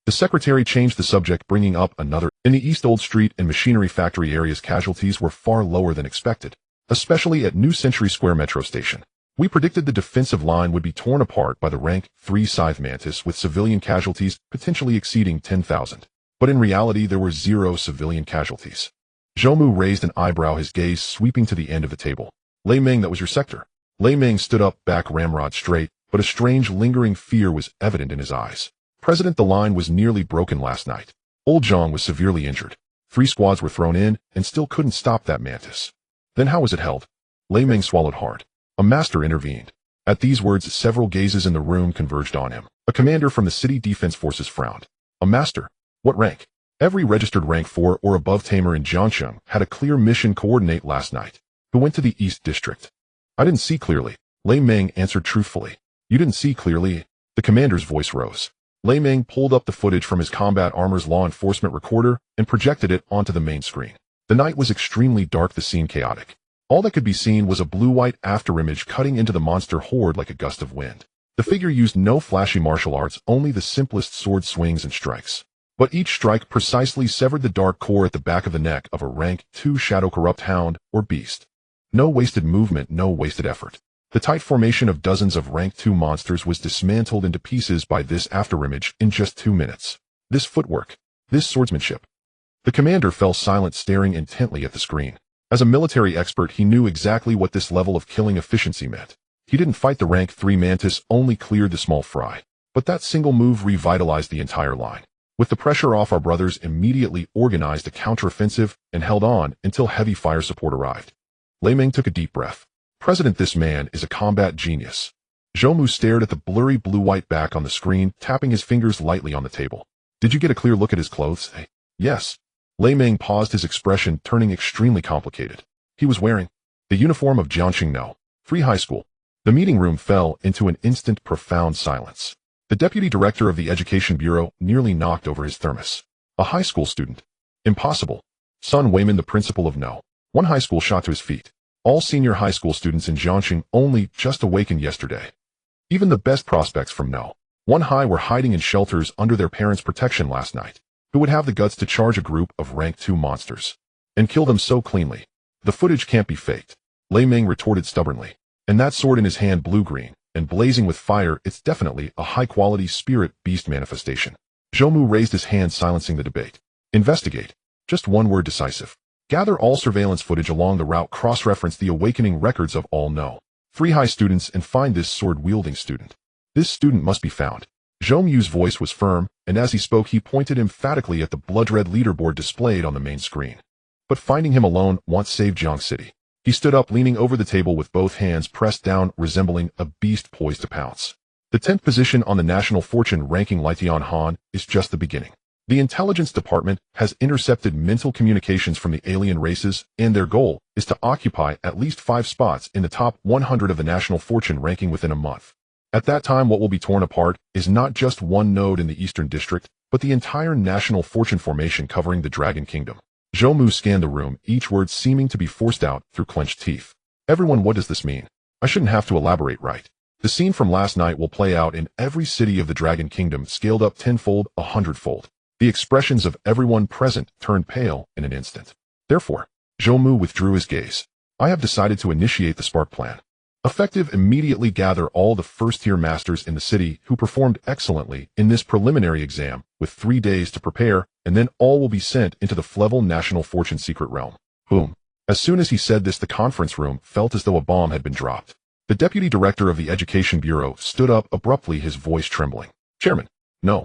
the secretary changed the subject, bringing up another. In the East Old Street and Machinery Factory areas, casualties were far lower than expected, especially at New Century Square Metro Station. We predicted the defensive line would be torn apart by the rank 3 Scythe Mantis, with civilian casualties potentially exceeding 10,000. But in reality, there were 0 civilian casualties. Zhou Mu raised an eyebrow, his gaze sweeping to the end of the table. Lei Meng, that was your sector. Lei Meng stood up, back ramrod straight, but a strange lingering fear was evident in his eyes. President, the line was nearly broken last night. Old Zhang was severely injured. 3 squads were thrown in and still couldn't stop that mantis. Then how was it held? Lei Meng swallowed hard. A master intervened. At these words, several gazes in the room converged on him. A commander from the city defense forces frowned. A master? What rank? Every registered rank 4 or above tamer in Jiangqing had a clear mission coordinate last night. Who went to the East District? I didn't see clearly. Lei Meng answered truthfully. You didn't see clearly? The commander's voice rose. Lei Meng pulled up the footage from his combat armor's law enforcement recorder and projected it onto the main screen. The night was extremely dark, the scene chaotic. All that could be seen was a blue-white afterimage cutting into the monster horde like a gust of wind. The figure used no flashy martial arts, only the simplest sword swings and strikes. But each strike precisely severed the dark core at the back of the neck of a rank 2 Shadow Corrupt hound or beast. No wasted movement, no wasted effort. The tight formation of dozens of rank 2 monsters was dismantled into pieces by this afterimage in just 2 minutes. This footwork, this swordsmanship. The commander fell silent, staring intently at the screen. As a military expert, he knew exactly what this level of killing efficiency meant. He didn't fight the rank 3 mantis, only cleared the small fry. But that single move revitalized the entire line. With the pressure off, our brothers immediately organized a counteroffensive and held on until heavy fire support arrived. Lei Meng took a deep breath. President, this man is a combat genius. Zhou Mu stared at the blurry blue-white back on the screen, tapping his fingers lightly on the table. Did you get a clear look at his clothes? Yes. Lei Meng paused, his expression turning extremely complicated. He was wearing the uniform of Jiangxing No. Free High School. The meeting room fell into an instant profound silence. The deputy director of the Education Bureau nearly knocked over his thermos. A high school student. Impossible. Sun Weiman, the principal of No. 1 high school, shot to his feet. All senior high school students in Jiangxing only just awakened yesterday. Even the best prospects from No. 1 high were hiding in shelters under their parents' protection last night. Who would have the guts to charge a group of rank 2 monsters and kill them so cleanly? The footage can't be faked. Lei Meng retorted stubbornly. And that sword in his hand, blue-green and blazing with fire, it's definitely a high-quality spirit beast manifestation. Zhou Mu raised his hand, silencing the debate. Investigate. Just one word: decisive. Gather all surveillance footage along the route, cross-reference the awakening records of all No. 3 high students, and find this sword-wielding student. This student must be found. Zhou Mu's voice was firm, and as he spoke he pointed emphatically at the blood-red leaderboard displayed on the main screen. But finding him alone won't save Jiang City. He stood up, leaning over the table with both hands pressed down, resembling a beast poised to pounce. The 10th position on the national fortune ranking Litian Han is just the beginning. The intelligence department has intercepted mental communications from the alien races, and their goal is to occupy at least 5 spots in the top 100 of the national fortune ranking within a month. At that time, what will be torn apart is not just one node in the Eastern District, but the entire national fortune formation covering the Dragon Kingdom. Zhou Mu scanned the room, each word seeming to be forced out through clenched teeth. Everyone, what does this mean? I shouldn't have to elaborate, right? The scene from last night will play out in every city of the Dragon Kingdom, scaled up 10-fold, 100-fold. The expressions of everyone present turned pale in an instant. Therefore, Zhou Mu withdrew his gaze. I have decided to initiate the Spark Plan. Effective, immediately gather all the first-tier masters in the city who performed excellently in this preliminary exam, with 3 days to prepare, and then all will be sent into the Flevel National Fortune Secret Realm. Boom. As soon as he said this, the conference room felt as though a bomb had been dropped. The deputy director of the Education Bureau stood up abruptly, his voice trembling. Chairman, no,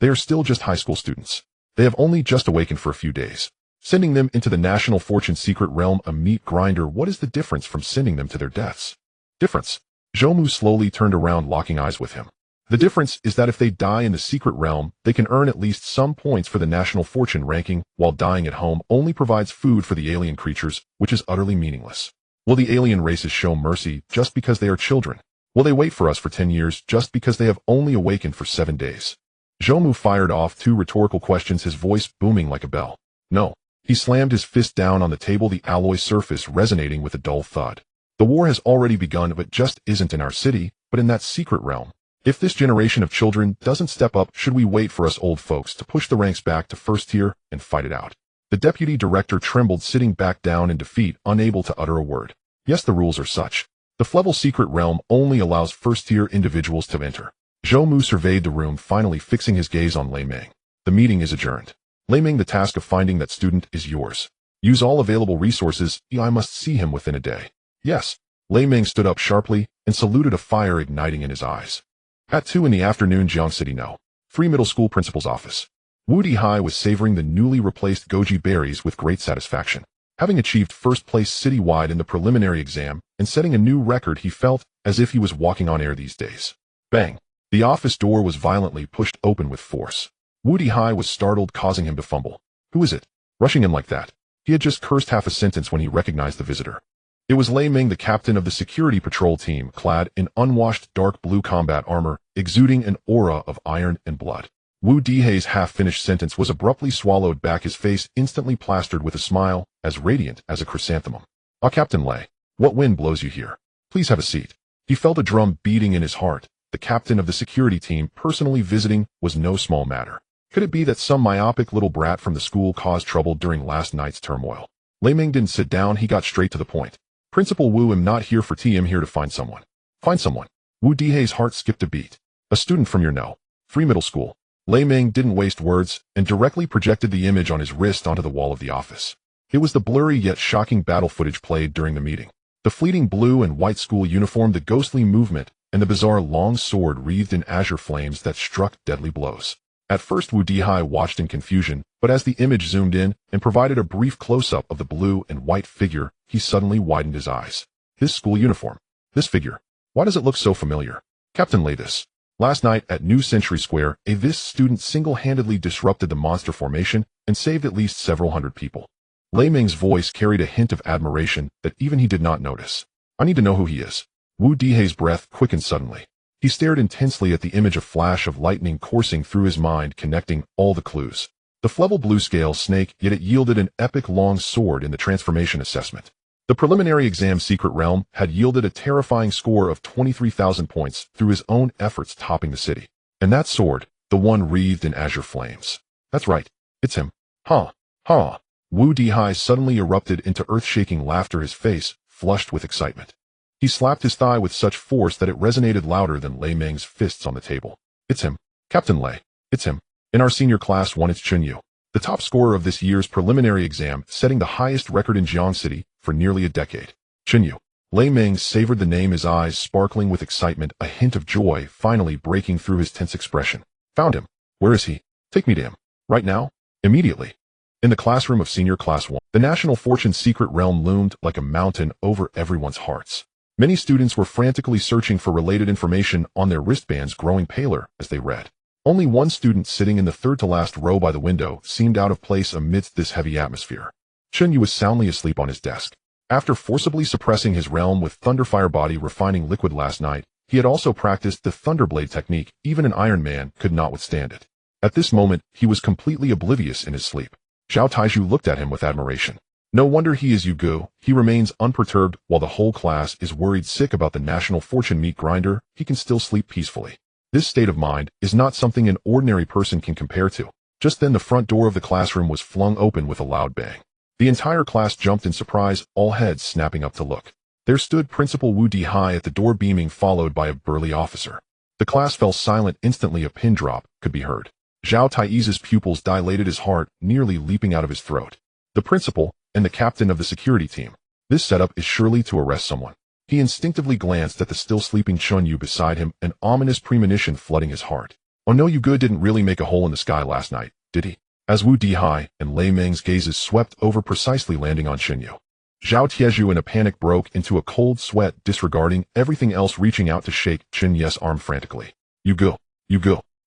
they are still just high school students. They have only just awakened for a few days. Sending them into the National Fortune Secret Realm, a meat grinder, what is the difference from sending them to their deaths? Difference? Zhou Mu slowly turned around, locking eyes with him. The difference is that if they die in the secret realm, they can earn at least some points for the national fortune ranking, while dying at home only provides food for the alien creatures, which is utterly meaningless. Will the alien races show mercy just because they are children? Will they wait for us for 10 years just because they have only awakened for 7 days? Zhou Mu fired off 2 rhetorical questions, his voice booming like a bell. No. He slammed his fist down on the table, the alloy surface resonating with a dull thud. The war has already begun, but just isn't in our city, but in that secret realm. If this generation of children doesn't step up, should we wait for us old folks to push the ranks back to first tier and fight it out? The deputy director trembled, sitting back down in defeat, unable to utter a word. Yes, the rules are such. The Flevel Secret Realm only allows first-tier individuals to enter. Zhou Mu surveyed the room, finally fixing his gaze on Lei Meng. The meeting is adjourned. Lei Meng, the task of finding that student is yours. Use all available resources. I must see him within a day. Yes. Lei Meng stood up sharply and saluted, a fire igniting in his eyes. At 2 in the afternoon, Jiang City No. 3 middle school principal's office. Wu Dihai was savoring the newly replaced goji berries with great satisfaction. Having achieved first place citywide in the preliminary exam and setting a new record, he felt as if he was walking on air these days. Bang! The office door was violently pushed open with force. Wu Dihai was startled, causing him to fumble. Who is it? Rushing in like that? He had just cursed half a sentence when he recognized the visitor. It was Lei Ming, the captain of the security patrol team, clad in unwashed dark blue combat armor, exuding an aura of iron and blood. Wu Dihei's half-finished sentence was abruptly swallowed back, his face instantly plastered with a smile, as radiant as a chrysanthemum. "Ah, Captain Lei, what wind blows you here? Please have a seat." He felt a drum beating in his heart. The captain of the security team personally visiting was no small matter. Could it be that some myopic little brat from the school caused trouble during last night's turmoil? Lei Ming didn't sit down, he got straight to the point. "Principal Wu, I'm not here for tea, I'm here to find someone." "Find someone?" Wu Dihei's heart skipped a beat. "A student from your No. 3 middle school." Lei Ming didn't waste words and directly projected the image on his wrist onto the wall of the office. It was the blurry yet shocking battle footage played during the meeting. The fleeting blue and white school uniform, the ghostly movement, and the bizarre long sword wreathed in azure flames that struck deadly blows. At first Wu Dihai watched in confusion, but as the image zoomed in and provided a brief close-up of the blue and white figure, he suddenly widened his eyes. This school uniform. This figure. Why does it look so familiar? Captain Lei, this. Last night at New Century Square, this student single-handedly disrupted the monster formation and saved at least several hundred people. Lei Ming's voice carried a hint of admiration that even he did not notice. "I need to know who he is." Wu Dihei's breath quickened suddenly. He stared intensely at the image, a flash of lightning coursing through his mind, connecting all the clues. The Flevel blue scale snake, yet it yielded an epic long sword in the transformation assessment. The preliminary exam Secret Realm had yielded a terrifying score of 23,000 points through his own efforts, topping the city. And that sword, the one wreathed in azure flames. That's right. It's him. Ha! Ha! Wu Dihai suddenly erupted into earth-shaking laughter, his face flushed with excitement. He slapped his thigh with such force that it resonated louder than Lei Ming's fists on the table. "It's him. Captain Lei. It's him. In our senior class 1, it's Chen Yu, the top scorer of this year's preliminary exam, setting the highest record in Jiang City for nearly a decade." Chen Yu. Lei Ming savored the name, his eyes sparkling with excitement, a hint of joy finally breaking through his tense expression. "Found him. Where is he? Take me to him. Right now? Immediately." In the classroom of Senior Class 1, the National Fortune Secret Realm loomed like a mountain over everyone's hearts. Many students were frantically searching for related information on their wristbands, growing paler as they read. Only one student, sitting in the third-to-last row by the window, seemed out of place amidst this heavy atmosphere. Chen Yu was soundly asleep on his desk. After forcibly suppressing his realm with Thunderfire body refining liquid last night, he had also practiced the Thunderblade technique. Even an Iron Man could not withstand it. At this moment, he was completely oblivious in his sleep. Zhao Taizhu looked at him with admiration. No wonder he is Yugo. He remains unperturbed while the whole class is worried sick about the National Fortune meat grinder. He can still sleep peacefully. This state of mind is not something an ordinary person can compare to. Just then the front door of the classroom was flung open with a loud bang. The entire class jumped in surprise, all heads snapping up to look. There stood Principal Wu Dihai at the door, beaming, followed by a burly officer. The class fell silent instantly. A pin drop could be heard. Zhao Taizhu's pupils dilated, his heart nearly leaping out of his throat. The principal and the captain of the security team. This setup is surely to arrest someone. He instinctively glanced at the still sleeping Chen Yu beside him, an ominous premonition flooding his heart. Oh no, Yugo didn't really make a hole in the sky last night, did he? As Wu Dihai and Lei Ming's gazes swept over, precisely landing on Chen Yu. Zhao Taizhu in a panic broke into a cold sweat, disregarding everything else, reaching out to shake Chen Yu's arm frantically. Yugo,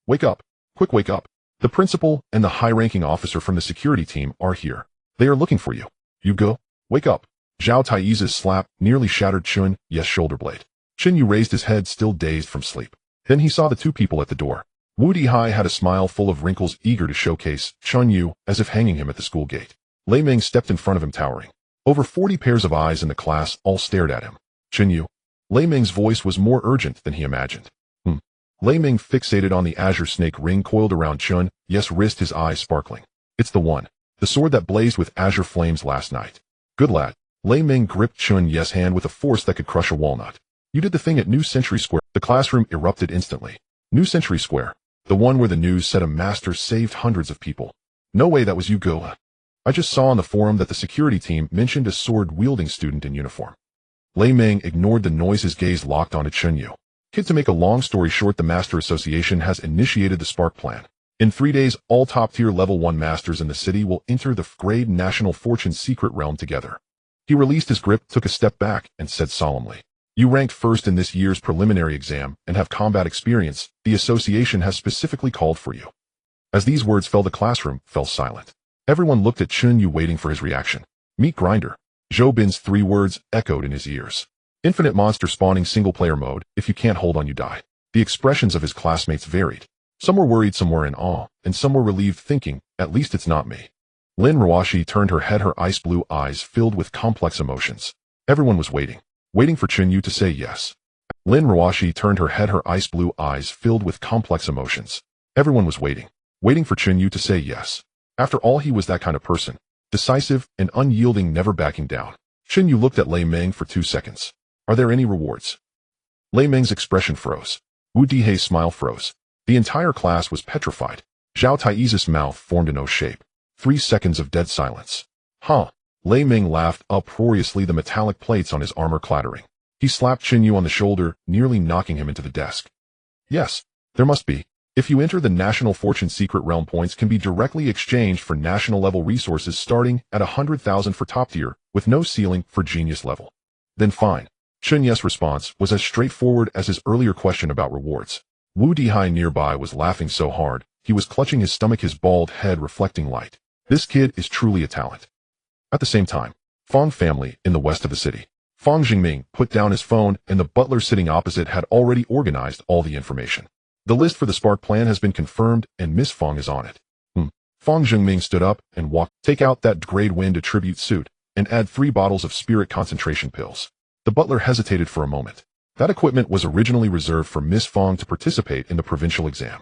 wake up. Quick, wake up. The principal and the high-ranking officer from the security team are here. They are looking for you. Yugo, wake up. Zhao Taizhu's slap nearly shattered Chen Yu's shoulder blade. Chen Yu raised his head, still dazed from sleep. Then he saw the two people at the door. Wu Dihai had a smile full of wrinkles, eager to showcase Chen Yu as if hanging him at the school gate. Lei Ming stepped in front of him, towering. Over 40 pairs of eyes in the class all stared at him. Chen Yu. Lei Ming's voice was more urgent than he imagined. Lei Ming fixated on the azure snake ring coiled around Chen Yu's wrist, his eyes sparkling. It's the one. The sword that blazed with azure flames last night. Good lad. Lei Ming gripped Chen Yu's hand with a force that could crush a walnut. You did the thing at New Century Square. The classroom erupted instantly. New Century Square. The one where the news said a master saved hundreds of people. No way, that was Yugo. I just saw on the forum that the security team mentioned a sword-wielding student in uniform. Lei Ming ignored the noise, his gaze locked onto Chen Yu. Kid, to make a long story short, the Master Association has initiated the Spark Plan. In 3 days, all top-tier level 1 masters in the city will enter the grade National Fortune Secret Realm together. He released his grip, took a step back, and said solemnly, You ranked first in this year's preliminary exam and have combat experience. The association has specifically called for you. As these words fell, the classroom fell silent. Everyone looked at Chen Yu, waiting for his reaction. Meat grinder. Zhou Bin's 3 words echoed in his ears. Infinite monster spawning single-player mode, if you can't hold on you die. The expressions of his classmates varied. Some were worried, some were in awe, and some were relieved thinking, at least it's not me. Lin Ruoshi turned her head, her ice blue eyes filled with complex emotions. Everyone was waiting for Chen Yu to say yes. Lin Ruoshi turned her head, her ice blue eyes filled with complex emotions. Everyone was waiting for Chen Yu to say yes. After all, he was that kind of person. Decisive and unyielding, never backing down. Chen Yu looked at Lei Meng for 2 seconds. Are there any rewards? Lei Meng's expression froze. Wu Dihei's smile froze. The entire class was petrified. Zhao Tai's mouth formed an O shape. 3 seconds of dead silence. Huh. Lei Meng laughed uproariously, the metallic plates on his armor clattering. He slapped Chen Yu on the shoulder, nearly knocking him into the desk. Yes, there must be. If you enter the National Fortune Secret Realm, points can be directly exchanged for national-level resources starting at 100,000 for top tier, with no ceiling for genius level. Then fine. Chen Yu's response was as straightforward as his earlier question about rewards. Wu Dihai nearby was laughing so hard, he was clutching his stomach, his bald head reflecting light. This kid is truly a talent. At the same time, Fong family in the west of the city. Fong Jingming put down his phone, and the butler sitting opposite had already organized all the information. The list for the Spark plan has been confirmed, and Miss Fong is on it. Fong Jingming stood up and walked. Take out that grade wind attribute suit, and add 3 bottles of spirit concentration pills. The butler hesitated for a moment. That equipment was originally reserved for Miss Fong to participate in the provincial exam.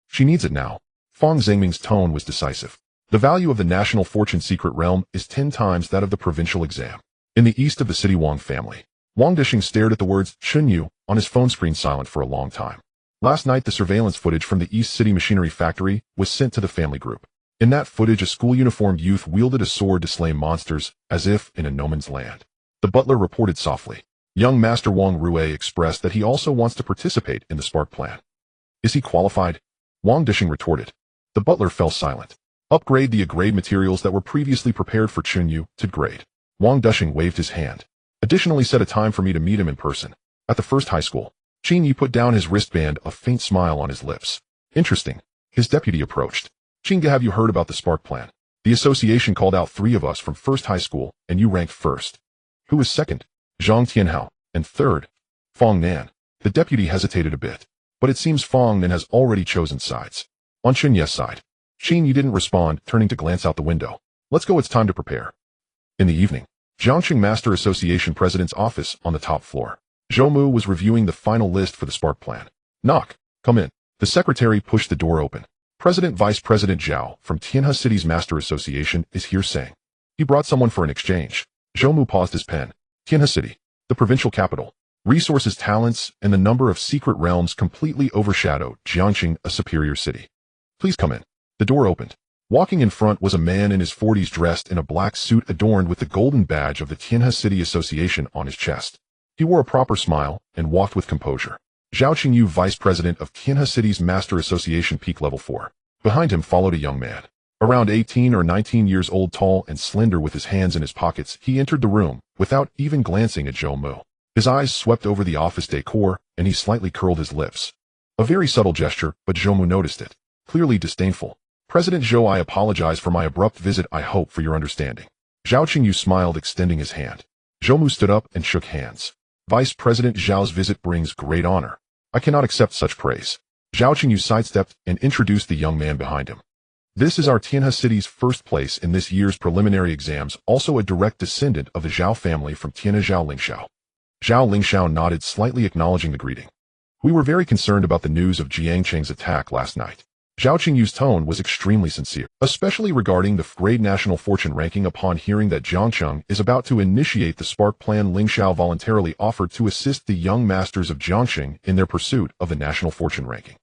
She needs it now. Fong Jingming's tone was decisive. The value of the National Fortune Secret Realm is 10 times that of the provincial exam. In the east of the city, Wang family. Wang Dishing stared at the words Chen Yu on his phone screen, silent for a long time. Last night, the surveillance footage from the East City Machinery Factory was sent to the family group. In that footage, a school-uniformed youth wielded a sword to slay monsters, as if in a no man's land. The butler reported softly. Young Master Wang Rue expressed that he also wants to participate in the Spark plan. Is he qualified? Wang Dishing retorted. The butler fell silent. Upgrade the grade materials that were previously prepared for Chen Yu to grade. Wang Dishing waved his hand. Additionally, set a time for me to meet him in person. At the first high school. Chen Yu put down his wristband, a faint smile on his lips. Interesting. His deputy approached. Chinga, have you heard about the Spark plan? The association called out 3 of us from first high school, and you ranked first. Who is second? Zhang Tianhao. And third? Fong Nan. The deputy hesitated a bit. But it seems Fong Nan has already chosen sides. On Chen Yu's side. Chen Yu didn't respond, turning to glance out the window. Let's go, it's time to prepare. In the evening, Jiangqing Master Association President's office on the top floor. Zhou Mu was reviewing the final list for the Spark plan. Knock. Come in. The secretary pushed the door open. President Vice President Zhao from Tianhe City's Master Association is here saying. He brought someone for an exchange. Zhou Mu paused his pen. Tianhe City, the provincial capital. Resources, talents, and the number of secret realms completely overshadowed Jiangqing, a superior city. Please come in. The door opened. Walking in front was a man in his 40s dressed in a black suit adorned with the golden badge of the Tianhe City Association on his chest. He wore a proper smile and walked with composure. Zhao Qingyu, Vice President of Tianhe City's Master Association, Peak Level 4. Behind him followed a young man. Around 18 or 19 years old, tall and slender with his hands in his pockets, he entered the room, without even glancing at Zhou Mu. His eyes swept over the office decor, and he slightly curled his lips. A very subtle gesture, but Zhou Mu noticed it. Clearly disdainful. President Zhou, I apologize for my abrupt visit. I hope for your understanding. Zhao Qingyu smiled, extending his hand. Zhou Mu stood up and shook hands. Vice President Zhao's visit brings great honor. I cannot accept such praise. Zhao Qingyu sidestepped and introduced the young man behind him. This is our Tianhe City's first place in this year's preliminary exams, also a direct descendant of the Zhao family from Tianhe, Zhao Lingxiao. Zhao Lingxiao nodded, slightly acknowledging the greeting. We were very concerned about the news of Jiangqing's attack last night. Zhao Qingyu's tone was extremely sincere, especially regarding the grade national fortune ranking. Upon hearing that Jiangqing is about to initiate the Spark plan, Lingxiao voluntarily offered to assist the young masters of Jiangqing in their pursuit of the national fortune ranking.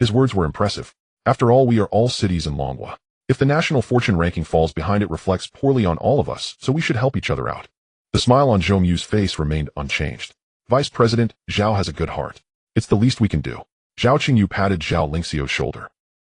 His words were impressive. After all, we are all cities in Longhua. If the national fortune ranking falls behind, it reflects poorly on all of us, so we should help each other out. The smile on Zhou Mu's face remained unchanged. Vice President, Zhao has a good heart. It's the least we can do. Zhao Qingyu patted Zhao Lingxiao's shoulder.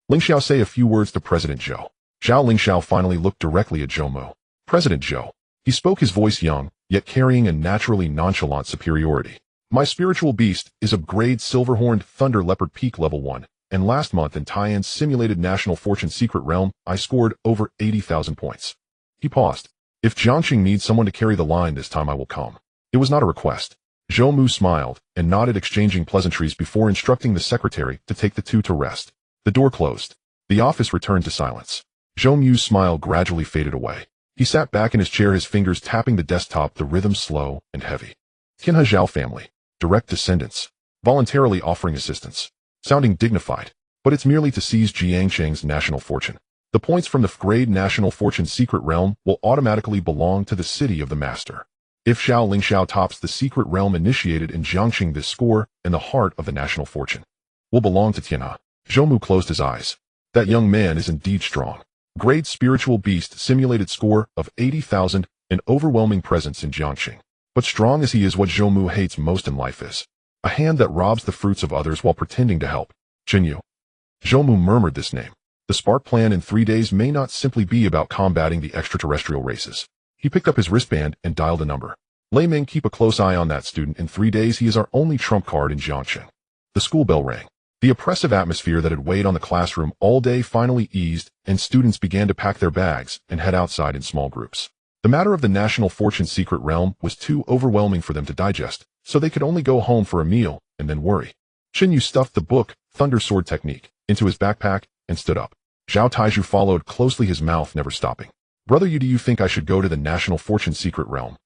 Lingxiao, say a few words to President Zhou. Zhao Lingxiao finally looked directly at Zhou Mu. President Zhou. He spoke, his voice young, yet carrying a naturally nonchalant superiority. My spiritual beast is a grade silver-horned thunder leopard, peak level 1, and last month in Taiyan's simulated national fortune secret realm, I scored over 80,000 points. He paused. If Jiangxing needs someone to carry the line this time, I will come. It was not a request. Zhou Mu smiled and nodded, exchanging pleasantries before instructing the secretary to take the two to rest. The door closed. The office returned to silence. Zhou Mu's smile gradually faded away. He sat back in his chair, his fingers tapping the desktop, the rhythm slow and heavy. Qinhe Zhao family. Direct descendants. Voluntarily offering assistance. Sounding dignified. But it's merely to seize Jiangxing's national fortune. The points from the grade national fortune secret realm will automatically belong to the city of the master. If Xiao Lingxiao tops the secret realm initiated in Jiangxing, this score and the heart of the national fortune will belong to Tianhe. Zhou Mu closed his eyes. That young man is indeed strong. Grade spiritual beast, simulated score of 80,000, an overwhelming presence in Jiangxing. But strong as he is, what Zhou Mu hates most in life is a hand that robs the fruits of others while pretending to help. Chen Yu. Zhou Mu murmured this name. The Spark plan in 3 days may not simply be about combating the extraterrestrial races. He picked up his wristband and dialed a number. Lei Ming, keep a close eye on that student. In 3 days, he is our only trump card in Jiangxing. The school bell rang. The oppressive atmosphere that had weighed on the classroom all day finally eased, and students began to pack their bags and head outside in small groups. The matter of the national fortune secret realm was too overwhelming for them to digest, so they could only go home for a meal and then worry. Chen Yu stuffed the book, Thunder Sword Technique, into his backpack and stood up. Zhao Taizhu followed closely, his mouth never stopping. Brother Yu, do you think I should go to the national fortune secret realm?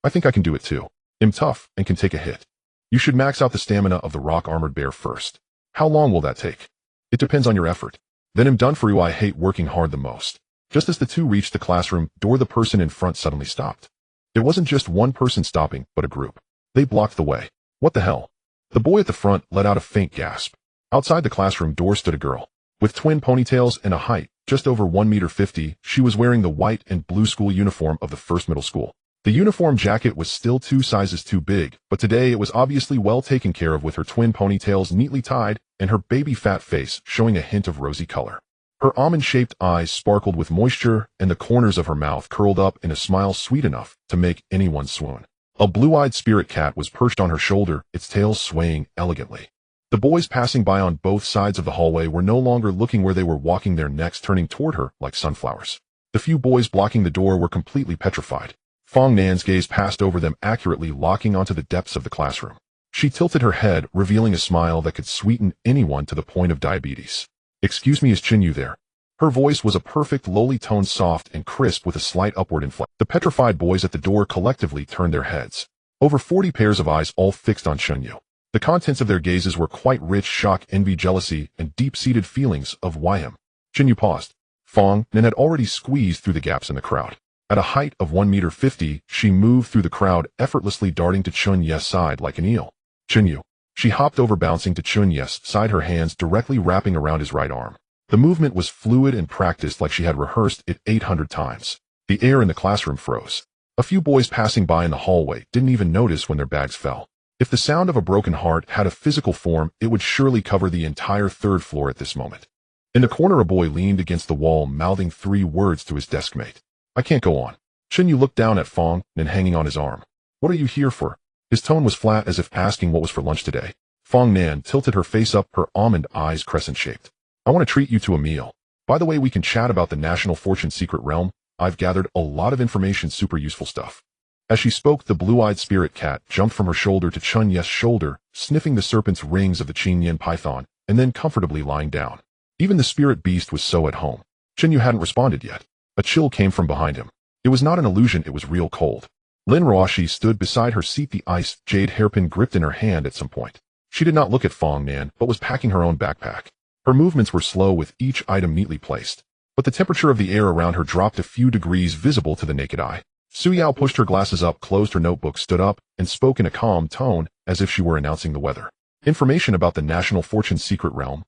I think I can do it too. I'm tough and can take a hit. You should max out the stamina of the rock armored bear first. How long will that take? It depends on your effort. Then I'm done for you. I hate working hard the most. Just as the two reached the classroom door, the person in front suddenly stopped. It wasn't just one person stopping, but a group. They blocked the way. What the hell? The boy at the front let out a faint gasp. Outside the classroom door stood a girl. With twin ponytails and a height just over 1.50 meters, she was wearing the white and blue school uniform of the first middle school. The uniform jacket was still 2 sizes too big, but today it was obviously well taken care of, with her twin ponytails neatly tied and her baby fat face showing a hint of rosy color. Her almond-shaped eyes sparkled with moisture, and the corners of her mouth curled up in a smile sweet enough to make anyone swoon. A blue-eyed spirit cat was perched on her shoulder, its tail swaying elegantly. The boys passing by on both sides of the hallway were no longer looking where they were walking, their necks turning toward her like sunflowers. The few boys blocking the door were completely petrified. Fong Nan's gaze passed over them, accurately locking onto the depths of the classroom. She tilted her head, revealing a smile that could sweeten anyone to the point of diabetes. Excuse me, is Chen Yu there? Her voice was a perfect lowly tone, soft and crisp with a slight upward inflection. The petrified boys at the door collectively turned their heads. Over 40 pairs of eyes, all fixed on Chen Yu. The contents of their gazes were quite rich: shock, envy, jealousy, and deep-seated feelings of why him. Chen Yu paused. Fong Nan had already squeezed through the gaps in the crowd. At a height of 1.50 meters, she moved through the crowd, effortlessly darting to Chun Ye's side like an eel. Chen Yu. She hopped over, bouncing to Chun Ye's side, her hands directly wrapping around his right arm. The movement was fluid and practiced, like she had rehearsed it 800 times. The air in the classroom froze. A few boys passing by in the hallway didn't even notice when their bags fell. If the sound of a broken heart had a physical form, it would surely cover the entire 3rd floor at this moment. In the corner, a boy leaned against the wall, mouthing 3 words to his deskmate. I can't go on. Chen Yu looked down at Fong Nan hanging on his arm. What are you here for? His tone was flat, as if asking what was for lunch today. Fong Nan tilted her face up, her almond eyes crescent-shaped. I want to treat you to a meal. By the way, we can chat about the National Fortune Secret Realm. I've gathered a lot of information, super useful stuff. As she spoke, the blue-eyed spirit cat jumped from her shoulder to Chun Ye's shoulder, sniffing the serpent's rings of the Qin Yin python, and then comfortably lying down. Even the spirit beast was so at home. Chen Yu hadn't responded yet. A chill came from behind him. It was not an illusion, it was real cold. Lin Roashi stood beside her seat, the ice jade hairpin gripped in her hand at some point. She did not look at Fong Nan, but was packing her own backpack. Her movements were slow, with each item neatly placed. But the temperature of the air around her dropped a few degrees, visible to the naked eye. Su Yao pushed her glasses up, closed her notebook, stood up, and spoke in a calm tone, as if she were announcing the weather. Information about the National Fortune Secret Realm.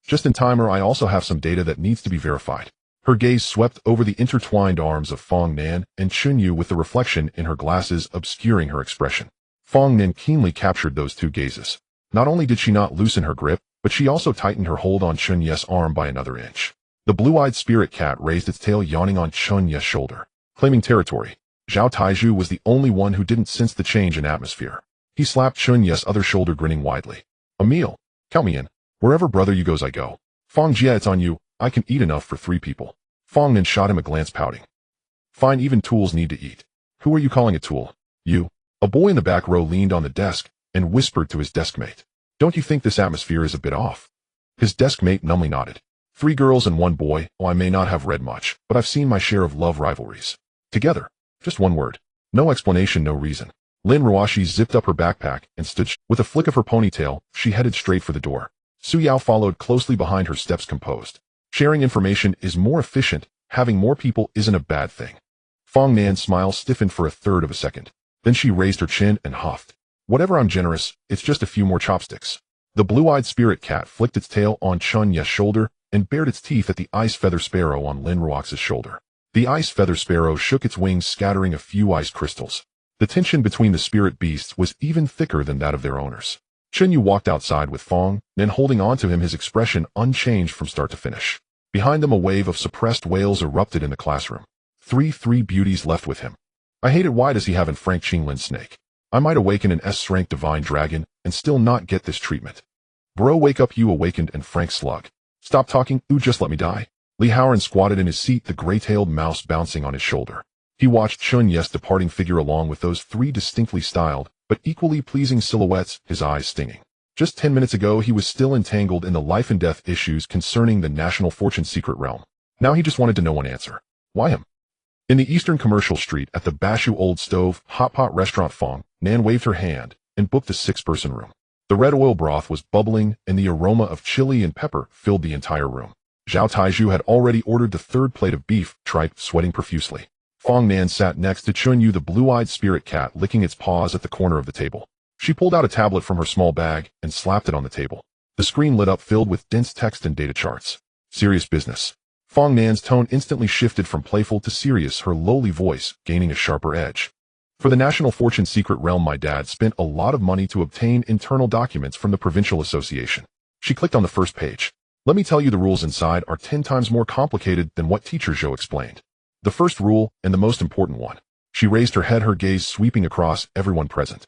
Just in time, or I also have some data that needs to be verified. Her gaze swept over the intertwined arms of Fong Nan and Chen Yu, with the reflection in her glasses obscuring her expression. Fong Nan keenly captured those 2 gazes. Not only did she not loosen her grip, but she also tightened her hold on Chun Ye's arm by another inch. The blue-eyed spirit cat raised its tail, yawning on Chun Ye's shoulder. Claiming territory. Zhao Taizhu was the only one who didn't sense the change in atmosphere. He slapped Chun Ye's other shoulder, grinning widely. A meal. Count me in. Wherever brother you goes, I go. Fong Jia, it's on you. I can eat enough for 3 people. Fong Nan shot him a glance, pouting. Fine, even tools need to eat. Who are you calling a tool? You. A boy in the back row leaned on the desk and whispered to his deskmate. Don't you think this atmosphere is a bit off? His deskmate numbly nodded. 3 girls and 1 boy. Oh, I may not have read much, but I've seen my share of love rivalries. Together. Just one word. No explanation, no reason. Lin Ruashi zipped up her backpack and stood. With a flick of her ponytail, she headed straight for the door. Su Yao followed closely behind her, steps composed. Sharing information is more efficient. Having more people isn't a bad thing. Fong Nan's smile stiffened for a third of a second. Then she raised her chin and huffed. Whatever, I'm generous. It's just a few more chopsticks. The blue-eyed spirit cat flicked its tail on Chen Yu's shoulder and bared its teeth at the ice feather sparrow on Lin Ruox's shoulder. The ice feather sparrow shook its wings, scattering a few ice crystals. The tension between the spirit beasts was even thicker than that of their owners. Chen Yu walked outside with Fong, then holding on to him, his expression unchanged from start to finish. Behind them, a wave of suppressed wails erupted in the classroom. Three beauties left with him. I hate it. Why does he have an Frank Qinglin's snake? I might awaken an S-rank divine dragon and still not get this treatment. Bro, wake up, you awakened and Frank slug. Stop talking, ooh, just let me die. Li Haoran squatted in his seat, the gray-tailed mouse bouncing on his shoulder. He watched Chen Yu's departing figure along with those 3 distinctly styled, but equally pleasing silhouettes, his eyes stinging. Just 10 minutes ago, he was still entangled in the life and death issues concerning the National Fortune secret realm. Now he just wanted to know one answer. Why him? In the eastern commercial street at the Bashu Old Stove Hot Pot Restaurant, Fong Nan waved her hand and booked a 6-person room. The red oil broth was bubbling and the aroma of chili and pepper filled the entire room. Zhao Taizhu had already ordered the 3rd plate of beef tripe, sweating profusely. Fong Nan sat next to Chen Yu, the blue-eyed spirit cat, licking its paws at the corner of the table. She pulled out a tablet from her small bag and slapped it on the table. The screen lit up, filled with dense text and data charts. Serious business. Fong Nan's tone instantly shifted from playful to serious, her lowly voice gaining a sharper edge. For the National Fortune secret realm, my dad spent a lot of money to obtain internal documents from the Provincial Association. She clicked on the first page. Let me tell you, the rules inside are 10 times more complicated than what Teacher Zhou explained. The first rule, and the most important one. She raised her head, her gaze sweeping across everyone present.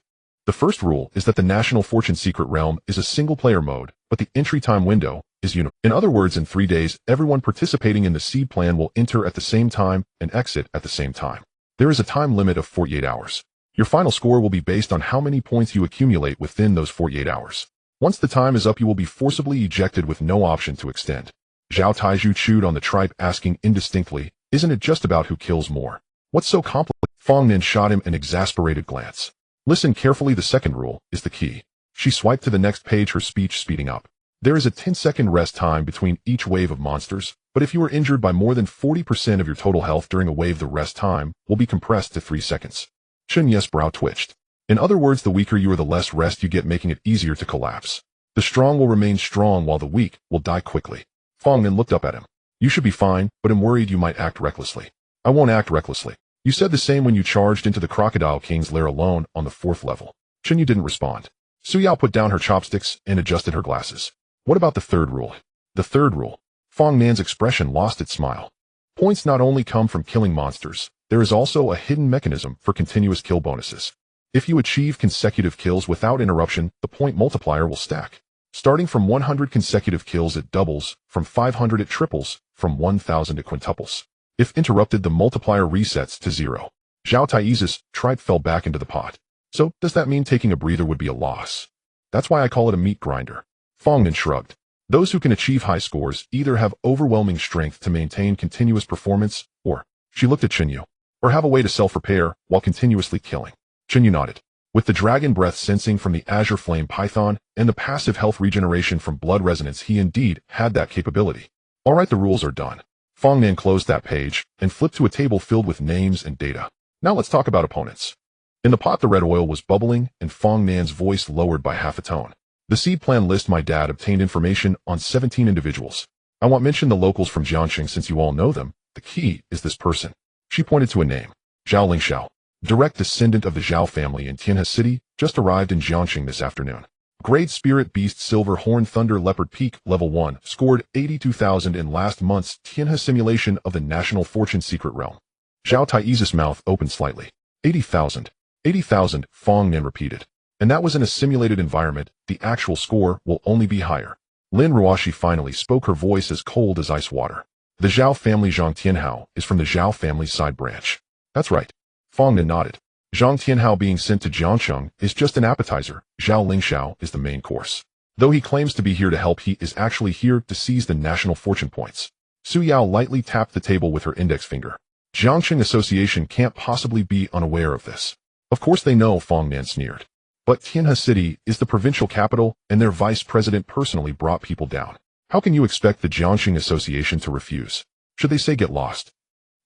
The first rule is that the National Fortune secret realm is a single-player mode, but the entry time window is uniform. In other words, in 3 days, everyone participating in the seed plan will enter at the same time and exit at the same time. There is a time limit of 48 hours. Your final score will be based on how many points you accumulate within those 48 hours. Once the time is up, you will be forcibly ejected with no option to extend. Zhao Taizhu chewed on the tripe, asking indistinctly, isn't it just about who kills more? What's so complicated? Fong Nan shot him an exasperated glance. Listen carefully, the second rule is the key. She swiped to the next page, her speech speeding up. There is a 10-second rest time between each wave of monsters, but if you are injured by more than 40% of your total health during a wave, the rest time will be compressed to 3 seconds. Chen Yu's brow twitched. In other words, the weaker you are, the less rest you get, making it easier to collapse. The strong will remain strong while the weak will die quickly. Fong Nan looked up at him. You should be fine, but I'm worried you might act recklessly. I won't act recklessly. You said the same when you charged into the Crocodile King's lair alone on the 4th level. Chen Yu didn't respond. Su Yao put down her chopsticks and adjusted her glasses. What about the 3rd rule? The 3rd rule. Fong Nan's expression lost its smile. Points not only come from killing monsters, there is also a hidden mechanism for continuous kill bonuses. If you achieve consecutive kills without interruption, the point multiplier will stack. Starting from 100 consecutive kills, it doubles, from 500 it triples, from 1000 it quintuples. If interrupted, the multiplier resets to 0. Zhao Taizhu's tripe fell back into the pot. So, does that mean taking a breather would be a loss? That's why I call it a meat grinder. Fong Nan shrugged. Those who can achieve high scores either have overwhelming strength to maintain continuous performance, or, she looked at Chen Yu, or have a way to self-repair while continuously killing. Chen Yu nodded. With the dragon breath sensing from the azure flame python and the passive health regeneration from blood resonance, he indeed had that capability. All right, the rules are done. Fong Nan closed that page and flipped to a table filled with names and data. Now let's talk about opponents. In the pot, the red oil was bubbling and Fong Nan's voice lowered by half a tone. The seed plan list, my dad obtained information on 17 individuals. I won't mention the locals from Jiangxing since you all know them. The key is this person. She pointed to a name. Zhao Lingxiao, direct descendant of the Zhao family in Tianhe City, just arrived in Jiangxing this afternoon. Grade Spirit Beast Silver Horn Thunder Leopard Peak Level 1, scored 82,000 in last month's Tianhe simulation of the National Fortune Secret Realm. Zhao Taizhu's mouth opened slightly. 80,000. 80,000, Fong Nan repeated. And that was in a simulated environment. The actual score will only be higher. Lin Ruashi finally spoke, her voice as cold as ice water. The Zhao family Zhang Tianhao is from the Zhao family side branch. That's right. Fong Nen nodded. Zhang Tianhao being sent to Jiangcheng is just an appetizer. Zhao Lingxiao is the main course. Though he claims to be here to help, he is actually here to seize the national fortune points. Su Yao lightly tapped the table with her index finger. Jiangcheng Association can't possibly be unaware of this. Of course they know, Fong Nan sneered. But Tianhe City is the provincial capital, and their vice president personally brought people down. How can you expect the Jiangcheng Association to refuse? Should they say get lost?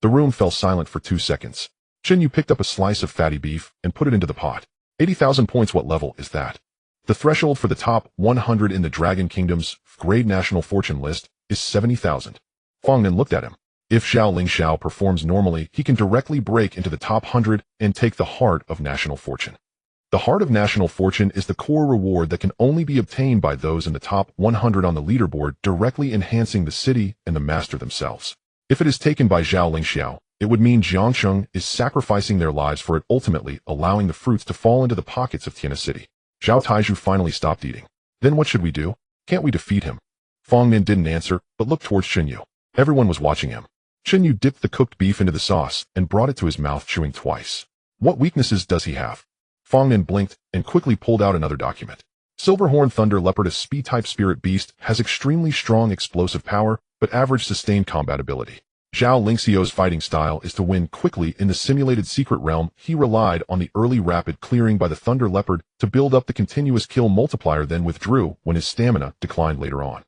The room fell silent for 2 seconds. Chen Yu picked up a slice of fatty beef and put it into the pot. 80,000 points. What level is that? The threshold for the top 100 in the Dragon Kingdom's grade national fortune list is 70,000. Fong Nan looked at him. If Zhao Lingxiao performs normally, he can directly break into the top 100 and take the heart of national fortune. The heart of national fortune is the core reward that can only be obtained by those in the top 100 on the leaderboard, directly enhancing the city and the master themselves. If it is taken by Zhao Lingxiao, it would mean Jiangcheng is sacrificing their lives for it, ultimately allowing the fruits to fall into the pockets of Tianhe City. Zhao Taizhu finally stopped eating. Then what should we do? Can't we defeat him? Fong Nen didn't answer, but looked towards Chen Yu. Everyone was watching him. Chen Yu dipped the cooked beef into the sauce and brought it to his mouth, chewing twice. What weaknesses does he have? Fong Nen blinked and quickly pulled out another document. Silverhorn Thunder Leopard, a Spee-type spirit beast, has extremely strong explosive power, but average sustained combat ability. Zhao Lingxiao's fighting style is to win quickly in the simulated secret realm. He relied on the early rapid clearing by the Thunder Leopard to build up the continuous kill multiplier, then withdrew when his stamina declined later on.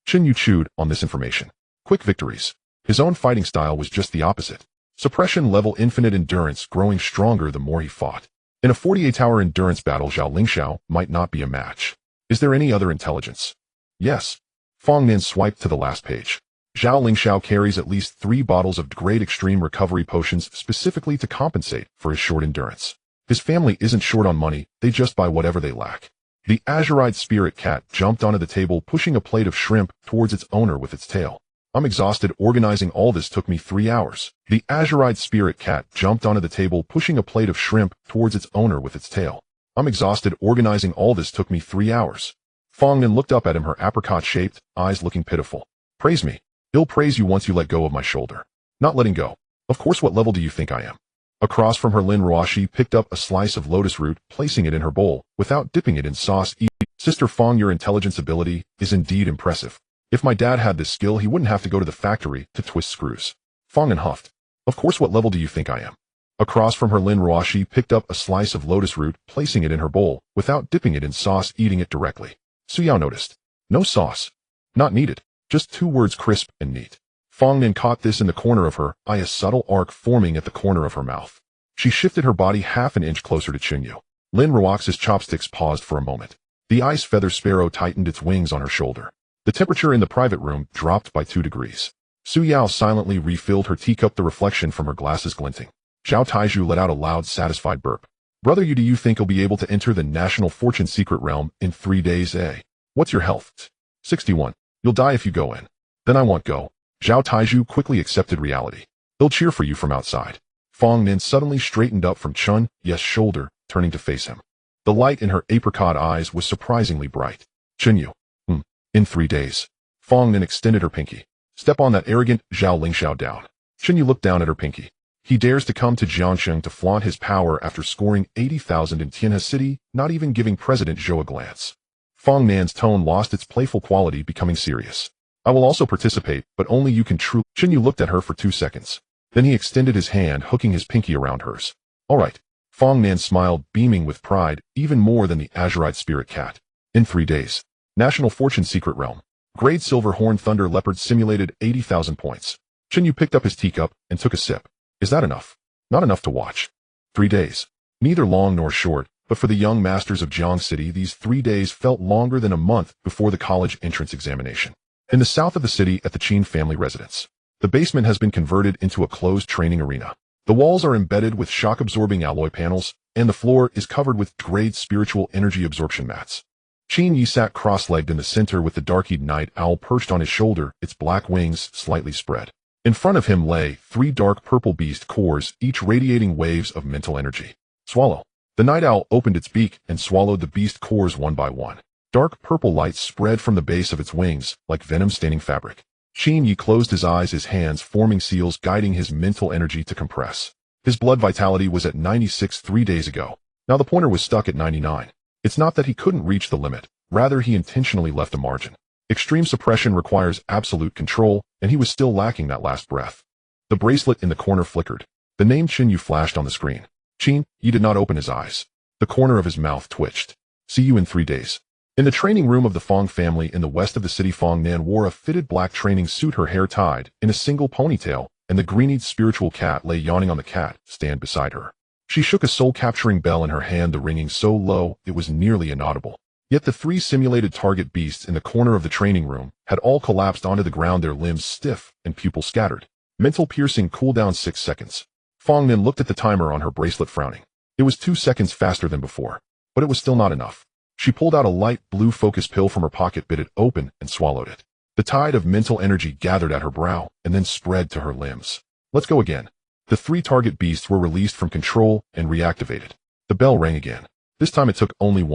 Chen Yu chewed on this information. Quick victories. His own fighting style was just the opposite. Suppression level, infinite endurance, growing stronger the more he fought. In a 48-hour endurance battle, Zhao Lingxiao might not be a match. Is there any other intelligence? Yes. Fong Nan swiped to the last page. Zhao Lingxiao carries at least 3 bottles of Great Extreme Recovery Potions specifically to compensate for his short endurance. His family isn't short on money, they just buy whatever they lack. The azurite spirit cat jumped onto the table, pushing a plate of shrimp towards its owner with its tail. I'm exhausted. Organizing all this took me 3 hours. The azurite spirit cat jumped onto the table, pushing a plate of shrimp towards its owner with its tail. I'm exhausted. Organizing all this took me 3 hours. Fong Nan looked up at him, her apricot-shaped eyes looking pitiful. Praise me. He'll praise you once you let go of my shoulder. Not letting go. Of course, what level do you think I am? Across from her, Lin Ruoshi picked up a slice of lotus root, placing it in her bowl, without dipping it in sauce. Sister Fong, your intelligence ability is indeed impressive. If my dad had this skill, he wouldn't have to go to the factory to twist screws. Fong Nan huffed. Of course, what level do you think I am? Across from her, Lin Ruoshi picked up a slice of lotus root, placing it in her bowl, without dipping it in sauce, eating it directly. Su Yao noticed. No sauce. Not needed. Just 2 words, crisp and neat. Fong Nan caught this in the corner of her eye, a subtle arc forming at the corner of her mouth. She shifted her body half an inch closer to Chen Yu. Lin Ruox's chopsticks paused for a moment. The ice feather sparrow tightened its wings on her shoulder. The temperature in the private room dropped by 2 degrees. Su Yao silently refilled her teacup, the reflection from her glasses glinting. Zhao Taizhu let out a loud, satisfied burp. Brother, do you think you'll be able to enter the National Fortune secret realm in 3 days, eh? What's your health? 61. You'll die if you go in. Then I won't go. Zhao Taizhu quickly accepted reality. They'll cheer for you from outside. Fong Nan suddenly straightened up from Chen Yu's shoulder, turning to face him. The light in her apricot eyes was surprisingly bright. Chen Yu. In 3 days. Fong Nan extended her pinky. Step on that arrogant Zhao Lingxiao down. Chen Yu looked down at her pinky. He dares to come to Jiangcheng to flaunt his power after scoring 80,000 in Tianhe City, not even giving President Zhou a glance. Fong Nan's tone lost its playful quality, becoming serious. I will also participate, but only you can truly. Chen Yu looked at her for 2 seconds. Then he extended his hand, hooking his pinky around hers. All right. Fong Nan smiled, beaming with pride, even more than the azurite spirit cat. In 3 days. National Fortune Secret Realm. Grade Silver Horn Thunder Leopard simulated 80,000 points. Chen Yu picked up his teacup and took a sip. Is that enough? Not enough to watch. 3 days. Neither long nor short, but for the young masters of Jiang City, these 3 days felt longer than a month before the college entrance examination. In the south of the city at the Qin family residence, the basement has been converted into a closed training arena. The walls are embedded with shock-absorbing alloy panels, and the floor is covered with grade spiritual energy absorption mats. Qin Yi sat cross-legged in the center with the dark-eyed night owl perched on his shoulder, its black wings slightly spread. In front of him lay 3 dark purple beast cores, each radiating waves of mental energy. Swallow. The night owl opened its beak and swallowed the beast cores one by one. Dark purple light spread from the base of its wings, like venom-staining fabric. Chen Yu closed his eyes, his hands forming seals guiding his mental energy to compress. His blood vitality was at 96 3 days ago. Now the pointer was stuck at 99. It's not that he couldn't reach the limit, rather he intentionally left a margin. Extreme suppression requires absolute control, and he was still lacking that last breath. The bracelet in the corner flickered. The name Chen Yu flashed on the screen. Chen Yu did not open his eyes. The corner of his mouth twitched. See you in 3 days. In the training room of the Fong family in the west of the city, Fong Nan wore a fitted black training suit, her hair tied in a single ponytail, and the green-eyed spiritual cat lay yawning on the cat stand beside her. She shook a soul-capturing bell in her hand, the ringing so low it was nearly inaudible. Yet the 3 simulated target beasts in the corner of the training room had all collapsed onto the ground, their limbs stiff and pupils scattered. Mental piercing cooldown 6 seconds. Fong Nan looked at the timer on her bracelet, frowning. It was 2 seconds faster than before, but it was still not enough. She pulled out a light blue focus pill from her pocket, bit it open, and swallowed it. The tide of mental energy gathered at her brow and then spread to her limbs. Let's go again. The 3 target beasts were released from control and reactivated. The bell rang again. This time it took only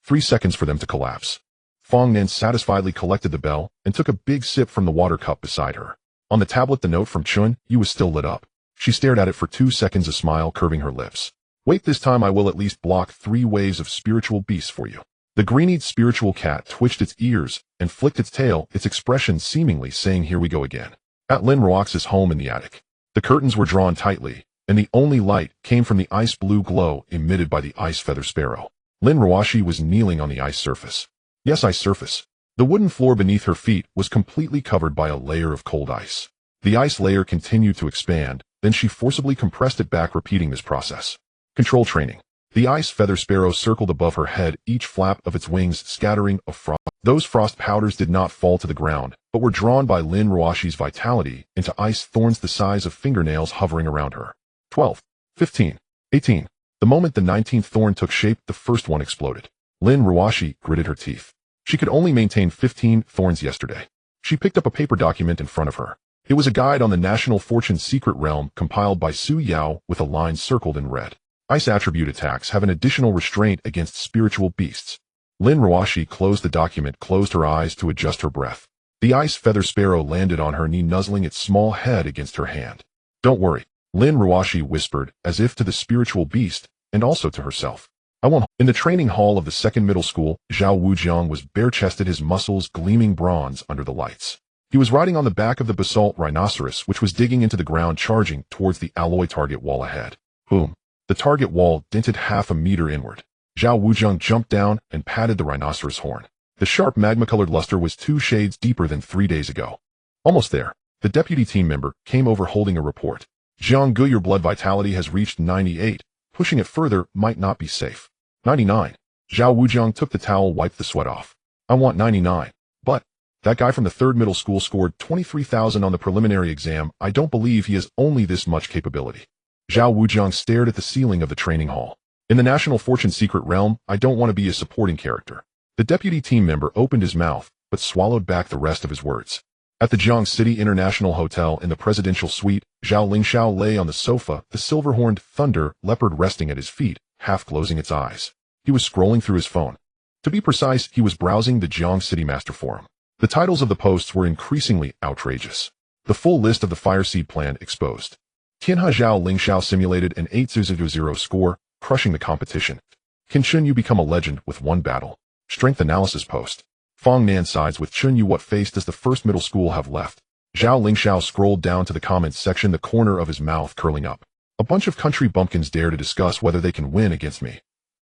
3 seconds for them to collapse. Fong Nan satisfiedly collected the bell and took a big sip from the water cup beside her. On the tablet, the note from Chen Yu was still lit up. She stared at it for 2 seconds, a smile curving her lips. Wait, this time I will at least block 3 waves of spiritual beasts for you. The green-eyed spiritual cat twitched its ears and flicked its tail, its expression seemingly saying, here we go again. At Lin Ruox's home in the attic, the curtains were drawn tightly, and the only light came from the ice blue glow emitted by the ice feather sparrow. Lin Ruoxi was kneeling on the ice surface. Yes, ice surface. The wooden floor beneath her feet was completely covered by a layer of cold ice. The ice layer continued to expand, then she forcibly compressed it back, repeating this process. Control training. The ice feather sparrow circled above her head, each flap of its wings scattering a frost. Those frost powders did not fall to the ground, but were drawn by Lin Ruoxi's vitality into ice thorns the size of fingernails hovering around her. 12, 15, 18. The moment the 19th thorn took shape, the first one exploded. Lin Ruoxi gritted her teeth. She could only maintain 15 thorns yesterday. She picked up a paper document in front of her. It was a guide on the National Fortune Secret Realm compiled by Su Yao with a line circled in red. Ice attribute attacks have an additional restraint against spiritual beasts. Lin Ruoxi closed the document, closed her eyes to adjust her breath. The ice feather sparrow landed on her knee, nuzzling its small head against her hand. Don't worry, Lin Ruoxi whispered, as if to the spiritual beast, and also to herself. I won't. In the training hall of the second middle school, Zhao Wujiang was bare-chested, his muscles gleaming bronze under the lights. He was riding on the back of the basalt rhinoceros, which was digging into the ground, charging towards the alloy target wall ahead. Boom. The target wall dented half a meter inward. Zhao Wujiang jumped down and patted the rhinoceros horn. The sharp magma-colored luster was 2 shades deeper than 3 days ago. Almost there. The deputy team member came over holding a report. Jiang Gu, your blood vitality has reached 98. Pushing it further might not be safe. 99. Zhao Wujiang took the towel, wiped the sweat off. I want 99. But that guy from the third middle school scored 23,000 on the preliminary exam. I don't believe he has only this much capability. Zhao Wujiang stared at the ceiling of the training hall. In the National Fortune Secret Realm, I don't want to be a supporting character. The deputy team member opened his mouth, but swallowed back the rest of his words. At the Jiang City International Hotel in the presidential suite, Zhao Lingxiao lay on the sofa, the silver-horned thunder leopard resting at his feet, half closing its eyes. He was scrolling through his phone. To be precise, he was browsing the Jiang City Master Forum. The titles of the posts were increasingly outrageous. The full list of the Fire Seed plan exposed. Tianhe Zhao Lingxiao simulated an 8-0-0 score, crushing the competition. Can Chen Yu become a legend with 1 battle? Strength analysis post. Fong Nan sides with Chen Yu. What face does the first middle school have left? Zhao Lingxiao scrolled down to the comments section, the corner of his mouth curling up. A bunch of country bumpkins dare to discuss whether they can win against me.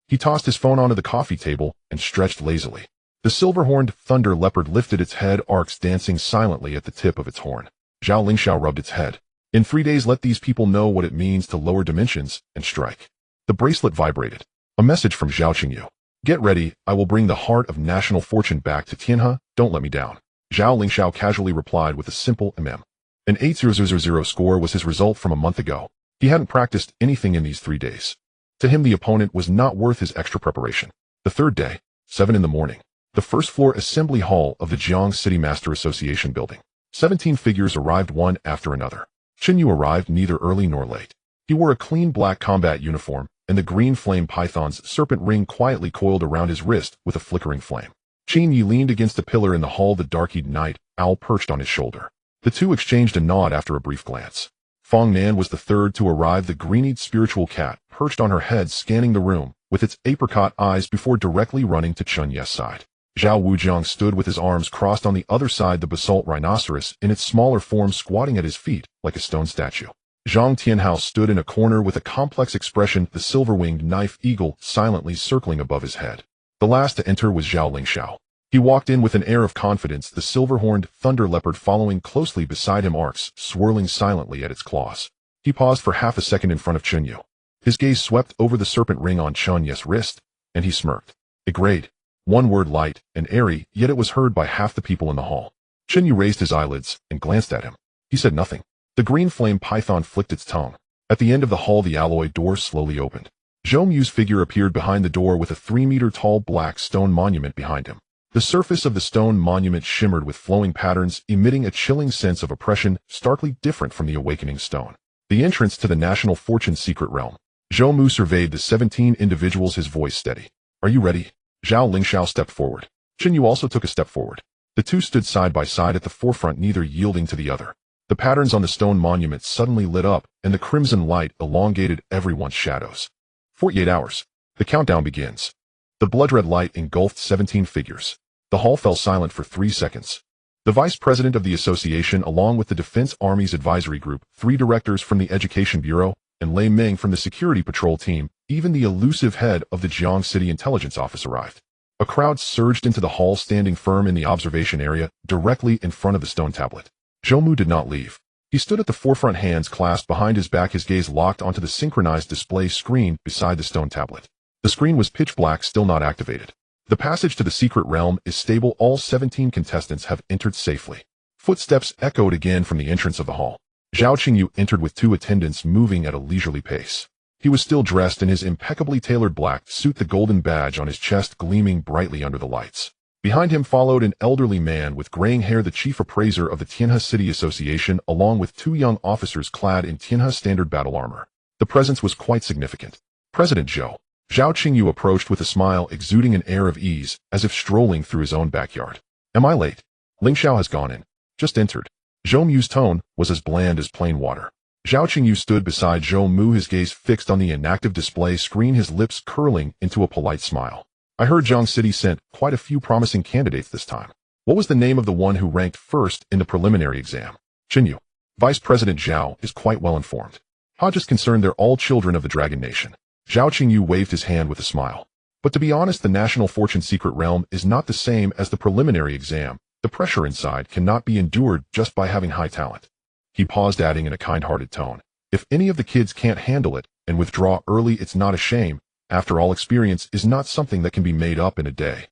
He tossed his phone onto the coffee table and stretched lazily. The silver-horned thunder leopard lifted its head, arcs dancing silently at the tip of its horn. Zhao Lingxiao rubbed its head. In 3 days, let these people know what it means to lower dimensions and strike. The bracelet vibrated. A message from Zhao Qingyu. Get ready, I will bring the heart of national fortune back to Tianhe, don't let me down. Zhao Lingxiao casually replied with a simple mm. An 8-0-0-0 score was his result from a month ago. He hadn't practiced anything in these 3 days. To him, the opponent was not worth his extra preparation. The third day, 7 in the morning. The first floor assembly hall of the Jiang City Master Association building. 17 figures arrived one after another. Chen Yu arrived neither early nor late. He wore a clean black combat uniform, and the green flame python's serpent ring quietly coiled around his wrist with a flickering flame. Chen Yu leaned against a pillar in the hall. The dark-eyed night owl perched on his shoulder. The two exchanged a nod after a brief glance. Fong Nan was the third to arrive, the green-eyed spiritual cat perched on her head, scanning the room with its apricot eyes before directly running to Chen Yu's side. Zhao Wujiang stood with his arms crossed on the other side, the basalt rhinoceros in its smaller form squatting at his feet like a stone statue. Zhang Tianhao stood in a corner with a complex expression, the silver-winged knife eagle silently circling above his head. The last to enter was Zhao Lingxiao. He walked in with an air of confidence, the silver-horned thunder leopard following closely beside him, arcs swirling silently at its claws. He paused for half a second in front of Chen Yu. His gaze swept over the serpent ring on Chen Yu's wrist, and he smirked. A grade. One word, light and airy, yet it was heard by half the people in the hall. Chen Yu raised his eyelids and glanced at him. He said nothing. The green flame python flicked its tongue. At the end of the hall, the alloy door slowly opened. Zhou Mu's figure appeared behind the door with a 3-meter-tall black stone monument behind him. The surface of the stone monument shimmered with flowing patterns, emitting a chilling sense of oppression, starkly different from the awakening stone. The entrance to the National Fortune Secret Realm. Zhou Mu surveyed the 17 individuals, his voice steady. Are you ready? Zhao Lingxiao stepped forward. Chen Yu also took a step forward. The two stood side by side at the forefront, neither yielding to the other. The patterns on the stone monument suddenly lit up, and the crimson light elongated everyone's shadows. 48 hours. The countdown begins. The blood-red light engulfed 17 figures. The hall fell silent for 3 seconds. The vice president of the association, along with the Defense Army's advisory group, 3 directors from the Education Bureau, and Lei Ming from the Security Patrol team, even the elusive head of the Jiang City Intelligence Office arrived. A crowd surged into the hall, standing firm in the observation area, directly in front of the stone tablet. Zhou Mu did not leave. He stood at the forefront, hands clasped behind his back, his gaze locked onto the synchronized display screen beside the stone tablet. The screen was pitch black, still not activated. The passage to the secret realm is stable. All 17 contestants have entered safely. Footsteps echoed again from the entrance of the hall. Zhao Qingyu entered with 2 attendants, moving at a leisurely pace. He was still dressed in his impeccably tailored black suit, the golden badge on his chest gleaming brightly under the lights. Behind him followed an elderly man with graying hair, the chief appraiser of the Tianhe City Association, along with 2 young officers clad in Tianhe standard battle armor. The presence was quite significant. President Zhou. Zhao Qingyu approached with a smile, exuding an air of ease, as if strolling through his own backyard. Am I late? Lingxiao has gone in. Just entered. Zhou Mu's tone was as bland as plain water. Zhao Qingyu stood beside Zhou Mu, his gaze fixed on the inactive display screen, his lips curling into a polite smile. I heard Jiang City sent quite a few promising candidates this time. What was the name of the one who ranked first in the preliminary exam? Chen Yu. Vice President Zhao is quite well informed. Hodge is concerned they're all children of the Dragon Nation. Zhao Qingyu waved his hand with a smile. But to be honest, the National Fortune Secret Realm is not the same as the preliminary exam. The pressure inside cannot be endured just by having high talent. He paused, adding in a kind-hearted tone, if any of the kids can't handle it and withdraw early, it's not a shame. After all, experience is not something that can be made up in a day.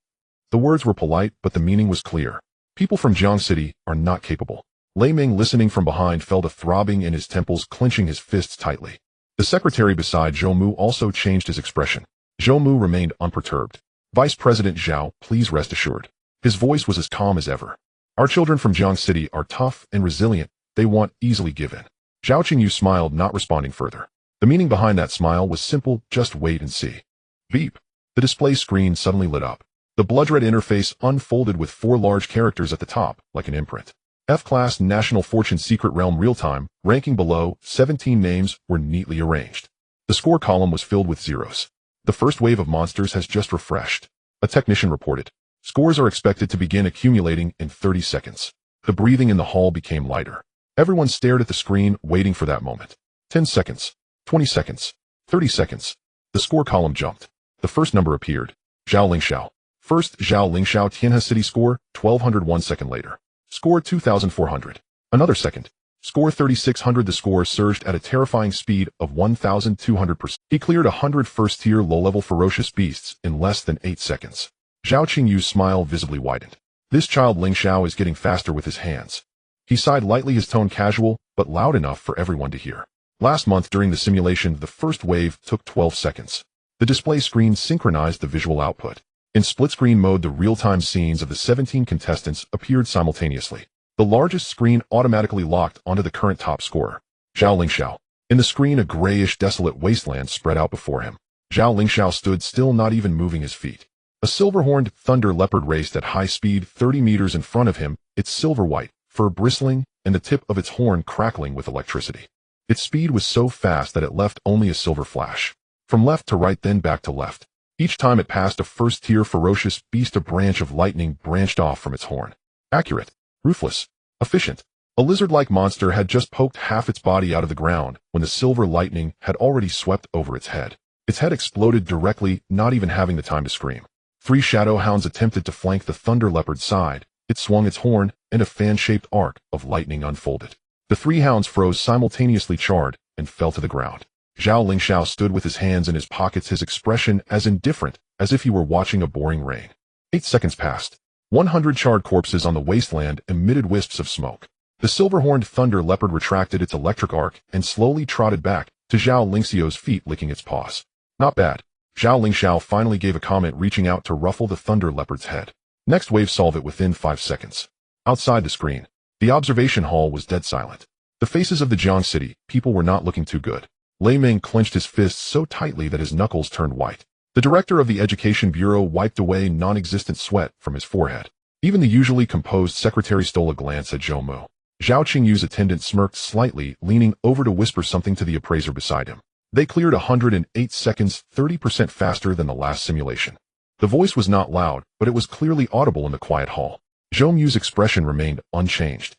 The words were polite, but the meaning was clear. People from Jiang City are not capable. Lei Ming, listening from behind, felt a throbbing in his temples, clenching his fists tightly. The secretary beside Zhou Mu also changed his expression. Zhou Mu remained unperturbed. Vice President Zhao, please rest assured. His voice was as calm as ever. Our children from Jiang City are tough and resilient. They won't easily give in. Zhao Qingyu smiled, not responding further. The meaning behind that smile was simple, just wait and see. Beep. The display screen suddenly lit up. The blood-red interface unfolded with 4 large characters at the top, like an imprint. F-Class National Fortune Secret Realm Real-Time, ranking below, 17 names were neatly arranged. The score column was filled with zeros. The first wave of monsters has just refreshed. A technician reported. Scores are expected to begin accumulating in 30 seconds. The breathing in the hall became lighter. Everyone stared at the screen, waiting for that moment. 10 seconds. 20 seconds. 30 seconds. The score column jumped. The first number appeared. Zhao Lingxiao. First, Zhao Lingxiao, Tianhe City score, 1201. Second later. Score 2400. Another second. Score 3600. The score surged at a terrifying speed of 1200%. He cleared 100 first-tier low-level ferocious beasts in less than 8 seconds. Zhao Qingyu's smile visibly widened. This child Lingxiao is getting faster with his hands. He sighed lightly, his tone casual, but loud enough for everyone to hear. Last month during the simulation, the first wave took 12 seconds. The display screen synchronized the visual output. In split-screen mode, the real-time scenes of the 17 contestants appeared simultaneously. The largest screen automatically locked onto the current top scorer, Zhao Lingxiao. In the screen, a grayish, desolate wasteland spread out before him. Zhao Lingxiao stood still, not even moving his feet. A silver-horned thunder leopard raced at high speed 30 meters in front of him, its silver-white fur bristling and the tip of its horn crackling with electricity. Its speed was so fast that it left only a silver flash. From left to right, then back to left. Each time it passed a first-tier ferocious beast, a branch of lightning branched off from its horn. Accurate, ruthless, efficient. A lizard-like monster had just poked half its body out of the ground when the silver lightning had already swept over its head. Its head exploded directly, not even having the time to scream. 3 shadow hounds attempted to flank the thunder leopard's side. It swung its horn, and a fan-shaped arc of lightning unfolded. The 3 hounds froze simultaneously, charred, and fell to the ground. Zhao Lingxiao stood with his hands in his pockets, his expression as indifferent as if he were watching a boring rain. 8 seconds passed. 100 charred corpses on the wasteland emitted wisps of smoke. The silver-horned thunder leopard retracted its electric arc and slowly trotted back to Zhao Lingxiao's feet, licking its paws. Not bad. Zhao Lingxiao finally gave a comment, reaching out to ruffle the thunder leopard's head. Next wave, solve it within 5 seconds. Outside the screen, the observation hall was dead silent. The faces of the Jiang City people were not looking too good. Lei Ming clenched his fists so tightly that his knuckles turned white. The director of the Education Bureau wiped away non-existent sweat from his forehead. Even the usually composed secretary stole a glance at Zhou Mu. Zhao Qingyu's attendant smirked slightly, leaning over to whisper something to the appraiser beside him. They cleared 108 seconds, 30% faster than the last simulation. The voice was not loud, but it was clearly audible in the quiet hall. Zhou Mu's expression remained unchanged.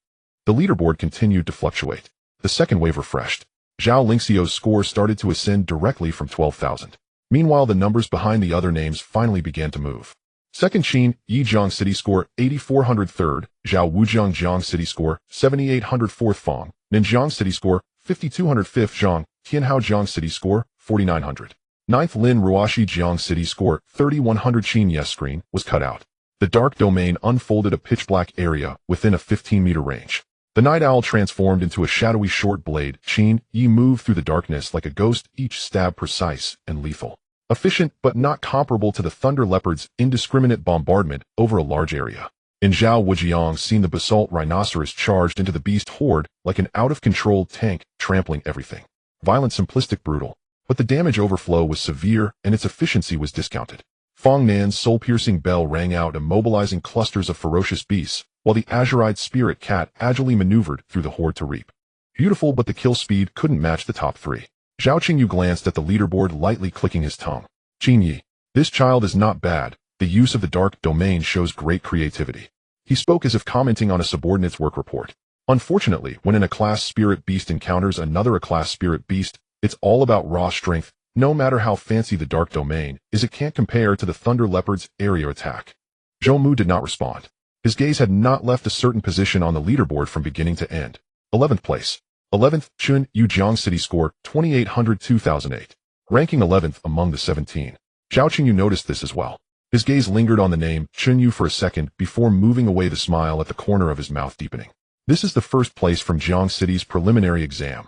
The leaderboard continued to fluctuate. The second wave refreshed. Zhao Lingxiao's score started to ascend directly from 12,000. Meanwhile, the numbers behind the other names finally began to move. Second, Qin Yi Jiang City score 8,400. Third, Zhao Wujiang Jiang City score 7,800. Fourth, Fang Ninjiang City score 5,200. Fifth, Zhang Tianhao Jiang City score 4,900. Ninth, Lin Ruoxi Jiang City score 3,100. Qin Yes screen was cut out. The dark domain unfolded a pitch-black area within a 15-meter range. The night owl transformed into a shadowy short blade. Qin Yi moved through the darkness like a ghost, each stab precise and lethal. Efficient, but not comparable to the thunder leopard's indiscriminate bombardment over a large area. In Zhao Wujiang seen the basalt rhinoceros charged into the beast horde like an out-of-control tank, trampling everything. Violent, simplistic, brutal. But the damage overflow was severe, and its efficiency was discounted. Fang Nan's soul-piercing bell rang out, immobilizing clusters of ferocious beasts, while the azurite spirit cat agilely maneuvered through the horde to reap. Beautiful, but the kill speed couldn't match the top 3. Zhao Qingyu glanced at the leaderboard, lightly clicking his tongue. Qin Yi, this child is not bad. The use of the dark domain shows great creativity. He spoke as if commenting on a subordinate's work report. Unfortunately, when an A-class spirit beast encounters another A-class spirit beast, it's all about raw strength. No matter how fancy the dark domain is, it can't compare to the thunder leopard's area attack. Zhou Mu did not respond. His gaze had not left a certain position on the leaderboard from beginning to end. 11th place. 11th, Chen Yu Jiang City score 2,800. 2008. Ranking 11th among the 17. Zhao Qingyu noticed this as well. His gaze lingered on the name Chen Yu for a second before moving away, the smile at the corner of his mouth deepening. This is the first place from Jiang City's preliminary exam.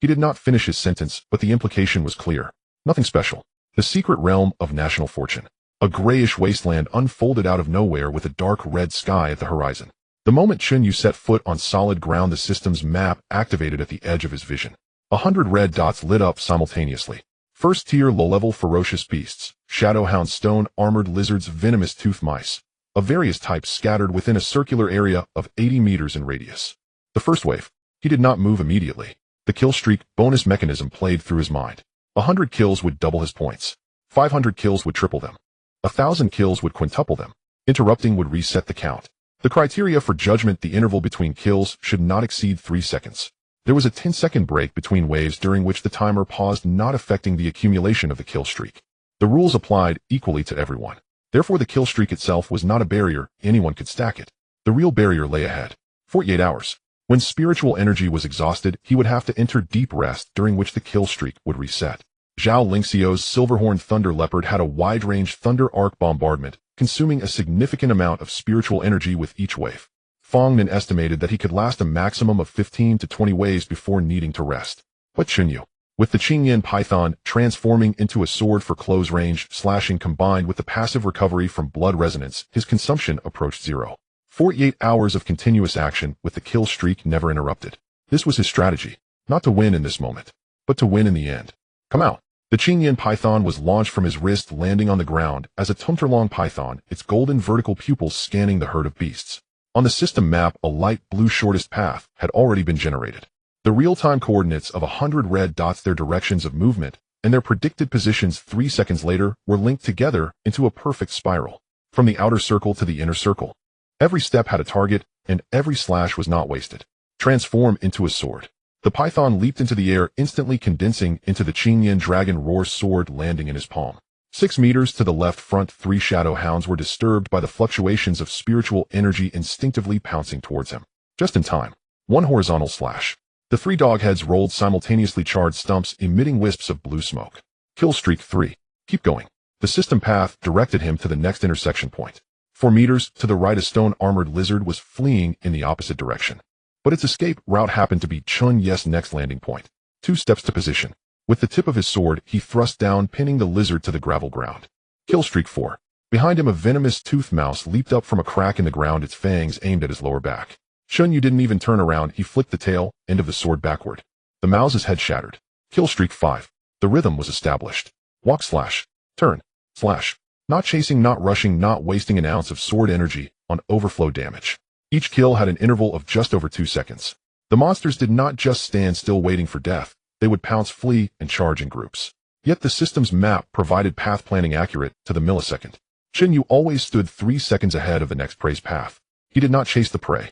He did not finish his sentence, but the implication was clear. Nothing special. The secret realm of national fortune. A grayish wasteland unfolded out of nowhere with a dark red sky at the horizon. The moment Chen Yu set foot on solid ground, the system's map activated at the edge of his vision. 100 red dots lit up simultaneously. First-tier low-level ferocious beasts, shadowhound, stone-armored lizards, venomous tooth mice, of various types scattered within a circular area of 80 meters in radius. The first wave. He did not move immediately. The kill streak bonus mechanism played through his mind. 100 kills would double his points. 500 kills would triple them. 1,000 kills would quintuple them. Interrupting would reset the count. The criteria for judgment: the interval between kills should not exceed 3 seconds. There was a 10-second break between waves during which the timer paused, not affecting the accumulation of the kill streak. The rules applied equally to everyone. Therefore, the kill streak itself was not a barrier. Anyone could stack it. The real barrier lay ahead. 48 hours. When spiritual energy was exhausted, he would have to enter deep rest, during which the kill streak would reset. Zhao Lingxiao's silverhorn thunder leopard had a wide-range thunder arc bombardment, consuming a significant amount of spiritual energy with each wave. Fang Nin estimated that he could last a maximum of 15 to 20 waves before needing to rest. But Chen Yu, with the Qingyan python transforming into a sword for close range slashing combined with the passive recovery from blood resonance, his consumption approached 0. 48 hours of continuous action with the kill streak never interrupted. This was his strategy, not to win in this moment, but to win in the end. Come out. The Qingyan python was launched from his wrist, landing on the ground as a tumter-long python, its golden vertical pupils scanning the herd of beasts. On the system map, a light blue shortest path had already been generated. The real-time coordinates of 100 red dots, their directions of movement, and their predicted positions 3 seconds later were linked together into a perfect spiral. From the outer circle to the inner circle. Every step had a target, and every slash was not wasted. Transform into a sword. The python leaped into the air, instantly condensing into the Qingyan dragon roar sword, landing in his palm. 6 meters to the left front, 3 shadow hounds were disturbed by the fluctuations of spiritual energy, instinctively pouncing towards him. Just in time. 1 horizontal slash. The 3 dogheads rolled simultaneously, charred stumps emitting wisps of blue smoke. Kill streak 3. Keep going. The system path directed him to the next intersection point. 4 meters to the right, a stone-armored lizard was fleeing in the opposite direction. But its escape route happened to be Chen Yu's next landing point. 2 steps to position. With the tip of his sword, he thrust down, pinning the lizard to the gravel ground. Kill streak 4. Behind him, a venomous toothed mouse leaped up from a crack in the ground, its fangs aimed at his lower back. Chen Yu didn't even turn around, he flicked the tail end of the sword backward. The mouse's head shattered. Kill streak 5. The rhythm was established. Walk slash. Turn. Slash. Not chasing, not rushing, not wasting an ounce of sword energy on overflow damage. Each kill had an interval of just over 2 seconds. The monsters did not just stand still waiting for death, they would pounce, flee, and charge in groups. Yet the system's map provided path planning accurate to the millisecond. Chen Yu always stood 3 seconds ahead of the next prey's path. He did not chase the prey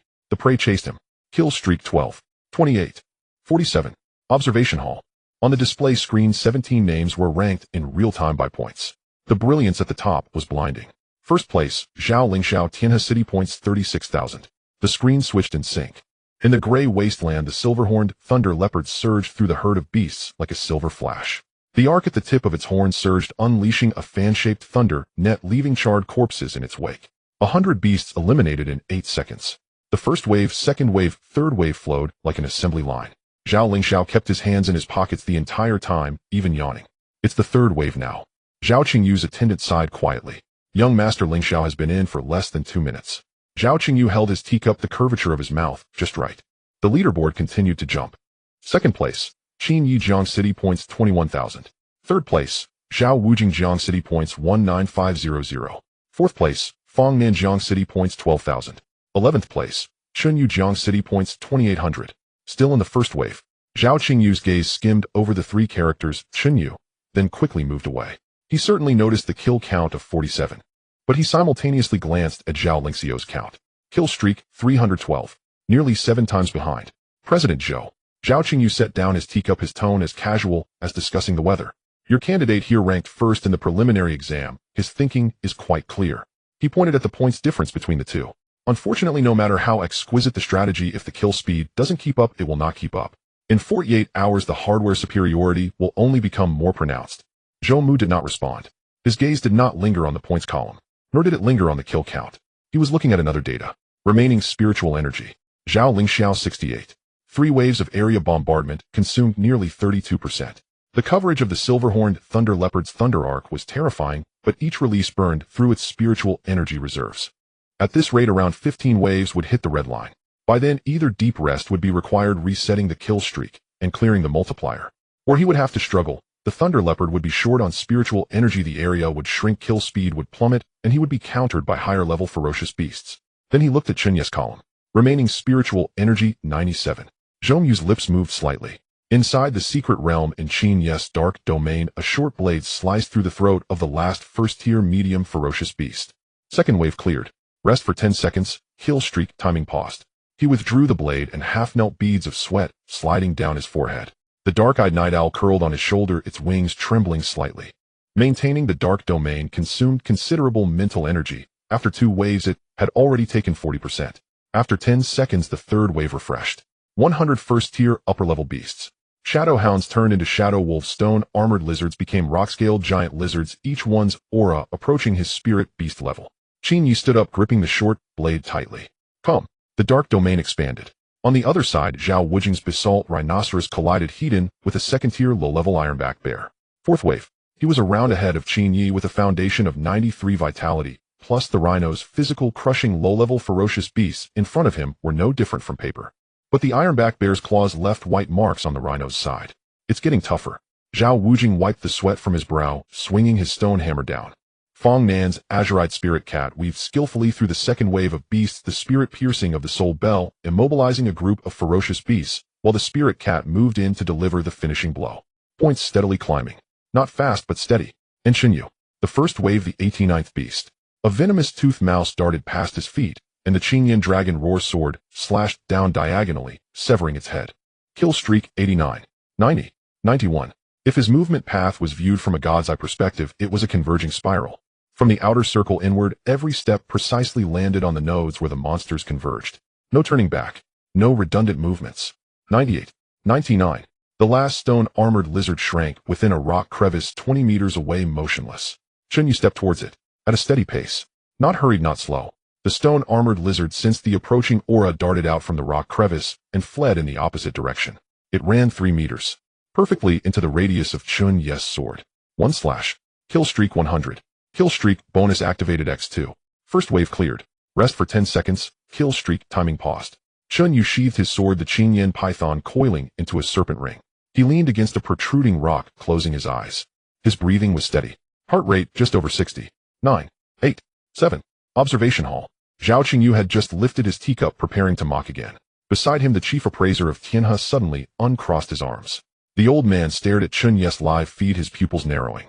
chased him. Kill streak 12. 28. 47. Observation Hall. On the display screen, 17 names were ranked in real time by points. The brilliance at the top was blinding. First place, Zhao Lingxiao, Tianhe City points 36,000. The screen switched in sync. In the gray wasteland, the silver-horned thunder leopard surged through the herd of beasts like a silver flash. The arc at the tip of its horn surged, unleashing a fan-shaped thunder net, leaving charred corpses in its wake. 100 beasts eliminated in 8 seconds. The first wave, second wave, third wave flowed like an assembly line. Zhao Lingxiao kept his hands in his pockets the entire time, even yawning. It's the third wave now. Zhao Qingyu's attendant sighed quietly. Young Master Lingxiao has been in for less than 2 minutes. Zhao Qingyu held his teacup, the curvature of his mouth, just right. The leaderboard continued to jump. Second place, Qin Yi Jiang City points 21,000. Third place, Zhao Wujing Jiang City points 19500. Fourth place, Fang Nan Jiang City points 12,000. 11th place, Chen Yu Jiang City points 2,800. Still in the first wave. Zhao Qingyu's gaze skimmed over the 3 characters, Chen Yu, then quickly moved away. He certainly noticed the kill count of 47. But he simultaneously glanced at Zhao Lingxiao's count. Kill streak, 312. Nearly 7 times behind. President Zhou. Zhao Qingyu set down his teacup, his tone as casual as discussing the weather. Your candidate here ranked first in the preliminary exam. His thinking is quite clear. He pointed at the points difference between the two. Unfortunately, no matter how exquisite the strategy, if the kill speed doesn't keep up, it will not keep up. In 48 hours, the hardware superiority will only become more pronounced. Zhou Mu did not respond. His gaze did not linger on the points column, nor did it linger on the kill count. He was looking at another data. Remaining spiritual energy. Zhao Lingxiao 68. 3 waves of area bombardment consumed nearly 32%. The coverage of the silver-horned thunder leopard's thunder arc was terrifying, but each release burned through its spiritual energy reserves. At this rate, around 15 waves would hit the red line. By then, either deep rest would be required, resetting the kill streak and clearing the multiplier, or he would have to struggle. The thunder leopard would be short on spiritual energy, the area would shrink, kill speed would plummet, and he would be countered by higher-level ferocious beasts. Then he looked at Chen Yu's column. Remaining spiritual energy, 97. Zhou Mu's lips moved slightly. Inside the secret realm in Chen Yu's dark domain, a short blade sliced through the throat of the last first-tier medium ferocious beast. Second wave cleared. Rest for 10 seconds, kill streak, timing paused. He withdrew the blade and half-knelt, beads of sweat sliding down his forehead. The dark-eyed night owl curled on his shoulder, its wings trembling slightly. Maintaining the dark domain consumed considerable mental energy. After 2 waves, it had already taken 40%. After 10 seconds, the third wave refreshed. 100 first-tier upper-level beasts. Shadow hounds turned into shadow wolves, stone-armored lizards became rock-scaled giant lizards, each one's aura approaching his spirit beast level. Qin Yi stood up, gripping the short blade tightly. Come. The dark domain expanded. On the other side, Zhao Wujing's basalt rhinoceros collided heat-in with a second-tier low-level ironback bear. Fourth wave. He was a round ahead of Qin Yi with a foundation of 93 vitality, plus the rhino's physical crushing low-level ferocious beasts in front of him were no different from paper. But the ironback bear's claws left white marks on the rhino's side. It's getting tougher. Zhao Wujing wiped the sweat from his brow, swinging his stone hammer down. Fong Nan's azurite spirit cat weaved skillfully through the second wave of beasts, the spirit piercing of the soul bell, immobilizing a group of ferocious beasts, while the spirit cat moved in to deliver the finishing blow. Points steadily climbing. Not fast but steady. And Chen Yu. The first wave, the 89th beast. A venomous toothed mouse darted past his feet, and the Qingyan dragon roar sword slashed down diagonally, severing its head. Kill streak 89. 90. 91. If his movement path was viewed from a god's eye perspective, it was a converging spiral. From the outer circle inward, every step precisely landed on the nodes where the monsters converged. No turning back. No redundant movements. 98. 99. The last stone-armored lizard shrank within a rock crevice 20 meters away, motionless. Chen Yu stepped towards it, at a steady pace. Not hurried, not slow. The stone-armored lizard sensed the approaching aura, darted out from the rock crevice, and fled in the opposite direction. It ran 3 meters. Perfectly into the radius of Chen Yu's sword. 1 slash. Kill streak 100. Kill streak, bonus activated X2. First wave cleared. Rest for 10 seconds, kill streak, timing paused. Chen Yu sheathed his sword, the Qingyan python coiling into a serpent ring. He leaned against a protruding rock, closing his eyes. His breathing was steady. Heart rate just over 60. 9. 8. 7. Observation hall. Zhao Qingyu had just lifted his teacup, preparing to mock again. Beside him, the chief appraiser of Tianhe suddenly uncrossed his arms. The old man stared at Chen Yu's live feed, his pupils narrowing.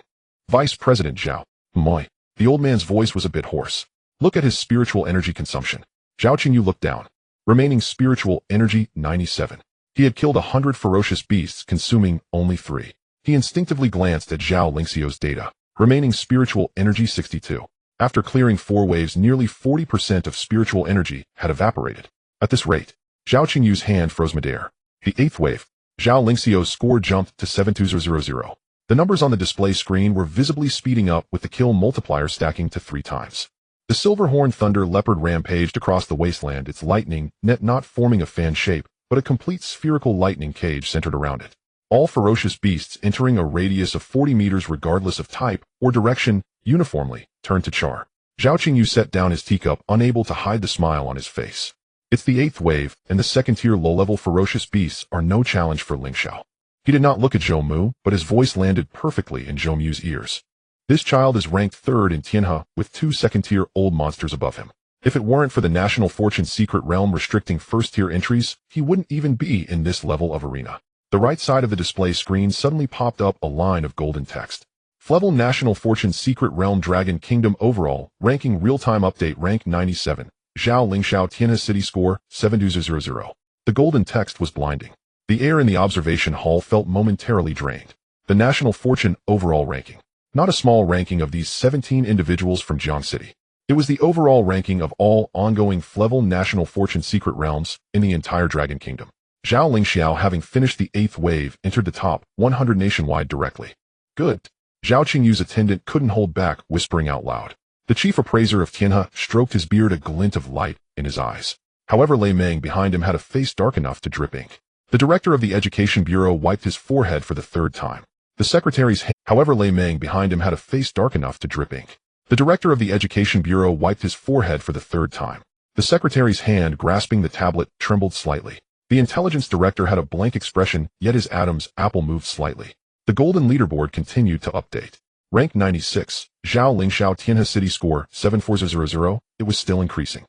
Vice President Zhao. Moi. The old man's voice was a bit hoarse. Look at his spiritual energy consumption. Zhao Qingyu looked down. Remaining spiritual energy, 97. He had killed 100 ferocious beasts, consuming only 3. He instinctively glanced at Zhao Lingxiu's data. Remaining spiritual energy, 62. After clearing 4 waves, nearly 40% of spiritual energy had evaporated. At this rate, Zhao Qingyu's hand froze midair. The 8th wave. Zhao Lingxiu's score jumped to 72000. The numbers on the display screen were visibly speeding up, with the kill multiplier stacking to 3 times. The silver-horned thunder leopard rampaged across the wasteland, its lightning net not forming a fan shape, but a complete spherical lightning cage centered around it. All ferocious beasts entering a radius of 40 meters regardless of type or direction uniformly turned to char. Zhao Qingyu set down his teacup, unable to hide the smile on his face. It's the 8th wave, and the second-tier low-level ferocious beasts are no challenge for Ling Xiao. He did not look at Zhou Mu, but his voice landed perfectly in Zhou Mu's ears. This child is ranked 3rd in Tianhe, with 2 second-tier old monsters above him. If it weren't for the National Fortune Secret Realm restricting first-tier entries, he wouldn't even be in this level of arena. The right side of the display screen suddenly popped up a line of golden text. Flevel National Fortune Secret Realm Dragon Kingdom Overall, Ranking Real-Time Update, Rank 97. Zhao Lingxiao Tianhe City Score, 72000. The golden text was blinding. The air in the observation hall felt momentarily drained. The National Fortune Overall Ranking. Not a small ranking of these 17 individuals from Jiang City. It was the overall ranking of all ongoing Flevel National Fortune Secret Realms in the entire Dragon Kingdom. Zhao Lingxiao, having finished the 8th wave, entered the top 100 nationwide directly. Good. Zhao Qingyu's attendant couldn't hold back, whispering out loud. The chief appraiser of Tianhe stroked his beard, a glint of light in his eyes. However, Lei Meng behind him had a face dark enough to drip ink. The director of the Education Bureau wiped his forehead for the 3rd time. The secretary's However, Lei Meng behind him had a face dark enough to drip ink. The director of the Education Bureau wiped his forehead for the 3rd time. The secretary's hand grasping the tablet trembled slightly. The intelligence director had a blank expression, yet his Adam's apple moved slightly. The golden leaderboard continued to update. Rank 96, Zhao Lingxiao Tianhe City Score, 74000. It was still increasing.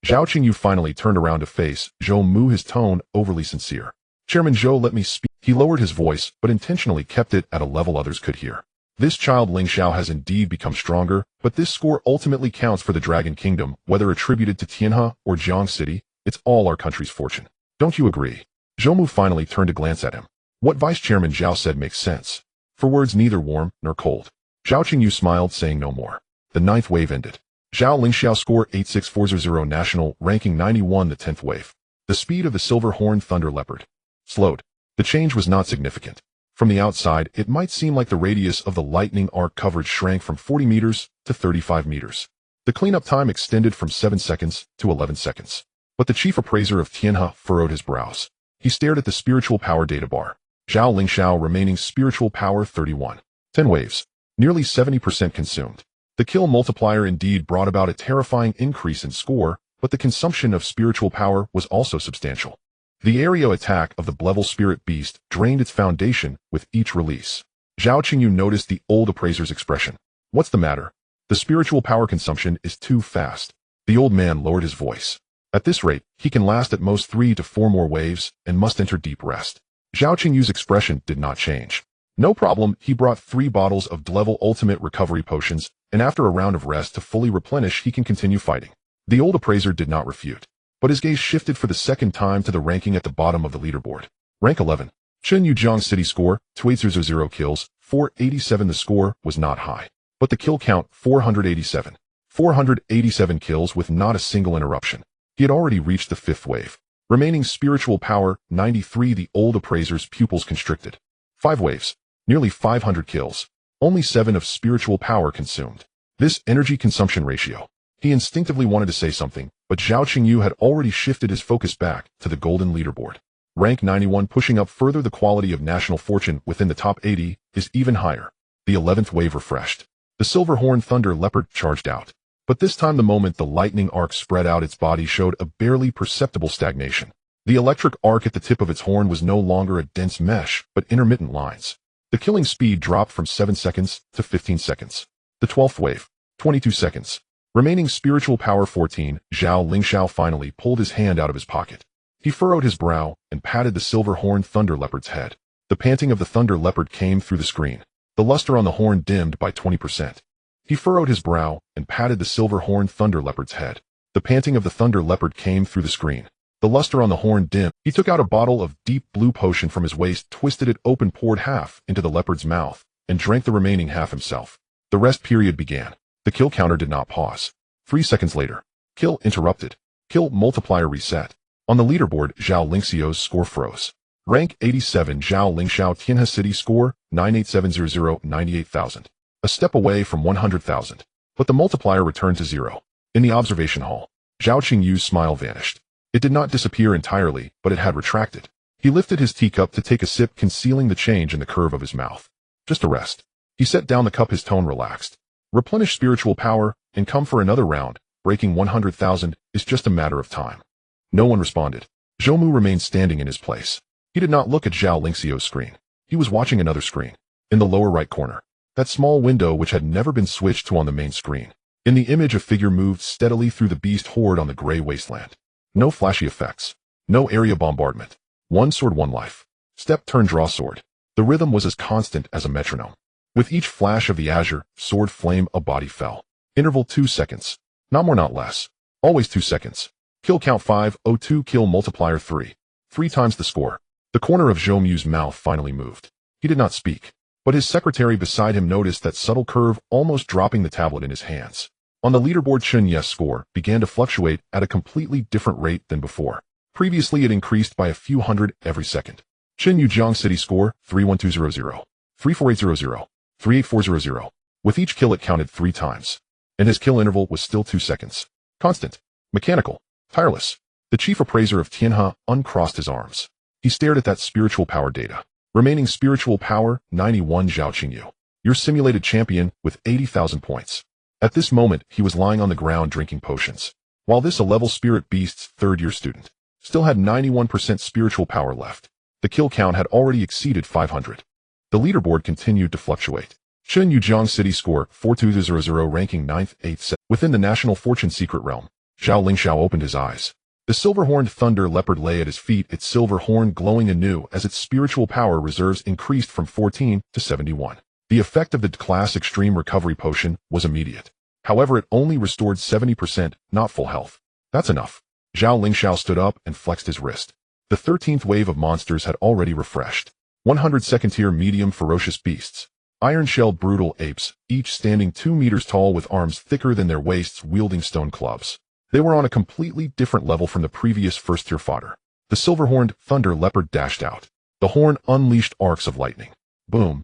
Zhao Qingyu finally turned around to face Zhou Mu, his tone overly sincere. Chairman Zhou, let me speak. He lowered his voice, but intentionally kept it at a level others could hear. This child Ling Xiao has indeed become stronger, but this score ultimately counts for the Dragon Kingdom, whether attributed to Tianhe or Jiang City. It's all our country's fortune. Don't you agree? Zhou Mu finally turned to glance at him. What Vice Chairman Zhao said makes sense. For words neither warm nor cold. Zhao Qingyu smiled, saying no more. The 9th wave ended. Zhao Lingxiao Score 86400 National, Ranking 91. The 10th wave. The speed of the silver-horned thunder leopard slowed. The change was not significant. From the outside, it might seem like the radius of the lightning arc coverage shrank from 40 meters to 35 meters. The cleanup time extended from 7 seconds to 11 seconds. But the chief appraiser of Tianhe furrowed his brows. He stared at the spiritual power data bar. Zhao Lingxiao remaining spiritual power 31. 10 waves. Nearly 70% consumed. The kill multiplier indeed brought about a terrifying increase in score, but the consumption of spiritual power was also substantial. The aerial attack of the Blevel Spirit Beast drained its foundation with each release. Zhao Qingyu noticed the old appraiser's expression. What's the matter? The spiritual power consumption is too fast. The old man lowered his voice. At this rate, he can last at most 3 to 4 more waves and must enter deep rest. Zhao Qingyu's expression did not change. No problem, he brought 3 bottles of level ultimate recovery potions, and after a round of rest to fully replenish he can continue fighting. The old appraiser did not refute, but his gaze shifted for the second time to the ranking at the bottom of the leaderboard. Rank 11. Chen Yu Jiang City score, 2800 kills, 487. The score was not high, but the kill count, 487. 487 kills with not a single interruption. He had already reached the 5th wave. Remaining spiritual power, 93. The old appraiser's pupils constricted. 5 waves. Nearly 500 kills. Only 7 of spiritual power consumed. This energy consumption ratio. He instinctively wanted to say something, but Zhao Qingyu had already shifted his focus back to the golden leaderboard. Rank 91 pushing up further. The quality of national fortune within the top 80 is even higher. The 11th wave refreshed. The silver horn thunder leopard charged out. But this time the moment the lightning arc spread out its body showed a barely perceptible stagnation. The electric arc at the tip of its horn was no longer a dense mesh, but intermittent lines. The killing speed dropped from 7 seconds to 15 seconds. The 12th wave, 22 seconds. Remaining spiritual power 14, Zhao Lingxiao finally pulled his hand out of his pocket. He furrowed his brow and patted the silver horn thunder leopard's head. The panting of the thunder leopard came through the screen. The luster on the horn dimmed by 20%. He furrowed his brow and patted the silver horn thunder leopard's head. The panting of the thunder leopard came through the screen. The luster on the horn dimmed. He took out a bottle of deep blue potion from his waist, twisted it open, poured half into the leopard's mouth, and drank the remaining half himself. The rest period began. The kill counter did not pause. 3 seconds later. Kill interrupted. Kill multiplier reset. On the leaderboard, Zhao Lingxiao's score froze. Rank 87. Zhao Lingxiao Tianhe City score, 98700, 98,000. A step away from 100,000. But the multiplier returned to 0. In the observation hall, Zhao Qingyu's smile vanished. It did not disappear entirely, but it had retracted. He lifted his teacup to take a sip, concealing the change in the curve of his mouth. Just a rest. He set down the cup, his tone relaxed. Replenish spiritual power, and come for another round. Breaking 100,000 is just a matter of time. No one responded. Zhou Mu remained standing in his place. He did not look at Zhao Lingxiao's screen. He was watching another screen. In the lower right corner. That small window which had never been switched to on the main screen. In the image, a figure moved steadily through the beast horde on the gray wasteland. No flashy effects. No area bombardment. 1 sword, 1 life. Step, turn, draw sword. The rhythm was as constant as a metronome. With each flash of the azure, sword, flame, a body fell. Interval 2 seconds. Not more, not less. Always 2 seconds. Kill count 502. Kill multiplier 3. 3 times the score. The corner of Zhou Mu's mouth finally moved. He did not speak. But his secretary beside him noticed that subtle curve, almost dropping the tablet in his hands. On the leaderboard, Chen Yu's score began to fluctuate at a completely different rate than before. Previously it increased by a few hundred every second. Chen Yu Jiang City score, 31200, 34800, 38400. With each kill it counted 3 times. And his kill interval was still 2 seconds. Constant. Mechanical. Tireless. The chief appraiser of Tianhe uncrossed his arms. He stared at that spiritual power data. Remaining spiritual power, 91. Zhao Qingyu. Your simulated champion with 80,000 points. At this moment, he was lying on the ground drinking potions. While this a level spirit beast's 3rd-year student still had 91% spiritual power left. The kill count had already exceeded 500. The leaderboard continued to fluctuate. Chen Yu Jiang City score, 4200, ranking 9th, 8th. Within the national fortune secret realm, Zhao Lingxiao opened his eyes. The silver-horned thunder leopard lay at his feet, its silver horn glowing anew as its spiritual power reserves increased from 14 to 71. The effect of the class extreme recovery potion was immediate. However, it only restored 70%, not full health. That's enough. Zhao Lingxiao stood up and flexed his wrist. The 13th wave of monsters had already refreshed. 102nd tier medium ferocious beasts. Iron-shelled brutal apes, each standing 2 meters tall with arms thicker than their waists, wielding stone clubs. They were on a completely different level from the previous 1st-tier fodder. The silver-horned thunder leopard dashed out. The horn unleashed arcs of lightning. Boom.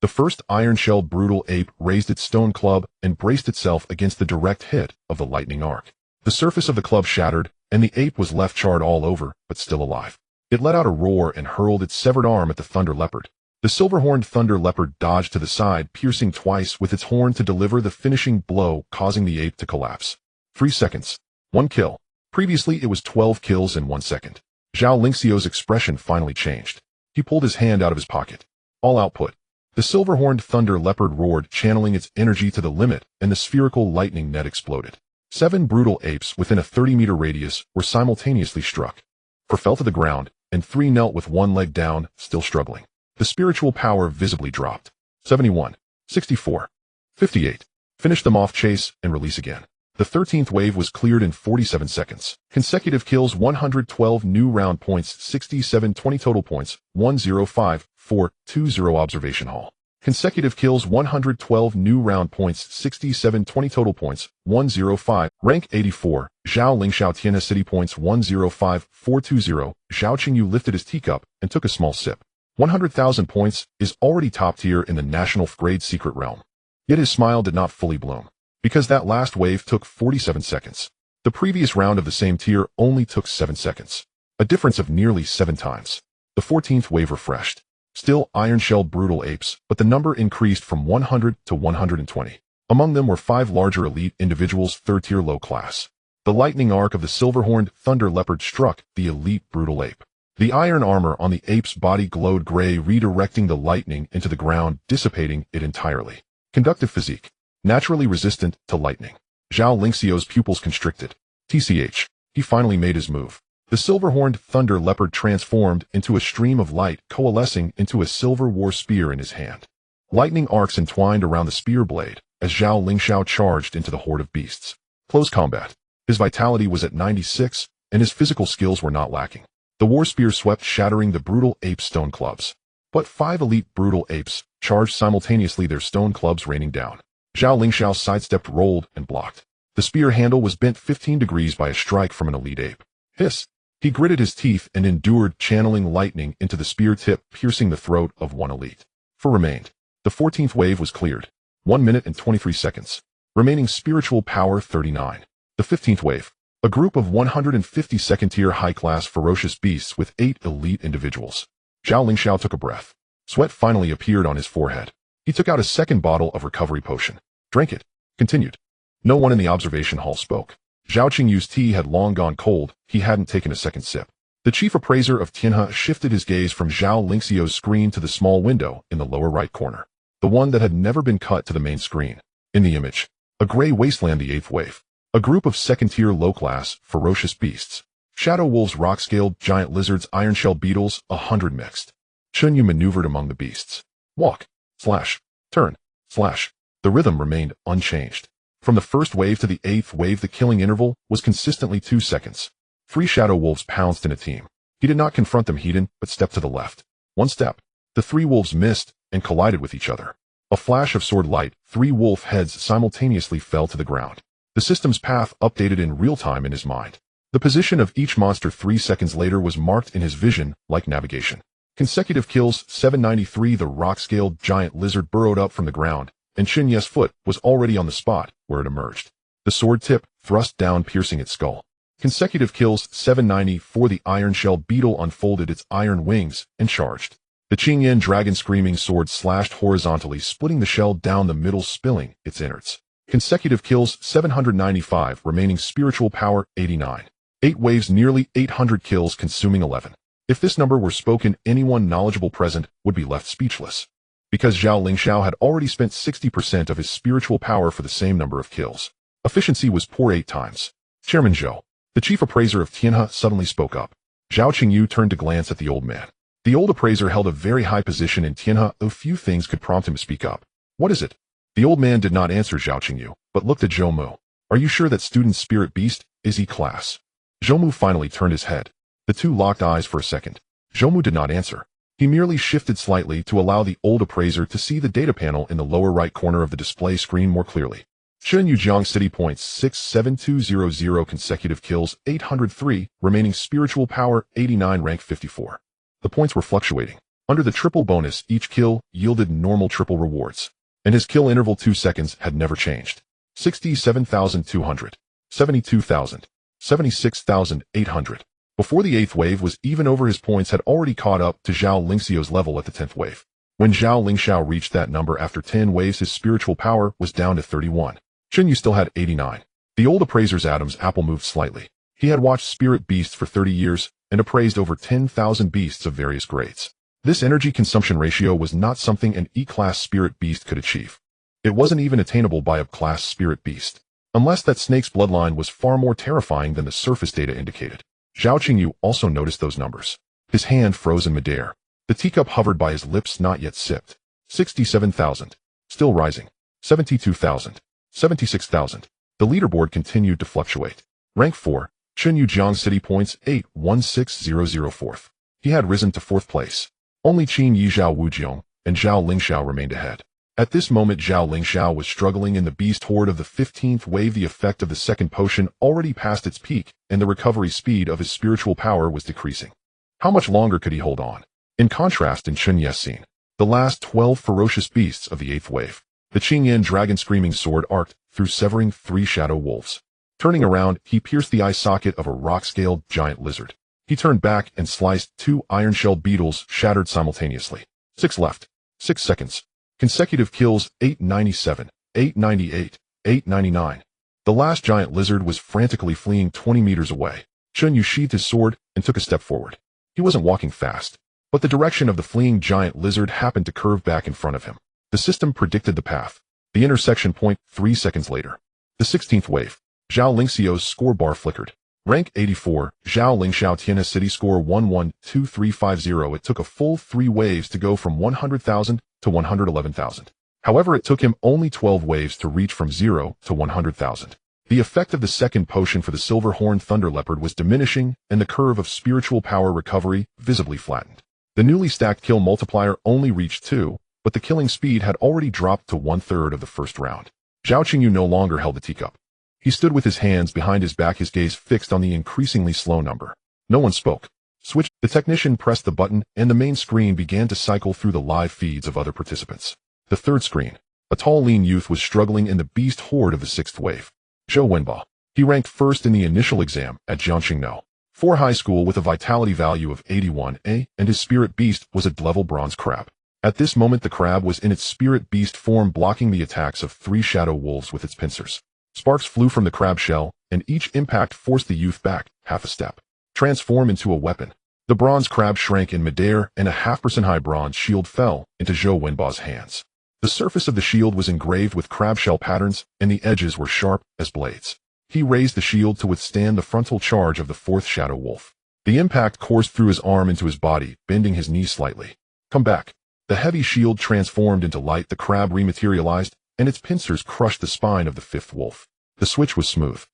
The first iron-shelled brutal ape raised its stone club and braced itself against the direct hit of the lightning arc. The surface of the club shattered, and the ape was left charred all over, but still alive. It let out a roar and hurled its severed arm at the thunder leopard. The silver-horned thunder leopard dodged to the side, piercing twice with its horn to deliver the finishing blow, causing the ape to collapse. 3 seconds. 1 kill. Previously it was 12 kills in 1 second. Zhao Lingxiao's expression finally changed. He pulled his hand out of his pocket. All output. The silver-horned thunder leopard roared, channeling its energy to the limit, and the spherical lightning net exploded. 7 brutal apes within a 30-meter radius were simultaneously struck. 4 fell to the ground, and 3 knelt with one leg down, still struggling. The spiritual power visibly dropped. 71, 64, 58. Finish them off, chase, and release again. The 13th wave was cleared in 47 seconds. Consecutive kills 112 new round points 67 20 total points 105 4 20 observation hall. Consecutive kills 112 new round points 67 20 total points 105 rank 84 Zhao Lingxiao Tianhe city points 105 420 Zhao Qingyu lifted his teacup and took a small sip. 100,000 points is already top tier in the national grade secret realm. Yet his smile did not fully bloom, because that last wave took 47 seconds. The previous round of the same tier only took 7 seconds. A difference of nearly 7 times. The 14th wave refreshed. Still iron shell brutal apes, but the number increased from 100 to 120. Among them were 5 larger elite individuals, 3rd tier low class. The lightning arc of the silver-horned thunder leopard struck the elite brutal ape. The iron armor on the ape's body glowed gray, redirecting the lightning into the ground, dissipating it entirely. Conductive physique. Naturally resistant to lightning. Zhao Lingxiao's pupils constricted. TCH. He finally made his move. The silver-horned thunder leopard transformed into a stream of light, coalescing into a silver war spear in his hand. Lightning arcs entwined around the spear blade as Zhao Lingxiao charged into the horde of beasts. Close combat. His vitality was at 96, and his physical skills were not lacking. The war spear swept, shattering the brutal ape's stone clubs. But 5 elite brutal apes charged simultaneously, their stone clubs raining down. Zhao Lingxiao sidestepped, rolled, and blocked. The spear handle was bent 15 degrees by a strike from an elite ape. Hiss! He gritted his teeth and endured, channeling lightning into the spear tip, piercing the throat of one elite. 4 remained. The 14th wave was cleared. 1 minute and 23 seconds. Remaining spiritual power 39. The 15th wave. A group of 150 second-tier high-class ferocious beasts with 8 elite individuals. Zhao Lingxiao took a breath. Sweat finally appeared on his forehead. He took out a second bottle of recovery potion. Drank it. Continued. No one in the observation hall spoke. Zhao Qingyu's tea had long gone cold. He hadn't taken a second sip. The chief appraiser of Tianhe shifted his gaze from Zhao Lingxiao's screen to the small window in the lower right corner. The one that had never been cut to the main screen. In the image, a gray wasteland, the 8th wave. A group of second-tier low-class, ferocious beasts. Shadow wolves, rock-scaled, giant lizards, iron-shell beetles, 100 mixed. Chen Yu maneuvered among the beasts. Walk. Slash. Turn. Slash. The rhythm remained unchanged. From the first wave to the 8th wave, the killing interval was consistently 2 seconds. 3 shadow wolves pounced in a team. He did not confront them head-on, but stepped to the left. 1 step. The 3 wolves missed and collided with each other. A flash of sword light, 3 wolf heads simultaneously fell to the ground. The system's path updated in real time in his mind. The position of each monster 3 seconds later was marked in his vision, like navigation. Consecutive kills 793. The rock-scaled giant lizard burrowed up from the ground, and Chen Yu's foot was already on the spot where it emerged. The sword tip thrust down, piercing its skull. Consecutive kills 794. The iron shell beetle unfolded its iron wings and charged. The Qingyan dragon screaming sword slashed horizontally, splitting the shell down the middle, spilling its innards. Consecutive kills 795. Remaining spiritual power 89. 8 waves, nearly 800 kills, consuming 11. If this number were spoken, anyone knowledgeable present would be left speechless. Because Zhao Lingxiao had already spent 60% of his spiritual power for the same number of kills. Efficiency was poor 8 times. Chairman Zhou, the chief appraiser of Tianhe, suddenly spoke up. Zhao Qingyu turned to glance at the old man. The old appraiser held a very high position in Tianhe, though few things could prompt him to speak up. What is it? The old man did not answer Zhao Qingyu, but looked at Zhou Mu. Are you sure that student's spirit beast is E-class? Zhou Mu finally turned his head. The two locked eyes for a second. Zhou Mu did not answer. He merely shifted slightly to allow the old appraiser to see the data panel in the lower right corner of the display screen more clearly. Chen Yu Jiang City points 67200, consecutive kills 803, remaining spiritual power 89, rank 54. The points were fluctuating. Under the triple bonus, each kill yielded normal triple rewards. And his kill interval 2 seconds had never changed. 67,200, 72,000, 76,800. Before the 8th wave was even over, his points had already caught up to Zhao Lingxiao's level at the 10th wave. When Zhao Lingxiao reached that number after 10 waves, his spiritual power was down to 31. Chen Yu still had 89. The old appraiser's Adam's apple moved slightly. He had watched spirit beasts for 30 years and appraised over 10,000 beasts of various grades. This energy consumption ratio was not something an E-class spirit beast could achieve. It wasn't even attainable by a class spirit beast. Unless that snake's bloodline was far more terrifying than the surface data indicated. Chen Yu also noticed those numbers. His hand froze in midair. The teacup hovered by his lips, not yet sipped. 67,000. Still rising. 72,000. 76,000. The leaderboard continued to fluctuate. Rank 4. Chen Yu Jiang City points 816,004. He had risen to 4th place. Only Qin Yi Zhao Wujiong and Zhao Lingxiao remained ahead. At this moment Zhao Lingxiao was struggling in the beast horde of the 15th wave. The effect of the second potion already passed its peak, and the recovery speed of his spiritual power was decreasing. How much longer could he hold on? In contrast, in Chen Ye's scene, the last 12 ferocious beasts of the 8th wave, the Qingyan dragon screaming sword arced through, severing 3 shadow wolves. Turning around, he pierced the eye socket of a rock-scaled giant lizard. He turned back and sliced 2 iron-shelled beetles, shattered simultaneously. 6 left. 6 seconds. Consecutive kills, 897, 898, 899. The last giant lizard was frantically fleeing 20 meters away. Chen Yu sheathed his sword and took a step forward. He wasn't walking fast, but the direction of the fleeing giant lizard happened to curve back in front of him. The system predicted the path. The intersection point 3 seconds later. The 16th wave. Zhao Lingxiao's score bar flickered. Rank 84, Zhao Lingxiao Tianhe City score 112350. It took a full 3 waves to go from 100,000 to 111,000. However, it took him only 12 waves to reach from 0 to 100,000. The effect of the second potion for the silver-horned thunder leopard was diminishing, and the curve of spiritual power recovery visibly flattened. The newly stacked kill multiplier only reached 2, but the killing speed had already dropped to 1/3 of the first round. Chen Yu no longer held the teacup. He stood with his hands behind his back, his gaze fixed on the increasingly slow number. No one spoke. Switch. The technician pressed the button, and the main screen began to cycle through the live feeds of other participants. The third screen. A tall, lean youth was struggling in the beast horde of the 6th wave. Zhou Wenba. He ranked first in the initial exam at Jiangxingno 4 High School with a vitality value of 81A, and his spirit beast was a level bronze crab. At this moment the crab was in its spirit beast form, blocking the attacks of 3 shadow wolves with its pincers. Sparks flew from the crab shell, and each impact forced the youth back half a step. Transform into a weapon. The bronze crab shrank in midair, and a 0.5% high bronze shield fell into Zhou Wenba's hands. The surface of the shield was engraved with crab shell patterns, and the edges were sharp as blades. He raised the shield to withstand the frontal charge of the 4th shadow wolf. The impact coursed through his arm into his body, bending his knee slightly. Come back. The heavy shield transformed into light. The crab rematerialized, and its pincers crushed the spine of the 5th wolf. The switch was smooth.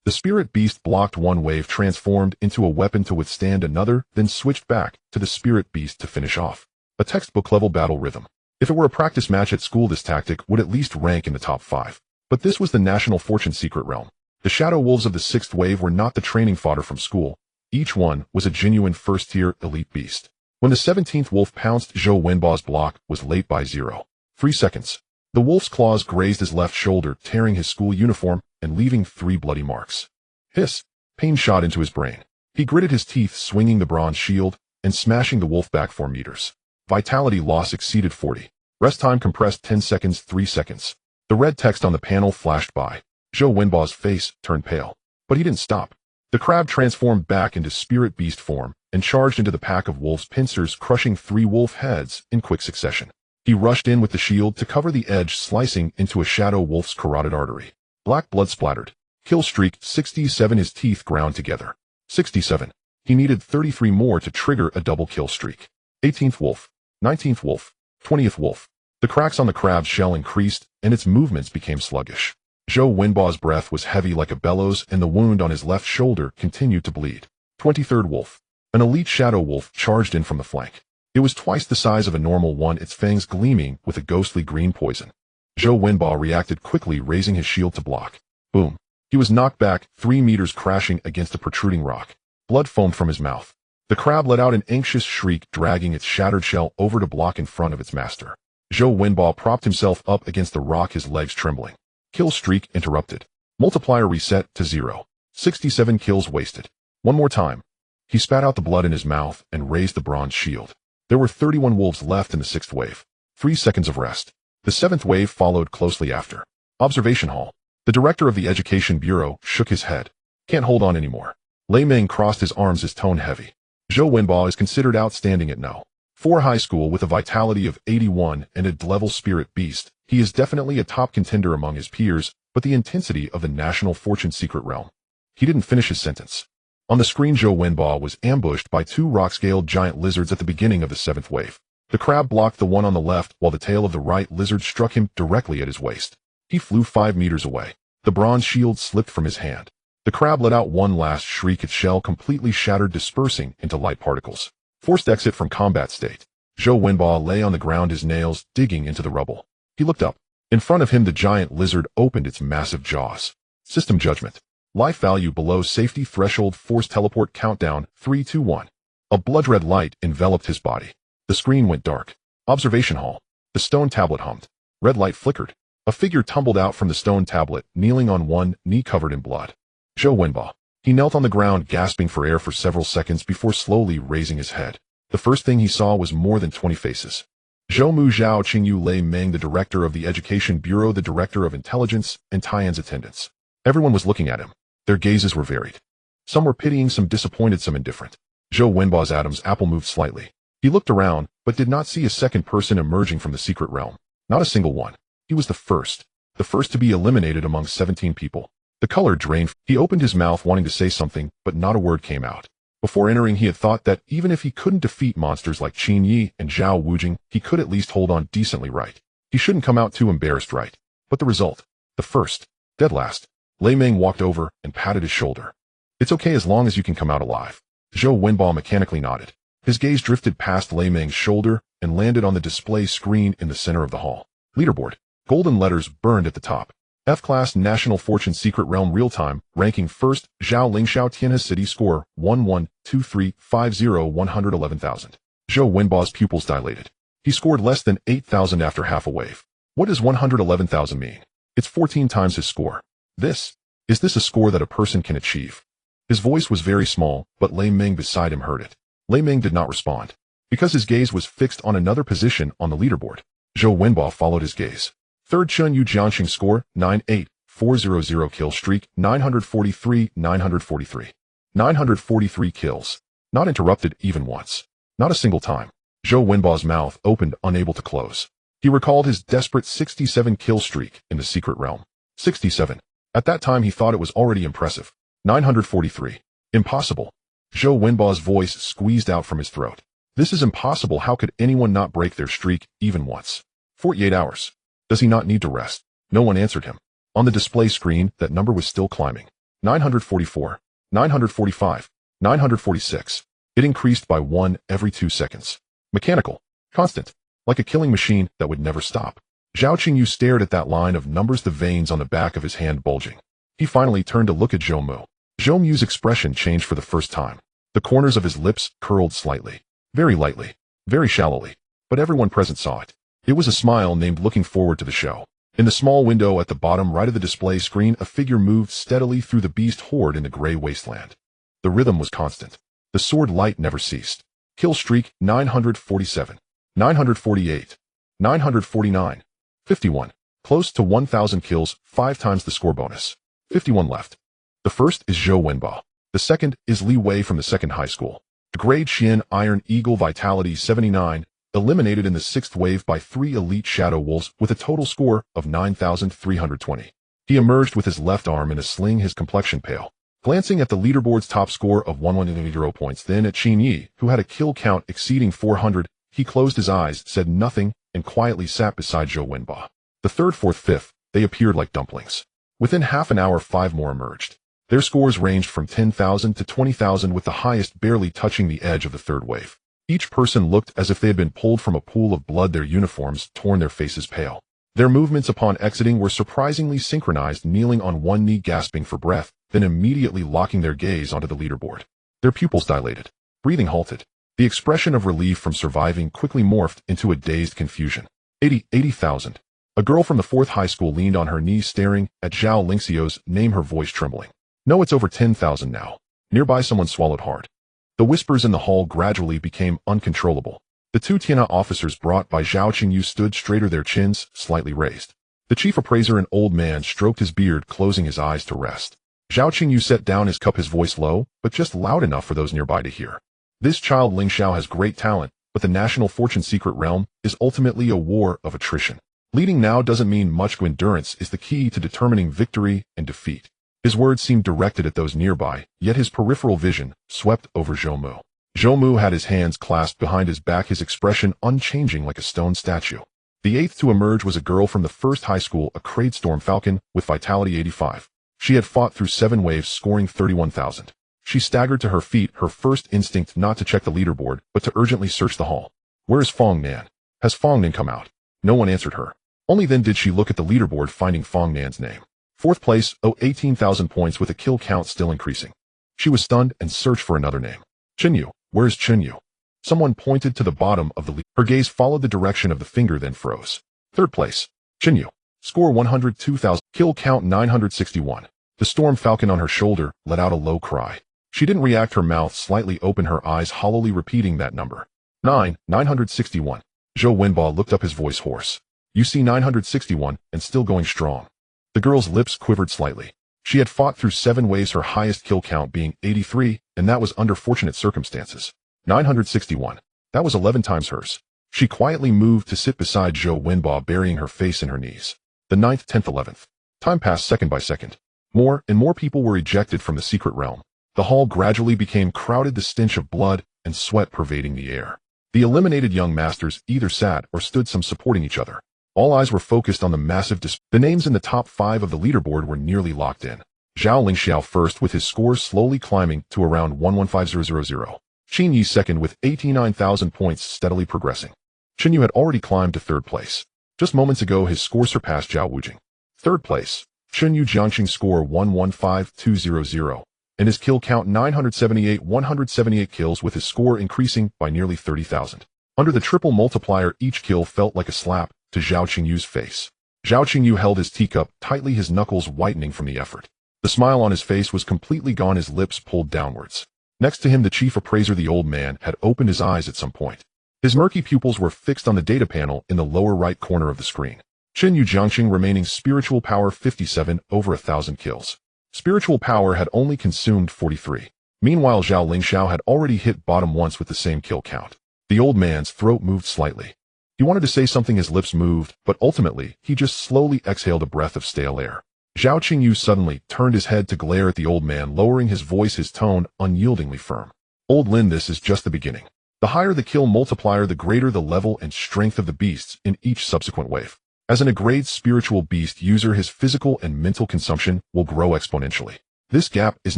The spirit beast blocked 1 wave, transformed into a weapon to withstand another, then switched back to the spirit beast to finish off. A textbook-level battle rhythm. If it were a practice match at school, this tactic would at least rank in the top 5. But this was the national fortune secret realm. The shadow wolves of the 6th wave were not the training fodder from school. Each one was a genuine first-tier elite beast. When the 17th wolf pounced, Zhou Wenba's block was late by 0.3 seconds. The wolf's claws grazed his left shoulder, tearing his school uniform and leaving 3 bloody marks. Hiss! Pain shot into his brain. He gritted his teeth, swinging the bronze shield and smashing the wolf back 4 meters. Vitality loss exceeded 40. Rest time compressed 10 seconds, 3 seconds. The red text on the panel flashed by. Zhou Wenba's face turned pale. But he didn't stop. The crab transformed back into spirit beast form and charged into the pack of wolf's pincers, crushing 3 wolf heads in quick succession. He rushed in with the shield to cover the edge, slicing into a shadow wolf's carotid artery. Black blood splattered. Kill streak 67. His teeth ground together. 67. He needed 33 more to trigger a double kill streak. 18th wolf. 19th wolf. 20th wolf. The cracks on the crab's shell increased, and its movements became sluggish. Zhou Wenba's breath was heavy like a bellows, and the wound on his left shoulder continued to bleed. 23rd wolf. An elite shadow wolf charged in from the flank. It was twice the size of a normal one, its fangs gleaming with a ghostly green poison. Zhou Wenba reacted quickly, raising his shield to block. Boom. He was knocked back 3 meters, crashing against a protruding rock. Blood foamed from his mouth. The crab let out an anxious shriek, dragging its shattered shell over to block in front of its master. Zhou Wenba propped himself up against the rock, his legs trembling. Kill streak interrupted. Multiplier reset to 0. 67 kills wasted. One more time. He spat out the blood in his mouth and raised the bronze shield. There were 31 wolves left in the 6th wave. 3 seconds of rest. The 7th wave followed closely after. Observation hall. The director of the Education Bureau shook his head. Can't hold on anymore. Lei Meng crossed his arms, his tone heavy. Zhou Wenba is considered outstanding at No. 4 high school with a vitality of 81 and a level spirit beast. He is definitely a top contender among his peers, but the intensity of the national fortune secret realm. He didn't finish his sentence. On the screen, Zhou Wenbo was ambushed by 2 rock-scaled giant lizards at the beginning of the 7th wave. The crab blocked the one on the left, while the tail of the right lizard struck him directly at his waist. He flew 5 meters away. The bronze shield slipped from his hand. The crab let out one last shriek, its shell completely shattered, dispersing into light particles. Forced exit from combat state. Zhou Wenbo lay on the ground, his nails digging into the rubble. He looked up. In front of him, the giant lizard opened its massive jaws. System judgment. Life value below safety threshold. Force teleport. Countdown. 3, 2, 1. A blood-red light enveloped his body. The screen went dark. Observation hall. The stone tablet hummed. Red light flickered. A figure tumbled out from the stone tablet, kneeling on one knee covered in blood. Zhou Wenbo. He knelt on the ground, gasping for air for several seconds before slowly raising his head. The first thing he saw was more than 20 faces. Zhou Mu Zhao, Chen Yu, Lei Meng, the director of the Education Bureau, the director of intelligence, and Tian's attendants. Everyone was looking at him. Their gazes were varied. Some were pitying, some disappointed, some indifferent. Zhou Wenbo's Adam's apple moved slightly. He looked around, but did not see a second person emerging from the secret realm. Not a single one. He was the first to be eliminated among 17 people. The color drained. He opened his mouth wanting to say something, but not a word came out. Before entering, he had thought that even if he couldn't defeat monsters like Qin Yi and Zhao Wujing, he could at least hold on decently, right? He shouldn't come out too embarrassed, right? But the result. The first. Dead last. Lei Meng walked over and patted his shoulder. It's okay as long as you can come out alive. Zhou Wenbo mechanically nodded. His gaze drifted past Lei Meng's shoulder and landed on the display screen in the center of the hall. Leaderboard. Golden letters burned at the top. F-Class National Fortune Secret Realm Real-Time, ranking first, Zhao Lingxiao Tianhe City, score 112350 Zhou Wenbo's pupils dilated. He scored less than 8,000 after half a wave. What does 111,000 mean? It's 14 times his score. Is this a score that a person can achieve? His voice was very small, but Lei Meng beside him heard it. Lei Meng did not respond, because his gaze was fixed on another position on the leaderboard. Zhou Wenbo followed his gaze. Third, Chen Yu Jianxing, score 98400, kill streak 943 943 kills. Not interrupted even once. Not a single time. Zhou Wenbo's mouth opened, unable to close. He recalled his desperate 67 kill streak in the secret realm. 67. At that time he thought it was already impressive. 943. Impossible. Zhou Wenbo's voice squeezed out from his throat. This is impossible. How could anyone not break their streak even once? 48 hours. Does he not need to rest? No one answered him. On the display screen, that number was still climbing. 944, 945, 946. It increased by 1 every 2 seconds. Mechanical. Constant. Like a killing machine that would never stop. Zhao Qingyu stared at that line of numbers, the veins on the back of his hand bulging. He finally turned to look at Zhou Mu. Zhou Mu's expression changed for the first time. The corners of his lips curled slightly. Very lightly. Very shallowly. But everyone present saw it. It was a smile named looking forward to the show. In the small window at the bottom right of the display screen, a figure moved steadily through the beast horde in the gray wasteland. The rhythm was constant. The sword light never ceased. Kill streak 947, 948, 949, 51. Close to 1,000 kills, 5 times the score bonus. 51 left. The first is Zhou Wenbo. The second is Li Wei from the second high school. The Grade Xian Iron Eagle vitality 79. Eliminated in the 6th wave by 3 elite shadow wolves with a total score of 9,320. He emerged with his left arm in a sling, his complexion pale. Glancing at the leaderboard's top score of 110 points, then at Qin Yi, who had a kill count exceeding 400, he closed his eyes, said nothing, and quietly sat beside Zhou Wenbo. The 3rd, 4th, 5th, they appeared like dumplings. Within half an hour 5 more emerged. Their scores ranged from 10,000 to 20,000, with the highest barely touching the edge of the 3rd wave. Each person looked as if they had been pulled from a pool of blood, their uniforms torn, their faces pale. Their movements upon exiting were surprisingly synchronized, kneeling on one knee, gasping for breath, then immediately locking their gaze onto the leaderboard. Their pupils dilated. Breathing halted. The expression of relief from surviving quickly morphed into a dazed confusion. 80,000. A girl from the 4th high school leaned on her knees, staring at Zhao Lingxiao's name, her voice trembling. No, it's over 10,000 now. Nearby someone swallowed hard. The whispers in the hall gradually became uncontrollable. The 2 Tianhe officers brought by Zhao Qingyu stood straighter, their chins slightly raised. The chief appraiser, an old man, stroked his beard, closing his eyes to rest. Zhao Qingyu set down his cup, his voice low, but just loud enough for those nearby to hear. This child Lingxiao has great talent, but the National Fortune Secret Realm is ultimately a war of attrition. Leading now doesn't mean much. Endurance is the key to determining victory and defeat. His words seemed directed at those nearby, yet his peripheral vision swept over Zhou Mu. Zhou Mu had his hands clasped behind his back, his expression unchanging like a stone statue. The eighth to emerge was a girl from the first high school, a Crade Storm Falcon with Vitality 85. She had fought through 7 waves, scoring 31,000. She staggered to her feet, her first instinct not to check the leaderboard, but to urgently search the hall. Where is Fong Nan? Has Fong Nan come out? No one answered her. Only then did she look at the leaderboard, finding Fong Nan's name. 4th place, 18,000 points with a kill count still increasing. She was stunned and searched for another name. Chen Yu. Where is Chen Yu? Someone pointed to the bottom of the lead. Her gaze followed the direction of the finger, then froze. 3rd place, Chen Yu. Score 102,000. Kill count 961. The Storm Falcon on her shoulder let out a low cry. She didn't react, her mouth slightly open, her eyes hollowly repeating that number. 961. Zhou Wenbo looked up, his voice hoarse. You see 961, and still going strong. The girl's lips quivered slightly. She had fought through 7 waves, her highest kill count being 83, and that was under fortunate circumstances. 961. That was 11 times hers. She quietly moved to sit beside Zhou Wenbo, burying her face in her knees. The 9th, 10th, 11th. Time passed second by second. More and more people were ejected from the secret realm. The hall gradually became crowded, the stench of blood and sweat pervading the air. The eliminated young masters either sat or stood, some supporting each other. All eyes were focused on the massive The names in the top 5 of the leaderboard were nearly locked in. Zhao Lingxiao first, with his scores slowly climbing to around 115000. Chen Yu second with 89,000 points, steadily progressing. Chen Yu had already climbed to 3rd place. Just moments ago, his score surpassed Zhao Wujing. 3rd place, Chen Yu Jiangxing score 115200, and his kill count 978, 178 kills, with his score increasing by nearly 30,000. Under the triple multiplier, each kill felt like a slap to Zhao Qingyu's face. Zhao Qingyu held his teacup tightly, his knuckles whitening from the effort. The smile on his face was completely gone, his lips pulled downwards. Next to him, the chief appraiser, the old man, had opened his eyes at some point. His murky pupils were fixed on the data panel in the lower right corner of the screen. Chen Yu Jiangxing remaining spiritual power 57, over 1,000 kills. Spiritual power had only consumed 43. Meanwhile, Zhao Lingxiao had already hit bottom once with the same kill count. The old man's throat moved slightly. He wanted to say something, his lips moved, but ultimately, he just slowly exhaled a breath of stale air. Zhao Qingyu suddenly turned his head to glare at the old man, lowering his voice, his tone unyieldingly firm. Old Lin, this is just the beginning. The higher the kill multiplier, the greater the level and strength of the beasts in each subsequent wave. As an upgraded spiritual beast user, his physical and mental consumption will grow exponentially. This gap is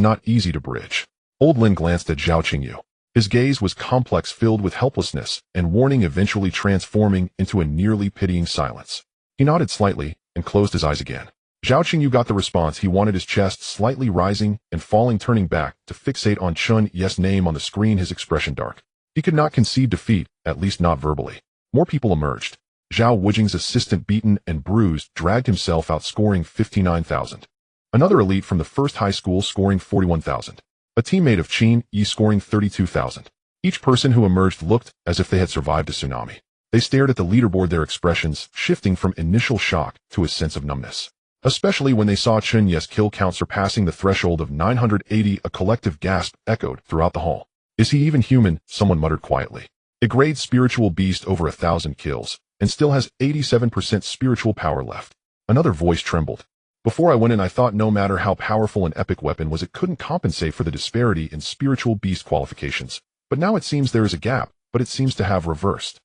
not easy to bridge. Old Lin glanced at Zhao Qingyu. His gaze was complex, filled with helplessness and warning, eventually transforming into a nearly pitying silence. He nodded slightly and closed his eyes again. Zhao Qingyu got the response he wanted, his chest slightly rising and falling, turning back to fixate on Chen Yu's name on the screen, his expression dark. He could not concede defeat, at least not verbally. More people emerged. Zhao Wujing's assistant, beaten and bruised, dragged himself out, scoring 59,000. Another elite from the first high school scoring 41,000. A teammate of Chen Yu scoring 32,000. Each person who emerged looked as if they had survived a tsunami. They stared at the leaderboard, their expressions shifting from initial shock to a sense of numbness. Especially when they saw Chen Yu's kill count surpassing the threshold of 980, a collective gasp echoed throughout the hall. Is he even human? Someone muttered quietly. A grade spiritual beast, over 1,000 kills, and still has 87% spiritual power left. Another voice trembled. Before I went in, I thought no matter how powerful an epic weapon was, it couldn't compensate for the disparity in spiritual beast qualifications. But now it seems there is a gap, but it seems to have reversed.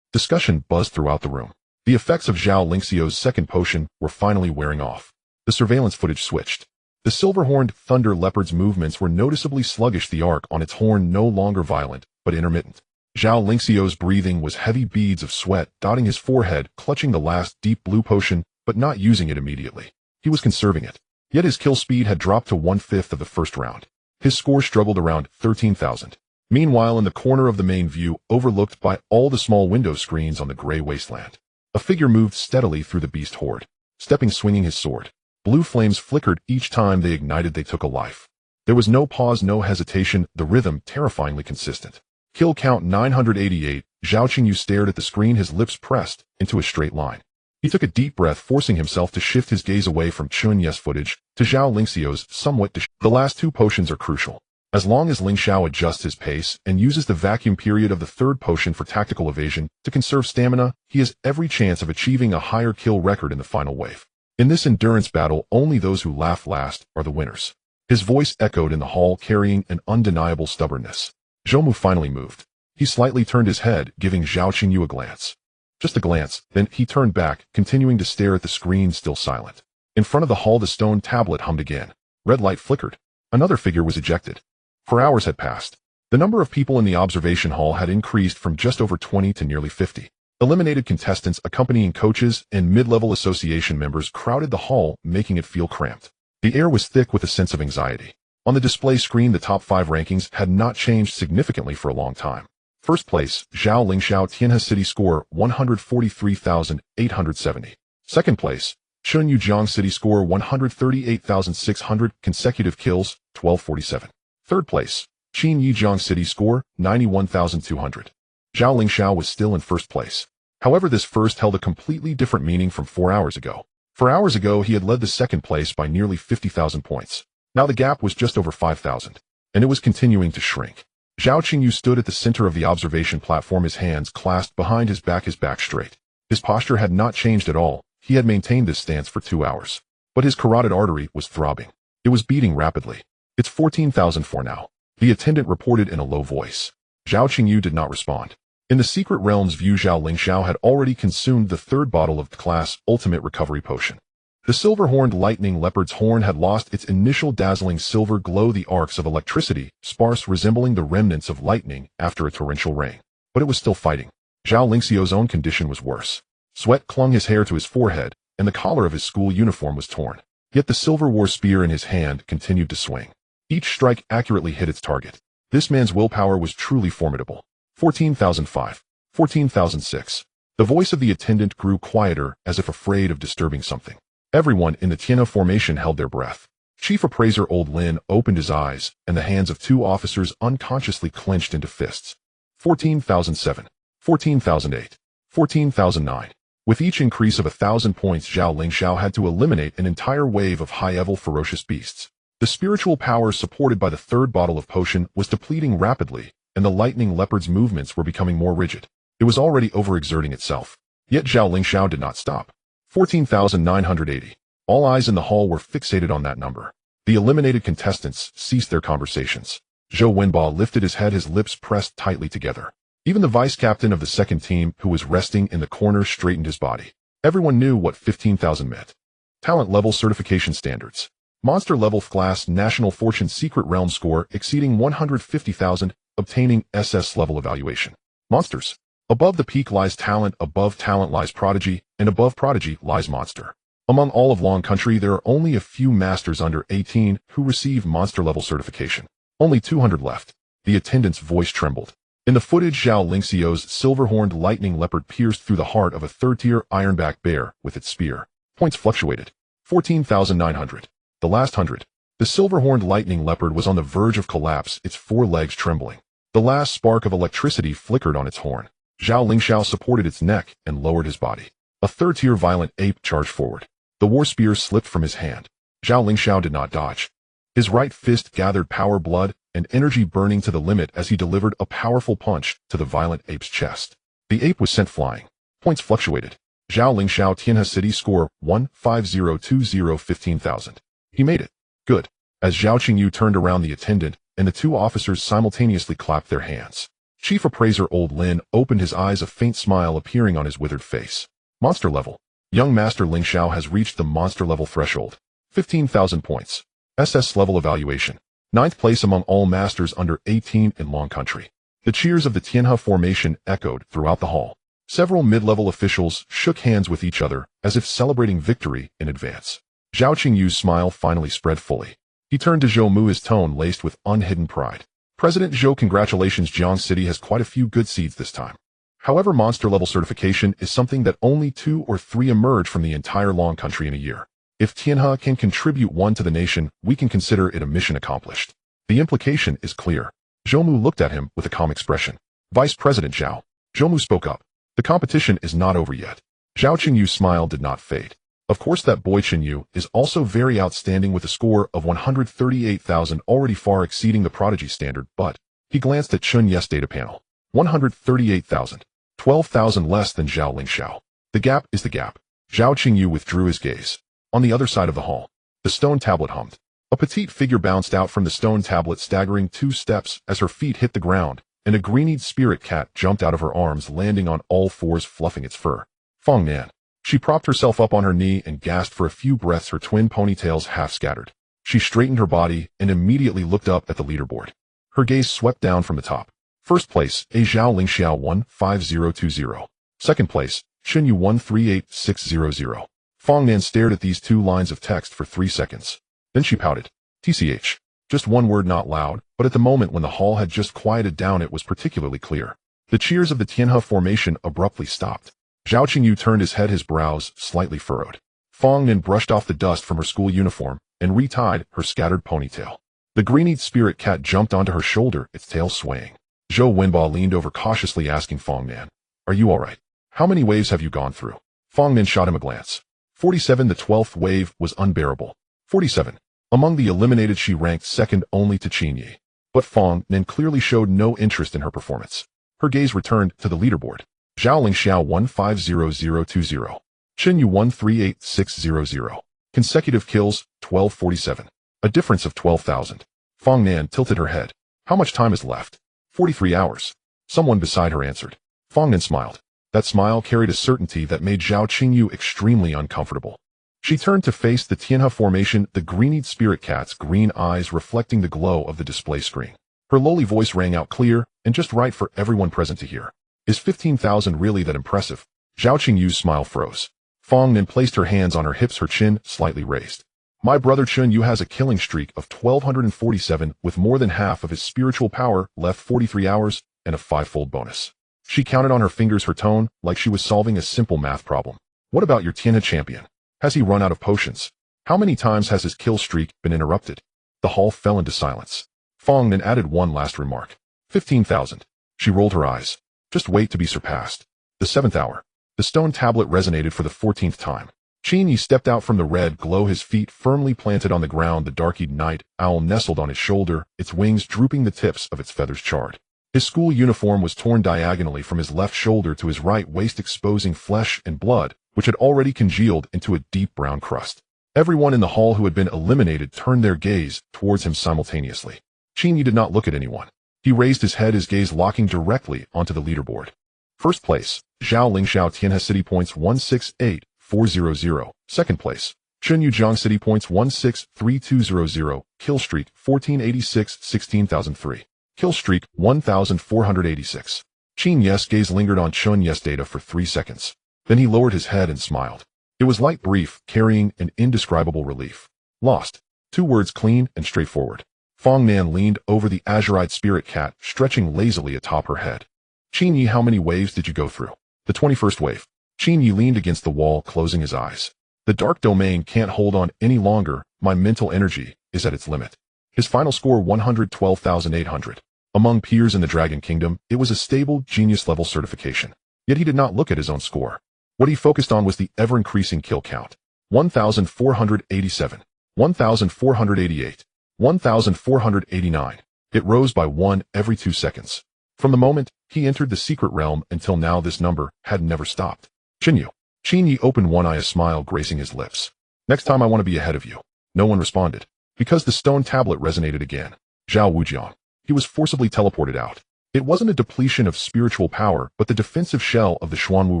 Discussion buzzed throughout the room. The effects of Zhao Lingxiao's second potion were finally wearing off. The surveillance footage switched. The silver-horned thunder leopard's movements were noticeably sluggish, the arc on its horn no longer violent, but intermittent. Zhao Lingxiao's breathing was heavy, beads of sweat dotting his forehead, clutching the last deep blue potion, but not using it immediately. He was conserving it. Yet his kill speed had dropped to 1/5 of the first round. His score struggled around 13,000. Meanwhile, in the corner of the main view, overlooked by all the small window screens on the gray wasteland, a figure moved steadily through the beast horde, stepping, swinging his sword. Blue flames flickered each time they ignited, they took a life. There was no pause, no hesitation, the rhythm terrifyingly consistent. Kill count 988, Zhao Qingyu stared at the screen, his lips pressed into a straight line. He took a deep breath, forcing himself to shift his gaze away from Chen Yu's footage to Zhao Lingxiao's somewhat The last 2 potions are crucial. As long as Ling Xiao adjusts his pace and uses the vacuum period of the third potion for tactical evasion to conserve stamina, he has every chance of achieving a higher kill record in the final wave. In this endurance battle, only those who laugh last are the winners. His voice echoed in the hall, carrying an undeniable stubbornness. Zhou Mu finally moved. He slightly turned his head, giving Chen Yu a glance. Just a glance, then he turned back, continuing to stare at the screen, still silent. In front of the hall, the stone tablet hummed again. Red light flickered. Another figure was ejected. 4 hours had passed. The number of people in the observation hall had increased from just over 20 to nearly 50. Eliminated contestants, accompanying coaches, and mid-level association members crowded the hall, making it feel cramped. The air was thick with a sense of anxiety. On the display screen, the top 5 rankings had not changed significantly for a long time. First place, Zhao Lingxiao, Tianhe City score 143,870. Second place, Chen Yu, Jiang City score 138,600, consecutive kills, 1247. Third place, Qin Yi, Jiang City score 91,200. Zhao Lingxiao was still in first place. However, this first held a completely different meaning from 4 hours ago. 4 hours ago, he had led the second place by nearly 50,000 points. Now the gap was just over 5,000, and it was continuing to shrink. Zhao Qingyu stood at the center of the observation platform, his hands clasped behind his back straight. His posture had not changed at all. He had maintained this stance for 2 hours. But his carotid artery was throbbing. It was beating rapidly. It's 14,004 now, the attendant reported in a low voice. Zhao Qingyu did not respond. In the secret realm's view, Zhao Lingxiao had already consumed the third bottle of the class Ultimate Recovery Potion. The silver-horned lightning leopard's horn had lost its initial dazzling silver glow, the arcs of electricity, sparse, resembling the remnants of lightning after a torrential rain. But it was still fighting. Zhao Lingxiao's own condition was worse. Sweat clung his hair to his forehead, and the collar of his school uniform was torn. Yet the silver war spear in his hand continued to swing. Each strike accurately hit its target. This man's willpower was truly formidable. 14,005. 14,006. The voice of the attendant grew quieter, as if afraid of disturbing something. Everyone in the Tianhe formation held their breath. Chief Appraiser Old Lin opened his eyes, and the hands of 2 officers unconsciously clenched into fists. 14,007. 14,008. 14,009. With each increase of 1,000 points, Zhao Lingxiao had to eliminate an entire wave of high-level ferocious beasts. The spiritual power supported by the third bottle of potion was depleting rapidly, and the lightning leopard's movements were becoming more rigid. It was already overexerting itself. Yet Zhao Lingxiao did not stop. 14,980. All eyes in the hall were fixated on that number. The eliminated contestants ceased their conversations. Zhou Wenba lifted his head, his lips pressed tightly together. Even the vice-captain of the second team, who was resting in the corner, straightened his body. Everyone knew what 15,000 meant. Talent level certification standards. Monster level class National Fortune Secret Realm score exceeding 150,000, obtaining SS level evaluation. Monsters. Above the peak lies talent, above talent lies prodigy, and above prodigy lies monster. Among all of Long Country, there are only a few masters under 18 who receive monster level certification. Only 200 left. The attendant's voice trembled. In the footage, Zhao Lingxiao's silver-horned lightning leopard pierced through the heart of a third-tier ironback bear with its spear. Points fluctuated. 14,900. The last 100. The silver-horned lightning leopard was on the verge of collapse, its 4 legs trembling. The last spark of electricity flickered on its horn. Zhao Lingxiao supported its neck and lowered his body. A third-tier violent ape charged forward. The war spear slipped from his hand. Zhao Lingxiao did not dodge. His right fist gathered power, blood, and energy burning to the limit as he delivered a powerful punch to the violent ape's chest. The ape was sent flying. Points fluctuated. Zhao Lingxiao, Tianhe City score 15020, 15,000. He made it. Good. As Zhao Qingyu turned around, the attendant and the 2 officers simultaneously clapped their hands. Chief Appraiser Old Lin opened his eyes, a faint smile appearing on his withered face. Monster level. Young Master Lingxiao has reached the monster level threshold. 15,000 points. SS level evaluation. 9th place among all masters under 18 in Long Country. The cheers of the Tianhe formation echoed throughout the hall. Several mid-level officials shook hands with each other as if celebrating victory in advance. Zhao Qingyu's smile finally spread fully. He turned to Zhou Mu, his tone laced with unhidden pride. President Zhou, congratulations, Jiang City has quite a few good seeds this time. However, monster-level certification is something that only 2 or 3 emerge from the entire Long Country in a year. If Tianhe can contribute 1 to the nation, we can consider it a mission accomplished. The implication is clear. Zhou Mu looked at him with a calm expression. Vice President Zhao. Zhou Mu spoke up. The competition is not over yet. Zhao Qingyu's smile did not fade. Of course that boy Chen Yu is also very outstanding with a score of 138,000, already far exceeding the prodigy standard, but he glanced at Chen Yu's data panel. 138,000. 12,000 less than Zhao Lingxiao. The gap is the gap. Zhao Qingyu withdrew his gaze. On the other side of the hall, the stone tablet hummed. A petite figure bounced out from the stone tablet, staggering 2 steps as her feet hit the ground, and a green-eyed spirit cat jumped out of her arms, landing on all 4s, fluffing its fur. Fong Nan. She propped herself up on her knee and gasped for a few breaths, her twin ponytails half scattered. She straightened her body and immediately looked up at the leaderboard. Her gaze swept down from the top. First place, Zhao Lingxiao 15020. Second place, Chen Yu 138600. Fong Nan stared at these 2 lines of text for 3 seconds. Then she pouted. TCH. Just one word, not loud, but at the moment when the hall had just quieted down it was particularly clear. The cheers of the Tianhe formation abruptly stopped. Zhao Qingyu turned his head, his brows slightly furrowed. Fong Nan brushed off the dust from her school uniform and retied her scattered ponytail. The green-eyed spirit cat jumped onto her shoulder, its tail swaying. Zhou Wenba leaned over cautiously, asking Fong Nan, "Are you all right? How many waves have you gone through?" Fong Nan shot him a glance. 47. The 12th wave was unbearable. 47. Among the eliminated she ranked second only to Chen Yu. But Fong Nan clearly showed no interest in her performance. Her gaze returned to the leaderboard. Zhao Lingxiao 150020. Chen Yu 138600. Consecutive kills, 1247. A difference of 12,000. Fong Nan tilted her head. How much time is left? 43 hours. Someone beside her answered. Fong Nan smiled. That smile carried a certainty that made Zhao Qingyu extremely uncomfortable. She turned to face the Tianhe formation, the green-eyed spirit cat's green eyes reflecting the glow of the display screen. Her lowly voice rang out clear and just right for everyone present to hear. Is 15,000 really that impressive? Zhao Qingyu's smile froze. Fong Nan placed her hands on her hips, her chin slightly raised. My brother Chen Yu has a killing streak of 1,247 with more than half of his spiritual power left, 43 hours, and a 5-fold bonus. She counted on her fingers, her tone like she was solving a simple math problem. What about your Tianhe champion? Has he run out of potions? How many times has his kill streak been interrupted? The hall fell into silence. Fong Nan added one last remark. 15,000. She rolled her eyes. Just wait to be surpassed. The 7th hour. The stone tablet resonated for the 14th time. Chen Yu stepped out from the red glow, his feet firmly planted on the ground. The dark-eyed night owl nestled on his shoulder, its wings drooping, the tips of its feathers charred. His school uniform was torn diagonally from his left shoulder to his right waist, exposing flesh and blood, which had already congealed into a deep brown crust. Everyone in the hall who had been eliminated turned their gaze towards him simultaneously. Chen Yu did not look at anyone. He raised his head, his gaze locking directly onto the leaderboard. First place, Zhao Lingxiao, Tianhe City points 168,400. Second place, Chen Yu, Jiang City points 163200. Kill streak 1486, 16,003. Kill streak 1,486. Chen Yu's gaze lingered on Chen Yu's data for 3 seconds. Then he lowered his head and smiled. It was light, brief, carrying an indescribable relief. Lost. 2 words, clean and straightforward. Fong Nan leaned over the azure-eyed spirit cat, stretching lazily atop her head. Chen Yu, how many waves did you go through? The 21st wave. Chen Yu leaned against the wall, closing his eyes. The dark domain can't hold on any longer. My mental energy is at its limit. His final score 112,800. Among peers in the Dragon Kingdom, it was a stable, genius-level certification. Yet he did not look at his own score. What he focused on was the ever-increasing kill count. 1,487. 1,488. 1,489. It rose by 1 every 2 seconds. From the moment he entered the secret realm until now, this number had never stopped. Chen Yu. Chen Yu opened one eye, a smile gracing his lips. Next time I want to be ahead of you. No one responded. Because the stone tablet resonated again. Zhao Wujiang. He was forcibly teleported out. It wasn't a depletion of spiritual power, but the defensive shell of the Xuanwu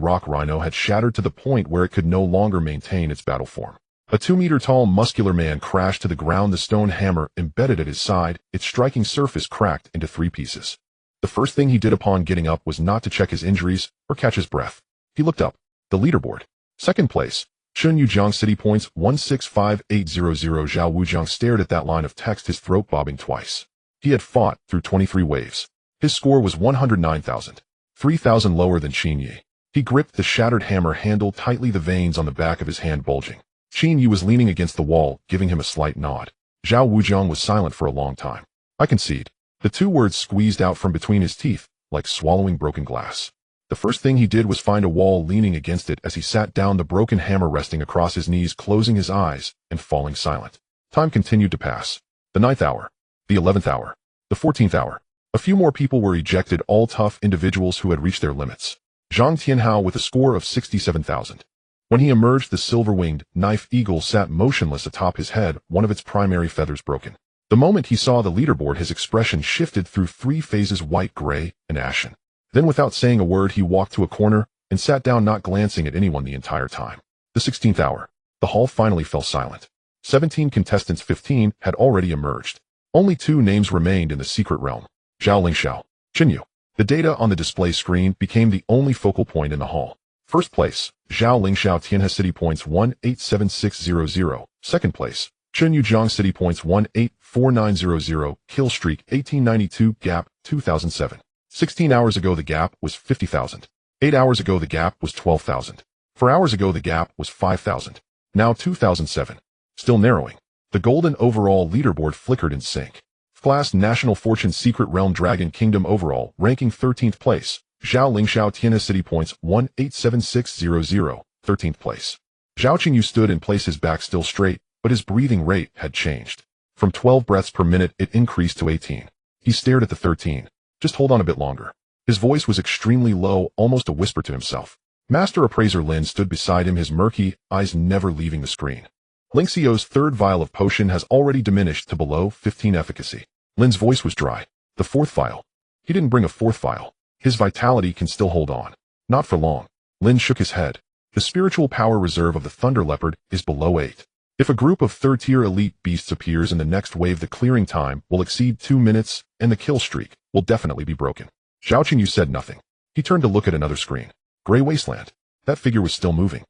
rock rhino had shattered to the point where it could no longer maintain its battle form. A 2-meter-tall muscular man crashed to the ground, the stone hammer embedded at his side, its striking surface cracked into 3 pieces. The first thing he did upon getting up was not to check his injuries or catch his breath. He looked up. The leaderboard. Second place, Chen Yu, Jiang City points 165800. Zhao Wujiang stared at that line of text, his throat bobbing twice. He had fought through 23 waves. His score was 109,000. 3,000 lower than Chen Yu. He gripped the shattered hammer handle tightly, the veins on the back of his hand bulging. Chen Yu was leaning against the wall, giving him a slight nod. Zhao Wujiang was silent for a long time. I concede. The 2 words squeezed out from between his teeth, like swallowing broken glass. The first thing he did was find a wall, leaning against it as he sat down, the broken hammer resting across his knees, closing his eyes and falling silent. Time continued to pass. The 9th hour, the 11th hour, the 14th hour. A few more people were ejected, all tough individuals who had reached their limits. Zhang Tianhao with a score of 67,000. When he emerged, the silver-winged knife eagle sat motionless atop his head, one of its primary feathers broken. The moment he saw the leaderboard, his expression shifted through 3 phases: white, gray, and ashen. Then, without saying a word, he walked to a corner and sat down, not glancing at anyone the entire time. The 16th hour. The hall finally fell silent. 17 contestants, 15, had already emerged. Only 2 names remained in the secret realm: Zhao Lingxiao, Chen Yu. The data on the display screen became the only focal point in the hall. First place, Zhao Lingxiao, Tianhe City points 187600. Second place, Chen Yu, Jiang City points 184900. Kill streak 1892. Gap 2007. 16 hours ago the gap was 50,000. 8 hours ago the gap was 12,000. 4 hours ago the gap was 5,000. Now 2007. Still narrowing. The golden overall leaderboard flickered in sync. Class National Fortune Secret Realm Dragon Kingdom overall, ranking 13th place. Zhao Lingxiao, Tianhe City points 187600. 13th place. Zhao Chen Yu stood in place, his back still straight, but his breathing rate had changed. From 12 breaths per minute, it increased to 18. He stared at the 13. Just hold on a bit longer. His voice was extremely low, almost a whisper to himself. Master Appraiser Lin stood beside him, his murky eyes never leaving the screen. Lingxiao's 3rd vial of potion has already diminished to below 15 efficacy. Lin's voice was dry. The 4th vial. He didn't bring a 4th vial. His vitality can still hold on. Not for long. Lin shook his head. The spiritual power reserve of the Thunder Leopard is below 8. If a group of 3rd-tier elite beasts appears in the next wave, the clearing time will exceed 2 minutes, and the kill streak will definitely be broken. Zhao Chen Yu said nothing. He turned to look at another screen. Gray Wasteland. That figure was still moving.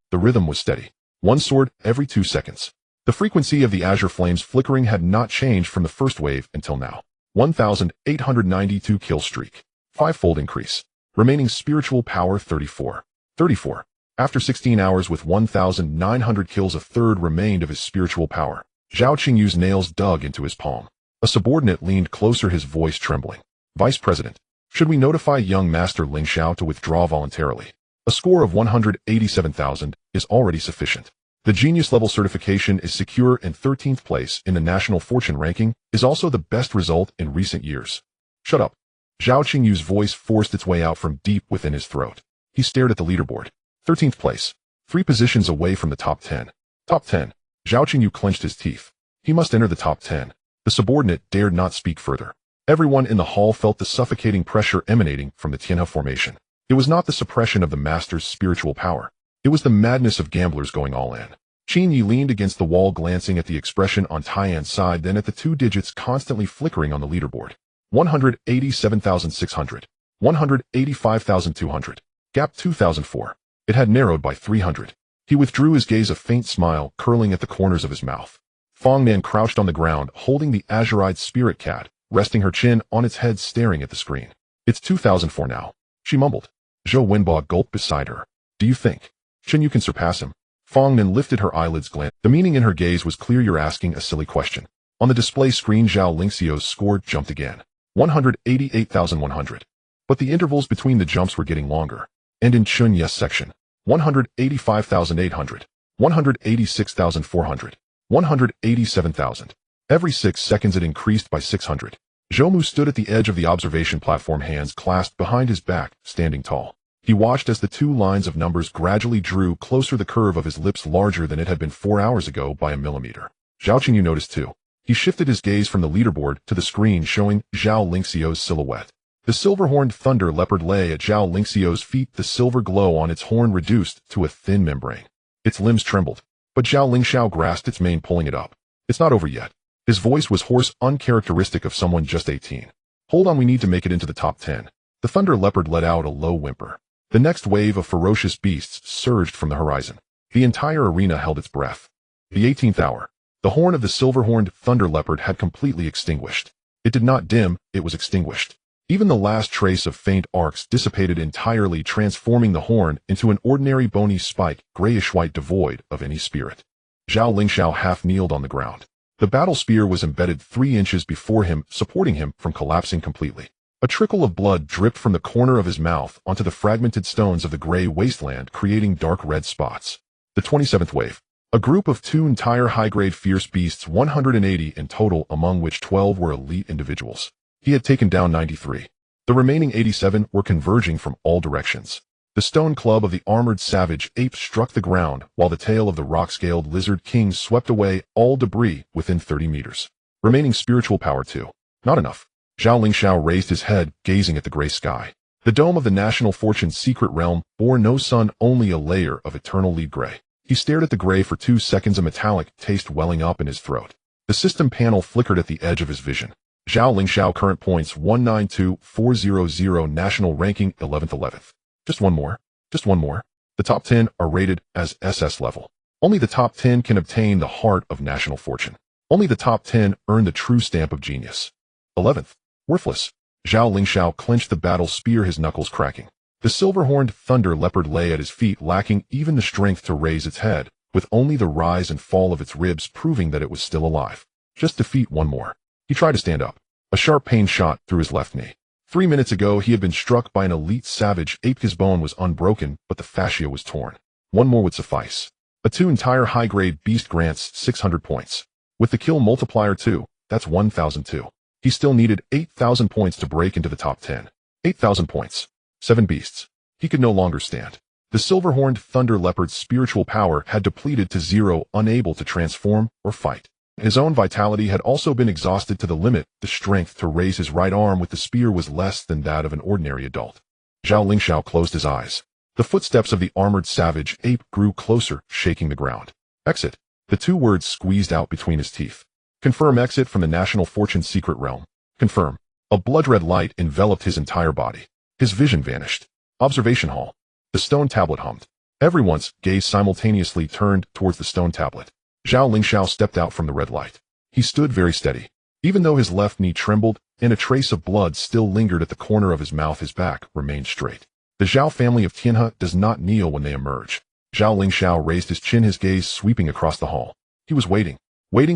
The rhythm was steady. 1 sword every 2 seconds. The frequency of the azure flames flickering had not changed from the first wave until now. 1,892 kill streak. 5-fold increase. Remaining spiritual power 34. 34. After 16 hours with 1,900 kills, a third remained of his spiritual power. Zhao Qingyu's nails dug into his palm. A subordinate leaned closer, his voice trembling. Vice President, should we notify young Master Lingxiao to withdraw voluntarily? A score of 187,000 is already sufficient. The Genius level certification is secure, and 13th place in the National Fortune ranking is also the best result in recent years. Shut up. Zhao Qingyu's voice forced its way out from deep within his throat. He stared at the leaderboard. 13th place. 3 positions away from the top 10. Top 10. Zhao Qingyu clenched his teeth. He must enter the top 10. The subordinate dared not speak further. Everyone in the hall felt the suffocating pressure emanating from the Tianhe formation. It was not the suppression of the master's spiritual power. It was the madness of gamblers going all in. Qin Yi leaned against the wall, glancing at the expression on Taiyan's side, then at the 2 digits constantly flickering on the leaderboard. 187,600. 185,200. Gap 2004. It had narrowed by 300. He withdrew his gaze, a faint smile curling at the corners of his mouth. Fong Nan crouched on the ground, holding the azure-eyed spirit cat, resting her chin on its head, staring at the screen. It's 2004 now, she mumbled. Zhou Wenbo gulped beside her. Do you think Chen Yu can surpass him? Fong Nan lifted her eyelids, glanced. The meaning in her gaze was clear. You're asking a silly question. On the display screen, Zhao Lingxiao's score jumped again. 188,100. But the intervals between the jumps were getting longer. And in Chen Yu's section, 185,800, 186,400, 187,000. Every 6 seconds it increased by 600. Zhou Mu stood at the edge of the observation platform, hands clasped behind his back, standing tall. He watched as the 2 lines of numbers gradually drew closer, the curve of his lips larger than it had been 4 hours ago by a millimeter. Zhao Qingyu noticed too. He shifted his gaze from the leaderboard to the screen showing Zhao Lingxiao's silhouette. The silver-horned thunder leopard lay at Zhao Lingxiao's feet, the silver glow on its horn reduced to a thin membrane. Its limbs trembled, but Zhao Lingxiao grasped its mane, pulling it up. It's not over yet. His voice was hoarse, uncharacteristic of someone just 18. Hold on, we need to make it into the top 10. The thunder leopard let out a low whimper. The next wave of ferocious beasts surged from the horizon. The entire arena held its breath. The 18th hour. The horn of the silver-horned thunder leopard had completely extinguished. It did not dim, it was extinguished. Even the last trace of faint arcs dissipated entirely, transforming the horn into an ordinary bony spike, grayish-white, devoid of any spirit. Zhao Lingxiao half kneeled on the ground. The battle spear was embedded 3 inches before him, supporting him from collapsing completely. A trickle of blood dripped from the corner of his mouth onto the fragmented stones of the gray wasteland, creating dark red spots. The 27th wave. A group of 2 entire high-grade fierce beasts, 180 in total, among which 12 were elite individuals. He had taken down 93. The remaining 87 were converging from all directions. The stone club of the armored savage ape struck the ground, while the tail of the rock-scaled lizard king swept away all debris within 30 meters. Remaining spiritual power 2. Not enough. Zhao Lingxiao raised his head, gazing at the gray sky. The dome of the National Fortune's secret realm bore no sun, only a layer of eternal lead gray. He stared at the gray for 2 seconds, a metallic taste welling up in his throat. The system panel flickered at the edge of his vision. Zhao Lingxiao, current points 192400, national ranking 11th. Just one more. Just one more. The top 10 are rated as SS level. Only the top 10 can obtain the heart of national fortune. Only the top 10 earn the true stamp of genius. 11th. Worthless. Zhao Lingxiao clenched the battle spear, his knuckles cracking. The silver-horned thunder leopard lay at his feet, lacking even the strength to raise its head, with only the rise and fall of its ribs proving that it was still alive. Just defeat one more. He tried to stand up. A sharp pain shot through his left knee. 3 minutes ago, he had been struck by an elite savage ape. His bone was unbroken, but the fascia was torn. One more would suffice. A 2 entire high-grade beast grants 600 points. With the kill multiplier 2, that's 1,002. He still needed 8,000 points to break into the top 10. 8,000 points. 7 beasts. He could no longer stand. The silver-horned thunder leopard's spiritual power had depleted to 0, unable to transform or fight. His own vitality had also been exhausted to the limit. The strength to raise his right arm with the spear was less than that of an ordinary adult. Zhao Lingxiao closed his eyes. The footsteps of the armored savage ape grew closer, shaking the ground. Exit. The 2 words squeezed out between his teeth. Confirm exit from the National Fortune's secret realm. Confirm. A blood-red light enveloped his entire body. His vision vanished. Observation hall. The stone tablet hummed. Everyone's gaze simultaneously turned towards the stone tablet. Zhao Lingxiao stepped out from the red light. He stood very steady. Even though his left knee trembled and a trace of blood still lingered at the corner of his mouth, his back remained straight. The Zhao family of Tianhe does not kneel when they emerge. Zhao Lingxiao raised his chin, his gaze sweeping across the hall. He was waiting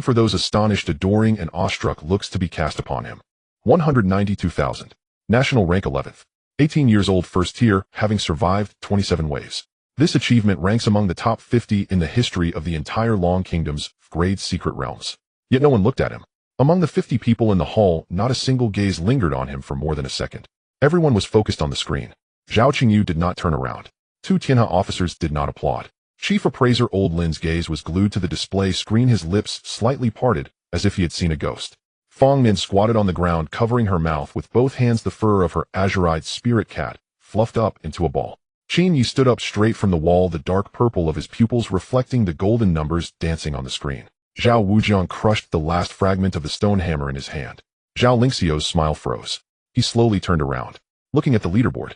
for those astonished, adoring, and awestruck looks to be cast upon him. 192,000. National rank 11th. 18 years old, first tier, having survived 27 waves. This achievement ranks among the top 50 in the history of the entire Long Kingdom's grade secret realms. Yet no one looked at him. Among the 50 people in the hall, not a single gaze lingered on him for more than a second. Everyone was focused on the screen. Chen Yu did not turn around. 2 Tianhe officers did not applaud. Chief Appraiser Old Lin's gaze was glued to the display screen, his lips slightly parted, as if he had seen a ghost. Fong Nin squatted on the ground, covering her mouth with both hands, the fur of her azurite spirit cat, fluffed up into a ball. Chen Yu stood up straight from the wall, the dark purple of his pupils reflecting the golden numbers dancing on the screen. Zhao Wujiang crushed the last fragment of the stone hammer in his hand. Zhao Lingxiao's smile froze. He slowly turned around, looking at the leaderboard.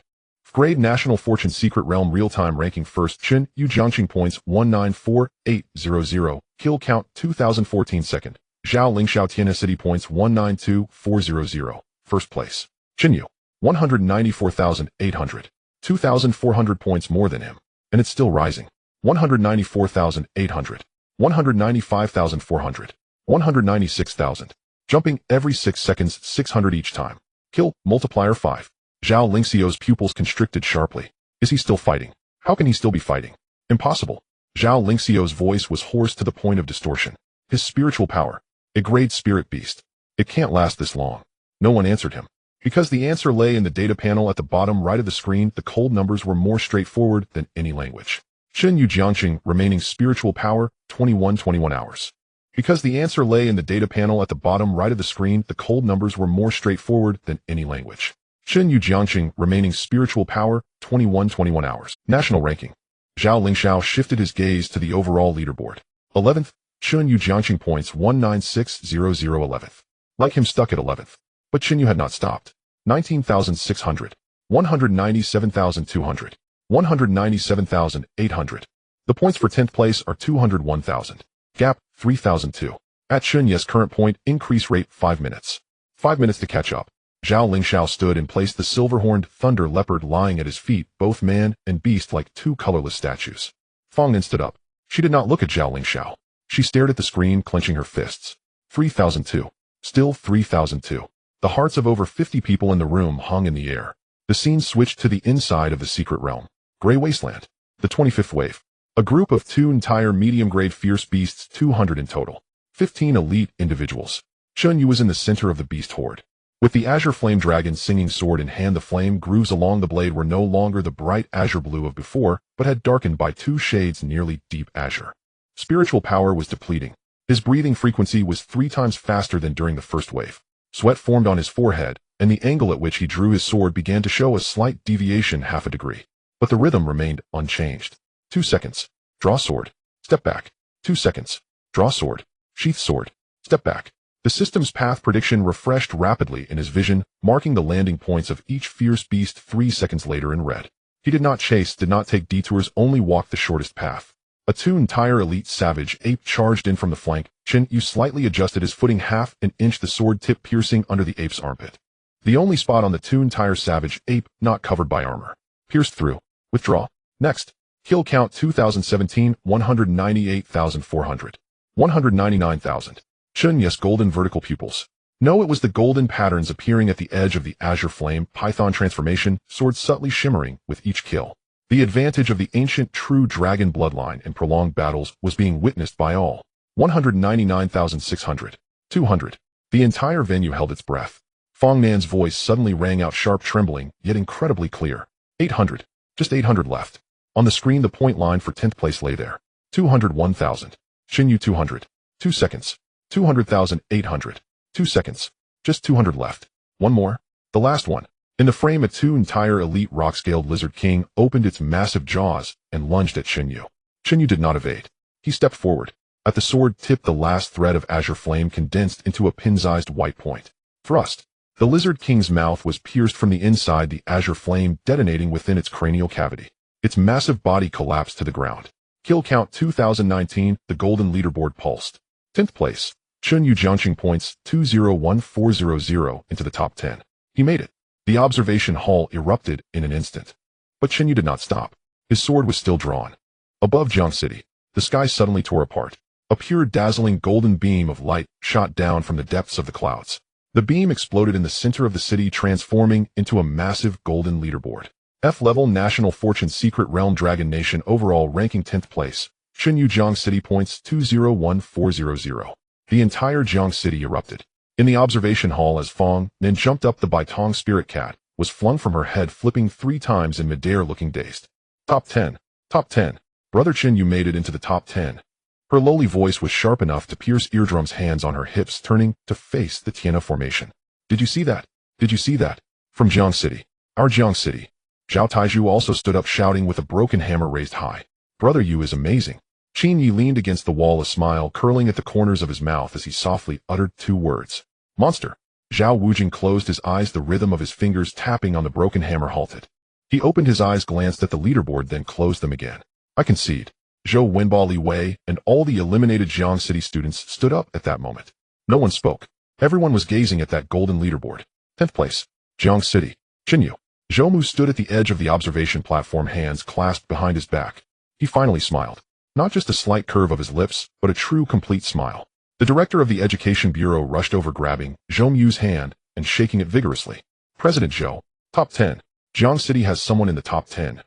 Grade National Fortune Secret Realm real-time ranking first, Chen Yu, Jiangqing points 194800, kill count 2014 second. Zhao Lingxiao, Tianhe City points 192400, first place. Chen Yu, 194,800. 2,400 points more than him. And it's still rising. 194,800. 195,400. 196,000. Jumping every 6 seconds, 600 each time. Kill, multiplier 5. Zhao Lingxiao's pupils constricted sharply. Is he still fighting? How can he still be fighting? Impossible. Zhao Lingxiao's voice was hoarse to the point of distortion. His spiritual power. A grade spirit beast. It can't last this long. No one answered him. Because the answer lay in the data panel at the bottom right of the screen, the cold numbers were more straightforward than any language. Chen Yu, Jiangqing, remaining spiritual power, 21 hours. Because the answer lay in the data panel at the bottom right of the screen, the cold numbers were more straightforward than any language. Chen Yu, Jiangqing, remaining spiritual power, 21 hours. National ranking. Zhao Lingxiao shifted his gaze to the overall leaderboard. 11th, Chen Yu, Jiangqing points 19600, 11th. Like him, stuck at 11th. But Chen Yu had not stopped. 19,600. 197,200. 197,800. The points for 10th place are 201,000. Gap, 3,002. At Chen Yu's current point, increase rate 5 minutes. 5 minutes to catch up. Zhao Lingxiao stood and placed the silver-horned thunder leopard lying at his feet, both man and beast like 2 colorless statues. Fong Nin stood up. She did not look at Zhao Lingxiao. She stared at the screen, clenching her fists. 3,002. Still 3,002. The hearts of over 50 people in the room hung in the air. The scene switched to the inside of the secret realm. Grey Wasteland. The 25th wave. A group of 2 entire medium-grade fierce beasts, 200 in total. 15 elite individuals. Chen Yu was in the center of the beast horde. With the azure flame dragon singing sword in hand, the flame grooves along the blade were no longer the bright azure blue of before, but had darkened by 2 shades nearly deep azure. Spiritual power was depleting. His breathing frequency was 3 times faster than during the first wave. Sweat formed on his forehead, and the angle at which he drew his sword began to show a slight deviation, half a degree. But the rhythm remained unchanged. 2 seconds. Draw sword. Step back. 2 seconds. Draw sword. Sheath sword. Step back. The system's path prediction refreshed rapidly in his vision, marking the landing points of each fierce beast 3 seconds later in red. He did not chase, did not take detours, only walked the shortest path. A 2 entire elite savage ape charged in from the flank. Chen Yu slightly adjusted his footing half an inch, the sword tip piercing under the ape's armpit. The only spot on the 2 entire savage ape not covered by armor. Pierced through. Withdraw. Next. Kill count 2017, 198,400. 199,000. Chen Yu's golden vertical pupils. No, it was the golden patterns appearing at the edge of the azure flame, python transformation, sword subtly shimmering with each kill. The advantage of the ancient true dragon bloodline in prolonged battles was being witnessed by all. 199,600. 200. The entire venue held its breath. Fong Nan's voice suddenly rang out, sharp, trembling, yet incredibly clear. 800. Just 800 left. On the screen, the point line for 10th place lay there. 201,000. Chen Yu 200. 2 seconds. 200,800. 2 seconds. Just 200 left. One more. The last one. In the frame, a 2 entire elite rock-scaled lizard king opened its massive jaws and lunged at Chen Yu. Chen Yu did not evade. He stepped forward. At the sword tip, the last thread of azure flame condensed into a pin-sized white point. Thrust. The lizard king's mouth was pierced from the inside, the azure flame detonating within its cranial cavity. Its massive body collapsed to the ground. Kill count 2019, the golden leaderboard pulsed. 10th place. Chen Yu Jiangqing points 201400 into the top 10. He made it. The observation hall erupted in an instant. But Chen Yu did not stop. His sword was still drawn. Above Jiang City, the sky suddenly tore apart. A pure dazzling golden beam of light shot down from the depths of the clouds. The beam exploded in the center of the city, transforming into a massive golden leaderboard. F-level National Fortune Secret Realm Dragon Nation overall ranking 10th place. Chen Yu Jiang City points 201400. The entire Jiang City erupted. In the observation hall, as Fong Nan jumped up, the Baitong spirit cat was flung from her head, flipping 3 times in midair, looking dazed. Top 10. Top 10. Brother Chen Yu made it into the top 10. Her lowly voice was sharp enough to pierce eardrums, hands on her hips, turning to face the Tiana formation. Did you see that? Did you see that? From Jiang City. Our Jiang City. Zhao Taizhu also stood up, shouting with a broken hammer raised high. Brother Yu is amazing. Qin Yi leaned against the wall, a smile curling at the corners of his mouth as he softly uttered 2 words. Monster. Zhao Wujing closed his eyes, the rhythm of his fingers tapping on the broken hammer halted. He opened his eyes, glanced at the leaderboard, then closed them again. I concede. Zhou Wenbo, Li Wei, and all the eliminated Jiang City students stood up at that moment. No one spoke. Everyone was gazing at that golden leaderboard. 10th place. Jiang City. Chen Yu. Zhou Mu stood at the edge of the observation platform, hands clasped behind his back. He finally smiled. Not just a slight curve of his lips, but a true, complete smile. The director of the Education Bureau rushed over, grabbing Zhou Mu's hand and shaking it vigorously. President Zhou. Top 10. Jiang City has someone in the top 10.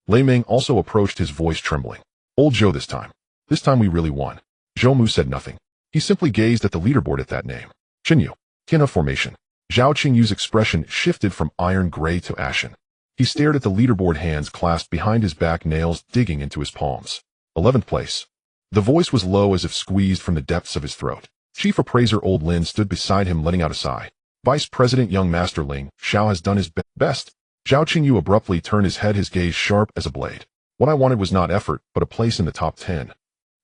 Lei Meng also approached, his voice trembling. Old Zhou, this time. This time we really won. Zhou Mu said nothing. He simply gazed at the leaderboard at that name. Chen Yu. Tiana formation. Zhao Qingyu's expression shifted from iron gray to ashen. He stared at the leaderboard, hands clasped behind his back, nails digging into his palms. 11th place. The voice was low, as if squeezed from the depths of his throat. Chief Appraiser Old Lin stood beside him, letting out a sigh. Vice President Young Master Ling Xiao has done his best. Zhao Qingyu abruptly turned his head, his gaze sharp as a blade. What I wanted was not effort, but a place in the top 10.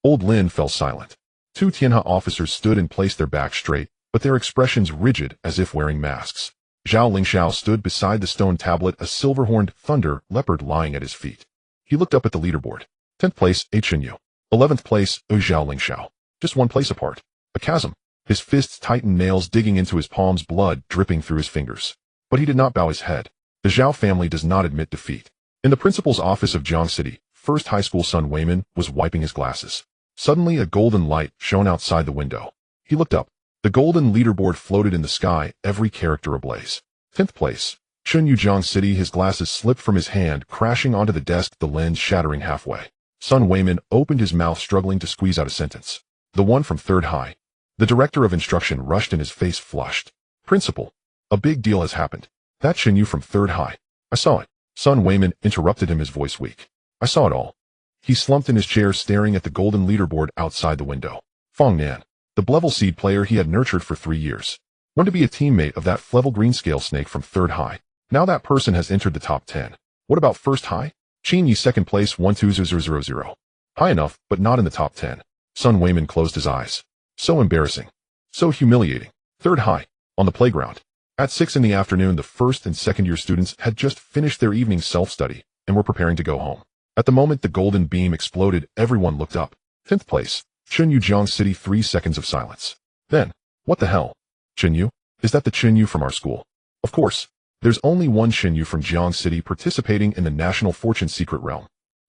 Old Lin fell silent. 2 Tianhe officers stood and placed their backs straight, but their expressions rigid, as if wearing masks. Zhao Lingxiao stood beside the stone tablet, a silver-horned thunder leopard lying at his feet. He looked up at the leaderboard. 10th place, Chen Yu. 11th place, Zhao Lingxiao. Just 1 place apart. A chasm. His fists tightened, nails digging into his palms, blood dripping through his fingers. But he did not bow his head. The Zhao family does not admit defeat. In the principal's office of Jiang City, first high school son Weiman was wiping his glasses. Suddenly a golden light shone outside the window. He looked up. The golden leaderboard floated in the sky, every character ablaze. 10th place. Chen Yu, Jiang City. His glasses slipped from his hand, crashing onto the desk, the lens shattering halfway. Sun Weiman opened his mouth, struggling to squeeze out a sentence. The one from 3rd high. The director of instruction rushed and his face flushed. Principal, a big deal has happened. That Chen Yu from 3rd high. I saw it. Sun Weiman interrupted him, his voice weak. I saw it all. He slumped in his chair, staring at the golden leaderboard outside the window. Fong Nan, the Blevel seed player he had nurtured for 3 years. Wanted to be a teammate of that Flevel greenscale snake from 3rd high. Now that person has entered the top 10. What about 1st high? Chen Yi 2nd place 12000. High enough, but not in the top 10. Sun Weiman closed his eyes. So embarrassing. So humiliating. 3rd high. On the playground. At 6 in the afternoon, the 1st and 2nd year students had just finished their evening self-study and were preparing to go home. At the moment the golden beam exploded, everyone looked up. 10th place. Chen Yu, Jiang City. 3 seconds of silence. Then, what the hell? Chen Yu? Is that the Chen Yu from our school? Of course. There's only one Chen Yu from Jiang City participating in the National Fortune Secret Realm.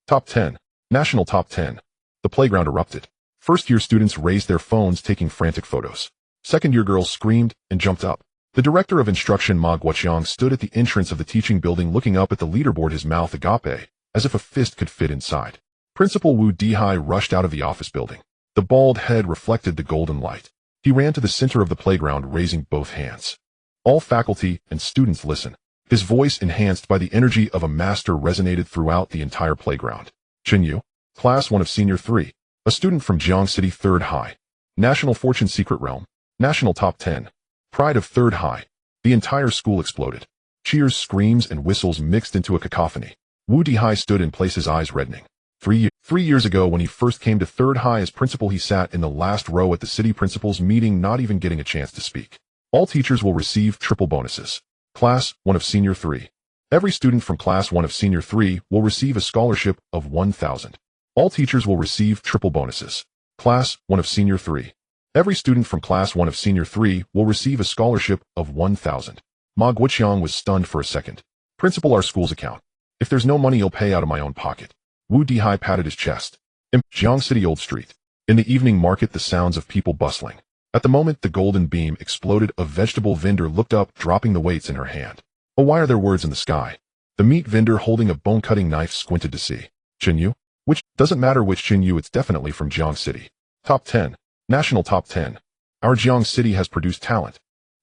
Top 10. National Top 10. The playground erupted. 1st year students raised their phones, taking frantic photos. 2nd year girls screamed and jumped up. The director of instruction, Ma Guoqiang, stood at the entrance of the teaching building, looking up at the leaderboard, his mouth agape, as if a fist could fit inside. Principal Wu Dihai rushed out of the office building. The bald head reflected the golden light. He ran to the center of the playground, raising both hands. All faculty and students listen. His voice, enhanced by the energy of a master, resonated throughout the entire playground. Chen Yu, Class 1 of Senior 3, a student from Jiang City, 3rd high. National Fortune Secret Realm. National Top 10. Pride of 3rd high. The entire school exploded. Cheers, screams, and whistles mixed into a cacophony. Wu Dihai stood in place, his eyes reddening. 3 years ago, when he first came to 3rd high as principal, he sat in the last row at the city principal's meeting, not even getting a chance to speak. All teachers will receive triple bonuses. Class 1 of Senior 3. Every student from Class 1 of Senior 3 will receive a scholarship of 1,000. All teachers will receive triple bonuses. Class 1 of Senior 3. Every student from Class 1 of Senior 3 will receive a scholarship of 1,000. Ma Guoqiang was stunned for a second. Principal, our school's account. If there's no money, you'll pay out of my own pocket. Wu Dihai patted his chest. In Jiang City Old Street. In the evening market, the sounds of people bustling. At the moment the golden beam exploded, a vegetable vendor looked up, dropping the weights in her hand. Oh, why are there words in the sky? The meat vendor, holding a bone-cutting knife, squinted to see. Chen Yu? Which? Doesn't matter which Chen Yu, it's definitely from Jiang City. Top 10. National Top 10. Our Jiang City has produced talent.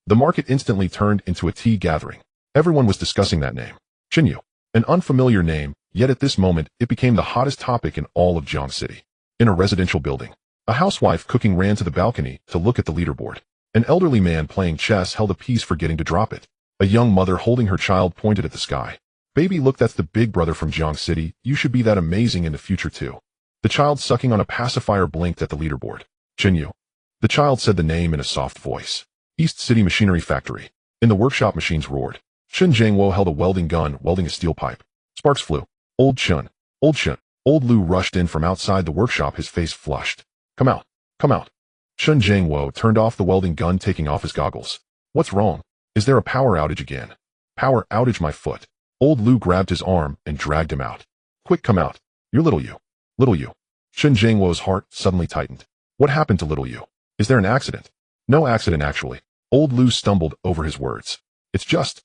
The market instantly turned into a tea gathering. Everyone was discussing that name. Chen Yu. An unfamiliar name, yet at this moment it became the hottest topic in all of Jiang City. In a residential building, a housewife cooking ran to the balcony to look at the leaderboard. An elderly man playing chess held a piece, forgetting to drop it. A young mother holding her child pointed at the sky. Baby, look, that's the big brother from Jiang City. You should be that amazing in the future too. The child, sucking on a pacifier, blinked at the leaderboard. Chen Yu. The child said the name in a soft voice. East City Machinery Factory. In the workshop, machines roared. Chen Zhangwo held a welding gun, welding a steel pipe. Sparks flew. Old Chen. Old Chen. Old Lu rushed in from outside the workshop, his face flushed. Come out. Come out. Chen Zhangwo turned off the welding gun, taking off his goggles. What's wrong? Is there a power outage again? Power outage, my foot. Old Lu grabbed his arm and dragged him out. Quick, come out. You're Little Yu. Little Yu. Chen Zhangwo's heart suddenly tightened. What happened to Little Yu? Is there an accident? No accident, actually. Old Lu stumbled over his words. It's just.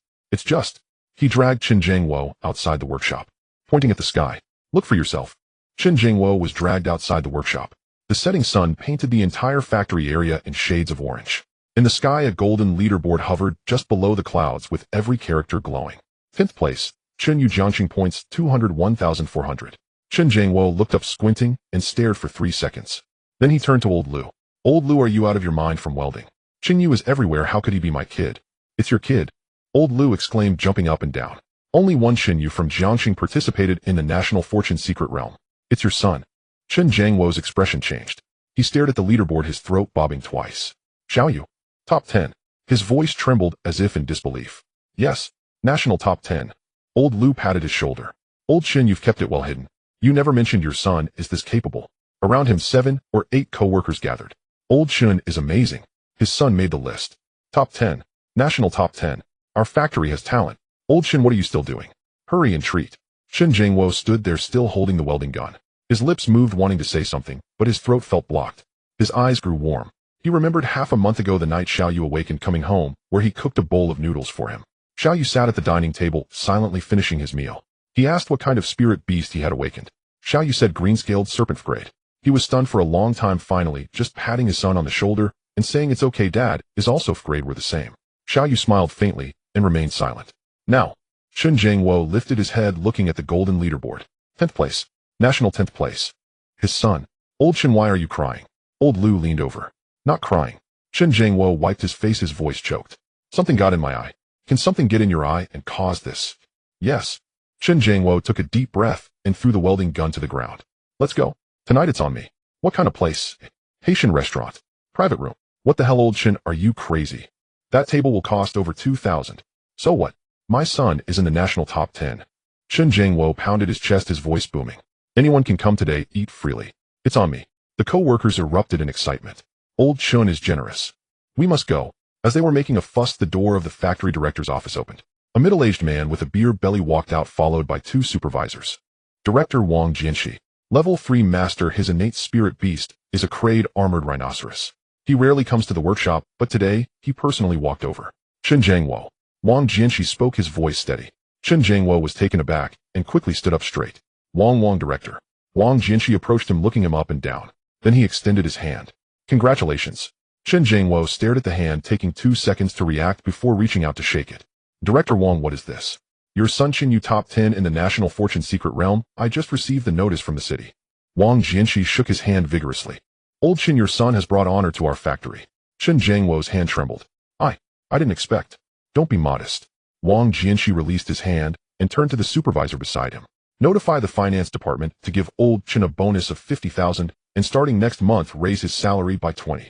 He dragged Chen Zhangwo outside the workshop, pointing at the sky. Look for yourself. Chen Zhangwo was dragged outside the workshop. The setting sun painted the entire factory area in shades of orange. In the sky, a golden leaderboard hovered just below the clouds, with every character glowing. 10th place, Chen Yu, Jiangxing points 201,400. Chen Zhangwo looked up, squinting, and stared for 3 seconds. Then he turned to Old Lu. Old Lu, are you out of your mind from welding? Chen Yu is everywhere, how could he be my kid? It's your kid. Old Lu exclaimed, jumping up and down. Only one Chen Yu from Jiangxing participated in the National Fortune Secret Realm. It's your son. Chen Zhangwo's expression changed. He stared at the leaderboard, his throat bobbing twice. Xiao Yu. Top 10. His voice trembled as if in disbelief. Yes. National Top 10. Old Lu patted his shoulder. Old Chen, you've kept it well hidden. You never mentioned your son is this capable. Around him 7 or 8 co-workers gathered. Old Chen is amazing. His son made the list. Top 10. National Top 10. Our factory has talent. Old Chen, what are you still doing? Hurry and treat. Chen Zhangwo stood there, still holding the welding gun. His lips moved, wanting to say something, but his throat felt blocked. His eyes grew warm. He remembered half a month ago the night Chen Yu awakened coming home, where he cooked a bowl of noodles for him. Chen Yu sat at the dining table, silently finishing his meal. He asked what kind of spirit beast he had awakened. Chen Yu said green-scaled serpent grade. He was stunned for a long time. Finally, just patting his son on the shoulder and saying it's okay dad is also grade were the same. Chen Yu smiled faintly and remained silent. Now, Chen Jiangwo lifted his head looking at the golden leaderboard. 10th place. National 10th place. His son. Old Chen, why are you crying? Old Lu leaned over. Not crying. Chen Jiangwo wiped his face, his voice choked. Something got in my eye. Can something get in your eye and cause this? Yes. Chen Jiangwo took a deep breath and threw the welding gun to the ground. Let's go. Tonight it's on me. What kind of place? Haitian restaurant. Private room. What the hell, old Chen, are you crazy? That table will cost over 2,000. So what? My son is in the national top 10. Chen Jiangwo pounded his chest, his voice booming. Anyone can come today, eat freely. It's on me. The co-workers erupted in excitement. Old Chen is generous. We must go. As they were making a fuss, the door of the factory director's office opened. A middle-aged man with a beer belly walked out, followed by two supervisors. Director Wang Jianxi. Level 3 master. His innate spirit beast is a crayed armored rhinoceros. He rarely comes to the workshop, but today, he personally walked over. Chen Jiangwo. Wang Jianxi spoke, his voice steady. Chen Jiangwo was taken aback and quickly stood up straight. Wang director. Wang Jianxi approached him, looking him up and down. Then he extended his hand. Congratulations. Chen Jiangwo stared at the hand, taking 2 seconds to react before reaching out to shake it. Director Wang, what is this? Your son Chen Yu top 10 in the National Fortune Secret Realm. I just received the notice from the city. Wang Jianxi shook his hand vigorously. Old Chen, your son has brought honor to our factory. Chen Jiangwo's hand trembled. I didn't expect. Don't be modest. Wang Jianxi released his hand and turned to the supervisor beside him. Notify the finance department to give old Chen a bonus of 50,000 and starting next month raise his salary by 20.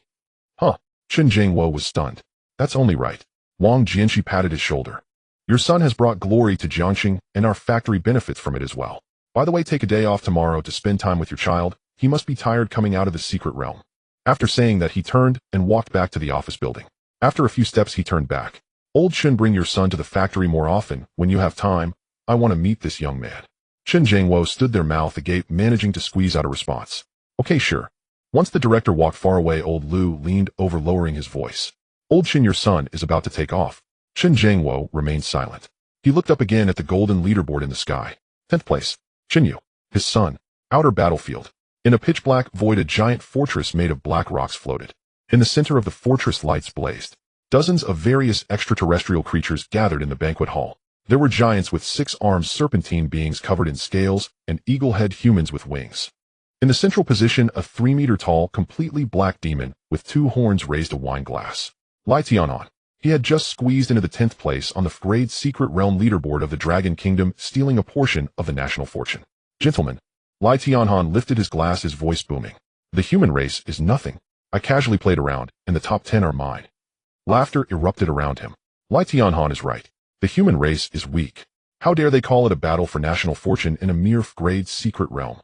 Huh. Chen Jiangwo was stunned. That's only right. Wang Jianxi patted his shoulder. Your son has brought glory to Jiangxing and our factory benefits from it as well. By the way, take a day off tomorrow to spend time with your child. He must be tired coming out of the secret realm. After saying that, he turned and walked back to the office building. After a few steps, he turned back. Old Chen, bring your son to the factory more often when you have time. I want to meet this young man. Chen Jiangwo stood there, mouth agape, managing to squeeze out a response. Okay, sure. Once the director walked far away, old Lu leaned over, lowering his voice. Old Chen, your son is about to take off. Chen Jiangwo remained silent. He looked up again at the golden leaderboard in the sky. 10th place. Chen Yu. His son. Outer battlefield. In a pitch-black void, a giant fortress made of black rocks floated. In the center of the fortress, lights blazed. Dozens of various extraterrestrial creatures gathered in the banquet hall. There were giants with 6 arms, serpentine beings covered in scales, and eagle-head humans with wings. In the central position, a 3-meter-tall, completely black demon with 2 horns raised a wine glass. Lai Tianhan. He had just squeezed into the 10th place on the grade secret realm leaderboard of the Dragon Kingdom, stealing a portion of the national fortune. Gentlemen. Lai Tianhan lifted his glass, his voice booming. The human race is nothing. I casually played around, and the top 10 are mine. Laughter erupted around him. Lai Tianhan is right. The human race is weak. How dare they call it a battle for national fortune in a mere grade secret realm?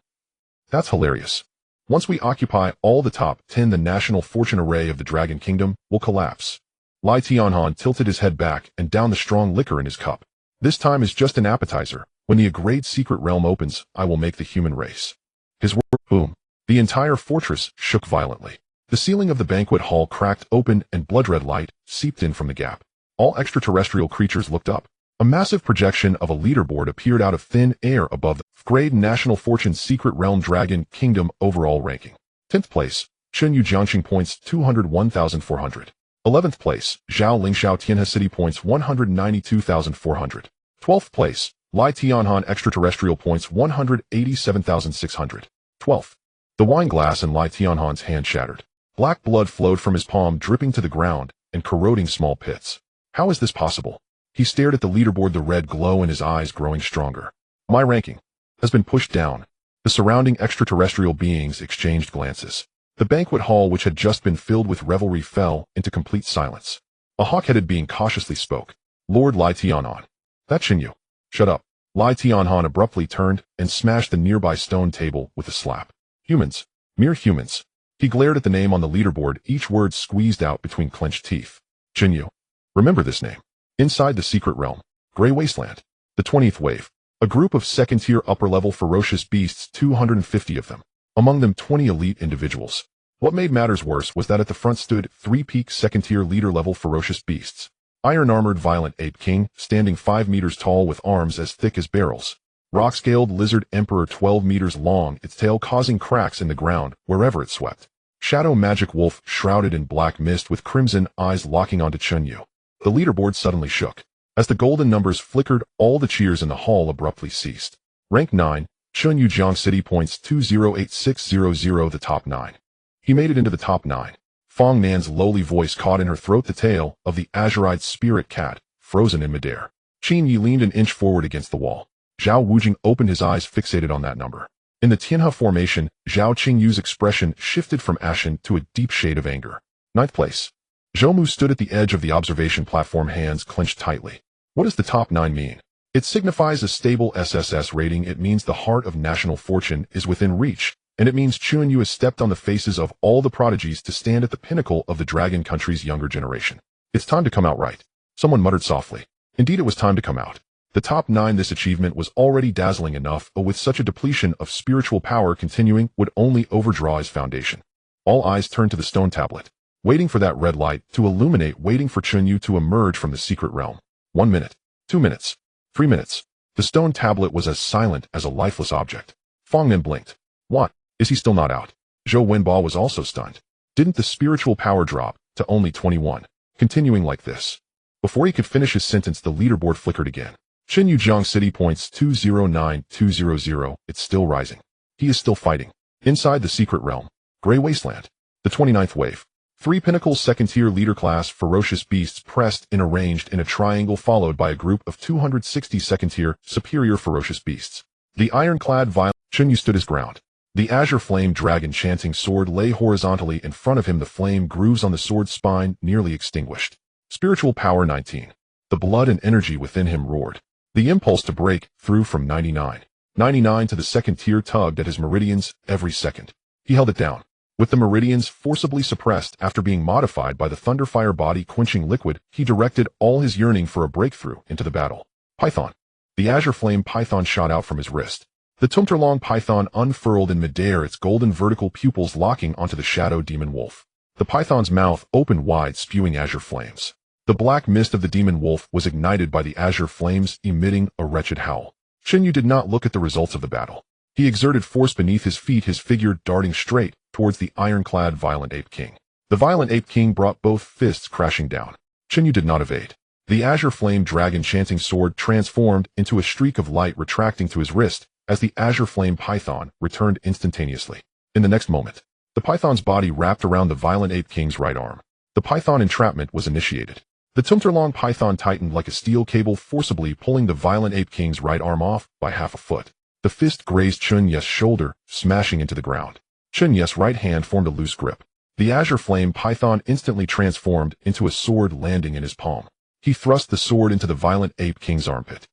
That's hilarious. Once we occupy all the top 10, the national fortune array of the Dragon Kingdom will collapse. Lai Tianhan tilted his head back and downed the strong liquor in his cup. This time is just an appetizer. When the grade secret realm opens, I will make the human race. His word, boom. The entire fortress shook violently. The ceiling of the banquet hall cracked open and blood-red light seeped in from the gap. All extraterrestrial creatures looked up. A massive projection of a leaderboard appeared out of thin air above the grade national fortune secret realm Dragon Kingdom overall ranking. 10th place, Chen Yu Jiangxing points 201,400. 11th place, Zhao Lingxiao Tianhe City points 192,400. 12th place, Lai Tianhan extraterrestrial points 187,600. 12th. The wine glass in Lai Tianhan's hand shattered. Black blood flowed from his palm, dripping to the ground and corroding small pits. How is this possible? He stared at the leaderboard, the red glow in his eyes growing stronger. My ranking has been pushed down. The surrounding extraterrestrial beings exchanged glances. The banquet hall, which had just been filled with revelry, fell into complete silence. A hawk-headed being cautiously spoke. Lord Lai Tianhan. That's Chen Yu. Shut up. Lai Tianhan abruptly turned and smashed the nearby stone table with a slap. Humans. Mere humans. He glared at the name on the leaderboard, each word squeezed out between clenched teeth. Chen Yu. Remember this name. Inside the secret realm. Gray Wasteland. The 20th wave. A group of second-tier upper-level ferocious beasts, 250 of them. Among them 20 elite individuals. What made matters worse was that at the front stood 3 peak second-tier leader-level ferocious beasts. Iron-armored Violent Ape King, standing 5 meters tall with arms as thick as barrels. Rock-scaled Lizard Emperor 12 meters long, its tail causing cracks in the ground wherever it swept. Shadow Magic Wolf, shrouded in black mist with crimson eyes locking onto Chen Yu. The leaderboard suddenly shook. As the golden numbers flickered, all the cheers in the hall abruptly ceased. Rank 9, Chen Yu Jiang City points 208600, the top 9. He made it into the top 9. Fong Nan's lowly voice caught in her throat the tail of the azure-eyed spirit cat, frozen in midair. Chen Yi leaned an inch forward against the wall. Zhao Wujing opened his eyes fixated on that number. In the Tianhe formation, Zhao Qingyu's expression shifted from ashen to a deep shade of anger. 9th place. Zhou Mu stood at the edge of the observation platform, hands clenched tightly. What does the top 9 mean? It signifies a stable SSS rating. It means the heart of national fortune is within reach, and it means Chen Yu has stepped on the faces of all the prodigies to stand at the pinnacle of the dragon country's younger generation. It's time to come out right. Someone muttered softly. Indeed, it was time to come out. The top 9, this achievement was already dazzling enough, but with such a depletion of spiritual power continuing would only overdraw his foundation. All eyes turned to the stone tablet, waiting for that red light to illuminate, waiting for Chen Yu to emerge from the secret realm. 1 minute, 2 minutes, 3 minutes. The stone tablet was as silent as a lifeless object. Fong Nan blinked. What? Is he still not out? Zhou Wenbo was also stunned. Didn't the spiritual power drop to only 21? Continuing like this. Before he could finish his sentence, the leaderboard flickered again. Chen Yu Jiang City points 209200. It's still rising. He is still fighting. Inside the secret realm. Gray Wasteland. The 29th wave. 3 pinnacle second-tier leader-class ferocious beasts pressed and arranged in a triangle, followed by a group of 260 second-tier superior ferocious beasts. The ironclad Violent Chen Yu stood his ground. The azure flame dragon chanting sword lay horizontally in front of him, the flame grooves on the sword's spine nearly extinguished. Spiritual power 19. The blood and energy within him roared. The impulse to break through from 99 to the second tier tugged at his meridians every second. He held it down. With the meridians forcibly suppressed after being modified by the thunderfire body quenching liquid, he directed all his yearning for a breakthrough into the battle. Python. The azure flame python shot out from his wrist. The Tumterlong python unfurled in midair, its golden vertical pupils locking onto the shadow demon wolf. The python's mouth opened wide, spewing azure flames. The black mist of the demon wolf was ignited by the azure flames, emitting a wretched howl. Chen Yu did not look at the results of the battle. He exerted force beneath his feet, his figure darting straight towards the ironclad Violent Ape King. The Violent Ape King brought both fists crashing down. Chen Yu did not evade. The azure flame dragon chanting sword transformed into a streak of light retracting to his wrist as the azure flame python returned instantaneously. In the next moment, the python's body wrapped around the Violent Ape King's right arm. The python entrapment was initiated. The Tumterlong python tightened like a steel cable, forcibly pulling the Violent Ape King's right arm off by half a foot. The fist grazed Chen Yu's shoulder, smashing into the ground. Chen Yu's right hand formed a loose grip. The azure flame python instantly transformed into a sword, landing in his palm. He thrust the sword into the Violent Ape King's armpit.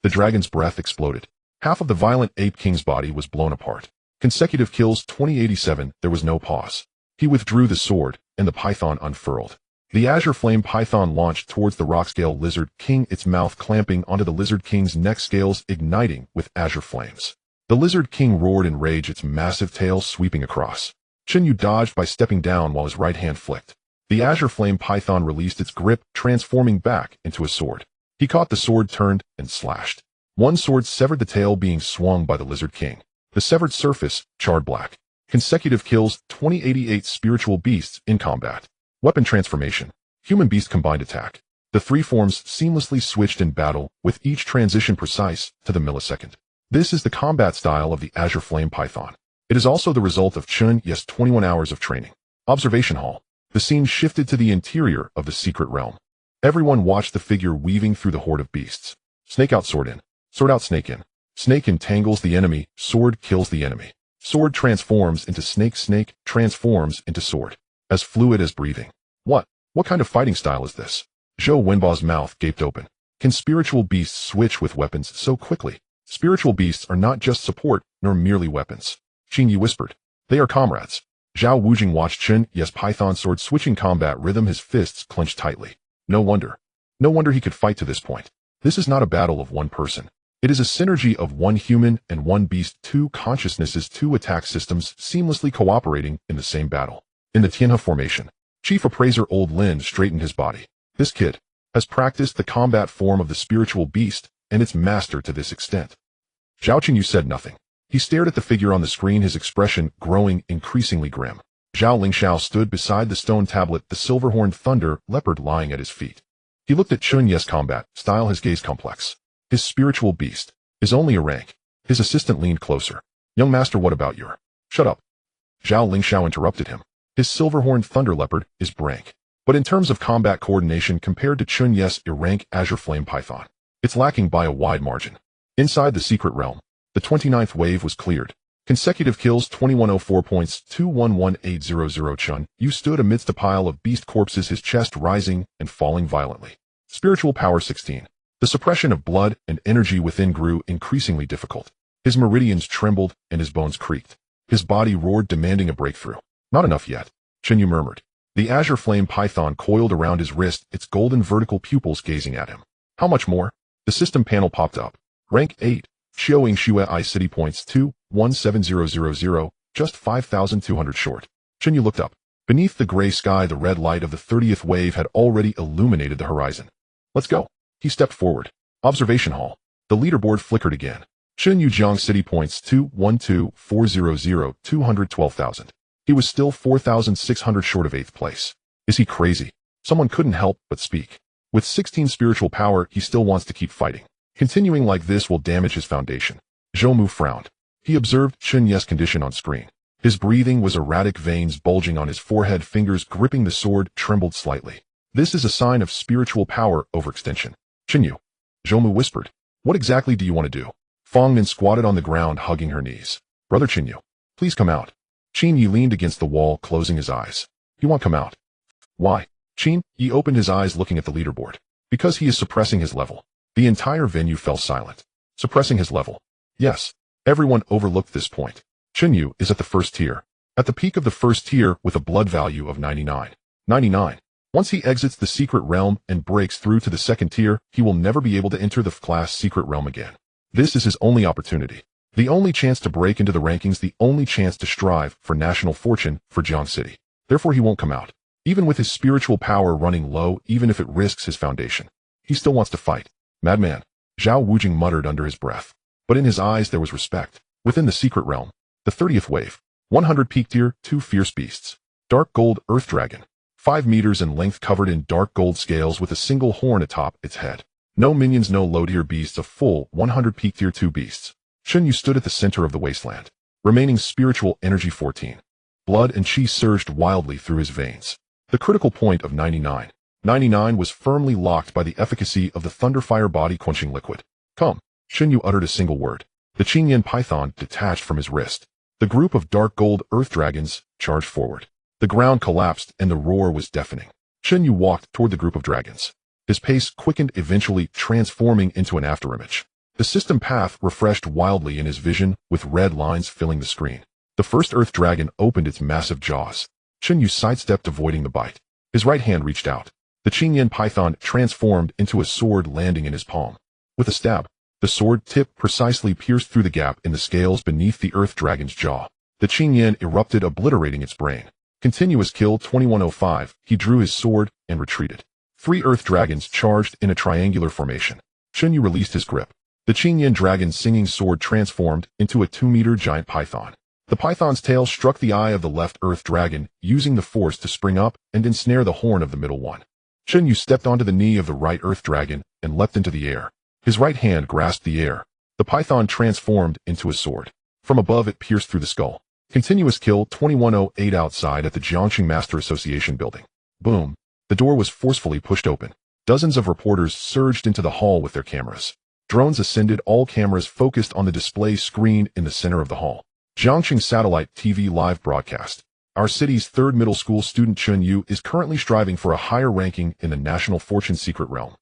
The dragon's breath exploded. Half of the Violent Ape King's body was blown apart. Consecutive kills 2087, there was no pause. He withdrew the sword, and the python unfurled. The azure flame python launched towards the rock-scale lizard king, its mouth clamping onto the lizard king's neck, scales igniting with azure flames. The lizard king roared in rage, its massive tail sweeping across. Chen Yu dodged by stepping down while his right hand flicked. The azure flame python released its grip, transforming back into a sword. He caught the sword, turned, and slashed. One sword severed the tail, being swung by the lizard king. The severed surface charred black. Consecutive kills 2088 spiritual beasts in combat. Weapon transformation. Human-beast combined attack. The 3 forms seamlessly switched in battle, with each transition precise to the millisecond. This is the combat style of the azure flame python. It is also the result of Chen Yu's 21 hours of training. Observation hall. The scene shifted to the interior of the secret realm. Everyone watched the figure weaving through the horde of beasts. Snake out, sword in. Sword out, snake in. Snake entangles the enemy, sword kills the enemy. Sword transforms into snake, snake transforms into sword. As fluid as breathing. What kind of fighting style is this? Zhou Wenbo's mouth gaped open. Can spiritual beasts switch with weapons so quickly? Spiritual beasts are not just support, nor merely weapons. Chen Yu whispered. They are comrades. Zhao Wujing watched Chen Yu's python sword switching combat rhythm, his fists clenched tightly. No wonder he could fight to this point. This is not a battle of one person. It is a synergy of one human and one beast, 2 consciousnesses, 2 attack systems seamlessly cooperating in the same battle. In the Tianhe formation, Chief Appraiser Old Lin straightened his body. This kid has practiced the combat form of the spiritual beast and its master to this extent. Chen Yu said nothing. He stared at the figure on the screen, his expression growing increasingly grim. Zhao Lingxiao stood beside the stone tablet, the silver-horned thunder leopard lying at his feet. He looked at Chen Yu's combat style, his gaze complex. His spiritual beast is only a rank. His assistant leaned closer. Young master, what about your... Shut up. Zhao Lingxiao interrupted him. His silver-horned thunder leopard is rank. But in terms of combat coordination compared to Chen Yu's rank Azure Flame Python, it's lacking by a wide margin. Inside the secret realm, the 29th wave was cleared. Consecutive kills 2104 points 211800. Chen Yu stood amidst a pile of beast corpses, his chest rising and falling violently. Spiritual power 16. The suppression of blood and energy within grew increasingly difficult. His meridians trembled and his bones creaked. His body roared, demanding a breakthrough. Not enough yet, Chen Yu murmured. The Azure Flame Python coiled around his wrist, its golden vertical pupils gazing at him. How much more? The system panel popped up. Rank 8. Xiaoying Xue I City points 217000, just 5,200 short. Chen Yu looked up. Beneath the gray sky, the red light of the 30th wave had already illuminated the horizon. Let's go. He stepped forward. Observation hall. The leaderboard flickered again. Chen Yu Jiang City points 212400, 212,000. He was still 4,600 short of 8th place. Is he crazy? Someone couldn't help but speak. With 16 spiritual power, he still wants to keep fighting. Continuing like this will damage his foundation. Zhou Mu frowned. He observed Chen Yu's condition on screen. His breathing was erratic, veins bulging on his forehead, fingers gripping the sword trembled slightly. This is a sign of spiritual power overextension. Chen Yu, Zhou Mu whispered. What exactly do you want to do? Fang Nin squatted on the ground, hugging her knees. Brother Chen Yu, please come out. Chen Yi leaned against the wall, closing his eyes. You won't come out. Why? Chen Yi opened his eyes, looking at the leaderboard. Because he is suppressing his level. The entire venue fell silent. Suppressing his level. Yes. Everyone overlooked this point. Chen Yu is at the first tier. At the peak of the first tier with a blood value of 99. 99. Once he exits the secret realm and breaks through to the second tier, he will never be able to enter the class secret realm again. This is his only opportunity. The only chance to break into the rankings, the only chance to strive for national fortune for Jiang City. Therefore he won't come out. Even with his spiritual power running low, even if it risks his foundation. He still wants to fight. Madman. Zhao Wujing muttered under his breath. But in his eyes there was respect. Within the secret realm, the 30th wave, 100 peak tier, 2 fierce beasts. Dark gold earth dragon. 5 meters in length, covered in dark gold scales with a single horn atop its head. No minions, no low tier beasts, a full 100 peak tier 2 beasts. Chen Yu stood at the center of the wasteland. Remaining spiritual energy 14. Blood and chi surged wildly through his veins. The critical point of 99. 99 was firmly locked by the efficacy of the Thunderfire body quenching liquid. Come. Chen Yu uttered a single word. The Qingyan python detached from his wrist. The group of dark gold earth dragons charged forward. The ground collapsed and the roar was deafening. Chen Yu walked toward the group of dragons. His pace quickened, eventually transforming into an afterimage. The system path refreshed wildly in his vision, with red lines filling the screen. The first earth dragon opened its massive jaws. Chen Yu sidestepped, avoiding the bite. His right hand reached out. The Qingyan python transformed into a sword, landing in his palm. With a stab, the sword tip precisely pierced through the gap in the scales beneath the earth dragon's jaw. The Qingyan erupted, obliterating its brain. Continuous kill 2105. He drew his sword and retreated. 3 earth dragons charged in a triangular formation. Chen Yu released his grip. The Qingyan dragon's singing sword transformed into a 2-meter giant python. The python's tail struck the eye of the left earth dragon, using the force to spring up and ensnare the horn of the middle one. Chen Yu stepped onto the knee of the right earth dragon and leapt into the air. His right hand grasped the air. The python transformed into a sword. From above, it pierced through the skull. Continuous kill 2108. Outside at the Jiangxing Master Association building. Boom. The door was forcefully pushed open. Dozens of reporters surged into the hall with their cameras. Drones ascended, all cameras focused on the display screen in the center of the hall. Jiangxing Satellite TV live broadcast. Our city's 3rd middle school student Chen Yu is currently striving for a higher ranking in the National Fortune Secret Realm.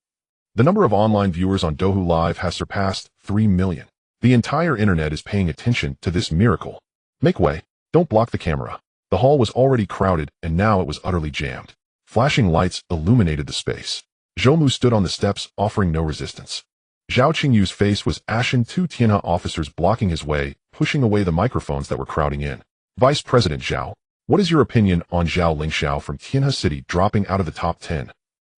The number of online viewers on Douhu Live has surpassed 3 million. The entire internet is paying attention to this miracle. Make way. Don't block the camera. The hall was already crowded, and now it was utterly jammed. Flashing lights illuminated the space. Zhou Mu stood on the steps, offering no resistance. Zhao Qingyu's face was ashen, 2 Tianhe officers blocking his way, pushing away the microphones that were crowding in. Vice President Zhao, What is your opinion on Zhao Lingxiao from Tianhe City dropping out of the top 10?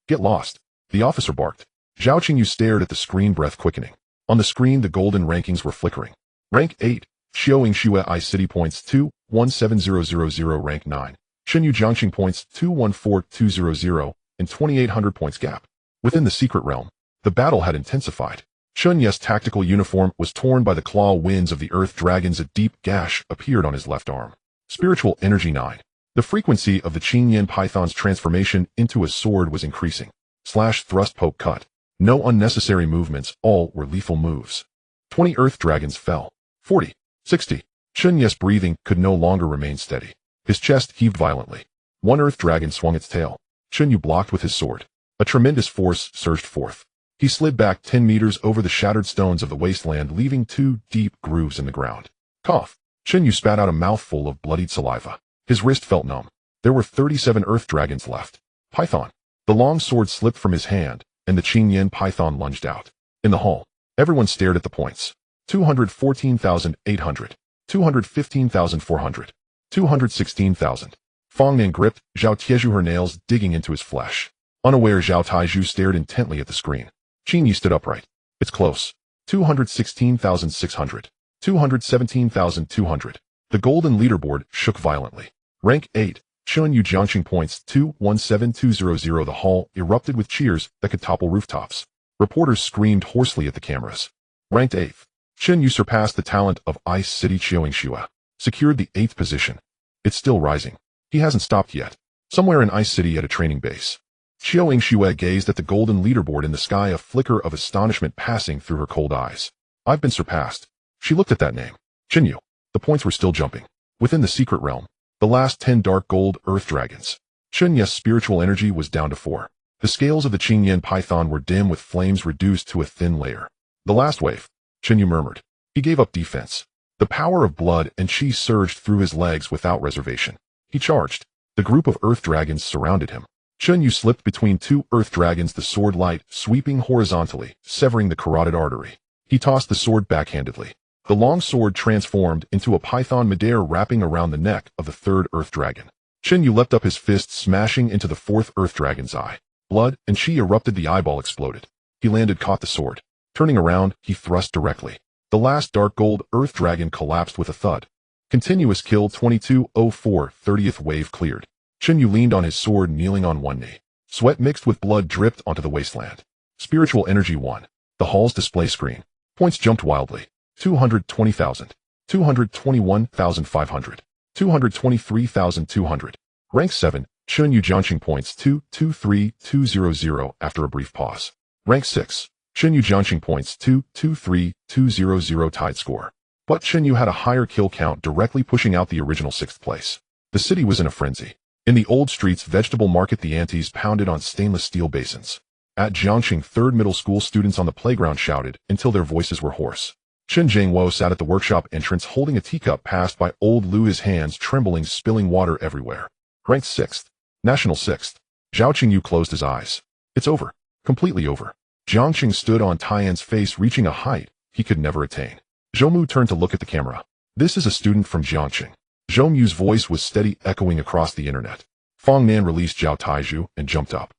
Get lost. The officer barked. Zhao Qingyu stared at the screen, breath quickening. On the screen, the golden rankings were flickering. Rank 8. Xiao Yingxue I City points 2,17000. Rank 9. Chen Yu Jiangxing points 2,14200 and 2,800 points gap. Within the secret realm, the battle had intensified. Chen Yu's tactical uniform was torn by the claw winds of the earth dragons. A deep gash appeared on his left arm. Spiritual energy 9. The frequency of the Qin Yin Python's transformation into a sword was increasing. Slash, thrust, poke, cut. No unnecessary movements, all were lethal moves. 20 earth dragons fell. 40. 60. Chen Yu's breathing could no longer remain steady. His chest heaved violently. One earth dragon swung its tail. Chen Yu blocked with his sword. A tremendous force surged forth. He slid back 10 meters over the shattered stones of the wasteland, leaving 2 deep grooves in the ground. Cough. Chen Yu spat out a mouthful of bloodied saliva. His wrist felt numb. There were 37 earth dragons left. Python. The long sword slipped from his hand, and the Qin Yin Python lunged out. In the hall, everyone stared at the points. 214,800. 215,400. 216,000. Fong Nan gripped Zhao Tiezhu, her nails digging into his flesh. Unaware, Zhao Taizhu stared intently at the screen. Qin Yi stood upright. It's close. 216,600. 217,200. The golden leaderboard shook violently. Rank 8. Chen Yu Jiangxing points 2,17200. The hall erupted with cheers that could topple rooftops. Reporters screamed hoarsely at the cameras. Ranked 8th. Chen Yu surpassed the talent of Ice City Qiaoyingxue. Secured the 8th position. It's still rising. He hasn't stopped yet. Somewhere in Ice City at a training base. Qiaoyingxue gazed at the golden leaderboard in the sky, a flicker of astonishment passing through her cold eyes. I've been surpassed. She looked at that name. Chen Yu. The points were still jumping. Within the secret realm, the last 10 dark gold earth dragons. Chen Yu's spiritual energy was down to 4. The scales of the Qin Yin Python were dim, with flames reduced to a thin layer. The last wave. Chen Yu murmured. He gave up defense. The power of blood and chi surged through his legs without reservation. He charged. The group of earth dragons surrounded him. Chen Yu slipped between 2 earth dragons, the sword light sweeping horizontally, severing the carotid artery. He tossed the sword backhandedly. The long sword transformed into a python midair, wrapping around the neck of the 3rd earth dragon. Chen Yu leapt up, his fist smashing into the 4th earth dragon's eye. Blood and chi erupted, the eyeball exploded. He landed, caught the sword. Turning around, he thrust directly. The last dark gold earth dragon collapsed with a thud. Continuous kill 2204, 30th wave cleared. Chen Yu leaned on his sword, kneeling on one knee. Sweat mixed with blood dripped onto the wasteland. Spiritual energy 1. The hall's display screen. Points jumped wildly. 220,000. 221,500. 223,200. Rank 7. Chen Yu Jiangxing points 223,200 after a brief pause. Rank 6. Chen Yu Jiangxing points 223,200. Tied score. But Chen Yu had a higher kill count, directly pushing out the original 6th place. The city was in a frenzy. In the old streets vegetable market, the aunties pounded on stainless steel basins. At Jiangxing 3rd middle school, students on the playground shouted until their voices were hoarse. Chen Jingwo sat at the workshop entrance holding a teacup passed by old Lu, his hands trembling, spilling water everywhere. Ranked 6th. National 6th. Zhao Qingyu closed his eyes. It's over. Completely over. Jiangxing stood on Taiyan's face, reaching a height he could never attain. Zhou turned to look at the camera. This is a student from Jiangxing. Zhou Mu's voice was steady, echoing across the internet. Fong Nan released Zhao Taizhu and jumped up.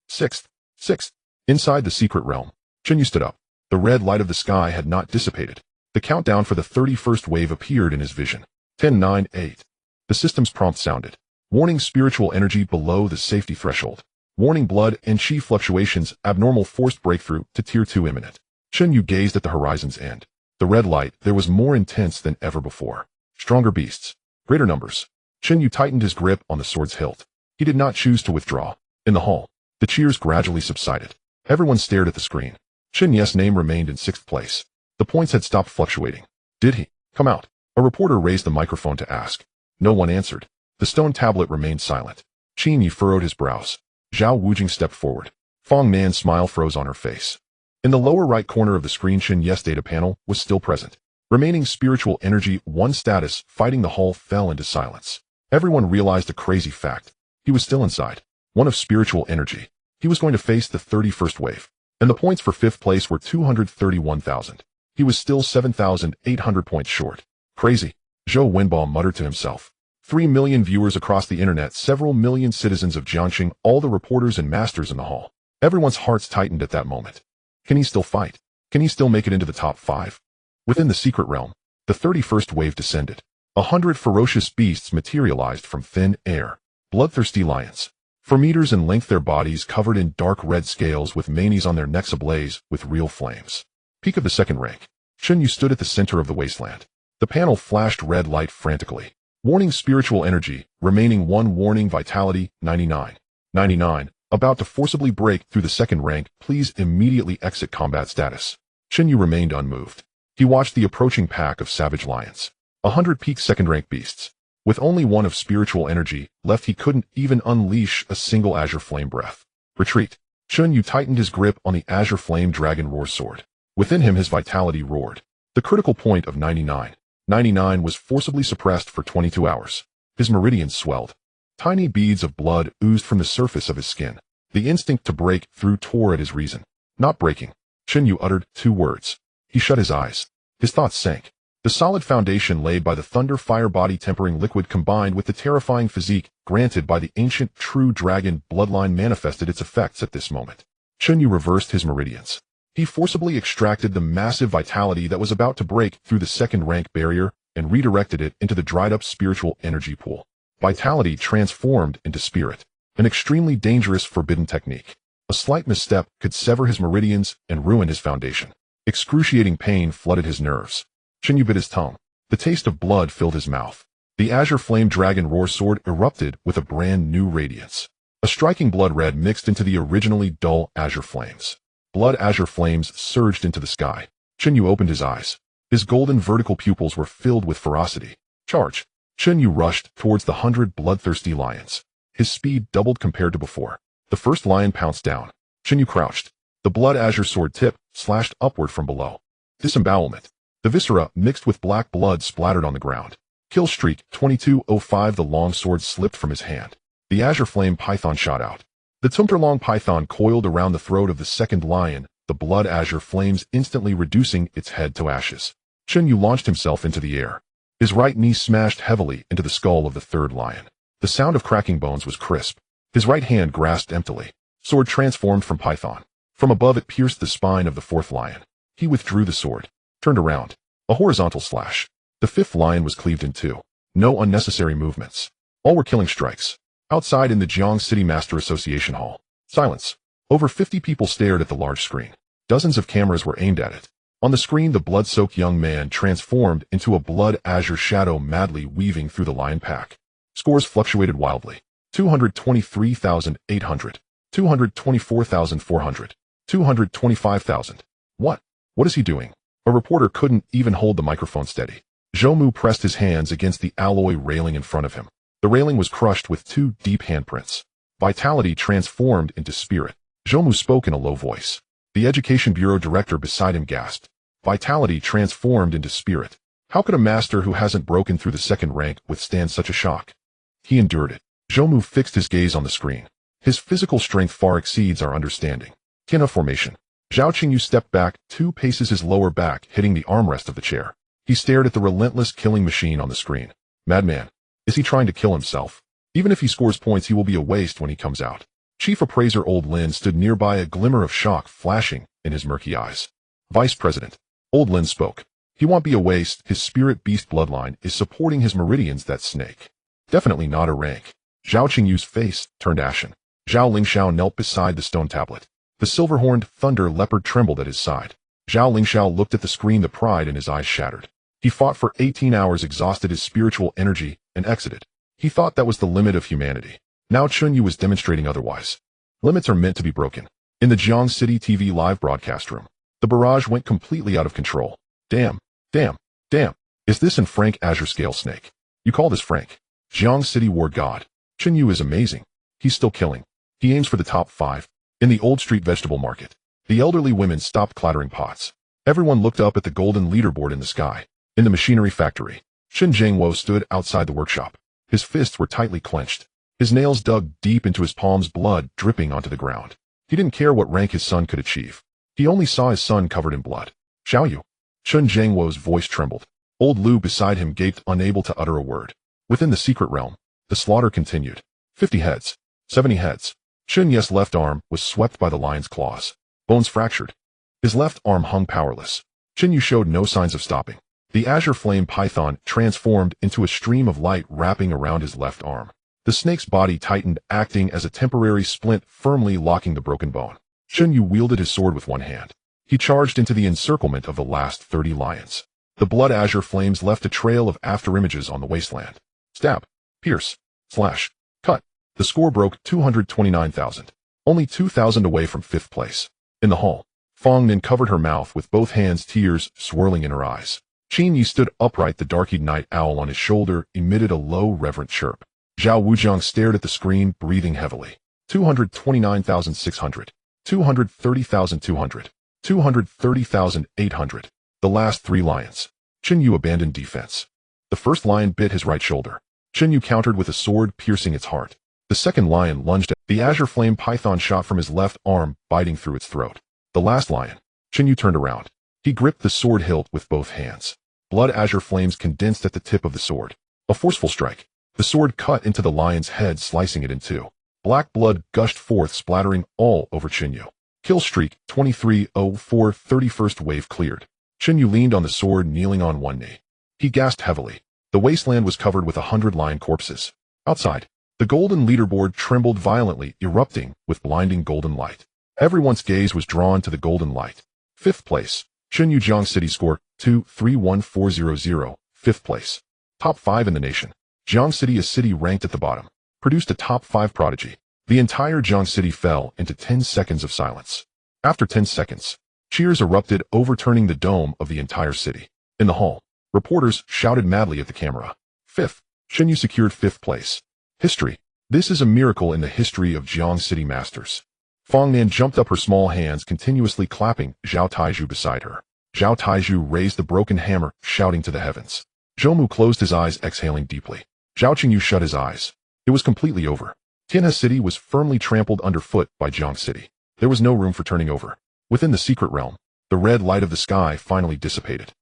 6th. 6th. Inside the secret realm, Chen Yu stood up. The red light of the sky had not dissipated. The countdown for the 31st wave appeared in his vision. 10, 9, 8. The system's prompt sounded. Warning: spiritual energy below the safety threshold. Warning: blood and chi fluctuations, abnormal forced breakthrough to tier 2 imminent. Chen Yu gazed at the horizon's end. The red light there was more intense than ever before. Stronger beasts. Greater numbers. Chen Yu tightened his grip on the sword's hilt. He did not choose to withdraw. In the hall, the cheers gradually subsided. Everyone stared at the screen. Chen Yu's name remained in 6th place. The points had stopped fluctuating. Did he come out? A reporter raised the microphone to ask. No one answered. The stone tablet remained silent. Qin Yi furrowed his brows. Zhao Wujing stepped forward. Fong Nan's smile froze on her face. In the lower right corner of the screen, Chen Yu's data panel was still present. Remaining spiritual energy 1 status. Fighting the hall fell into silence. Everyone realized a crazy fact. He was still inside. 1 of spiritual energy. He was going to face the 31st wave. And the points for 5th place were 231,000. He was still 7,800 points short. Crazy. Zhou Wenbao muttered to himself. 3 million viewers across the internet, several million citizens of Jiangxing, all the reporters and masters in the hall. Everyone's hearts tightened at that moment. Can he still fight? Can he still make it into the top 5? Within the secret realm, the 31st wave descended. 100 ferocious beasts materialized from thin air. Bloodthirsty lions. For meters in length, their bodies covered in dark red scales with manes on their necks ablaze with real flames. Peak of the second rank. Chen Yu stood at the center of the wasteland. The panel flashed red light frantically. Warning: spiritual energy, remaining 1 warning, vitality, 99. 99. About to forcibly break through the second rank, please immediately exit combat status. Chen Yu remained unmoved. He watched the approaching pack of savage lions. 100 peak second rank beasts. With only 1 of spiritual energy left, he couldn't even unleash a single azure flame breath. Retreat. Chen Yu tightened his grip on the azure flame dragon roar sword. Within him, his vitality roared. The critical point of 99. 99 was forcibly suppressed for 22 hours. His meridians swelled. Tiny beads of blood oozed from the surface of his skin. The instinct to break through tore at his reason. Not breaking. Chen Yu uttered 2 words. He shut his eyes. His thoughts sank. The solid foundation laid by the thunder fire body tempering liquid combined with the terrifying physique granted by the ancient true dragon bloodline manifested its effects at this moment. Chen Yu reversed his meridians. He forcibly extracted the massive vitality that was about to break through the second rank barrier and redirected it into the dried up spiritual energy pool. Vitality transformed into spirit. An extremely dangerous forbidden technique. A slight misstep could sever his meridians and ruin his foundation. Excruciating pain flooded his nerves. Chen Yu bit his tongue. The taste of blood filled his mouth. The azure flame dragon roar sword erupted with a brand new radiance. A striking blood red mixed into the originally dull azure flames. Blood azure flames surged into the sky. Chen Yu opened his eyes. His golden vertical pupils were filled with ferocity. Charge! Chen Yu rushed towards the 100 bloodthirsty lions. His speed doubled compared to before. The first lion pounced down. Chen Yu crouched. The blood azure sword tip slashed upward from below. Disembowelment. The viscera mixed with black blood splattered on the ground. Kill streak 2205. The longsword slipped from his hand. The azure flame python shot out. The Tumterlong python coiled around the throat of the second lion, the blood azure flames instantly reducing its head to ashes. Chen Yu launched himself into the air. His right knee smashed heavily into the skull of the third lion. The sound of cracking bones was crisp. His right hand grasped emptily. Sword transformed from python. From above it pierced the spine of the fourth lion. He withdrew the sword. Turned around. A horizontal slash. The fifth lion was cleaved in 2. No unnecessary movements. All were killing strikes. Outside in the Jiang City Master Association Hall. Silence. Over 50 people stared at the large screen. Dozens of cameras were aimed at it. On the screen, the blood-soaked young man transformed into a blood azure shadow madly weaving through the lion pack. Scores fluctuated wildly. 223,800. 224,400. 225,000. What? What is he doing? A reporter couldn't even hold the microphone steady. Zhou Mu pressed his hands against the alloy railing in front of him. The railing was crushed with 2 deep handprints. Vitality transformed into spirit. Zhou Mu spoke in a low voice. The Education Bureau director beside him gasped. Vitality transformed into spirit. How could a master who hasn't broken through the second rank withstand such a shock? He endured it. Zhou Mu fixed his gaze on the screen. His physical strength far exceeds our understanding. Kina formation. Zhao Qingyu stepped back 2 paces, his lower back hitting the armrest of the chair. He stared at the relentless killing machine on the screen. Madman. Is he trying to kill himself? Even if he scores points, he will be a waste when he comes out. Chief Appraiser Old Lin stood nearby, a glimmer of shock flashing in his murky eyes. Vice President. Old Lin spoke. He won't be a waste. His spirit beast bloodline is supporting his meridians, that snake. Definitely not a rank. Zhao Qingyu's face turned ashen. Zhao Lingxiao knelt beside the stone tablet. The silver-horned thunder leopard trembled at his side. Zhao Lingxiao looked at the screen, the pride in his eyes shattered. He fought for 18 hours, exhausted his spiritual energy, and exited. He thought that was the limit of humanity. Now Chen Yu was demonstrating otherwise. Limits are meant to be broken. In the Jiang City TV live broadcast room, the barrage went completely out of control. Damn, damn, damn. Is this an Frank Azure Scale Snake? You call this Frank? Jiang City War God. Chen Yu is amazing. He's still killing. He aims for the top 5. In the Old Street Vegetable Market, the elderly women stopped clattering pots. Everyone looked up at the golden leaderboard in the sky. In the machinery factory, Shen Zhengwo stood outside the workshop. His fists were tightly clenched. His nails dug deep into his palms, blood dripping onto the ground. He didn't care what rank his son could achieve. He only saw his son covered in blood. Xiao Yu. Chen Zhengwo's voice trembled. Old Lu beside him gaped, unable to utter a word. Within the secret realm, the slaughter continued. 50 heads. 70 heads. Chen Yu's left arm was swept by the lion's claws. Bones fractured. His left arm hung powerless. Chen Yu showed no signs of stopping. The azure flame python transformed into a stream of light wrapping around his left arm. The snake's body tightened, acting as a temporary splint firmly locking the broken bone. Chen Yu wielded his sword with one hand. He charged into the encirclement of the last 30 lions. The blood azure flames left a trail of afterimages on the wasteland. Stab. Pierce. Slash. Cut. The score broke 229,000. Only 2,000 away from 5th place. In the hall, Fong Nin covered her mouth with both hands, tears swirling in her eyes. Chen Yu stood upright, the dark-eyed night owl on his shoulder emitted a low, reverent chirp. Zhao Wujiang stared at the screen, breathing heavily. 229,600. 230,200. 230,800. The last 3 lions. Chen Yu abandoned defense. The first lion bit his right shoulder. Chen Yu countered with a sword, piercing its heart. The second lion lunged at the azure flame python, shot from his left arm, biting through its throat. The last lion. Chen Yu turned around. He gripped the sword hilt with both hands. Blood azure flames condensed at the tip of the sword. A forceful strike. The sword cut into the lion's head, slicing it in two. Black blood gushed forth, splattering all over Chen Yu. Kill streak, 2304, 31st wave cleared. Chen Yu leaned on the sword, kneeling on one knee. He gasped heavily. The wasteland was covered with 100 lion corpses. Outside, the golden leaderboard trembled violently, erupting with blinding golden light. Everyone's gaze was drawn to the golden light. 5th place. Chen Yu Jiang City score, 231400, 5th place. Top 5 in the nation. Jiang City, a city ranked at the bottom, produced a top 5 prodigy. The entire Jiang City fell into 10 seconds of silence. After 10 seconds, cheers erupted, overturning the dome of the entire city. In the hall, reporters shouted madly at the camera. 5th. Chen Yu secured 5th place. History. This is a miracle in the history of Jiang City Masters. Fong Nan jumped up, her small hands continuously clapping, Zhao Taizhu beside her. Zhao Taizhu raised the broken hammer, shouting to the heavens. Zhou Mu closed his eyes, exhaling deeply. Zhao Qingyu shut his eyes. It was completely over. Tianhe City was firmly trampled underfoot by Jiang City. There was no room for turning over. Within the secret realm, the red light of the sky finally dissipated.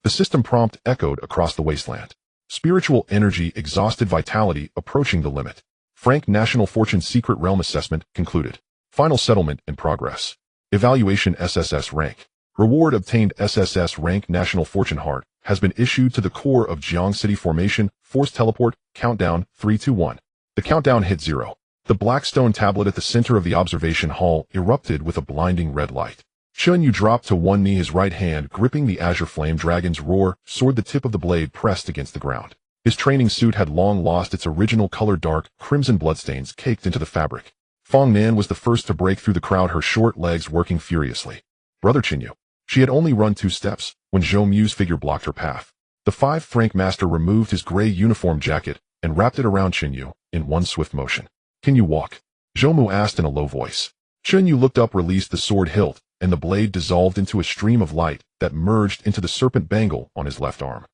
The system prompt echoed across the wasteland. Spiritual energy, exhausted vitality, approaching the limit. Frank National Fortune Secret Realm Assessment concluded. Final settlement in progress. Evaluation SSS rank. Reward obtained SSS rank. National Fortune Heart has been issued to the core of Jiang City Formation. Force teleport. Countdown 3, 2, 1. The countdown hit 0. The black stone tablet at the center of the observation hall erupted with a blinding red light. Chen Yu dropped to one knee, his right hand gripping the azure flame dragon's roar sword, the tip of the blade pressed against the ground. His training suit had long lost its original color, dark crimson bloodstains caked into the fabric. Fong Nan was the first to break through the crowd, her short legs working furiously. Brother Chen Yu. She had only run 2 steps when Zhou Mu's figure blocked her path. The 5th rank master removed his gray uniform jacket and wrapped it around Chen Yu in one swift motion. Can you walk? Zhou Mu asked in a low voice. Chen Yu looked up, released the sword hilt, and the blade dissolved into a stream of light that merged into the serpent bangle on his left arm.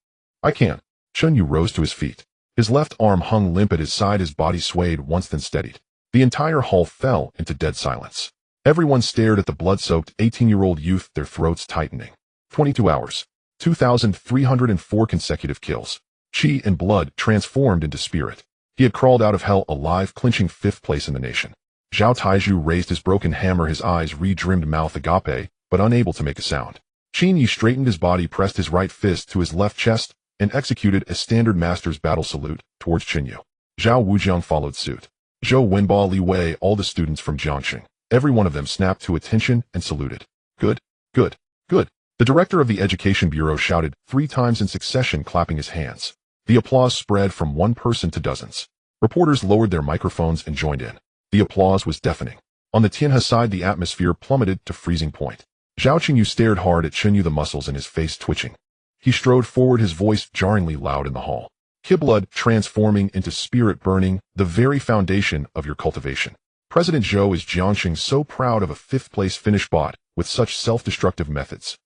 I can. Chen Yu rose to his feet. His left arm hung limp at his side, his body swayed once, then steadied. The entire hall fell into dead silence. Everyone stared at the blood-soaked 18-year-old youth, their throats tightening. 22 hours. 2,304 consecutive kills. Qi and blood transformed into spirit. He had crawled out of hell alive, clinching 5th place in the nation. Zhao Taizhu raised his broken hammer, his eyes re-rimmed, mouth agape, but unable to make a sound. Qin Yi straightened his body, pressed his right fist to his left chest, and executed a standard master's battle salute towards Chen Yu. Zhao Wujiang followed suit. Zhou Wenba, Li Wei, all the students from Jiangxing. Every one of them snapped to attention and saluted. Good, good, good. The director of the Education Bureau shouted 3 times in succession, clapping his hands. The applause spread from one person to dozens. Reporters lowered their microphones and joined in. The applause was deafening. On the Tianhe side, the atmosphere plummeted to freezing point. Zhao Qingyu stared hard at Chen Yu, the muscles in his face twitching. He strode forward, his voice jarringly loud in the hall. Kiblood transforming into spirit burning, the very foundation of your cultivation. President Zhou is Jiangxing so proud of a 5th place finish bot with such self-destructive methods.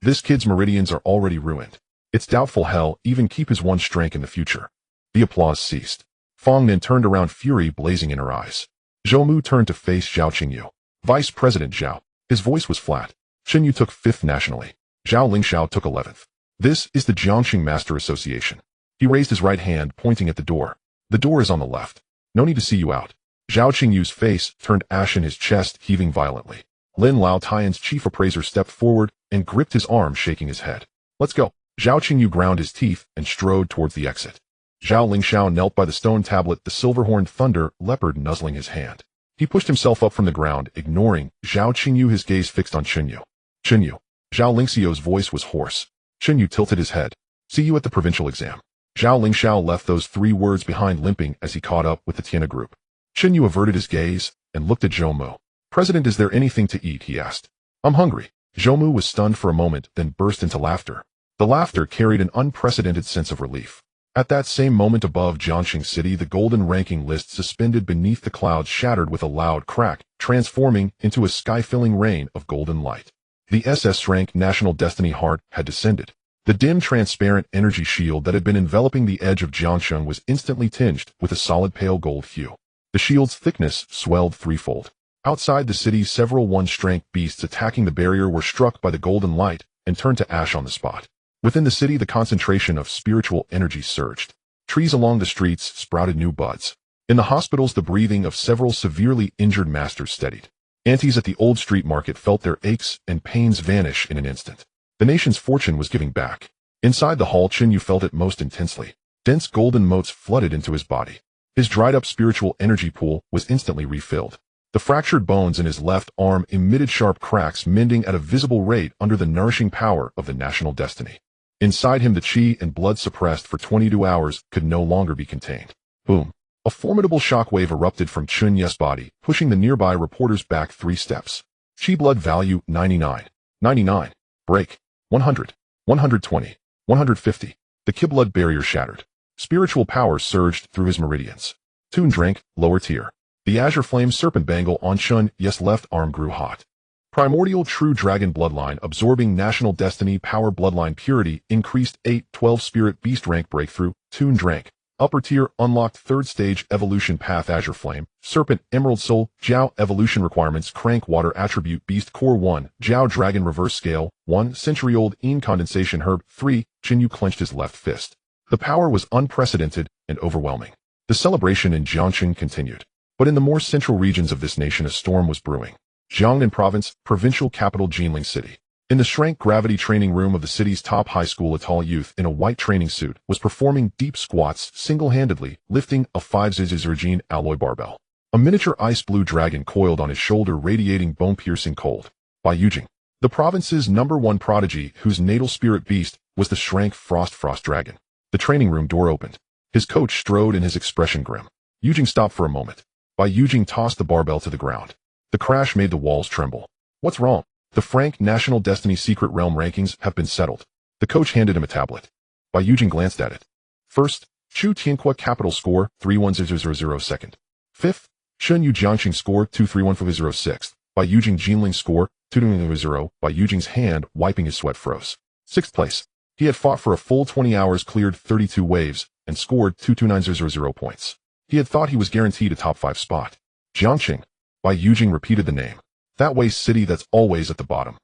This kid's meridians are already ruined. It's doubtful he'll even keep his one strength in the future. The applause ceased. Fong Nin turned around, fury blazing in her eyes. Zhou Mu turned to face Zhao Qingyu. Vice President Zhao. His voice was flat. Chen Yu took 5th nationally. Zhao Lingxiao took 11th. This is the Jiangxing Master Association. He raised his right hand, pointing at the door. The door is on the left. No need to see you out. Chen Yu's face turned ashen, his chest heaving violently. Lin Lao Tian's chief appraiser stepped forward and gripped his arm, shaking his head. Let's go. Chen Yu ground his teeth and strode towards the exit. Zhao Lingxiao knelt by the stone tablet, the silver-horned thunder leopard nuzzling his hand. He pushed himself up from the ground, ignoring Chen Yu, his gaze fixed on Chen Yu. Chen Yu. Zhao Lingxiao's voice was hoarse. Chen Yu tilted his head. See you at the provincial exam. Zhao Lingxiao left those 3 words behind, limping as he caught up with the Tiana group. Chen Yu averted his gaze and looked at Zhou Mu. President, is there anything to eat? He asked. I'm hungry. Zhou Mu was stunned for a moment, then burst into laughter. The laughter carried an unprecedented sense of relief. At that same moment above Jiangxing City, the golden ranking list suspended beneath the clouds shattered with a loud crack, transforming into a sky-filling rain of golden light. The SS rank National Destiny Heart had descended. The dim, transparent energy shield that had been enveloping the edge of Jiangxing was instantly tinged with a solid pale gold hue. The shield's thickness swelled threefold. Outside the city, several one-strength beasts attacking the barrier were struck by the golden light and turned to ash on the spot. Within the city, the concentration of spiritual energy surged. Trees along the streets sprouted new buds. In the hospitals, the breathing of several severely injured masters steadied. Aunties at the old street market felt their aches and pains vanish in an instant. The nation's fortune was giving back. Inside the hall, Chen Yu felt it most intensely. Dense golden motes flooded into his body. His dried-up spiritual energy pool was instantly refilled. The fractured bones in his left arm emitted sharp cracks, mending at a visible rate under the nourishing power of the national destiny. Inside him, the chi and blood suppressed for 22 hours could no longer be contained. Boom! A formidable shockwave erupted from Chen Yu's body, pushing the nearby reporters back 3 steps. Chi blood value 99. 99. Break. 100. 120. 150. The Ki blood barrier shattered. Spiritual power surged through his meridians. Toon drank, lower tier. The azure flame serpent bangle on Chen Yu's left arm grew hot. Primordial true dragon bloodline absorbing national destiny power bloodline purity increased 8-12 spirit beast rank breakthrough. Toon drank. Upper tier unlocked 3rd stage evolution path azure flame, serpent emerald soul, Jiao evolution requirements crank water attribute beast core 1, Jiao dragon reverse scale, 1 century-old condensation herb, 3, Chen Yu clenched his left fist. The power was unprecedented and overwhelming. The celebration in Jiangxing continued. But in the more central regions of this nation, a storm was brewing. Jiangnan Province, provincial capital Jinling City. In the shrank gravity training room of the city's top high school, a tall youth in a white training suit was performing deep squats single-handedly, lifting a 5 alloy barbell. A miniature ice blue dragon coiled on his shoulder, radiating bone-piercing cold. Bai Yujing, the province's #1 prodigy, whose natal spirit beast was the shrank frost dragon. The training room door opened. His coach strode in, his expression grim. Yujing stopped for a moment. Bai Yujing tossed the barbell to the ground. The crash made the walls tremble. What's wrong? The Frank National Destiny Secret Realm rankings have been settled. The coach handed him a tablet. Bai Yujing glanced at it. First, Chu Tianqua capital score 31000 second. 5th, Chen Yu Jiangxing score 231406. Bai Yujing Jinling score 2200. Bai Yujing's hand wiping his sweat froze. 6th place. He had fought for a full 20 hours, cleared 32 waves, and scored 229000 points. He had thought he was guaranteed a top 5 spot. Jiangxing. Bai Yujing repeated the name. That way, city that's always at the bottom.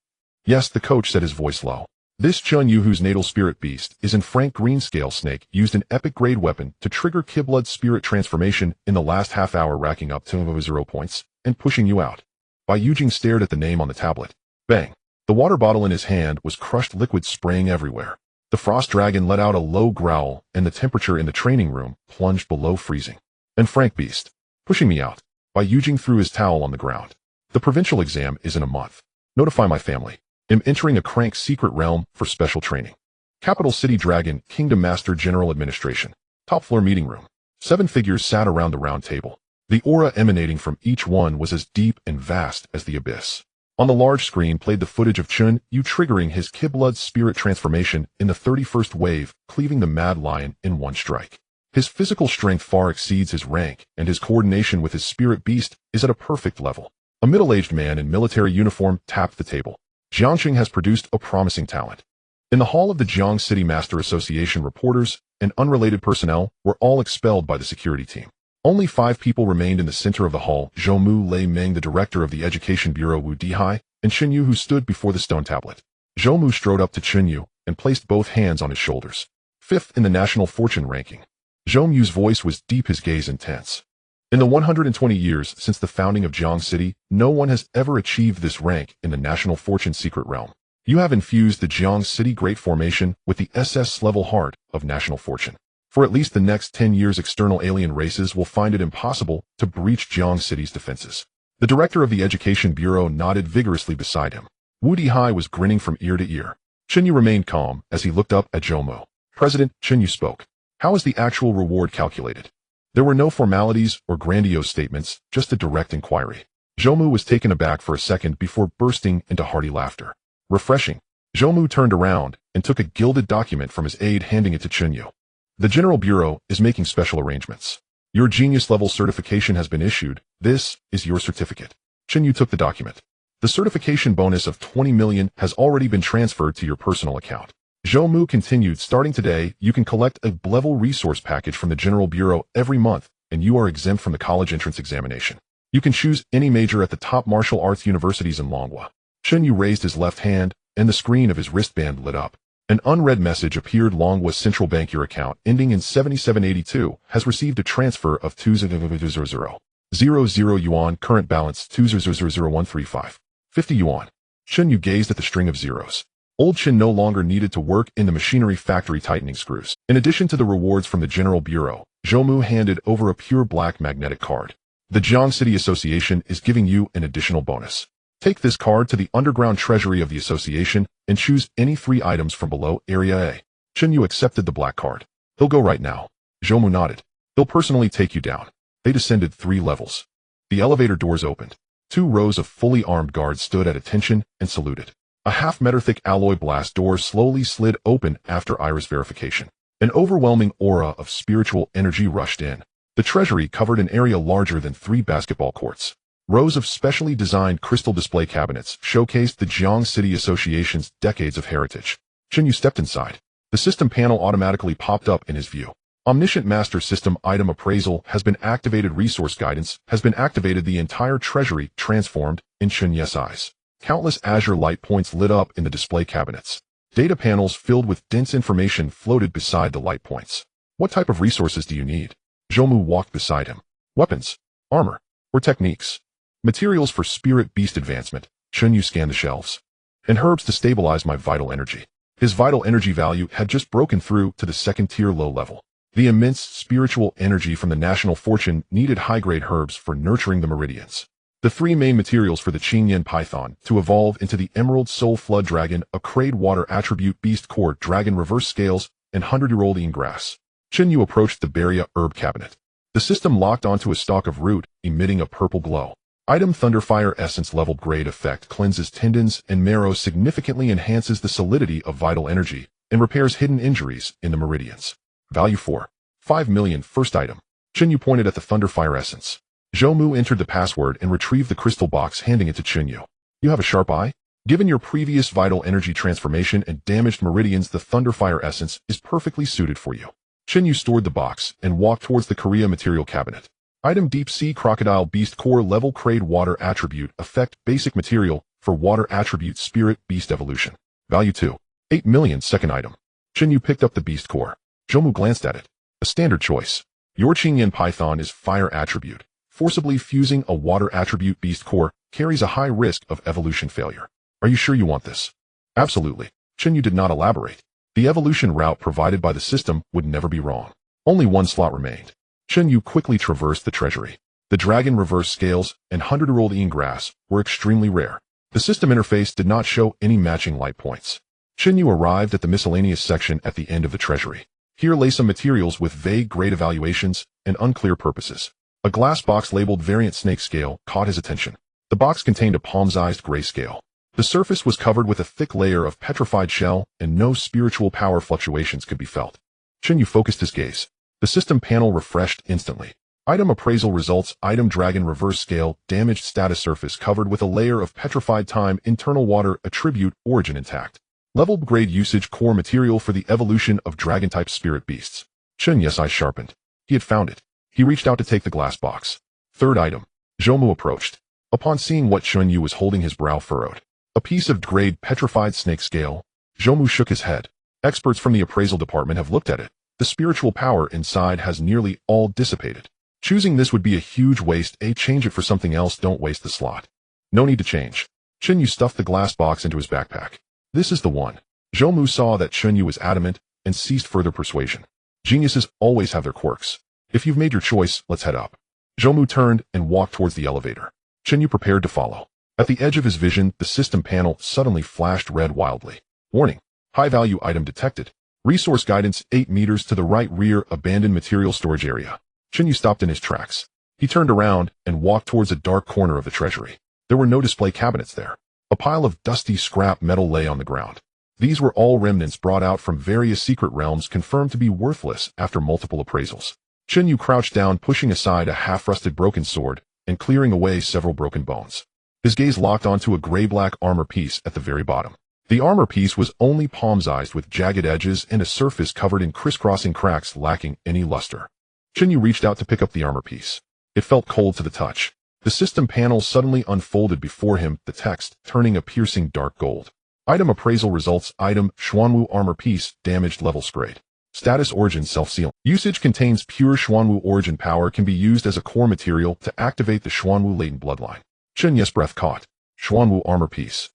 Yes, the coach said, his voice low. This Chen Yu, whose natal spirit beast is in Frank Greenscale Snake, used an epic grade weapon to trigger Ki blood spirit transformation in the last half hour, racking up 200 points and pushing you out. Bai Yujing stared at the name on the tablet. Bang! The water bottle in his hand was crushed liquid, spraying everywhere. The frost dragon let out a low growl, and the temperature in the training room plunged below freezing. And Frank beast, pushing me out. Bai Yujing threw his towel on the ground. The provincial exam is in a month. Notify my family. Am entering a crank secret realm for special training. Capital City Dragon, Kingdom Master General Administration. Top floor meeting room. 7 figures sat around the round table. The aura emanating from each one was as deep and vast as the abyss. On the large screen played the footage of Chen Yu triggering his Ki blood spirit transformation in the 31st wave, cleaving the Mad Lion in one strike. His physical strength far exceeds his rank, and his coordination with his spirit beast is at a perfect level. A middle-aged man in military uniform tapped the table. Jiangxing has produced a promising talent. In the hall of the Jiang City Master Association, reporters and unrelated personnel were all expelled by the security team. Only 5 people remained in the center of the hall: Zhou Mu, Lei Meng, the director of the Education Bureau Wu Dihai, and Chen Yu, who stood before the stone tablet. Zhou Mu strode up to Chen Yu and placed both hands on his shoulders. 5th in the national fortune ranking. Chen Yu's voice was deep, his gaze intense. In the 120 years since the founding of Jiang City, no one has ever achieved this rank in the national fortune secret realm. You have infused the Jiang City Great Formation with the SS-level heart of national fortune. For at least the next 10 years, external alien races will find it impossible to breach Jiang City's defenses. The director of the Education Bureau nodded vigorously beside him. Wu Dihai was grinning from ear to ear. Chen Yu remained calm as he looked up at Zhou Mu. President, Chen Yu spoke. How is the actual reward calculated? There were no formalities or grandiose statements, just a direct inquiry. Zhou Mu was taken aback for a second before bursting into hearty laughter. Refreshing. Zhou Mu turned around and took a gilded document from his aide, handing it to Chen Yu. The General Bureau is making special arrangements. Your genius-level certification has been issued. This is your certificate. Chen Yu took the document. The certification bonus of 20 million has already been transferred to your personal account. Zhou Mu continued, starting today, you can collect a level resource package from the General Bureau every month, and you are exempt from the college entrance examination. You can choose any major at the top martial arts universities in Longhua. Chen Yu raised his left hand, and the screen of his wristband lit up. An unread message appeared. Longhua Central Bank, your account, ending in 7782, has received a transfer of 200,000 yuan, current balance 200,135. 50 yuan. Chen Yu gazed at the string of zeros. Old Chen no longer needed to work in the machinery factory tightening screws. In addition to the rewards from the General Bureau, Zhou Mu handed over a pure black magnetic card. The Jiang City Association is giving you an additional bonus. Take this card to the underground treasury of the association and choose any 3 items from below Area A. Chen Yu accepted the black card. He'll go right now. Zhou Mu nodded. He'll personally take you down. They descended 3 levels. The elevator doors opened. 2 rows of fully armed guards stood at attention and saluted. A half-meter-thick alloy blast door slowly slid open after iris verification. An overwhelming aura of spiritual energy rushed in. The treasury covered an area larger than 3 basketball courts. Rows of specially designed crystal display cabinets showcased the Jiang City Association's decades of heritage. Chen Yu stepped inside. The system panel automatically popped up in his view. Omniscient Master System Item Appraisal has been activated. Resource Guidance has been activated. The entire treasury transformed in Chen Yu's eyes. Countless azure light points lit up in the display cabinets. Data panels filled with dense information floated beside the light points. What type of resources do you need? Zhou Mu walked beside him. Weapons, armor, or techniques? Materials for spirit beast advancement. Chen Yu scanned the shelves. And herbs to stabilize my vital energy. His vital energy value had just broken through to the 2nd-tier low level. The immense spiritual energy from the national fortune needed high-grade herbs for nurturing the meridians. The 3 main materials for the Qingyan Python to evolve into the Emerald Soul Flood Dragon, a Crade Water Attribute Beast Core Dragon Reverse Scales, and 100-year-old Ean Grass. Chen Yu approached the Beria Herb Cabinet. The system locked onto a stalk of root, emitting a purple glow. Item Thunderfire Essence Level Grade Effect cleanses tendons and marrow, significantly enhances the solidity of vital energy, and repairs hidden injuries in the meridians. Value 4. 5 million. First item. Chen Yu pointed at the Thunderfire Essence. Zhou Mu entered the password and retrieved the crystal box, handing it to Chen Yu. You have a sharp eye? Given your previous vital energy transformation and damaged meridians, the Thunderfire Essence is perfectly suited for you. Chen Yu stored the box and walked towards the Korea Material Cabinet. Item Deep Sea Crocodile Beast Core Level Crade Water Attribute Effect Basic Material for Water Attribute Spirit Beast Evolution. Value 2. 8 million. Second item. Chen Yu picked up the Beast Core. Zhou Mu glanced at it. A standard choice. Your Qingyan Python is Fire Attribute. Forcibly fusing a Water Attribute Beast Core carries a high risk of evolution failure. Are you sure you want this? Absolutely. Chen Yu did not elaborate. The evolution route provided by the system would never be wrong. Only 1 slot remained. Chen Yu quickly traversed the treasury. The Dragon Reverse Scales and 100-year-old Ean Grass were extremely rare. The system interface did not show any matching light points. Chen Yu arrived at the miscellaneous section at the end of the treasury. Here lay some materials with vague grade evaluations and unclear purposes. A glass box labeled Variant Snake Scale caught his attention. The box contained a palm-sized gray scale. The surface was covered with a thick layer of petrified shell, and no spiritual power fluctuations could be felt. Chen Yu focused his gaze. The system panel refreshed instantly. Item Appraisal Results. Item Dragon Reverse Scale. Damaged status surface covered with a layer of petrified time. Internal water attribute origin intact. Level grade usage. Core material for the evolution of dragon-type spirit beasts. Chen Yu's eyes sharpened. He had found it. He reached out to take the glass box. Third item. Zhou Mu approached. Upon seeing what Chen Yu was holding, his brow furrowed. A piece of grade petrified snake scale. Zhou Mu shook his head. Experts from the appraisal department have looked at it. The spiritual power inside has nearly all dissipated. Choosing this would be a huge waste. Change it for something else. Don't waste the slot. No need to change. Chen Yu stuffed the glass box into his backpack. This is the one. Zhou Mu saw that Chen Yu was adamant and ceased further persuasion. Geniuses always have their quirks. If you've made your choice, let's head up. Zhou Mu turned and walked towards the elevator. Chen Yu prepared to follow. At the edge of his vision, the system panel suddenly flashed red wildly. Warning. High-value item detected. Resource guidance 8 meters to the right, rear abandoned material storage area. Chen Yu stopped in his tracks. He turned around and walked towards a dark corner of the treasury. There were no display cabinets there. A pile of dusty scrap metal lay on the ground. These were all remnants brought out from various secret realms confirmed to be worthless after multiple appraisals. Chen Yu crouched down, pushing aside a half-rusted broken sword and clearing away several broken bones. His gaze locked onto a gray-black armor piece at the very bottom. The armor piece was only palm-sized with jagged edges and a surface covered in crisscrossing cracks lacking any luster. Chen Yu reached out to pick up the armor piece. It felt cold to the touch. The system panel suddenly unfolded before him, the text turning a piercing dark gold. Item appraisal results. Item Xuanwu armor piece, damaged level grade. Status origin self-sealing. Usage contains pure Xuanwu origin power, can be used as a core material to activate the Xuanwu latent bloodline. Chen Yu's breath caught. Xuanwu armor piece.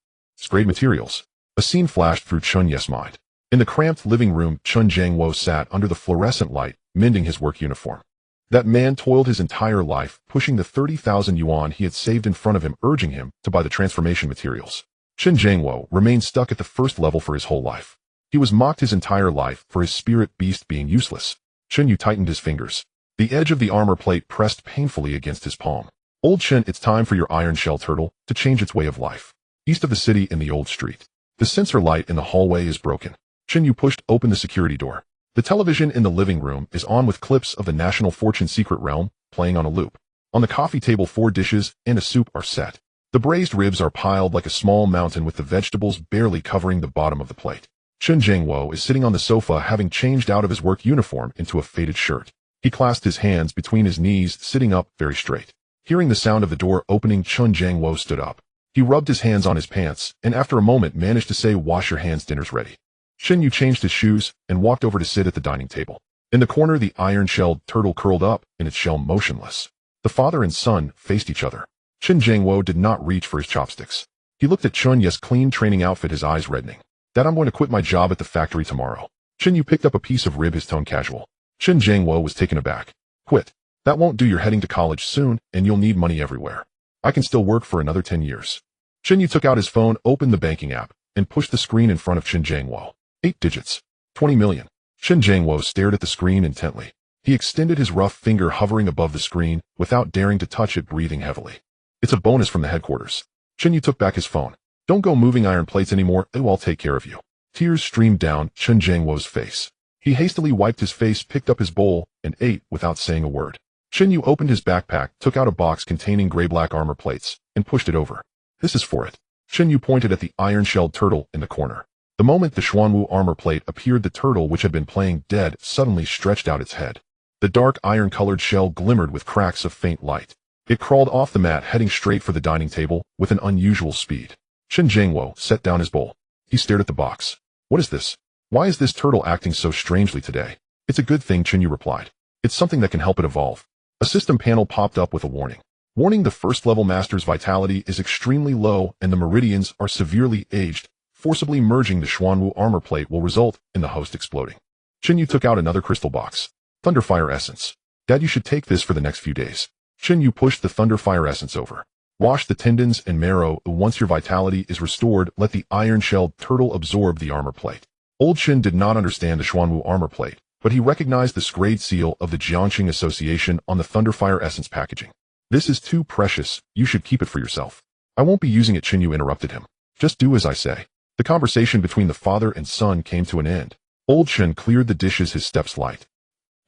Grade materials. A scene flashed through Chen Yu's mind. In the cramped living room, Chen Jiangwo sat under the fluorescent light, mending his work uniform. That man toiled his entire life, pushing the 30,000 yuan he had saved in front of him, urging him to buy the transformation materials. Chen Jiangwo remained stuck at the first level for his whole life. He was mocked his entire life for his spirit beast being useless. Chen Yu tightened his fingers. The edge of the armor plate pressed painfully against his palm. Old Chen, it's time for your iron shell turtle to change its way of life. East of the city in the old street. The sensor light in the hallway is broken. Chen Yu pushed open the security door. The television in the living room is on with clips of the National Fortune Secret Realm playing on a loop. On the coffee table, 4 dishes and a soup are set. The braised ribs are piled like a small mountain with the vegetables barely covering the bottom of the plate. Chen Jiangwo is sitting on the sofa, having changed out of his work uniform into a faded shirt. He clasped his hands between his knees, sitting up very straight. Hearing the sound of the door opening, Chen Jiangwo stood up. He rubbed his hands on his pants and after a moment managed to say, "Wash your hands, dinner's ready." Chen Yu changed his shoes and walked over to sit at the dining table. In the corner, the iron-shelled turtle curled up in its shell, motionless. The father and son faced each other. Chen Jiangwo did not reach for his chopsticks. He looked at Chen Yu's clean training outfit, his eyes reddening. "Dad, I'm going to quit my job at the factory tomorrow." Chen Yu picked up a piece of rib, his tone casual. Chen Jiangwo was taken aback. "Quit? That won't do. You're heading to college soon, and you'll need money everywhere. I can still work for another 10 years. Chen Yu took out his phone, opened the banking app, and pushed the screen in front of Chen Jiangwo. 8 digits. 20 million. Chen Jiangwo stared at the screen intently. He extended his rough finger, hovering above the screen, without daring to touch it, breathing heavily. "It's a bonus from the headquarters." Chen Yu took back his phone. "Don't go moving iron plates anymore. I'll take care of you." Tears streamed down Chen Jiangwo's face. He hastily wiped his face, picked up his bowl, and ate without saying a word. Chen Yu opened his backpack, took out a box containing gray-black armor plates, and pushed it over. "This is for it." Chen Yu pointed at the iron-shelled turtle in the corner. The moment the Xuanwu armor plate appeared, the turtle, which had been playing dead, suddenly stretched out its head. The dark iron-colored shell glimmered with cracks of faint light. It crawled off the mat, heading straight for the dining table with an unusual speed. Chen Jiangwo set down his bowl. He stared at the box. "What is this? Why is this turtle acting so strangely today?" "It's a good thing," Chen Yu replied. "It's something that can help it evolve." A system panel popped up with a warning. "Warning, the first-level master's vitality is extremely low and the meridians are severely aged. Forcibly merging the Xuanwu armor plate will result in the host exploding." Chen Yu took out another crystal box. "Thunderfire essence. Dad, you should take this for the next few days." Chen Yu pushed the Thunderfire essence over. "Wash the tendons and marrow. Once your vitality is restored, let the iron-shelled turtle absorb the armor plate." Old Chen did not understand the Xuanwu armor plate, but he recognized the grade seal of the Jiangxing Association on the Thunderfire essence packaging. "This is too precious. You should keep it for yourself." "I won't be using it," Chen Yu interrupted him. "Just do as I say." The conversation between the father and son came to an end. Old Chen cleared the dishes, his steps light.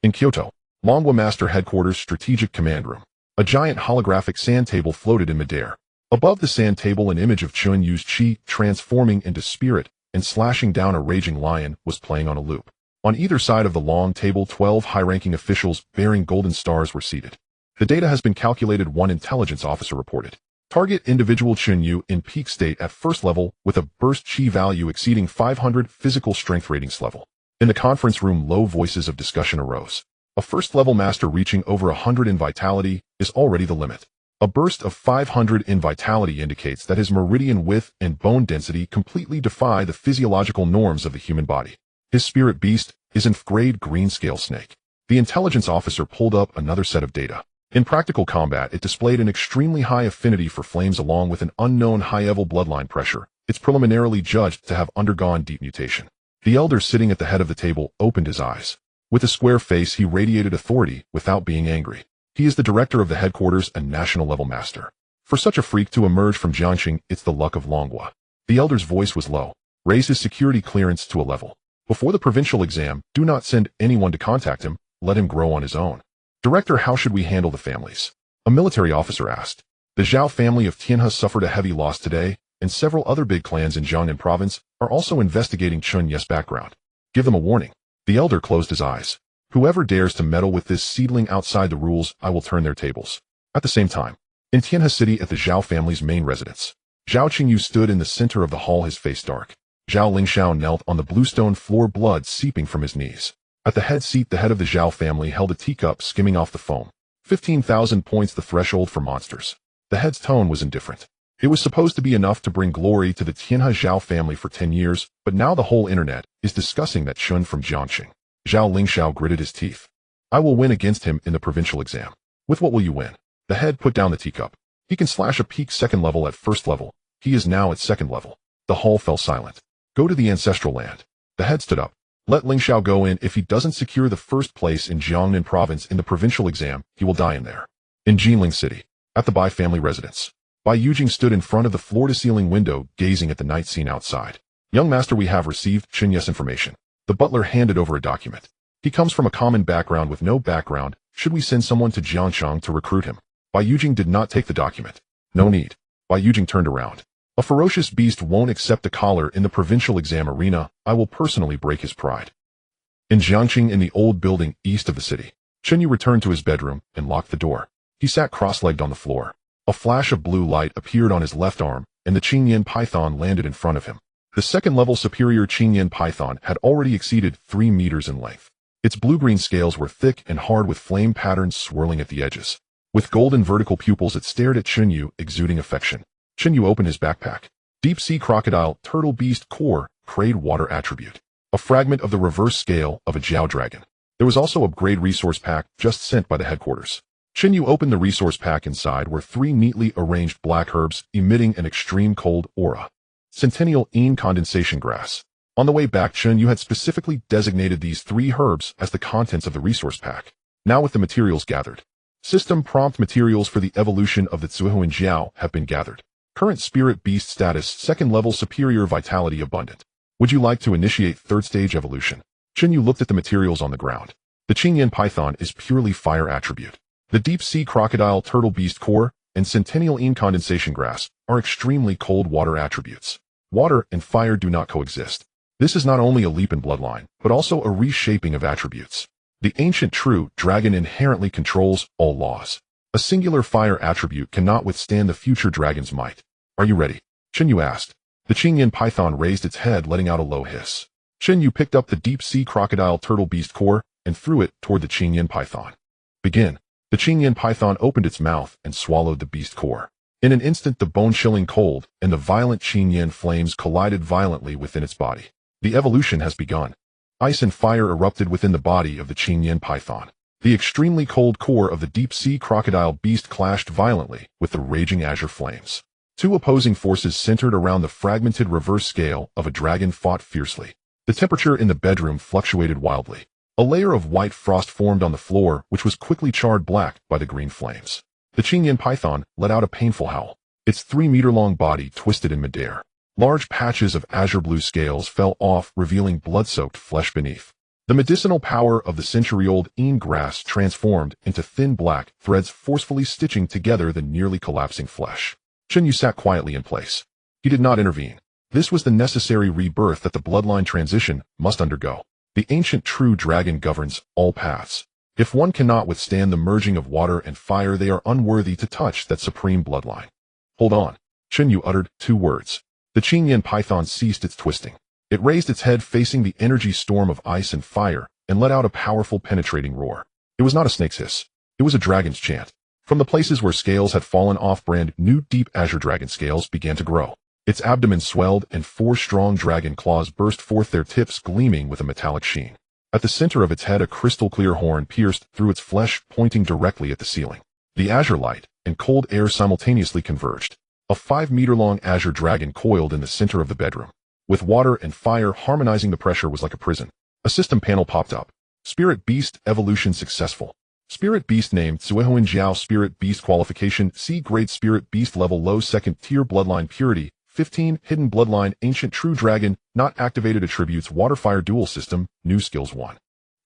In Kyoto, Longwa Master Headquarters Strategic Command Room. A giant holographic sand table floated in midair. Above the sand table, an image of Chen Yu's chi, transforming into spirit and slashing down a raging lion, was playing on a loop. On either side of the long table, 12 high-ranking officials bearing golden stars were seated. "The data has been calculated," one intelligence officer reported. Target individual Chen Yu in peak state at first level with a burst chi value exceeding 500 physical strength ratings level. In the conference room, low voices of discussion arose. A first level master reaching over 100 in vitality is already the limit. A burst of 500 in vitality indicates that his meridian width and bone density completely defy the physiological norms of the human body. His spirit beast is an grade green scale snake. The intelligence officer pulled up another set of data. In practical combat, it displayed an extremely high affinity for flames along with an unknown high-level bloodline pressure. It's preliminarily judged to have undergone deep mutation. The elder sitting at the head of the table opened his eyes. With a square face, he radiated authority without being angry. He is the director of the headquarters and national-level master. For such a freak to emerge from Jiangxing, it's the luck of Longhua. The elder's voice was low. Raise his security clearance to a level. Before the provincial exam, do not send anyone to contact him. Let him grow on his own. Director, how should we handle the families? A military officer asked. The Zhao family of Tianhe suffered a heavy loss today, and several other big clans in Jiangnan province are also investigating Chen Yu's background. Give them a warning. The elder closed his eyes. Whoever dares to meddle with this seedling outside the rules, I will turn their tables. At the same time, in Tianhe City at the Zhao family's main residence, Zhao Qingyu stood in the center of the hall, his face dark. Zhao Lingxiao knelt on the bluestone floor, blood seeping from his knees. At the head seat, the head of the Zhao family held a teacup skimming off the foam. 15,000 points, the threshold for monsters. The head's tone was indifferent. It was supposed to be enough to bring glory to the Tianhe Zhao family for 10 years, but now the whole internet is discussing that Chun from Jiangxing. Zhao Lingxiao gritted his teeth. I will win against him in the provincial exam. With what will you win? The head put down the teacup. He can slash a peak second level at first level. He is now at second level. The hall fell silent. Go to the ancestral land. The head stood up. Let Lingxiao go in. If he doesn't secure the first place in Jiangnan province in the provincial exam, he will die in there. In Jinling City, at the Bai family residence, Bai Yujing stood in front of the floor-to-ceiling window, gazing at the night scene outside. Young master, we have received Chen Yu's information. The butler handed over a document. He comes from a common background with no background. Should we send someone to Jiangchang to recruit him? Bai Yujing did not take the document. No need. Bai Yujing turned around. A ferocious beast won't accept a collar in the provincial exam arena. I will personally break his pride. In Jiangxing, in the old building east of the city, Chen Yu returned to his bedroom and locked the door. He sat cross-legged on the floor. A flash of blue light appeared on his left arm, and the Qingyan python landed in front of him. The second-level superior Qingyan python had already exceeded 3 meters in length. Its blue-green scales were thick and hard with flame patterns swirling at the edges. With golden vertical pupils, it stared at Chen Yu, exuding affection. Chen Yu opened his backpack. Deep-sea crocodile, turtle beast core, crayed water attribute. A fragment of the reverse scale of a Jiao dragon. There was also a grade resource pack just sent by the headquarters. Chen Yu opened the resource pack. Inside were 3 neatly arranged black herbs emitting an extreme cold aura. Centennial Ean condensation grass. On the way back, Chen Yu had specifically designated these 3 herbs as the contents of the resource pack. Now with the materials gathered. System prompt materials for the evolution of the Zuhuan Jiao have been gathered. Current spirit beast status, second level superior vitality abundant. Would you like to initiate third stage evolution? Chen Yu looked at the materials on the ground. The Qingyan python is purely fire attribute. The deep sea crocodile, turtle beast core, and centennial Ean condensation grass are extremely cold water attributes. Water and fire do not coexist. This is not only a leap in bloodline, but also a reshaping of attributes. The ancient true dragon inherently controls all laws. A singular fire attribute cannot withstand the future dragon's might. Are you ready? Chen Yu asked. The Qingyan python raised its head, letting out a low hiss. Chen Yu picked up the deep-sea crocodile turtle beast core and threw it toward the Qingyan python. Begin. The Qingyan python opened its mouth and swallowed the beast core. In an instant, the bone-chilling cold and the violent Qingyan flames collided violently within its body. The evolution has begun. Ice and fire erupted within the body of the Qingyan python. The extremely cold core of the deep-sea crocodile beast clashed violently with the raging azure flames. 2 opposing forces centered around the fragmented reverse scale of a dragon fought fiercely. The temperature in the bedroom fluctuated wildly. A layer of white frost formed on the floor, which was quickly charred black by the green flames. The Qingyan python let out a painful howl. Its 3-meter-long body twisted in midair. Large patches of azure blue scales fell off, revealing blood-soaked flesh beneath. The medicinal power of the century-old Ean grass transformed into thin black threads, forcefully stitching together the nearly collapsing flesh. Chen Yu sat quietly in place. He did not intervene. This was the necessary rebirth that the bloodline transition must undergo. The ancient true dragon governs all paths. If one cannot withstand the merging of water and fire, they are unworthy to touch that supreme bloodline. Hold on. Chen Yu uttered 2 words. The Qingyan python ceased its twisting. It raised its head facing the energy storm of ice and fire and let out a powerful penetrating roar. It was not a snake's hiss. It was a dragon's chant. From the places where scales had fallen off, brand new deep azure dragon scales began to grow. Its abdomen swelled and 4 strong dragon claws burst forth, their tips gleaming with a metallic sheen. At the center of its head, a crystal-clear horn pierced through its flesh, pointing directly at the ceiling. The azure light and cold air simultaneously converged. A 5-meter-long azure dragon coiled in the center of the bedroom. With water and fire harmonizing, the pressure was like a prison. A system panel popped up. Spirit Beast evolution successful. Spirit Beast name Zuehuan Jiao. Spirit Beast qualification C-grade. Spirit Beast level low, 2nd tier. Bloodline purity 15. Hidden bloodline ancient true dragon not activated. Attributes water fire dual system. New skills 1.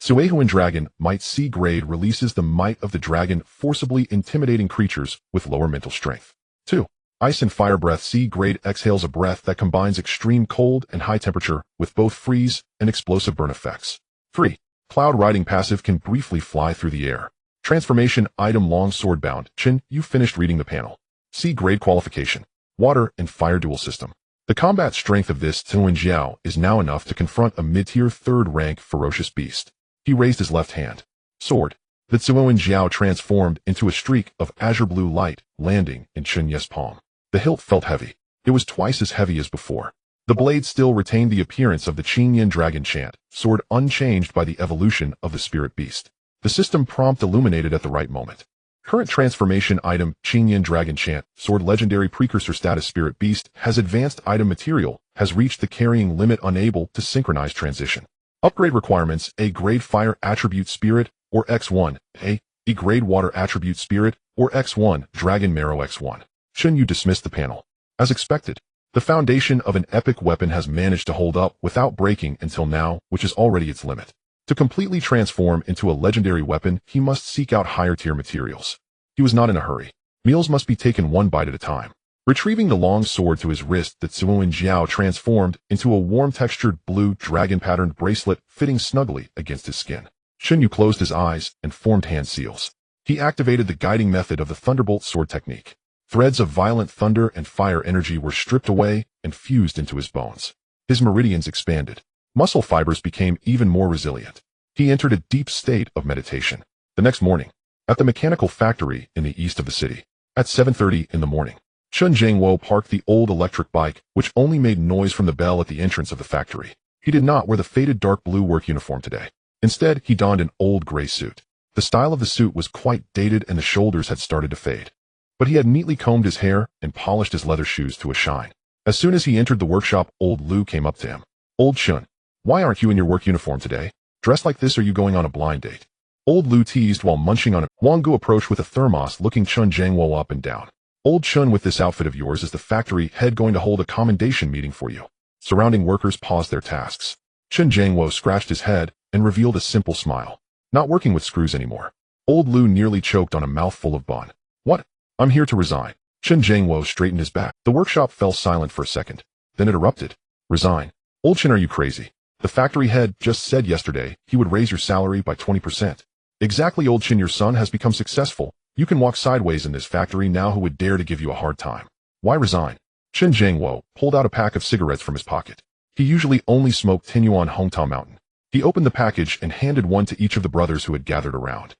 Zuehuan Dragon Might C-grade releases the might of the dragon, forcibly intimidating creatures with lower mental strength. 2. Ice and Fire Breath C-grade exhales a breath that combines extreme cold and high temperature with both freeze and explosive burn effects. 3. Cloud Riding passive can briefly fly through the air. Transformation item Longsword bound. Chen Yu finished reading the panel. C-grade qualification. Water and Fire dual system. The combat strength of this Zuehuan Jiao is now enough to confront a mid-tier 3rd rank ferocious beast. He raised his left hand. Sword. The Zuehuan Jiao transformed into a streak of azure blue light, landing in Chen Yu's palm. The hilt felt heavy. It was twice as heavy as before. The blade still retained the appearance of the Qingyan dragon chant, sword unchanged by the evolution of the spirit beast. The system prompt illuminated at the right moment. Current transformation item Qingyan dragon chant, sword legendary precursor status. Spirit beast has advanced item material, has reached the carrying limit, unable to synchronize transition. Upgrade requirements: A grade fire attribute spirit, or X1, A grade water attribute spirit, or X1, dragon marrow X1. Chen Yu dismissed the panel. As expected, the foundation of an epic weapon has managed to hold up without breaking until now, which is already its limit. To completely transform into a legendary weapon, he must seek out higher tier materials. He was not in a hurry. Meals must be taken one bite at a time. Retrieving the long sword to his wrist, the Zuehuan Jiao transformed into a warm-textured blue dragon-patterned bracelet fitting snugly against his skin. Chen Yu closed his eyes and formed hand seals. He activated the guiding method of the Thunderbolt sword technique. Threads of violent thunder and fire energy were stripped away and fused into his bones. His meridians expanded. Muscle fibers became even more resilient. He entered a deep state of meditation. The next morning, at the mechanical factory in the east of the city, at 7:30 in the morning, Chen Zhengwo parked the old electric bike, which only made noise from the bell at the entrance of the factory. He did not wear the faded dark blue work uniform today. Instead, he donned an old gray suit. The style of the suit was quite dated and the shoulders had started to fade. But he had neatly combed his hair and polished his leather shoes to a shine. As soon as he entered the workshop, old Lu came up to him. "Old Chen, why aren't you in your work uniform today? Dressed like this, are you going on a blind date?" Old Lu teased while munching on it. Wang Gu approached with a thermos, looking Chen Zhengwo up and down. "Old Chen, with this outfit of yours, is the factory head going to hold a commendation meeting for you?" Surrounding workers paused their tasks. Chen Zhengwo scratched his head and revealed a simple smile. "Not working with screws anymore." Old Lu nearly choked on a mouthful of bun. "What? I'm here to resign." Chen Zhengwo straightened his back. The workshop fell silent for a second. Then it erupted. "Resign? Old Chen, are you crazy? The factory head just said yesterday he would raise your salary by 20%. Exactly, Old Chen, your son has become successful. You can walk sideways in this factory now. Who would dare to give you a hard time? Why resign?" Chen Zhengwo pulled out a pack of cigarettes from his pocket. He usually only smoked Tinyu on Hongtao Mountain. He opened the package and handed one to each of the brothers who had gathered around.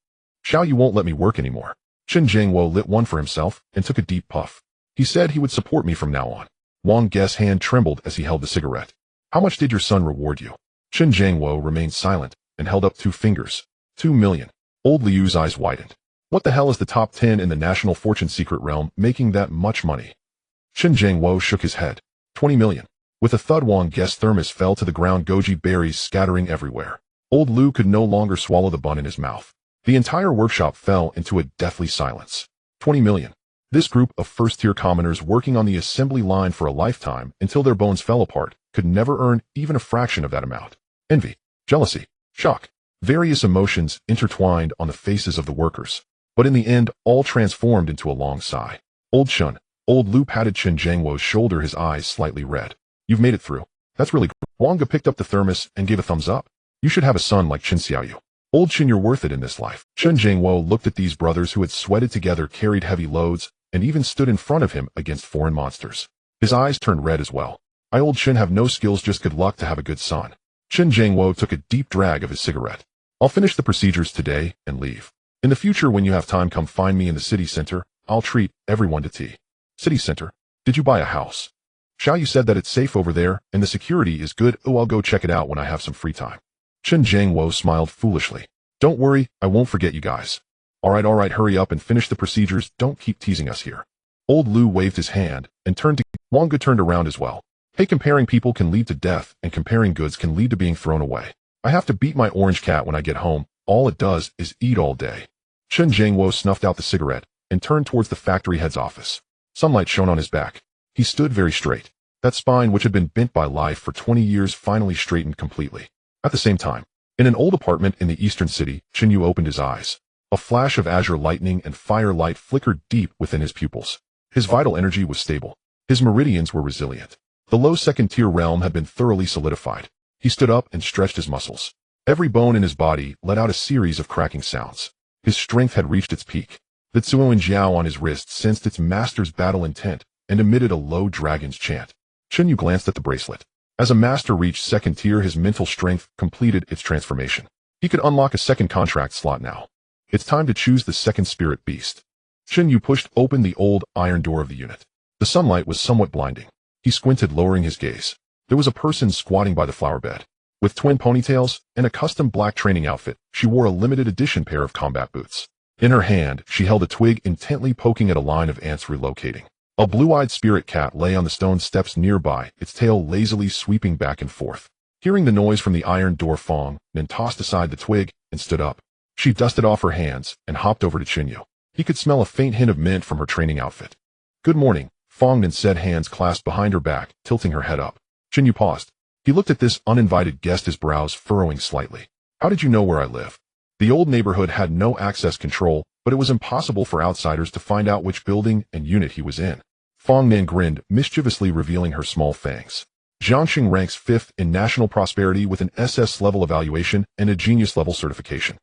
"Xiao, you won't let me work anymore." Chen Zhengwo lit one for himself and took a deep puff. He said he would support me from now on. Wang Gue's hand trembled as he held the cigarette. "How much did your son reward you?" Chen Zhengwo remained silent and held up 2 fingers. 2 million. Old Liu's eyes widened. What the hell is the top 10 in the national fortune secret realm making that much money? Chen Zhengwo shook his head. 20 million. With a thud, Wang Gue's thermos fell to the ground, goji berries scattering everywhere. Old Lu could no longer swallow the bun in his mouth. The entire workshop fell into a deathly silence. 20 million. This group of first-tier commoners working on the assembly line for a lifetime until their bones fell apart could never earn even a fraction of that amount. Envy, jealousy, shock, various emotions intertwined on the faces of the workers. But in the end, all transformed into a long sigh. "Old Chen." Old Lu patted Chen Zhengwo's shoulder, his eyes slightly red. "You've made it through. That's really good." Wanga picked up the thermos and gave a thumbs up. "You should have a son like Chen Xiaoyu. Old Chen, you're worth it in this life." Chen Zhengwo looked at these brothers who had sweated together, carried heavy loads, and even stood in front of him against foreign monsters. His eyes turned red as well. I old Chen have no skills, just good luck to have a good son. Chen Jiangwo took a deep drag of his cigarette. I'll finish the procedures today and leave. In the future, when you have time, come find me in the city center. I'll treat everyone to tea. City center? Did you buy a house? Xiao Yu said that it's safe over there and the security is good. Oh, I'll go check it out when I have some free time. Chen Jiangwo smiled foolishly. Don't worry, I won't forget you guys. All right, hurry up and finish the procedures. Don't keep teasing us here. Old Lu waved his hand and turned to Wanga turned around as well. Hey, comparing people can lead to death and comparing goods can lead to being thrown away. I have to beat my orange cat when I get home. All it does is eat all day. Chen Jiangwo snuffed out the cigarette and turned towards the factory head's office. Sunlight shone on his back. He stood very straight. That spine, which had been bent by life for 20 years, finally straightened completely. At the same time, in an old apartment in the eastern city, Chen Yu opened his eyes. A flash of azure lightning and fire light flickered deep within his pupils. His vital energy was stable. His meridians were resilient. The low second-tier realm had been thoroughly solidified. He stood up and stretched his muscles. Every bone in his body let out a series of cracking sounds. His strength had reached its peak. The Tsuoan Jiao on his wrist sensed its master's battle intent and emitted a low dragon's chant. Chen Yu glanced at the bracelet. As a master reached second tier, his mental strength completed its transformation. He could unlock a second contract slot now. It's time to choose the second spirit beast. Chen Yu pushed open the old iron door of the unit. The sunlight was somewhat blinding. He squinted, lowering his gaze. There was a person squatting by the flower bed. With twin ponytails and a custom black training outfit, she wore a limited edition pair of combat boots. In her hand, she held a twig, intently poking at a line of ants relocating. A blue-eyed spirit cat lay on the stone steps nearby, its tail lazily sweeping back and forth. Hearing the noise from the iron door, Fong then tossed aside the twig and stood up. She dusted off her hands and hopped over to Chen Yu. He could smell a faint hint of mint from her training outfit. Good morning, Fong then said, hands clasped behind her back, tilting her head up. Chen Yu paused. He looked at this uninvited guest, his brows furrowing slightly. How did you know where I live? The old neighborhood had no access control, but it was impossible for outsiders to find out which building and unit he was in. Fong Nan grinned, mischievously revealing her small fangs. Jiangxing ranks 5th in national prosperity with an SS-level evaluation and a genius-level certification.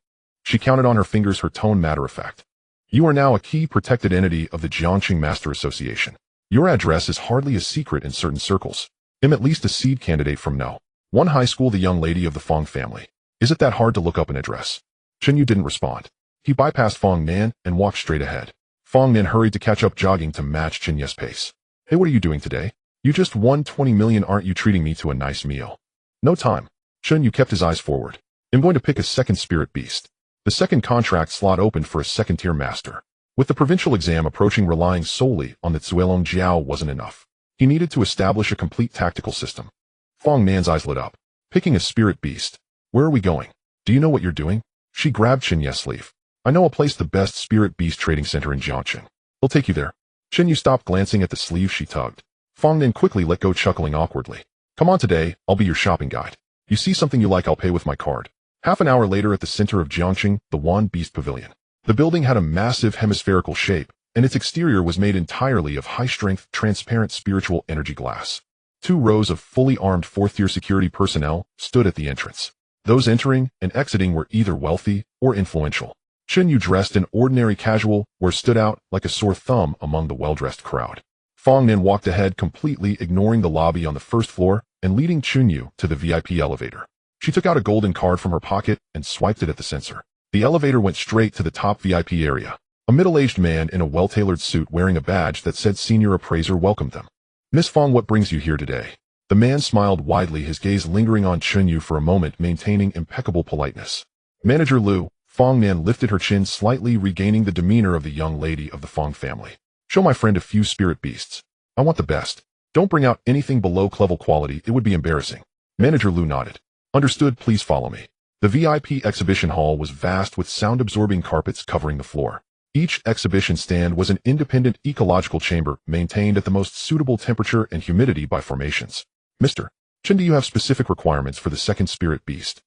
She counted on her fingers, her tone matter-of-fact. You are now a key protected entity of the Jiangxing Master Association. Your address is hardly a secret in certain circles. I'm at least a seed candidate from No. 1 high school, the young lady of the Fong family. Is it that hard to look up an address? Chen Yu didn't respond. He bypassed Fong Nan and walked straight ahead. Fong Nan hurried to catch up, jogging to match Chen Yu's pace. Hey, what are you doing today? You just won 20 million, aren't you treating me to a nice meal? No time. Chen Yu kept his eyes forward. I'm going to pick a second spirit beast. The second contract slot opened for a second-tier master. With the provincial exam approaching, relying solely on the Tsuelong Jiao wasn't enough. He needed to establish a complete tactical system. Fong Nan's eyes lit up. Picking a spirit beast. Where are we going? Do you know what you're doing? She grabbed Chen Yu's sleeve. I know a place, the best spirit beast trading center in Jiangxing. We'll take you there. Chen Yu stopped, glancing at the sleeve she tugged. Fong Nan quickly let go, chuckling awkwardly. Come on, today, I'll be your shopping guide. You see something you like, I'll pay with my card. Half an hour later, at the center of Jiangxing, the Wan Beast Pavilion. The building had a massive hemispherical shape, and its exterior was made entirely of high-strength, transparent spiritual energy glass. 2 rows of fully armed 4th-tier security personnel stood at the entrance. Those entering and exiting were either wealthy or influential. Chen Yu, dressed in ordinary casual wear, stood out like a sore thumb among the well-dressed crowd. Fong Nan walked ahead, completely ignoring the lobby on the first floor and leading Chen Yu to the VIP elevator. She took out a golden card from her pocket and swiped it at the sensor. The elevator went straight to the top VIP area. A middle-aged man in a well-tailored suit wearing a badge that said Senior Appraiser welcomed them. Miss Fong, what brings you here today? The man smiled widely, his gaze lingering on Chen Yu for a moment, maintaining impeccable politeness. Manager Lu. Fong Nan lifted her chin slightly, regaining the demeanor of the young lady of the Fong family. Show my friend a few spirit beasts. I want the best. Don't bring out anything below level quality, it would be embarrassing. Manager Lu nodded. Understood, please follow me. The VIP exhibition hall was vast, with sound-absorbing carpets covering the floor. Each exhibition stand was an independent ecological chamber maintained at the most suitable temperature and humidity by formations. Mr. Chen, do you have specific requirements for the second spirit beast?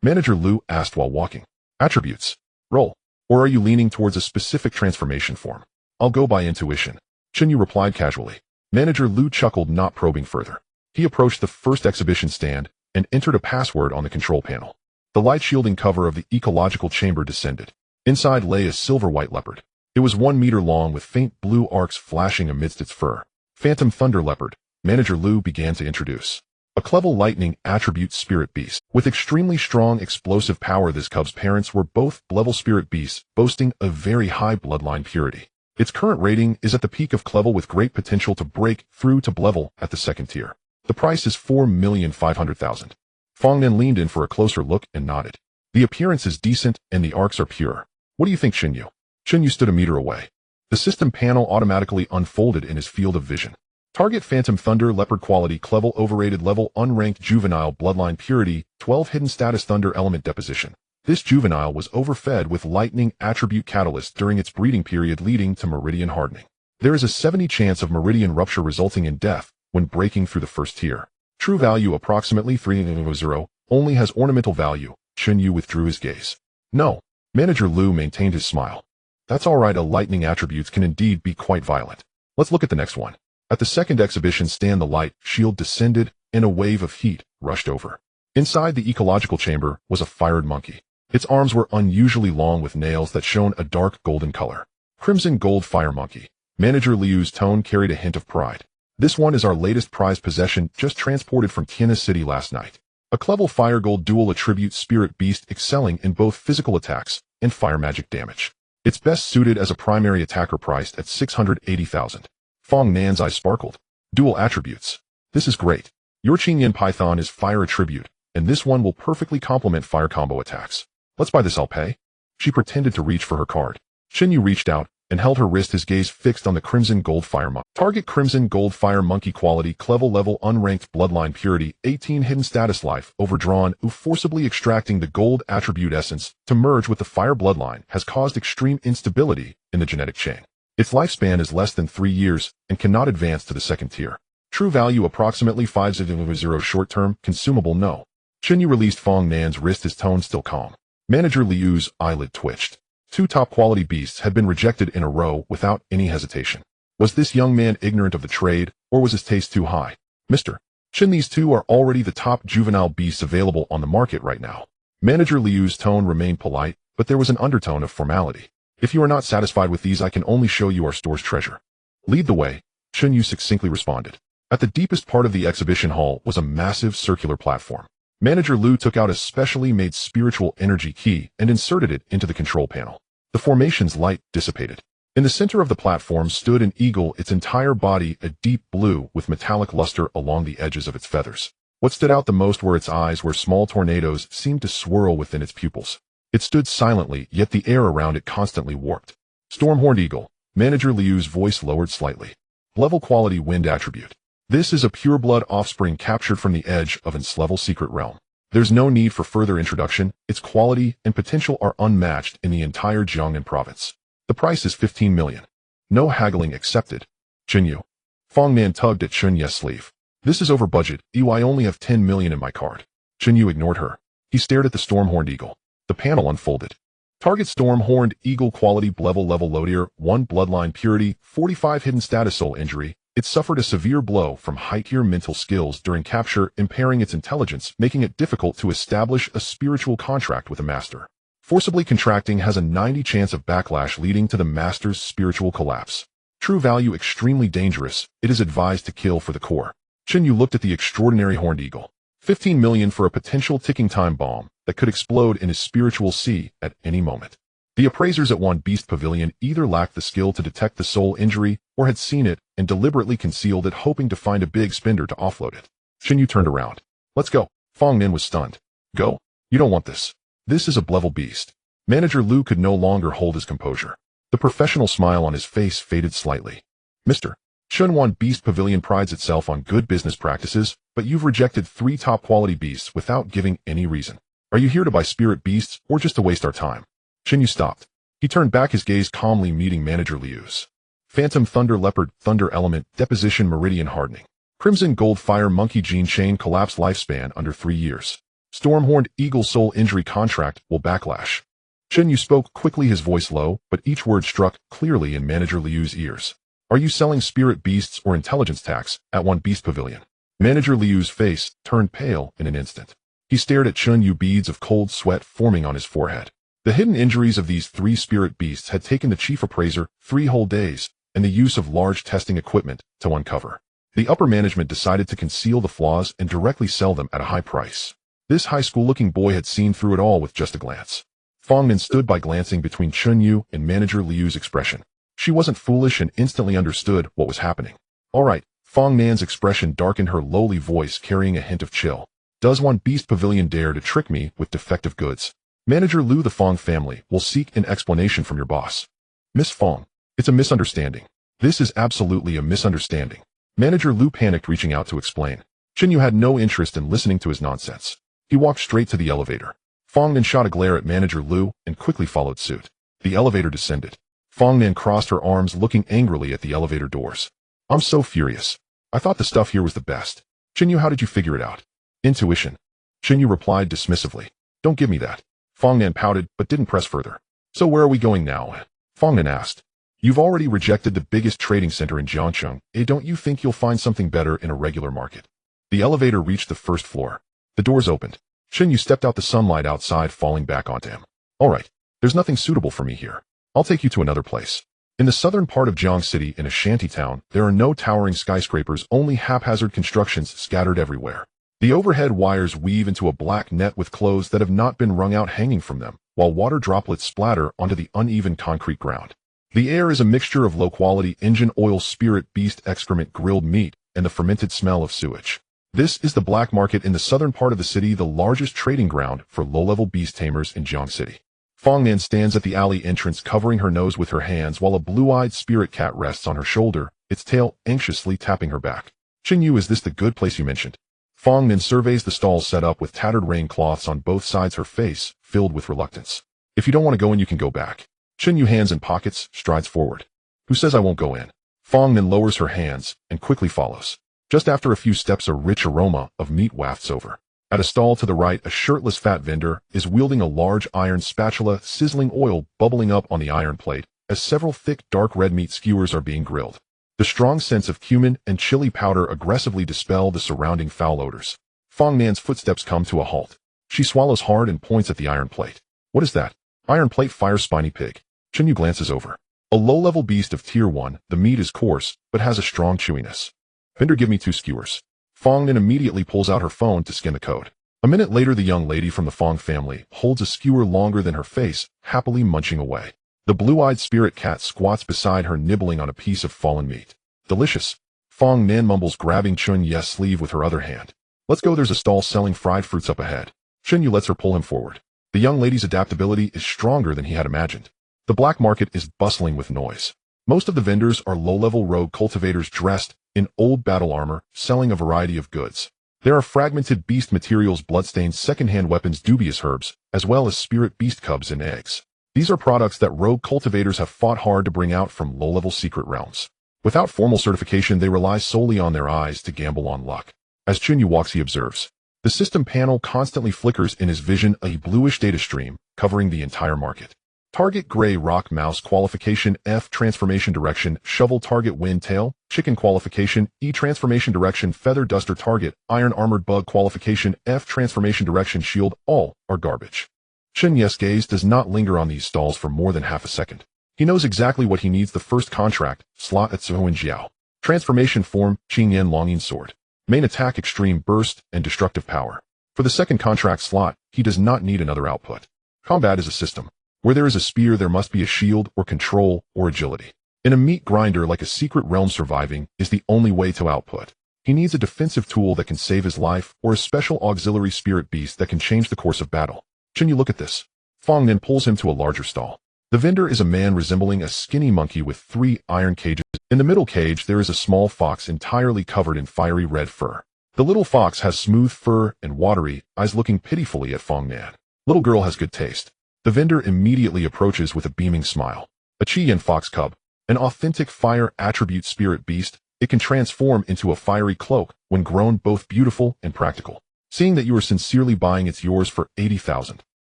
Manager Lu asked while walking. Attributes. Roll. Or are you leaning towards a specific transformation form? I'll go by intuition. Chen Yu replied casually. Manager Lu chuckled, not probing further. He approached the first exhibition stand and entered a password on the control panel. The light shielding cover of the ecological chamber descended. Inside lay a silver-white leopard. It was 1 meter long with faint blue arcs flashing amidst its fur. Phantom Thunder Leopard. Manager Liu began to introduce. A Clevel Lightning attribute spirit beast. With extremely strong explosive power, this cub's parents were both level spirit beasts, boasting a very high bloodline purity. Its current rating is at the peak of Clevel with great potential to break through to level at the second tier. The price is 4,500,000. Fongnan leaned in for a closer look and nodded. The appearance is decent and the arcs are pure. What do you think, Chen Yu? Chen Yu stood a meter away. The system panel automatically unfolded in his field of vision. Target Phantom Thunder Leopard Quality Clevel Overrated Level Unranked Juvenile Bloodline Purity 12 Hidden Status Thunder Element Deposition. This juvenile was overfed with Lightning Attribute Catalyst during its breeding period, leading to Meridian Hardening. There is a 70 chance of Meridian Rupture resulting in death when breaking through the first tier. True value approximately 3.0, only has ornamental value. Chen Yu withdrew his gaze. No. Manager Liu maintained his smile. That's alright, a lightning attributes can indeed be quite violent. Let's look at the next one. At the second exhibition stand, the light shield descended and a wave of heat rushed over. Inside the ecological chamber was a fired monkey. Its arms were unusually long with nails that shone a dark golden color. Crimson Gold Fire Monkey. Manager Liu's tone carried a hint of pride. This one is our latest prized possession, just transported from Tiana City last night. A Clevel Fire Gold dual attribute spirit beast excelling in both physical attacks and fire magic damage. It's best suited as a primary attacker, priced at 680,000. Fong Nan's eyes sparkled. Dual attributes. This is great. Your Qingyan Python is fire attribute, and this one will perfectly complement fire combo attacks. Let's buy this, I'll pay. She pretended to reach for her card. Chen Yu reached out and held her wrist, his gaze fixed on the Crimson Gold Fire Monkey. Target Crimson Gold Fire Monkey Quality Clevel Level Unranked Bloodline Purity 18 Hidden Status Life Overdrawn. Forcibly extracting the gold attribute essence to merge with the fire bloodline has caused extreme instability in the genetic chain. Its lifespan is less than 3 years and cannot advance to the second tier. True value approximately 5.0. Short-term consumable no. Chen Yu released Fong Nan's wrist, his tone still calm. Manager Liu's eyelid twitched. 2 top-quality beasts had been rejected in a row without any hesitation. Was this young man ignorant of the trade, or was his taste too high? Mr. Chen, these 2 are already the top juvenile beasts available on the market right now. Manager Liu's tone remained polite, but there was an undertone of formality. If you are not satisfied with these, I can only show you our store's treasure. Lead the way, Chen Yu succinctly responded. At the deepest part of the exhibition hall was a massive circular platform. Manager Liu took out a specially made spiritual energy key and inserted it into the control panel. The formation's light dissipated. In the center of the platform stood an eagle, its entire body a deep blue with metallic luster along the edges of its feathers. What stood out the most were its eyes, where small tornadoes seemed to swirl within its pupils. It stood silently, yet the air around it constantly warped. Stormhorned Eagle. Manager Liu's voice lowered slightly. Level Quality Wind Attribute. This is a pureblood offspring captured from the edge of its level secret realm. There's no need for further introduction. Its quality and potential are unmatched in the entire Jiangnan province. The price is 15 million. No haggling accepted. Chen Yu. Fong Nan tugged at Chen Yu's sleeve. This is over budget. I only have 10 million in my card. Chen Yu ignored her. He stared at the Stormhorned Eagle. The panel unfolded. Target Stormhorned Eagle Quality Level Low Tier 1 Bloodline Purity 45 Hidden Status Soul Injury. It suffered a severe blow from high-tier mental skills during capture, impairing its intelligence, making it difficult to establish a spiritual contract with a master. Forcibly contracting has a 90 chance of backlash, leading to the master's spiritual collapse. True value extremely dangerous. It is advised to kill for the core. Chen Yu looked at the extraordinary horned eagle. 15 million for a potential ticking time bomb that could explode in his spiritual sea at any moment. The appraisers at One Beast Pavilion either lacked the skill to detect the soul injury or had seen it and deliberately concealed it, hoping to find a big spender to offload it. Chen Yu turned around. Let's go. Fong Nin was stunned. Go? You don't want this. This is a level beast. Manager Liu could no longer hold his composure. The professional smile on his face faded slightly. Mr. Chen, One Beast Pavilion prides itself on good business practices, but you've rejected 3 top-quality beasts without giving any reason. Are you here to buy spirit beasts or just to waste our time? Chen Yu stopped. He turned back, his gaze calmly meeting Manager Liu's. Phantom Thunder Leopard Thunder Element Deposition Meridian Hardening. Crimson Gold Fire Monkey Gene Chain Collapse Lifespan under 3 years. Stormhorned Eagle Soul Injury Contract will backlash. Chen Yu spoke quickly, his voice low, but each word struck clearly in Manager Liu's ears. Are you selling spirit beasts or intelligence tax at One Beast Pavilion? Manager Liu's face turned pale in an instant. He stared at Chen Yu, beads of cold sweat forming on his forehead. The hidden injuries of these 3 spirit beasts had taken the chief appraiser 3 whole days, and the use of large testing equipment to uncover. The upper management decided to conceal the flaws and directly sell them at a high price. This high school-looking boy had seen through it all with just a glance. Fong Nin stood by glancing between Chen Yu and manager Liu's expression. She wasn't foolish and instantly understood what was happening. All right, Fong Nan's expression darkened, her lowly voice carrying a hint of chill. Does one beast pavilion dare to trick me with defective goods? Manager Liu, the Fong family will seek an explanation from your boss. Miss Fong, it's a misunderstanding. This is absolutely a misunderstanding. Manager Liu panicked, reaching out to explain. Chen Yu had no interest in listening to his nonsense. He walked straight to the elevator. Fong Nin shot a glare at Manager Liu and quickly followed suit. The elevator descended. Fong Nin crossed her arms, looking angrily at the elevator doors. I'm so furious. I thought the stuff here was the best. Chen Yu, how did you figure it out? Intuition. Chen Yu replied dismissively. Don't give me that. Fong Nin pouted, but didn't press further. So where are we going now? Fong Nin asked. You've already rejected the biggest trading center in Jiangcheng. Don't you think you'll find something better in a regular market? The elevator reached the first floor. The doors opened. Chen Yu stepped out, the sunlight outside falling back onto him. All right, there's nothing suitable for me here. I'll take you to another place. In the southern part of Jiang City, in a shanty town, there are no towering skyscrapers, only haphazard constructions scattered everywhere. The overhead wires weave into a black net with clothes that have not been wrung out hanging from them, while water droplets splatter onto the uneven concrete ground. The air is a mixture of low-quality engine oil, spirit beast excrement, grilled meat, and the fermented smell of sewage. This is the black market in the southern part of the city, the largest trading ground for low-level beast tamers in Jiang City. Fong Nin stands at the alley entrance, covering her nose with her hands, while a blue-eyed spirit cat rests on her shoulder, its tail anxiously tapping her back. Chen Yu, is this the good place you mentioned? Fong Nin surveys the stalls set up with tattered rain cloths on both sides, her face filled with reluctance. If you don't want to go in, you can go back. Chen Yu, hands in pockets, strides forward. Who says I won't go in? Fong Nin lowers her hands and quickly follows. Just after a few steps, a rich aroma of meat wafts over. At a stall to the right, a shirtless fat vendor is wielding a large iron spatula, sizzling oil bubbling up on the iron plate as several thick dark red meat skewers are being grilled. The strong scents of cumin and chili powder aggressively dispel the surrounding foul odors. Fong Nan's footsteps come to a halt. She swallows hard and points at the iron plate. What is that? Iron plate, fire spiny pig. Chen Yu glances over. A low-level beast of tier 1, the meat is coarse, but has a strong chewiness. Vendor, give me 2 skewers. Fong Nin immediately pulls out her phone to scan the code. A minute later, the young lady from the Fong family holds a skewer longer than her face, happily munching away. The blue-eyed spirit cat squats beside her, nibbling on a piece of fallen meat. Delicious. Fong Nin mumbles, grabbing Chen Yu's sleeve with her other hand. Let's go, there's a stall selling fried fruits up ahead. Chen Yu lets her pull him forward. The young lady's adaptability is stronger than he had imagined. The black market is bustling with noise. Most of the vendors are low-level rogue cultivators dressed in old battle armor, selling a variety of goods. There are fragmented beast materials, bloodstains, second-hand weapons, dubious herbs, as well as spirit beast cubs and eggs. These are products that rogue cultivators have fought hard to bring out from low-level secret realms. Without formal certification, they rely solely on their eyes to gamble on luck. As Chen Yu walks, he observes. The system panel constantly flickers in his vision, a bluish data stream covering the entire market. Target gray rock mouse qualification F transformation direction shovel target wind tail chicken qualification E transformation direction feather duster target iron armored bug qualification F transformation direction shield. All are garbage. Chen Yu's gaze does not linger on these stalls for more than half a second. He knows exactly what he needs. The first contract slot at Zuowen Jiao. Transformation form Qingyan Longyin sword. Main attack extreme burst and destructive power. For the second contract slot, he does not need another output. Combat is a system. Where there is a spear, there must be a shield or control or agility. In a meat grinder, like a secret realm, surviving is the only way to output. He needs a defensive tool that can save his life or a special auxiliary spirit beast that can change the course of battle. Chen Yu, look at this. Fong Nin pulls him to a larger stall. The vendor is a man resembling a skinny monkey with 3 iron cages. In the middle cage, there is a small fox entirely covered in fiery red fur. The little fox has smooth fur and watery eyes, looking pitifully at Fong Nin. Little girl has good taste. The vendor immediately approaches with a beaming smile. A Qiyan fox cub, an authentic fire attribute spirit beast, it can transform into a fiery cloak when grown, both beautiful and practical. Seeing that you are sincerely buying, it's yours for 80,000.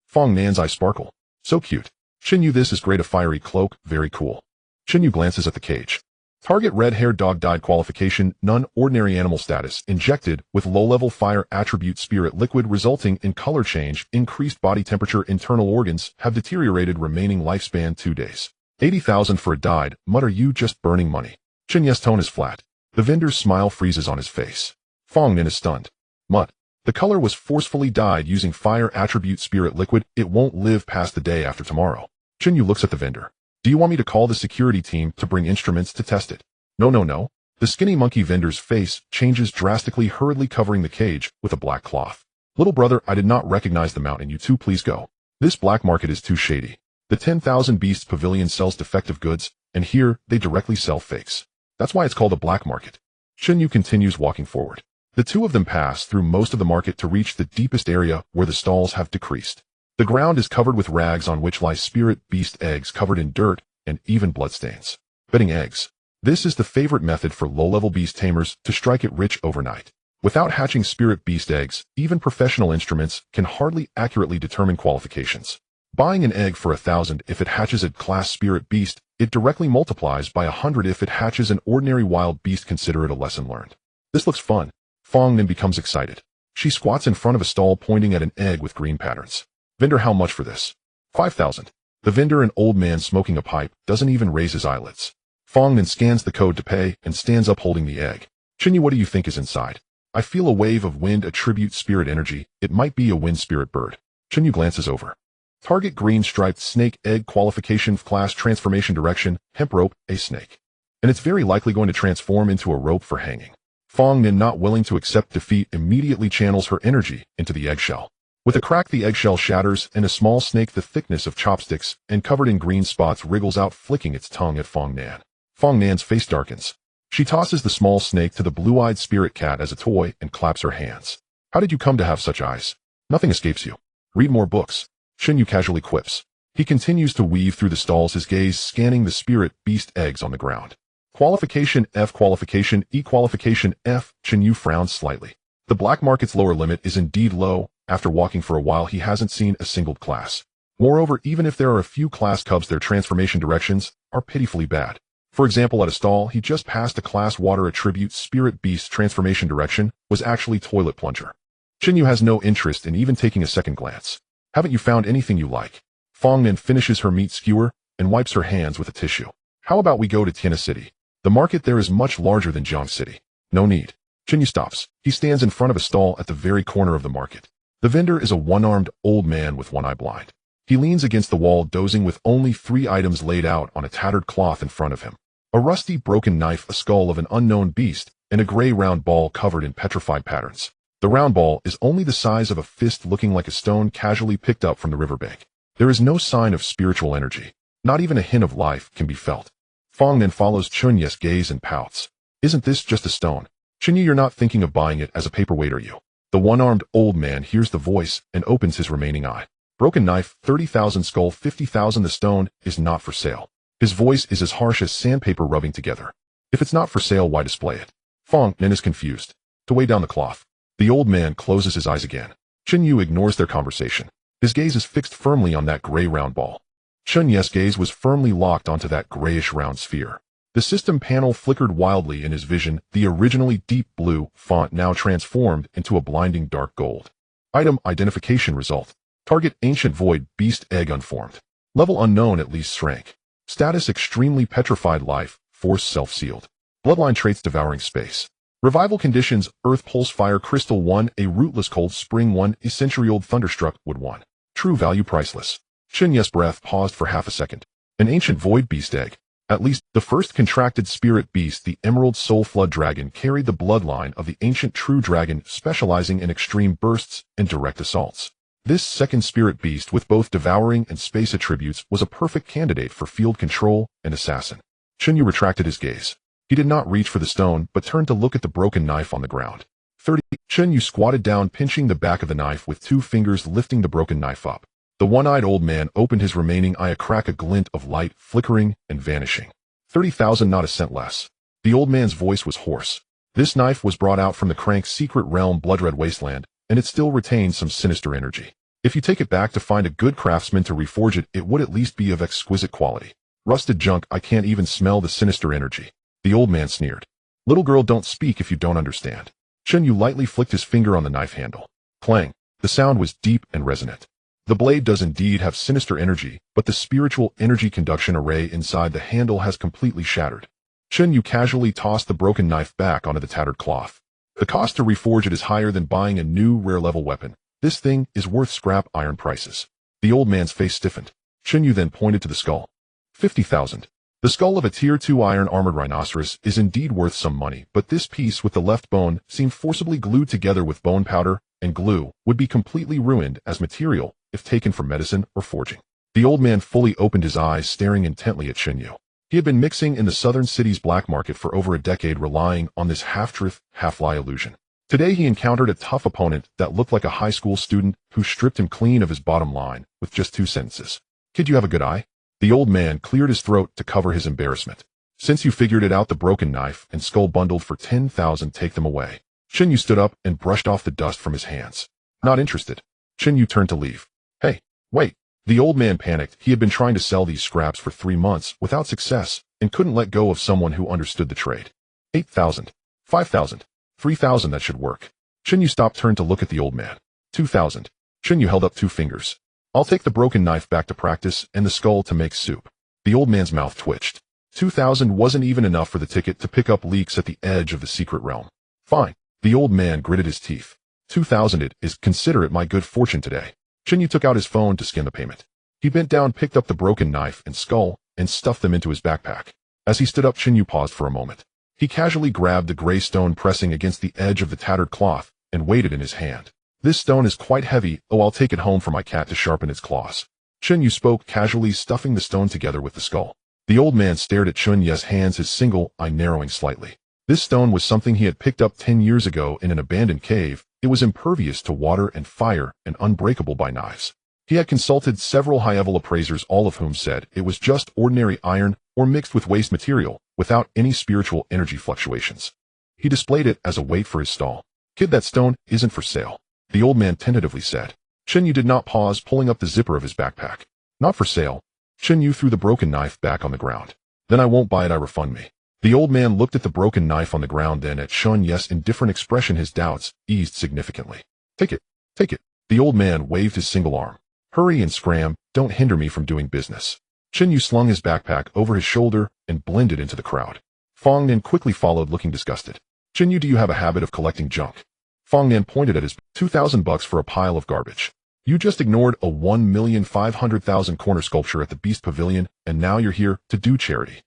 Fong Nan's eyes sparkle. So cute. Chen Yu, this is great, a fiery cloak, very cool. Chen Yu glances at the cage. Target red-haired dog died qualification, none ordinary animal status, injected with low-level fire attribute spirit liquid resulting in color change, increased body temperature, internal organs have deteriorated, remaining lifespan 2 days. 80,000 for a died, mutter you just burning money. Chen Yu's tone is flat. The vendor's smile freezes on his face. Fong Nin is stunned. Mut. The color was forcefully dyed using fire attribute spirit liquid. It won't live past the day after tomorrow. Chen Yu looks at the vendor. Do you want me to call the security team to bring instruments to test it? No. The skinny monkey vendor's face changes drastically, hurriedly covering the cage with a black cloth. Little brother, I did not recognize the mountain. You two please go. This black market is too shady. The 10,000 Beasts Pavilion sells defective goods, and here they directly sell fakes. That's why it's called a black market. Chen Yu continues walking forward. The two of them pass through most of the market to reach the deepest area where the stalls have decreased. The ground is covered with rags on which lie spirit beast eggs covered in dirt and even bloodstains. Bedding eggs. This is the favorite method for low-level beast tamers to strike it rich overnight. Without hatching spirit beast eggs, even professional instruments can hardly accurately determine qualifications. Buying an egg for 1,000 if it hatches a class spirit beast, it directly multiplies by 100 if it hatches an ordinary wild beast. Consider it a lesson learned. This looks fun. Fong Nin becomes excited. She squats in front of a stall pointing at an egg with green patterns. Vendor, how much for this? 5,000. The vendor, an old man smoking a pipe, doesn't even raise his eyelids. Fong Nin scans the code to pay and stands up holding the egg. Chen Yu, what do you think is inside? I feel a wave of wind attribute spirit energy. It might be a wind spirit bird. Chen Yu glances over. Target green striped snake egg qualification class transformation direction, hemp rope, a snake. And it's very likely going to transform into a rope for hanging. Fong Nin, not willing to accept defeat, immediately channels her energy into the eggshell. With a crack, the eggshell shatters, and a small snake the thickness of chopsticks and covered in green spots wriggles out, flicking its tongue at Fong Nin. Fong Nin's face darkens. She tosses the small snake to the blue-eyed spirit cat as a toy and claps her hands. How did you come to have such eyes? Nothing escapes you. Read more books. Chen Yu casually quips. He continues to weave through the stalls, his gaze scanning the spirit beast eggs on the ground. Qualification F, qualification E, qualification F. Chen Yu frowns slightly. The black market's lower limit is indeed low. After walking for a while, he hasn't seen a single class. Moreover, even if there are a few class cubs, their transformation directions are pitifully bad. For example, at a stall, he just passed a class water attribute spirit beast transformation direction was actually toilet plunger. Chen Yu has no interest in even taking a second glance. Haven't you found anything you like? Fong Nin finishes her meat skewer and wipes her hands with a tissue. How about we go to Tiana City? The market there is much larger than Jiang City. No need. Chen Yu stops. He stands in front of a stall at the very corner of the market. The vendor is a one-armed old man with one eye blind. He leans against the wall, dozing, with only 3 items laid out on a tattered cloth in front of him. A rusty broken knife, a skull of an unknown beast, and a gray round ball covered in petrified patterns. The round ball is only the size of a fist, looking like a stone casually picked up from the riverbank. There is no sign of spiritual energy. Not even a hint of life can be felt. Fong Nin follows Chen Yu's gaze and pouts. Isn't this just a stone? Chen Yu, you're not thinking of buying it as a paperweight, are you? The one-armed old man hears the voice and opens his remaining eye. Broken knife, 30,000, skull, 50,000. The stone is not for sale. His voice is as harsh as sandpaper rubbing together. If it's not for sale, why display it? Fong Nin is confused. To weigh down the cloth. The old man closes his eyes again. Chen Yu ignores their conversation. His gaze is fixed firmly on that gray round ball. Chen Yu's gaze was firmly locked onto that grayish round sphere. The system panel flickered wildly in his vision, the originally deep blue font now transformed into a blinding dark gold. Item identification result. Target ancient void beast egg unformed. Level unknown, at least rank. Status extremely petrified, life force self-sealed. Bloodline traits devouring space. Revival conditions earth pulse fire crystal 1, a rootless cold spring 1, a century-old thunderstruck wood 1. True value priceless. Chen Yu's breath paused for half a second. An ancient void beast egg. At least, the first contracted spirit beast, the Emerald Soul Flood Dragon, carried the bloodline of the ancient true dragon, specializing in extreme bursts and direct assaults. This second spirit beast, with both devouring and space attributes, was a perfect candidate for field control and assassin. Chen Yu retracted his gaze. He did not reach for the stone, but turned to look at the broken knife on the ground. 30. Chen Yu squatted down, pinching the back of the knife with 2 fingers, lifting the broken knife up. The one-eyed old man opened his remaining eye, a crack, a glint of light, flickering and vanishing. 30,000, not a cent less. The old man's voice was hoarse. This knife was brought out from the Crank's secret realm, Bloodred Wasteland, and it still retains some sinister energy. If you take it back to find a good craftsman to reforge it, it would at least be of exquisite quality. Rusted junk, I can't even smell the sinister energy. The old man sneered. Little girl, don't speak if you don't understand. Chen Yu lightly flicked his finger on the knife handle. Clang. The sound was deep and resonant. The blade does indeed have sinister energy, but the spiritual energy conduction array inside the handle has completely shattered. Chen Yu casually tossed the broken knife back onto the tattered cloth. The cost to reforge it is higher than buying a new rare-level weapon. This thing is worth scrap iron prices. The old man's face stiffened. Chen Yu then pointed to the skull. 50,000. The skull of a Tier 2 iron-armored rhinoceros is indeed worth some money, but this piece with the left bone seemed forcibly glued together with bone powder, and glue would be completely ruined as material if taken for medicine or forging. The old man fully opened his eyes, staring intently at Chen Yu. He had been mixing in the southern city's black market for over a decade, relying on this half-truth, half-lie illusion. Today he encountered a tough opponent that looked like a high school student who stripped him clean of his bottom line with just 2 sentences. Kid, you have a good eye? The old man cleared his throat to cover his embarrassment. Since you figured it out, the broken knife and skull bundled for 10,000, take them away. Chen Yu stood up and brushed off the dust from his hands. Not interested. Chen Yu turned to leave. Hey, wait. The old man panicked. He had been trying to sell these scraps for 3 months without success and couldn't let go of someone who understood the trade. 8,000. 5,000. 3,000, that should work. Chen Yu stopped, turned to look at the old man. 2,000. Chen Yu held up 2 fingers. I'll take the broken knife back to practice and the skull to make soup. The old man's mouth twitched. 2,000 wasn't even enough for the ticket to pick up leaks at the edge of the secret realm. Fine. The old man gritted his teeth. 2,000 it is. Consider it my good fortune today. Chen Yu took out his phone to scan the payment. He bent down, picked up the broken knife and skull, and stuffed them into his backpack. As he stood up, Chen Yu paused for a moment. He casually grabbed the gray stone pressing against the edge of the tattered cloth and weighed it in his hand. This stone is quite heavy. Oh, I'll take it home for my cat to sharpen its claws. Chen Yu spoke, casually stuffing the stone together with the skull. The old man stared at Chen Yu's hands, his single eye narrowing slightly. This stone was something he had picked up 10 years ago in an abandoned cave. It was impervious to water and fire and unbreakable by knives. He had consulted several high-level appraisers, all of whom said it was just ordinary iron or mixed with waste material, without any spiritual energy fluctuations. He displayed it as a weight for his stall. Kid, that stone isn't for sale, the old man tentatively said. Chen Yu did not pause, pulling up the zipper of his backpack. Not for sale. Chen Yu threw the broken knife back on the ground. Then I won't buy it, I refund me. The old man looked at the broken knife on the ground, then at Chen Yu's indifferent expression. His doubts eased significantly. Take it. Take it. The old man waved his single arm. Hurry and scram, don't hinder me from doing business. Chen Yu slung his backpack over his shoulder and blended into the crowd. Fong Nan quickly followed, looking disgusted. Chen Yu, do you have a habit of collecting junk? Fong Nan pointed at his $2,000 for a pile of garbage. You just ignored a 1,500,000 corner sculpture at the Beast Pavilion, and now you're here to do charity.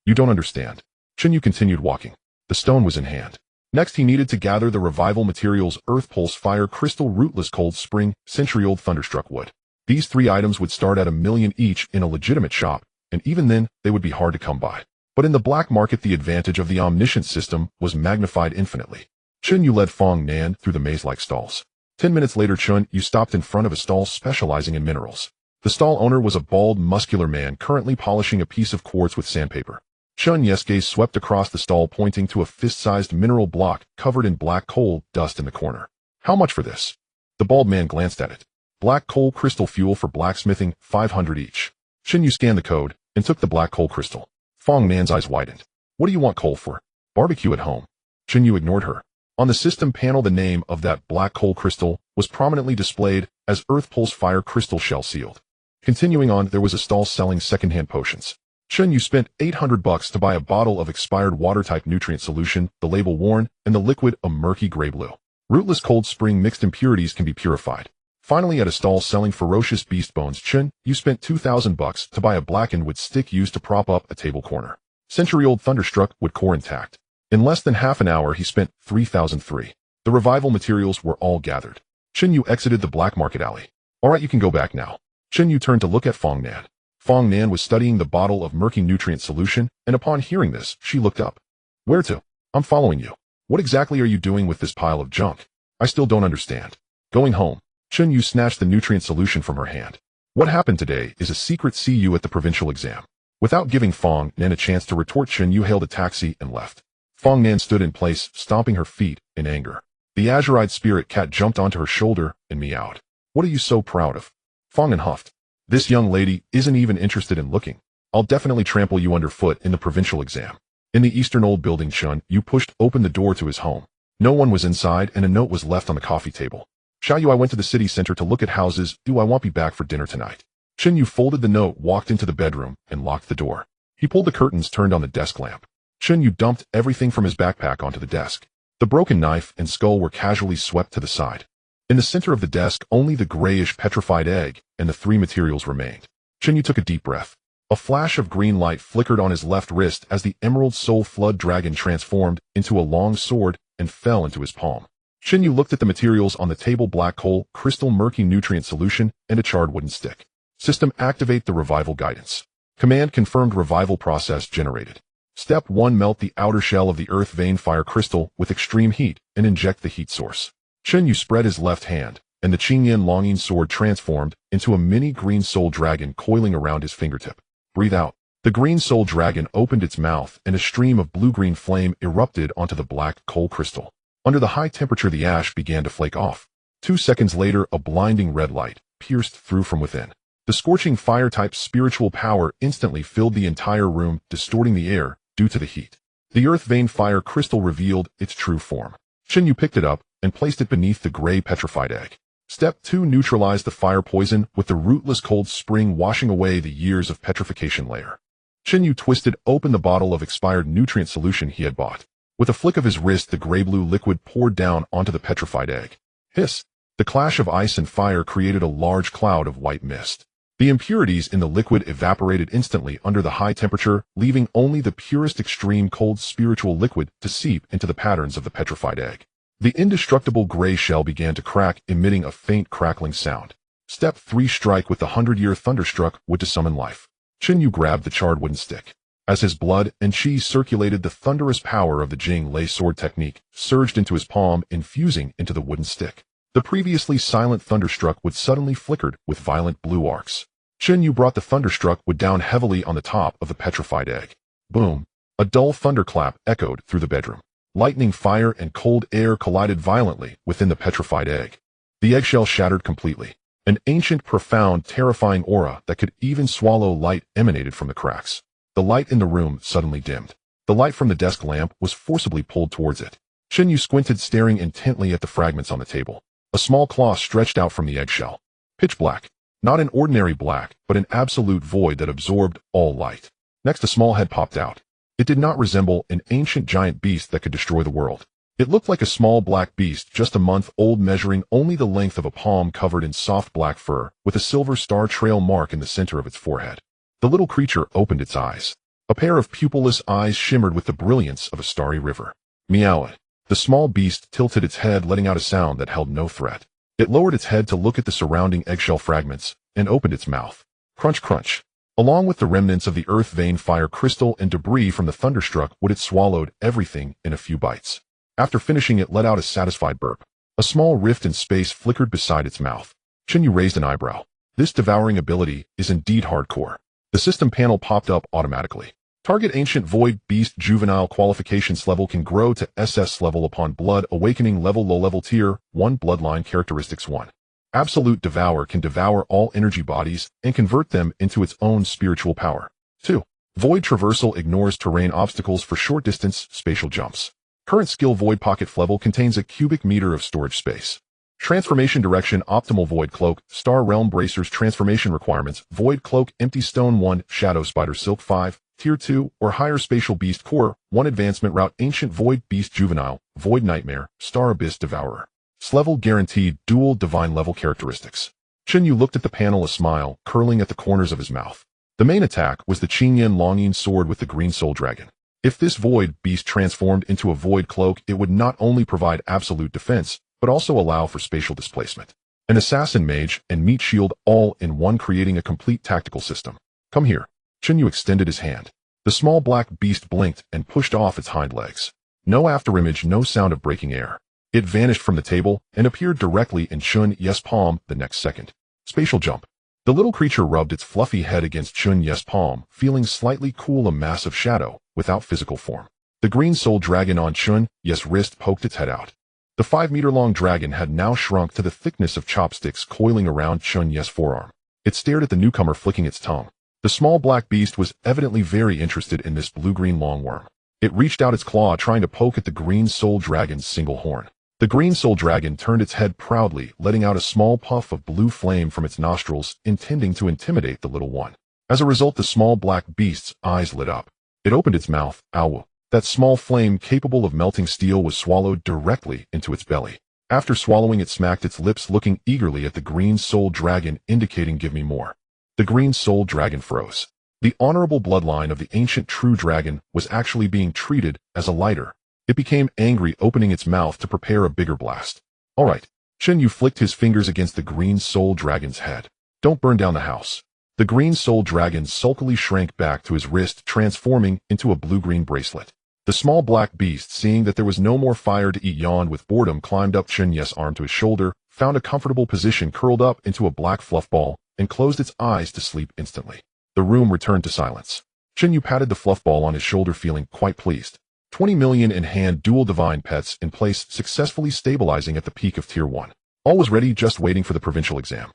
You don't understand. Chen Yu continued walking. The stone was in hand. Next he needed to gather the revival materials: earth pulse, fire crystal, rootless cold spring, century-old thunderstruck wood. These 3 items would start at $1 million each in a legitimate shop, and even then, they would be hard to come by. But in the black market, the advantage of the Omniscient system was magnified infinitely. Chen Yu led Fong Nan through the maze-like stalls. 10 minutes later, Chen Yu stopped in front of a stall specializing in minerals. The stall owner was a bald, muscular man currently polishing a piece of quartz with sandpaper. Chen Yu's gaze swept across the stall, pointing to a fist-sized mineral block covered in black coal dust in the corner. How much for this? The bald man glanced at it. Black coal crystal fuel for blacksmithing, 500 each. Chen Yu scanned the code and took the black coal crystal. Fong Nan's eyes widened. What do you want coal for? Barbecue at home. Chen Yu ignored her. On the system panel, the name of that black coal crystal was prominently displayed as Earth Pulse Fire Crystal Shell Sealed. Continuing on, there was a stall selling secondhand potions. Chen Yu spent $800 to buy a bottle of expired water-type nutrient solution, the label worn, and the liquid a murky gray-blue. Rootless cold spring mixed impurities can be purified. Finally, at a stall selling ferocious beast bones, Chen Yu spent $2,000 to buy a blackened wood stick used to prop up a table corner. Century-old thunderstruck wood core intact. In less than half an hour, he spent $3,003. The revival materials were all gathered. Chen Yu exited the black market alley. All right, you can go back now. Chen Yu turned to look at Fong Nan. Fong Nan was studying the bottle of murky nutrient solution, and upon hearing this, she looked up. Where to? I'm following you. What exactly are you doing with this pile of junk? I still don't understand. Going home. Chen Yu snatched the nutrient solution from her hand. What happened today is a secret. See you at the provincial exam. Without giving Fong Nan a chance to retort, Chen Yu hailed a taxi and left. Fong Nan stood in place, stomping her feet in anger. The azure-eyed spirit cat jumped onto her shoulder and meowed. What are you so proud of? Fong Nan huffed. This young lady isn't even interested in looking. I'll definitely trample you underfoot in the provincial exam. In the eastern old building, Chen Yu pushed open the door to his home. No one was inside, and a note was left on the coffee table. Chen Yu, I went to the city center to look at houses. I won't be back for dinner tonight. Chen Yu folded the note, walked into the bedroom, and locked the door. He pulled the curtains, turned on the desk lamp. Chen Yu dumped everything from his backpack onto the desk. The broken knife and skull were casually swept to the side. In the center of the desk, only the grayish petrified egg and the 3 materials remained. Chen Yu took a deep breath. A flash of green light flickered on his left wrist as the Emerald Soul Flood Dragon transformed into a long sword and fell into his palm. Chen Yu looked at the materials on the table: black coal, crystal murky nutrient solution, and a charred wooden stick. System: activate the revival guidance. Command: confirmed revival process generated. Step 1: melt the outer shell of the earth vein fire crystal with extreme heat and inject the heat source. Chen Yu spread his left hand, and the Qingyan longing sword transformed into a mini green soul dragon coiling around his fingertip. Breathe out. The green soul dragon opened its mouth, and a stream of blue-green flame erupted onto the black coal crystal. Under the high temperature, the ash began to flake off. 2 seconds later, a blinding red light pierced through from within. The scorching fire-type spiritual power instantly filled the entire room, distorting the air due to the heat. The earth vein fire crystal revealed its true form. Chen Yu picked it up and placed it beneath the gray petrified egg. Step 2: neutralize the fire poison with the rootless cold spring, washing away the years of petrification layer. Chen Yu twisted open the bottle of expired nutrient solution he had bought. With a flick of his wrist, the gray-blue liquid poured down onto the petrified egg. Hiss! The clash of ice and fire created a large cloud of white mist. The impurities in the liquid evaporated instantly under the high temperature, leaving only the purest extreme cold spiritual liquid to seep into the patterns of the petrified egg. The indestructible gray shell began to crack, emitting a faint crackling sound. Step 3: strike with the 100-year thunderstruck wood to summon life. Chen Yu grabbed the charred wooden stick. As his blood and chi circulated, the thunderous power of the Jing Lei sword technique surged into his palm, infusing into the wooden stick. The previously silent thunderstruck wood suddenly flickered with violent blue arcs. Chen Yu brought the thunderstruck wood down heavily on the top of the petrified egg. Boom! A dull thunderclap echoed through the bedroom. Lightning, fire, and cold air collided violently within the petrified egg. The eggshell shattered completely. An ancient, profound, terrifying aura that could even swallow light emanated from the cracks. The light in the room suddenly dimmed. The light from the desk lamp was forcibly pulled towards it. Chen Yu squinted, staring intently at the fragments on the table. A small claw stretched out from the eggshell. Pitch black. Not an ordinary black, but an absolute void that absorbed all light. Next, a small head popped out. It did not resemble an ancient giant beast that could destroy the world. It looked like a small black beast, just a month old, measuring only the length of a palm, covered in soft black fur, with a silver star trail mark in the center of its forehead. The little creature opened its eyes. A pair of pupilless eyes shimmered with the brilliance of a starry river. Meow! The small beast tilted its head, letting out a sound that held no threat. It lowered its head to look at the surrounding eggshell fragments, and opened its mouth. Crunch, crunch. Along with the remnants of the earth vein fire crystal and debris from the thunderstruck wood, it swallowed everything in a few bites. After finishing, it let out a satisfied burp. A small rift in space flickered beside its mouth. Chen Yu raised an eyebrow. This devouring ability is indeed hardcore. The system panel popped up automatically. Target Ancient Void Beast Juvenile Qualifications level can grow to SS level upon Blood Awakening level. Low level tier 1 Bloodline characteristics 1. Absolute Devour can devour all energy bodies and convert them into its own spiritual power. 2. Void Traversal ignores terrain obstacles for short distance spatial jumps. Current skill: Void Pocket level contains a cubic meter of storage space. Transformation Direction: Optimal Void Cloak, Star Realm Bracers. Transformation Requirements: Void Cloak, Empty Stone 1, Shadow Spider Silk 5, Tier 2 or higher. Spatial Beast Core 1 Advancement Route: Ancient Void Beast Juvenile, Void Nightmare, Star Abyss Devourer. Level guaranteed: Dual Divine level characteristics. Chen Yu looked at the panel, a smile curling at the corners of his mouth. The main attack was the Qingyan longing sword with the green soul dragon. If this void beast transformed into a void cloak, it would not only provide absolute defense, but also allow for spatial displacement. An assassin mage and meat shield all in one, creating a complete tactical system. Come here. Chen Yu extended his hand. The small black beast blinked and pushed off its hind legs. No afterimage, no sound of breaking air. It vanished from the table and appeared directly in Chen Yu's palm the next second. Spatial jump. The little creature rubbed its fluffy head against Chen Yu's palm, feeling slightly cool, a massive shadow without physical form. The green soul dragon on Chen Yu's wrist poked its head out. The 5-meter-long dragon had now shrunk to the thickness of chopsticks, coiling around Chen Yu's forearm. It stared at the newcomer, flicking its tongue. The small black beast was evidently very interested in this blue-green longworm. It reached out its claw trying to poke at the green soul dragon's single horn. The green soul dragon turned its head proudly, letting out a small puff of blue flame from its nostrils, intending to intimidate the little one. As a result, the small black beast's eyes lit up. It opened its mouth. Ow! That small flame capable of melting steel was swallowed directly into its belly. After swallowing, it smacked its lips, looking eagerly at the green soul dragon, indicating give me more. The green soul dragon froze. The honorable bloodline of the ancient true dragon was actually being treated as a lighter. It became angry, opening its mouth to prepare a bigger blast. All right. Chen Yu flicked his fingers against the green soul dragon's head. Don't burn down the house. The green soul dragon sulkily shrank back to his wrist, transforming into a blue-green bracelet. The small black beast, seeing that there was no more fire to eat, yawned with boredom, climbed up Chen Yu's arm to his shoulder, found a comfortable position, curled up into a black fluff ball, and closed its eyes to sleep instantly. The room returned to silence. Chen Yu patted the fluff ball on his shoulder, feeling quite pleased. 20 million in hand, dual divine pets in place, successfully stabilizing at the peak of Tier 1. All was ready, just waiting for the provincial exam.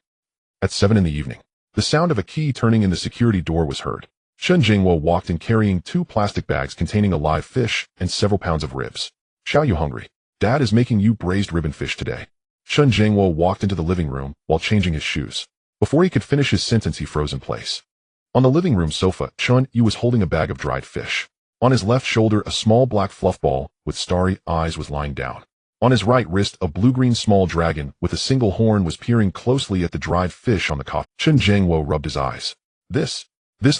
At 7 in the evening, the sound of a key turning in the security door was heard. Shen Jingwo walked in carrying 2 plastic bags containing a live fish and several pounds of ribs. Xiao, you hungry? Dad is making you braised ribbon fish today. Shen Jingwo walked into the living room while changing his shoes. Before he could finish his sentence, he froze in place. On the living room sofa, Chen Yu was holding a bag of dried fish. On his left shoulder, a small black fluff ball with starry eyes was lying down. On his right wrist, a blue-green small dragon with a single horn was peering closely at the dried fish on the coffee. Chen Jiangwo rubbed his eyes. This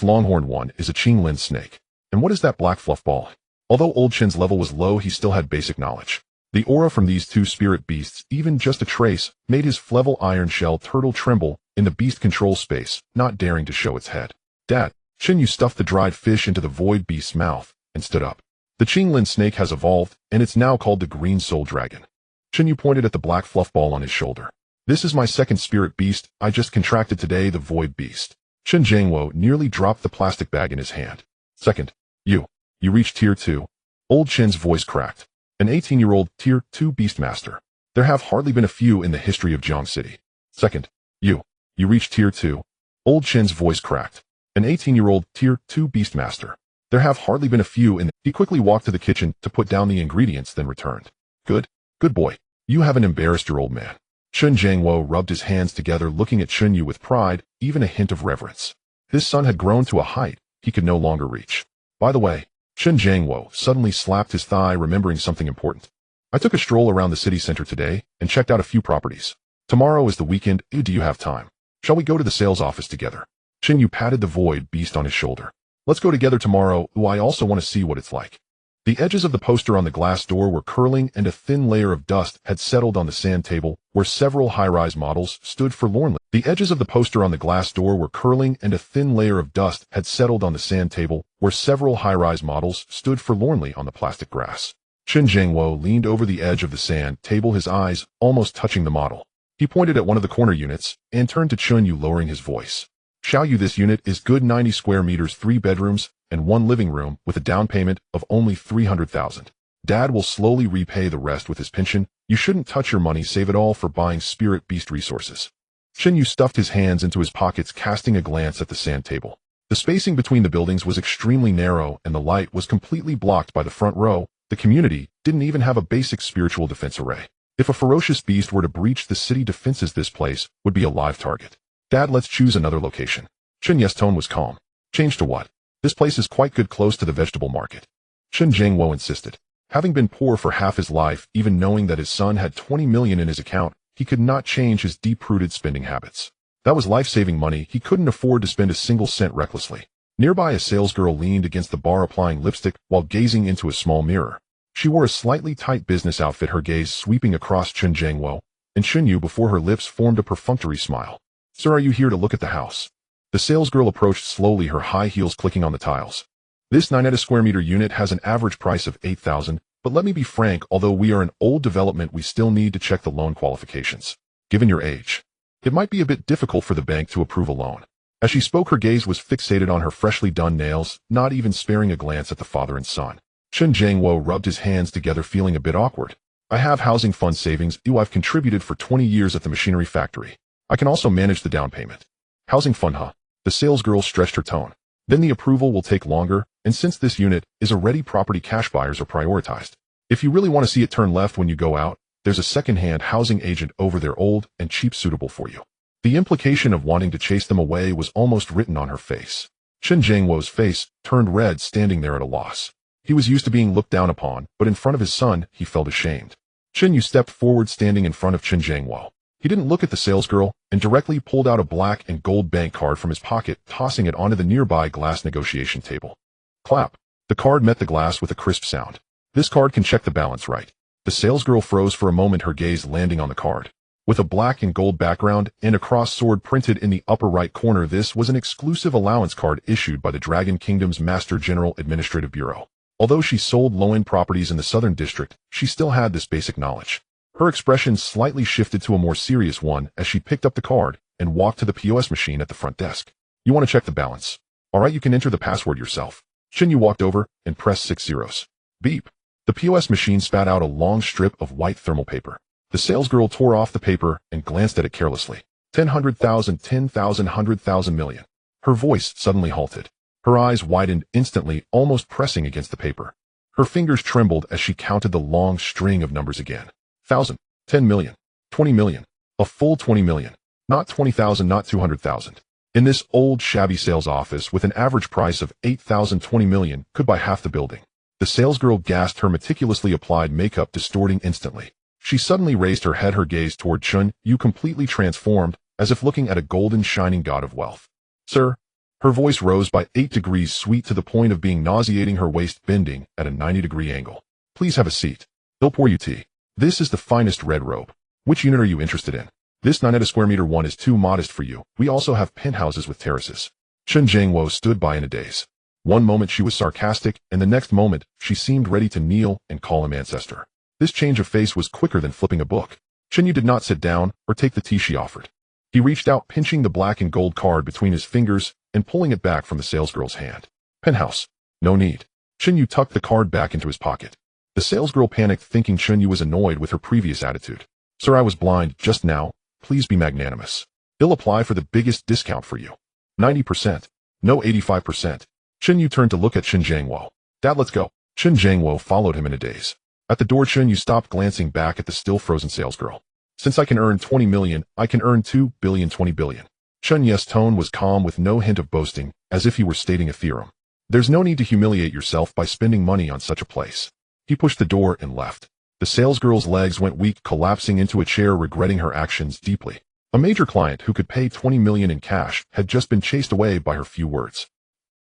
longhorn one is a Qinglin snake. And what is that black fluff ball? Although old Chen's level was low, he still had basic knowledge. The aura from these 2 spirit beasts, even just a trace, made his Flevel iron shell turtle tremble in the beast control space, not daring to show its head. Dad, Chen Yu stuffed the dried fish into the void beast's mouth and stood up. The Qinglin snake has evolved, and it's now called the Green Soul Dragon. Chen Yu pointed at the black fluff ball on his shoulder. This is my second spirit beast. I just contracted today, the void beast. Chen Jiangwo nearly dropped the plastic bag in his hand. Second, you reached Tier 2. Old Chen's voice cracked. An 18-year-old Tier 2 beastmaster. There have hardly been a few in the history of Jiang City. Second, you reached Tier 2. Old Chen's voice cracked. An 18-year-old Tier 2 beastmaster. There have hardly been a few in the... He quickly walked to the kitchen to put down the ingredients, then returned. Good boy. You haven't embarrassed your old man. Chen Jiangwo rubbed his hands together, looking at Chen Yu with pride, even a hint of reverence. His son had grown to a height he could no longer reach. By the way, Chen Jiangwo suddenly slapped his thigh, remembering something important. I took a stroll around the city center today and checked out a few properties. Tomorrow is the weekend. Do you have time? Shall we go to the sales office together? Chen Yu patted the void beast on his shoulder. Let's go together tomorrow. I also want to see what it's like. The edges of the poster on the glass door were curling, and a thin layer of dust had settled on the sand table, where several high-rise models stood forlornly. The edges of the poster on the glass door were curling, and a thin layer of dust had settled on the sand table, where several high-rise models stood forlornly on the plastic grass. Chen Jiangwo leaned over the edge of the sand table, his eyes almost touching the model. He pointed at one of the corner units and turned to Chen Yu, lowering his voice. Xiao Yu, this unit is good, 90 square meters, 3 bedrooms, and 1 living room with a down payment of only 300,000. Dad will slowly repay the rest with his pension. You shouldn't touch your money, save it all for buying spirit beast resources. Chen Yu stuffed his hands into his pockets, casting a glance at the sand table. The spacing between the buildings was extremely narrow, and the light was completely blocked by the front row. The community didn't even have a basic spiritual defense array. If a ferocious beast were to breach the city defenses, this place would be a live target. Dad, let's choose another location. Chen Yu's tone was calm. Change to what? This place is quite good, close to the vegetable market. Chen Jiangwo insisted. Having been poor for half his life, even knowing that his son had 20 million in his account, he could not change his deep-rooted spending habits. That was life-saving money. He couldn't afford to spend a single cent recklessly. Nearby, a salesgirl leaned against the bar, applying lipstick while gazing into a small mirror. She wore a slightly tight business outfit, her gaze sweeping across Chen Jiangwo and Chen Yu before her lips formed a perfunctory smile. Sir, are you here to look at the house? The salesgirl approached slowly, her high heels clicking on the tiles. This 9 square meter unit has an average price of 8,000, but let me be frank, although we are an old development, we still need to check the loan qualifications. Given your age, it might be a bit difficult for the bank to approve a loan. As she spoke, her gaze was fixated on her freshly done nails, not even sparing a glance at the father and son. Chen Jiangwo rubbed his hands together, feeling a bit awkward. I have housing fund savings. I've contributed for 20 years at the machinery factory. I can also manage the down payment. Housing fund, huh? The salesgirl stretched her tone. Then the approval will take longer. and since this unit is a ready property, cash buyers are prioritized. If you really want to see it turn left when you go out, there's a second-hand housing agent over there, old and cheap, suitable for you. The implication of wanting to chase them away was almost written on her face. Chen Jiangwo's face turned red, standing there at a loss. He was used to being looked down upon, but in front of his son, he felt ashamed. Chen Yu stepped forward, standing in front of Chen Jiangwo. He didn't look at the salesgirl and directly pulled out a black and gold bank card from his pocket, tossing it onto the nearby glass negotiation table. Clap. The card met the glass with a crisp sound. This card can check the balance, right? The salesgirl froze for a moment, her gaze landing on the card. With a black and gold background and a cross sword printed in the upper right corner, this was an exclusive allowance card issued by the Dragon Kingdom's Master General Administrative Bureau. Although she sold low-end properties in the Southern District, she still had this basic knowledge. Her expression slightly shifted to a more serious one as she picked up the card and walked to the POS machine at the front desk. You want to check the balance? Alright, you can enter the password yourself. Chen Yu walked over and pressed 6 zeros. Beep. The POS machine spat out a long strip of white thermal paper. The salesgirl tore off the paper and glanced at it carelessly. 10,100,000, 10,000, 100,000 million. Her voice suddenly halted. Her eyes widened instantly, almost pressing against the paper. Her fingers trembled as she counted the long string of numbers again. 1,000, 10 million, 20 million, a full 20 million, not 20,000, not 200,000. In this old shabby sales office with an average price of 8,000, 20 million could buy half the building. The salesgirl gasped, her meticulously applied makeup distorting instantly. She suddenly raised her head, her gaze toward Chen Yu, completely transformed, as if looking at a golden shining god of wealth. Sir. Her voice rose by 8 degrees, sweet to the point of being nauseating, her waist bending at a 90-degree angle. Please have a seat. They'll pour you tea. This is the finest red robe. Which unit are you interested in? This 9 at a square meter one is too modest for you. We also have penthouses with terraces. Chen Jiangwo stood by in a daze. One moment she was sarcastic, and the next moment she seemed ready to kneel and call him ancestor. This change of face was quicker than flipping a book. Chen Yu did not sit down or take the tea she offered. He reached out, pinching the black and gold card between his fingers and pulling it back from the salesgirl's hand. Penthouse. No need. Chen Yu tucked the card back into his pocket. The salesgirl panicked, thinking Chen Yu was annoyed with her previous attitude. Sir, I was blind just now. Please be magnanimous. They'll apply for the biggest discount for you. 90%. No, 85%. Chen Yu turned to look at Chen Jiangwo. Dad, let's go. Chen Jiangwo followed him in a daze. At the door, Chen Yu stopped, glancing back at the still frozen salesgirl. Since I can earn 20 million, I can earn 2 billion, 20 billion. Chen Yu's tone was calm with no hint of boasting, as if he were stating a theorem. There's no need to humiliate yourself by spending money on such a place. He pushed the door and left. The salesgirl's legs went weak, collapsing into a chair, regretting her actions deeply. A major client who could pay 20 million in cash had just been chased away by her few words.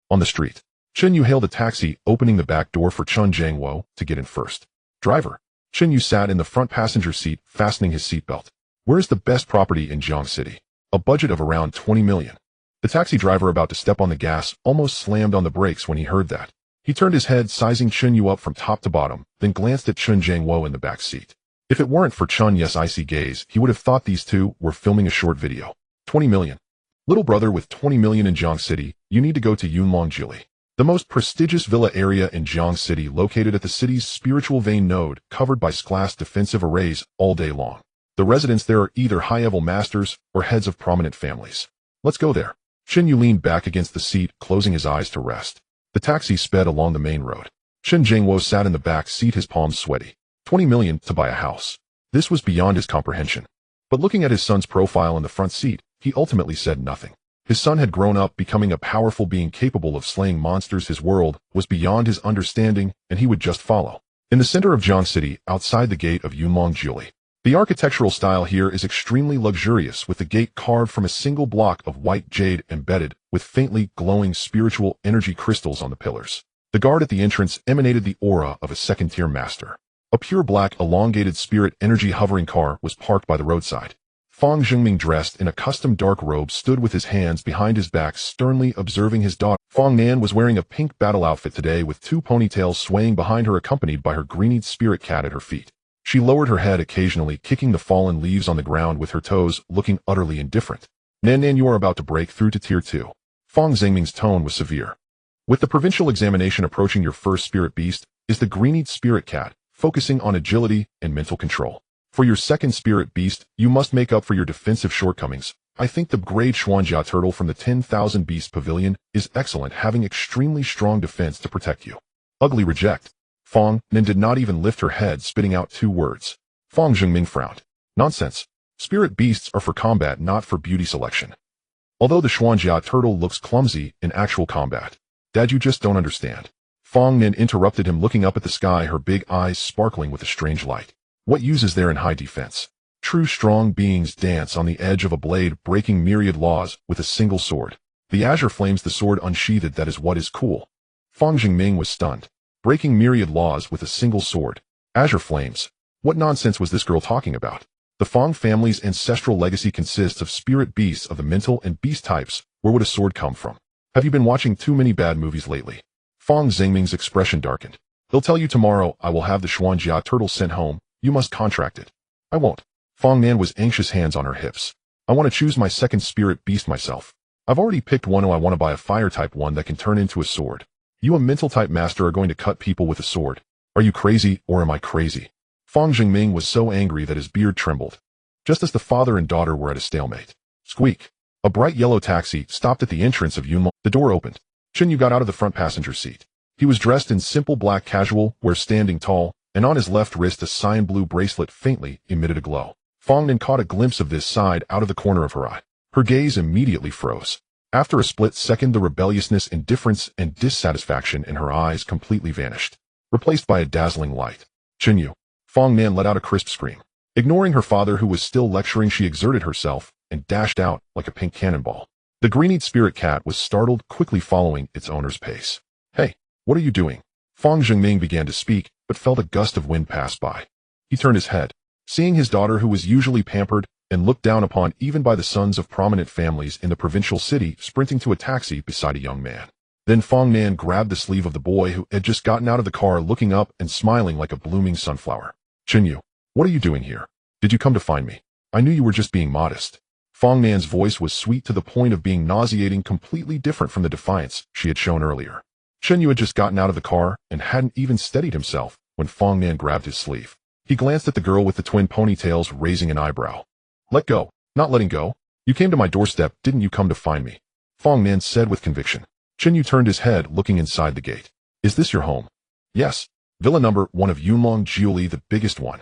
On the street, Chen Yu hailed a taxi, opening the back door for Chen Jiangwo to get in first. Driver. Chen Yu sat in the front passenger seat, fastening his seatbelt. Where's the best property in Jiang City? A budget of around 20 million. The taxi driver, about to step on the gas, almost slammed on the brakes when he heard that. He turned his head, sizing Chen Yu up from top to bottom, then glanced at Chen Jiangwo in the back seat. If it weren't for Chen Yu's icy gaze, he would have thought these two were filming a short video. 20 million. Little brother, with 20 million in Jiang City, you need to go to Yunlong, the most prestigious villa area in Jiang City, located at the city's spiritual vein node, covered by glass defensive arrays all day long. The residents there are either high-level masters or heads of prominent families. Let's go there. Chen Yu leaned back against the seat, closing his eyes to rest. The taxi sped along the main road. Chen Jiangwo sat in the back seat, his palms sweaty. 20 million to buy a house. This was beyond his comprehension. But looking at his son's profile in the front seat, he ultimately said nothing. His son had grown up, becoming a powerful being capable of slaying monsters. His world was beyond his understanding, and he would just follow. In the center of Jiang City, outside the gate of Yunlong, the architectural style here is extremely luxurious, with the gate carved from a single block of white jade embedded with faintly glowing spiritual energy crystals on the pillars. The guard at the entrance emanated the aura of a second-tier master. A pure black, elongated spirit energy hovering car was parked by the roadside. Fang Zhengming, dressed in a custom dark robe, stood with his hands behind his back, sternly observing his daughter. Fang Nan was wearing a pink battle outfit today, with 2 ponytails swaying behind her, accompanied by her green spirit cat at her feet. She lowered her head occasionally, kicking the fallen leaves on the ground with her toes, looking utterly indifferent. Nan, you are about to break through to Tier 2. Fang Zhengming's tone was severe. With the provincial examination approaching, your first spirit beast is the green spirit cat, focusing on agility and mental control. For your second spirit beast, you must make up for your defensive shortcomings I think the grade Xuanjia turtle from the 10,000 Beast Pavilion is excellent, having extremely strong defense to protect you. Ugly reject. Fong Nin did not even lift her head, spitting out 2 words. Fong Zhengming frowned. Nonsense. Spirit beasts are for combat, not for beauty selection. Although the Xuanjia turtle looks clumsy in actual combat. Dad, you just don't understand. Fong Nin interrupted him, looking up at the sky, her big eyes sparkling with a strange light. What use is there in high defense? True strong beings dance on the edge of a blade, breaking myriad laws with a single sword. The azure flames, the sword unsheathed, that is what is cool. Fong Zhengming was stunned. Breaking myriad laws with a single sword. Azure flames. What nonsense was this girl talking about? The Fong family's ancestral legacy consists of spirit beasts of the mental and beast types. Where would a sword come from? Have you been watching too many bad movies lately? Fong Zhengming's expression darkened. They'll tell you tomorrow I will have the Xuanjia turtle sent home. You must contract it. I won't. Fong Nan was anxious, hands on her hips. I want to choose my second spirit beast myself. I've already picked one. I want to buy a fire type one that can turn into a sword. You, a mental type master, are going to cut people with a sword. Are you crazy, or am I crazy? Fong Zhengming was so angry that his beard trembled. Just as the father and daughter were at a stalemate. Squeak. A bright yellow taxi stopped at the entrance of Yunlong. The door opened. Chen Yu got out of the front passenger seat. He was dressed in simple black casual wear, standing tall, and on his left wrist a cyan blue bracelet faintly emitted a glow. Fong Nin caught a glimpse of this side out of the corner of her eye. Her gaze immediately froze. After a split second, the rebelliousness, indifference, and dissatisfaction in her eyes completely vanished, replaced by a dazzling light. Chen Yu. Fong Nan let out a crisp scream. Ignoring her father, who was still lecturing, she exerted herself and dashed out like a pink cannonball. The green-eyed spirit cat was startled, quickly following its owner's pace. Hey, what are you doing? Fong Zhengming began to speak, but felt a gust of wind pass by. He turned his head, seeing his daughter, who was usually pampered and looked down upon even by the sons of prominent families in the provincial city, sprinting to a taxi beside a young man. Then Fong Nan grabbed the sleeve of the boy, who had just gotten out of the car, looking up and smiling like a blooming sunflower. Chen Yu, what are you doing here? Did you come to find me? I knew you were just being modest. Fong Nan's voice was sweet to the point of being nauseating, completely different from the defiance she had shown earlier. Chen Yu had just gotten out of the car and hadn't even steadied himself when Fong Nan grabbed his sleeve. He glanced at the girl with the twin ponytails, raising an eyebrow. Let go. Not letting go. You came to my doorstep, didn't you come to find me? Fong Nan said with conviction. Chen Yu turned his head, looking inside the gate. Is this your home? Yes. Villa number 1 of Yunlong Jiuli, the biggest one.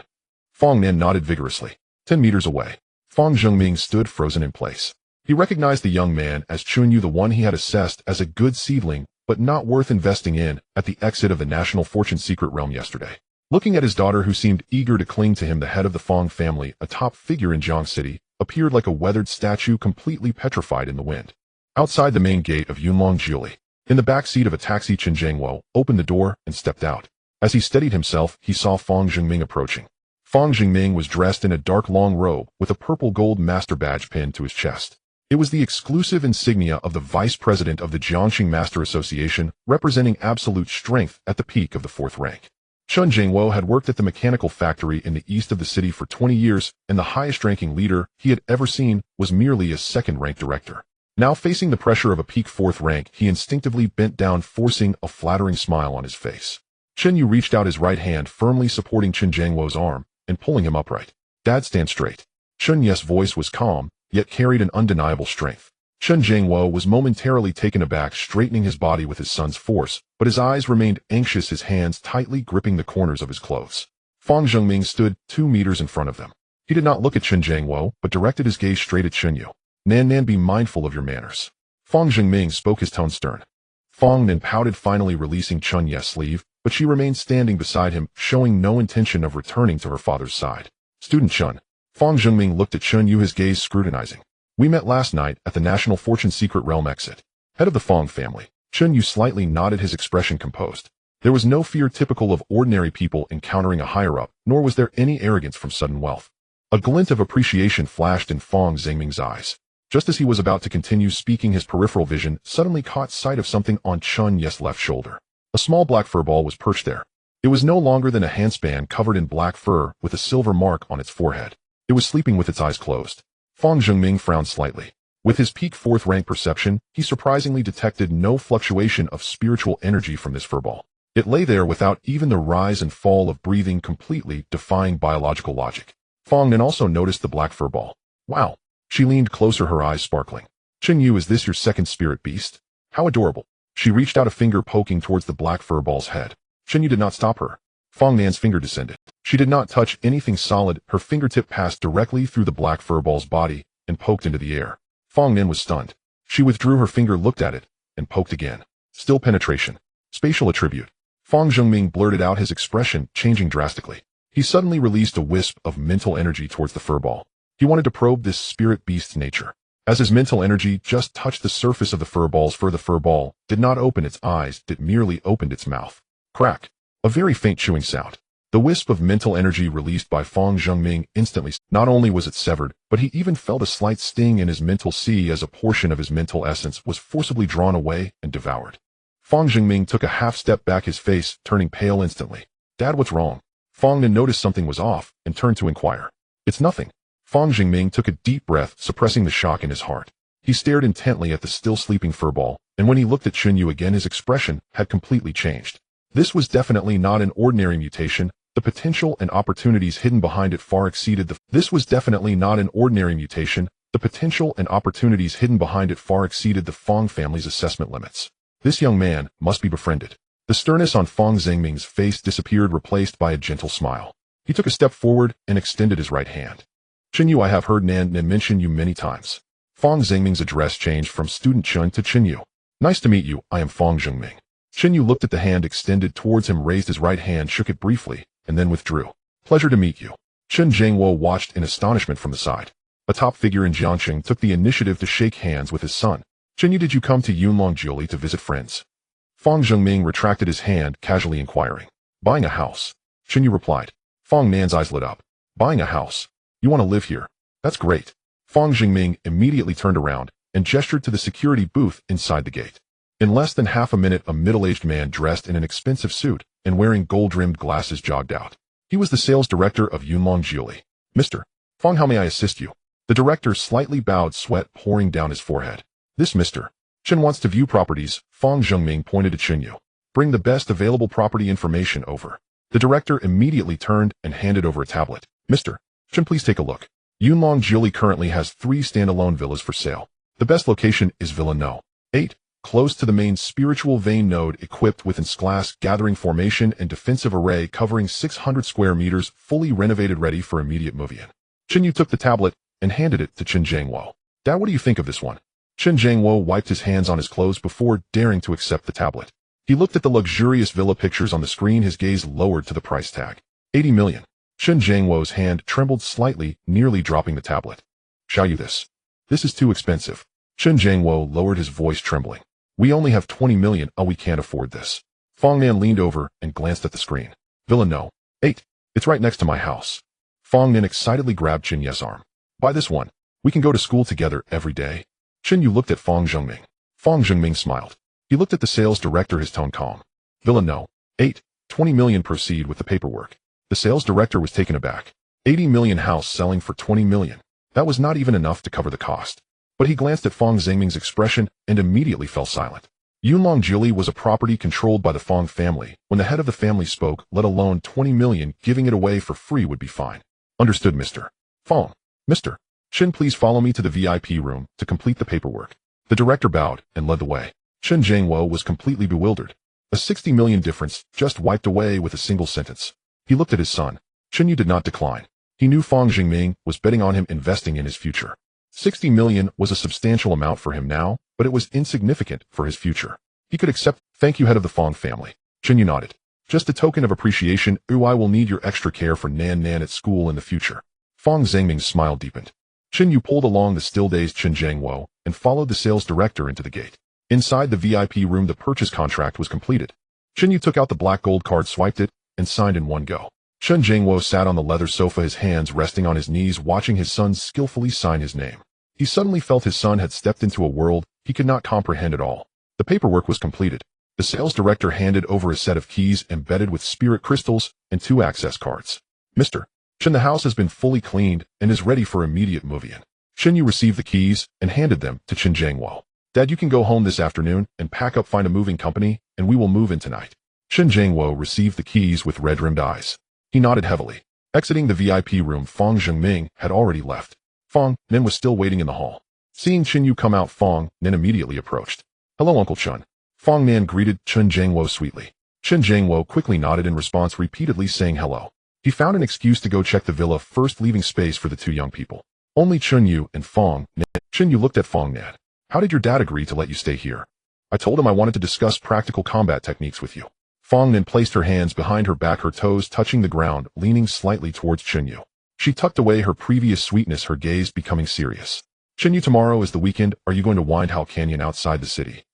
Fong Nan nodded vigorously. 10 meters away. Fong Zhengming stood frozen in place. He recognized the young man as Chen Yu, the one he had assessed as a good seedling, but not worth investing in, at the exit of the National Fortune Secret Realm yesterday. Looking at his daughter, who seemed eager to cling to him, the head of the Fong family, a top figure in Jiang City, appeared like a weathered statue, completely petrified in the wind. Outside the main gate of Yunlong Jiuli, in the back seat of a taxi, Chen Zhengwo opened the door and stepped out. As he steadied himself, he saw Fong Zhengming approaching. Fong Zhengming was dressed in a dark long robe with a purple gold master badge pinned to his chest. It was the exclusive insignia of the vice president of the Jiangxing Master Association, representing absolute strength at the peak of the 4th rank. Chen Zhengwo had worked at the mechanical factory in the east of the city for 20 years, and the highest-ranking leader he had ever seen was merely a second-rank director. Now facing the pressure of a peak 4th rank, he instinctively bent down, forcing a flattering smile on his face. Chen Yu reached out his right hand, firmly supporting Chen Zhengwo's arm and pulling him upright. Dad, stand straight. Chen Yu's voice was calm, yet carried an undeniable strength. Chen Zhengwo was momentarily taken aback, straightening his body with his son's force, but his eyes remained anxious, his hands tightly gripping the corners of his clothes. Fong Zhengming stood 2 meters in front of them. He did not look at Chen Zhengwo, but directed his gaze straight at Chen Yu. Nan, be mindful of your manners. Fong Zhengming spoke, his tone stern. Fong Nan pouted, finally releasing Chen Yu's sleeve, but she remained standing beside him, showing no intention of returning to her father's side. Student Chen. Fong Zhengming looked at Chen Yu, his gaze scrutinizing. We met last night at the National Fortune Secret Realm exit. Head of the Fong family. Chen Yu slightly nodded, his expression composed. There was no fear typical of ordinary people encountering a higher-up, nor was there any arrogance from sudden wealth. A glint of appreciation flashed in Fong Zhengming's eyes. Just as he was about to continue speaking, his peripheral vision suddenly caught sight of something on Chen Yu's left shoulder. A small black fur ball was perched there. It was no longer than a handspan covered in black fur with a silver mark on its forehead. It was sleeping with its eyes closed. Fong Zhengming frowned slightly. With his peak 4th rank perception, he surprisingly detected no fluctuation of spiritual energy from this furball. It lay there without even the rise and fall of breathing, completely defying biological logic. Fong Nan also noticed the black furball. Wow, She leaned closer, her eyes sparkling. Chen Yu, is this your second spirit beast? How adorable. She reached out a finger, poking towards the black furball's head. Chen Yu did not stop her. Fong Nan's finger descended. She did not touch anything solid. Her fingertip passed directly through the black furball's body and poked into the air. Fong Nan was stunned. She withdrew her finger, looked at it, and poked again. Still penetration. Spatial attribute. Fong Zhengming blurted out, his expression changing drastically. He suddenly released a wisp of mental energy towards the furball. He wanted to probe this spirit beast's nature. As his mental energy just touched the surface of the furball's fur, the furball did not open its eyes, it merely opened its mouth. Crack. A very faint chewing sound. The wisp of mental energy released by Fong Zhengming instantly, not only was it severed, but he even felt a slight sting in his mental sea as a portion of his mental essence was forcibly drawn away and devoured. Fong Zhengming took a half step back, his face turning pale instantly. Dad, what's wrong? Fong Nan noticed something was off and turned to inquire. It's nothing. Fong Zhengming took a deep breath, suppressing the shock in his heart. He stared intently at the still sleeping furball, and when he looked at Chen Yu again, his expression had completely changed. This was definitely not an ordinary mutation. The potential and opportunities hidden behind it far exceeded the Fong family's assessment limits. This young man must be befriended. The sternness on Fong Zhengming's face disappeared, replaced by a gentle smile. He took a step forward and extended his right hand. Chen Yu, I have heard Nan mention you many times. Fong Zhengming's address changed from student Chen to Chen Yu. Nice to meet you, I am Fong Zhengming. Chen Yu looked at the hand extended towards him, raised his right hand, shook it briefly, and then withdrew. Pleasure to meet you. Chen Zhengwo watched in astonishment from the side. A top figure in Jiangxing took the initiative to shake hands with his son. Chen Yu, did you come to Yunlong to visit friends? Fong Zhengming retracted his hand, casually inquiring. Buying a house. Chen Yu replied. Fong Nan's eyes lit up. Buying a house. You want to live here? That's great. Fong Zhengming immediately turned around and gestured to the security booth inside the gate. In less than half a minute, a middle-aged man dressed in an expensive suit and wearing gold-rimmed glasses jogged out. He was the sales director of Yunlong. Mr. Fong, how may I assist you? The director slightly bowed, sweat pouring down his forehead. This Mr. Chen wants to view properties. Fong Zhengming pointed to Chen Yu. Bring the best available property information over. The director immediately turned and handed over a tablet. Mr. Chen, please take a look. Yunlong currently has 3 standalone villas for sale. The best location is Villa No. 8. Close to the main spiritual vein node, equipped with glass gathering formation and defensive array covering 600 square meters, fully renovated, ready for immediate move-in. Chen Yu took the tablet and handed it to Chen Zhengwo. Dad, what do you think of this one? Chen Zhengwo wiped his hands on his clothes before daring to accept the tablet. He looked at the luxurious villa pictures on the screen, his gaze lowered to the price tag. 80 million. Chen Zhengwo's hand trembled slightly, nearly dropping the tablet. Shall you this? This is too expensive. Chen Zhengwo lowered his voice, trembling. We only have 20 million, we can't afford this. Fong Nan leaned over and glanced at the screen. Villa No. 8. It's right next to my house. Fong Nan excitedly grabbed Chen Yu's arm. Buy this one. We can go to school together every day. Chen Yu looked at Fong Zhengming. Fong Zhengming smiled. He looked at the sales director, his tone calm. Villa No. 8. 20 million, proceed with the paperwork. The sales director was taken aback. 80 million house selling for 20 million. That was not even enough to cover the cost. But he glanced at Fong Zhengming's expression and immediately fell silent. Yunlong was a property controlled by the Fong family. When the head of the family spoke, let alone 20 million, giving it away for free would be fine. Understood, Mr. Fong. Mr. Chen, please follow me to the VIP room to complete the paperwork. The director bowed and led the way. Chen Zhengwo was completely bewildered. A 60 million difference just wiped away with a single sentence. He looked at his son. Chen Yu did not decline. He knew Fong Zhengming was betting on him investing in his future. 60 million was a substantial amount for him now, but it was insignificant for his future. He could accept. Thank you, head of the Fong family. Chen Yu nodded. Just a token of appreciation. I will need your extra care for Nan at school in the future. Fong Zhengming's smile deepened. Chen Yu pulled along the still-dazed Chen Zhengwo and followed the sales director into the gate. Inside the VIP room, the purchase contract was completed. Chen Yu took out the black gold card, swiped it, and signed in one go. Chen Zhengwo sat on the leather sofa, his hands resting on his knees, watching his son skillfully sign his name. He suddenly felt his son had stepped into a world he could not comprehend at all. The paperwork was completed. The sales director handed over a set of keys embedded with spirit crystals and 2 access cards. Mr. Chen, the house has been fully cleaned and is ready for immediate move-in. Chen Yu received the keys and handed them to Chen Zhengwo. Dad, you can go home this afternoon and pack up, find a moving company, and we will move in tonight. Chen Zhengwo received the keys with red-rimmed eyes. He nodded heavily. Exiting the VIP room, Fong Zhengming had already left. Fong Nen was still waiting in the hall. Seeing Chen Yu come out, Fong Nen immediately approached. "Hello, Uncle Chen." Fong Nen greeted Chen Jiangwo sweetly. Chen Jiangwo quickly nodded in response, repeatedly saying hello. He found an excuse to go check the villa first, leaving space for the two young people. Only Chen Yu and Fong Nen. Chen Yu looked at Fong Nen. "How did your dad agree to let you stay here?" "I told him I wanted to discuss practical combat techniques with you." Fong Nen placed her hands behind her back, her toes touching the ground, leaning slightly towards Chen Yu. She tucked away her previous sweetness, her gaze becoming serious. "Chen Yu, tomorrow is the weekend. Are you going to Wind Howl Canyon outside the city?"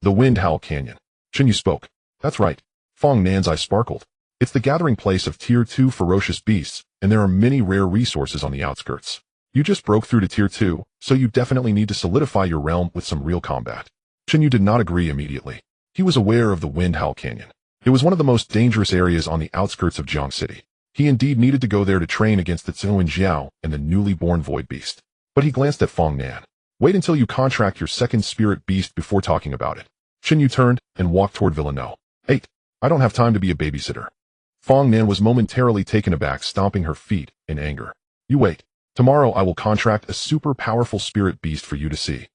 "The Wind Howl Canyon." Chen Yu spoke. "That's right." Fong Nan's eyes sparkled. "It's the gathering place of Tier 2 ferocious beasts, and there are many rare resources on the outskirts. You just broke through to Tier 2, so you definitely need to solidify your realm with some real combat." Chen Yu did not agree immediately. He was aware of the Wind Howl Canyon. It was one of the most dangerous areas on the outskirts of Jiang City. He indeed needed to go there to train against the Zhou and Jiao and the newly born Void Beast. But he glanced at Fong Nan. "Wait until you contract your second spirit beast before talking about it." Chen Yu turned and walked toward Villa No. 8. "I don't have time to be a babysitter." Fong Nan was momentarily taken aback, stomping her feet in anger. "You wait. Tomorrow I will contract a super powerful spirit beast for you to see."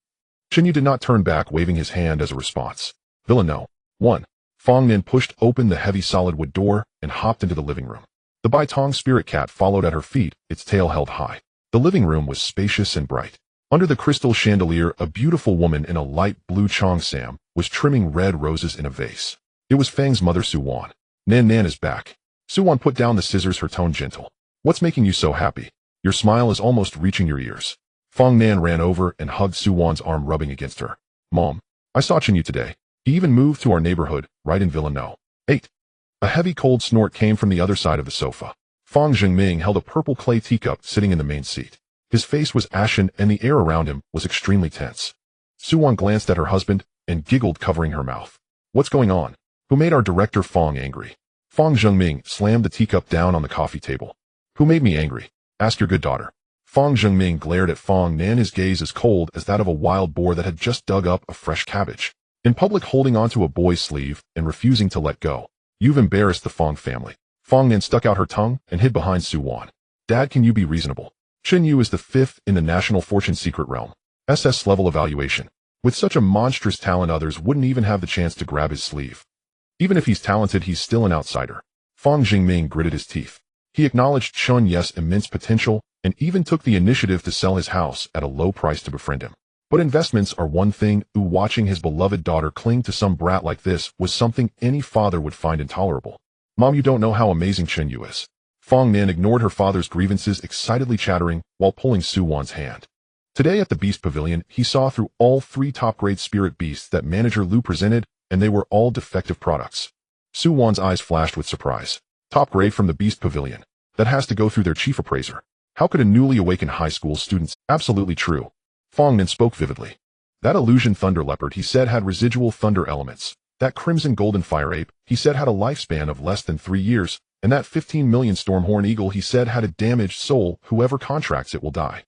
Chen Yu did not turn back, waving his hand as a response. Villa No. 1. Fong Nan pushed open the heavy solid wood door and hopped into the living room. The Baitong spirit cat followed at her feet, its tail held high. The living room was spacious and bright. Under the crystal chandelier, a beautiful woman in a light blue cheongsam was trimming red roses in a vase. It was Fang's mother, Su Wan. "Nan Nan is back." Su Wan put down the scissors, her tone gentle. "What's making you so happy? Your smile is almost reaching your ears." Fong Nan ran over and hugged Su Wan's arm, rubbing against her. "Mom, I saw Chen Yu today. He even moved to our neighborhood, right in Villa No. 8. A heavy cold snort came from the other side of the sofa. Fong Zhengming held a purple clay teacup sitting in the main seat. His face was ashen and the air around him was extremely tense. Su Wan glanced at her husband and giggled, covering her mouth. "What's going on? Who made our director Fong angry?" Fong Zhengming slammed the teacup down on the coffee table. "Who made me angry? Ask your good daughter." Fong Zhengming glared at Fong Nan, his gaze as cold as that of a wild boar that had just dug up a fresh cabbage. In public, holding onto a boy's sleeve and refusing to let go. "You've embarrassed the Fong family." Fong Nan stuck out her tongue and hid behind Su Wan. "Dad, can you be reasonable? Chen Yu is the 5th in the National Fortune Secret Realm. SS level evaluation. With such a monstrous talent, others wouldn't even have the chance to grab his sleeve. Even if he's talented, he's still an outsider." Fong Jingming gritted his teeth. He acknowledged Chen Yu's immense potential and even took the initiative to sell his house at a low price to befriend him. But investments are one thing. Watching his beloved daughter cling to some brat like this was something any father would find intolerable. "Mom, you don't know how amazing Chen Yu is." Fong Nan ignored her father's grievances, excitedly chattering while pulling Su Wan's hand. Today at the Beast Pavilion, he saw through all 3 top-grade spirit beasts that Manager Liu presented, and they were all defective products. Su Wan's eyes flashed with surprise. "Top grade from the Beast Pavilion? That has to go through their chief appraiser. How could a newly awakened high school student?" "Absolutely true." Fong Nan spoke vividly. "That illusion thunder leopard, he said, had residual thunder elements. That crimson golden fire ape, he said, had a lifespan of less than 3 years. And that 15 million stormhorn eagle, he said, had a damaged soul. Whoever contracts it will die."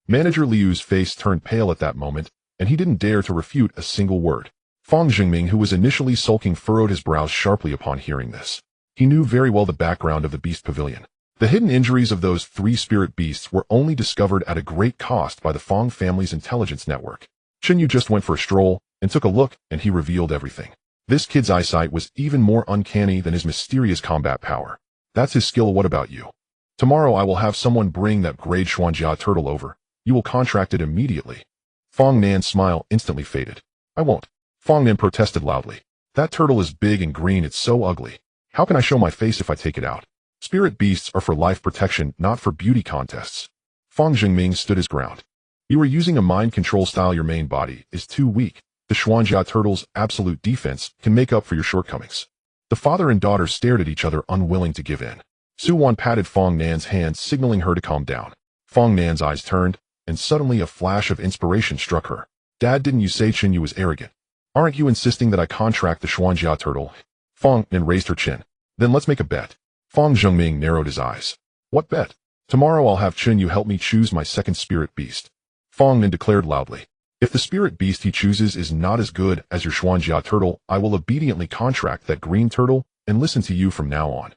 Manager Liu's face turned pale at that moment, and he didn't dare to refute a single word. Fong Jingming, who was initially sulking, furrowed his brows sharply upon hearing this. He knew very well the background of the Beast Pavilion. The hidden injuries of those 3 spirit beasts were only discovered at a great cost by the Fong family's intelligence network. Chen Yu just went for a stroll and took a look, and he revealed everything. This kid's eyesight was even more uncanny than his mysterious combat power. "That's his skill. What about you? Tomorrow I will have someone bring that grade Xuanjia turtle over. You will contract it immediately." Fong Nan's smile instantly faded. "I won't." Fong Nan protested loudly. "That turtle is big and green. It's so ugly. How can I show my face if I take it out? Spirit beasts are for life protection, not for beauty contests." Fong Jingming stood his ground. "You are using a mind control style. Your main body is too weak. The Xuanjia turtle's absolute defense can make up for your shortcomings." The father and daughter stared at each other, unwilling to give in. Su Wan patted Fong Nan's hand, signaling her to calm down. Fong Nan's eyes turned, and suddenly a flash of inspiration struck her. "Dad, didn't you say Chen Yu was arrogant? Aren't you insisting that I contract the Xuanjia turtle?" Fong Nan raised her chin. "Then let's make a bet." Fong Zhengming narrowed his eyes. "What bet?" "Tomorrow I'll have Chen Yu help me choose my second spirit beast." Fong Nan declared loudly. "If the spirit beast he chooses is not as good as your Xuanjia turtle, I will obediently contract that green turtle and listen to you from now on."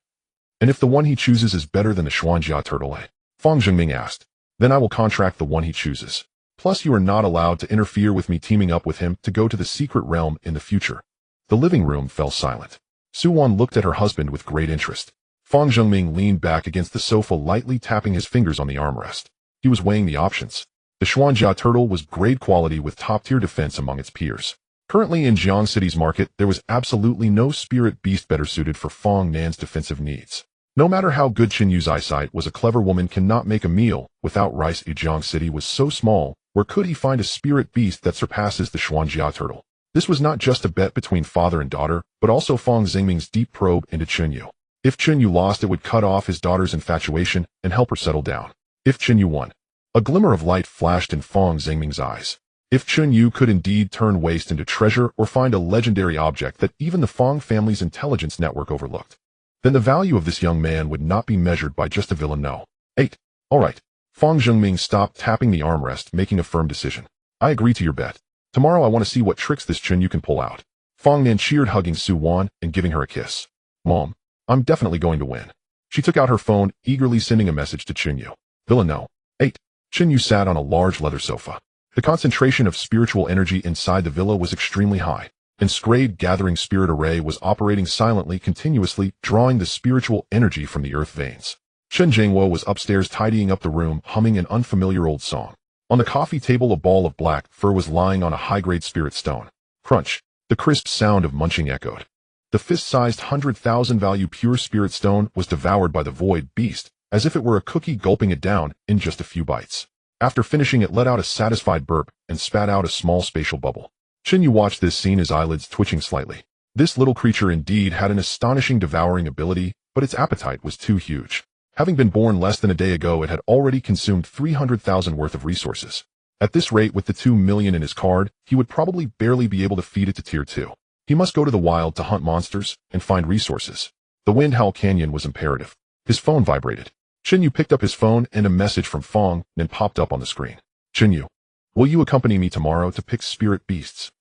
"And if the one he chooses is better than the Xuanjia turtle?" Fong Zhengming asked. Then I will contract the one he chooses. Plus, you are not allowed to interfere with me teaming up with him to go to the secret realm in the future. The living room fell silent. Su-wan looked at her husband with great interest. Fang Zhengming leaned back against the sofa, lightly tapping his fingers on the armrest. He was weighing the options. The Xuanjia turtle was grade quality with top-tier defense among its peers. Currently in Jiang City's market, there was absolutely no spirit beast better suited for Fang Nan's defensive needs. No matter how good Chen Yu's eyesight was, a clever woman cannot make a meal without rice. Jiang City was so small, where could he find a spirit beast that surpasses the Xuanjia turtle? This was not just a bet between father and daughter, but also Fang Zhengming's deep probe into Chen Yu. If Chen Yu lost, it would cut off his daughter's infatuation and help her settle down. If Chen Yu won, a glimmer of light flashed in Fang Zhengming's eyes. If Chen Yu could indeed turn waste into treasure or find a legendary object that even the Fang family's intelligence network overlooked, then the value of this young man would not be measured by just a villain. No. 8. All right. Fang Zhengming stopped tapping the armrest, making a firm decision. I agree to your bet. Tomorrow I want to see what tricks this Chen Yu can pull out. Fang Nan cheered, hugging Su-wan and giving her a kiss. Mom, I'm definitely going to win. She took out her phone, eagerly sending a message to Chen Yu. Villain no. 8. Chen Yu sat on a large leather sofa. The concentration of spiritual energy inside the villa was extremely high. And Scrade Gathering Spirit Array was operating silently, continuously, drawing the spiritual energy from the earth veins. Chen Zhengwo was upstairs tidying up the room, humming an unfamiliar old song. On the coffee table, a ball of black fur was lying on a high-grade spirit stone. Crunch. The crisp sound of munching echoed. The fist-sized 100,000 value pure spirit stone was devoured by the void beast, as if it were a cookie, gulping it down in just a few bites. After finishing, it let out a satisfied burp and spat out a small spatial bubble. Chen Yu watched this scene, his eyelids twitching slightly. This little creature indeed had an astonishing devouring ability, but its appetite was too huge. Having been born less than a day ago, it had already consumed 300,000 worth of resources. At this rate, with the 2 million in his card, he would probably barely be able to feed it to tier 2. He must go to the wild to hunt monsters and find resources. The Wind Howl Canyon was imperative. His phone vibrated. Chen Yu picked up his phone and a message from Fang Nan popped up on the screen. Chen Yu, will you accompany me tomorrow to pick spirit beasts?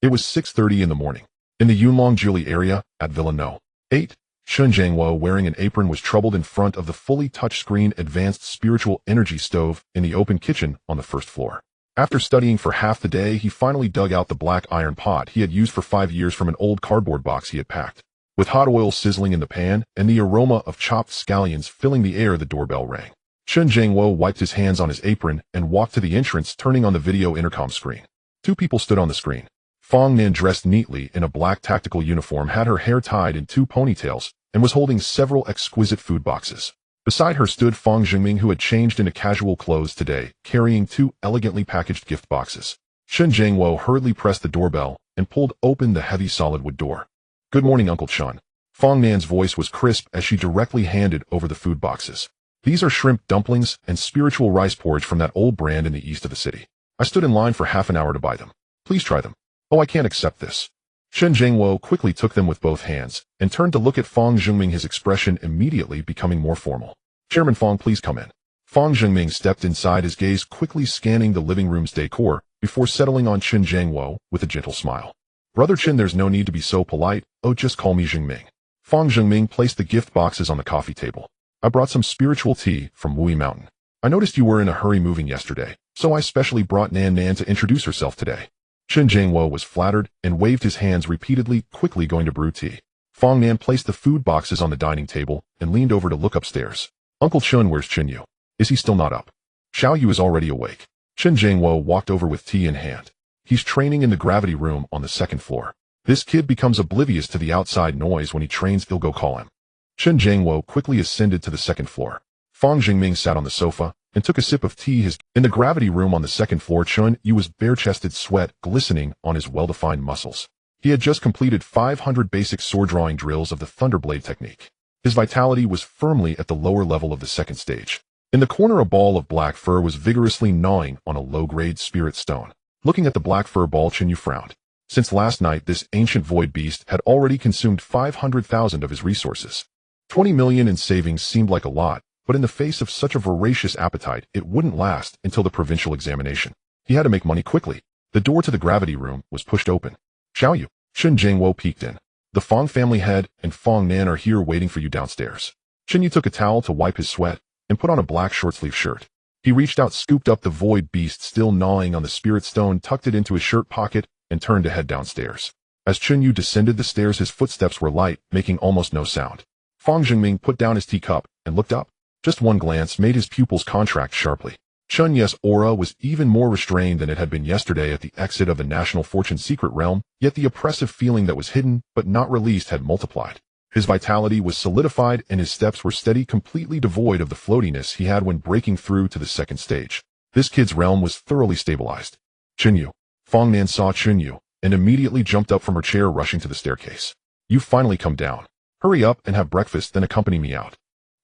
It was 6:30 in the morning. In the Yunlong Juli area, at Villa No. 8, Chen Zhengwo, wearing an apron, was troubled in front of the fully touchscreen advanced spiritual energy stove in the open kitchen on the first floor. After studying for half the day, he finally dug out the black iron pot he had used for 5 years from an old cardboard box he had packed. With hot oil sizzling in the pan and the aroma of chopped scallions filling the air, the doorbell rang. Chen Zhengwo wiped his hands on his apron and walked to the entrance, turning on the video intercom screen. 2 people stood on the screen. Fang Nan, dressed neatly in a black tactical uniform, had her hair tied in 2 ponytails and was holding several exquisite food boxes. Beside her stood Fang Zhengming, who had changed into casual clothes today, carrying 2 elegantly packaged gift boxes. Chen Zhengwo hurriedly pressed the doorbell and pulled open the heavy solid wood door. Good morning, Uncle Chen. Fang Nan's voice was crisp as she directly handed over the food boxes. These are shrimp dumplings and spiritual rice porridge from that old brand in the east of the city. I stood in line for half an hour to buy them. Please try them. Oh, I can't accept this. Chen Zhengwo quickly took them with both hands and turned to look at Fang Zhengming, his expression immediately becoming more formal. Chairman Fang, please come in. Fang Zhengming stepped inside, his gaze quickly scanning the living room's decor before settling on Chen Zhengwo with a gentle smile. Brother Chen, there's no need to be so polite. Oh, just call me Zhengming. Fang Zhengming placed the gift boxes on the coffee table. I brought some spiritual tea from Wui Mountain. I noticed you were in a hurry moving yesterday, so I specially brought Nan Nan to introduce herself today. Chen Zhengwo was flattered and waved his hands repeatedly, quickly going to brew tea. Fang Nan placed the food boxes on the dining table and leaned over to look upstairs. Uncle Chen, where's Chen Yu? Is he still not up? Xiao Yu is already awake. Chen Zhengwo walked over with tea in hand. He's training in the gravity room on the 2nd floor. This kid becomes oblivious to the outside noise when he trains. He'll go call him. Chen Zhengwo quickly ascended to the 2nd floor. Fang Zhengming sat on the sofa and took a sip of tea. In the gravity room on the 2nd floor, Chen Yu was bare-chested, sweat glistening on his well-defined muscles. He had just completed 500 basic sword drawing drills of the Thunderblade technique. His vitality was firmly at the lower level of the 2nd stage. In the corner, a ball of black fur was vigorously gnawing on a low-grade spirit stone. Looking at the black fur ball, Chen Yu frowned. Since last night, this ancient void beast had already consumed 500,000 of his resources. 20 million in savings seemed like a lot, but in the face of such a voracious appetite, it wouldn't last until the provincial examination. He had to make money quickly. The door to the gravity room was pushed open. Xiao Yu, Chen Zhengwo peeked in. The Fang family head and Fang Nan are here waiting for you downstairs. Chen Yu took a towel to wipe his sweat and put on a black short-sleeve shirt. He reached out, scooped up the void beast still gnawing on the spirit stone, tucked it into his shirt pocket, and turned to head downstairs. As Chen Yu descended the stairs, his footsteps were light, making almost no sound. Fang Zhengming put down his teacup and looked up. Just one glance made his pupils contract sharply. Chen Yu's aura was even more restrained than it had been yesterday at the exit of the National Fortune secret realm, yet the oppressive feeling that was hidden but not released had multiplied. His vitality was solidified and his steps were steady, completely devoid of the floatiness he had when breaking through to the second stage. This kid's realm was thoroughly stabilized. Chen Yu. Fang Nan saw Chen Yu and immediately jumped up from her chair, rushing to the staircase. "You've finally come down. Hurry up and have breakfast, then accompany me out."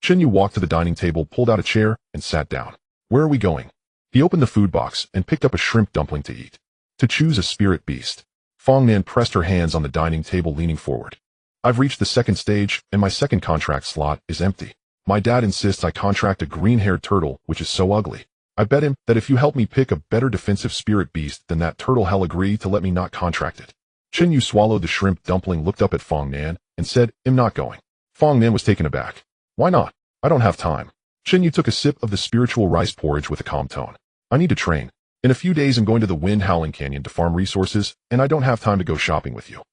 Chen Yu walked to the dining table, pulled out a chair, and sat down. "Where are we going?" He opened the food box and picked up a shrimp dumpling to eat. "To choose a spirit beast." Fang Nan pressed her hands on the dining table, leaning forward. "I've reached the second stage, and my second contract slot is empty. My dad insists I contract a green-haired turtle, which is so ugly. I bet him that if you help me pick a better defensive spirit beast than that turtle, he'll agree to let me not contract it." Chen Yu swallowed the shrimp dumpling, looked up at Fang Nan, and said, "I'm not going." Fang Nan was taken aback. "Why not?" "I don't have time." Chen Yu took a sip of the spiritual rice porridge with a calm tone. "I need to train. In a few days I'm going to the Wind Howling Canyon to farm resources, and I don't have time to go shopping with you."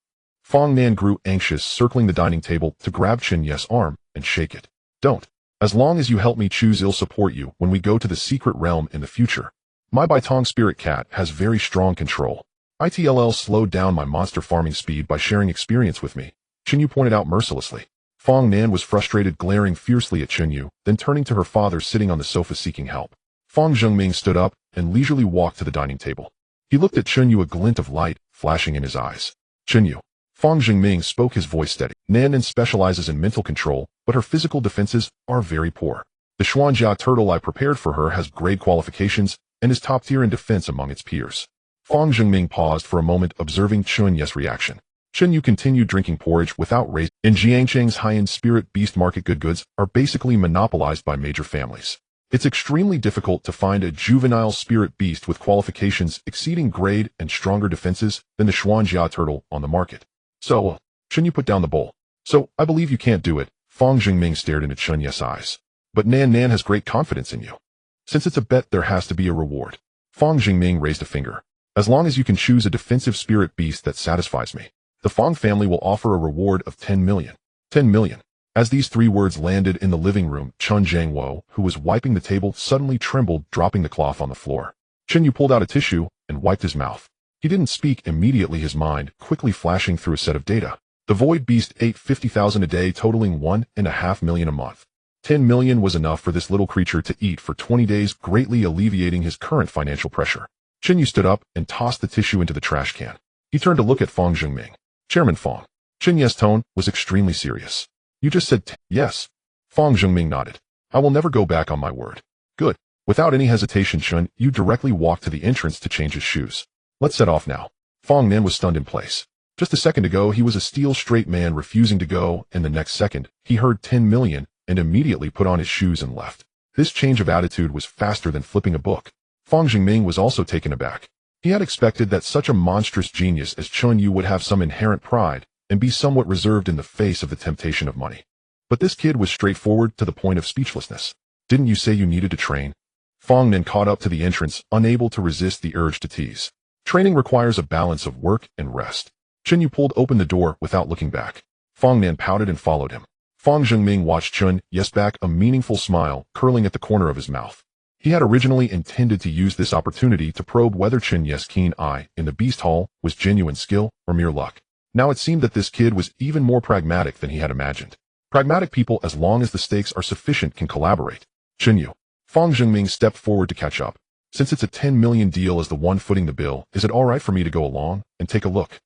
Fang Nan grew anxious, circling the dining table to grab Chen Yu's arm and shake it. "Don't. As long as you help me choose, I'll support you when we go to the secret realm in the future. My Baitong spirit cat has very strong control. ITLL slowed down my monster farming speed by sharing experience with me," Chen Yu pointed out mercilessly. Fang Nan was frustrated, glaring fiercely at Chen Yu, then turning to her father sitting on the sofa seeking help. Fang Zhengming stood up and leisurely walked to the dining table. He looked at Chen Yu, a glint of light flashing in his eyes. "Chen Yu." Fang Zhengming spoke, his voice steady. "Nan specializes in mental control, but her physical defenses are very poor. The Xuanjia turtle I prepared for her has grade qualifications and is top tier in defense among its peers." Fang Zhengming paused for a moment, observing Chen Yu's reaction. Chen Yu continued drinking porridge without raising. In Jiangcheng's high-end spirit beast market, good goods are basically monopolized by major families. It's extremely difficult to find a juvenile spirit beast with qualifications exceeding grade and stronger defenses than the Xuanjia turtle on the market. "So, Chen Yu put down the bowl. "So, I believe you can't do it." Fang Zhengming stared into Chen Yu's eyes. "But Nan has great confidence in you. Since it's a bet, there has to be a reward." Fang Zhengming raised a finger. "As long as you can choose a defensive spirit beast that satisfies me, the Fang family will offer a reward of 10 million. 10 million. As these three words landed in the living room, Chun Jiangwo, who was wiping the table, suddenly trembled, dropping the cloth on the floor. Chen Yu pulled out a tissue and wiped his mouth. He didn't speak immediately, his mind quickly flashing through a set of data. The void beast ate 50,000 a day, totaling 1.5 million a month. 10 million was enough for this little creature to eat for 20 days, greatly alleviating his current financial pressure. Chen Yu stood up and tossed the tissue into the trash can. He turned to look at Fang Zhengming. "Chairman Fang." Chen Yu's tone was extremely serious. "You just said yes." Fang Zhengming nodded. "I will never go back on my word." "Good." Without any hesitation, Chen Yu directly walked to the entrance to change his shoes. "Let's set off now." Fang Nan was stunned in place. Just a second ago, he was a steel-straight man refusing to go, and the next second, he heard 10 million and immediately put on his shoes and left. This change of attitude was faster than flipping a book. Fang Zhengming was also taken aback. He had expected that such a monstrous genius as Chen Yu would have some inherent pride and be somewhat reserved in the face of the temptation of money. But this kid was straightforward to the point of speechlessness. "Didn't you say you needed to train?" Fang Nan caught up to the entrance, unable to resist the urge to tease. "Training requires a balance of work and rest." Chen Yu pulled open the door without looking back. Fang Nan pouted and followed him. Fang Zhengming watched Chen Yu's back, a meaningful smile curling at the corner of his mouth. He had originally intended to use this opportunity to probe whether Chen Yu's keen eye in the Beast Hall was genuine skill or mere luck. Now it seemed that this kid was even more pragmatic than he had imagined. Pragmatic people, as long as the stakes are sufficient, can collaborate. "Chen Yu." Fang Zhengming stepped forward to catch up. "Since it's a 10 million deal as the one footing the bill, is it all right for me to go along and take a look?"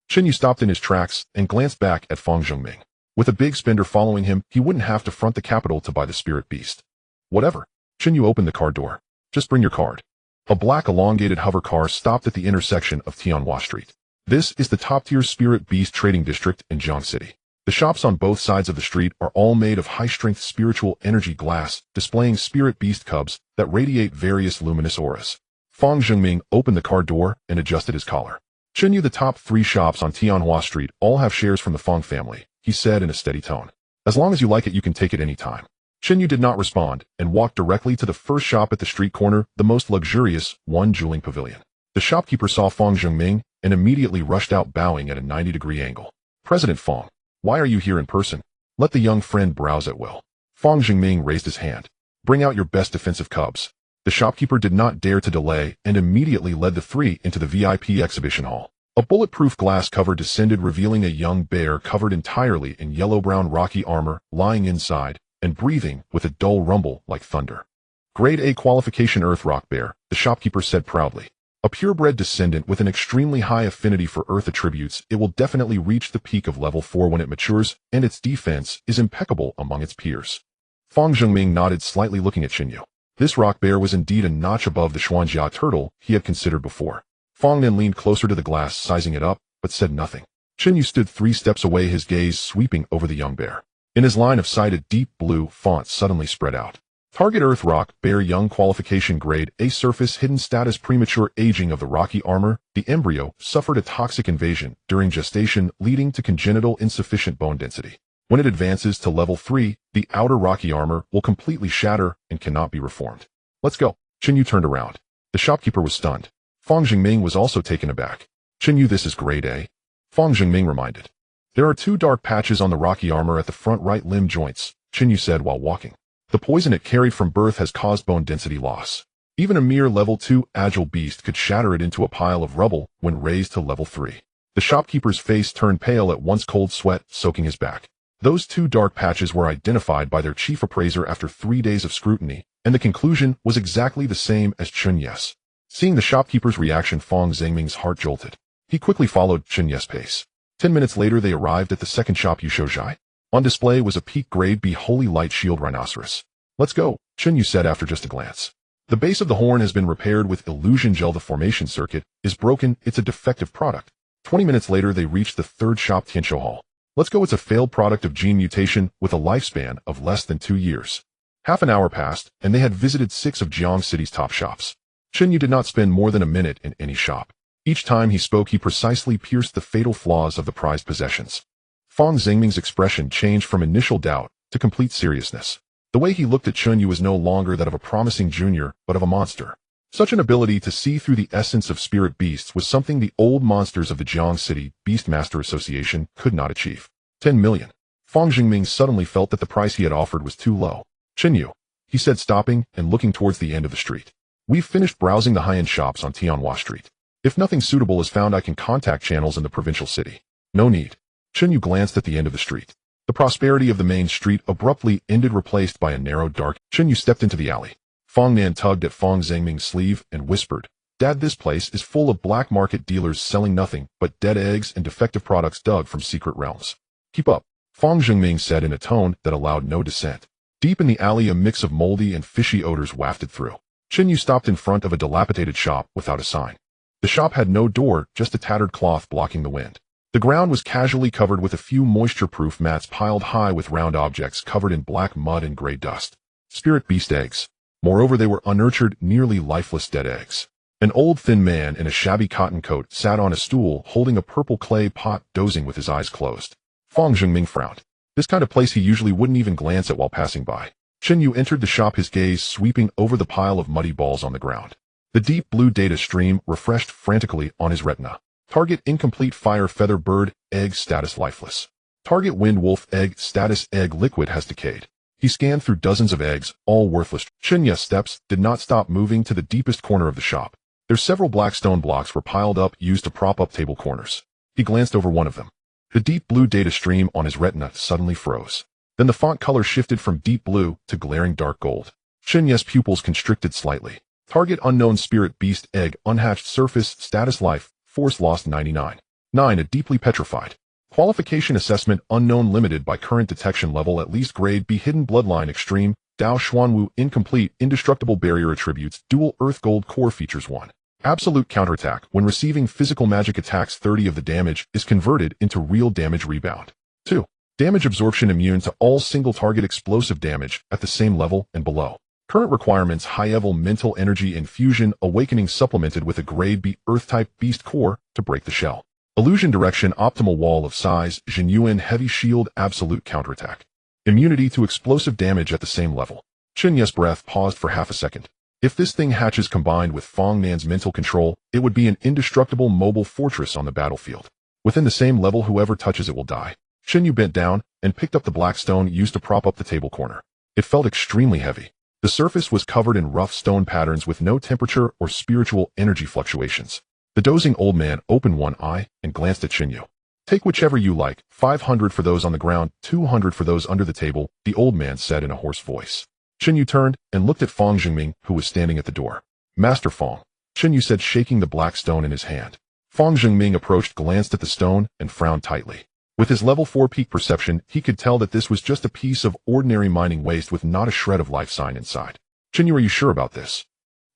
Chen Yu stopped in his tracks and glanced back at Fang Zhengming. With a big spender following him, he wouldn't have to front the capital to buy the spirit beast. "Whatever." Chen Yu opened the car door. "Just bring your card." A black elongated hover car stopped at the intersection of Tianhua Street. This is the top-tier spirit beast trading district in Jiang City. The shops on both sides of the street are all made of high-strength spiritual energy glass, displaying spirit beast cubs that radiate various luminous auras. Fang Zhengming opened the car door and adjusted his collar. "Chen Yu, the top 3 shops on Tianhua Street all have shares from the Fang family," he said in a steady tone. "As long as you like it, you can take it any time." Chen Yu did not respond and walked directly to the first shop at the street corner, the most luxurious, one jeweling pavilion. The shopkeeper saw Fong Zhengming and immediately rushed out bowing at a 90-degree angle. President Fong, why are you here in person? Let the young friend browse at will. Fong Zhengming raised his hand. Bring out your best defensive cubs. The shopkeeper did not dare to delay and immediately led the three into the VIP exhibition hall. A bulletproof glass cover descended, revealing a young bear covered entirely in yellow-brown rocky armor, lying inside and breathing with a dull rumble like thunder. Grade A qualification Earth Rock Bear, the shopkeeper said proudly. A purebred descendant with an extremely high affinity for Earth attributes, it will definitely reach the peak of level 4 when it matures, and its defense is impeccable among its peers. Fong Zhengming nodded slightly, looking at Chen Yu. This rock bear was indeed a notch above the Xuanjia turtle he had considered before. Fong then leaned closer to the glass, sizing it up, but said nothing. Chen Yu stood 3 steps away, his gaze sweeping over the young bear. In his line of sight, a deep blue font suddenly spread out. Target Earth Rock Bear, young qualification grade A, surface hidden status, premature aging of the rocky armor. The embryo suffered a toxic invasion during gestation, leading to congenital insufficient bone density. When it advances to level 3, the outer rocky armor will completely shatter and cannot be reformed. Let's go. Chen Yu turned around. The shopkeeper was stunned. Fong Zhengming was also taken aback. Chen Yu, this is grade A? Fong Zhengming reminded. There are 2 dark patches on the rocky armor at the front right limb joints, Chen Yu said while walking. The poison it carried from birth has caused bone density loss. Even a mere level 2 agile beast could shatter it into a pile of rubble when raised to level 3. The shopkeeper's face turned pale at once, cold sweat soaking his back. Those 2 dark patches were identified by their chief appraiser after 3 days of scrutiny, and the conclusion was exactly the same as Chen Yu's. Seeing the shopkeeper's reaction, Fong Zhengming's heart jolted. He quickly followed Chen Yu's pace. 10 minutes later, they arrived at the second shop, Yushouzhai. On display was a peak grade B Holy Light Shield Rhinoceros. Let's go, Chen Yu said after just a glance. The base of the horn has been repaired with illusion gel. The formation circuit is broken. It's a defective product. 20 minutes later, they reached the third shop, Tianshou Hall. Let's go, it's a failed product of gene mutation with a lifespan of less than 2 years. Half an hour passed, and they had visited 6 of Jiang City's top shops. Chen Yu did not spend more than a minute in any shop. Each time he spoke, he precisely pierced the fatal flaws of the prized possessions. Fong Zhengming's expression changed from initial doubt to complete seriousness. The way he looked at Chen Yu was no longer that of a promising junior, but of a monster. Such an ability to see through the essence of spirit beasts was something the old monsters of the Jiang City Beastmaster Association could not achieve. 10 million. Fong Zhengming suddenly felt that the price he had offered was too low. Chen Yu, he said, stopping and looking towards the end of the street. We've finished browsing the high-end shops on Tianhua Street. If nothing suitable is found, I can contact channels in the provincial city. No need. Chen Yu glanced at the end of the street. The prosperity of the main street abruptly ended, replaced by a narrow, dark. Chen Yu stepped into the alley. Fong Nan tugged at Fong Zhengming's sleeve and whispered, Dad, this place is full of black market dealers selling nothing but dead eggs and defective products dug from secret realms. Keep up, Fong Zhengming said in a tone that allowed no dissent. Deep in the alley, a mix of moldy and fishy odors wafted through. Chen Yu stopped in front of a dilapidated shop without a sign. The shop had no door, just a tattered cloth blocking the wind. The ground was casually covered with a few moisture-proof mats piled high with round objects covered in black mud and gray dust. Spirit beast eggs. Moreover, they were unnurtured, nearly lifeless dead eggs. An old thin man in a shabby cotton coat sat on a stool holding a purple clay pot, dozing with his eyes closed. Fong Zhengming frowned. This kind of place he usually wouldn't even glance at while passing by. Chen Yu entered the shop, his gaze sweeping over the pile of muddy balls on the ground. The deep blue data stream refreshed frantically on his retina. Target incomplete, fire feather bird, egg status lifeless. Target wind wolf egg status, egg liquid has decayed. He scanned through dozens of eggs, all worthless. Chen Yu's steps did not stop moving to the deepest corner of the shop. Their several black stone blocks were piled up, used to prop up table corners. He glanced over one of them. The deep blue data stream on his retina suddenly froze. Then the font color shifted from deep blue to glaring dark gold. Chen Yu's pupils constricted slightly. Target unknown spirit beast egg unhatched, surface status life force lost 99. 9. A deeply petrified. Qualification assessment unknown, limited by current detection level, at least grade B, hidden bloodline extreme, Dao Xuanwu incomplete, indestructible barrier attributes, dual earth gold core features 1. Absolute counterattack. When receiving physical magic attacks, 30 of the damage is converted into real damage rebound. 2. Damage absorption, immune to all single target explosive damage at the same level and below. Current requirements: high-level mental energy infusion, awakening supplemented with a grade B earth-type beast core to break the shell. Illusion direction, optimal wall of size, Jinyuan heavy shield, absolute counterattack. Immunity to explosive damage at the same level. Chen Yu's breath paused for half a second. If this thing hatches combined with Fong Nan's mental control, it would be an indestructible mobile fortress on the battlefield. Within the same level, whoever touches it will die. Chen Yu bent down and picked up the black stone used to prop up the table corner. It felt extremely heavy. The surface was covered in rough stone patterns with no temperature or spiritual energy fluctuations. The dozing old man opened one eye and glanced at Chen Yu. Take whichever you like, 500 for those on the ground, 200 for those under the table, the old man said in a hoarse voice. Chen Yu turned and looked at Fong Zhengming, who was standing at the door. Master Fong, Chen Yu said, shaking the black stone in his hand. Fong Zhengming approached, glanced at the stone, and frowned tightly. With his level 4 peak perception, he could tell that this was just a piece of ordinary mining waste with not a shred of life sign inside. Chen Yu, are you sure about this?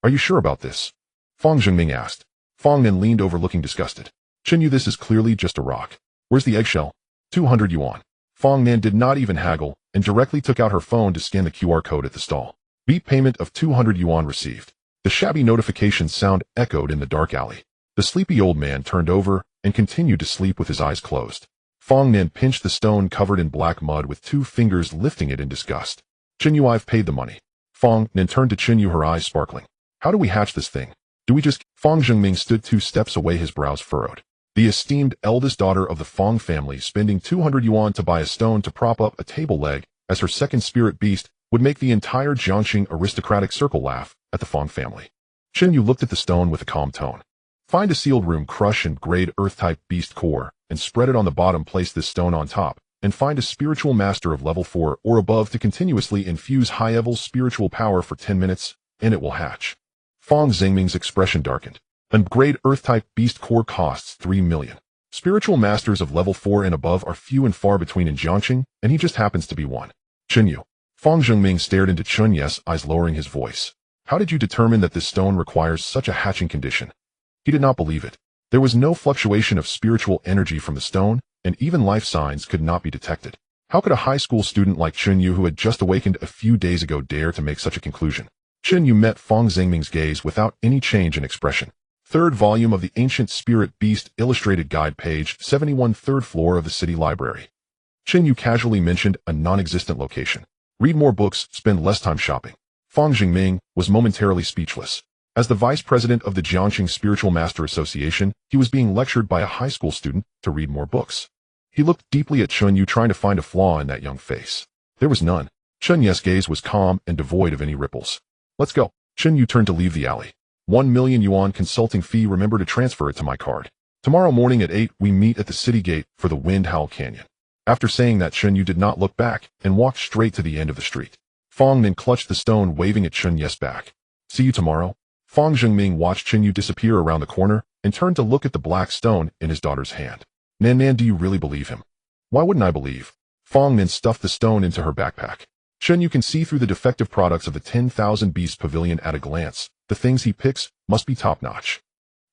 Are you sure about this? Fong Zhengming asked. Fong then leaned over looking disgusted. Chen Yu, this is clearly just a rock. Where's the eggshell? 200 yuan. Fong Nan did not even haggle and directly took out her phone to scan the QR code at the stall. Beat payment of 200 yuan received. The shabby notification sound echoed in the dark alley. The sleepy old man turned over and continued to sleep with his eyes closed. Fong Nan pinched the stone covered in black mud with 2 fingers, lifting it in disgust. Chen Yu, I've paid the money. Fong Nan turned to Chen Yu, her eyes sparkling. How do we hatch this thing? Do we just... Fong Zhengming stood 2 steps away, his brows furrowed. The esteemed eldest daughter of the Fong family spending 200 yuan to buy a stone to prop up a table leg as her second spirit beast would make the entire Jiangxing aristocratic circle laugh at the Fong family. Chen Yu looked at the stone with a calm tone. Find a sealed room, crush and grade earth-type beast core, and spread it on the bottom. Place this stone on top, and find a spiritual master of level 4 or above to continuously infuse high-level spiritual power for 10 minutes, and it will hatch. Fong Zhengming's expression darkened. A grade earth-type beast core costs 3 million. Spiritual masters of level 4 and above are few and far between in Jiangxing, and he just happens to be one. Chen Yu. Fong Zhengming stared into Chen Yu's eyes, lowering his voice. How did you determine that this stone requires such a hatching condition? He did not believe it. There was no fluctuation of spiritual energy from the stone, and even life signs could not be detected. How could a high school student like Chen Yu, who had just awakened a few days ago, dare to make such a conclusion? Chen Yu met Fong Zhengming's gaze without any change in expression. Third volume of the Ancient Spirit Beast Illustrated Guide, page 71, 3rd floor of the City Library. Chen Yu casually mentioned a non-existent location. Read more books, spend less time shopping. Fong Zhengming was momentarily speechless. As the vice president of the Jiangxing Spiritual Master Association, he was being lectured by a high school student to read more books. He looked deeply at Chen Yu, trying to find a flaw in that young face. There was none. Chen Yu's gaze was calm and devoid of any ripples. Let's go. Chen Yu turned to leave the alley. 1 million yuan consulting fee. Remember to transfer it to my card. Tomorrow morning at 8 we meet at the city gate for the Wind Howl Canyon. After saying that, Chen Yu did not look back and walked straight to the end of the street. Fong then clutched the stone, waving at Chen Yu's back. See you tomorrow. Fong Zhengming watched Chen Yu disappear around the corner and turned to look at the black stone in his daughter's hand. Nan, do you really believe him? Why wouldn't I believe? Fong then stuffed the stone into her backpack. Chen Yu can see through the defective products of the 10,000 Beast Pavilion at a glance. The things he picks must be top-notch.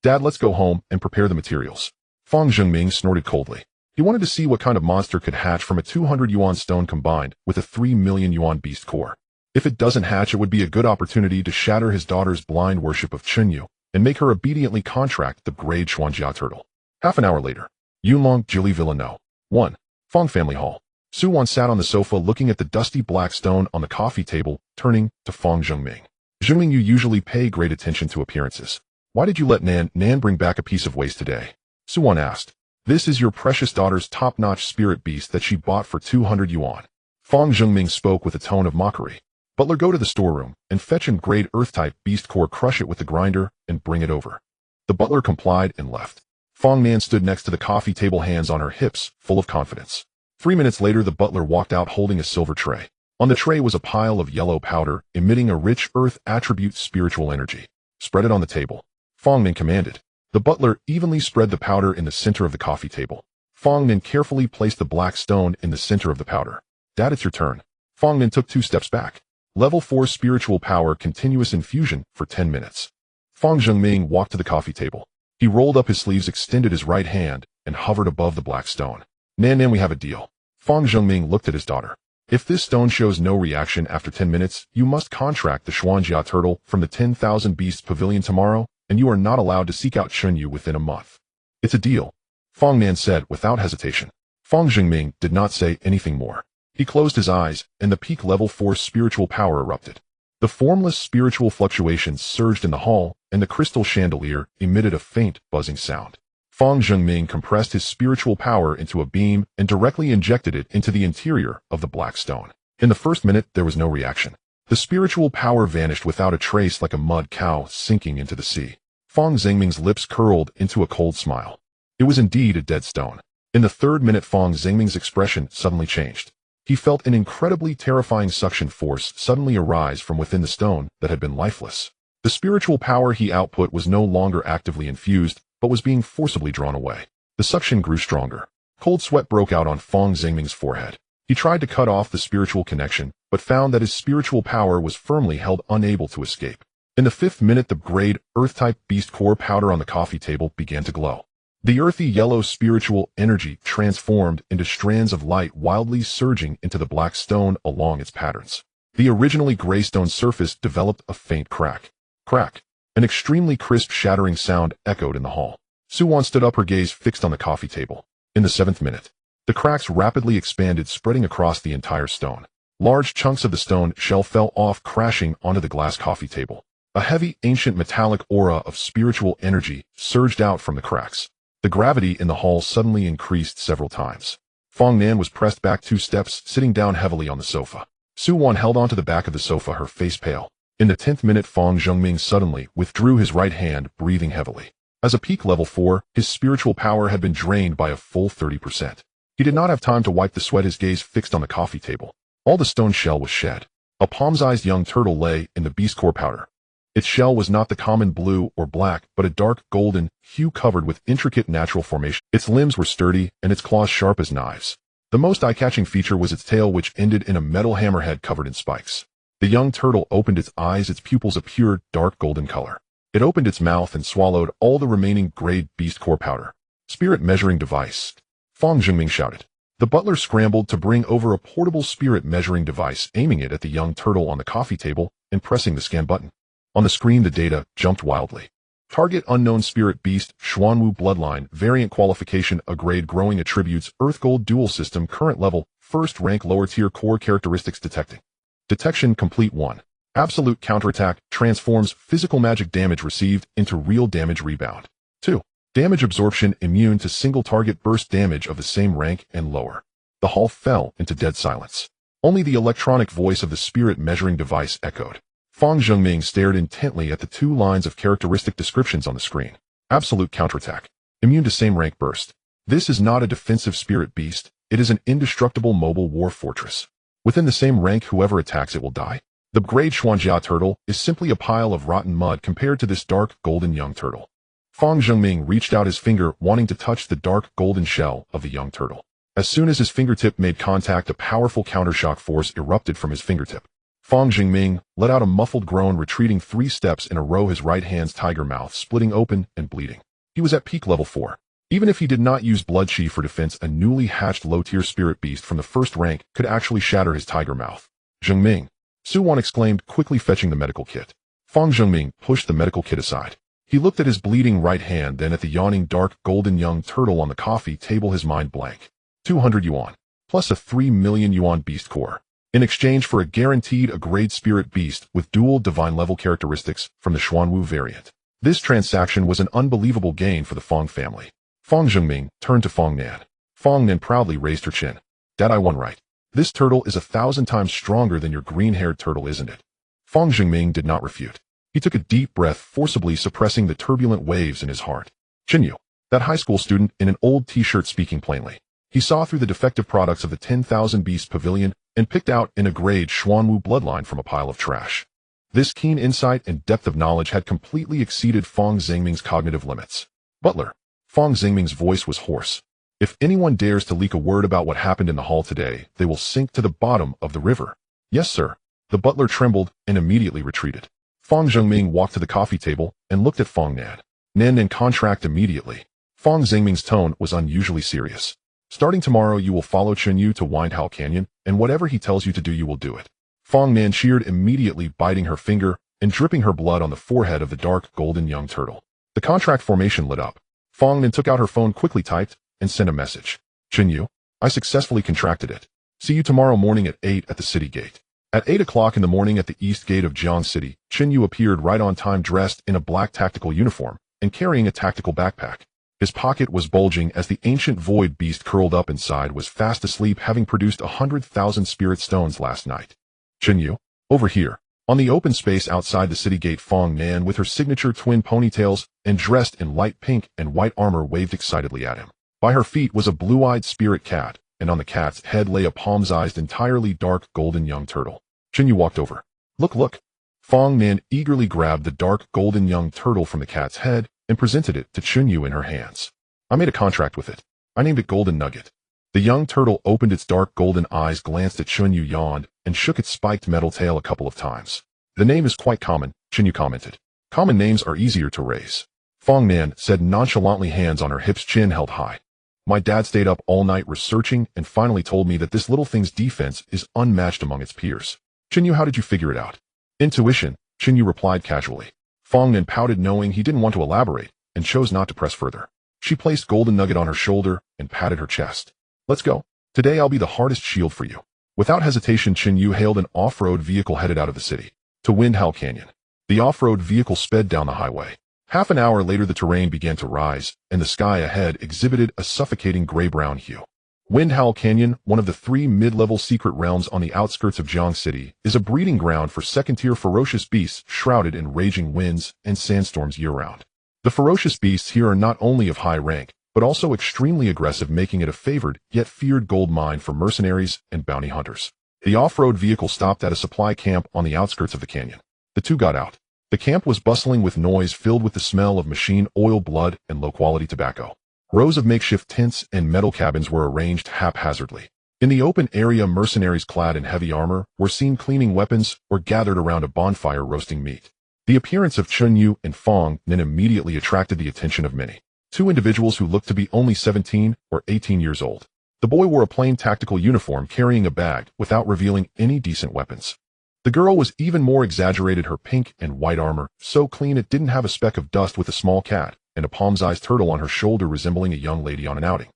Dad, let's go home and prepare the materials. Fong Zhengming snorted coldly. He wanted to see what kind of monster could hatch from a 200 yuan stone combined with a 3 million yuan beast core. If it doesn't hatch, it would be a good opportunity to shatter his daughter's blind worship of Chen Yu and make her obediently contract the grade Xuanjia turtle. Half an hour later. Yunlong, Jili Villa No. 1. Fong Family Hall. Su Wan sat on the sofa looking at the dusty black stone on the coffee table, turning to Fong Zhengming. Zhengming, you usually pay great attention to appearances. Why did you let Nan bring back a piece of waste today? Su Wan asked. This is your precious daughter's top-notch spirit beast that she bought for 200 yuan. Fong Zhengming spoke with a tone of mockery. Butler, go to the storeroom and fetch an grade earth-type beast core, crush it with the grinder, and bring it over. The butler complied and left. Fong Nan stood next to the coffee table, hands on her hips, full of confidence. 3 minutes later, the butler walked out holding a silver tray. On the tray was a pile of yellow powder, emitting a rich earth attribute spiritual energy. Spread it on the table. Fong Nan commanded. The butler evenly spread the powder in the center of the coffee table. Fong Nan carefully placed the black stone in the center of the powder. Dad, it's your turn. Fong Nan took 2 steps back. Level 4 spiritual power continuous infusion for 10 minutes. Fong Zhengming walked to the coffee table. He rolled up his sleeves, extended his right hand, and hovered above the black stone. Nan, we have a deal. Fong Zhengming looked at his daughter. If this stone shows no reaction after 10 minutes, you must contract the Xuanjia turtle from the 10,000 Beasts Pavilion tomorrow, and you are not allowed to seek out Chen Yu within a month. It's a deal, Fong Nan said without hesitation. Fong Zhengming did not say anything more. He closed his eyes, and the peak level 4 spiritual power erupted. The formless spiritual fluctuations surged in the hall, and the crystal chandelier emitted a faint, buzzing sound. Fang Zhengming compressed his spiritual power into a beam and directly injected it into the interior of the black stone. In the first minute, there was no reaction. The spiritual power vanished without a trace, like a mud cow sinking into the sea. Fang Zhengming's lips curled into a cold smile. It was indeed a dead stone. In the third minute, Fang Zhengming's expression suddenly changed. He felt an incredibly terrifying suction force suddenly arise from within the stone that had been lifeless. The spiritual power he output was no longer actively infused, but was being forcibly drawn away. The suction grew stronger. Cold sweat broke out on Fang Zhengming's forehead. He tried to cut off the spiritual connection, but found that his spiritual power was firmly held, unable to escape. In the fifth minute, the grade, earth-type beast core powder on the coffee table began to glow. The earthy yellow spiritual energy transformed into strands of light wildly surging into the black stone along its patterns. The originally gray stone surface developed a faint crack. Crack. An extremely crisp shattering sound echoed in the hall. Su-Wan stood up, her gaze fixed on the coffee table. In the seventh minute, the cracks rapidly expanded, spreading across the entire stone. Large chunks of the stone shell fell off, crashing onto the glass coffee table. A heavy, ancient metallic aura of spiritual energy surged out from the cracks. The gravity in the hall suddenly increased several times. Fang Nan was pressed back 2 steps, sitting down heavily on the sofa. Su-Wan held onto the back of the sofa, her face pale. In the 10th minute, Fang Zhengming suddenly withdrew his right hand, breathing heavily. As a peak level 4, his spiritual power had been drained by a full 30%. He did not have time to wipe the sweat, his gaze fixed on the coffee table. All the stone shell was shed. A palm-sized young turtle lay in the beast core powder. Its shell was not the common blue or black, but a dark golden hue covered with intricate natural formation. Its limbs were sturdy, and its claws sharp as knives. The most eye-catching feature was its tail, which ended in a metal hammerhead covered in spikes. The young turtle opened its eyes, its pupils a pure, dark golden color. It opened its mouth and swallowed all the remaining grade beast core powder. Spirit measuring device. Fang Zhengming shouted. The butler scrambled to bring over a portable spirit measuring device, aiming it at the young turtle on the coffee table and pressing the scan button. On the screen, the data jumped wildly. Target unknown spirit beast, Chen Yu bloodline, variant qualification, a grade growing attributes, Earth Gold dual system, current level, first rank, lower tier, core characteristics detecting. Detection complete. 1. Absolute counterattack, transforms physical magic damage received into real damage rebound. 2. Damage absorption, immune to single target burst damage of the same rank and lower. The hall fell into dead silence. Only the electronic voice of the spirit measuring device echoed. Fang Zhengming stared intently at the 2 lines of characteristic descriptions on the screen. Absolute counterattack. Immune to same rank burst. This is not a defensive spirit beast, it is an indestructible mobile war fortress. Within the same rank, whoever attacks it will die. The grade Xuanjia turtle is simply a pile of rotten mud compared to this dark golden young turtle. Fang Zhengming reached out his finger, wanting to touch the dark golden shell of the young turtle. As soon as his fingertip made contact, a powerful countershock force erupted from his fingertip. Fang Zhengming let out a muffled groan, retreating 3 steps in a row, his right hand's tiger mouth splitting open and bleeding. He was at peak level 4. Even if he did not use blood chi for defense, a newly hatched low-tier spirit beast from the first rank could actually shatter his tiger mouth. Zhengming! Su-Wan exclaimed, quickly fetching the medical kit. Fang Zhengming pushed the medical kit aside. He looked at his bleeding right hand, then at the yawning dark golden young turtle on the coffee table, his mind blank. 200 yuan. Plus a 3 million yuan beast core. In exchange for a guaranteed A-grade spirit beast with dual divine level characteristics from the Chen Yu variant. This transaction was an unbelievable gain for the Fang family. Fang Zhengming turned to Fang Nan. Fang Nan proudly raised her chin. Dad, I won right. This turtle is 1,000 times stronger than your green-haired turtle, isn't it? Fang Zhengming did not refute. He took a deep breath, forcibly suppressing the turbulent waves in his heart. Chen Yu, that high school student in an old t-shirt, speaking plainly. He saw through the defective products of the 10,000 Beast Pavilion and picked out an A-grade Chen Yu bloodline from a pile of trash. This keen insight and depth of knowledge had completely exceeded Fang Zhengming's cognitive limits. Butler. Fang Zhengming's voice was hoarse. If anyone dares to leak a word about what happened in the hall today, they will sink to the bottom of the river. Yes, sir. The butler trembled and immediately retreated. Fang Zhengming walked to the coffee table and looked at Fang Nan. Nan and contract immediately. Fang Zhengming's tone was unusually serious. Starting tomorrow, you will follow Chen Yu to Windhow Canyon, and whatever he tells you to do, you will do it. Fang Nan cheered, immediately biting her finger and dripping her blood on the forehead of the dark golden young turtle. The contract formation lit up. Fang Nan took out her phone, quickly typed, and sent a message. Chen Yu, I successfully contracted it. See you tomorrow morning at 8 at the city gate. At 8 o'clock in the morning at the east gate of Jiang City, Chen Yu appeared right on time dressed in a black tactical uniform and carrying a tactical backpack. His pocket was bulging as the ancient void beast curled up inside was fast asleep, having produced 100,000 spirit stones last night. Chen Yu, over here. On the open space outside the city gate, Fong Nan with her signature twin ponytails and dressed in light pink and white armor waved excitedly at him. By her feet was a blue-eyed spirit cat, and on the cat's head lay a palm-sized entirely dark golden young turtle. Chen Yu walked over. Look. Fong Nan eagerly grabbed the dark golden young turtle from the cat's head and presented it to Chen Yu in her hands. I made a contract with it. I named it Golden Nugget. The young turtle opened its dark golden eyes, glanced at Chen Yu, yawned, and shook its spiked metal tail a couple of times. The name is quite common, Chen Yu commented. Common names are easier to raise. Fong Nan said nonchalantly, hands on her hips, chin held high. My dad stayed up all night researching and finally told me that this little thing's defense is unmatched among its peers. Chen Yu, how did you figure it out? Intuition, Chen Yu replied casually. Fong Nan pouted, knowing he didn't want to elaborate, and chose not to press further. She placed Golden Nugget on her shoulder and patted her chest. Let's go. Today I'll be the hardest shield for you. Without hesitation, Chen Yu hailed an off-road vehicle headed out of the city to Windhow Canyon. The off-road vehicle sped down the highway. Half an hour later, the terrain began to rise, and the sky ahead exhibited a suffocating gray-brown hue. Windhow Canyon, one of the 3 mid-level secret realms on the outskirts of Jiang City, is a breeding ground for second-tier ferocious beasts shrouded in raging winds and sandstorms year-round. The ferocious beasts here are not only of high rank, but also extremely aggressive, making it a favored yet feared gold mine for mercenaries and bounty hunters. The off-road vehicle stopped at a supply camp on the outskirts of the canyon. The two got out. The camp was bustling with noise, filled with the smell of machine oil, blood, and low-quality tobacco. Rows of makeshift tents and metal cabins were arranged haphazardly. In the open area, mercenaries clad in heavy armor were seen cleaning weapons or gathered around a bonfire roasting meat. The appearance of Chen Yu and Fong Nan immediately attracted the attention of many. 2 individuals who looked to be only 17 or 18 years old. The boy wore a plain tactical uniform, carrying a bag without revealing any decent weapons. The girl was even more exaggerated, her pink and white armor, so clean it didn't have a speck of dust, with a small cat and a palm-sized turtle on her shoulder, resembling a young lady on an outing.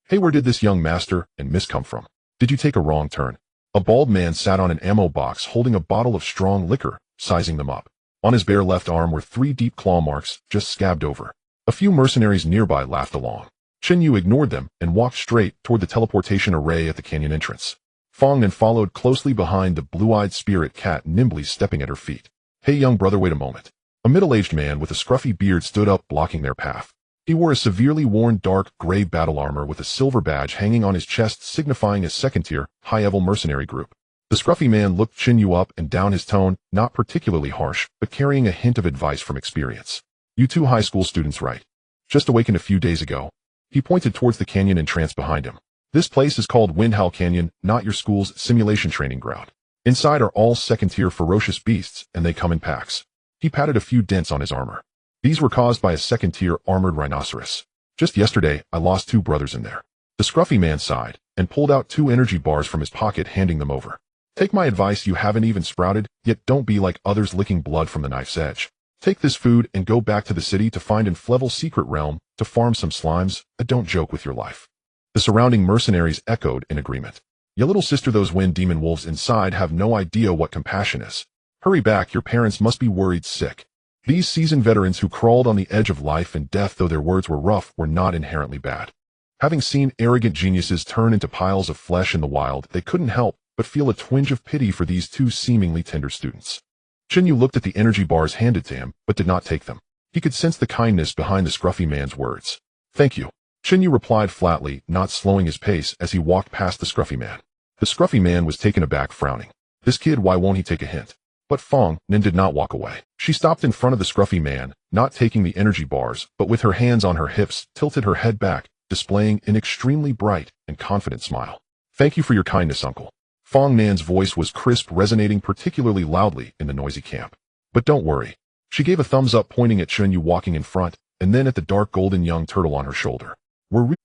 Hey, where did this young master and miss come from? Did you take a wrong turn? A bald man sat on an ammo box holding a bottle of strong liquor, sizing them up. On his bare left arm were 3 deep claw marks, just scabbed over. A few mercenaries nearby laughed along. Chen Yu ignored them and walked straight toward the teleportation array at the canyon entrance. Fong Nan followed closely behind, the blue-eyed spirit cat nimbly stepping at her feet. Hey, young brother, wait a moment. A middle-aged man with a scruffy beard stood up, blocking their path. He wore a severely worn dark gray battle armor with a silver badge hanging on his chest, signifying a second-tier, high-level mercenary group. The scruffy man looked Chen Yu up and down, his tone not particularly harsh, but carrying a hint of advice from experience. You 2 high school students, right? Just awakened a few days ago. He pointed towards the canyon entrance behind him. This place is called Windhow Canyon, not your school's simulation training ground. Inside are all second-tier ferocious beasts, and they come in packs. He patted a few dents on his armor. These were caused by a second-tier armored rhinoceros. Just yesterday, I lost 2 brothers in there. The scruffy man sighed and pulled out 2 energy bars from his pocket, handing them over. Take my advice, you haven't even sprouted, yet don't be like others, licking blood from the knife's edge. Take this food and go back to the city to find an Flevel secret realm to farm some slimes. Don't joke with your life. The surrounding mercenaries echoed in agreement. Ya little sister, those wind demon wolves inside have no idea what compassion is. Hurry back, your parents must be worried sick. These seasoned veterans who crawled on the edge of life and death, though their words were rough, were not inherently bad. Having seen arrogant geniuses turn into piles of flesh in the wild, they couldn't help but feel a twinge of pity for these 2 seemingly tender students. Chen Yu looked at the energy bars handed to him, but did not take them. He could sense the kindness behind the scruffy man's words. Thank you. Chen Yu replied flatly, not slowing his pace as he walked past the scruffy man. The scruffy man was taken aback, frowning. This kid, why won't he take a hint? But Fong Nan did not walk away. She stopped in front of the scruffy man, not taking the energy bars, but with her hands on her hips, tilted her head back, displaying an extremely bright and confident smile. Thank you for your kindness, uncle. Fong Nan's voice was crisp, resonating particularly loudly in the noisy camp. But don't worry. She gave a thumbs up, pointing at Chen Yu walking in front, and then at the dark golden young turtle on her shoulder.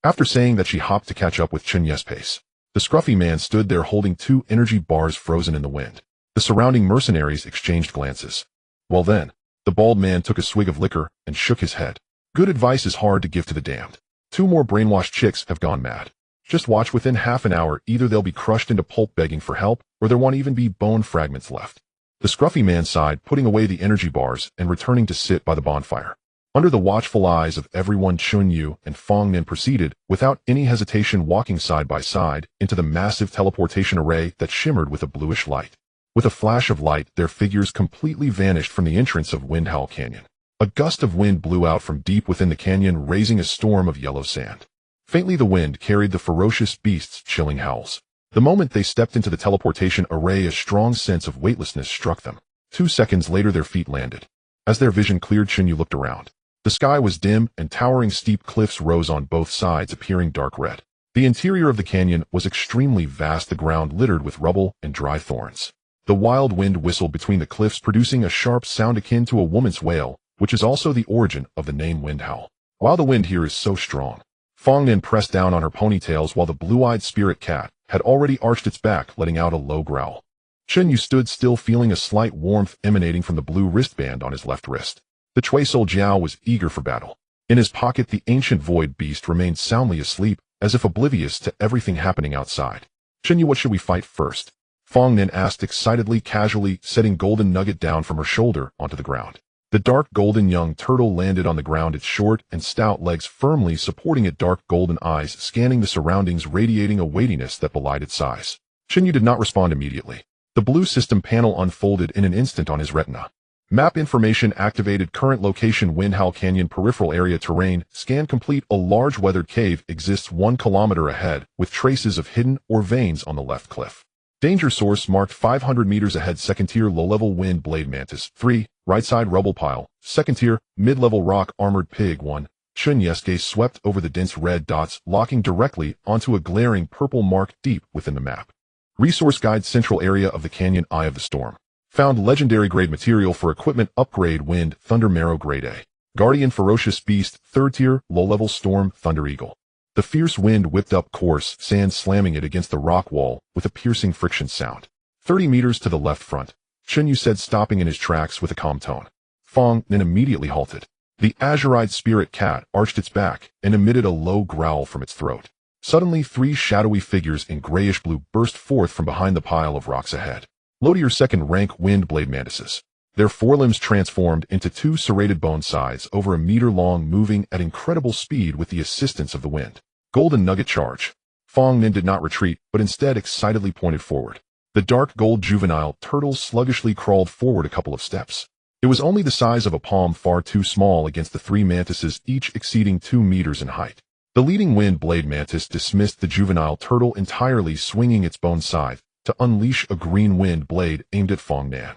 After saying that, she hopped to catch up with Chen Yu's pace. The scruffy man stood there holding 2 energy bars frozen in the wind. The surrounding mercenaries exchanged glances. Well then, the bald man took a swig of liquor and shook his head. Good advice is hard to give to the damned. 2 more brainwashed chicks have gone mad. Just watch, within half an hour, either they'll be crushed into pulp begging for help, or there won't even be bone fragments left. The scruffy man sighed, putting away the energy bars and returning to sit by the bonfire. Under the watchful eyes of everyone, Chen Yu and Fong Nin proceeded, without any hesitation, walking side by side, into the massive teleportation array that shimmered with a bluish light. With a flash of light, their figures completely vanished from the entrance of Windhowl Canyon. A gust of wind blew out from deep within the canyon, raising a storm of yellow sand. Faintly the wind carried the ferocious beast's chilling howls. The moment they stepped into the teleportation array, a strong sense of weightlessness struck them. 2 seconds later their feet landed. As their vision cleared, Chen Yu looked around. The sky was dim, and towering steep cliffs rose on both sides, appearing dark red. The interior of the canyon was extremely vast, the ground littered with rubble and dry thorns. The wild wind whistled between the cliffs, producing a sharp sound akin to a woman's wail, which is also the origin of the name Windhowl. While the wind here is so strong. Fong Nin pressed down on her ponytails while the blue-eyed spirit cat had already arched its back, letting out a low growl. Chen Yu stood still, feeling a slight warmth emanating from the blue wristband on his left wrist. The Chui Soul Jiao was eager for battle. In his pocket, the ancient void beast remained soundly asleep, as if oblivious to everything happening outside. Chen Yu, what should we fight first? Fong Nin asked excitedly, casually, setting Golden Nugget down from her shoulder onto the ground. The dark golden young turtle landed on the ground, its short and stout legs firmly supporting it, dark golden eyes scanning the surroundings, radiating a weightiness that belied its size. Chen Yu did not respond immediately. The blue system panel unfolded in an instant on his retina. Map information activated. Current location: Windhowl Canyon. Peripheral area: terrain. Scan complete. A large weathered cave exists 1 kilometer ahead, with traces of hidden or veins on the left cliff. Danger source marked 500 meters ahead. Second tier: low-level wind blade mantis. 3. Right side: rubble pile. Second tier: mid-level rock armored pig. 1. Chen Yu's gaze swept over the dense red dots, locking directly onto a glaring purple mark deep within the map. Resource guide: central area of the canyon, eye of the storm. Found legendary grade material for equipment upgrade: wind, thunder marrow grade A. Guardian ferocious beast, 3rd tier, low-level storm, thunder eagle. The fierce wind whipped up coarse sand, slamming it against the rock wall with a piercing friction sound. 30 meters to the left front, Chen Yu said, stopping in his tracks with a calm tone. Fong Nin immediately halted. The azure-eyed spirit cat arched its back and emitted a low growl from its throat. Suddenly 3 shadowy figures in grayish blue burst forth from behind the pile of rocks ahead. Low-tier second-rank wind blade mantises. Their forelimbs transformed into 2 serrated bone sides over a meter long, moving at incredible speed with the assistance of the wind. Golden Nugget charge. Fong Nin did not retreat, but instead excitedly pointed forward. The dark gold juvenile turtle sluggishly crawled forward a couple of steps. It was only the size of a palm, far too small against the 3 mantises, each exceeding 2 meters in height. The leading wind blade mantis dismissed the juvenile turtle entirely, swinging its bone scythe to unleash a green wind blade aimed at Fong Nin.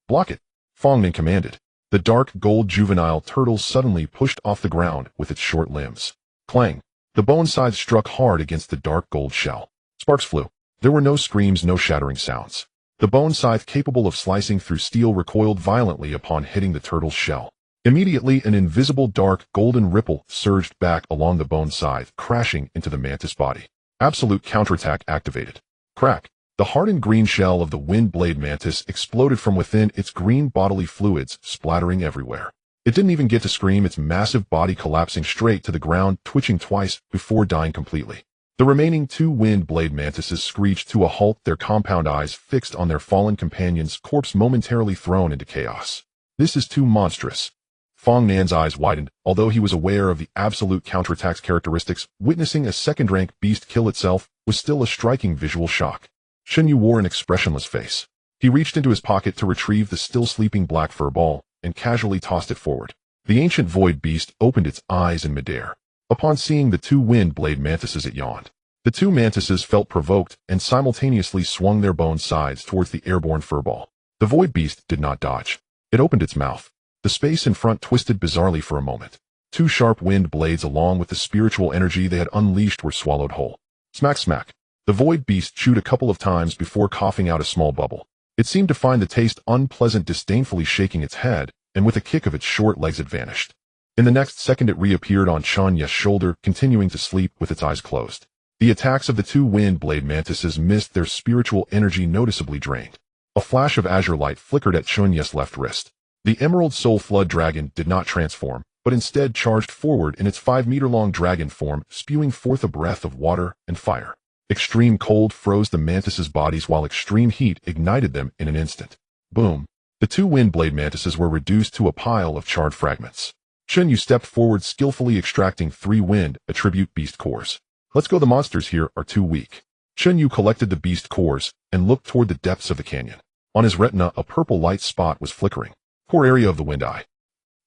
Block it, Fong Nin commanded. The dark gold juvenile turtle suddenly pushed off the ground with its short limbs. Clang! The bone scythe struck hard against the dark gold shell. Sparks flew. There were no screams, no shattering sounds. The bone scythe, capable of slicing through steel, recoiled violently upon hitting the turtle's shell. Immediately, an invisible dark golden ripple surged back along the bone scythe, crashing into the mantis body. Absolute counterattack activated. Crack! The hardened green shell of the wind blade mantis exploded from within, its green bodily fluids splattering everywhere. It didn't even get to scream, its massive body collapsing straight to the ground, twitching twice before dying completely. The remaining 2 wind blade mantises screeched to a halt, their compound eyes fixed on their fallen companion's corpse, momentarily thrown into chaos. This is too monstrous. Fong Nin's eyes widened. Although he was aware of the absolute counterattack's characteristics, witnessing a second-rank beast kill itself was still a striking visual shock. Chen Yu wore an expressionless face. He reached into his pocket to retrieve the still sleeping black fur ball and casually tossed it forward. The ancient void beast opened its eyes in midair. Upon seeing the 2 wind blade mantises, it yawned. The 2 mantises felt provoked and simultaneously swung their bone sides towards the airborne furball. The void beast did not dodge. It opened its mouth. The space in front twisted bizarrely for a moment. 2 sharp wind blades, along with the spiritual energy they had unleashed, were swallowed whole. Smack, smack. The void beast chewed a couple of times before coughing out a small bubble. It seemed to find the taste unpleasant, disdainfully shaking its head, and with a kick of its short legs it vanished. In the next second it reappeared on Chen Yu's shoulder, continuing to sleep with its eyes closed. The attacks of the 2 wind blade mantises missed, their spiritual energy noticeably drained. A flash of azure light flickered at Chen Yu's left wrist. The Emerald Soul Flood Dragon did not transform, but instead charged forward in its 5-meter-long dragon form, spewing forth a breath of water and fire. Extreme cold froze the mantises' bodies while extreme heat ignited them in an instant. Boom! The two wind blade mantises were reduced to a pile of charred fragments. Chen Yu stepped forward, skillfully extracting 3 wind attribute beast cores. Let's go, the monsters here are too weak. Chen Yu collected the beast cores and looked toward the depths of the canyon. On his retina, a purple light spot was flickering. Core area of the wind eye.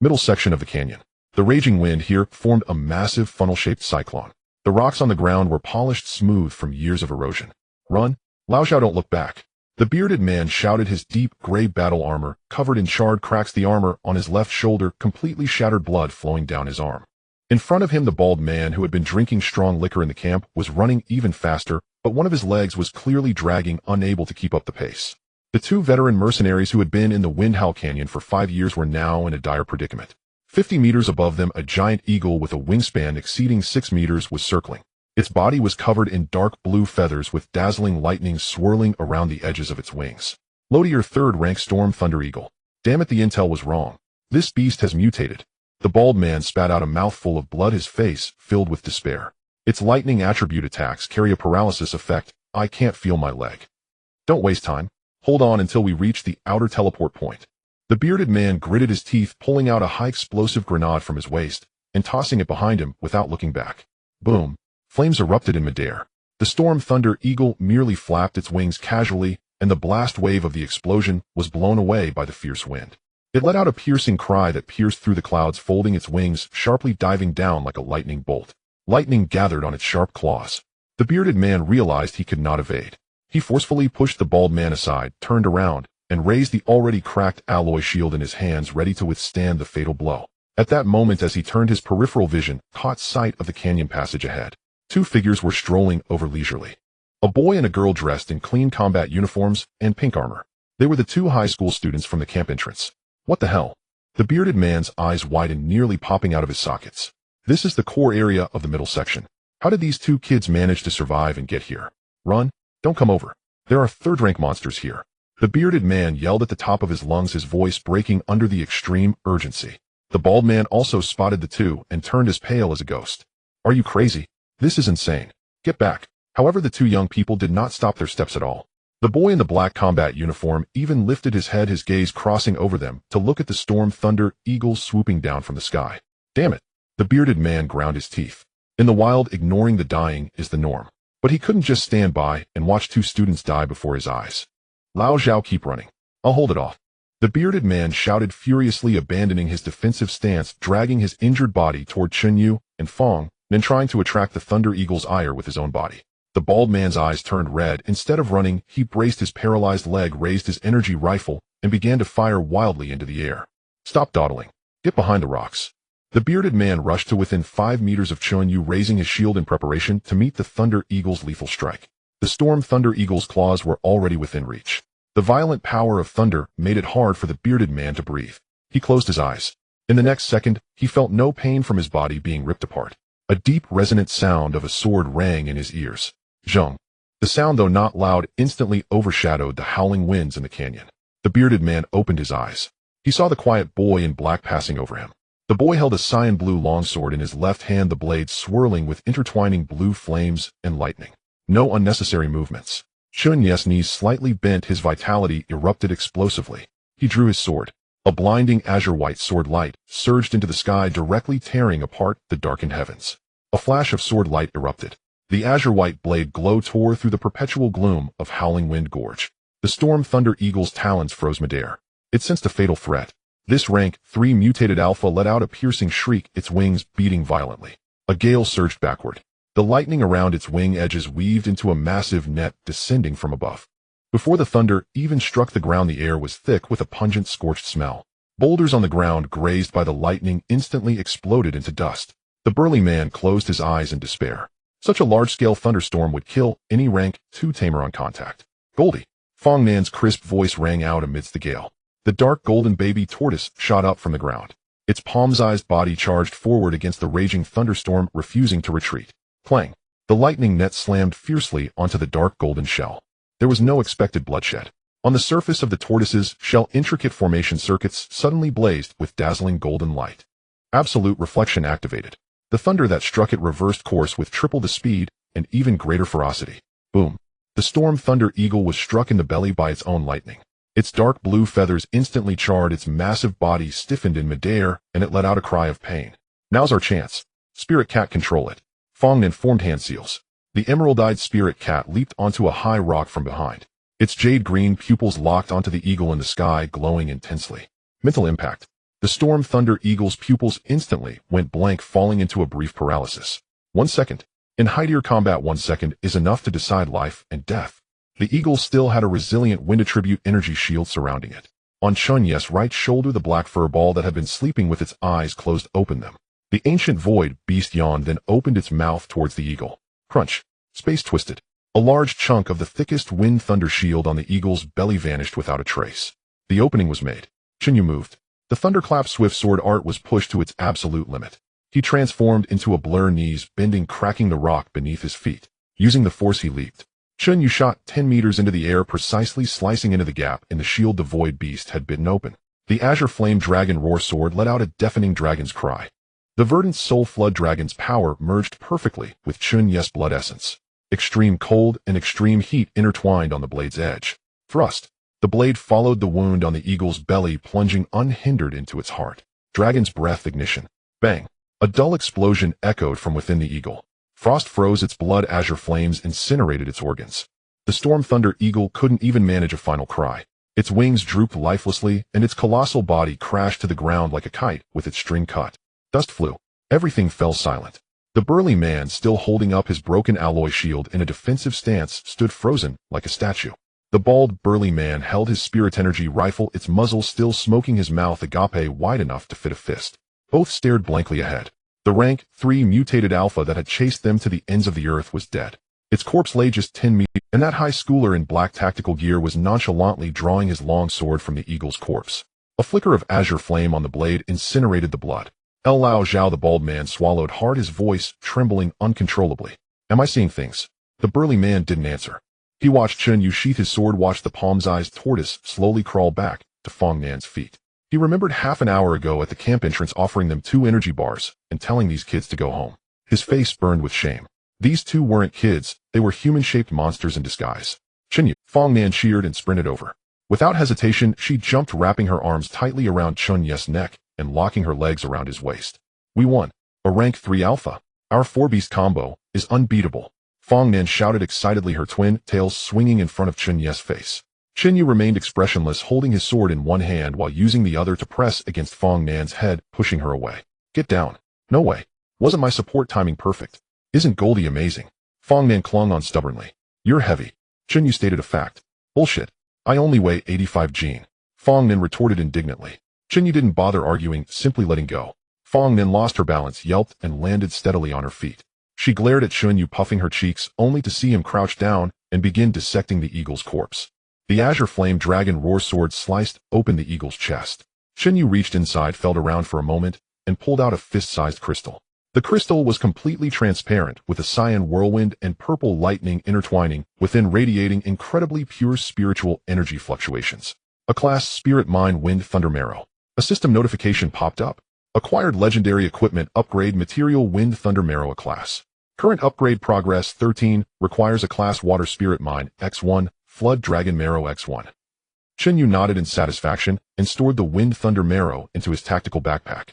Middle section of the canyon. The raging wind here formed a massive funnel-shaped cyclone. The rocks on the ground were polished smooth from years of erosion. Run! Lao Xiao, don't look back. The bearded man shouted, his deep gray battle armor covered in charred cracks, the armor on his left shoulder completely shattered, blood flowing down his arm. In front of him, the bald man who had been drinking strong liquor in the camp was running even faster, but one of his legs was clearly dragging, unable to keep up the pace. The 2 veteran mercenaries who had been in the Windhowl Canyon for 5 years were now in a dire predicament. 50 meters above them, a giant eagle with a wingspan exceeding 6 meters was circling. Its body was covered in dark blue feathers with dazzling lightning swirling around the edges of its wings. Lodier 3rd rank Storm Thunder Eagle. Damn it, the intel was wrong. This beast has mutated. The bald man spat out a mouthful of blood, his face filled with despair. Its lightning attribute attacks carry a paralysis effect. I can't feel my leg. Don't waste time. Hold on until we reach the outer teleport point. The bearded man gritted his teeth, pulling out a high-explosive grenade from his waist and tossing it behind him without looking back. Boom! Flames erupted in midair. The Storm Thunder Eagle merely flapped its wings casually, and the blast wave of the explosion was blown away by the fierce wind. It let out a piercing cry that pierced through the clouds, folding its wings, sharply diving down like a lightning bolt. Lightning gathered on its sharp claws. The bearded man realized he could not evade. He forcefully pushed the bald man aside, turned around, and raised the already cracked alloy shield in his hands, ready to withstand the fatal blow. At that moment, as he turned, his peripheral vision caught sight of the canyon passage ahead. 2 figures were strolling over leisurely. A boy and a girl dressed in clean combat uniforms and pink armor. They were the 2 high school students from the camp entrance. What the hell? The bearded man's eyes widened, nearly popping out of his sockets. This is the core area of the middle section. How did these 2 kids manage to survive and get here? Run! Don't come over. There are 3rd-rank monsters here. The bearded man yelled at the top of his lungs, his voice breaking under the extreme urgency. The bald man also spotted the 2 and turned as pale as a ghost. Are you crazy? This is insane. Get back. However, the 2 young people did not stop their steps at all. The boy in the black combat uniform even lifted his head, his gaze crossing over them to look at the Storm Thunder Eagle swooping down from the sky. Damn it. The bearded man ground his teeth. In the wild, ignoring the dying is the norm. But he couldn't just stand by and watch 2 students die before his eyes. Lao Xiao, keep running. I'll hold it off. The bearded man shouted furiously, abandoning his defensive stance, dragging his injured body toward Chen Yu and Fong, then trying to attract the Thunder Eagle's ire with his own body. The bald man's eyes turned red. Instead of running, he braced his paralyzed leg, raised his energy rifle, and began to fire wildly into the air. Stop dawdling. Get behind the rocks. The bearded man rushed to within 5 meters of Chen Yu, raising his shield in preparation to meet the Thunder Eagle's lethal strike. The Storm Thunder Eagle's claws were already within reach. The violent power of thunder made it hard for the bearded man to breathe. He closed his eyes. In the next second, he felt no pain from his body being ripped apart. A deep, resonant sound of a sword rang in his ears. Zheng. The sound, though not loud, instantly overshadowed the howling winds in the canyon. The bearded man opened his eyes. He saw the quiet boy in black passing over him. The boy held a cyan blue longsword in his left hand, the blade swirling with intertwining blue flames and lightning. No unnecessary movements. Chen Yu's knees slightly bent, his vitality erupted explosively. He drew his sword. A blinding azure-white sword light surged into the sky, directly tearing apart the darkened heavens. A flash of sword light erupted. The azure-white blade glow tore through the perpetual gloom of Howling Wind Gorge. The Storm Thunder Eagle's talons froze midair. It sensed a fatal threat. This rank 3 mutated alpha let out a piercing shriek, its wings beating violently. A gale surged backward. The lightning around its wing edges weaved into a massive net descending from above. Before the thunder even struck the ground, the air was thick with a pungent, scorched smell. Boulders on the ground, grazed by the lightning, instantly exploded into dust. The burly man closed his eyes in despair. Such a large-scale thunderstorm would kill any rank 2 tamer on contact. Goldie. Fong Nan's crisp voice rang out amidst the gale. The dark golden baby tortoise shot up from the ground. Its palm-sized body charged forward against the raging thunderstorm, refusing to retreat. Clang. The lightning net slammed fiercely onto the dark golden shell. There was no expected bloodshed. On the surface of the tortoise's shell, intricate formation circuits suddenly blazed with dazzling golden light. Absolute reflection activated. The thunder that struck it reversed course with triple the speed and even greater ferocity. Boom. The storm thunder eagle was struck in the belly by its own lightning. Its dark blue feathers instantly charred, its massive body stiffened in midair, and it let out a cry of pain. Now's our chance. Spirit cat, control it. Fongnan formed hand seals. The emerald-eyed spirit cat leaped onto a high rock from behind. Its jade-green pupils locked onto the eagle in the sky, glowing intensely. Mental impact. The storm thunder eagle's pupils instantly went blank, falling into a brief paralysis. 1 second. In high-tier combat, 1 second is enough to decide life and death. The eagle still had a resilient wind attribute energy shield surrounding it. On Chen Yu's right shoulder, the black fur ball that had been sleeping with its eyes closed opened them. The ancient void beast yawned, then opened its mouth towards the eagle. Crunch. Space twisted. A large chunk of the thickest wind thunder shield on the eagle's belly vanished without a trace. The opening was made. Chen Yu moved. The thunderclap swift sword art was pushed to its absolute limit. He transformed into a blur, knees bending, cracking the rock beneath his feet. Using the force, he leaped. Chen Yu shot 10 meters into the air, precisely slicing into the gap in the shield the void beast had bitten open. The azure flame dragon roar sword let out a deafening dragon's cry. The verdant soul flood dragon's power merged perfectly with Chen Yu's blood essence. Extreme cold and extreme heat intertwined on the blade's edge. Thrust. The blade followed the wound on the eagle's belly, plunging unhindered into its heart. Dragon's breath ignition. Bang. A dull explosion echoed from within the eagle. Frost froze its blood, azure flames incinerated its organs. The storm thunder eagle couldn't even manage a final cry. Its wings drooped lifelessly, and its colossal body crashed to the ground like a kite with its string cut. Dust flew. Everything fell silent. The burly man, still holding up his broken alloy shield in a defensive stance, stood frozen like a statue. The bald, burly man held his spirit energy rifle, its muzzle still smoking, his mouth agape wide enough to fit a fist. Both stared blankly ahead. The rank 3 mutated alpha that had chased them to the ends of the earth was dead. Its corpse lay just 10 meters, and that high schooler in black tactical gear was nonchalantly drawing his long sword from the eagle's corpse. A flicker of azure flame on the blade incinerated the blood. El Lao Zhao, the bald man, swallowed hard, his voice trembling uncontrollably. Am I seeing things? The burly man didn't answer. He watched Chen Yu sheath his sword, watched the palm-sized tortoise slowly crawl back to Fongnan's feet. He remembered half an hour ago at the camp entrance offering them 2 energy bars and telling these kids to go home. His face burned with shame. These 2 weren't kids, they were human-shaped monsters in disguise. Chen Yu. Fongnan cheered and sprinted over. Without hesitation, she jumped, wrapping her arms tightly around Chen Yu's neck and locking her legs around his waist. We won. A rank 3 alpha. Our 4-beast combo is unbeatable. Fongnan shouted excitedly, her twin tails swinging in front of Chen Yu's face. Chen Yu remained expressionless, holding his sword in one hand while using the other to press against Fongnan's head, pushing her away. Get down. No way. Wasn't my support timing perfect? Isn't Goldie amazing? Fongnan clung on stubbornly. You're heavy. Chen Yu stated a fact. Bullshit. I only weigh 85 gene. Fongnan retorted indignantly. Chen Yu didn't bother arguing, simply letting go. Fongnan lost her balance, yelped, and landed steadily on her feet. She glared at Chen Yu, puffing her cheeks, only to see him crouch down and begin dissecting the eagle's corpse. The azure flame dragon roar sword sliced open the eagle's chest. Chen Yu reached inside, felt around for a moment, and pulled out a fist-sized crystal. The crystal was completely transparent, with a cyan whirlwind and purple lightning intertwining within, radiating incredibly pure spiritual energy fluctuations. A class Spirit Mind Wind Thunder Marrow. A system notification popped up. Acquired legendary equipment upgrade, material Wind Thunder Marrow, a class. Current upgrade progress 13, requires a class Water Spirit Mine X1, Flood Dragon Marrow X1. Chen Yu nodded in satisfaction and stored the Wind Thunder Marrow into his tactical backpack.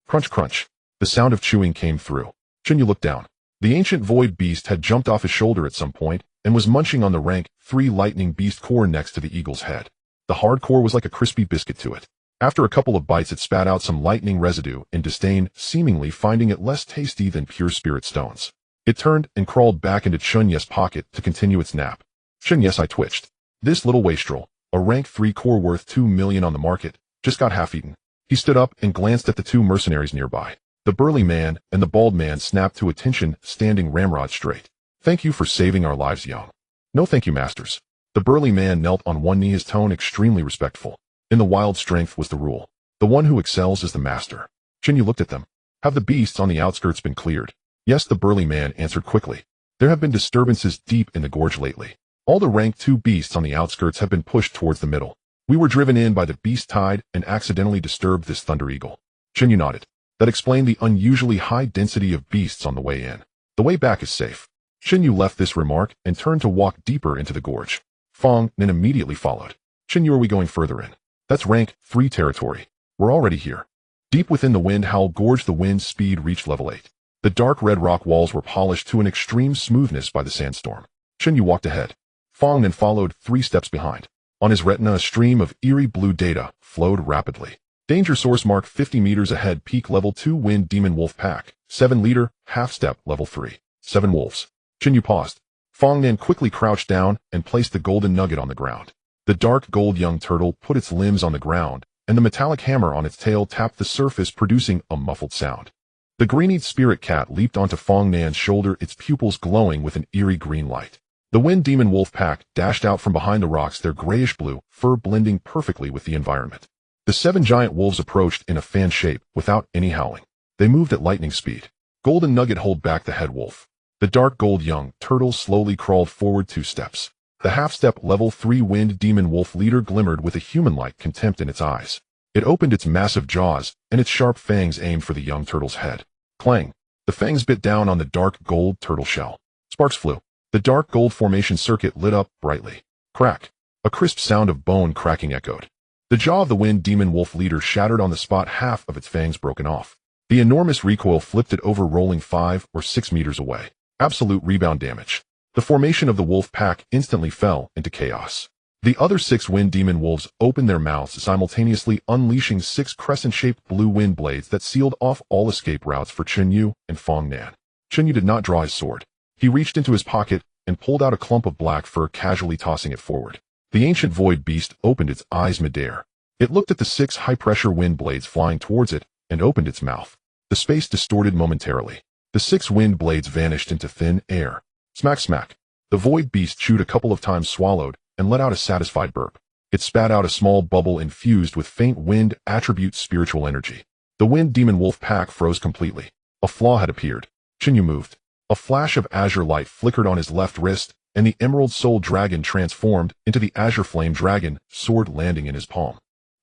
Crunch, crunch. The sound of chewing came through. Chen Yu looked down. The ancient void beast had jumped off his shoulder at some point and was munching on the rank 3 lightning beast core next to the eagle's head. The hard core was like a crispy biscuit to it. After a couple of bites, it spat out some lightning residue in disdain, seemingly finding it less tasty than pure spirit stones. It turned and crawled back into Chen Yu's pocket to continue its nap. Chen Yu, I twitched. This little wastrel, a rank 3 core worth 2 million on the market, just got half-eaten. He stood up and glanced at the 2 mercenaries nearby. The burly man and the bald man snapped to attention, standing ramrod straight. Thank you for saving our lives, young. No thank you, masters. The burly man knelt on one knee, his tone extremely respectful. In the wild, strength was the rule. The one who excels is the master. Chen Yu looked at them. Have the beasts on the outskirts been cleared? Yes, the burly man answered quickly. There have been disturbances deep in the gorge lately. All the rank 2 beasts on the outskirts have been pushed towards the middle. We were driven in by the beast tide and accidentally disturbed this thunder eagle. Chen Yu nodded. That explained the unusually high density of beasts on the way in. The way back is safe. Chen Yu left this remark and turned to walk deeper into the gorge. Fong Nan immediately followed. Chen Yu, are we going further in? That's rank 3 territory. We're already here. Deep within the Wind Howl Gorge, the wind speed reached level 8. The dark red rock walls were polished to an extreme smoothness by the sandstorm. Chen Yu walked ahead. Fong Nan followed 3 steps behind. On his retina, a stream of eerie blue data flowed rapidly. Danger source mark 50 meters ahead, peak level 2 wind demon wolf pack. 7 leader, half step level 3. 7 wolves. Chen Yu paused. Fong Nan quickly crouched down and placed the golden nugget on the ground. The dark gold young turtle put its limbs on the ground, and the metallic hammer on its tail tapped the surface, producing a muffled sound. The green-eyed spirit cat leaped onto Fong Nan's shoulder, its pupils glowing with an eerie green light. The wind demon wolf pack dashed out from behind the rocks, their grayish-blue fur blending perfectly with the environment. The 7 giant wolves approached in a fan shape without any howling. They moved at lightning speed. Golden Nugget held back the head wolf. The dark gold young turtle slowly crawled forward 2 steps. The half-step level 3 wind demon wolf leader glimmered with a human-like contempt in its eyes. It opened its massive jaws, and its sharp fangs aimed for the young turtle's head. Clang! The fangs bit down on the dark gold turtle shell. Sparks flew. The dark gold formation circuit lit up brightly. Crack! A crisp sound of bone cracking echoed. The jaw of the wind demon wolf leader shattered on the spot, half of its fangs broken off. The enormous recoil flipped it over, rolling 5 or 6 meters away. Absolute rebound damage. The formation of the wolf pack instantly fell into chaos. The other 6 wind demon wolves opened their mouths simultaneously, unleashing 6 crescent-shaped blue wind blades that sealed off all escape routes for Chen Yu and Fong Nan. Chen Yu did not draw his sword. He reached into his pocket and pulled out a clump of black fur, casually tossing it forward. The ancient void beast opened its eyes midair. It looked at the 6 high-pressure wind blades flying towards it and opened its mouth. The space distorted momentarily. The 6 wind blades vanished into thin air. Smack, smack. The void beast chewed a couple of times, swallowed, and let out a satisfied burp. It spat out a small bubble infused with faint wind attribute spiritual energy. The wind demon wolf pack froze completely. A flaw had appeared. Chen Yu moved. A flash of azure light flickered on his left wrist, and the emerald soul dragon transformed into the azure flame dragon, sword landing in his palm.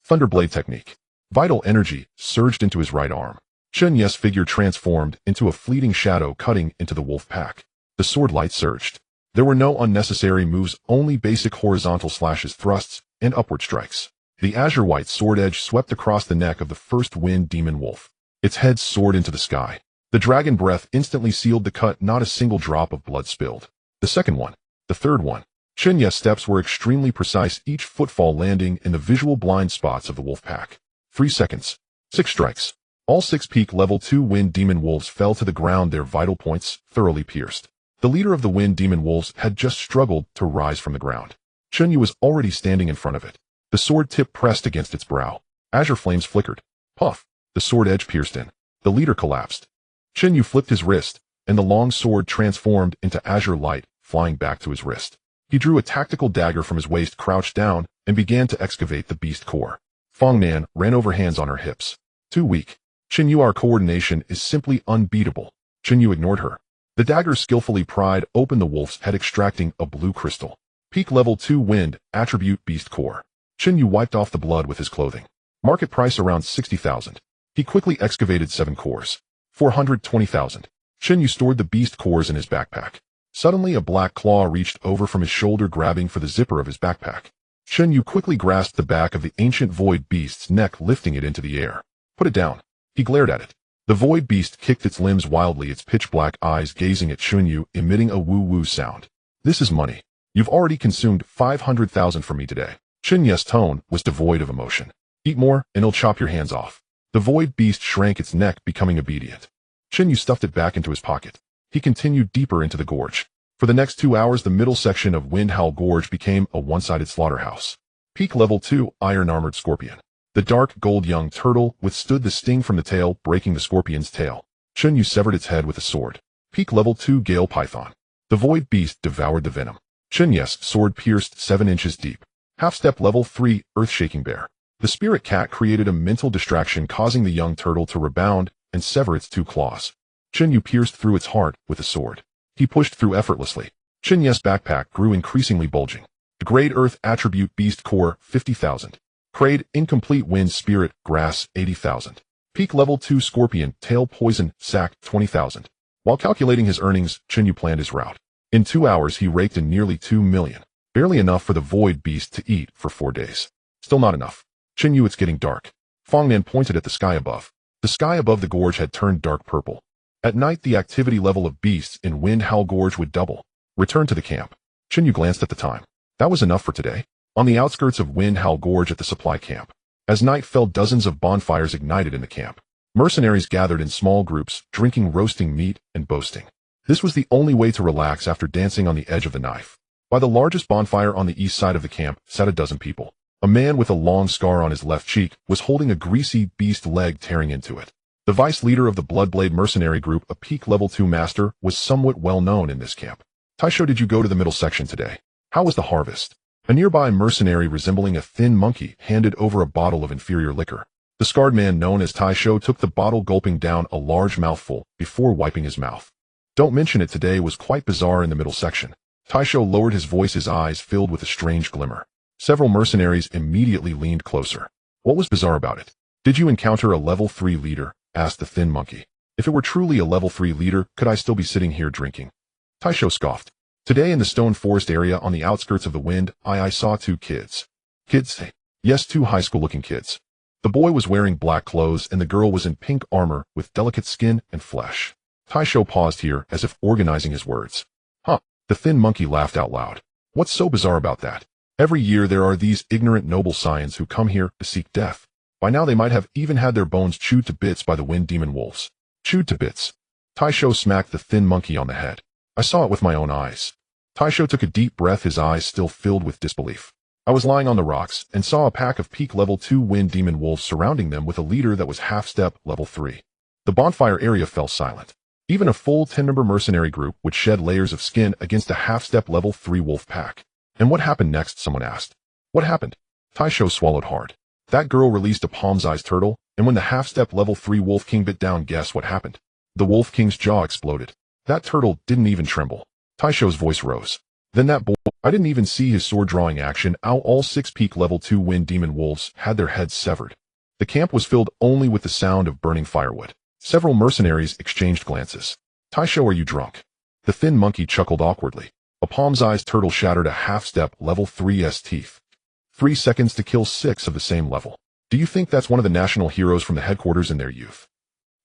Thunderblade technique. Vital energy surged into his right arm. Chen Yu's figure transformed into a fleeting shadow, cutting into the wolf pack. The sword light surged. There were no unnecessary moves, only basic horizontal slashes, thrusts, and upward strikes. The azure white sword edge swept across the neck of the first wind demon wolf. Its head soared into the sky. The dragon breath instantly sealed the cut, not a single drop of blood spilled. The second one. The third one. Chen Yu's steps were extremely precise, each footfall landing in the visual blind spots of the wolf pack. 3 seconds. 6 strikes. All 6 peak level 2 wind demon wolves fell to the ground, their vital points thoroughly pierced. The leader of the wind demon wolves had just struggled to rise from the ground. Chen Yu was already standing in front of it. The sword tip pressed against its brow. Azure flames flickered. Puff! The sword edge pierced in. The leader collapsed. Chen Yu flipped his wrist, and the long sword transformed into azure light, flying back to his wrist. He drew a tactical dagger from his waist, crouched down, and began to excavate the beast core. Fong Nan ran over, hands on her hips. Too weak. Chen Yu, our coordination is simply unbeatable. Chen Yu ignored her. The dagger skillfully pried open the wolf's head, extracting a blue crystal. Peak level 2 wind attribute beast core. Chen Yu wiped off the blood with his clothing. Market price around 60,000. He quickly excavated 7 cores. 420,000. Chen Yu stored the beast cores in his backpack. Suddenly a black claw reached over from his shoulder, grabbing for the zipper of his backpack. Chen Yu quickly grasped the back of the ancient void beast's neck, lifting it into the air. Put it down. He glared at it. The void beast kicked its limbs wildly, its pitch-black eyes gazing at Chen Yu, emitting a woo-woo sound. This is money. You've already consumed 500,000 from me today. Chen Yu's tone was devoid of emotion. Eat more, and I'll chop your hands off. The void beast shrank its neck, becoming obedient. Chen Yu stuffed it back into his pocket. He continued deeper into the gorge. For the next 2 hours, the middle section of Wind Howl Gorge became a one-sided slaughterhouse. Peak level 2 iron-armored scorpion. The dark gold young turtle withstood the sting from the tail, breaking the scorpion's tail. Chen Yu severed its head with a sword. Peak level 2 gale python. The void beast devoured the venom. Chen Yu's sword pierced 7 inches deep. Half-step level 3 earth-shaking bear. The spirit cat created a mental distraction, causing the young turtle to rebound and sever its 2 claws. Chen Yu pierced through its heart with a sword. He pushed through effortlessly. Chen Yu's backpack grew increasingly bulging. The Great Earth Attribute Beast Core 50,000. Crade Incomplete Wind Spirit Grass 80,000. Peak level 2 Scorpion, Tail Poison, Sack, 20,000. While calculating his earnings, Chen Yu planned his route. In 2 hours he raked in nearly 2 million. Barely enough for the void beast to eat for 4 days. Still not enough. Chen Yu, it's getting dark. Fongnan pointed at the sky above. The sky above the gorge had turned dark purple. At night the activity level of beasts in Wind Howl Gorge would double. Return to the camp. Chen Yu glanced at the time. That was enough for today. On the outskirts of Wind Howl Gorge at the supply camp. As night fell, dozens of bonfires ignited in the camp. Mercenaries gathered in small groups, drinking roasting meat and boasting. This was the only way to relax after dancing on the edge of the knife. By the largest bonfire on the east side of the camp sat a dozen people. A man with a long scar on his left cheek was holding a greasy beast leg tearing into it. The vice leader of the Bloodblade mercenary group, a peak level 2 master, was somewhat well known in this camp. Taisho, did you go to the middle section today? How was the harvest? A nearby mercenary resembling a thin monkey handed over a bottle of inferior liquor. The scarred man known as Taisho took the bottle, gulping down a large mouthful before wiping his mouth. Don't mention it, today was quite bizarre in the middle section. Taisho lowered his voice, his eyes filled with a strange glimmer. Several mercenaries immediately leaned closer. What was bizarre about it? Did you encounter a level 3 leader? Asked the thin monkey. If it were truly a level 3 leader, could I still be sitting here drinking? Taisho scoffed. Today in the stone forest area on the outskirts of the wind, I saw 2 kids. Kids? Yes, 2 high school looking kids. The boy was wearing black clothes and the girl was in pink armor with delicate skin and flesh. Taisho paused here as if organizing his words. Huh. The thin monkey laughed out loud. What's so bizarre about that? Every year there are these ignorant noble scions who come here to seek death. By now they might have even had their bones chewed to bits by the wind demon wolves. Chewed to bits. Taisho smacked the thin monkey on the head. I saw it with my own eyes. Taisho took a deep breath, his eyes still filled with disbelief. I was lying on the rocks and saw a pack of peak level 2 wind demon wolves surrounding them with a leader that was half-step level 3. The bonfire area fell silent. Even a full 10-member mercenary group would shed layers of skin against a half-step level 3 wolf pack. And what happened next? Someone asked. What happened? Taisho swallowed hard. That girl released a palm-sized turtle, and when the half-step level 3 wolf king bit down, guess what happened? The wolf king's jaw exploded. That turtle didn't even tremble. Taisho's voice rose. Then that boy, I didn't even see his sword drawing action. All 6 peak level 2 wind demon wolves had their heads severed. The camp was filled only with the sound of burning firewood. Several mercenaries exchanged glances. Taisho, are you drunk? The thin monkey chuckled awkwardly. A palm-sized turtle shattered a half-step level 3's teeth. 3 seconds to kill 6 of the same level. Do you think that's one of the national heroes from the headquarters in their youth?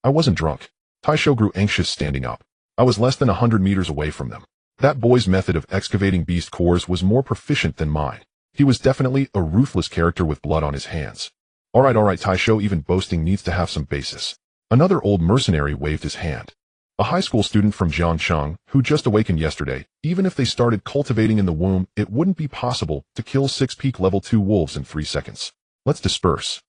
I wasn't drunk. Taisho grew anxious standing up. I was less than 100 meters away from them. That boy's method of excavating beast cores was more proficient than mine. He was definitely a ruthless character with blood on his hands. All right, Taisho, even boasting needs to have some basis. Another old mercenary waved his hand. A high school student from Jiangcheng who just awakened yesterday. Even if they started cultivating in the womb, it wouldn't be possible to kill 6 peak level 2 wolves in 3 seconds. Let's disperse.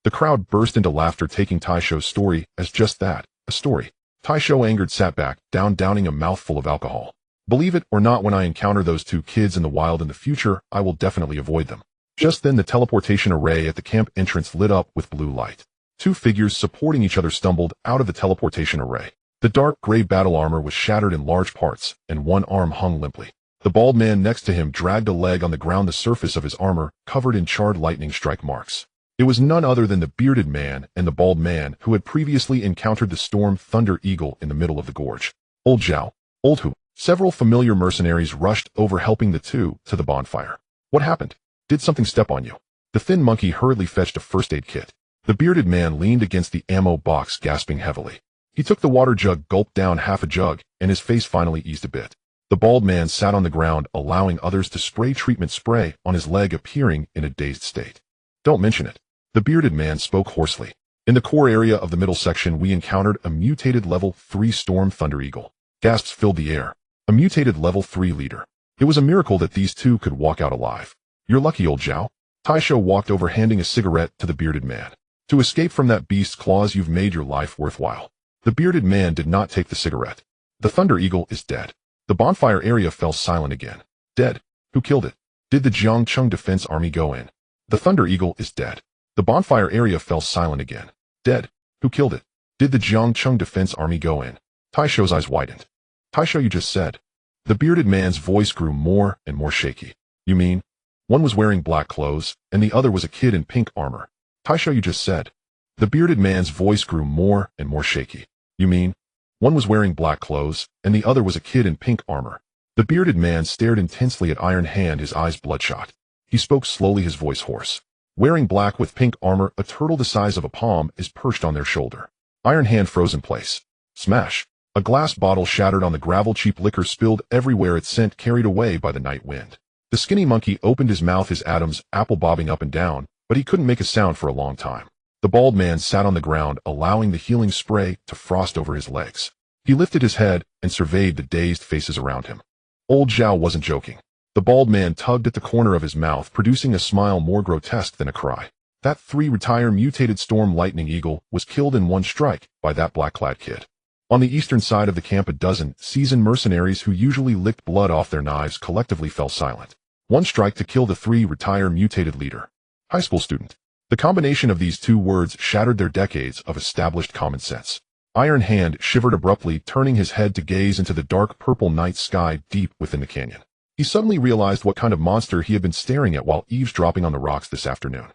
The crowd burst into laughter, taking Taisho's story as just that, a story. Taisho, angered, sat back, downing a mouthful of alcohol. Believe it or not, when I encounter those 2 kids in the wild in the future, I will definitely avoid them. Just then the teleportation array at the camp entrance lit up with blue light. 2 figures supporting each other stumbled out of the teleportation array. The dark gray battle armor was shattered in large parts, and one arm hung limply. The bald man next to him dragged a leg on the ground, the surface of his armor covered in charred lightning strike marks. It was none other than the bearded man and the bald man who had previously encountered the storm Thunder Eagle in the middle of the gorge. Old Zhao, Old Hu. Several familiar mercenaries rushed over, helping the 2 to the bonfire. What happened? Did something step on you? The thin monkey hurriedly fetched a first aid kit. The bearded man leaned against the ammo box, gasping heavily. He took the water jug, gulped down half a jug, and his face finally eased a bit. The bald man sat on the ground, allowing others to spray treatment spray on his leg, appearing in a dazed state. Don't mention it. The bearded man spoke hoarsely. In the core area of the middle section, we encountered a mutated level 3 storm Thunder Eagle. Gasps filled the air. A mutated level 3 leader. It was a miracle that these 2 could walk out alive. You're lucky, old Zhao. Taisho walked over, handing a cigarette to the bearded man. To escape from that beast's claws, you've made your life worthwhile. The bearded man did not take the cigarette. The Thunder Eagle is dead. The bonfire area fell silent again. Dead. Who killed it? Did the Jiangcheng Defense Army go in? The Thunder Eagle is dead. The bonfire area fell silent again. Dead. Who killed it? Did the Jiangcheng Defense Army go in? Taisho's eyes widened. Taisho, you just said. The bearded man's voice grew more and more shaky. You mean? One was wearing black clothes, and the other was a kid in pink armor. Taisho, you just said. The bearded man's voice grew more and more shaky. You mean? One was wearing black clothes, and the other was a kid in pink armor. The bearded man stared intensely at Iron Hand, his eyes bloodshot. He spoke slowly, his voice hoarse. Wearing black with pink armor, a turtle the size of a palm is perched on their shoulder. Iron Hand froze in place. Smash! A glass bottle shattered on the gravel, cheap liquor spilled everywhere, its scent carried away by the night wind. The skinny monkey opened his mouth, his atoms apple bobbing up and down, but he couldn't make a sound for a long time. The bald man sat on the ground, allowing the healing spray to frost over his legs. He lifted his head and surveyed the dazed faces around him. Old Zhao wasn't joking. The bald man tugged at the corner of his mouth, producing a smile more grotesque than a cry. That 3-retire mutated storm lightning eagle was killed in one strike by that black-clad kid. On the eastern side of the camp, a dozen seasoned mercenaries who usually licked blood off their knives collectively fell silent. One strike to kill the 3-retire mutated leader. High school student. The combination of these two words shattered their decades of established common sense. Iron Hand shivered abruptly, turning his head to gaze into the dark purple night sky deep within the canyon. He suddenly realized what kind of monster he had been staring at while eavesdropping on the rocks this afternoon.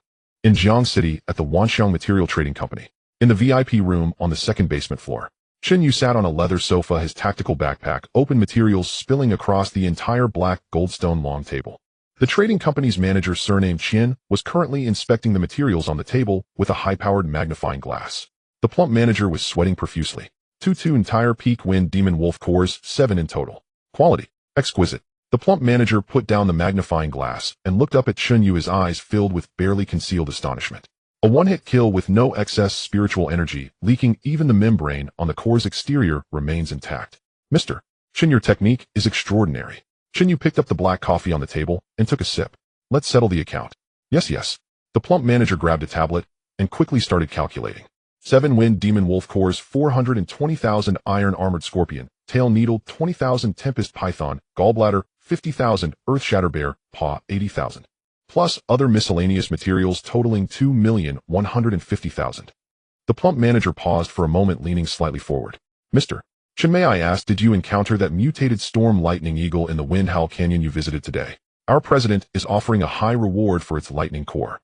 In Jiang City, at the Wanxiang Material Trading Company. In the VIP room on the second basement floor. Chen Yu sat on a leather sofa, his tactical backpack, open materials spilling across the entire black goldstone long table. The trading company's manager, surnamed Qian, was currently inspecting the materials on the table with a high-powered magnifying glass. The plump manager was sweating profusely. 2 entire peak wind demon wolf cores, 7 in total. Quality. Exquisite. The plump manager put down the magnifying glass and looked up at Chen Yu, his eyes filled with barely concealed astonishment. A one-hit kill with no excess spiritual energy, leaking even the membrane on the core's exterior remains intact. Mr. Chen, your technique is extraordinary. Chen Yu picked up the black coffee on the table and took a sip. Let's settle the account. Yes. The plump manager grabbed a tablet and quickly started calculating. 7 wind demon wolf cores, 420,000 iron armored scorpion, tail needle 20,000 tempest python, gallbladder 50,000, earth shatter bear, paw 80,000. Plus other miscellaneous materials totaling 2,150,000. The plump manager paused for a moment, leaning slightly forward. Mr. Chen, may I ask, did you encounter that mutated storm lightning eagle in the Wind Howl Canyon you visited today? Our president is offering a high reward for its lightning core.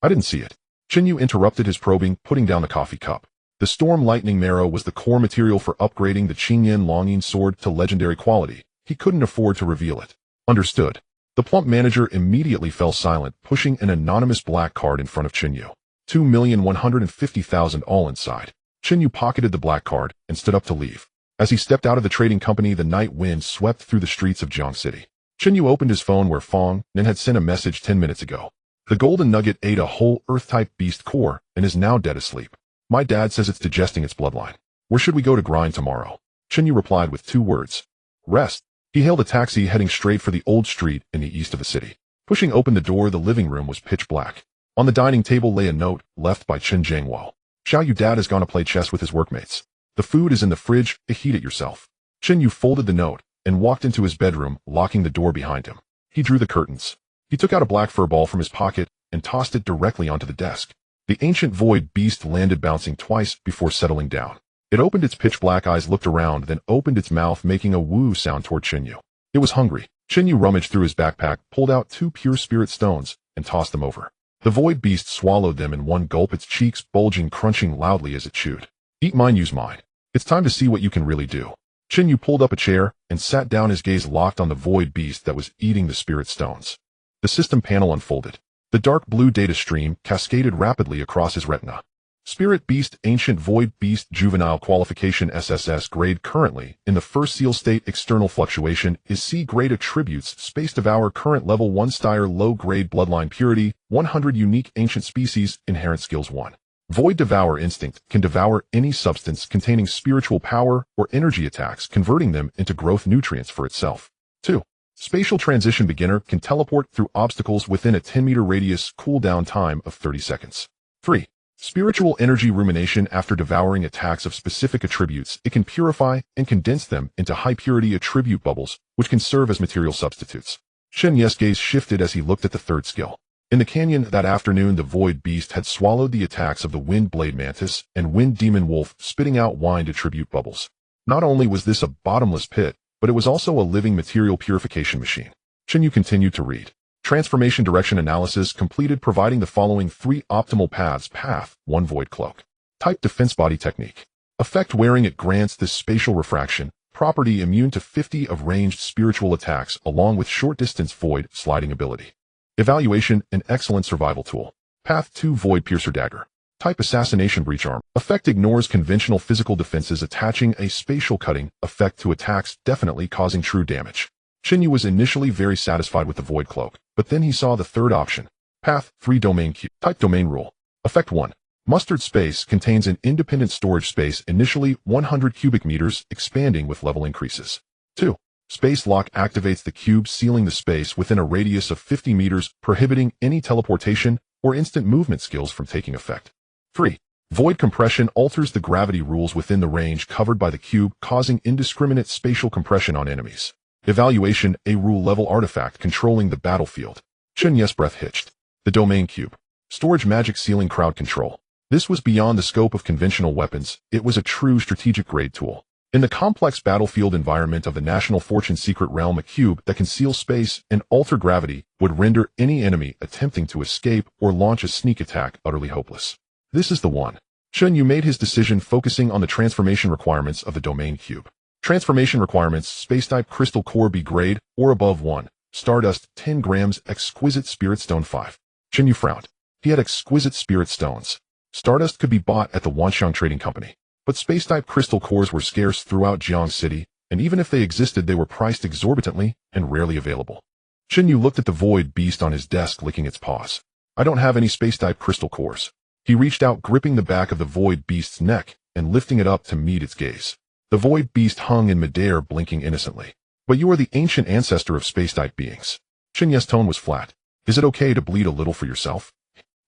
I didn't see it. Chen Yu interrupted his probing, putting down the coffee cup. The storm lightning marrow was the core material for upgrading the Qingyan Longyin sword to legendary quality. He couldn't afford to reveal it. Understood. The plump manager immediately fell silent, pushing an anonymous black card in front of Chen Yu. 2,150,000 all inside. Chen Yu pocketed the black card and stood up to leave. As he stepped out of the trading company, the night wind swept through the streets of Jiang City. Chen Yu opened his phone where Fong Nen had sent a message 10 minutes ago. The golden nugget ate a whole Earth-type beast core and is now dead asleep. My dad says it's digesting its bloodline. Where should we go to grind tomorrow? Chen Yu replied with 2 words. Rest. He hailed a taxi heading straight for the old street in the east of the city. Pushing open the door, the living room was pitch black. On the dining table lay a note left by Chen Zhangwao. Xiao Yu, dad has gone to play chess with his workmates. The food is in the fridge, heat it yourself. Chen Yu folded the note and walked into his bedroom, locking the door behind him. He drew the curtains. He took out a black fur ball from his pocket and tossed it directly onto the desk. The ancient void beast landed, bouncing twice before settling down. It opened its pitch-black eyes, looked around, then opened its mouth, making a woo sound toward Chen Yu. It was hungry. Chen Yu rummaged through his backpack, pulled out 2 pure spirit stones, and tossed them over. The void beast swallowed them in one gulp, its cheeks bulging, crunching loudly as it chewed. Eat mine, use mine. It's time to see what you can really do. Chen Yu pulled up a chair and sat down, his gaze locked on the void beast that was eating the spirit stones. The system panel unfolded. The dark blue data stream cascaded rapidly across his retina. Spirit Beast, Ancient Void Beast, Juvenile Qualification SSS grade, currently in the first seal state. External fluctuation is C grade. Attributes: Space Devour, current level 1 Styre, low grade. Bloodline purity 100, unique ancient species. Inherent skills 1. Void Devour instinct can devour any substance containing spiritual power or energy attacks, converting them into growth nutrients for itself. 2. Spatial transition beginner can teleport through obstacles within a 10-meter radius, cooldown time of 30 seconds. 3. Spiritual energy rumination. After devouring attacks of specific attributes, it can purify and condense them into high-purity attribute bubbles, which can serve as material substitutes. Shen Yu's gaze shifted as he looked at the third skill. In the canyon that afternoon, the void beast had swallowed the attacks of the wind blade mantis and wind demon wolf, spitting out wind attribute bubbles. Not only was this a bottomless pit, but it was also a living material purification machine. Chen Yu continued to read. Transformation direction analysis completed, providing the following 3 optimal paths. Path 1, Void Cloak. Type defense body technique. Effect: wearing it grants this spatial refraction property, immune to 50 of ranged spiritual attacks along with short distance void sliding ability. Evaluation: an excellent survival tool. Path 2, Void Piercer Dagger. Type assassination breach armor. Effect: ignores conventional physical defenses, attaching a spatial cutting effect to attacks, definitely causing true damage. Chen Yu was initially very satisfied with the Void Cloak, but then he saw the third option. Path 3, Domain Cube. Type domain rule. Effect 1. Mustard space contains an independent storage space, initially 100 cubic meters, expanding with level increases. 2. Space lock activates the cube, sealing the space within a radius of 50 meters, prohibiting any teleportation or instant movement skills from taking effect. 3. Void compression alters the gravity rules within the range covered by the cube, causing indiscriminate spatial compression on enemies. Evaluation: a rule-level artifact controlling the battlefield. Chen Yu's breath hitched. The Domain Cube. Storage magic sealing crowd control. This was beyond the scope of conventional weapons. It was a true strategic grade tool. In the complex battlefield environment of the National Fortune Secret Realm, a cube that can seal space and alter gravity would render any enemy attempting to escape or launch a sneak attack utterly hopeless. This is the one. Chen Yu made his decision, focusing on the transformation requirements of the Domain Cube. Transformation requirements: space type crystal core B grade or above 1. Stardust 10 grams. Exquisite Spirit Stone 5. Chen Yu frowned. He had exquisite spirit stones. Stardust could be bought at the Wanxiang Trading Company, but space type crystal cores were scarce throughout Jiang City, and even if they existed, they were priced exorbitantly and rarely available. Chen Yu looked at the void beast on his desk, licking its paws. I don't have any space type crystal cores. He reached out, gripping the back of the void beast's neck and lifting it up to meet its gaze. The void beast hung in midair, blinking innocently. But you are the ancient ancestor of space-type beings. Chen Yu's tone was flat. Is it okay to bleed a little for yourself?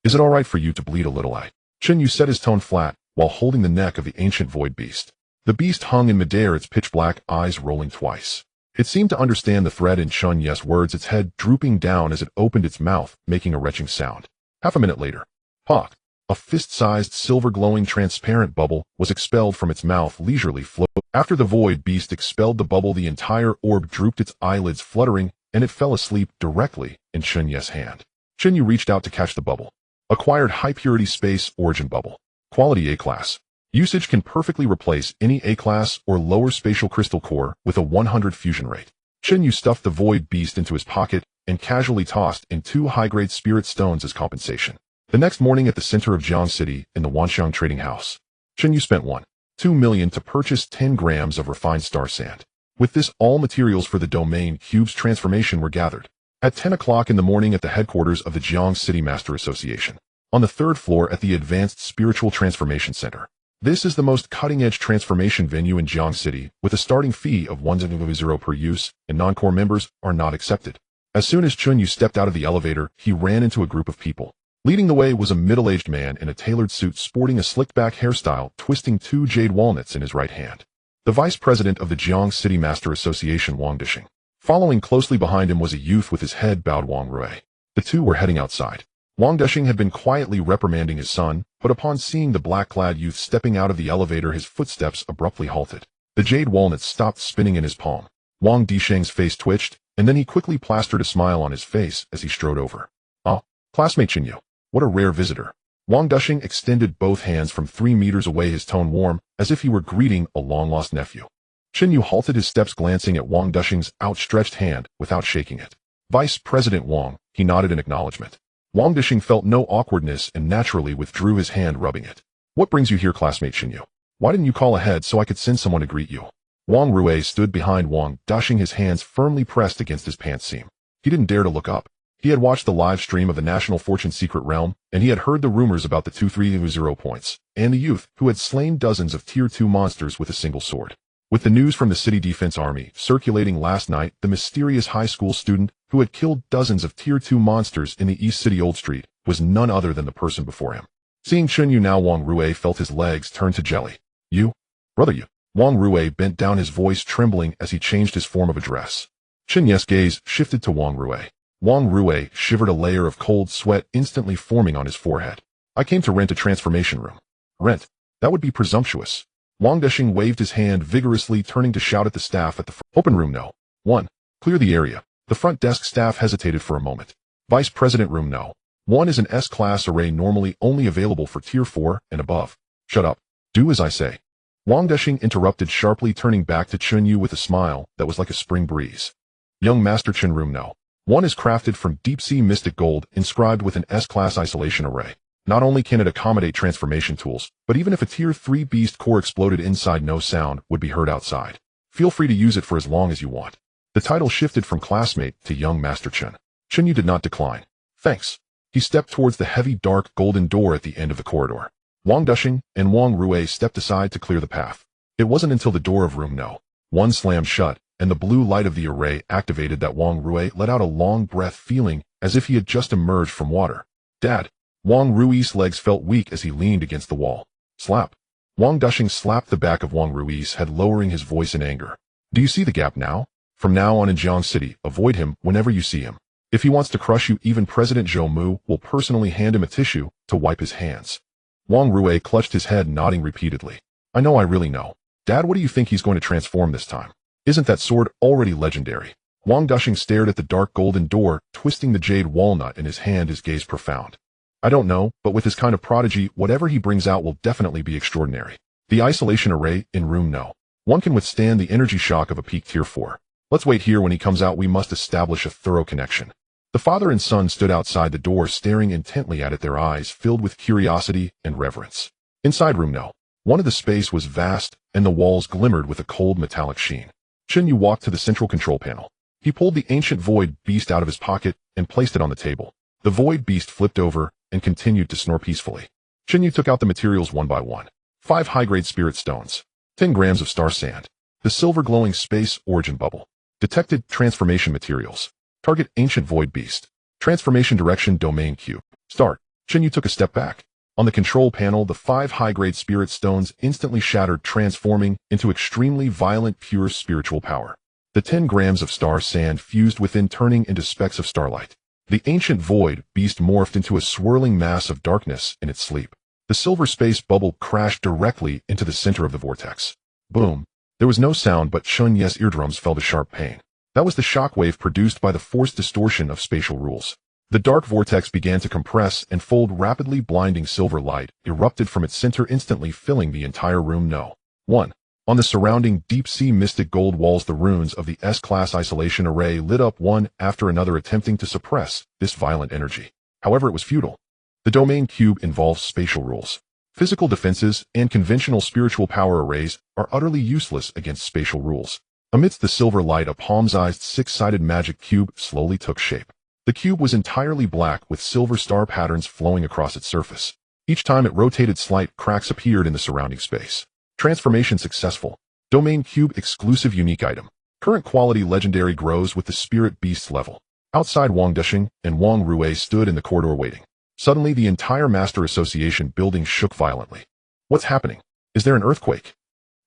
Is it alright for you to bleed a little? Chen Yu set his tone flat while holding the neck of the ancient void beast. The beast hung in midair, its pitch-black eyes rolling twice. It seemed to understand the threat in Chen Yu's words, its head drooping down as it opened its mouth, making a retching sound. Half a minute later, Pock! A fist-sized, silver-glowing, transparent bubble was expelled from its mouth, leisurely floating. After the void beast expelled the bubble, the entire orb drooped, its eyelids fluttering, and it fell asleep directly in Chen Yu's hand. Chen Yu reached out to catch the bubble. Acquired high-purity space origin bubble. Quality A-class. Usage can perfectly replace any A-class or lower spatial crystal core with a 100 fusion rate. Chen Yu stuffed the void beast into his pocket and casually tossed in 2 high-grade spirit stones as compensation. The next morning, at the center of Jiang City in the Wanxiang Trading House, Chen Yu spent 1.2 million to purchase 10 grams of refined star sand. With this, all materials for the Domain Cube's transformation were gathered. At 10 o'clock in the morning, at the headquarters of the Jiang City Master Association, on the 3rd floor at the Advanced Spiritual Transformation Center. This is the most cutting-edge transformation venue in Jiang City, with a starting fee of 100 per use, and non-core members are not accepted. As soon as Chen Yu stepped out of the elevator, he ran into a group of people. Leading the way was a middle-aged man in a tailored suit, sporting a slicked-back hairstyle, twisting 2 jade walnuts in his right hand. The vice president of the Jiang City Master Association, Wang Dishing. Following closely behind him was a youth with his head bowed, Wang Rui. The two were heading outside. Wang Dishing had been quietly reprimanding his son, but upon seeing the black-clad youth stepping out of the elevator, his footsteps abruptly halted. The jade walnuts stopped spinning in his palm. Wang Dishing's face twitched, and then he quickly plastered a smile on his face as he strode over. "Ah, classmate Chen Yu. What a rare visitor." Wang Dishing extended both hands from 3 meters away, his tone warm, as if he were greeting a long-lost nephew. Chen Yu halted his steps, glancing at Wang Dishing's outstretched hand without shaking it. "Vice President Wang," he nodded in acknowledgement. Wang Dishing felt no awkwardness and naturally withdrew his hand, rubbing it. "What brings you here, classmate Chen Yu? Why didn't you call ahead so I could send someone to greet you?" Wang Rui stood behind Wang Dishing, his hands firmly pressed against his pants seam. He didn't dare to look up. He had watched the live stream of the National Fortune Secret Realm, and he had heard the rumors about the 230 points, and the youth who had slain dozens of Tier 2 monsters with a single sword. With the news from the City Defense Army circulating last night, the mysterious high school student who had killed dozens of Tier 2 monsters in the East City Old Street was none other than the person before him. Seeing Chen Yu now, Wang Rui felt his legs turn to jelly. "You? Brother Yu." Wang Rui bent down, his voice trembling as he changed his form of address. Chen Yu's gaze shifted to Wang Rui. Wang Rui shivered, a layer of cold sweat instantly forming on his forehead. "I came to rent a transformation room." "Rent? That would be presumptuous." Wang Dishing waved his hand vigorously, turning to shout at the staff at the front. "Open room No. 1. Clear the area." The front desk staff hesitated for a moment. Vice President Room No. 1 is an S-class array normally only available for Tier 4 and above. Shut up. Do as I say. Wang Deshing interrupted sharply, turning back to Chen Yu with a smile that was like a spring breeze. Young Master Chen, Room No. 1 is crafted from deep-sea mystic gold inscribed with an S-class isolation array. Not only can it accommodate transformation tools, but even if a Tier 3 beast core exploded inside, no sound would be heard outside. Feel free to use it for as long as you want. The title shifted from classmate to Young Master Chen. Chen Yu did not decline. Thanks. He stepped towards the heavy dark golden door at the end of the corridor. Wang Deshing and Wang Rui stepped aside to clear the path. It wasn't until the door of Room No. 1 slammed shut, and the blue light of the array activated that Wang Rui let out a long breath, feeling as if he had just emerged from water. Dad! Wang Rui's legs felt weak as he leaned against the wall. Slap! Wang Deshing slapped the back of Wang Rui's head, lowering his voice in anger. Do you see the gap now? From now on in Jiang City, avoid him whenever you see him. If he wants to crush you, even President Zhou Mu will personally hand him a tissue to wipe his hands. Wang Rui clutched his head, nodding repeatedly. I know, I really know. Dad, what do you think he's going to transform this time? Isn't that sword already legendary? Wang Deshing stared at the dark golden door, twisting the jade walnut in his hand, his gaze profound. I don't know, but with his kind of prodigy, whatever he brings out will definitely be extraordinary. The isolation array in Room No. 1 can withstand the energy shock of a peak Tier 4. Let's wait here. When he comes out, we must establish a thorough connection. The father and son stood outside the door, staring intently at it, their eyes filled with curiosity and reverence. Inside Room No. 1 of the space was vast, and the walls glimmered with a cold metallic sheen. Chen Yu walked to the central control panel. He pulled the ancient void beast out of his pocket and placed it on the table. The void beast flipped over and continued to snore peacefully. Chen Yu took out the materials one by one. 5 high-grade spirit stones. 10 grams of star sand. The silver glowing space origin bubble. Detected transformation materials. Target ancient void beast. Transformation direction domain cube. Start. Chen Yu took a step back. On the control panel, the 5 high-grade spirit stones instantly shattered, transforming into extremely violent pure spiritual power. The 10 grams of star sand fused within, turning into specks of starlight. The ancient void beast morphed into a swirling mass of darkness in its sleep. The silver space bubble crashed directly into the center of the vortex. Boom. There was no sound, but Chen Yu's eardrums felt a sharp pain. That was the shockwave produced by the forced distortion of spatial rules. The dark vortex began to compress and fold rapidly. Blinding silver light erupted from its center, instantly filling the entire Room No. 1. On the surrounding deep-sea mystic gold walls, the runes of the S-class isolation array lit up one after another, attempting to suppress this violent energy. However, it was futile. The domain cube involves spatial rules. Physical defenses and conventional spiritual power arrays are utterly useless against spatial rules. Amidst the silver light, a palm-sized 6-sided magic cube slowly took shape. The cube was entirely black, with silver star patterns flowing across its surface. Each time it rotated, slight cracks appeared in the surrounding space. Transformation successful. Domain cube exclusive unique item. Current quality legendary, grows with the spirit beast level. Outside, Wang Deshing and Wang Rui stood in the corridor waiting. Suddenly, the entire Master Association building shook violently. What's happening? Is there an earthquake?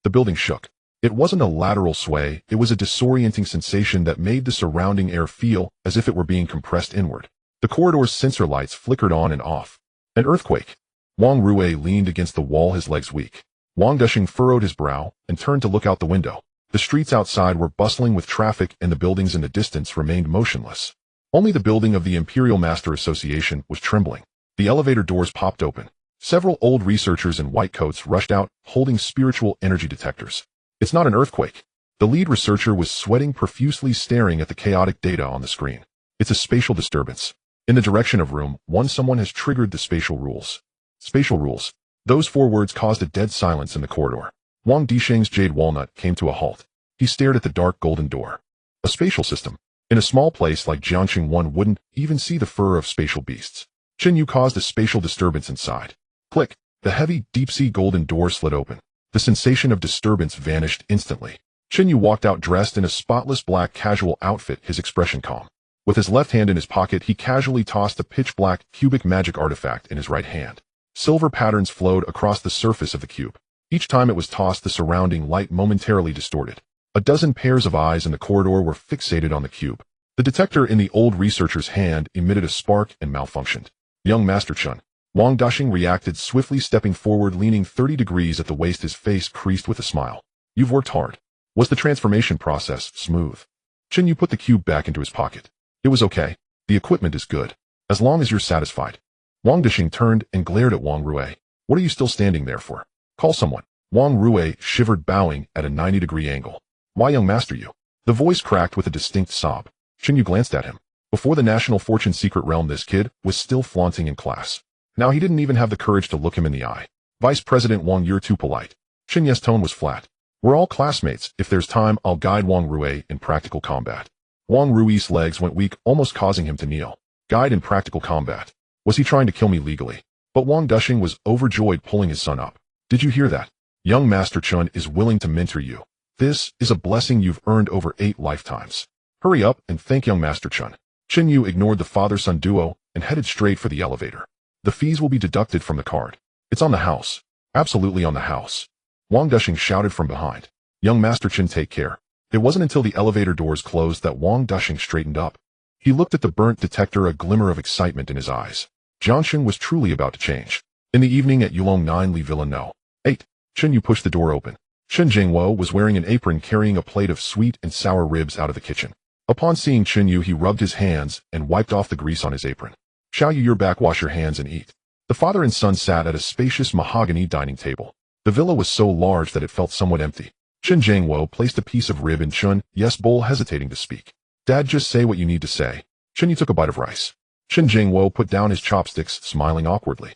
The building shook. It wasn't a lateral sway, it was a disorienting sensation that made the surrounding air feel as if it were being compressed inward. The corridor's sensor lights flickered on and off. An earthquake. Wang Rui leaned against the wall, his legs weak. Wang Deshing furrowed his brow and turned to look out the window. The streets outside were bustling with traffic, and the buildings in the distance remained motionless. Only the building of the Imperial Master Association was trembling. The elevator doors popped open. Several old researchers in white coats rushed out, holding spiritual energy detectors. It's not an earthquake. The lead researcher was sweating profusely, staring at the chaotic data on the screen. It's a spatial disturbance. In the direction of Room 1, someone has triggered the spatial rules. Spatial rules. Those 4 words caused a dead silence in the corridor. Wang Deshing's jade walnut came to a halt. He stared at the dark golden door. A spatial system. In a small place like Jiangxing, one wouldn't even see the fur of spatial beasts. Chen Yu caused a spatial disturbance inside. Click. The heavy, deep-sea golden door slid open. The sensation of disturbance vanished instantly. Chen Yu walked out dressed in a spotless black casual outfit, his expression calm. With his left hand in his pocket, he casually tossed a pitch-black cubic magic artifact in his right hand. Silver patterns flowed across the surface of the cube. Each time it was tossed, the surrounding light momentarily distorted. A dozen pairs of eyes in the corridor were fixated on the cube. The detector in the old researcher's hand emitted a spark and malfunctioned. Young Master Chen. Wang Deshing reacted swiftly, stepping forward, leaning 30 degrees at the waist, his face creased with a smile. You've worked hard. Was the transformation process smooth? Chen Yu put the cube back into his pocket. It was okay. The equipment is good, as long as you're satisfied. Wang Dishing turned and glared at Wang Rui. What are you still standing there for? Call someone. Wang Rui shivered, bowing at a 90-degree angle. Why, young master, you? The voice cracked with a distinct sob. Chen Yu glanced at him. Before the National Fortune Secret Realm, this kid was still flaunting in class. Now he didn't even have the courage to look him in the eye. Vice President Wang, you're too polite. Chen Yu's tone was flat. We're all classmates. If there's time, I'll guide Wang Rui in practical combat. Wang Rui's legs went weak, almost causing him to kneel. Guide in practical combat. Was he trying to kill me legally? But Wang Dishing was overjoyed, pulling his son up. Did you hear that? Young Master Chen is willing to mentor you. This is a blessing you've earned over 8 lifetimes. Hurry up and thank young Master Chen. Chen Yu ignored the father-son duo and headed straight for the elevator. The fees will be deducted from the card. It's on the house. Absolutely on the house. Wang Dishing shouted from behind. Young Master Chen, take care. It wasn't until the elevator doors closed that Wang Dishing straightened up. He looked at the burnt detector, a glimmer of excitement in his eyes. Jianxing was truly about to change. In the evening at Yulong 9 Li Villa No. 8. Chen Yu pushed the door open. Chen Jingwo was wearing an apron, carrying a plate of sweet and sour ribs out of the kitchen. Upon seeing Chen Yu, he rubbed his hands and wiped off the grease on his apron. Xiao Yu, you're back. Wash your hands and eat. The father and son sat at a spacious mahogany dining table. The villa was so large that it felt somewhat empty. Chen Jingwo placed a piece of rib in Chen Yu's bowl, hesitating to speak. Dad, just say what you need to say. Chen Yu took a bite of rice. Chen Jingwo put down his chopsticks, smiling awkwardly.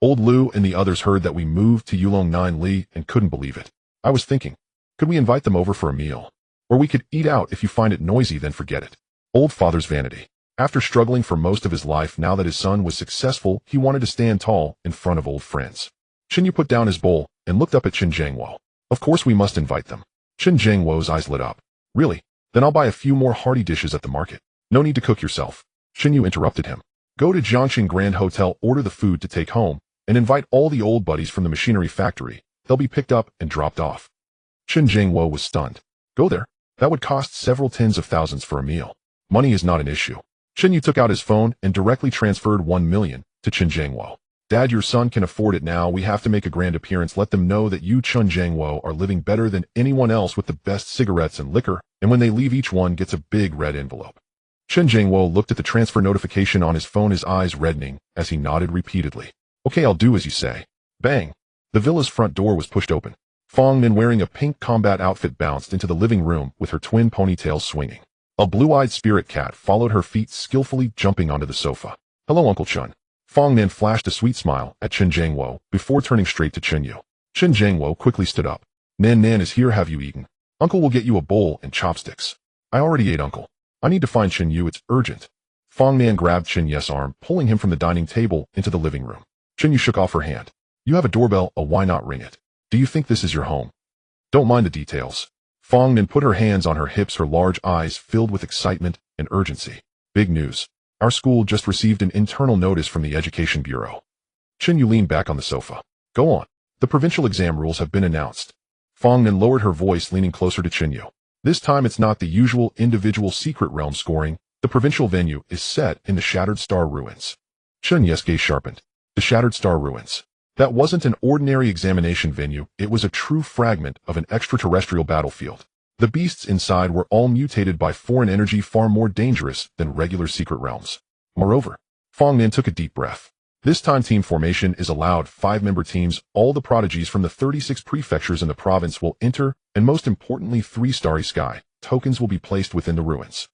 Old Lu and the others heard that we moved to Yulong 9 Li and couldn't believe it. I was thinking, could we invite them over for a meal? Or we could eat out. If you find it noisy, then forget it. Old father's vanity. After struggling for most of his life, now that his son was successful, he wanted to stand tall in front of old friends. Chen Yu put down his bowl and looked up at Chen Jingwo. Of course we must invite them. Chen Jingwo's eyes lit up. Really? Then I'll buy a few more hearty dishes at the market. No need to cook yourself. Chen Yu interrupted him. Go to Jiangxing Grand Hotel, order the food to take home, and invite all the old buddies from the machinery factory. They'll be picked up and dropped off. Chen Jingwo was stunned. Go there? That would cost several tens of thousands for a meal. Money is not an issue. Chen Yu took out his phone and directly transferred 1 million to Chen Jingwo. Dad, your son can afford it now. We have to make a grand appearance. Let them know that you, Chen Jingwo, are living better than anyone else with the best cigarettes and liquor, and when they leave, each one gets a big red envelope. Chen Jingwo looked at the transfer notification on his phone, his eyes reddening as he nodded repeatedly. Okay, I'll do as you say. Bang! The villa's front door was pushed open. Fong Nin, wearing a pink combat outfit, bounced into the living room with her twin ponytails swinging. A blue-eyed spirit cat followed her feet, skillfully jumping onto the sofa. Hello, Uncle Chen. Fong Nin flashed a sweet smile at Chen Jingwo before turning straight to Chen Yu. Chen Jingwo quickly stood up. Nan is here. Have you eaten? Uncle will get you a bowl and chopsticks. I already ate, Uncle. I need to find Chen Yu. It's urgent. Fong Nan grabbed Chen Yu's arm, pulling him from the dining table into the living room. Chen Yu shook off her hand. You have a doorbell. Why not ring it? Do you think this is your home? Don't mind the details. Fong Nin put her hands on her hips, her large eyes filled with excitement and urgency. Big news. Our school just received an internal notice from the Education Bureau. Chen Yu leaned back on the sofa. Go on. The provincial exam rules have been announced. Fong Nin lowered her voice, leaning closer to Chen Yu. This time it's not the usual individual secret realm scoring. The provincial venue is set in the Shattered Star Ruins. Chen Yu's gaze sharpened. The Shattered Star Ruins. That wasn't an ordinary examination venue. It was a true fragment of an extraterrestrial battlefield. The beasts inside were all mutated by foreign energy, far more dangerous than regular secret realms. Moreover, Fong Nin took a deep breath. This time team formation is allowed. 5-member teams. All the prodigies from the 36 prefectures in the province will enter, and most importantly, 3 Starry Sky tokens will be placed within the ruins.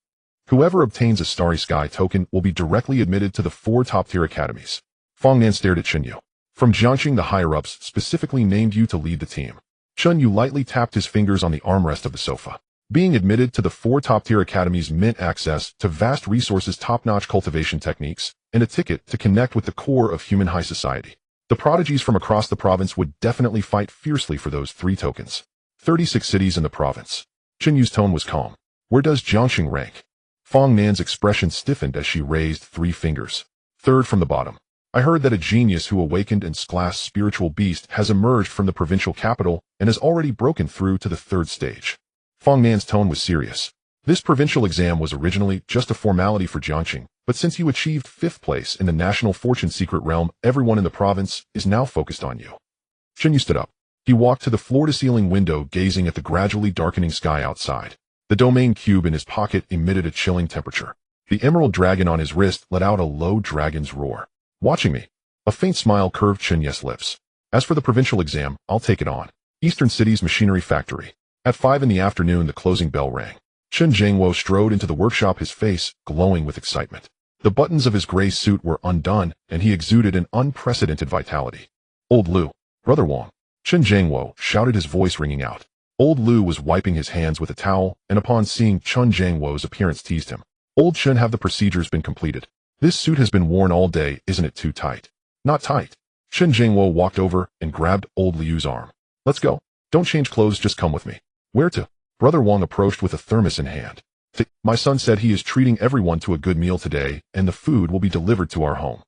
Whoever obtains a Starry Sky token will be directly admitted to the 4 top-tier academies. Fong Nin stared at Chen Yu. From Jiangxing, the higher-ups specifically named you to lead the team. Chen Yu lightly tapped his fingers on the armrest of the sofa. Being admitted to the 4 top-tier academies meant access to vast resources, top-notch cultivation techniques, and a ticket to connect with the core of human high society. The prodigies from across the province would definitely fight fiercely for those 3 tokens. 36 cities in the province. Chen Yu's tone was calm. Where does Jiangxing rank? Fong Nan's expression stiffened as she raised 3 fingers. 3rd from the bottom. I heard that a genius who awakened and class spiritual beast has emerged from the provincial capital and has already broken through to the 3rd stage. Fong Nan's tone was serious. This provincial exam was originally just a formality for Jiangxing, but since you achieved 5th place in the National Fortune Secret Realm, everyone in the province is now focused on you. Chen Yu stood up. He walked to the floor-to-ceiling window, gazing at the gradually darkening sky outside. The domain cube in his pocket emitted a chilling temperature. The emerald dragon on his wrist let out a low dragon's roar. Watching me. A faint smile curved Chen Yu's lips. As for the provincial exam, I'll take it on. Eastern City's machinery factory. At 5 in the afternoon, the closing bell rang. Chen Jiangwo strode into the workshop, his face glowing with excitement. The buttons of his gray suit were undone, and he exuded an unprecedented vitality. Old Lu, Brother Wang. Chen Jiangwo shouted, his voice ringing out. Old Lu was wiping his hands with a towel, and upon seeing Chen Jiangwo's appearance teased him. Old Chen, have the procedures been completed? This suit has been worn all day, isn't it too tight? Not tight. Chen Jiangwo walked over and grabbed Old Liu's arm. Let's go. Don't change clothes, just come with me. Where to? Brother Wang approached with a thermos in hand. My son said he is treating everyone to a good meal today, and the food will be delivered to our home.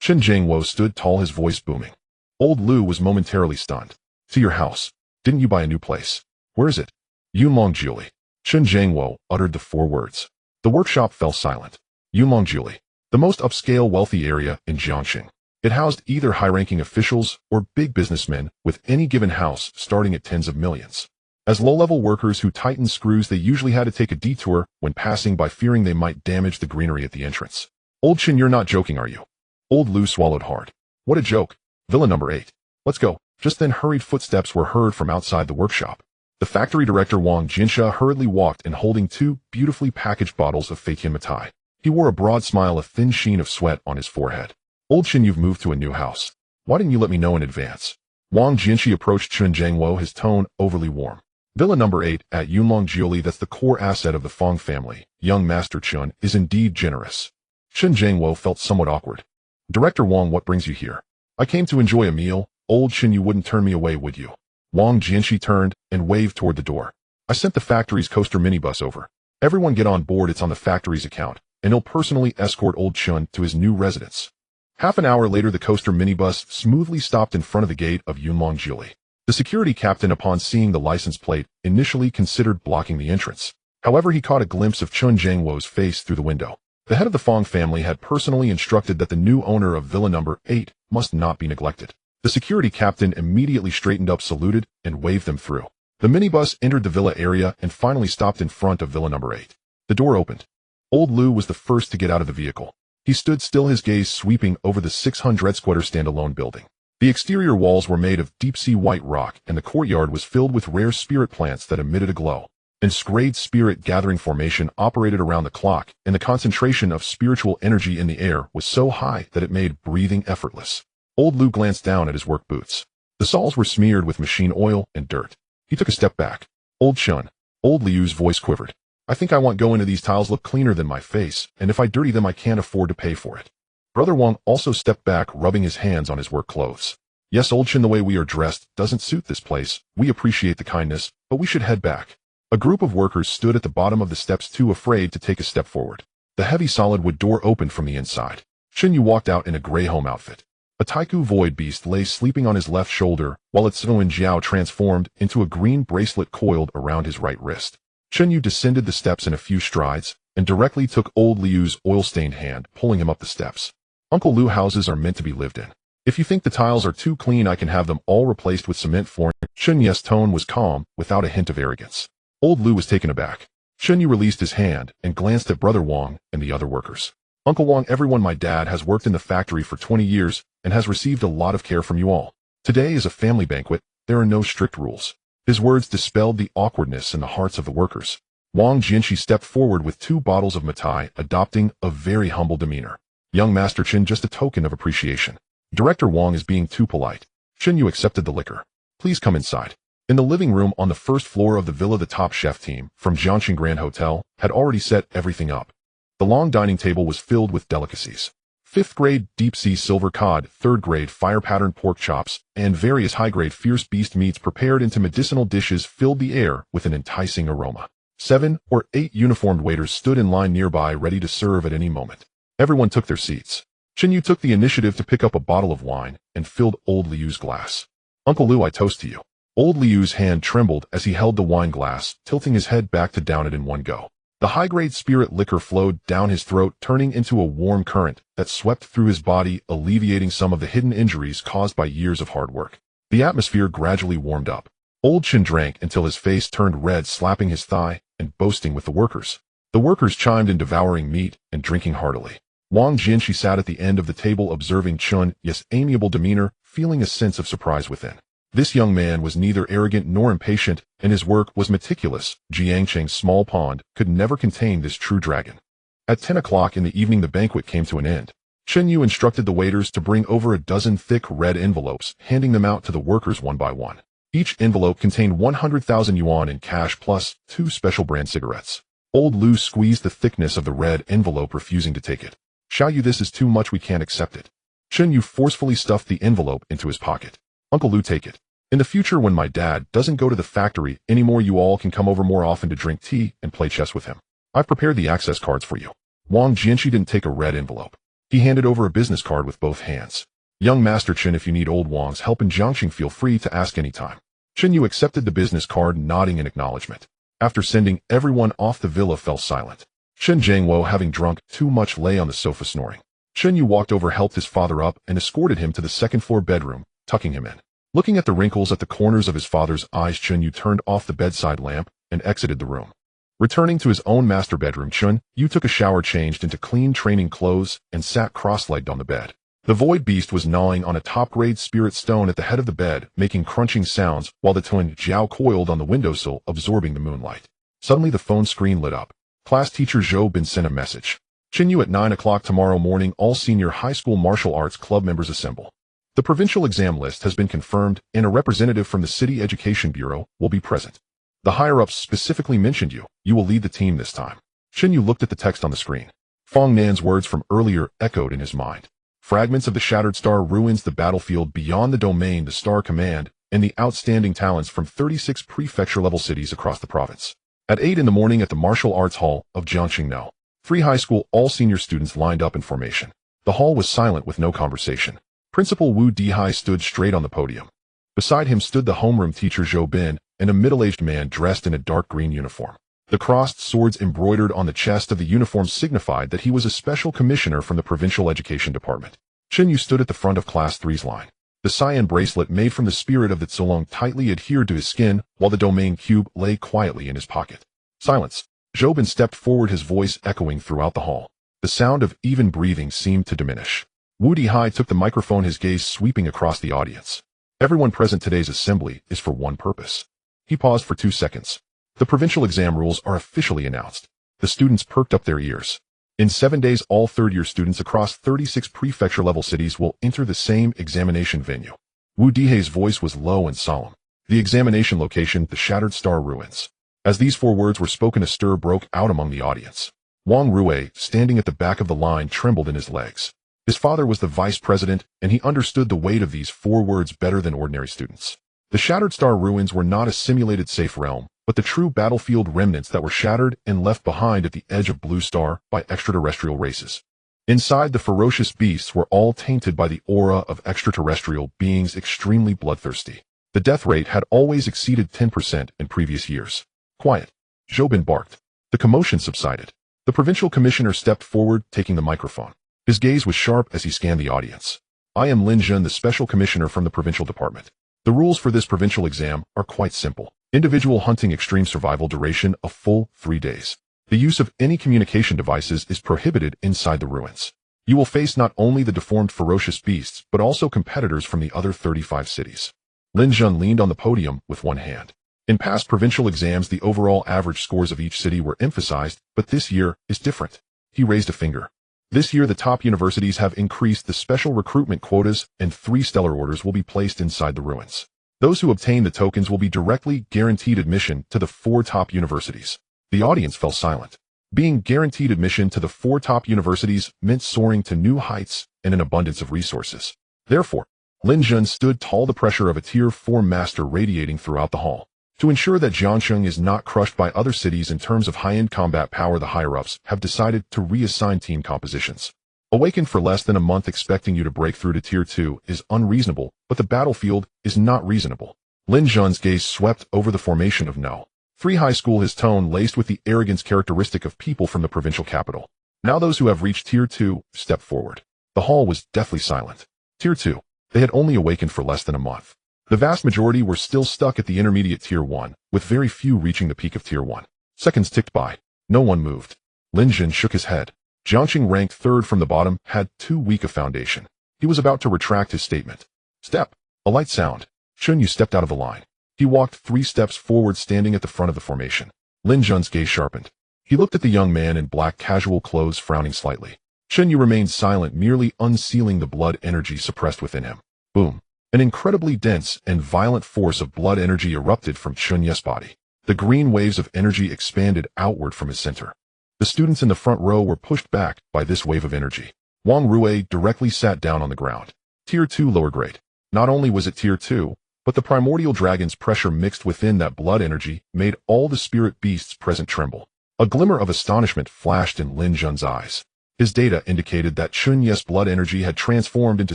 Chen Jiangwo stood tall, his voice booming. Old Lu was momentarily stunned. To your house. Didn't you buy a new place? Where is it? Yunlong Juli. Chen Jiangwo uttered the 4 words. The workshop fell silent. Yunlong Juli. The most upscale wealthy area in Jiangxing. It housed either high-ranking officials or big businessmen, with any given house starting at tens of millions. As low-level workers who tightened screws, they usually had to take a detour when passing by, fearing they might damage the greenery at the entrance. Old Chen, you're not joking, are you? Old Lu swallowed hard. What a joke. Villa number 8. Let's go. Just then hurried footsteps were heard from outside the workshop. The factory director Wang Jinsha hurriedly walked in, holding 2 beautifully packaged bottles of Feiqian Matai. He wore a broad smile, a thin sheen of sweat on his forehead. Old Chen, you've moved to a new house. Why didn't you let me know in advance? Wang Jianxi approached Chen Jiangwo, his tone overly warm. Villa number 8 at Yunlong Jiuli, that's the core asset of the Fong family. Young Master Chen is indeed generous. Chen Jiangwo felt somewhat awkward. Director Wang, what brings you here? I came to enjoy a meal. Old Chen, you wouldn't turn me away, would you? Wang Jianxi turned and waved toward the door. I sent the factory's coaster minibus over. Everyone get on board, it's on the factory's account, and he'll personally escort Old Chen to his new residence. Half an hour later, the coaster minibus smoothly stopped in front of the gate of Yunlong Jiuli. The security captain, upon seeing the license plate, initially considered blocking the entrance. However, he caught a glimpse of Chen Jiangwo's face through the window. The head of the Fong family had personally instructed that the new owner of Villa number 8 must not be neglected. The security captain immediately straightened up, saluted, and waved them through. The minibus entered the villa area and finally stopped in front of Villa number 8. The door opened. Old Lu was the first to get out of the vehicle. He stood still, his gaze sweeping over the 600-square standalone building. The exterior walls were made of deep-sea white rock, and the courtyard was filled with rare spirit plants that emitted a glow. An Scrade spirit gathering formation operated around the clock, and the concentration of spiritual energy in the air was so high that it made breathing effortless. Old Lu glanced down at his work boots. The soles were smeared with machine oil and dirt. He took a step back. Old Chen. Old Liu's voice quivered. I think I want go into these tiles look cleaner than my face, and if I dirty them I can't afford to pay for it. Brother Wang also stepped back, rubbing his hands on his work clothes. Yes, Old Chen, the way we are dressed doesn't suit this place. We appreciate the kindness, but we should head back. A group of workers stood at the bottom of the steps, too afraid to take a step forward. The heavy solid wood door opened from the inside. Chen Yu walked out in a gray home outfit. A Taiku void beast lay sleeping on his left shoulder, while its Suin Jiao transformed into a green bracelet coiled around his right wrist. Chen Yu descended the steps in a few strides, and directly took Old Liu's oil-stained hand, pulling him up the steps. Uncle Lu, houses are meant to be lived in. If you think the tiles are too clean, I can have them all replaced with cement flooring. Chen Yu's tone was calm, without a hint of arrogance. Old Lu was taken aback. Chen Yu released his hand and glanced at Brother Wang and the other workers. Uncle Wang, everyone, my dad has worked in the factory for 20 years and has received a lot of care from you all. Today is a family banquet. There are no strict rules. His words dispelled the awkwardness in the hearts of the workers. Wang Jianxi stepped forward with 2 bottles of Matai, adopting a very humble demeanor. Young Master Chen, just a token of appreciation. Director Wang is being too polite. Chen Yu accepted the liquor. Please come inside. In the living room on the first floor of the villa, the top chef team from Jiangxing Grand Hotel had already set everything up. The long dining table was filled with delicacies. 5th grade deep-sea silver cod, 3rd grade fire-patterned pork chops, and various high-grade fierce beast meats prepared into medicinal dishes filled the air with an enticing aroma. 7 or 8 uniformed waiters stood in line nearby, ready to serve at any moment. Everyone took their seats. Chen Yu took the initiative to pick up a bottle of wine and filled Old Liu's glass. Uncle Lu, I toast to you. Old Liu's hand trembled as he held the wine glass, tilting his head back to down it in one go. The high-grade spirit liquor flowed down his throat, turning into a warm current that swept through his body, alleviating some of the hidden injuries caused by years of hard work. The atmosphere gradually warmed up. Old Chen drank until his face turned red, slapping his thigh and boasting with the workers. The workers chimed in, devouring meat and drinking heartily. Wang Jinshi sat at the end of the table observing Chen Yu's amiable demeanor, feeling a sense of surprise within. This young man was neither arrogant nor impatient, and his work was meticulous. Jiangcheng's small pond could never contain this true dragon. At 10 o'clock in the evening the banquet came to an end. Chen Yu instructed the waiters to bring over a dozen thick red envelopes, handing them out to the workers one by one. Each envelope contained 100,000 yuan in cash plus 2 special brand cigarettes. Old Lu squeezed the thickness of the red envelope, refusing to take it. Xiao Yu, this is too much, we can't accept it. Chen Yu forcefully stuffed the envelope into his pocket. Uncle Lu, take it. In the future, when my dad doesn't go to the factory anymore, you all can come over more often to drink tea and play chess with him. I've prepared the access cards for you. Wang Jinshi didn't take a red envelope. He handed over a business card with both hands. Young Master Chen, if you need old Wang's help in Jiangxing, feel free to ask anytime. Chen Yu accepted the business card, nodding in acknowledgement. After sending everyone off, the villa fell silent. Shen Jiangwo, having drunk too much, lay on the sofa snoring. Chen Yu walked over, helped his father up, and escorted him to the second-floor bedroom, tucking him in. Looking at the wrinkles at the corners of his father's eyes, Chen Yu turned off the bedside lamp and exited the room. Returning to his own master bedroom, Chen Yu took a shower, changed into clean training clothes, and sat cross-legged on the bed. The void beast was gnawing on a top-grade spirit stone at the head of the bed, making crunching sounds, while the twin Jiao coiled on the windowsill, absorbing the moonlight. Suddenly the phone screen lit up. Class teacher Zhou Bin sent a message. Chen Yu, at 9 o'clock tomorrow morning, all senior high school martial arts club members assemble. The provincial exam list has been confirmed, and a representative from the City Education Bureau will be present. The higher-ups specifically mentioned you. You will lead the team this time. Chen Yu looked at the text on the screen. Fong Nan's words from earlier echoed in his mind. Fragments of the Shattered Star ruins the battlefield beyond the domain, the Star Command, and the outstanding talents from 36 prefecture-level cities across the province. At 8 in the morning at the Martial Arts Hall of Jiangxing, 3 high school all-senior students lined up in formation. The hall was silent with no conversation. Principal Wu Dihai stood straight on the podium. Beside him stood the homeroom teacher Zhou Bin and a middle-aged man dressed in a dark green uniform. The crossed swords embroidered on the chest of the uniform signified that he was a special commissioner from the Provincial Education Department. Chen Yu stood at the front of Class 3's line. The cyan bracelet made from the spirit of the Tsulong tightly adhered to his skin, while the domain cube lay quietly in his pocket. Silence. Zhou Bin stepped forward, his voice echoing throughout the hall. The sound of even breathing seemed to diminish. Wu Dihai took the microphone, his gaze sweeping across the audience. Everyone present, today's assembly is for one purpose. He paused for 2 seconds. The provincial exam rules are officially announced. The students perked up their ears. In 7 days, all third-year students across 36 prefecture-level cities will enter the same examination venue. Wu Dihai's voice was low and solemn. The examination location, the Shattered Star Ruins. As these 4 words were spoken, a stir broke out among the audience. Wang Rui, standing at the back of the line, trembled in his legs. His father was the vice president, and he understood the weight of these 4 words better than ordinary students. The Shattered Star Ruins were not a simulated safe realm, but the true battlefield remnants that were shattered and left behind at the edge of Blue Star by extraterrestrial races. Inside, the ferocious beasts were all tainted by the aura of extraterrestrial beings extremely bloodthirsty. The death rate had always exceeded 10% in previous years. Quiet. Zhou Bin barked. The commotion subsided. The provincial commissioner stepped forward, taking the microphone. His gaze was sharp as he scanned the audience. I am Lin Zhen, the special commissioner from the provincial department. The rules for this provincial exam are quite simple. Individual hunting, extreme survival, duration a full 3 days. The use of any communication devices is prohibited inside the ruins. You will face not only the deformed ferocious beasts, but also competitors from the other 35 cities. Lin Zhen leaned on the podium with one hand. In past provincial exams, the overall average scores of each city were emphasized, but this year is different. He raised a finger. This year, the top universities have increased the special recruitment quotas, and 3 stellar orders will be placed inside the ruins. Those who obtain the tokens will be directly guaranteed admission to the 4 top universities. The audience fell silent. Being guaranteed admission to the 4 top universities meant soaring to new heights and an abundance of resources. Therefore, Lin Zhen stood tall, the pressure of a Tier 4 master radiating throughout the hall. To ensure that Jiangxing is not crushed by other cities in terms of high-end combat power, the higher-ups have decided to reassign team compositions. Awaken for less than a month, expecting you to break through to Tier 2 is unreasonable, but the battlefield is not reasonable. Lin Zhen's gaze swept over the formation of No. 3 high school, his tone laced with the arrogance characteristic of people from the provincial capital. Now those who have reached Tier 2 step forward. The hall was deathly silent. Tier 2. They had only awakened for less than a month. The vast majority were still stuck at the intermediate Tier 1, with very few reaching the peak of Tier 1. Seconds ticked by. No one moved. Lin Jun shook his head. Jiangxing, ranked third from the bottom, had too weak a foundation. He was about to retract his statement. Step. A light sound. Chen Yu stepped out of the line. He walked 3 steps forward, standing at the front of the formation. Lin Jun's gaze sharpened. He looked at the young man in black casual clothes, frowning slightly. Chen Yu remained silent, merely unsealing the blood energy suppressed within him. Boom. An incredibly dense and violent force of blood energy erupted from Chen Yu's body. The green waves of energy expanded outward from his center. The students in the front row were pushed back by this wave of energy. Wang Rui directly sat down on the ground. Tier 2 lower grade. Not only was it Tier 2, but the primordial dragon's pressure mixed within that blood energy made all the spirit beasts present tremble. A glimmer of astonishment flashed in Lin Jun's eyes. His data indicated that Chen Yu's blood energy had transformed into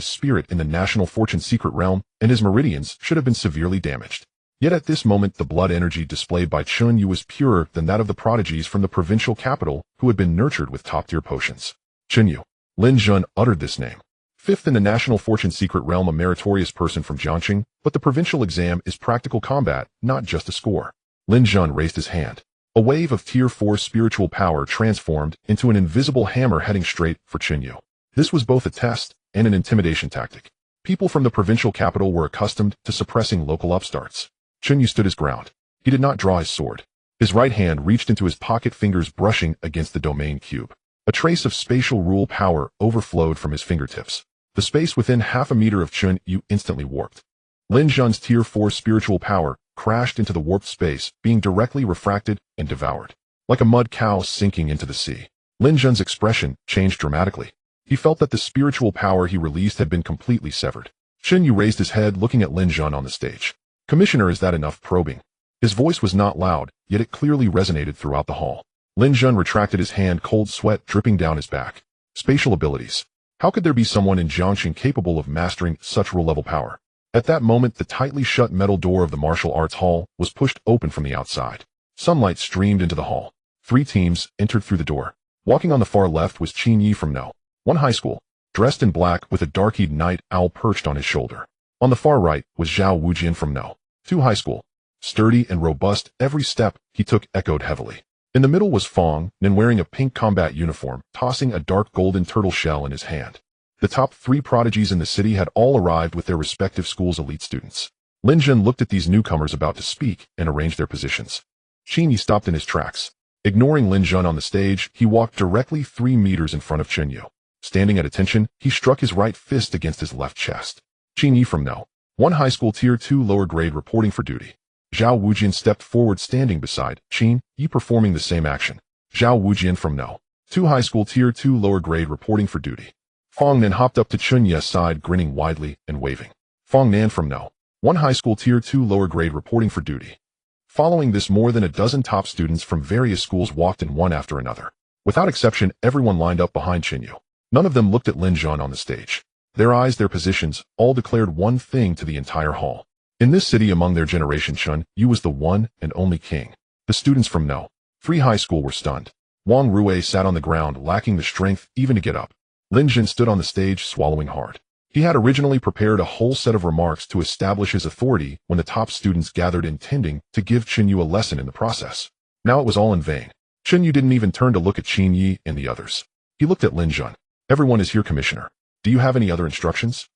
spirit in the National Fortune secret realm, and his meridians should have been severely damaged. Yet at this moment the blood energy displayed by Chen Yu was purer than that of the prodigies from the provincial capital who had been nurtured with top-tier potions. Chen Yu. Lin Jun uttered this name. 5th in the National Fortune secret realm, a meritorious person from Jiangxing, but the provincial exam is practical combat, not just a score. Lin Jun raised his hand. A wave of Tier 4 spiritual power transformed into an invisible hammer heading straight for Chen Yu. This was both a test and an intimidation tactic. People from the provincial capital were accustomed to suppressing local upstarts. Chen Yu stood his ground. He did not draw his sword. His right hand reached into his pocket, fingers brushing against the domain cube. A trace of spatial rule power overflowed from his fingertips. The space within half a meter of Chen Yu instantly warped. Lin Jun's Tier 4 spiritual power crashed into the warped space, being directly refracted and devoured. Like a mud cow sinking into the sea. Lin Jun's expression changed dramatically. He felt that the spiritual power he released had been completely severed. Chen Yu raised his head, looking at Lin Jun on the stage. Commissioner, is that enough probing? His voice was not loud, yet it clearly resonated throughout the hall. Lin Jun retracted his hand, cold sweat dripping down his back. Spatial abilities. How could there be someone in Jiangxing capable of mastering such rule-level power? At that moment, the tightly shut metal door of the martial arts hall was pushed open from the outside. Sunlight streamed into the hall. 3 teams entered through the door. Walking on the far left was Chen Yu from No. 1 high school, dressed in black with a dark-eyed night owl perched on his shoulder. On the far right was Zhao Wujian from No. 2 high school. Sturdy and robust, every step he took echoed heavily. In the middle was Fong Nin, wearing a pink combat uniform, tossing a dark golden turtle shell in his hand. The top 3 prodigies in the city had all arrived with their respective schools' elite students. Lin Jun looked at these newcomers about to speak and arranged their positions. Chen Yu stopped in his tracks. Ignoring Lin Jun on the stage, he walked directly 3 meters in front of Chen Yu. Standing at attention, he struck his right fist against his left chest. Chen Yu from No. 1 high school, Tier 2 lower grade, reporting for duty. Zhao Wujian stepped forward, standing beside Chen Yu, performing the same action. Zhao Wujian from No. 2 high school, Tier 2 lower grade, reporting for duty. Fong Nan hopped up to Chen Yu's side, grinning widely and waving. Fong Nan from No. 1 high school, Tier 2 lower grade, reporting for duty. Following this, more than a dozen top students from various schools walked in one after another. Without exception, everyone lined up behind Chen Yu. None of them looked at Lin Jun on the stage. Their eyes, their positions, all declared one thing to the entire hall. In this city, among their generation, Chen Yu was the one and only king. The students from No. 3 high school were stunned. Wang Rui sat on the ground, lacking the strength even to get up. Lin Jun stood on the stage, swallowing hard. He had originally prepared a whole set of remarks to establish his authority when the top students gathered, intending to give Chen Yu a lesson in the process. Now it was all in vain. Chen Yu didn't even turn to look at Chen Yu and the others. He looked at Lin Jun. Everyone is here, Commissioner. Do you have any other instructions?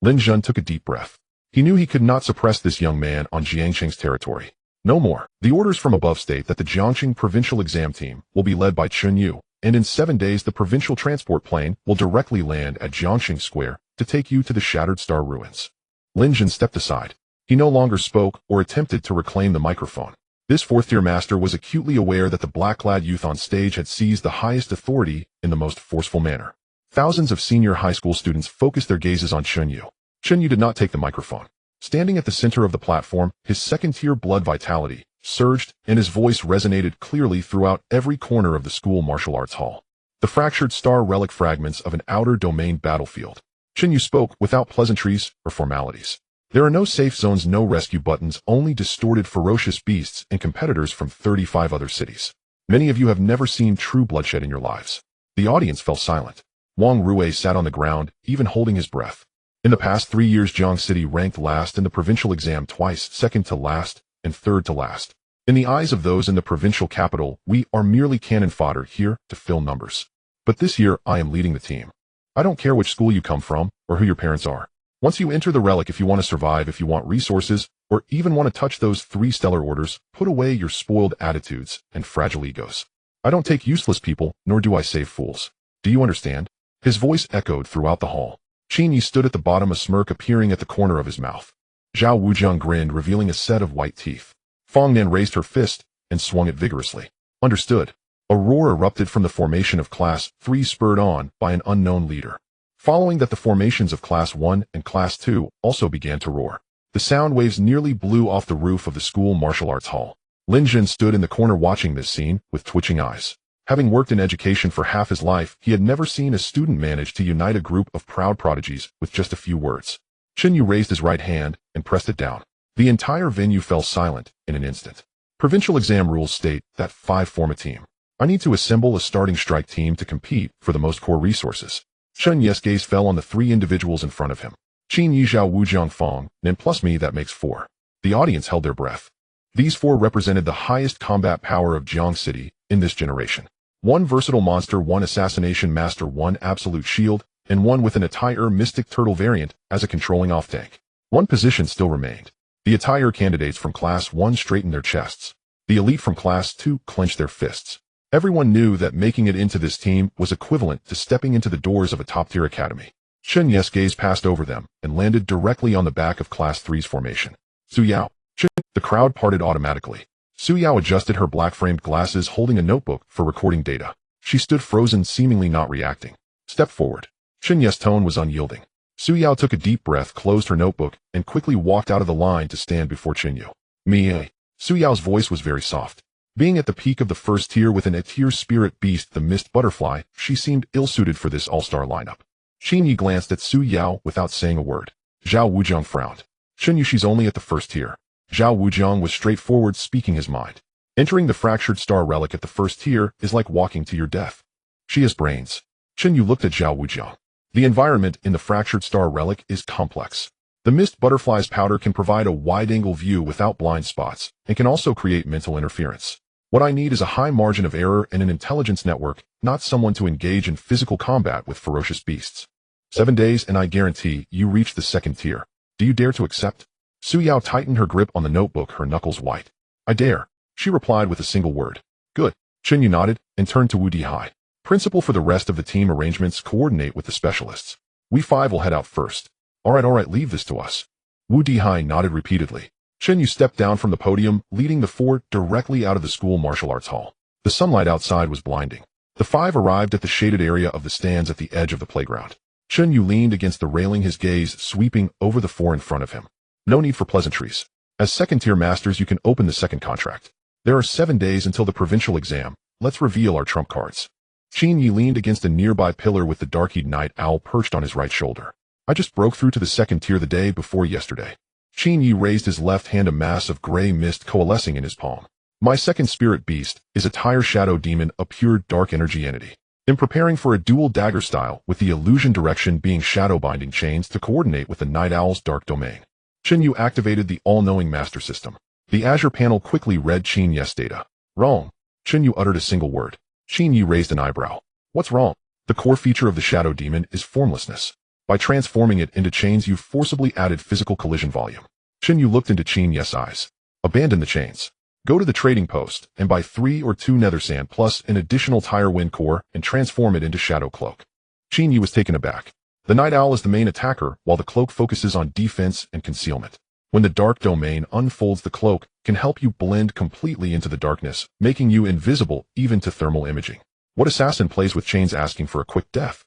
Lin Jun took a deep breath. He knew he could not suppress this young man on Jiangxing's territory. No more. The orders from above state that the Jiangxing provincial exam team will be led by Chen Yu, and in 7 days the provincial transport plane will directly land at Jiangxing Square to take you to the Shattered Star ruins. Lin Jun stepped aside. He no longer spoke or attempted to reclaim the microphone. This 4th-tier master was acutely aware that the black-clad youth on stage had seized the highest authority in the most forceful manner. Thousands of senior high school students focused their gazes on Chen Yu. Chen Yu did not take the microphone. Standing at the center of the platform, his 2nd-tier blood vitality surged, and his voice resonated clearly throughout every corner of the school martial arts hall. The fractured star relic fragments of an outer domain battlefield. Chen Yu spoke without pleasantries or formalities. There are no safe zones, no rescue buttons, only distorted ferocious beasts and competitors from 35 other cities. Many of you have never seen true bloodshed in your lives. The audience fell silent. Wang Rui sat on the ground, even holding his breath. In the past 3 years, Jiang City ranked last in the provincial exam twice, second to last and third to last. In the eyes of those in the provincial capital, we are merely cannon fodder here to fill numbers. But this year, I am leading the team. I don't care which school you come from or who your parents are. Once you enter the relic, if you want to survive, if you want resources, or even want to touch those 3 stellar orders, put away your spoiled attitudes and fragile egos. I don't take useless people, nor do I save fools. Do you understand? His voice echoed throughout the hall. Chen Yu stood at the bottom, a smirk appearing at the corner of his mouth. Zhao Wujiang grinned, revealing a set of white teeth. Fong Nan raised her fist and swung it vigorously. Understood. A roar erupted from the formation of Class 3, spurred on by an unknown leader. Following that, the formations of Class 1 and Class 2 also began to roar. The sound waves nearly blew off the roof of the school martial arts hall. Lin Jin stood in the corner watching this scene with twitching eyes. Having worked in education for half his life, he had never seen a student manage to unite a group of proud prodigies with just a few words. Chen Yu raised his right hand and pressed it down. The entire venue fell silent in an instant. Provincial exam rules state that 5 form a team. I need to assemble a starting strike team to compete for the most core resources. Chen Yu's gaze fell on the 3 individuals in front of him. Qin Yi, Zhao Wujiang, Fong, Nan plus me, that makes 4. The audience held their breath. These 4 represented the highest combat power of Jiang City in this generation. 1 versatile monster, 1 assassination master, 1 absolute shield, and 1 with an attire mystic turtle variant as a controlling off-tank. 1 position still remained. The attire candidates from Class 1 straightened their chests. The elite from Class 2 clenched their fists. Everyone knew that making it into this team was equivalent to stepping into the doors of a top-tier academy. Chen Yu's gaze passed over them and landed directly on the back of Class 3's formation. Su Yao. Chen. The crowd parted automatically. Su Yao adjusted her black-framed glasses, holding a notebook for recording data. She stood frozen, seemingly not reacting. Step forward. Chen Yu's tone was unyielding. Su Yao took a deep breath, closed her notebook, and quickly walked out of the line to stand before Chen Yu. Me. Su Yao's voice was very soft. Being at the peak of the first tier with an A-tier spirit beast, the mist butterfly, she seemed ill-suited for this all-star lineup. Chen Yu glanced at Su Yao without saying a word. Zhao Wujiang frowned. Chen Yu, she's only at the first tier. Zhao Wujiang was straightforward, speaking his mind. Entering the fractured star relic at the first tier is like walking to your death. She has brains. Chen Yu looked at Zhao Wujiang. The environment in the fractured star relic is complex. The mist butterfly's powder can provide a wide-angle view without blind spots, and can also create mental interference. What I need is a high margin of error and an intelligence network, not someone to engage in physical combat with ferocious beasts. 7 days and I guarantee you reach the second tier. Do you dare to accept? Su Yao tightened her grip on the notebook, her knuckles white. I dare, she replied with a single word. Good. Chen Yu nodded and turned to Wu Dihai. Principal, for the rest of the team arrangements, coordinate with the specialists. We 5 will head out first. All right, leave this to us. Wu Dihai nodded repeatedly. Chen Yu stepped down from the podium, leading the 4 directly out of the school martial arts hall. The sunlight outside was blinding. The 5 arrived at the shaded area of the stands at the edge of the playground. Chen Yu leaned against the railing, his gaze sweeping over the 4 in front of him. No need for pleasantries. As second-tier masters, you can open the second contract. There are 7 days until the provincial exam. Let's reveal our trump cards. Qin Yi leaned against a nearby pillar with the dark-eyed night owl perched on his right shoulder. I just broke through to the second tier the day before yesterday. Qin Yi raised his left hand, a mass of gray mist coalescing in his palm. My second spirit beast is a tire shadow demon, a pure dark energy entity. I'm preparing for a dual dagger style, with the illusion direction being shadow binding chains to coordinate with the night owl's dark domain. Chen Yu activated the all-knowing master system. The Azure panel quickly read Qin Yu's data. Wrong. Chen Yu uttered a single word. Qin Yu raised an eyebrow. What's wrong? The core feature of the shadow demon is formlessness. By transforming it into chains, you forcibly added physical collision volume. Chen Yu looked into Qin Yu's eyes. Abandon the chains. Go to the trading post and buy 3 or 2 nether sand plus an additional tire wind core and transform it into shadow cloak. Qin Yu was taken aback. The night owl is the main attacker, while the cloak focuses on defense and concealment. When the dark domain unfolds, the cloak can help you blend completely into the darkness, making you invisible even to thermal imaging. What assassin plays with chains asking for a quick death?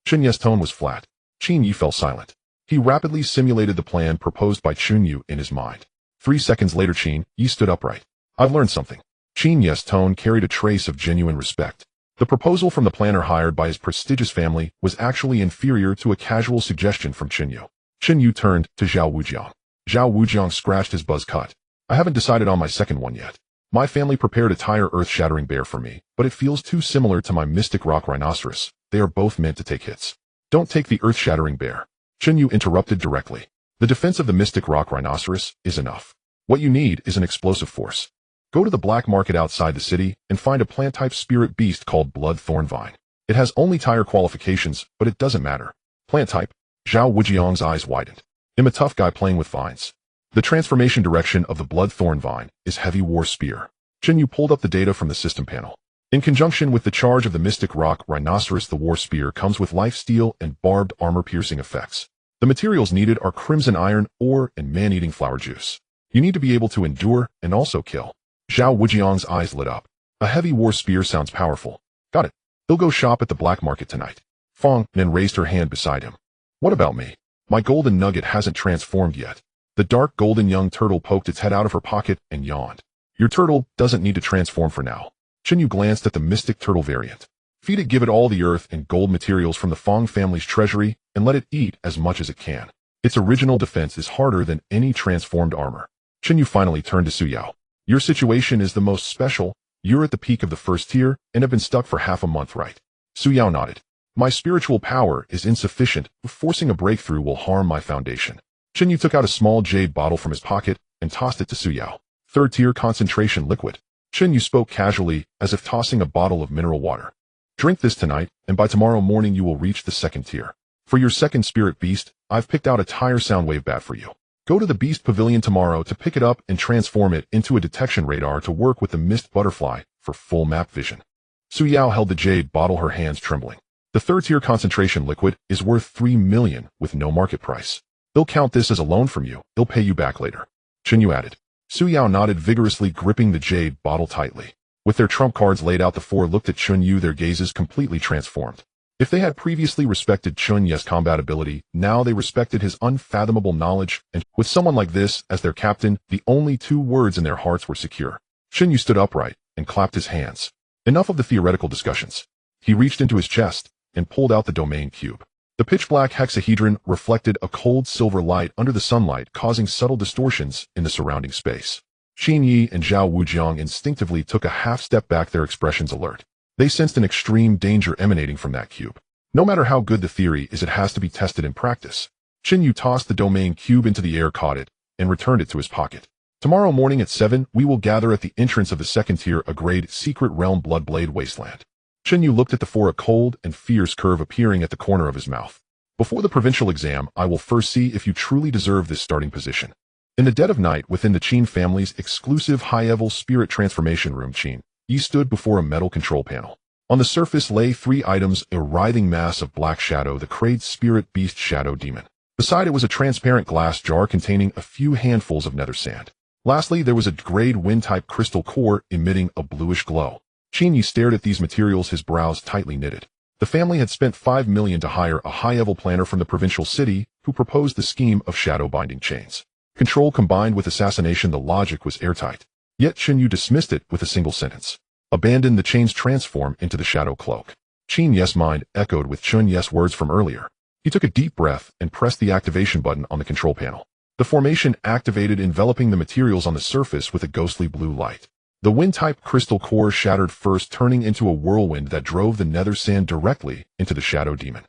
Chen Yu's tone was flat. Qin Yu fell silent. He rapidly simulated the plan proposed by Chen Yu in his mind. 3 seconds later, Qin Yu stood upright. I've learned something. Qin Yu's tone carried a trace of genuine respect. The proposal from the planner hired by his prestigious family was actually inferior to a casual suggestion from Chen Yu. Chen Yu turned to Zhao Wujiang. Zhao Wujiang scratched his buzz cut. I haven't decided on my second one yet. My family prepared a tire earth-shattering bear for me, but it feels too similar to my mystic rock rhinoceros. They are both meant to take hits. Don't take the earth-shattering bear. Chen Yu interrupted directly. The defense of the mystic rock rhinoceros is enough. What you need is an explosive force. Go to the black market outside the city and find a plant-type spirit beast called Blood Thornvine. It has only tire qualifications, but it doesn't matter. Plant type. Zhao Wujiang's eyes widened. I'm a tough guy playing with vines. The transformation direction of the Blood Thornvine is Heavy War Spear. Chen Yu pulled up the data from the system panel. In conjunction with the charge of the Mystic Rock Rhinoceros, the War Spear comes with lifesteal and barbed armor-piercing effects. The materials needed are crimson iron, ore, and man-eating flower juice. You need to be able to endure and also kill. Zhao Wujiang's eyes lit up. A Heavy War Spear sounds powerful. Got it. They'll go shop at the black market tonight. Fong then raised her hand beside him. What about me? My golden nugget hasn't transformed yet. The dark golden young turtle poked its head out of her pocket and yawned. Your turtle doesn't need to transform for now. Chen Yu glanced at the mystic turtle variant. Feed it, give it all the earth and gold materials from the Fong family's treasury, and let it eat as much as it can. Its original defense is harder than any transformed armor. Chen Yu finally turned to Su Yao. Your situation is the most special. You're at the peak of the first tier and have been stuck for half a month, right? Su Yao nodded. My spiritual power is insufficient. Forcing a breakthrough will harm my foundation. Chen Yu took out a small jade bottle from his pocket and tossed it to Su Yao. Third tier concentration liquid. Chen Yu spoke casually, as if tossing a bottle of mineral water. Drink this tonight, and by tomorrow morning you will reach the second tier. For your second spirit beast, I've picked out a tire soundwave bat for you. Go to the Beast Pavilion tomorrow to pick it up and transform it into a detection radar to work with the Mist Butterfly for full map vision. Su Yao held the jade bottle, her hands trembling. The third tier concentration liquid is worth 3 million with no market price. They'll count this as a loan from you. They'll pay you back later. Chen Yu added. Su Yao nodded vigorously, gripping the jade bottle tightly. With their trump cards laid out, the four looked at Chen Yu, their gazes completely transformed. If they had previously respected Chen Yu's combat ability, now they respected his unfathomable knowledge, and with someone like this as their captain, the only two words in their hearts were secure. Chen Yu stood upright and clapped his hands. Enough of the theoretical discussions. He reached into his chest and pulled out the domain cube. The pitch-black hexahedron reflected a cold silver light under the sunlight, causing subtle distortions in the surrounding space. Qin Yi and Zhao Wujiang instinctively took a half-step back, their expressions alert. They sensed an extreme danger emanating from that cube. No matter how good the theory is, it has to be tested in practice. Chen Yu tossed the domain cube into the air, caught it, and returned it to his pocket. Tomorrow morning at 7, we will gather at the entrance of the second tier, a grade secret realm Bloodblade Wasteland. Chen Yu looked at the four, a cold and fierce curve appearing at the corner of his mouth. Before the provincial exam, I will first see if you truly deserve this starting position. In the dead of night, within the Qin family's exclusive high-level spirit transformation room, Qin Yi stood before a metal control panel. On the surface lay 3 items: a writhing mass of black shadow, the Crade Spirit Beast Shadow Demon. Beside it was a transparent glass jar containing a few handfuls of nether sand. Lastly, there was a grade wind-type crystal core emitting a bluish glow. Qin Yi stared at these materials, his brows tightly knitted. The family had spent 5 million to hire a high-level planner from the provincial city who proposed the scheme of shadow binding chains. Control combined with assassination, the logic was airtight. Yet Chen Yu dismissed it with a single sentence. Abandon the chains, transform into the shadow cloak. Qin Yi's mind echoed with Chen Yi's words from earlier. He took a deep breath and pressed the activation button on the control panel. The formation activated, enveloping the materials on the surface with a ghostly blue light. The wind-type crystal core shattered first, turning into a whirlwind that drove the nether sand directly into the shadow demon.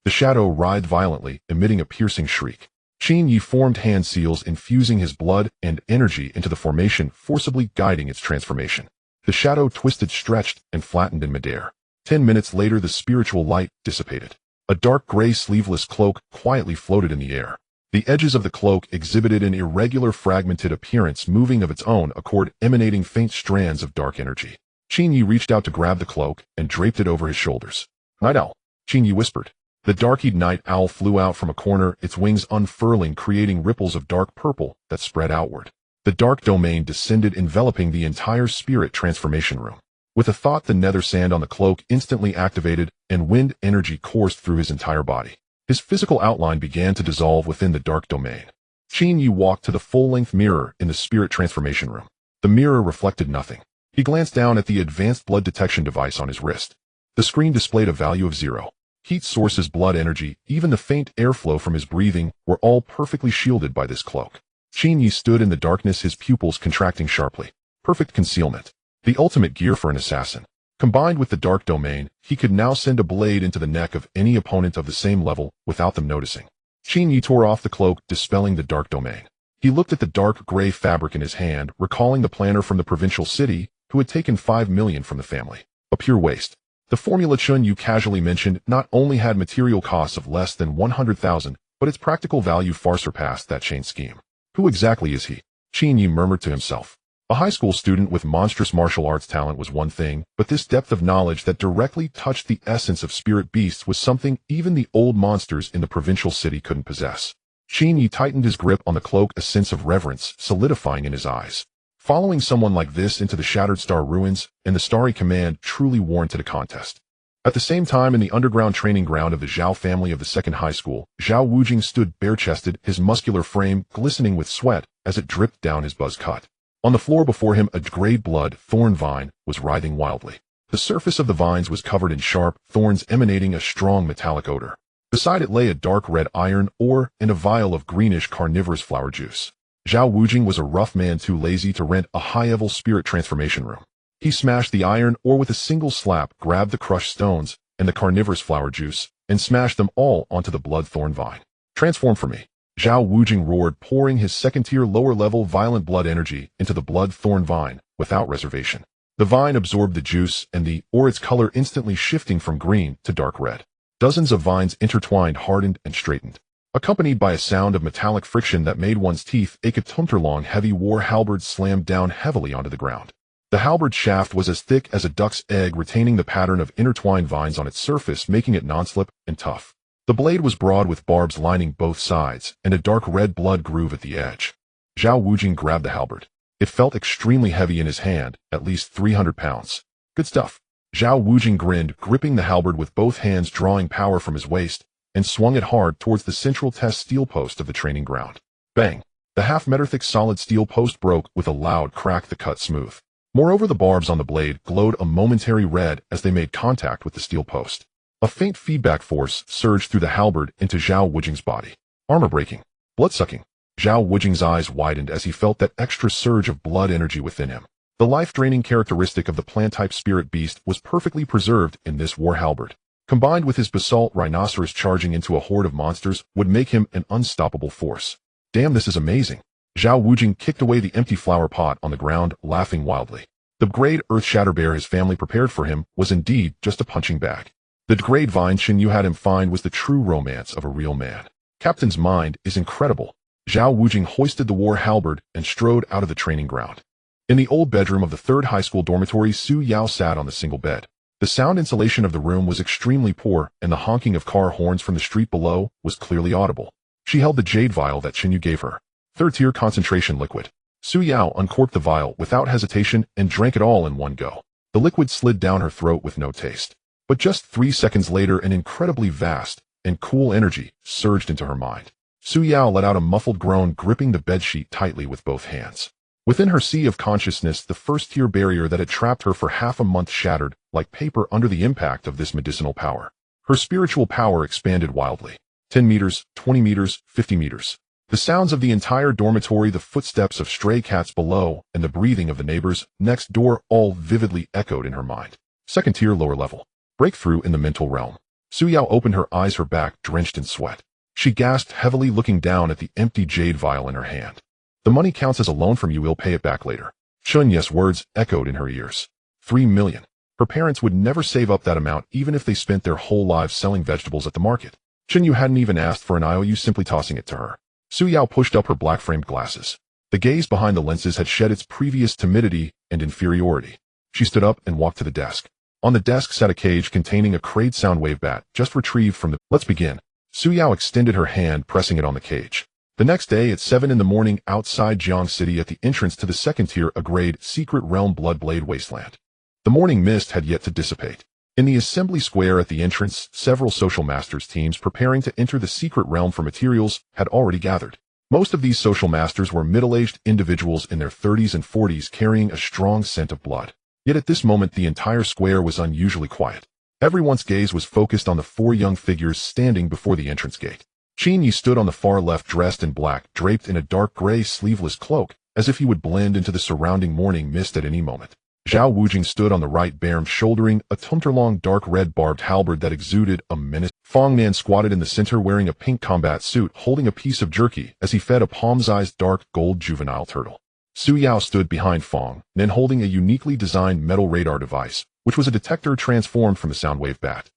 The shadow writhed violently, emitting a piercing shriek. Qin Yi formed hand seals, infusing his blood and energy into the formation, forcibly guiding its transformation. The shadow twisted, stretched, and flattened in midair. 10 minutes later, the spiritual light dissipated. A dark gray sleeveless cloak quietly floated in the air. The edges of the cloak exhibited an irregular, fragmented appearance, moving of its own accord, emanating faint strands of dark energy. Qin Yi reached out to grab the cloak and draped it over his shoulders. Night Owl, Qin Yi whispered. The dark-eyed night owl flew out from a corner, its wings unfurling, creating ripples of dark purple that spread outward. The dark domain descended, enveloping the entire spirit transformation room. With a thought, the nether sand on the cloak instantly activated, and wind energy coursed through his entire body. His physical outline began to dissolve within the dark domain. Qin Yi walked to the full-length mirror in the spirit transformation room. The mirror reflected nothing. He glanced down at the advanced blood detection device on his wrist. The screen displayed a value of 0. Heat sources, blood energy, even the faint airflow from his breathing were all perfectly shielded by this cloak. Qin Yi stood in the darkness, his pupils contracting sharply. Perfect concealment. The ultimate gear for an assassin. Combined with the dark domain, he could now send a blade into the neck of any opponent of the same level without them noticing. Qin Yi tore off the cloak, dispelling the dark domain. He looked at the dark gray fabric in his hand, recalling the planner from the provincial city who had taken 5 million from the family. A pure waste. The formula Chen Yu casually mentioned not only had material costs of less than 100,000, but its practical value far surpassed that chain scheme. Who exactly is he? Chen Yu murmured to himself. A high school student with monstrous martial arts talent was one thing, but this depth of knowledge that directly touched the essence of spirit beasts was something even the old monsters in the provincial city couldn't possess. Chen Yu tightened his grip on the cloak, a sense of reverence solidifying in his eyes. Following someone like this into the Shattered Star ruins and the Starry Command truly warranted a contest. At the same time, in the underground training ground of the Zhao family of the second high school, Zhao Wujing stood bare-chested, his muscular frame glistening with sweat as it dripped down his buzz cut. On the floor before him, a grayed blood thorn vine was writhing wildly. The surface of the vines was covered in sharp thorns emanating a strong metallic odor. Beside it lay a dark red iron ore and a vial of greenish carnivorous flower juice. Zhao Wujing was a rough man too lazy to rent a high-level spirit transformation room. He smashed the iron ore with a single slap, grabbed the crushed stones and the carnivorous flower juice, and smashed them all onto the blood-thorn vine. Transform for me. Zhao Wujing roared, pouring his second-tier lower-level violent blood energy into the blood-thorn vine without reservation. The vine absorbed the juice and the ore, its color instantly shifting from green to dark red. Dozens of vines intertwined, hardened, and straightened. Accompanied by a sound of metallic friction that made one's teeth ache, a tunterlong heavy war halberd slammed down heavily onto the ground. The halberd shaft was as thick as a duck's egg, retaining the pattern of intertwined vines on its surface, making it non-slip and tough. The blade was broad with barbs lining both sides and a dark red blood groove at the edge. Zhao Wujing grabbed the halberd. It felt extremely heavy in his hand, at least 300 pounds. Good stuff. Zhao Wujing grinned, gripping the halberd with both hands, drawing power from his waist, and swung it hard towards the central test steel post of the training ground. Bang! The half-meter-thick solid steel post broke with a loud crack that cut smooth. Moreover, the barbs on the blade glowed a momentary red as they made contact with the steel post. A faint feedback force surged through the halberd into Zhao Wujing's body. Armor breaking. Blood-sucking. Zhao Wujing's eyes widened as he felt that extra surge of blood energy within him. The life-draining characteristic of the plant-type spirit beast was perfectly preserved in this war halberd. Combined with his basalt rhinoceros charging into a horde of monsters would make him an unstoppable force. Damn, this is amazing. Zhao Wujing kicked away the empty flower pot on the ground, laughing wildly. The grade earth shatter bear his family prepared for him was indeed just a punching bag. The grade vine Chen Yu had him find was the true romance of a real man. Captain's mind is incredible. Zhao Wujing hoisted the war halberd and strode out of the training ground. In the old bedroom of the third high school dormitory, Su Yao sat on the single bed. The sound insulation of the room was extremely poor, and the honking of car horns from the street below was clearly audible. She held the jade vial that Chen Yu gave her. Third-tier concentration liquid. Su Yao uncorked the vial without hesitation and drank it all in one go. The liquid slid down her throat with no taste. But just 3 seconds later, an incredibly vast and cool energy surged into her mind. Su Yao let out a muffled groan, gripping the bedsheet tightly with both hands. Within her sea of consciousness, the first-tier barrier that had trapped her for half a month shattered like paper under the impact of this medicinal power. Her spiritual power expanded wildly. 10 meters, 20 meters, 50 meters. The sounds of the entire dormitory, the footsteps of stray cats below, and the breathing of the neighbors next door all vividly echoed in her mind. Second-tier lower level. Breakthrough in the mental realm. Su Yao opened her eyes, her back drenched in sweat. She gasped heavily, looking down at the empty jade vial in her hand. The money counts as a loan from you, we'll pay it back later. Chen Yu's words echoed in her ears. 3 million. Her parents would never save up that amount even if they spent their whole lives selling vegetables at the market. Chen Yu hadn't even asked for an IOU, simply tossing it to her. Su Yao pushed up her black-framed glasses. The gaze behind the lenses had shed its previous timidity and inferiority. She stood up and walked to the desk. On the desk sat a cage containing a crayed soundwave bat, just retrieved from the... Let's begin. Su Yao extended her hand, pressing it on the cage. The next day at 7 in the morning, outside Jiang City at the entrance to the second-tier A-grade secret realm Bloodblade wasteland. The morning mist had yet to dissipate. In the assembly square at the entrance, several social masters teams preparing to enter the secret realm for materials had already gathered. Most of these social masters were middle-aged individuals in their 30s and 40s carrying a strong scent of blood. Yet at this moment the entire square was unusually quiet. Everyone's gaze was focused on the 4 young figures standing before the entrance gate. Chen Yu stood on the far left, dressed in black, draped in a dark gray sleeveless cloak, as if he would blend into the surrounding morning mist at any moment. Zhao Wujing stood on the right beam shouldering a tumter-long dark red barbed halberd that exuded a menace. Fong Man squatted in the center wearing a pink combat suit holding a piece of jerky as he fed a palm-sized dark gold juvenile turtle. Su Yao stood behind Fong, then holding a uniquely designed metal radar device, which was a detector transformed from the Soundwave bat.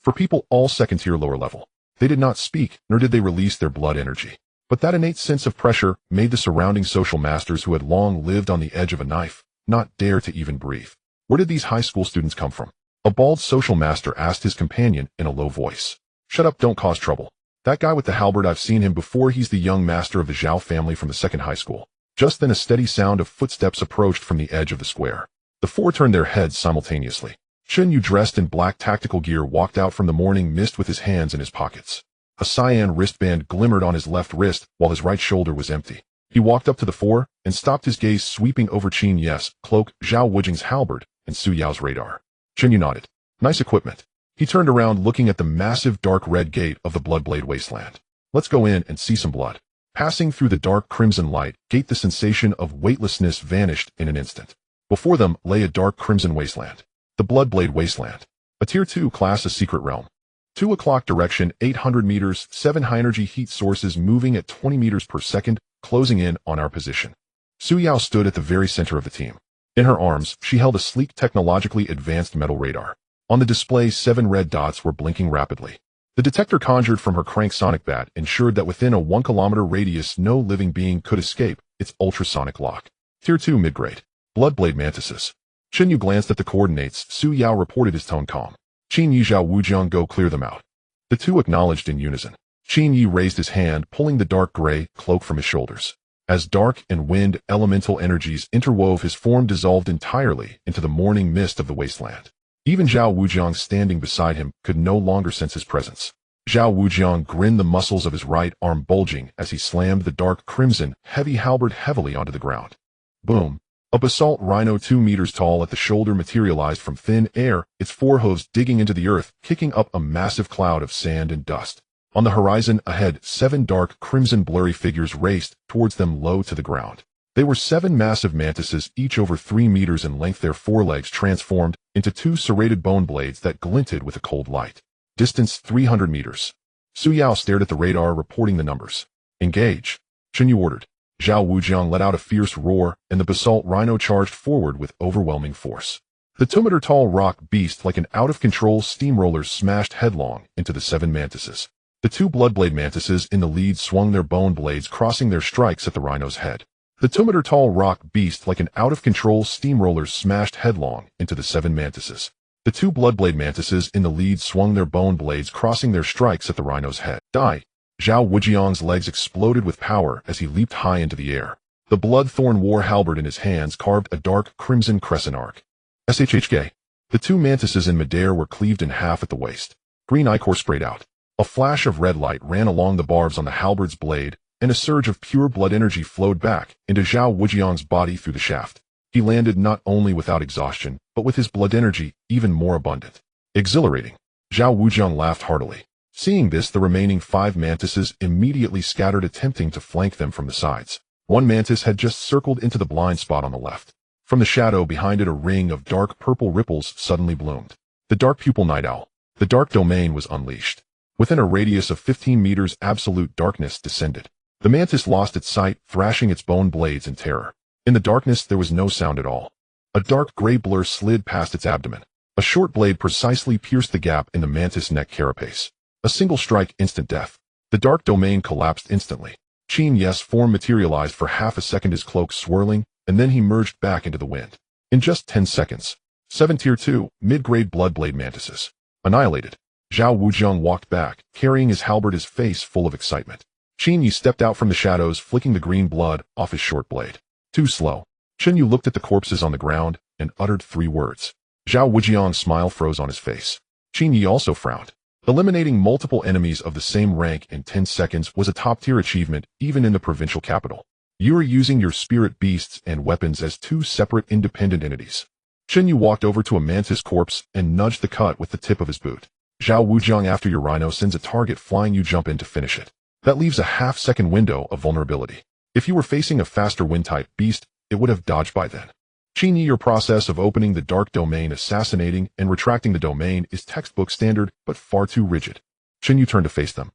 For people all second-tier lower level, they did not speak, nor did they release their blood energy. But that innate sense of pressure made the surrounding social masters who had long lived on the edge of a knife not dare to even breathe. Where did these high school students come from? A bald social master asked his companion in a low voice. Shut up, don't cause trouble. That guy with the halberd, I've seen him before. He's the young master of the Zhao family from the second high school. Just then a steady sound of footsteps approached from the edge of the square. The four turned their heads simultaneously. Chen Yu, dressed in black tactical gear, walked out from the morning mist with his hands in his pockets. A cyan wristband glimmered on his left wrist while his right shoulder was empty. He walked up to the four and stopped, his gaze sweeping over Chen Yu's cloak, Zhao Wujing's halberd, and Su Yao's radar. Chen Yu nodded. Nice equipment. He turned around looking at the massive dark red gate of the Bloodblade Wasteland. Let's go in and see some blood. Passing through the dark crimson light gate, the sensation of weightlessness vanished in an instant. Before them lay a dark crimson wasteland. The Bloodblade Wasteland. A Tier 2 class, a secret realm. 2 o'clock direction, 800 meters, 7 high-energy heat sources moving at 20 meters per second, closing in on our position. Su Yao stood at the very center of the team. In her arms, she held a sleek, technologically advanced metal radar. On the display, 7 red dots were blinking rapidly. The detector conjured from her crank sonic bat ensured that within a 1-kilometer radius no living being could escape its ultrasonic lock. Tier 2 mid-grade. Bloodblade mantises. Chen Yu glanced at the coordinates. Su Yao reported, his tone calm. Chen Yu, Zhao Wujiang, go clear them out. The two acknowledged in unison. Chen Yu raised his hand, pulling the dark gray cloak from his shoulders. As dark and wind elemental energies interwove, his form dissolved entirely into the morning mist of the wasteland. Even Zhao Wujiang, standing beside him, could no longer sense his presence. Zhao Wujiang grinned, the muscles of his right arm bulging as he slammed the dark crimson, heavy halberd heavily onto the ground. Boom! A basalt rhino 2 meters tall at the shoulder materialized from thin air, its forehooves digging into the earth, kicking up a massive cloud of sand and dust. On the horizon ahead, 7 dark crimson blurry figures raced towards them, low to the ground. They were 7 massive mantises, each over 3 meters in length, their forelegs transformed into 2 serrated bone blades that glinted with a cold light. Distance 300 meters. Su Yao stared at the radar, reporting the numbers. Engage. Chen Yu ordered. Zhao Wujiang let out a fierce roar, and the basalt rhino charged forward with overwhelming force. The 2-meter-tall rock beast, like an out-of-control steamroller, smashed headlong into the 7 mantises. The 2 Bloodblade mantises in the lead swung their bone blades, crossing their strikes at the rhino's head. The 2-meter-tall rock beast, like an out-of-control steamroller, smashed headlong into the 7 mantises. The 2 Bloodblade mantises in the lead swung their bone blades, crossing their strikes at the rhino's head. Die! Zhao Wujiang's legs exploded with power as he leaped high into the air. The Bloodthorn war halberd in his hands carved a dark crimson crescent arc. SHHK. The 2 mantises in midair were cleaved in half at the waist. Green ichor sprayed out. A flash of red light ran along the barbs on the halberd's blade, and a surge of pure blood energy flowed back into Zhao Wujiang's body through the shaft. He landed not only without exhaustion, but with his blood energy even more abundant. Exhilarating. Zhao Wujiang laughed heartily. Seeing this, the remaining 5 mantises immediately scattered, attempting to flank them from the sides. One mantis had just circled into the blind spot on the left. From the shadow behind it, a ring of dark purple ripples suddenly bloomed. The dark pupil night owl. The dark domain was unleashed. Within a radius of 15 meters, absolute darkness descended. The mantis lost its sight, thrashing its bone blades in terror. In the darkness, there was no sound at all. A dark gray blur slid past its abdomen. A short blade precisely pierced the gap in the mantis neck carapace. A single strike, instant death. The dark domain collapsed instantly. Chen Yu's form materialized for half a second, his cloak swirling, and then he merged back into the wind. In just 10 seconds, 7 Tier 2, mid-grade Bloodblade mantises. Annihilated. Zhao Wujiang walked back, carrying his halberd, his face full of excitement. Chen Yu stepped out from the shadows, flicking the green blood off his short blade. Too slow. Chen Yu looked at the corpses on the ground and uttered 3 words. Zhao Wujiang's smile froze on his face. Chen Yu also frowned. Eliminating multiple enemies of the same rank in 10 seconds was a top-tier achievement, even in the provincial capital. You are using your spirit beasts and weapons as 2 separate independent entities. Chen Yu walked over to a mantis corpse and nudged the cut with the tip of his boot. Zhao Wujiang, after your rhino sends a target flying, you jump in to finish it. That leaves a half-second window of vulnerability. If you were facing a faster wind-type beast, it would have dodged by then. Chen Yu, your process of opening the dark domain, assassinating, and retracting the domain is textbook standard, but far too rigid. Chen Yu turned to face them.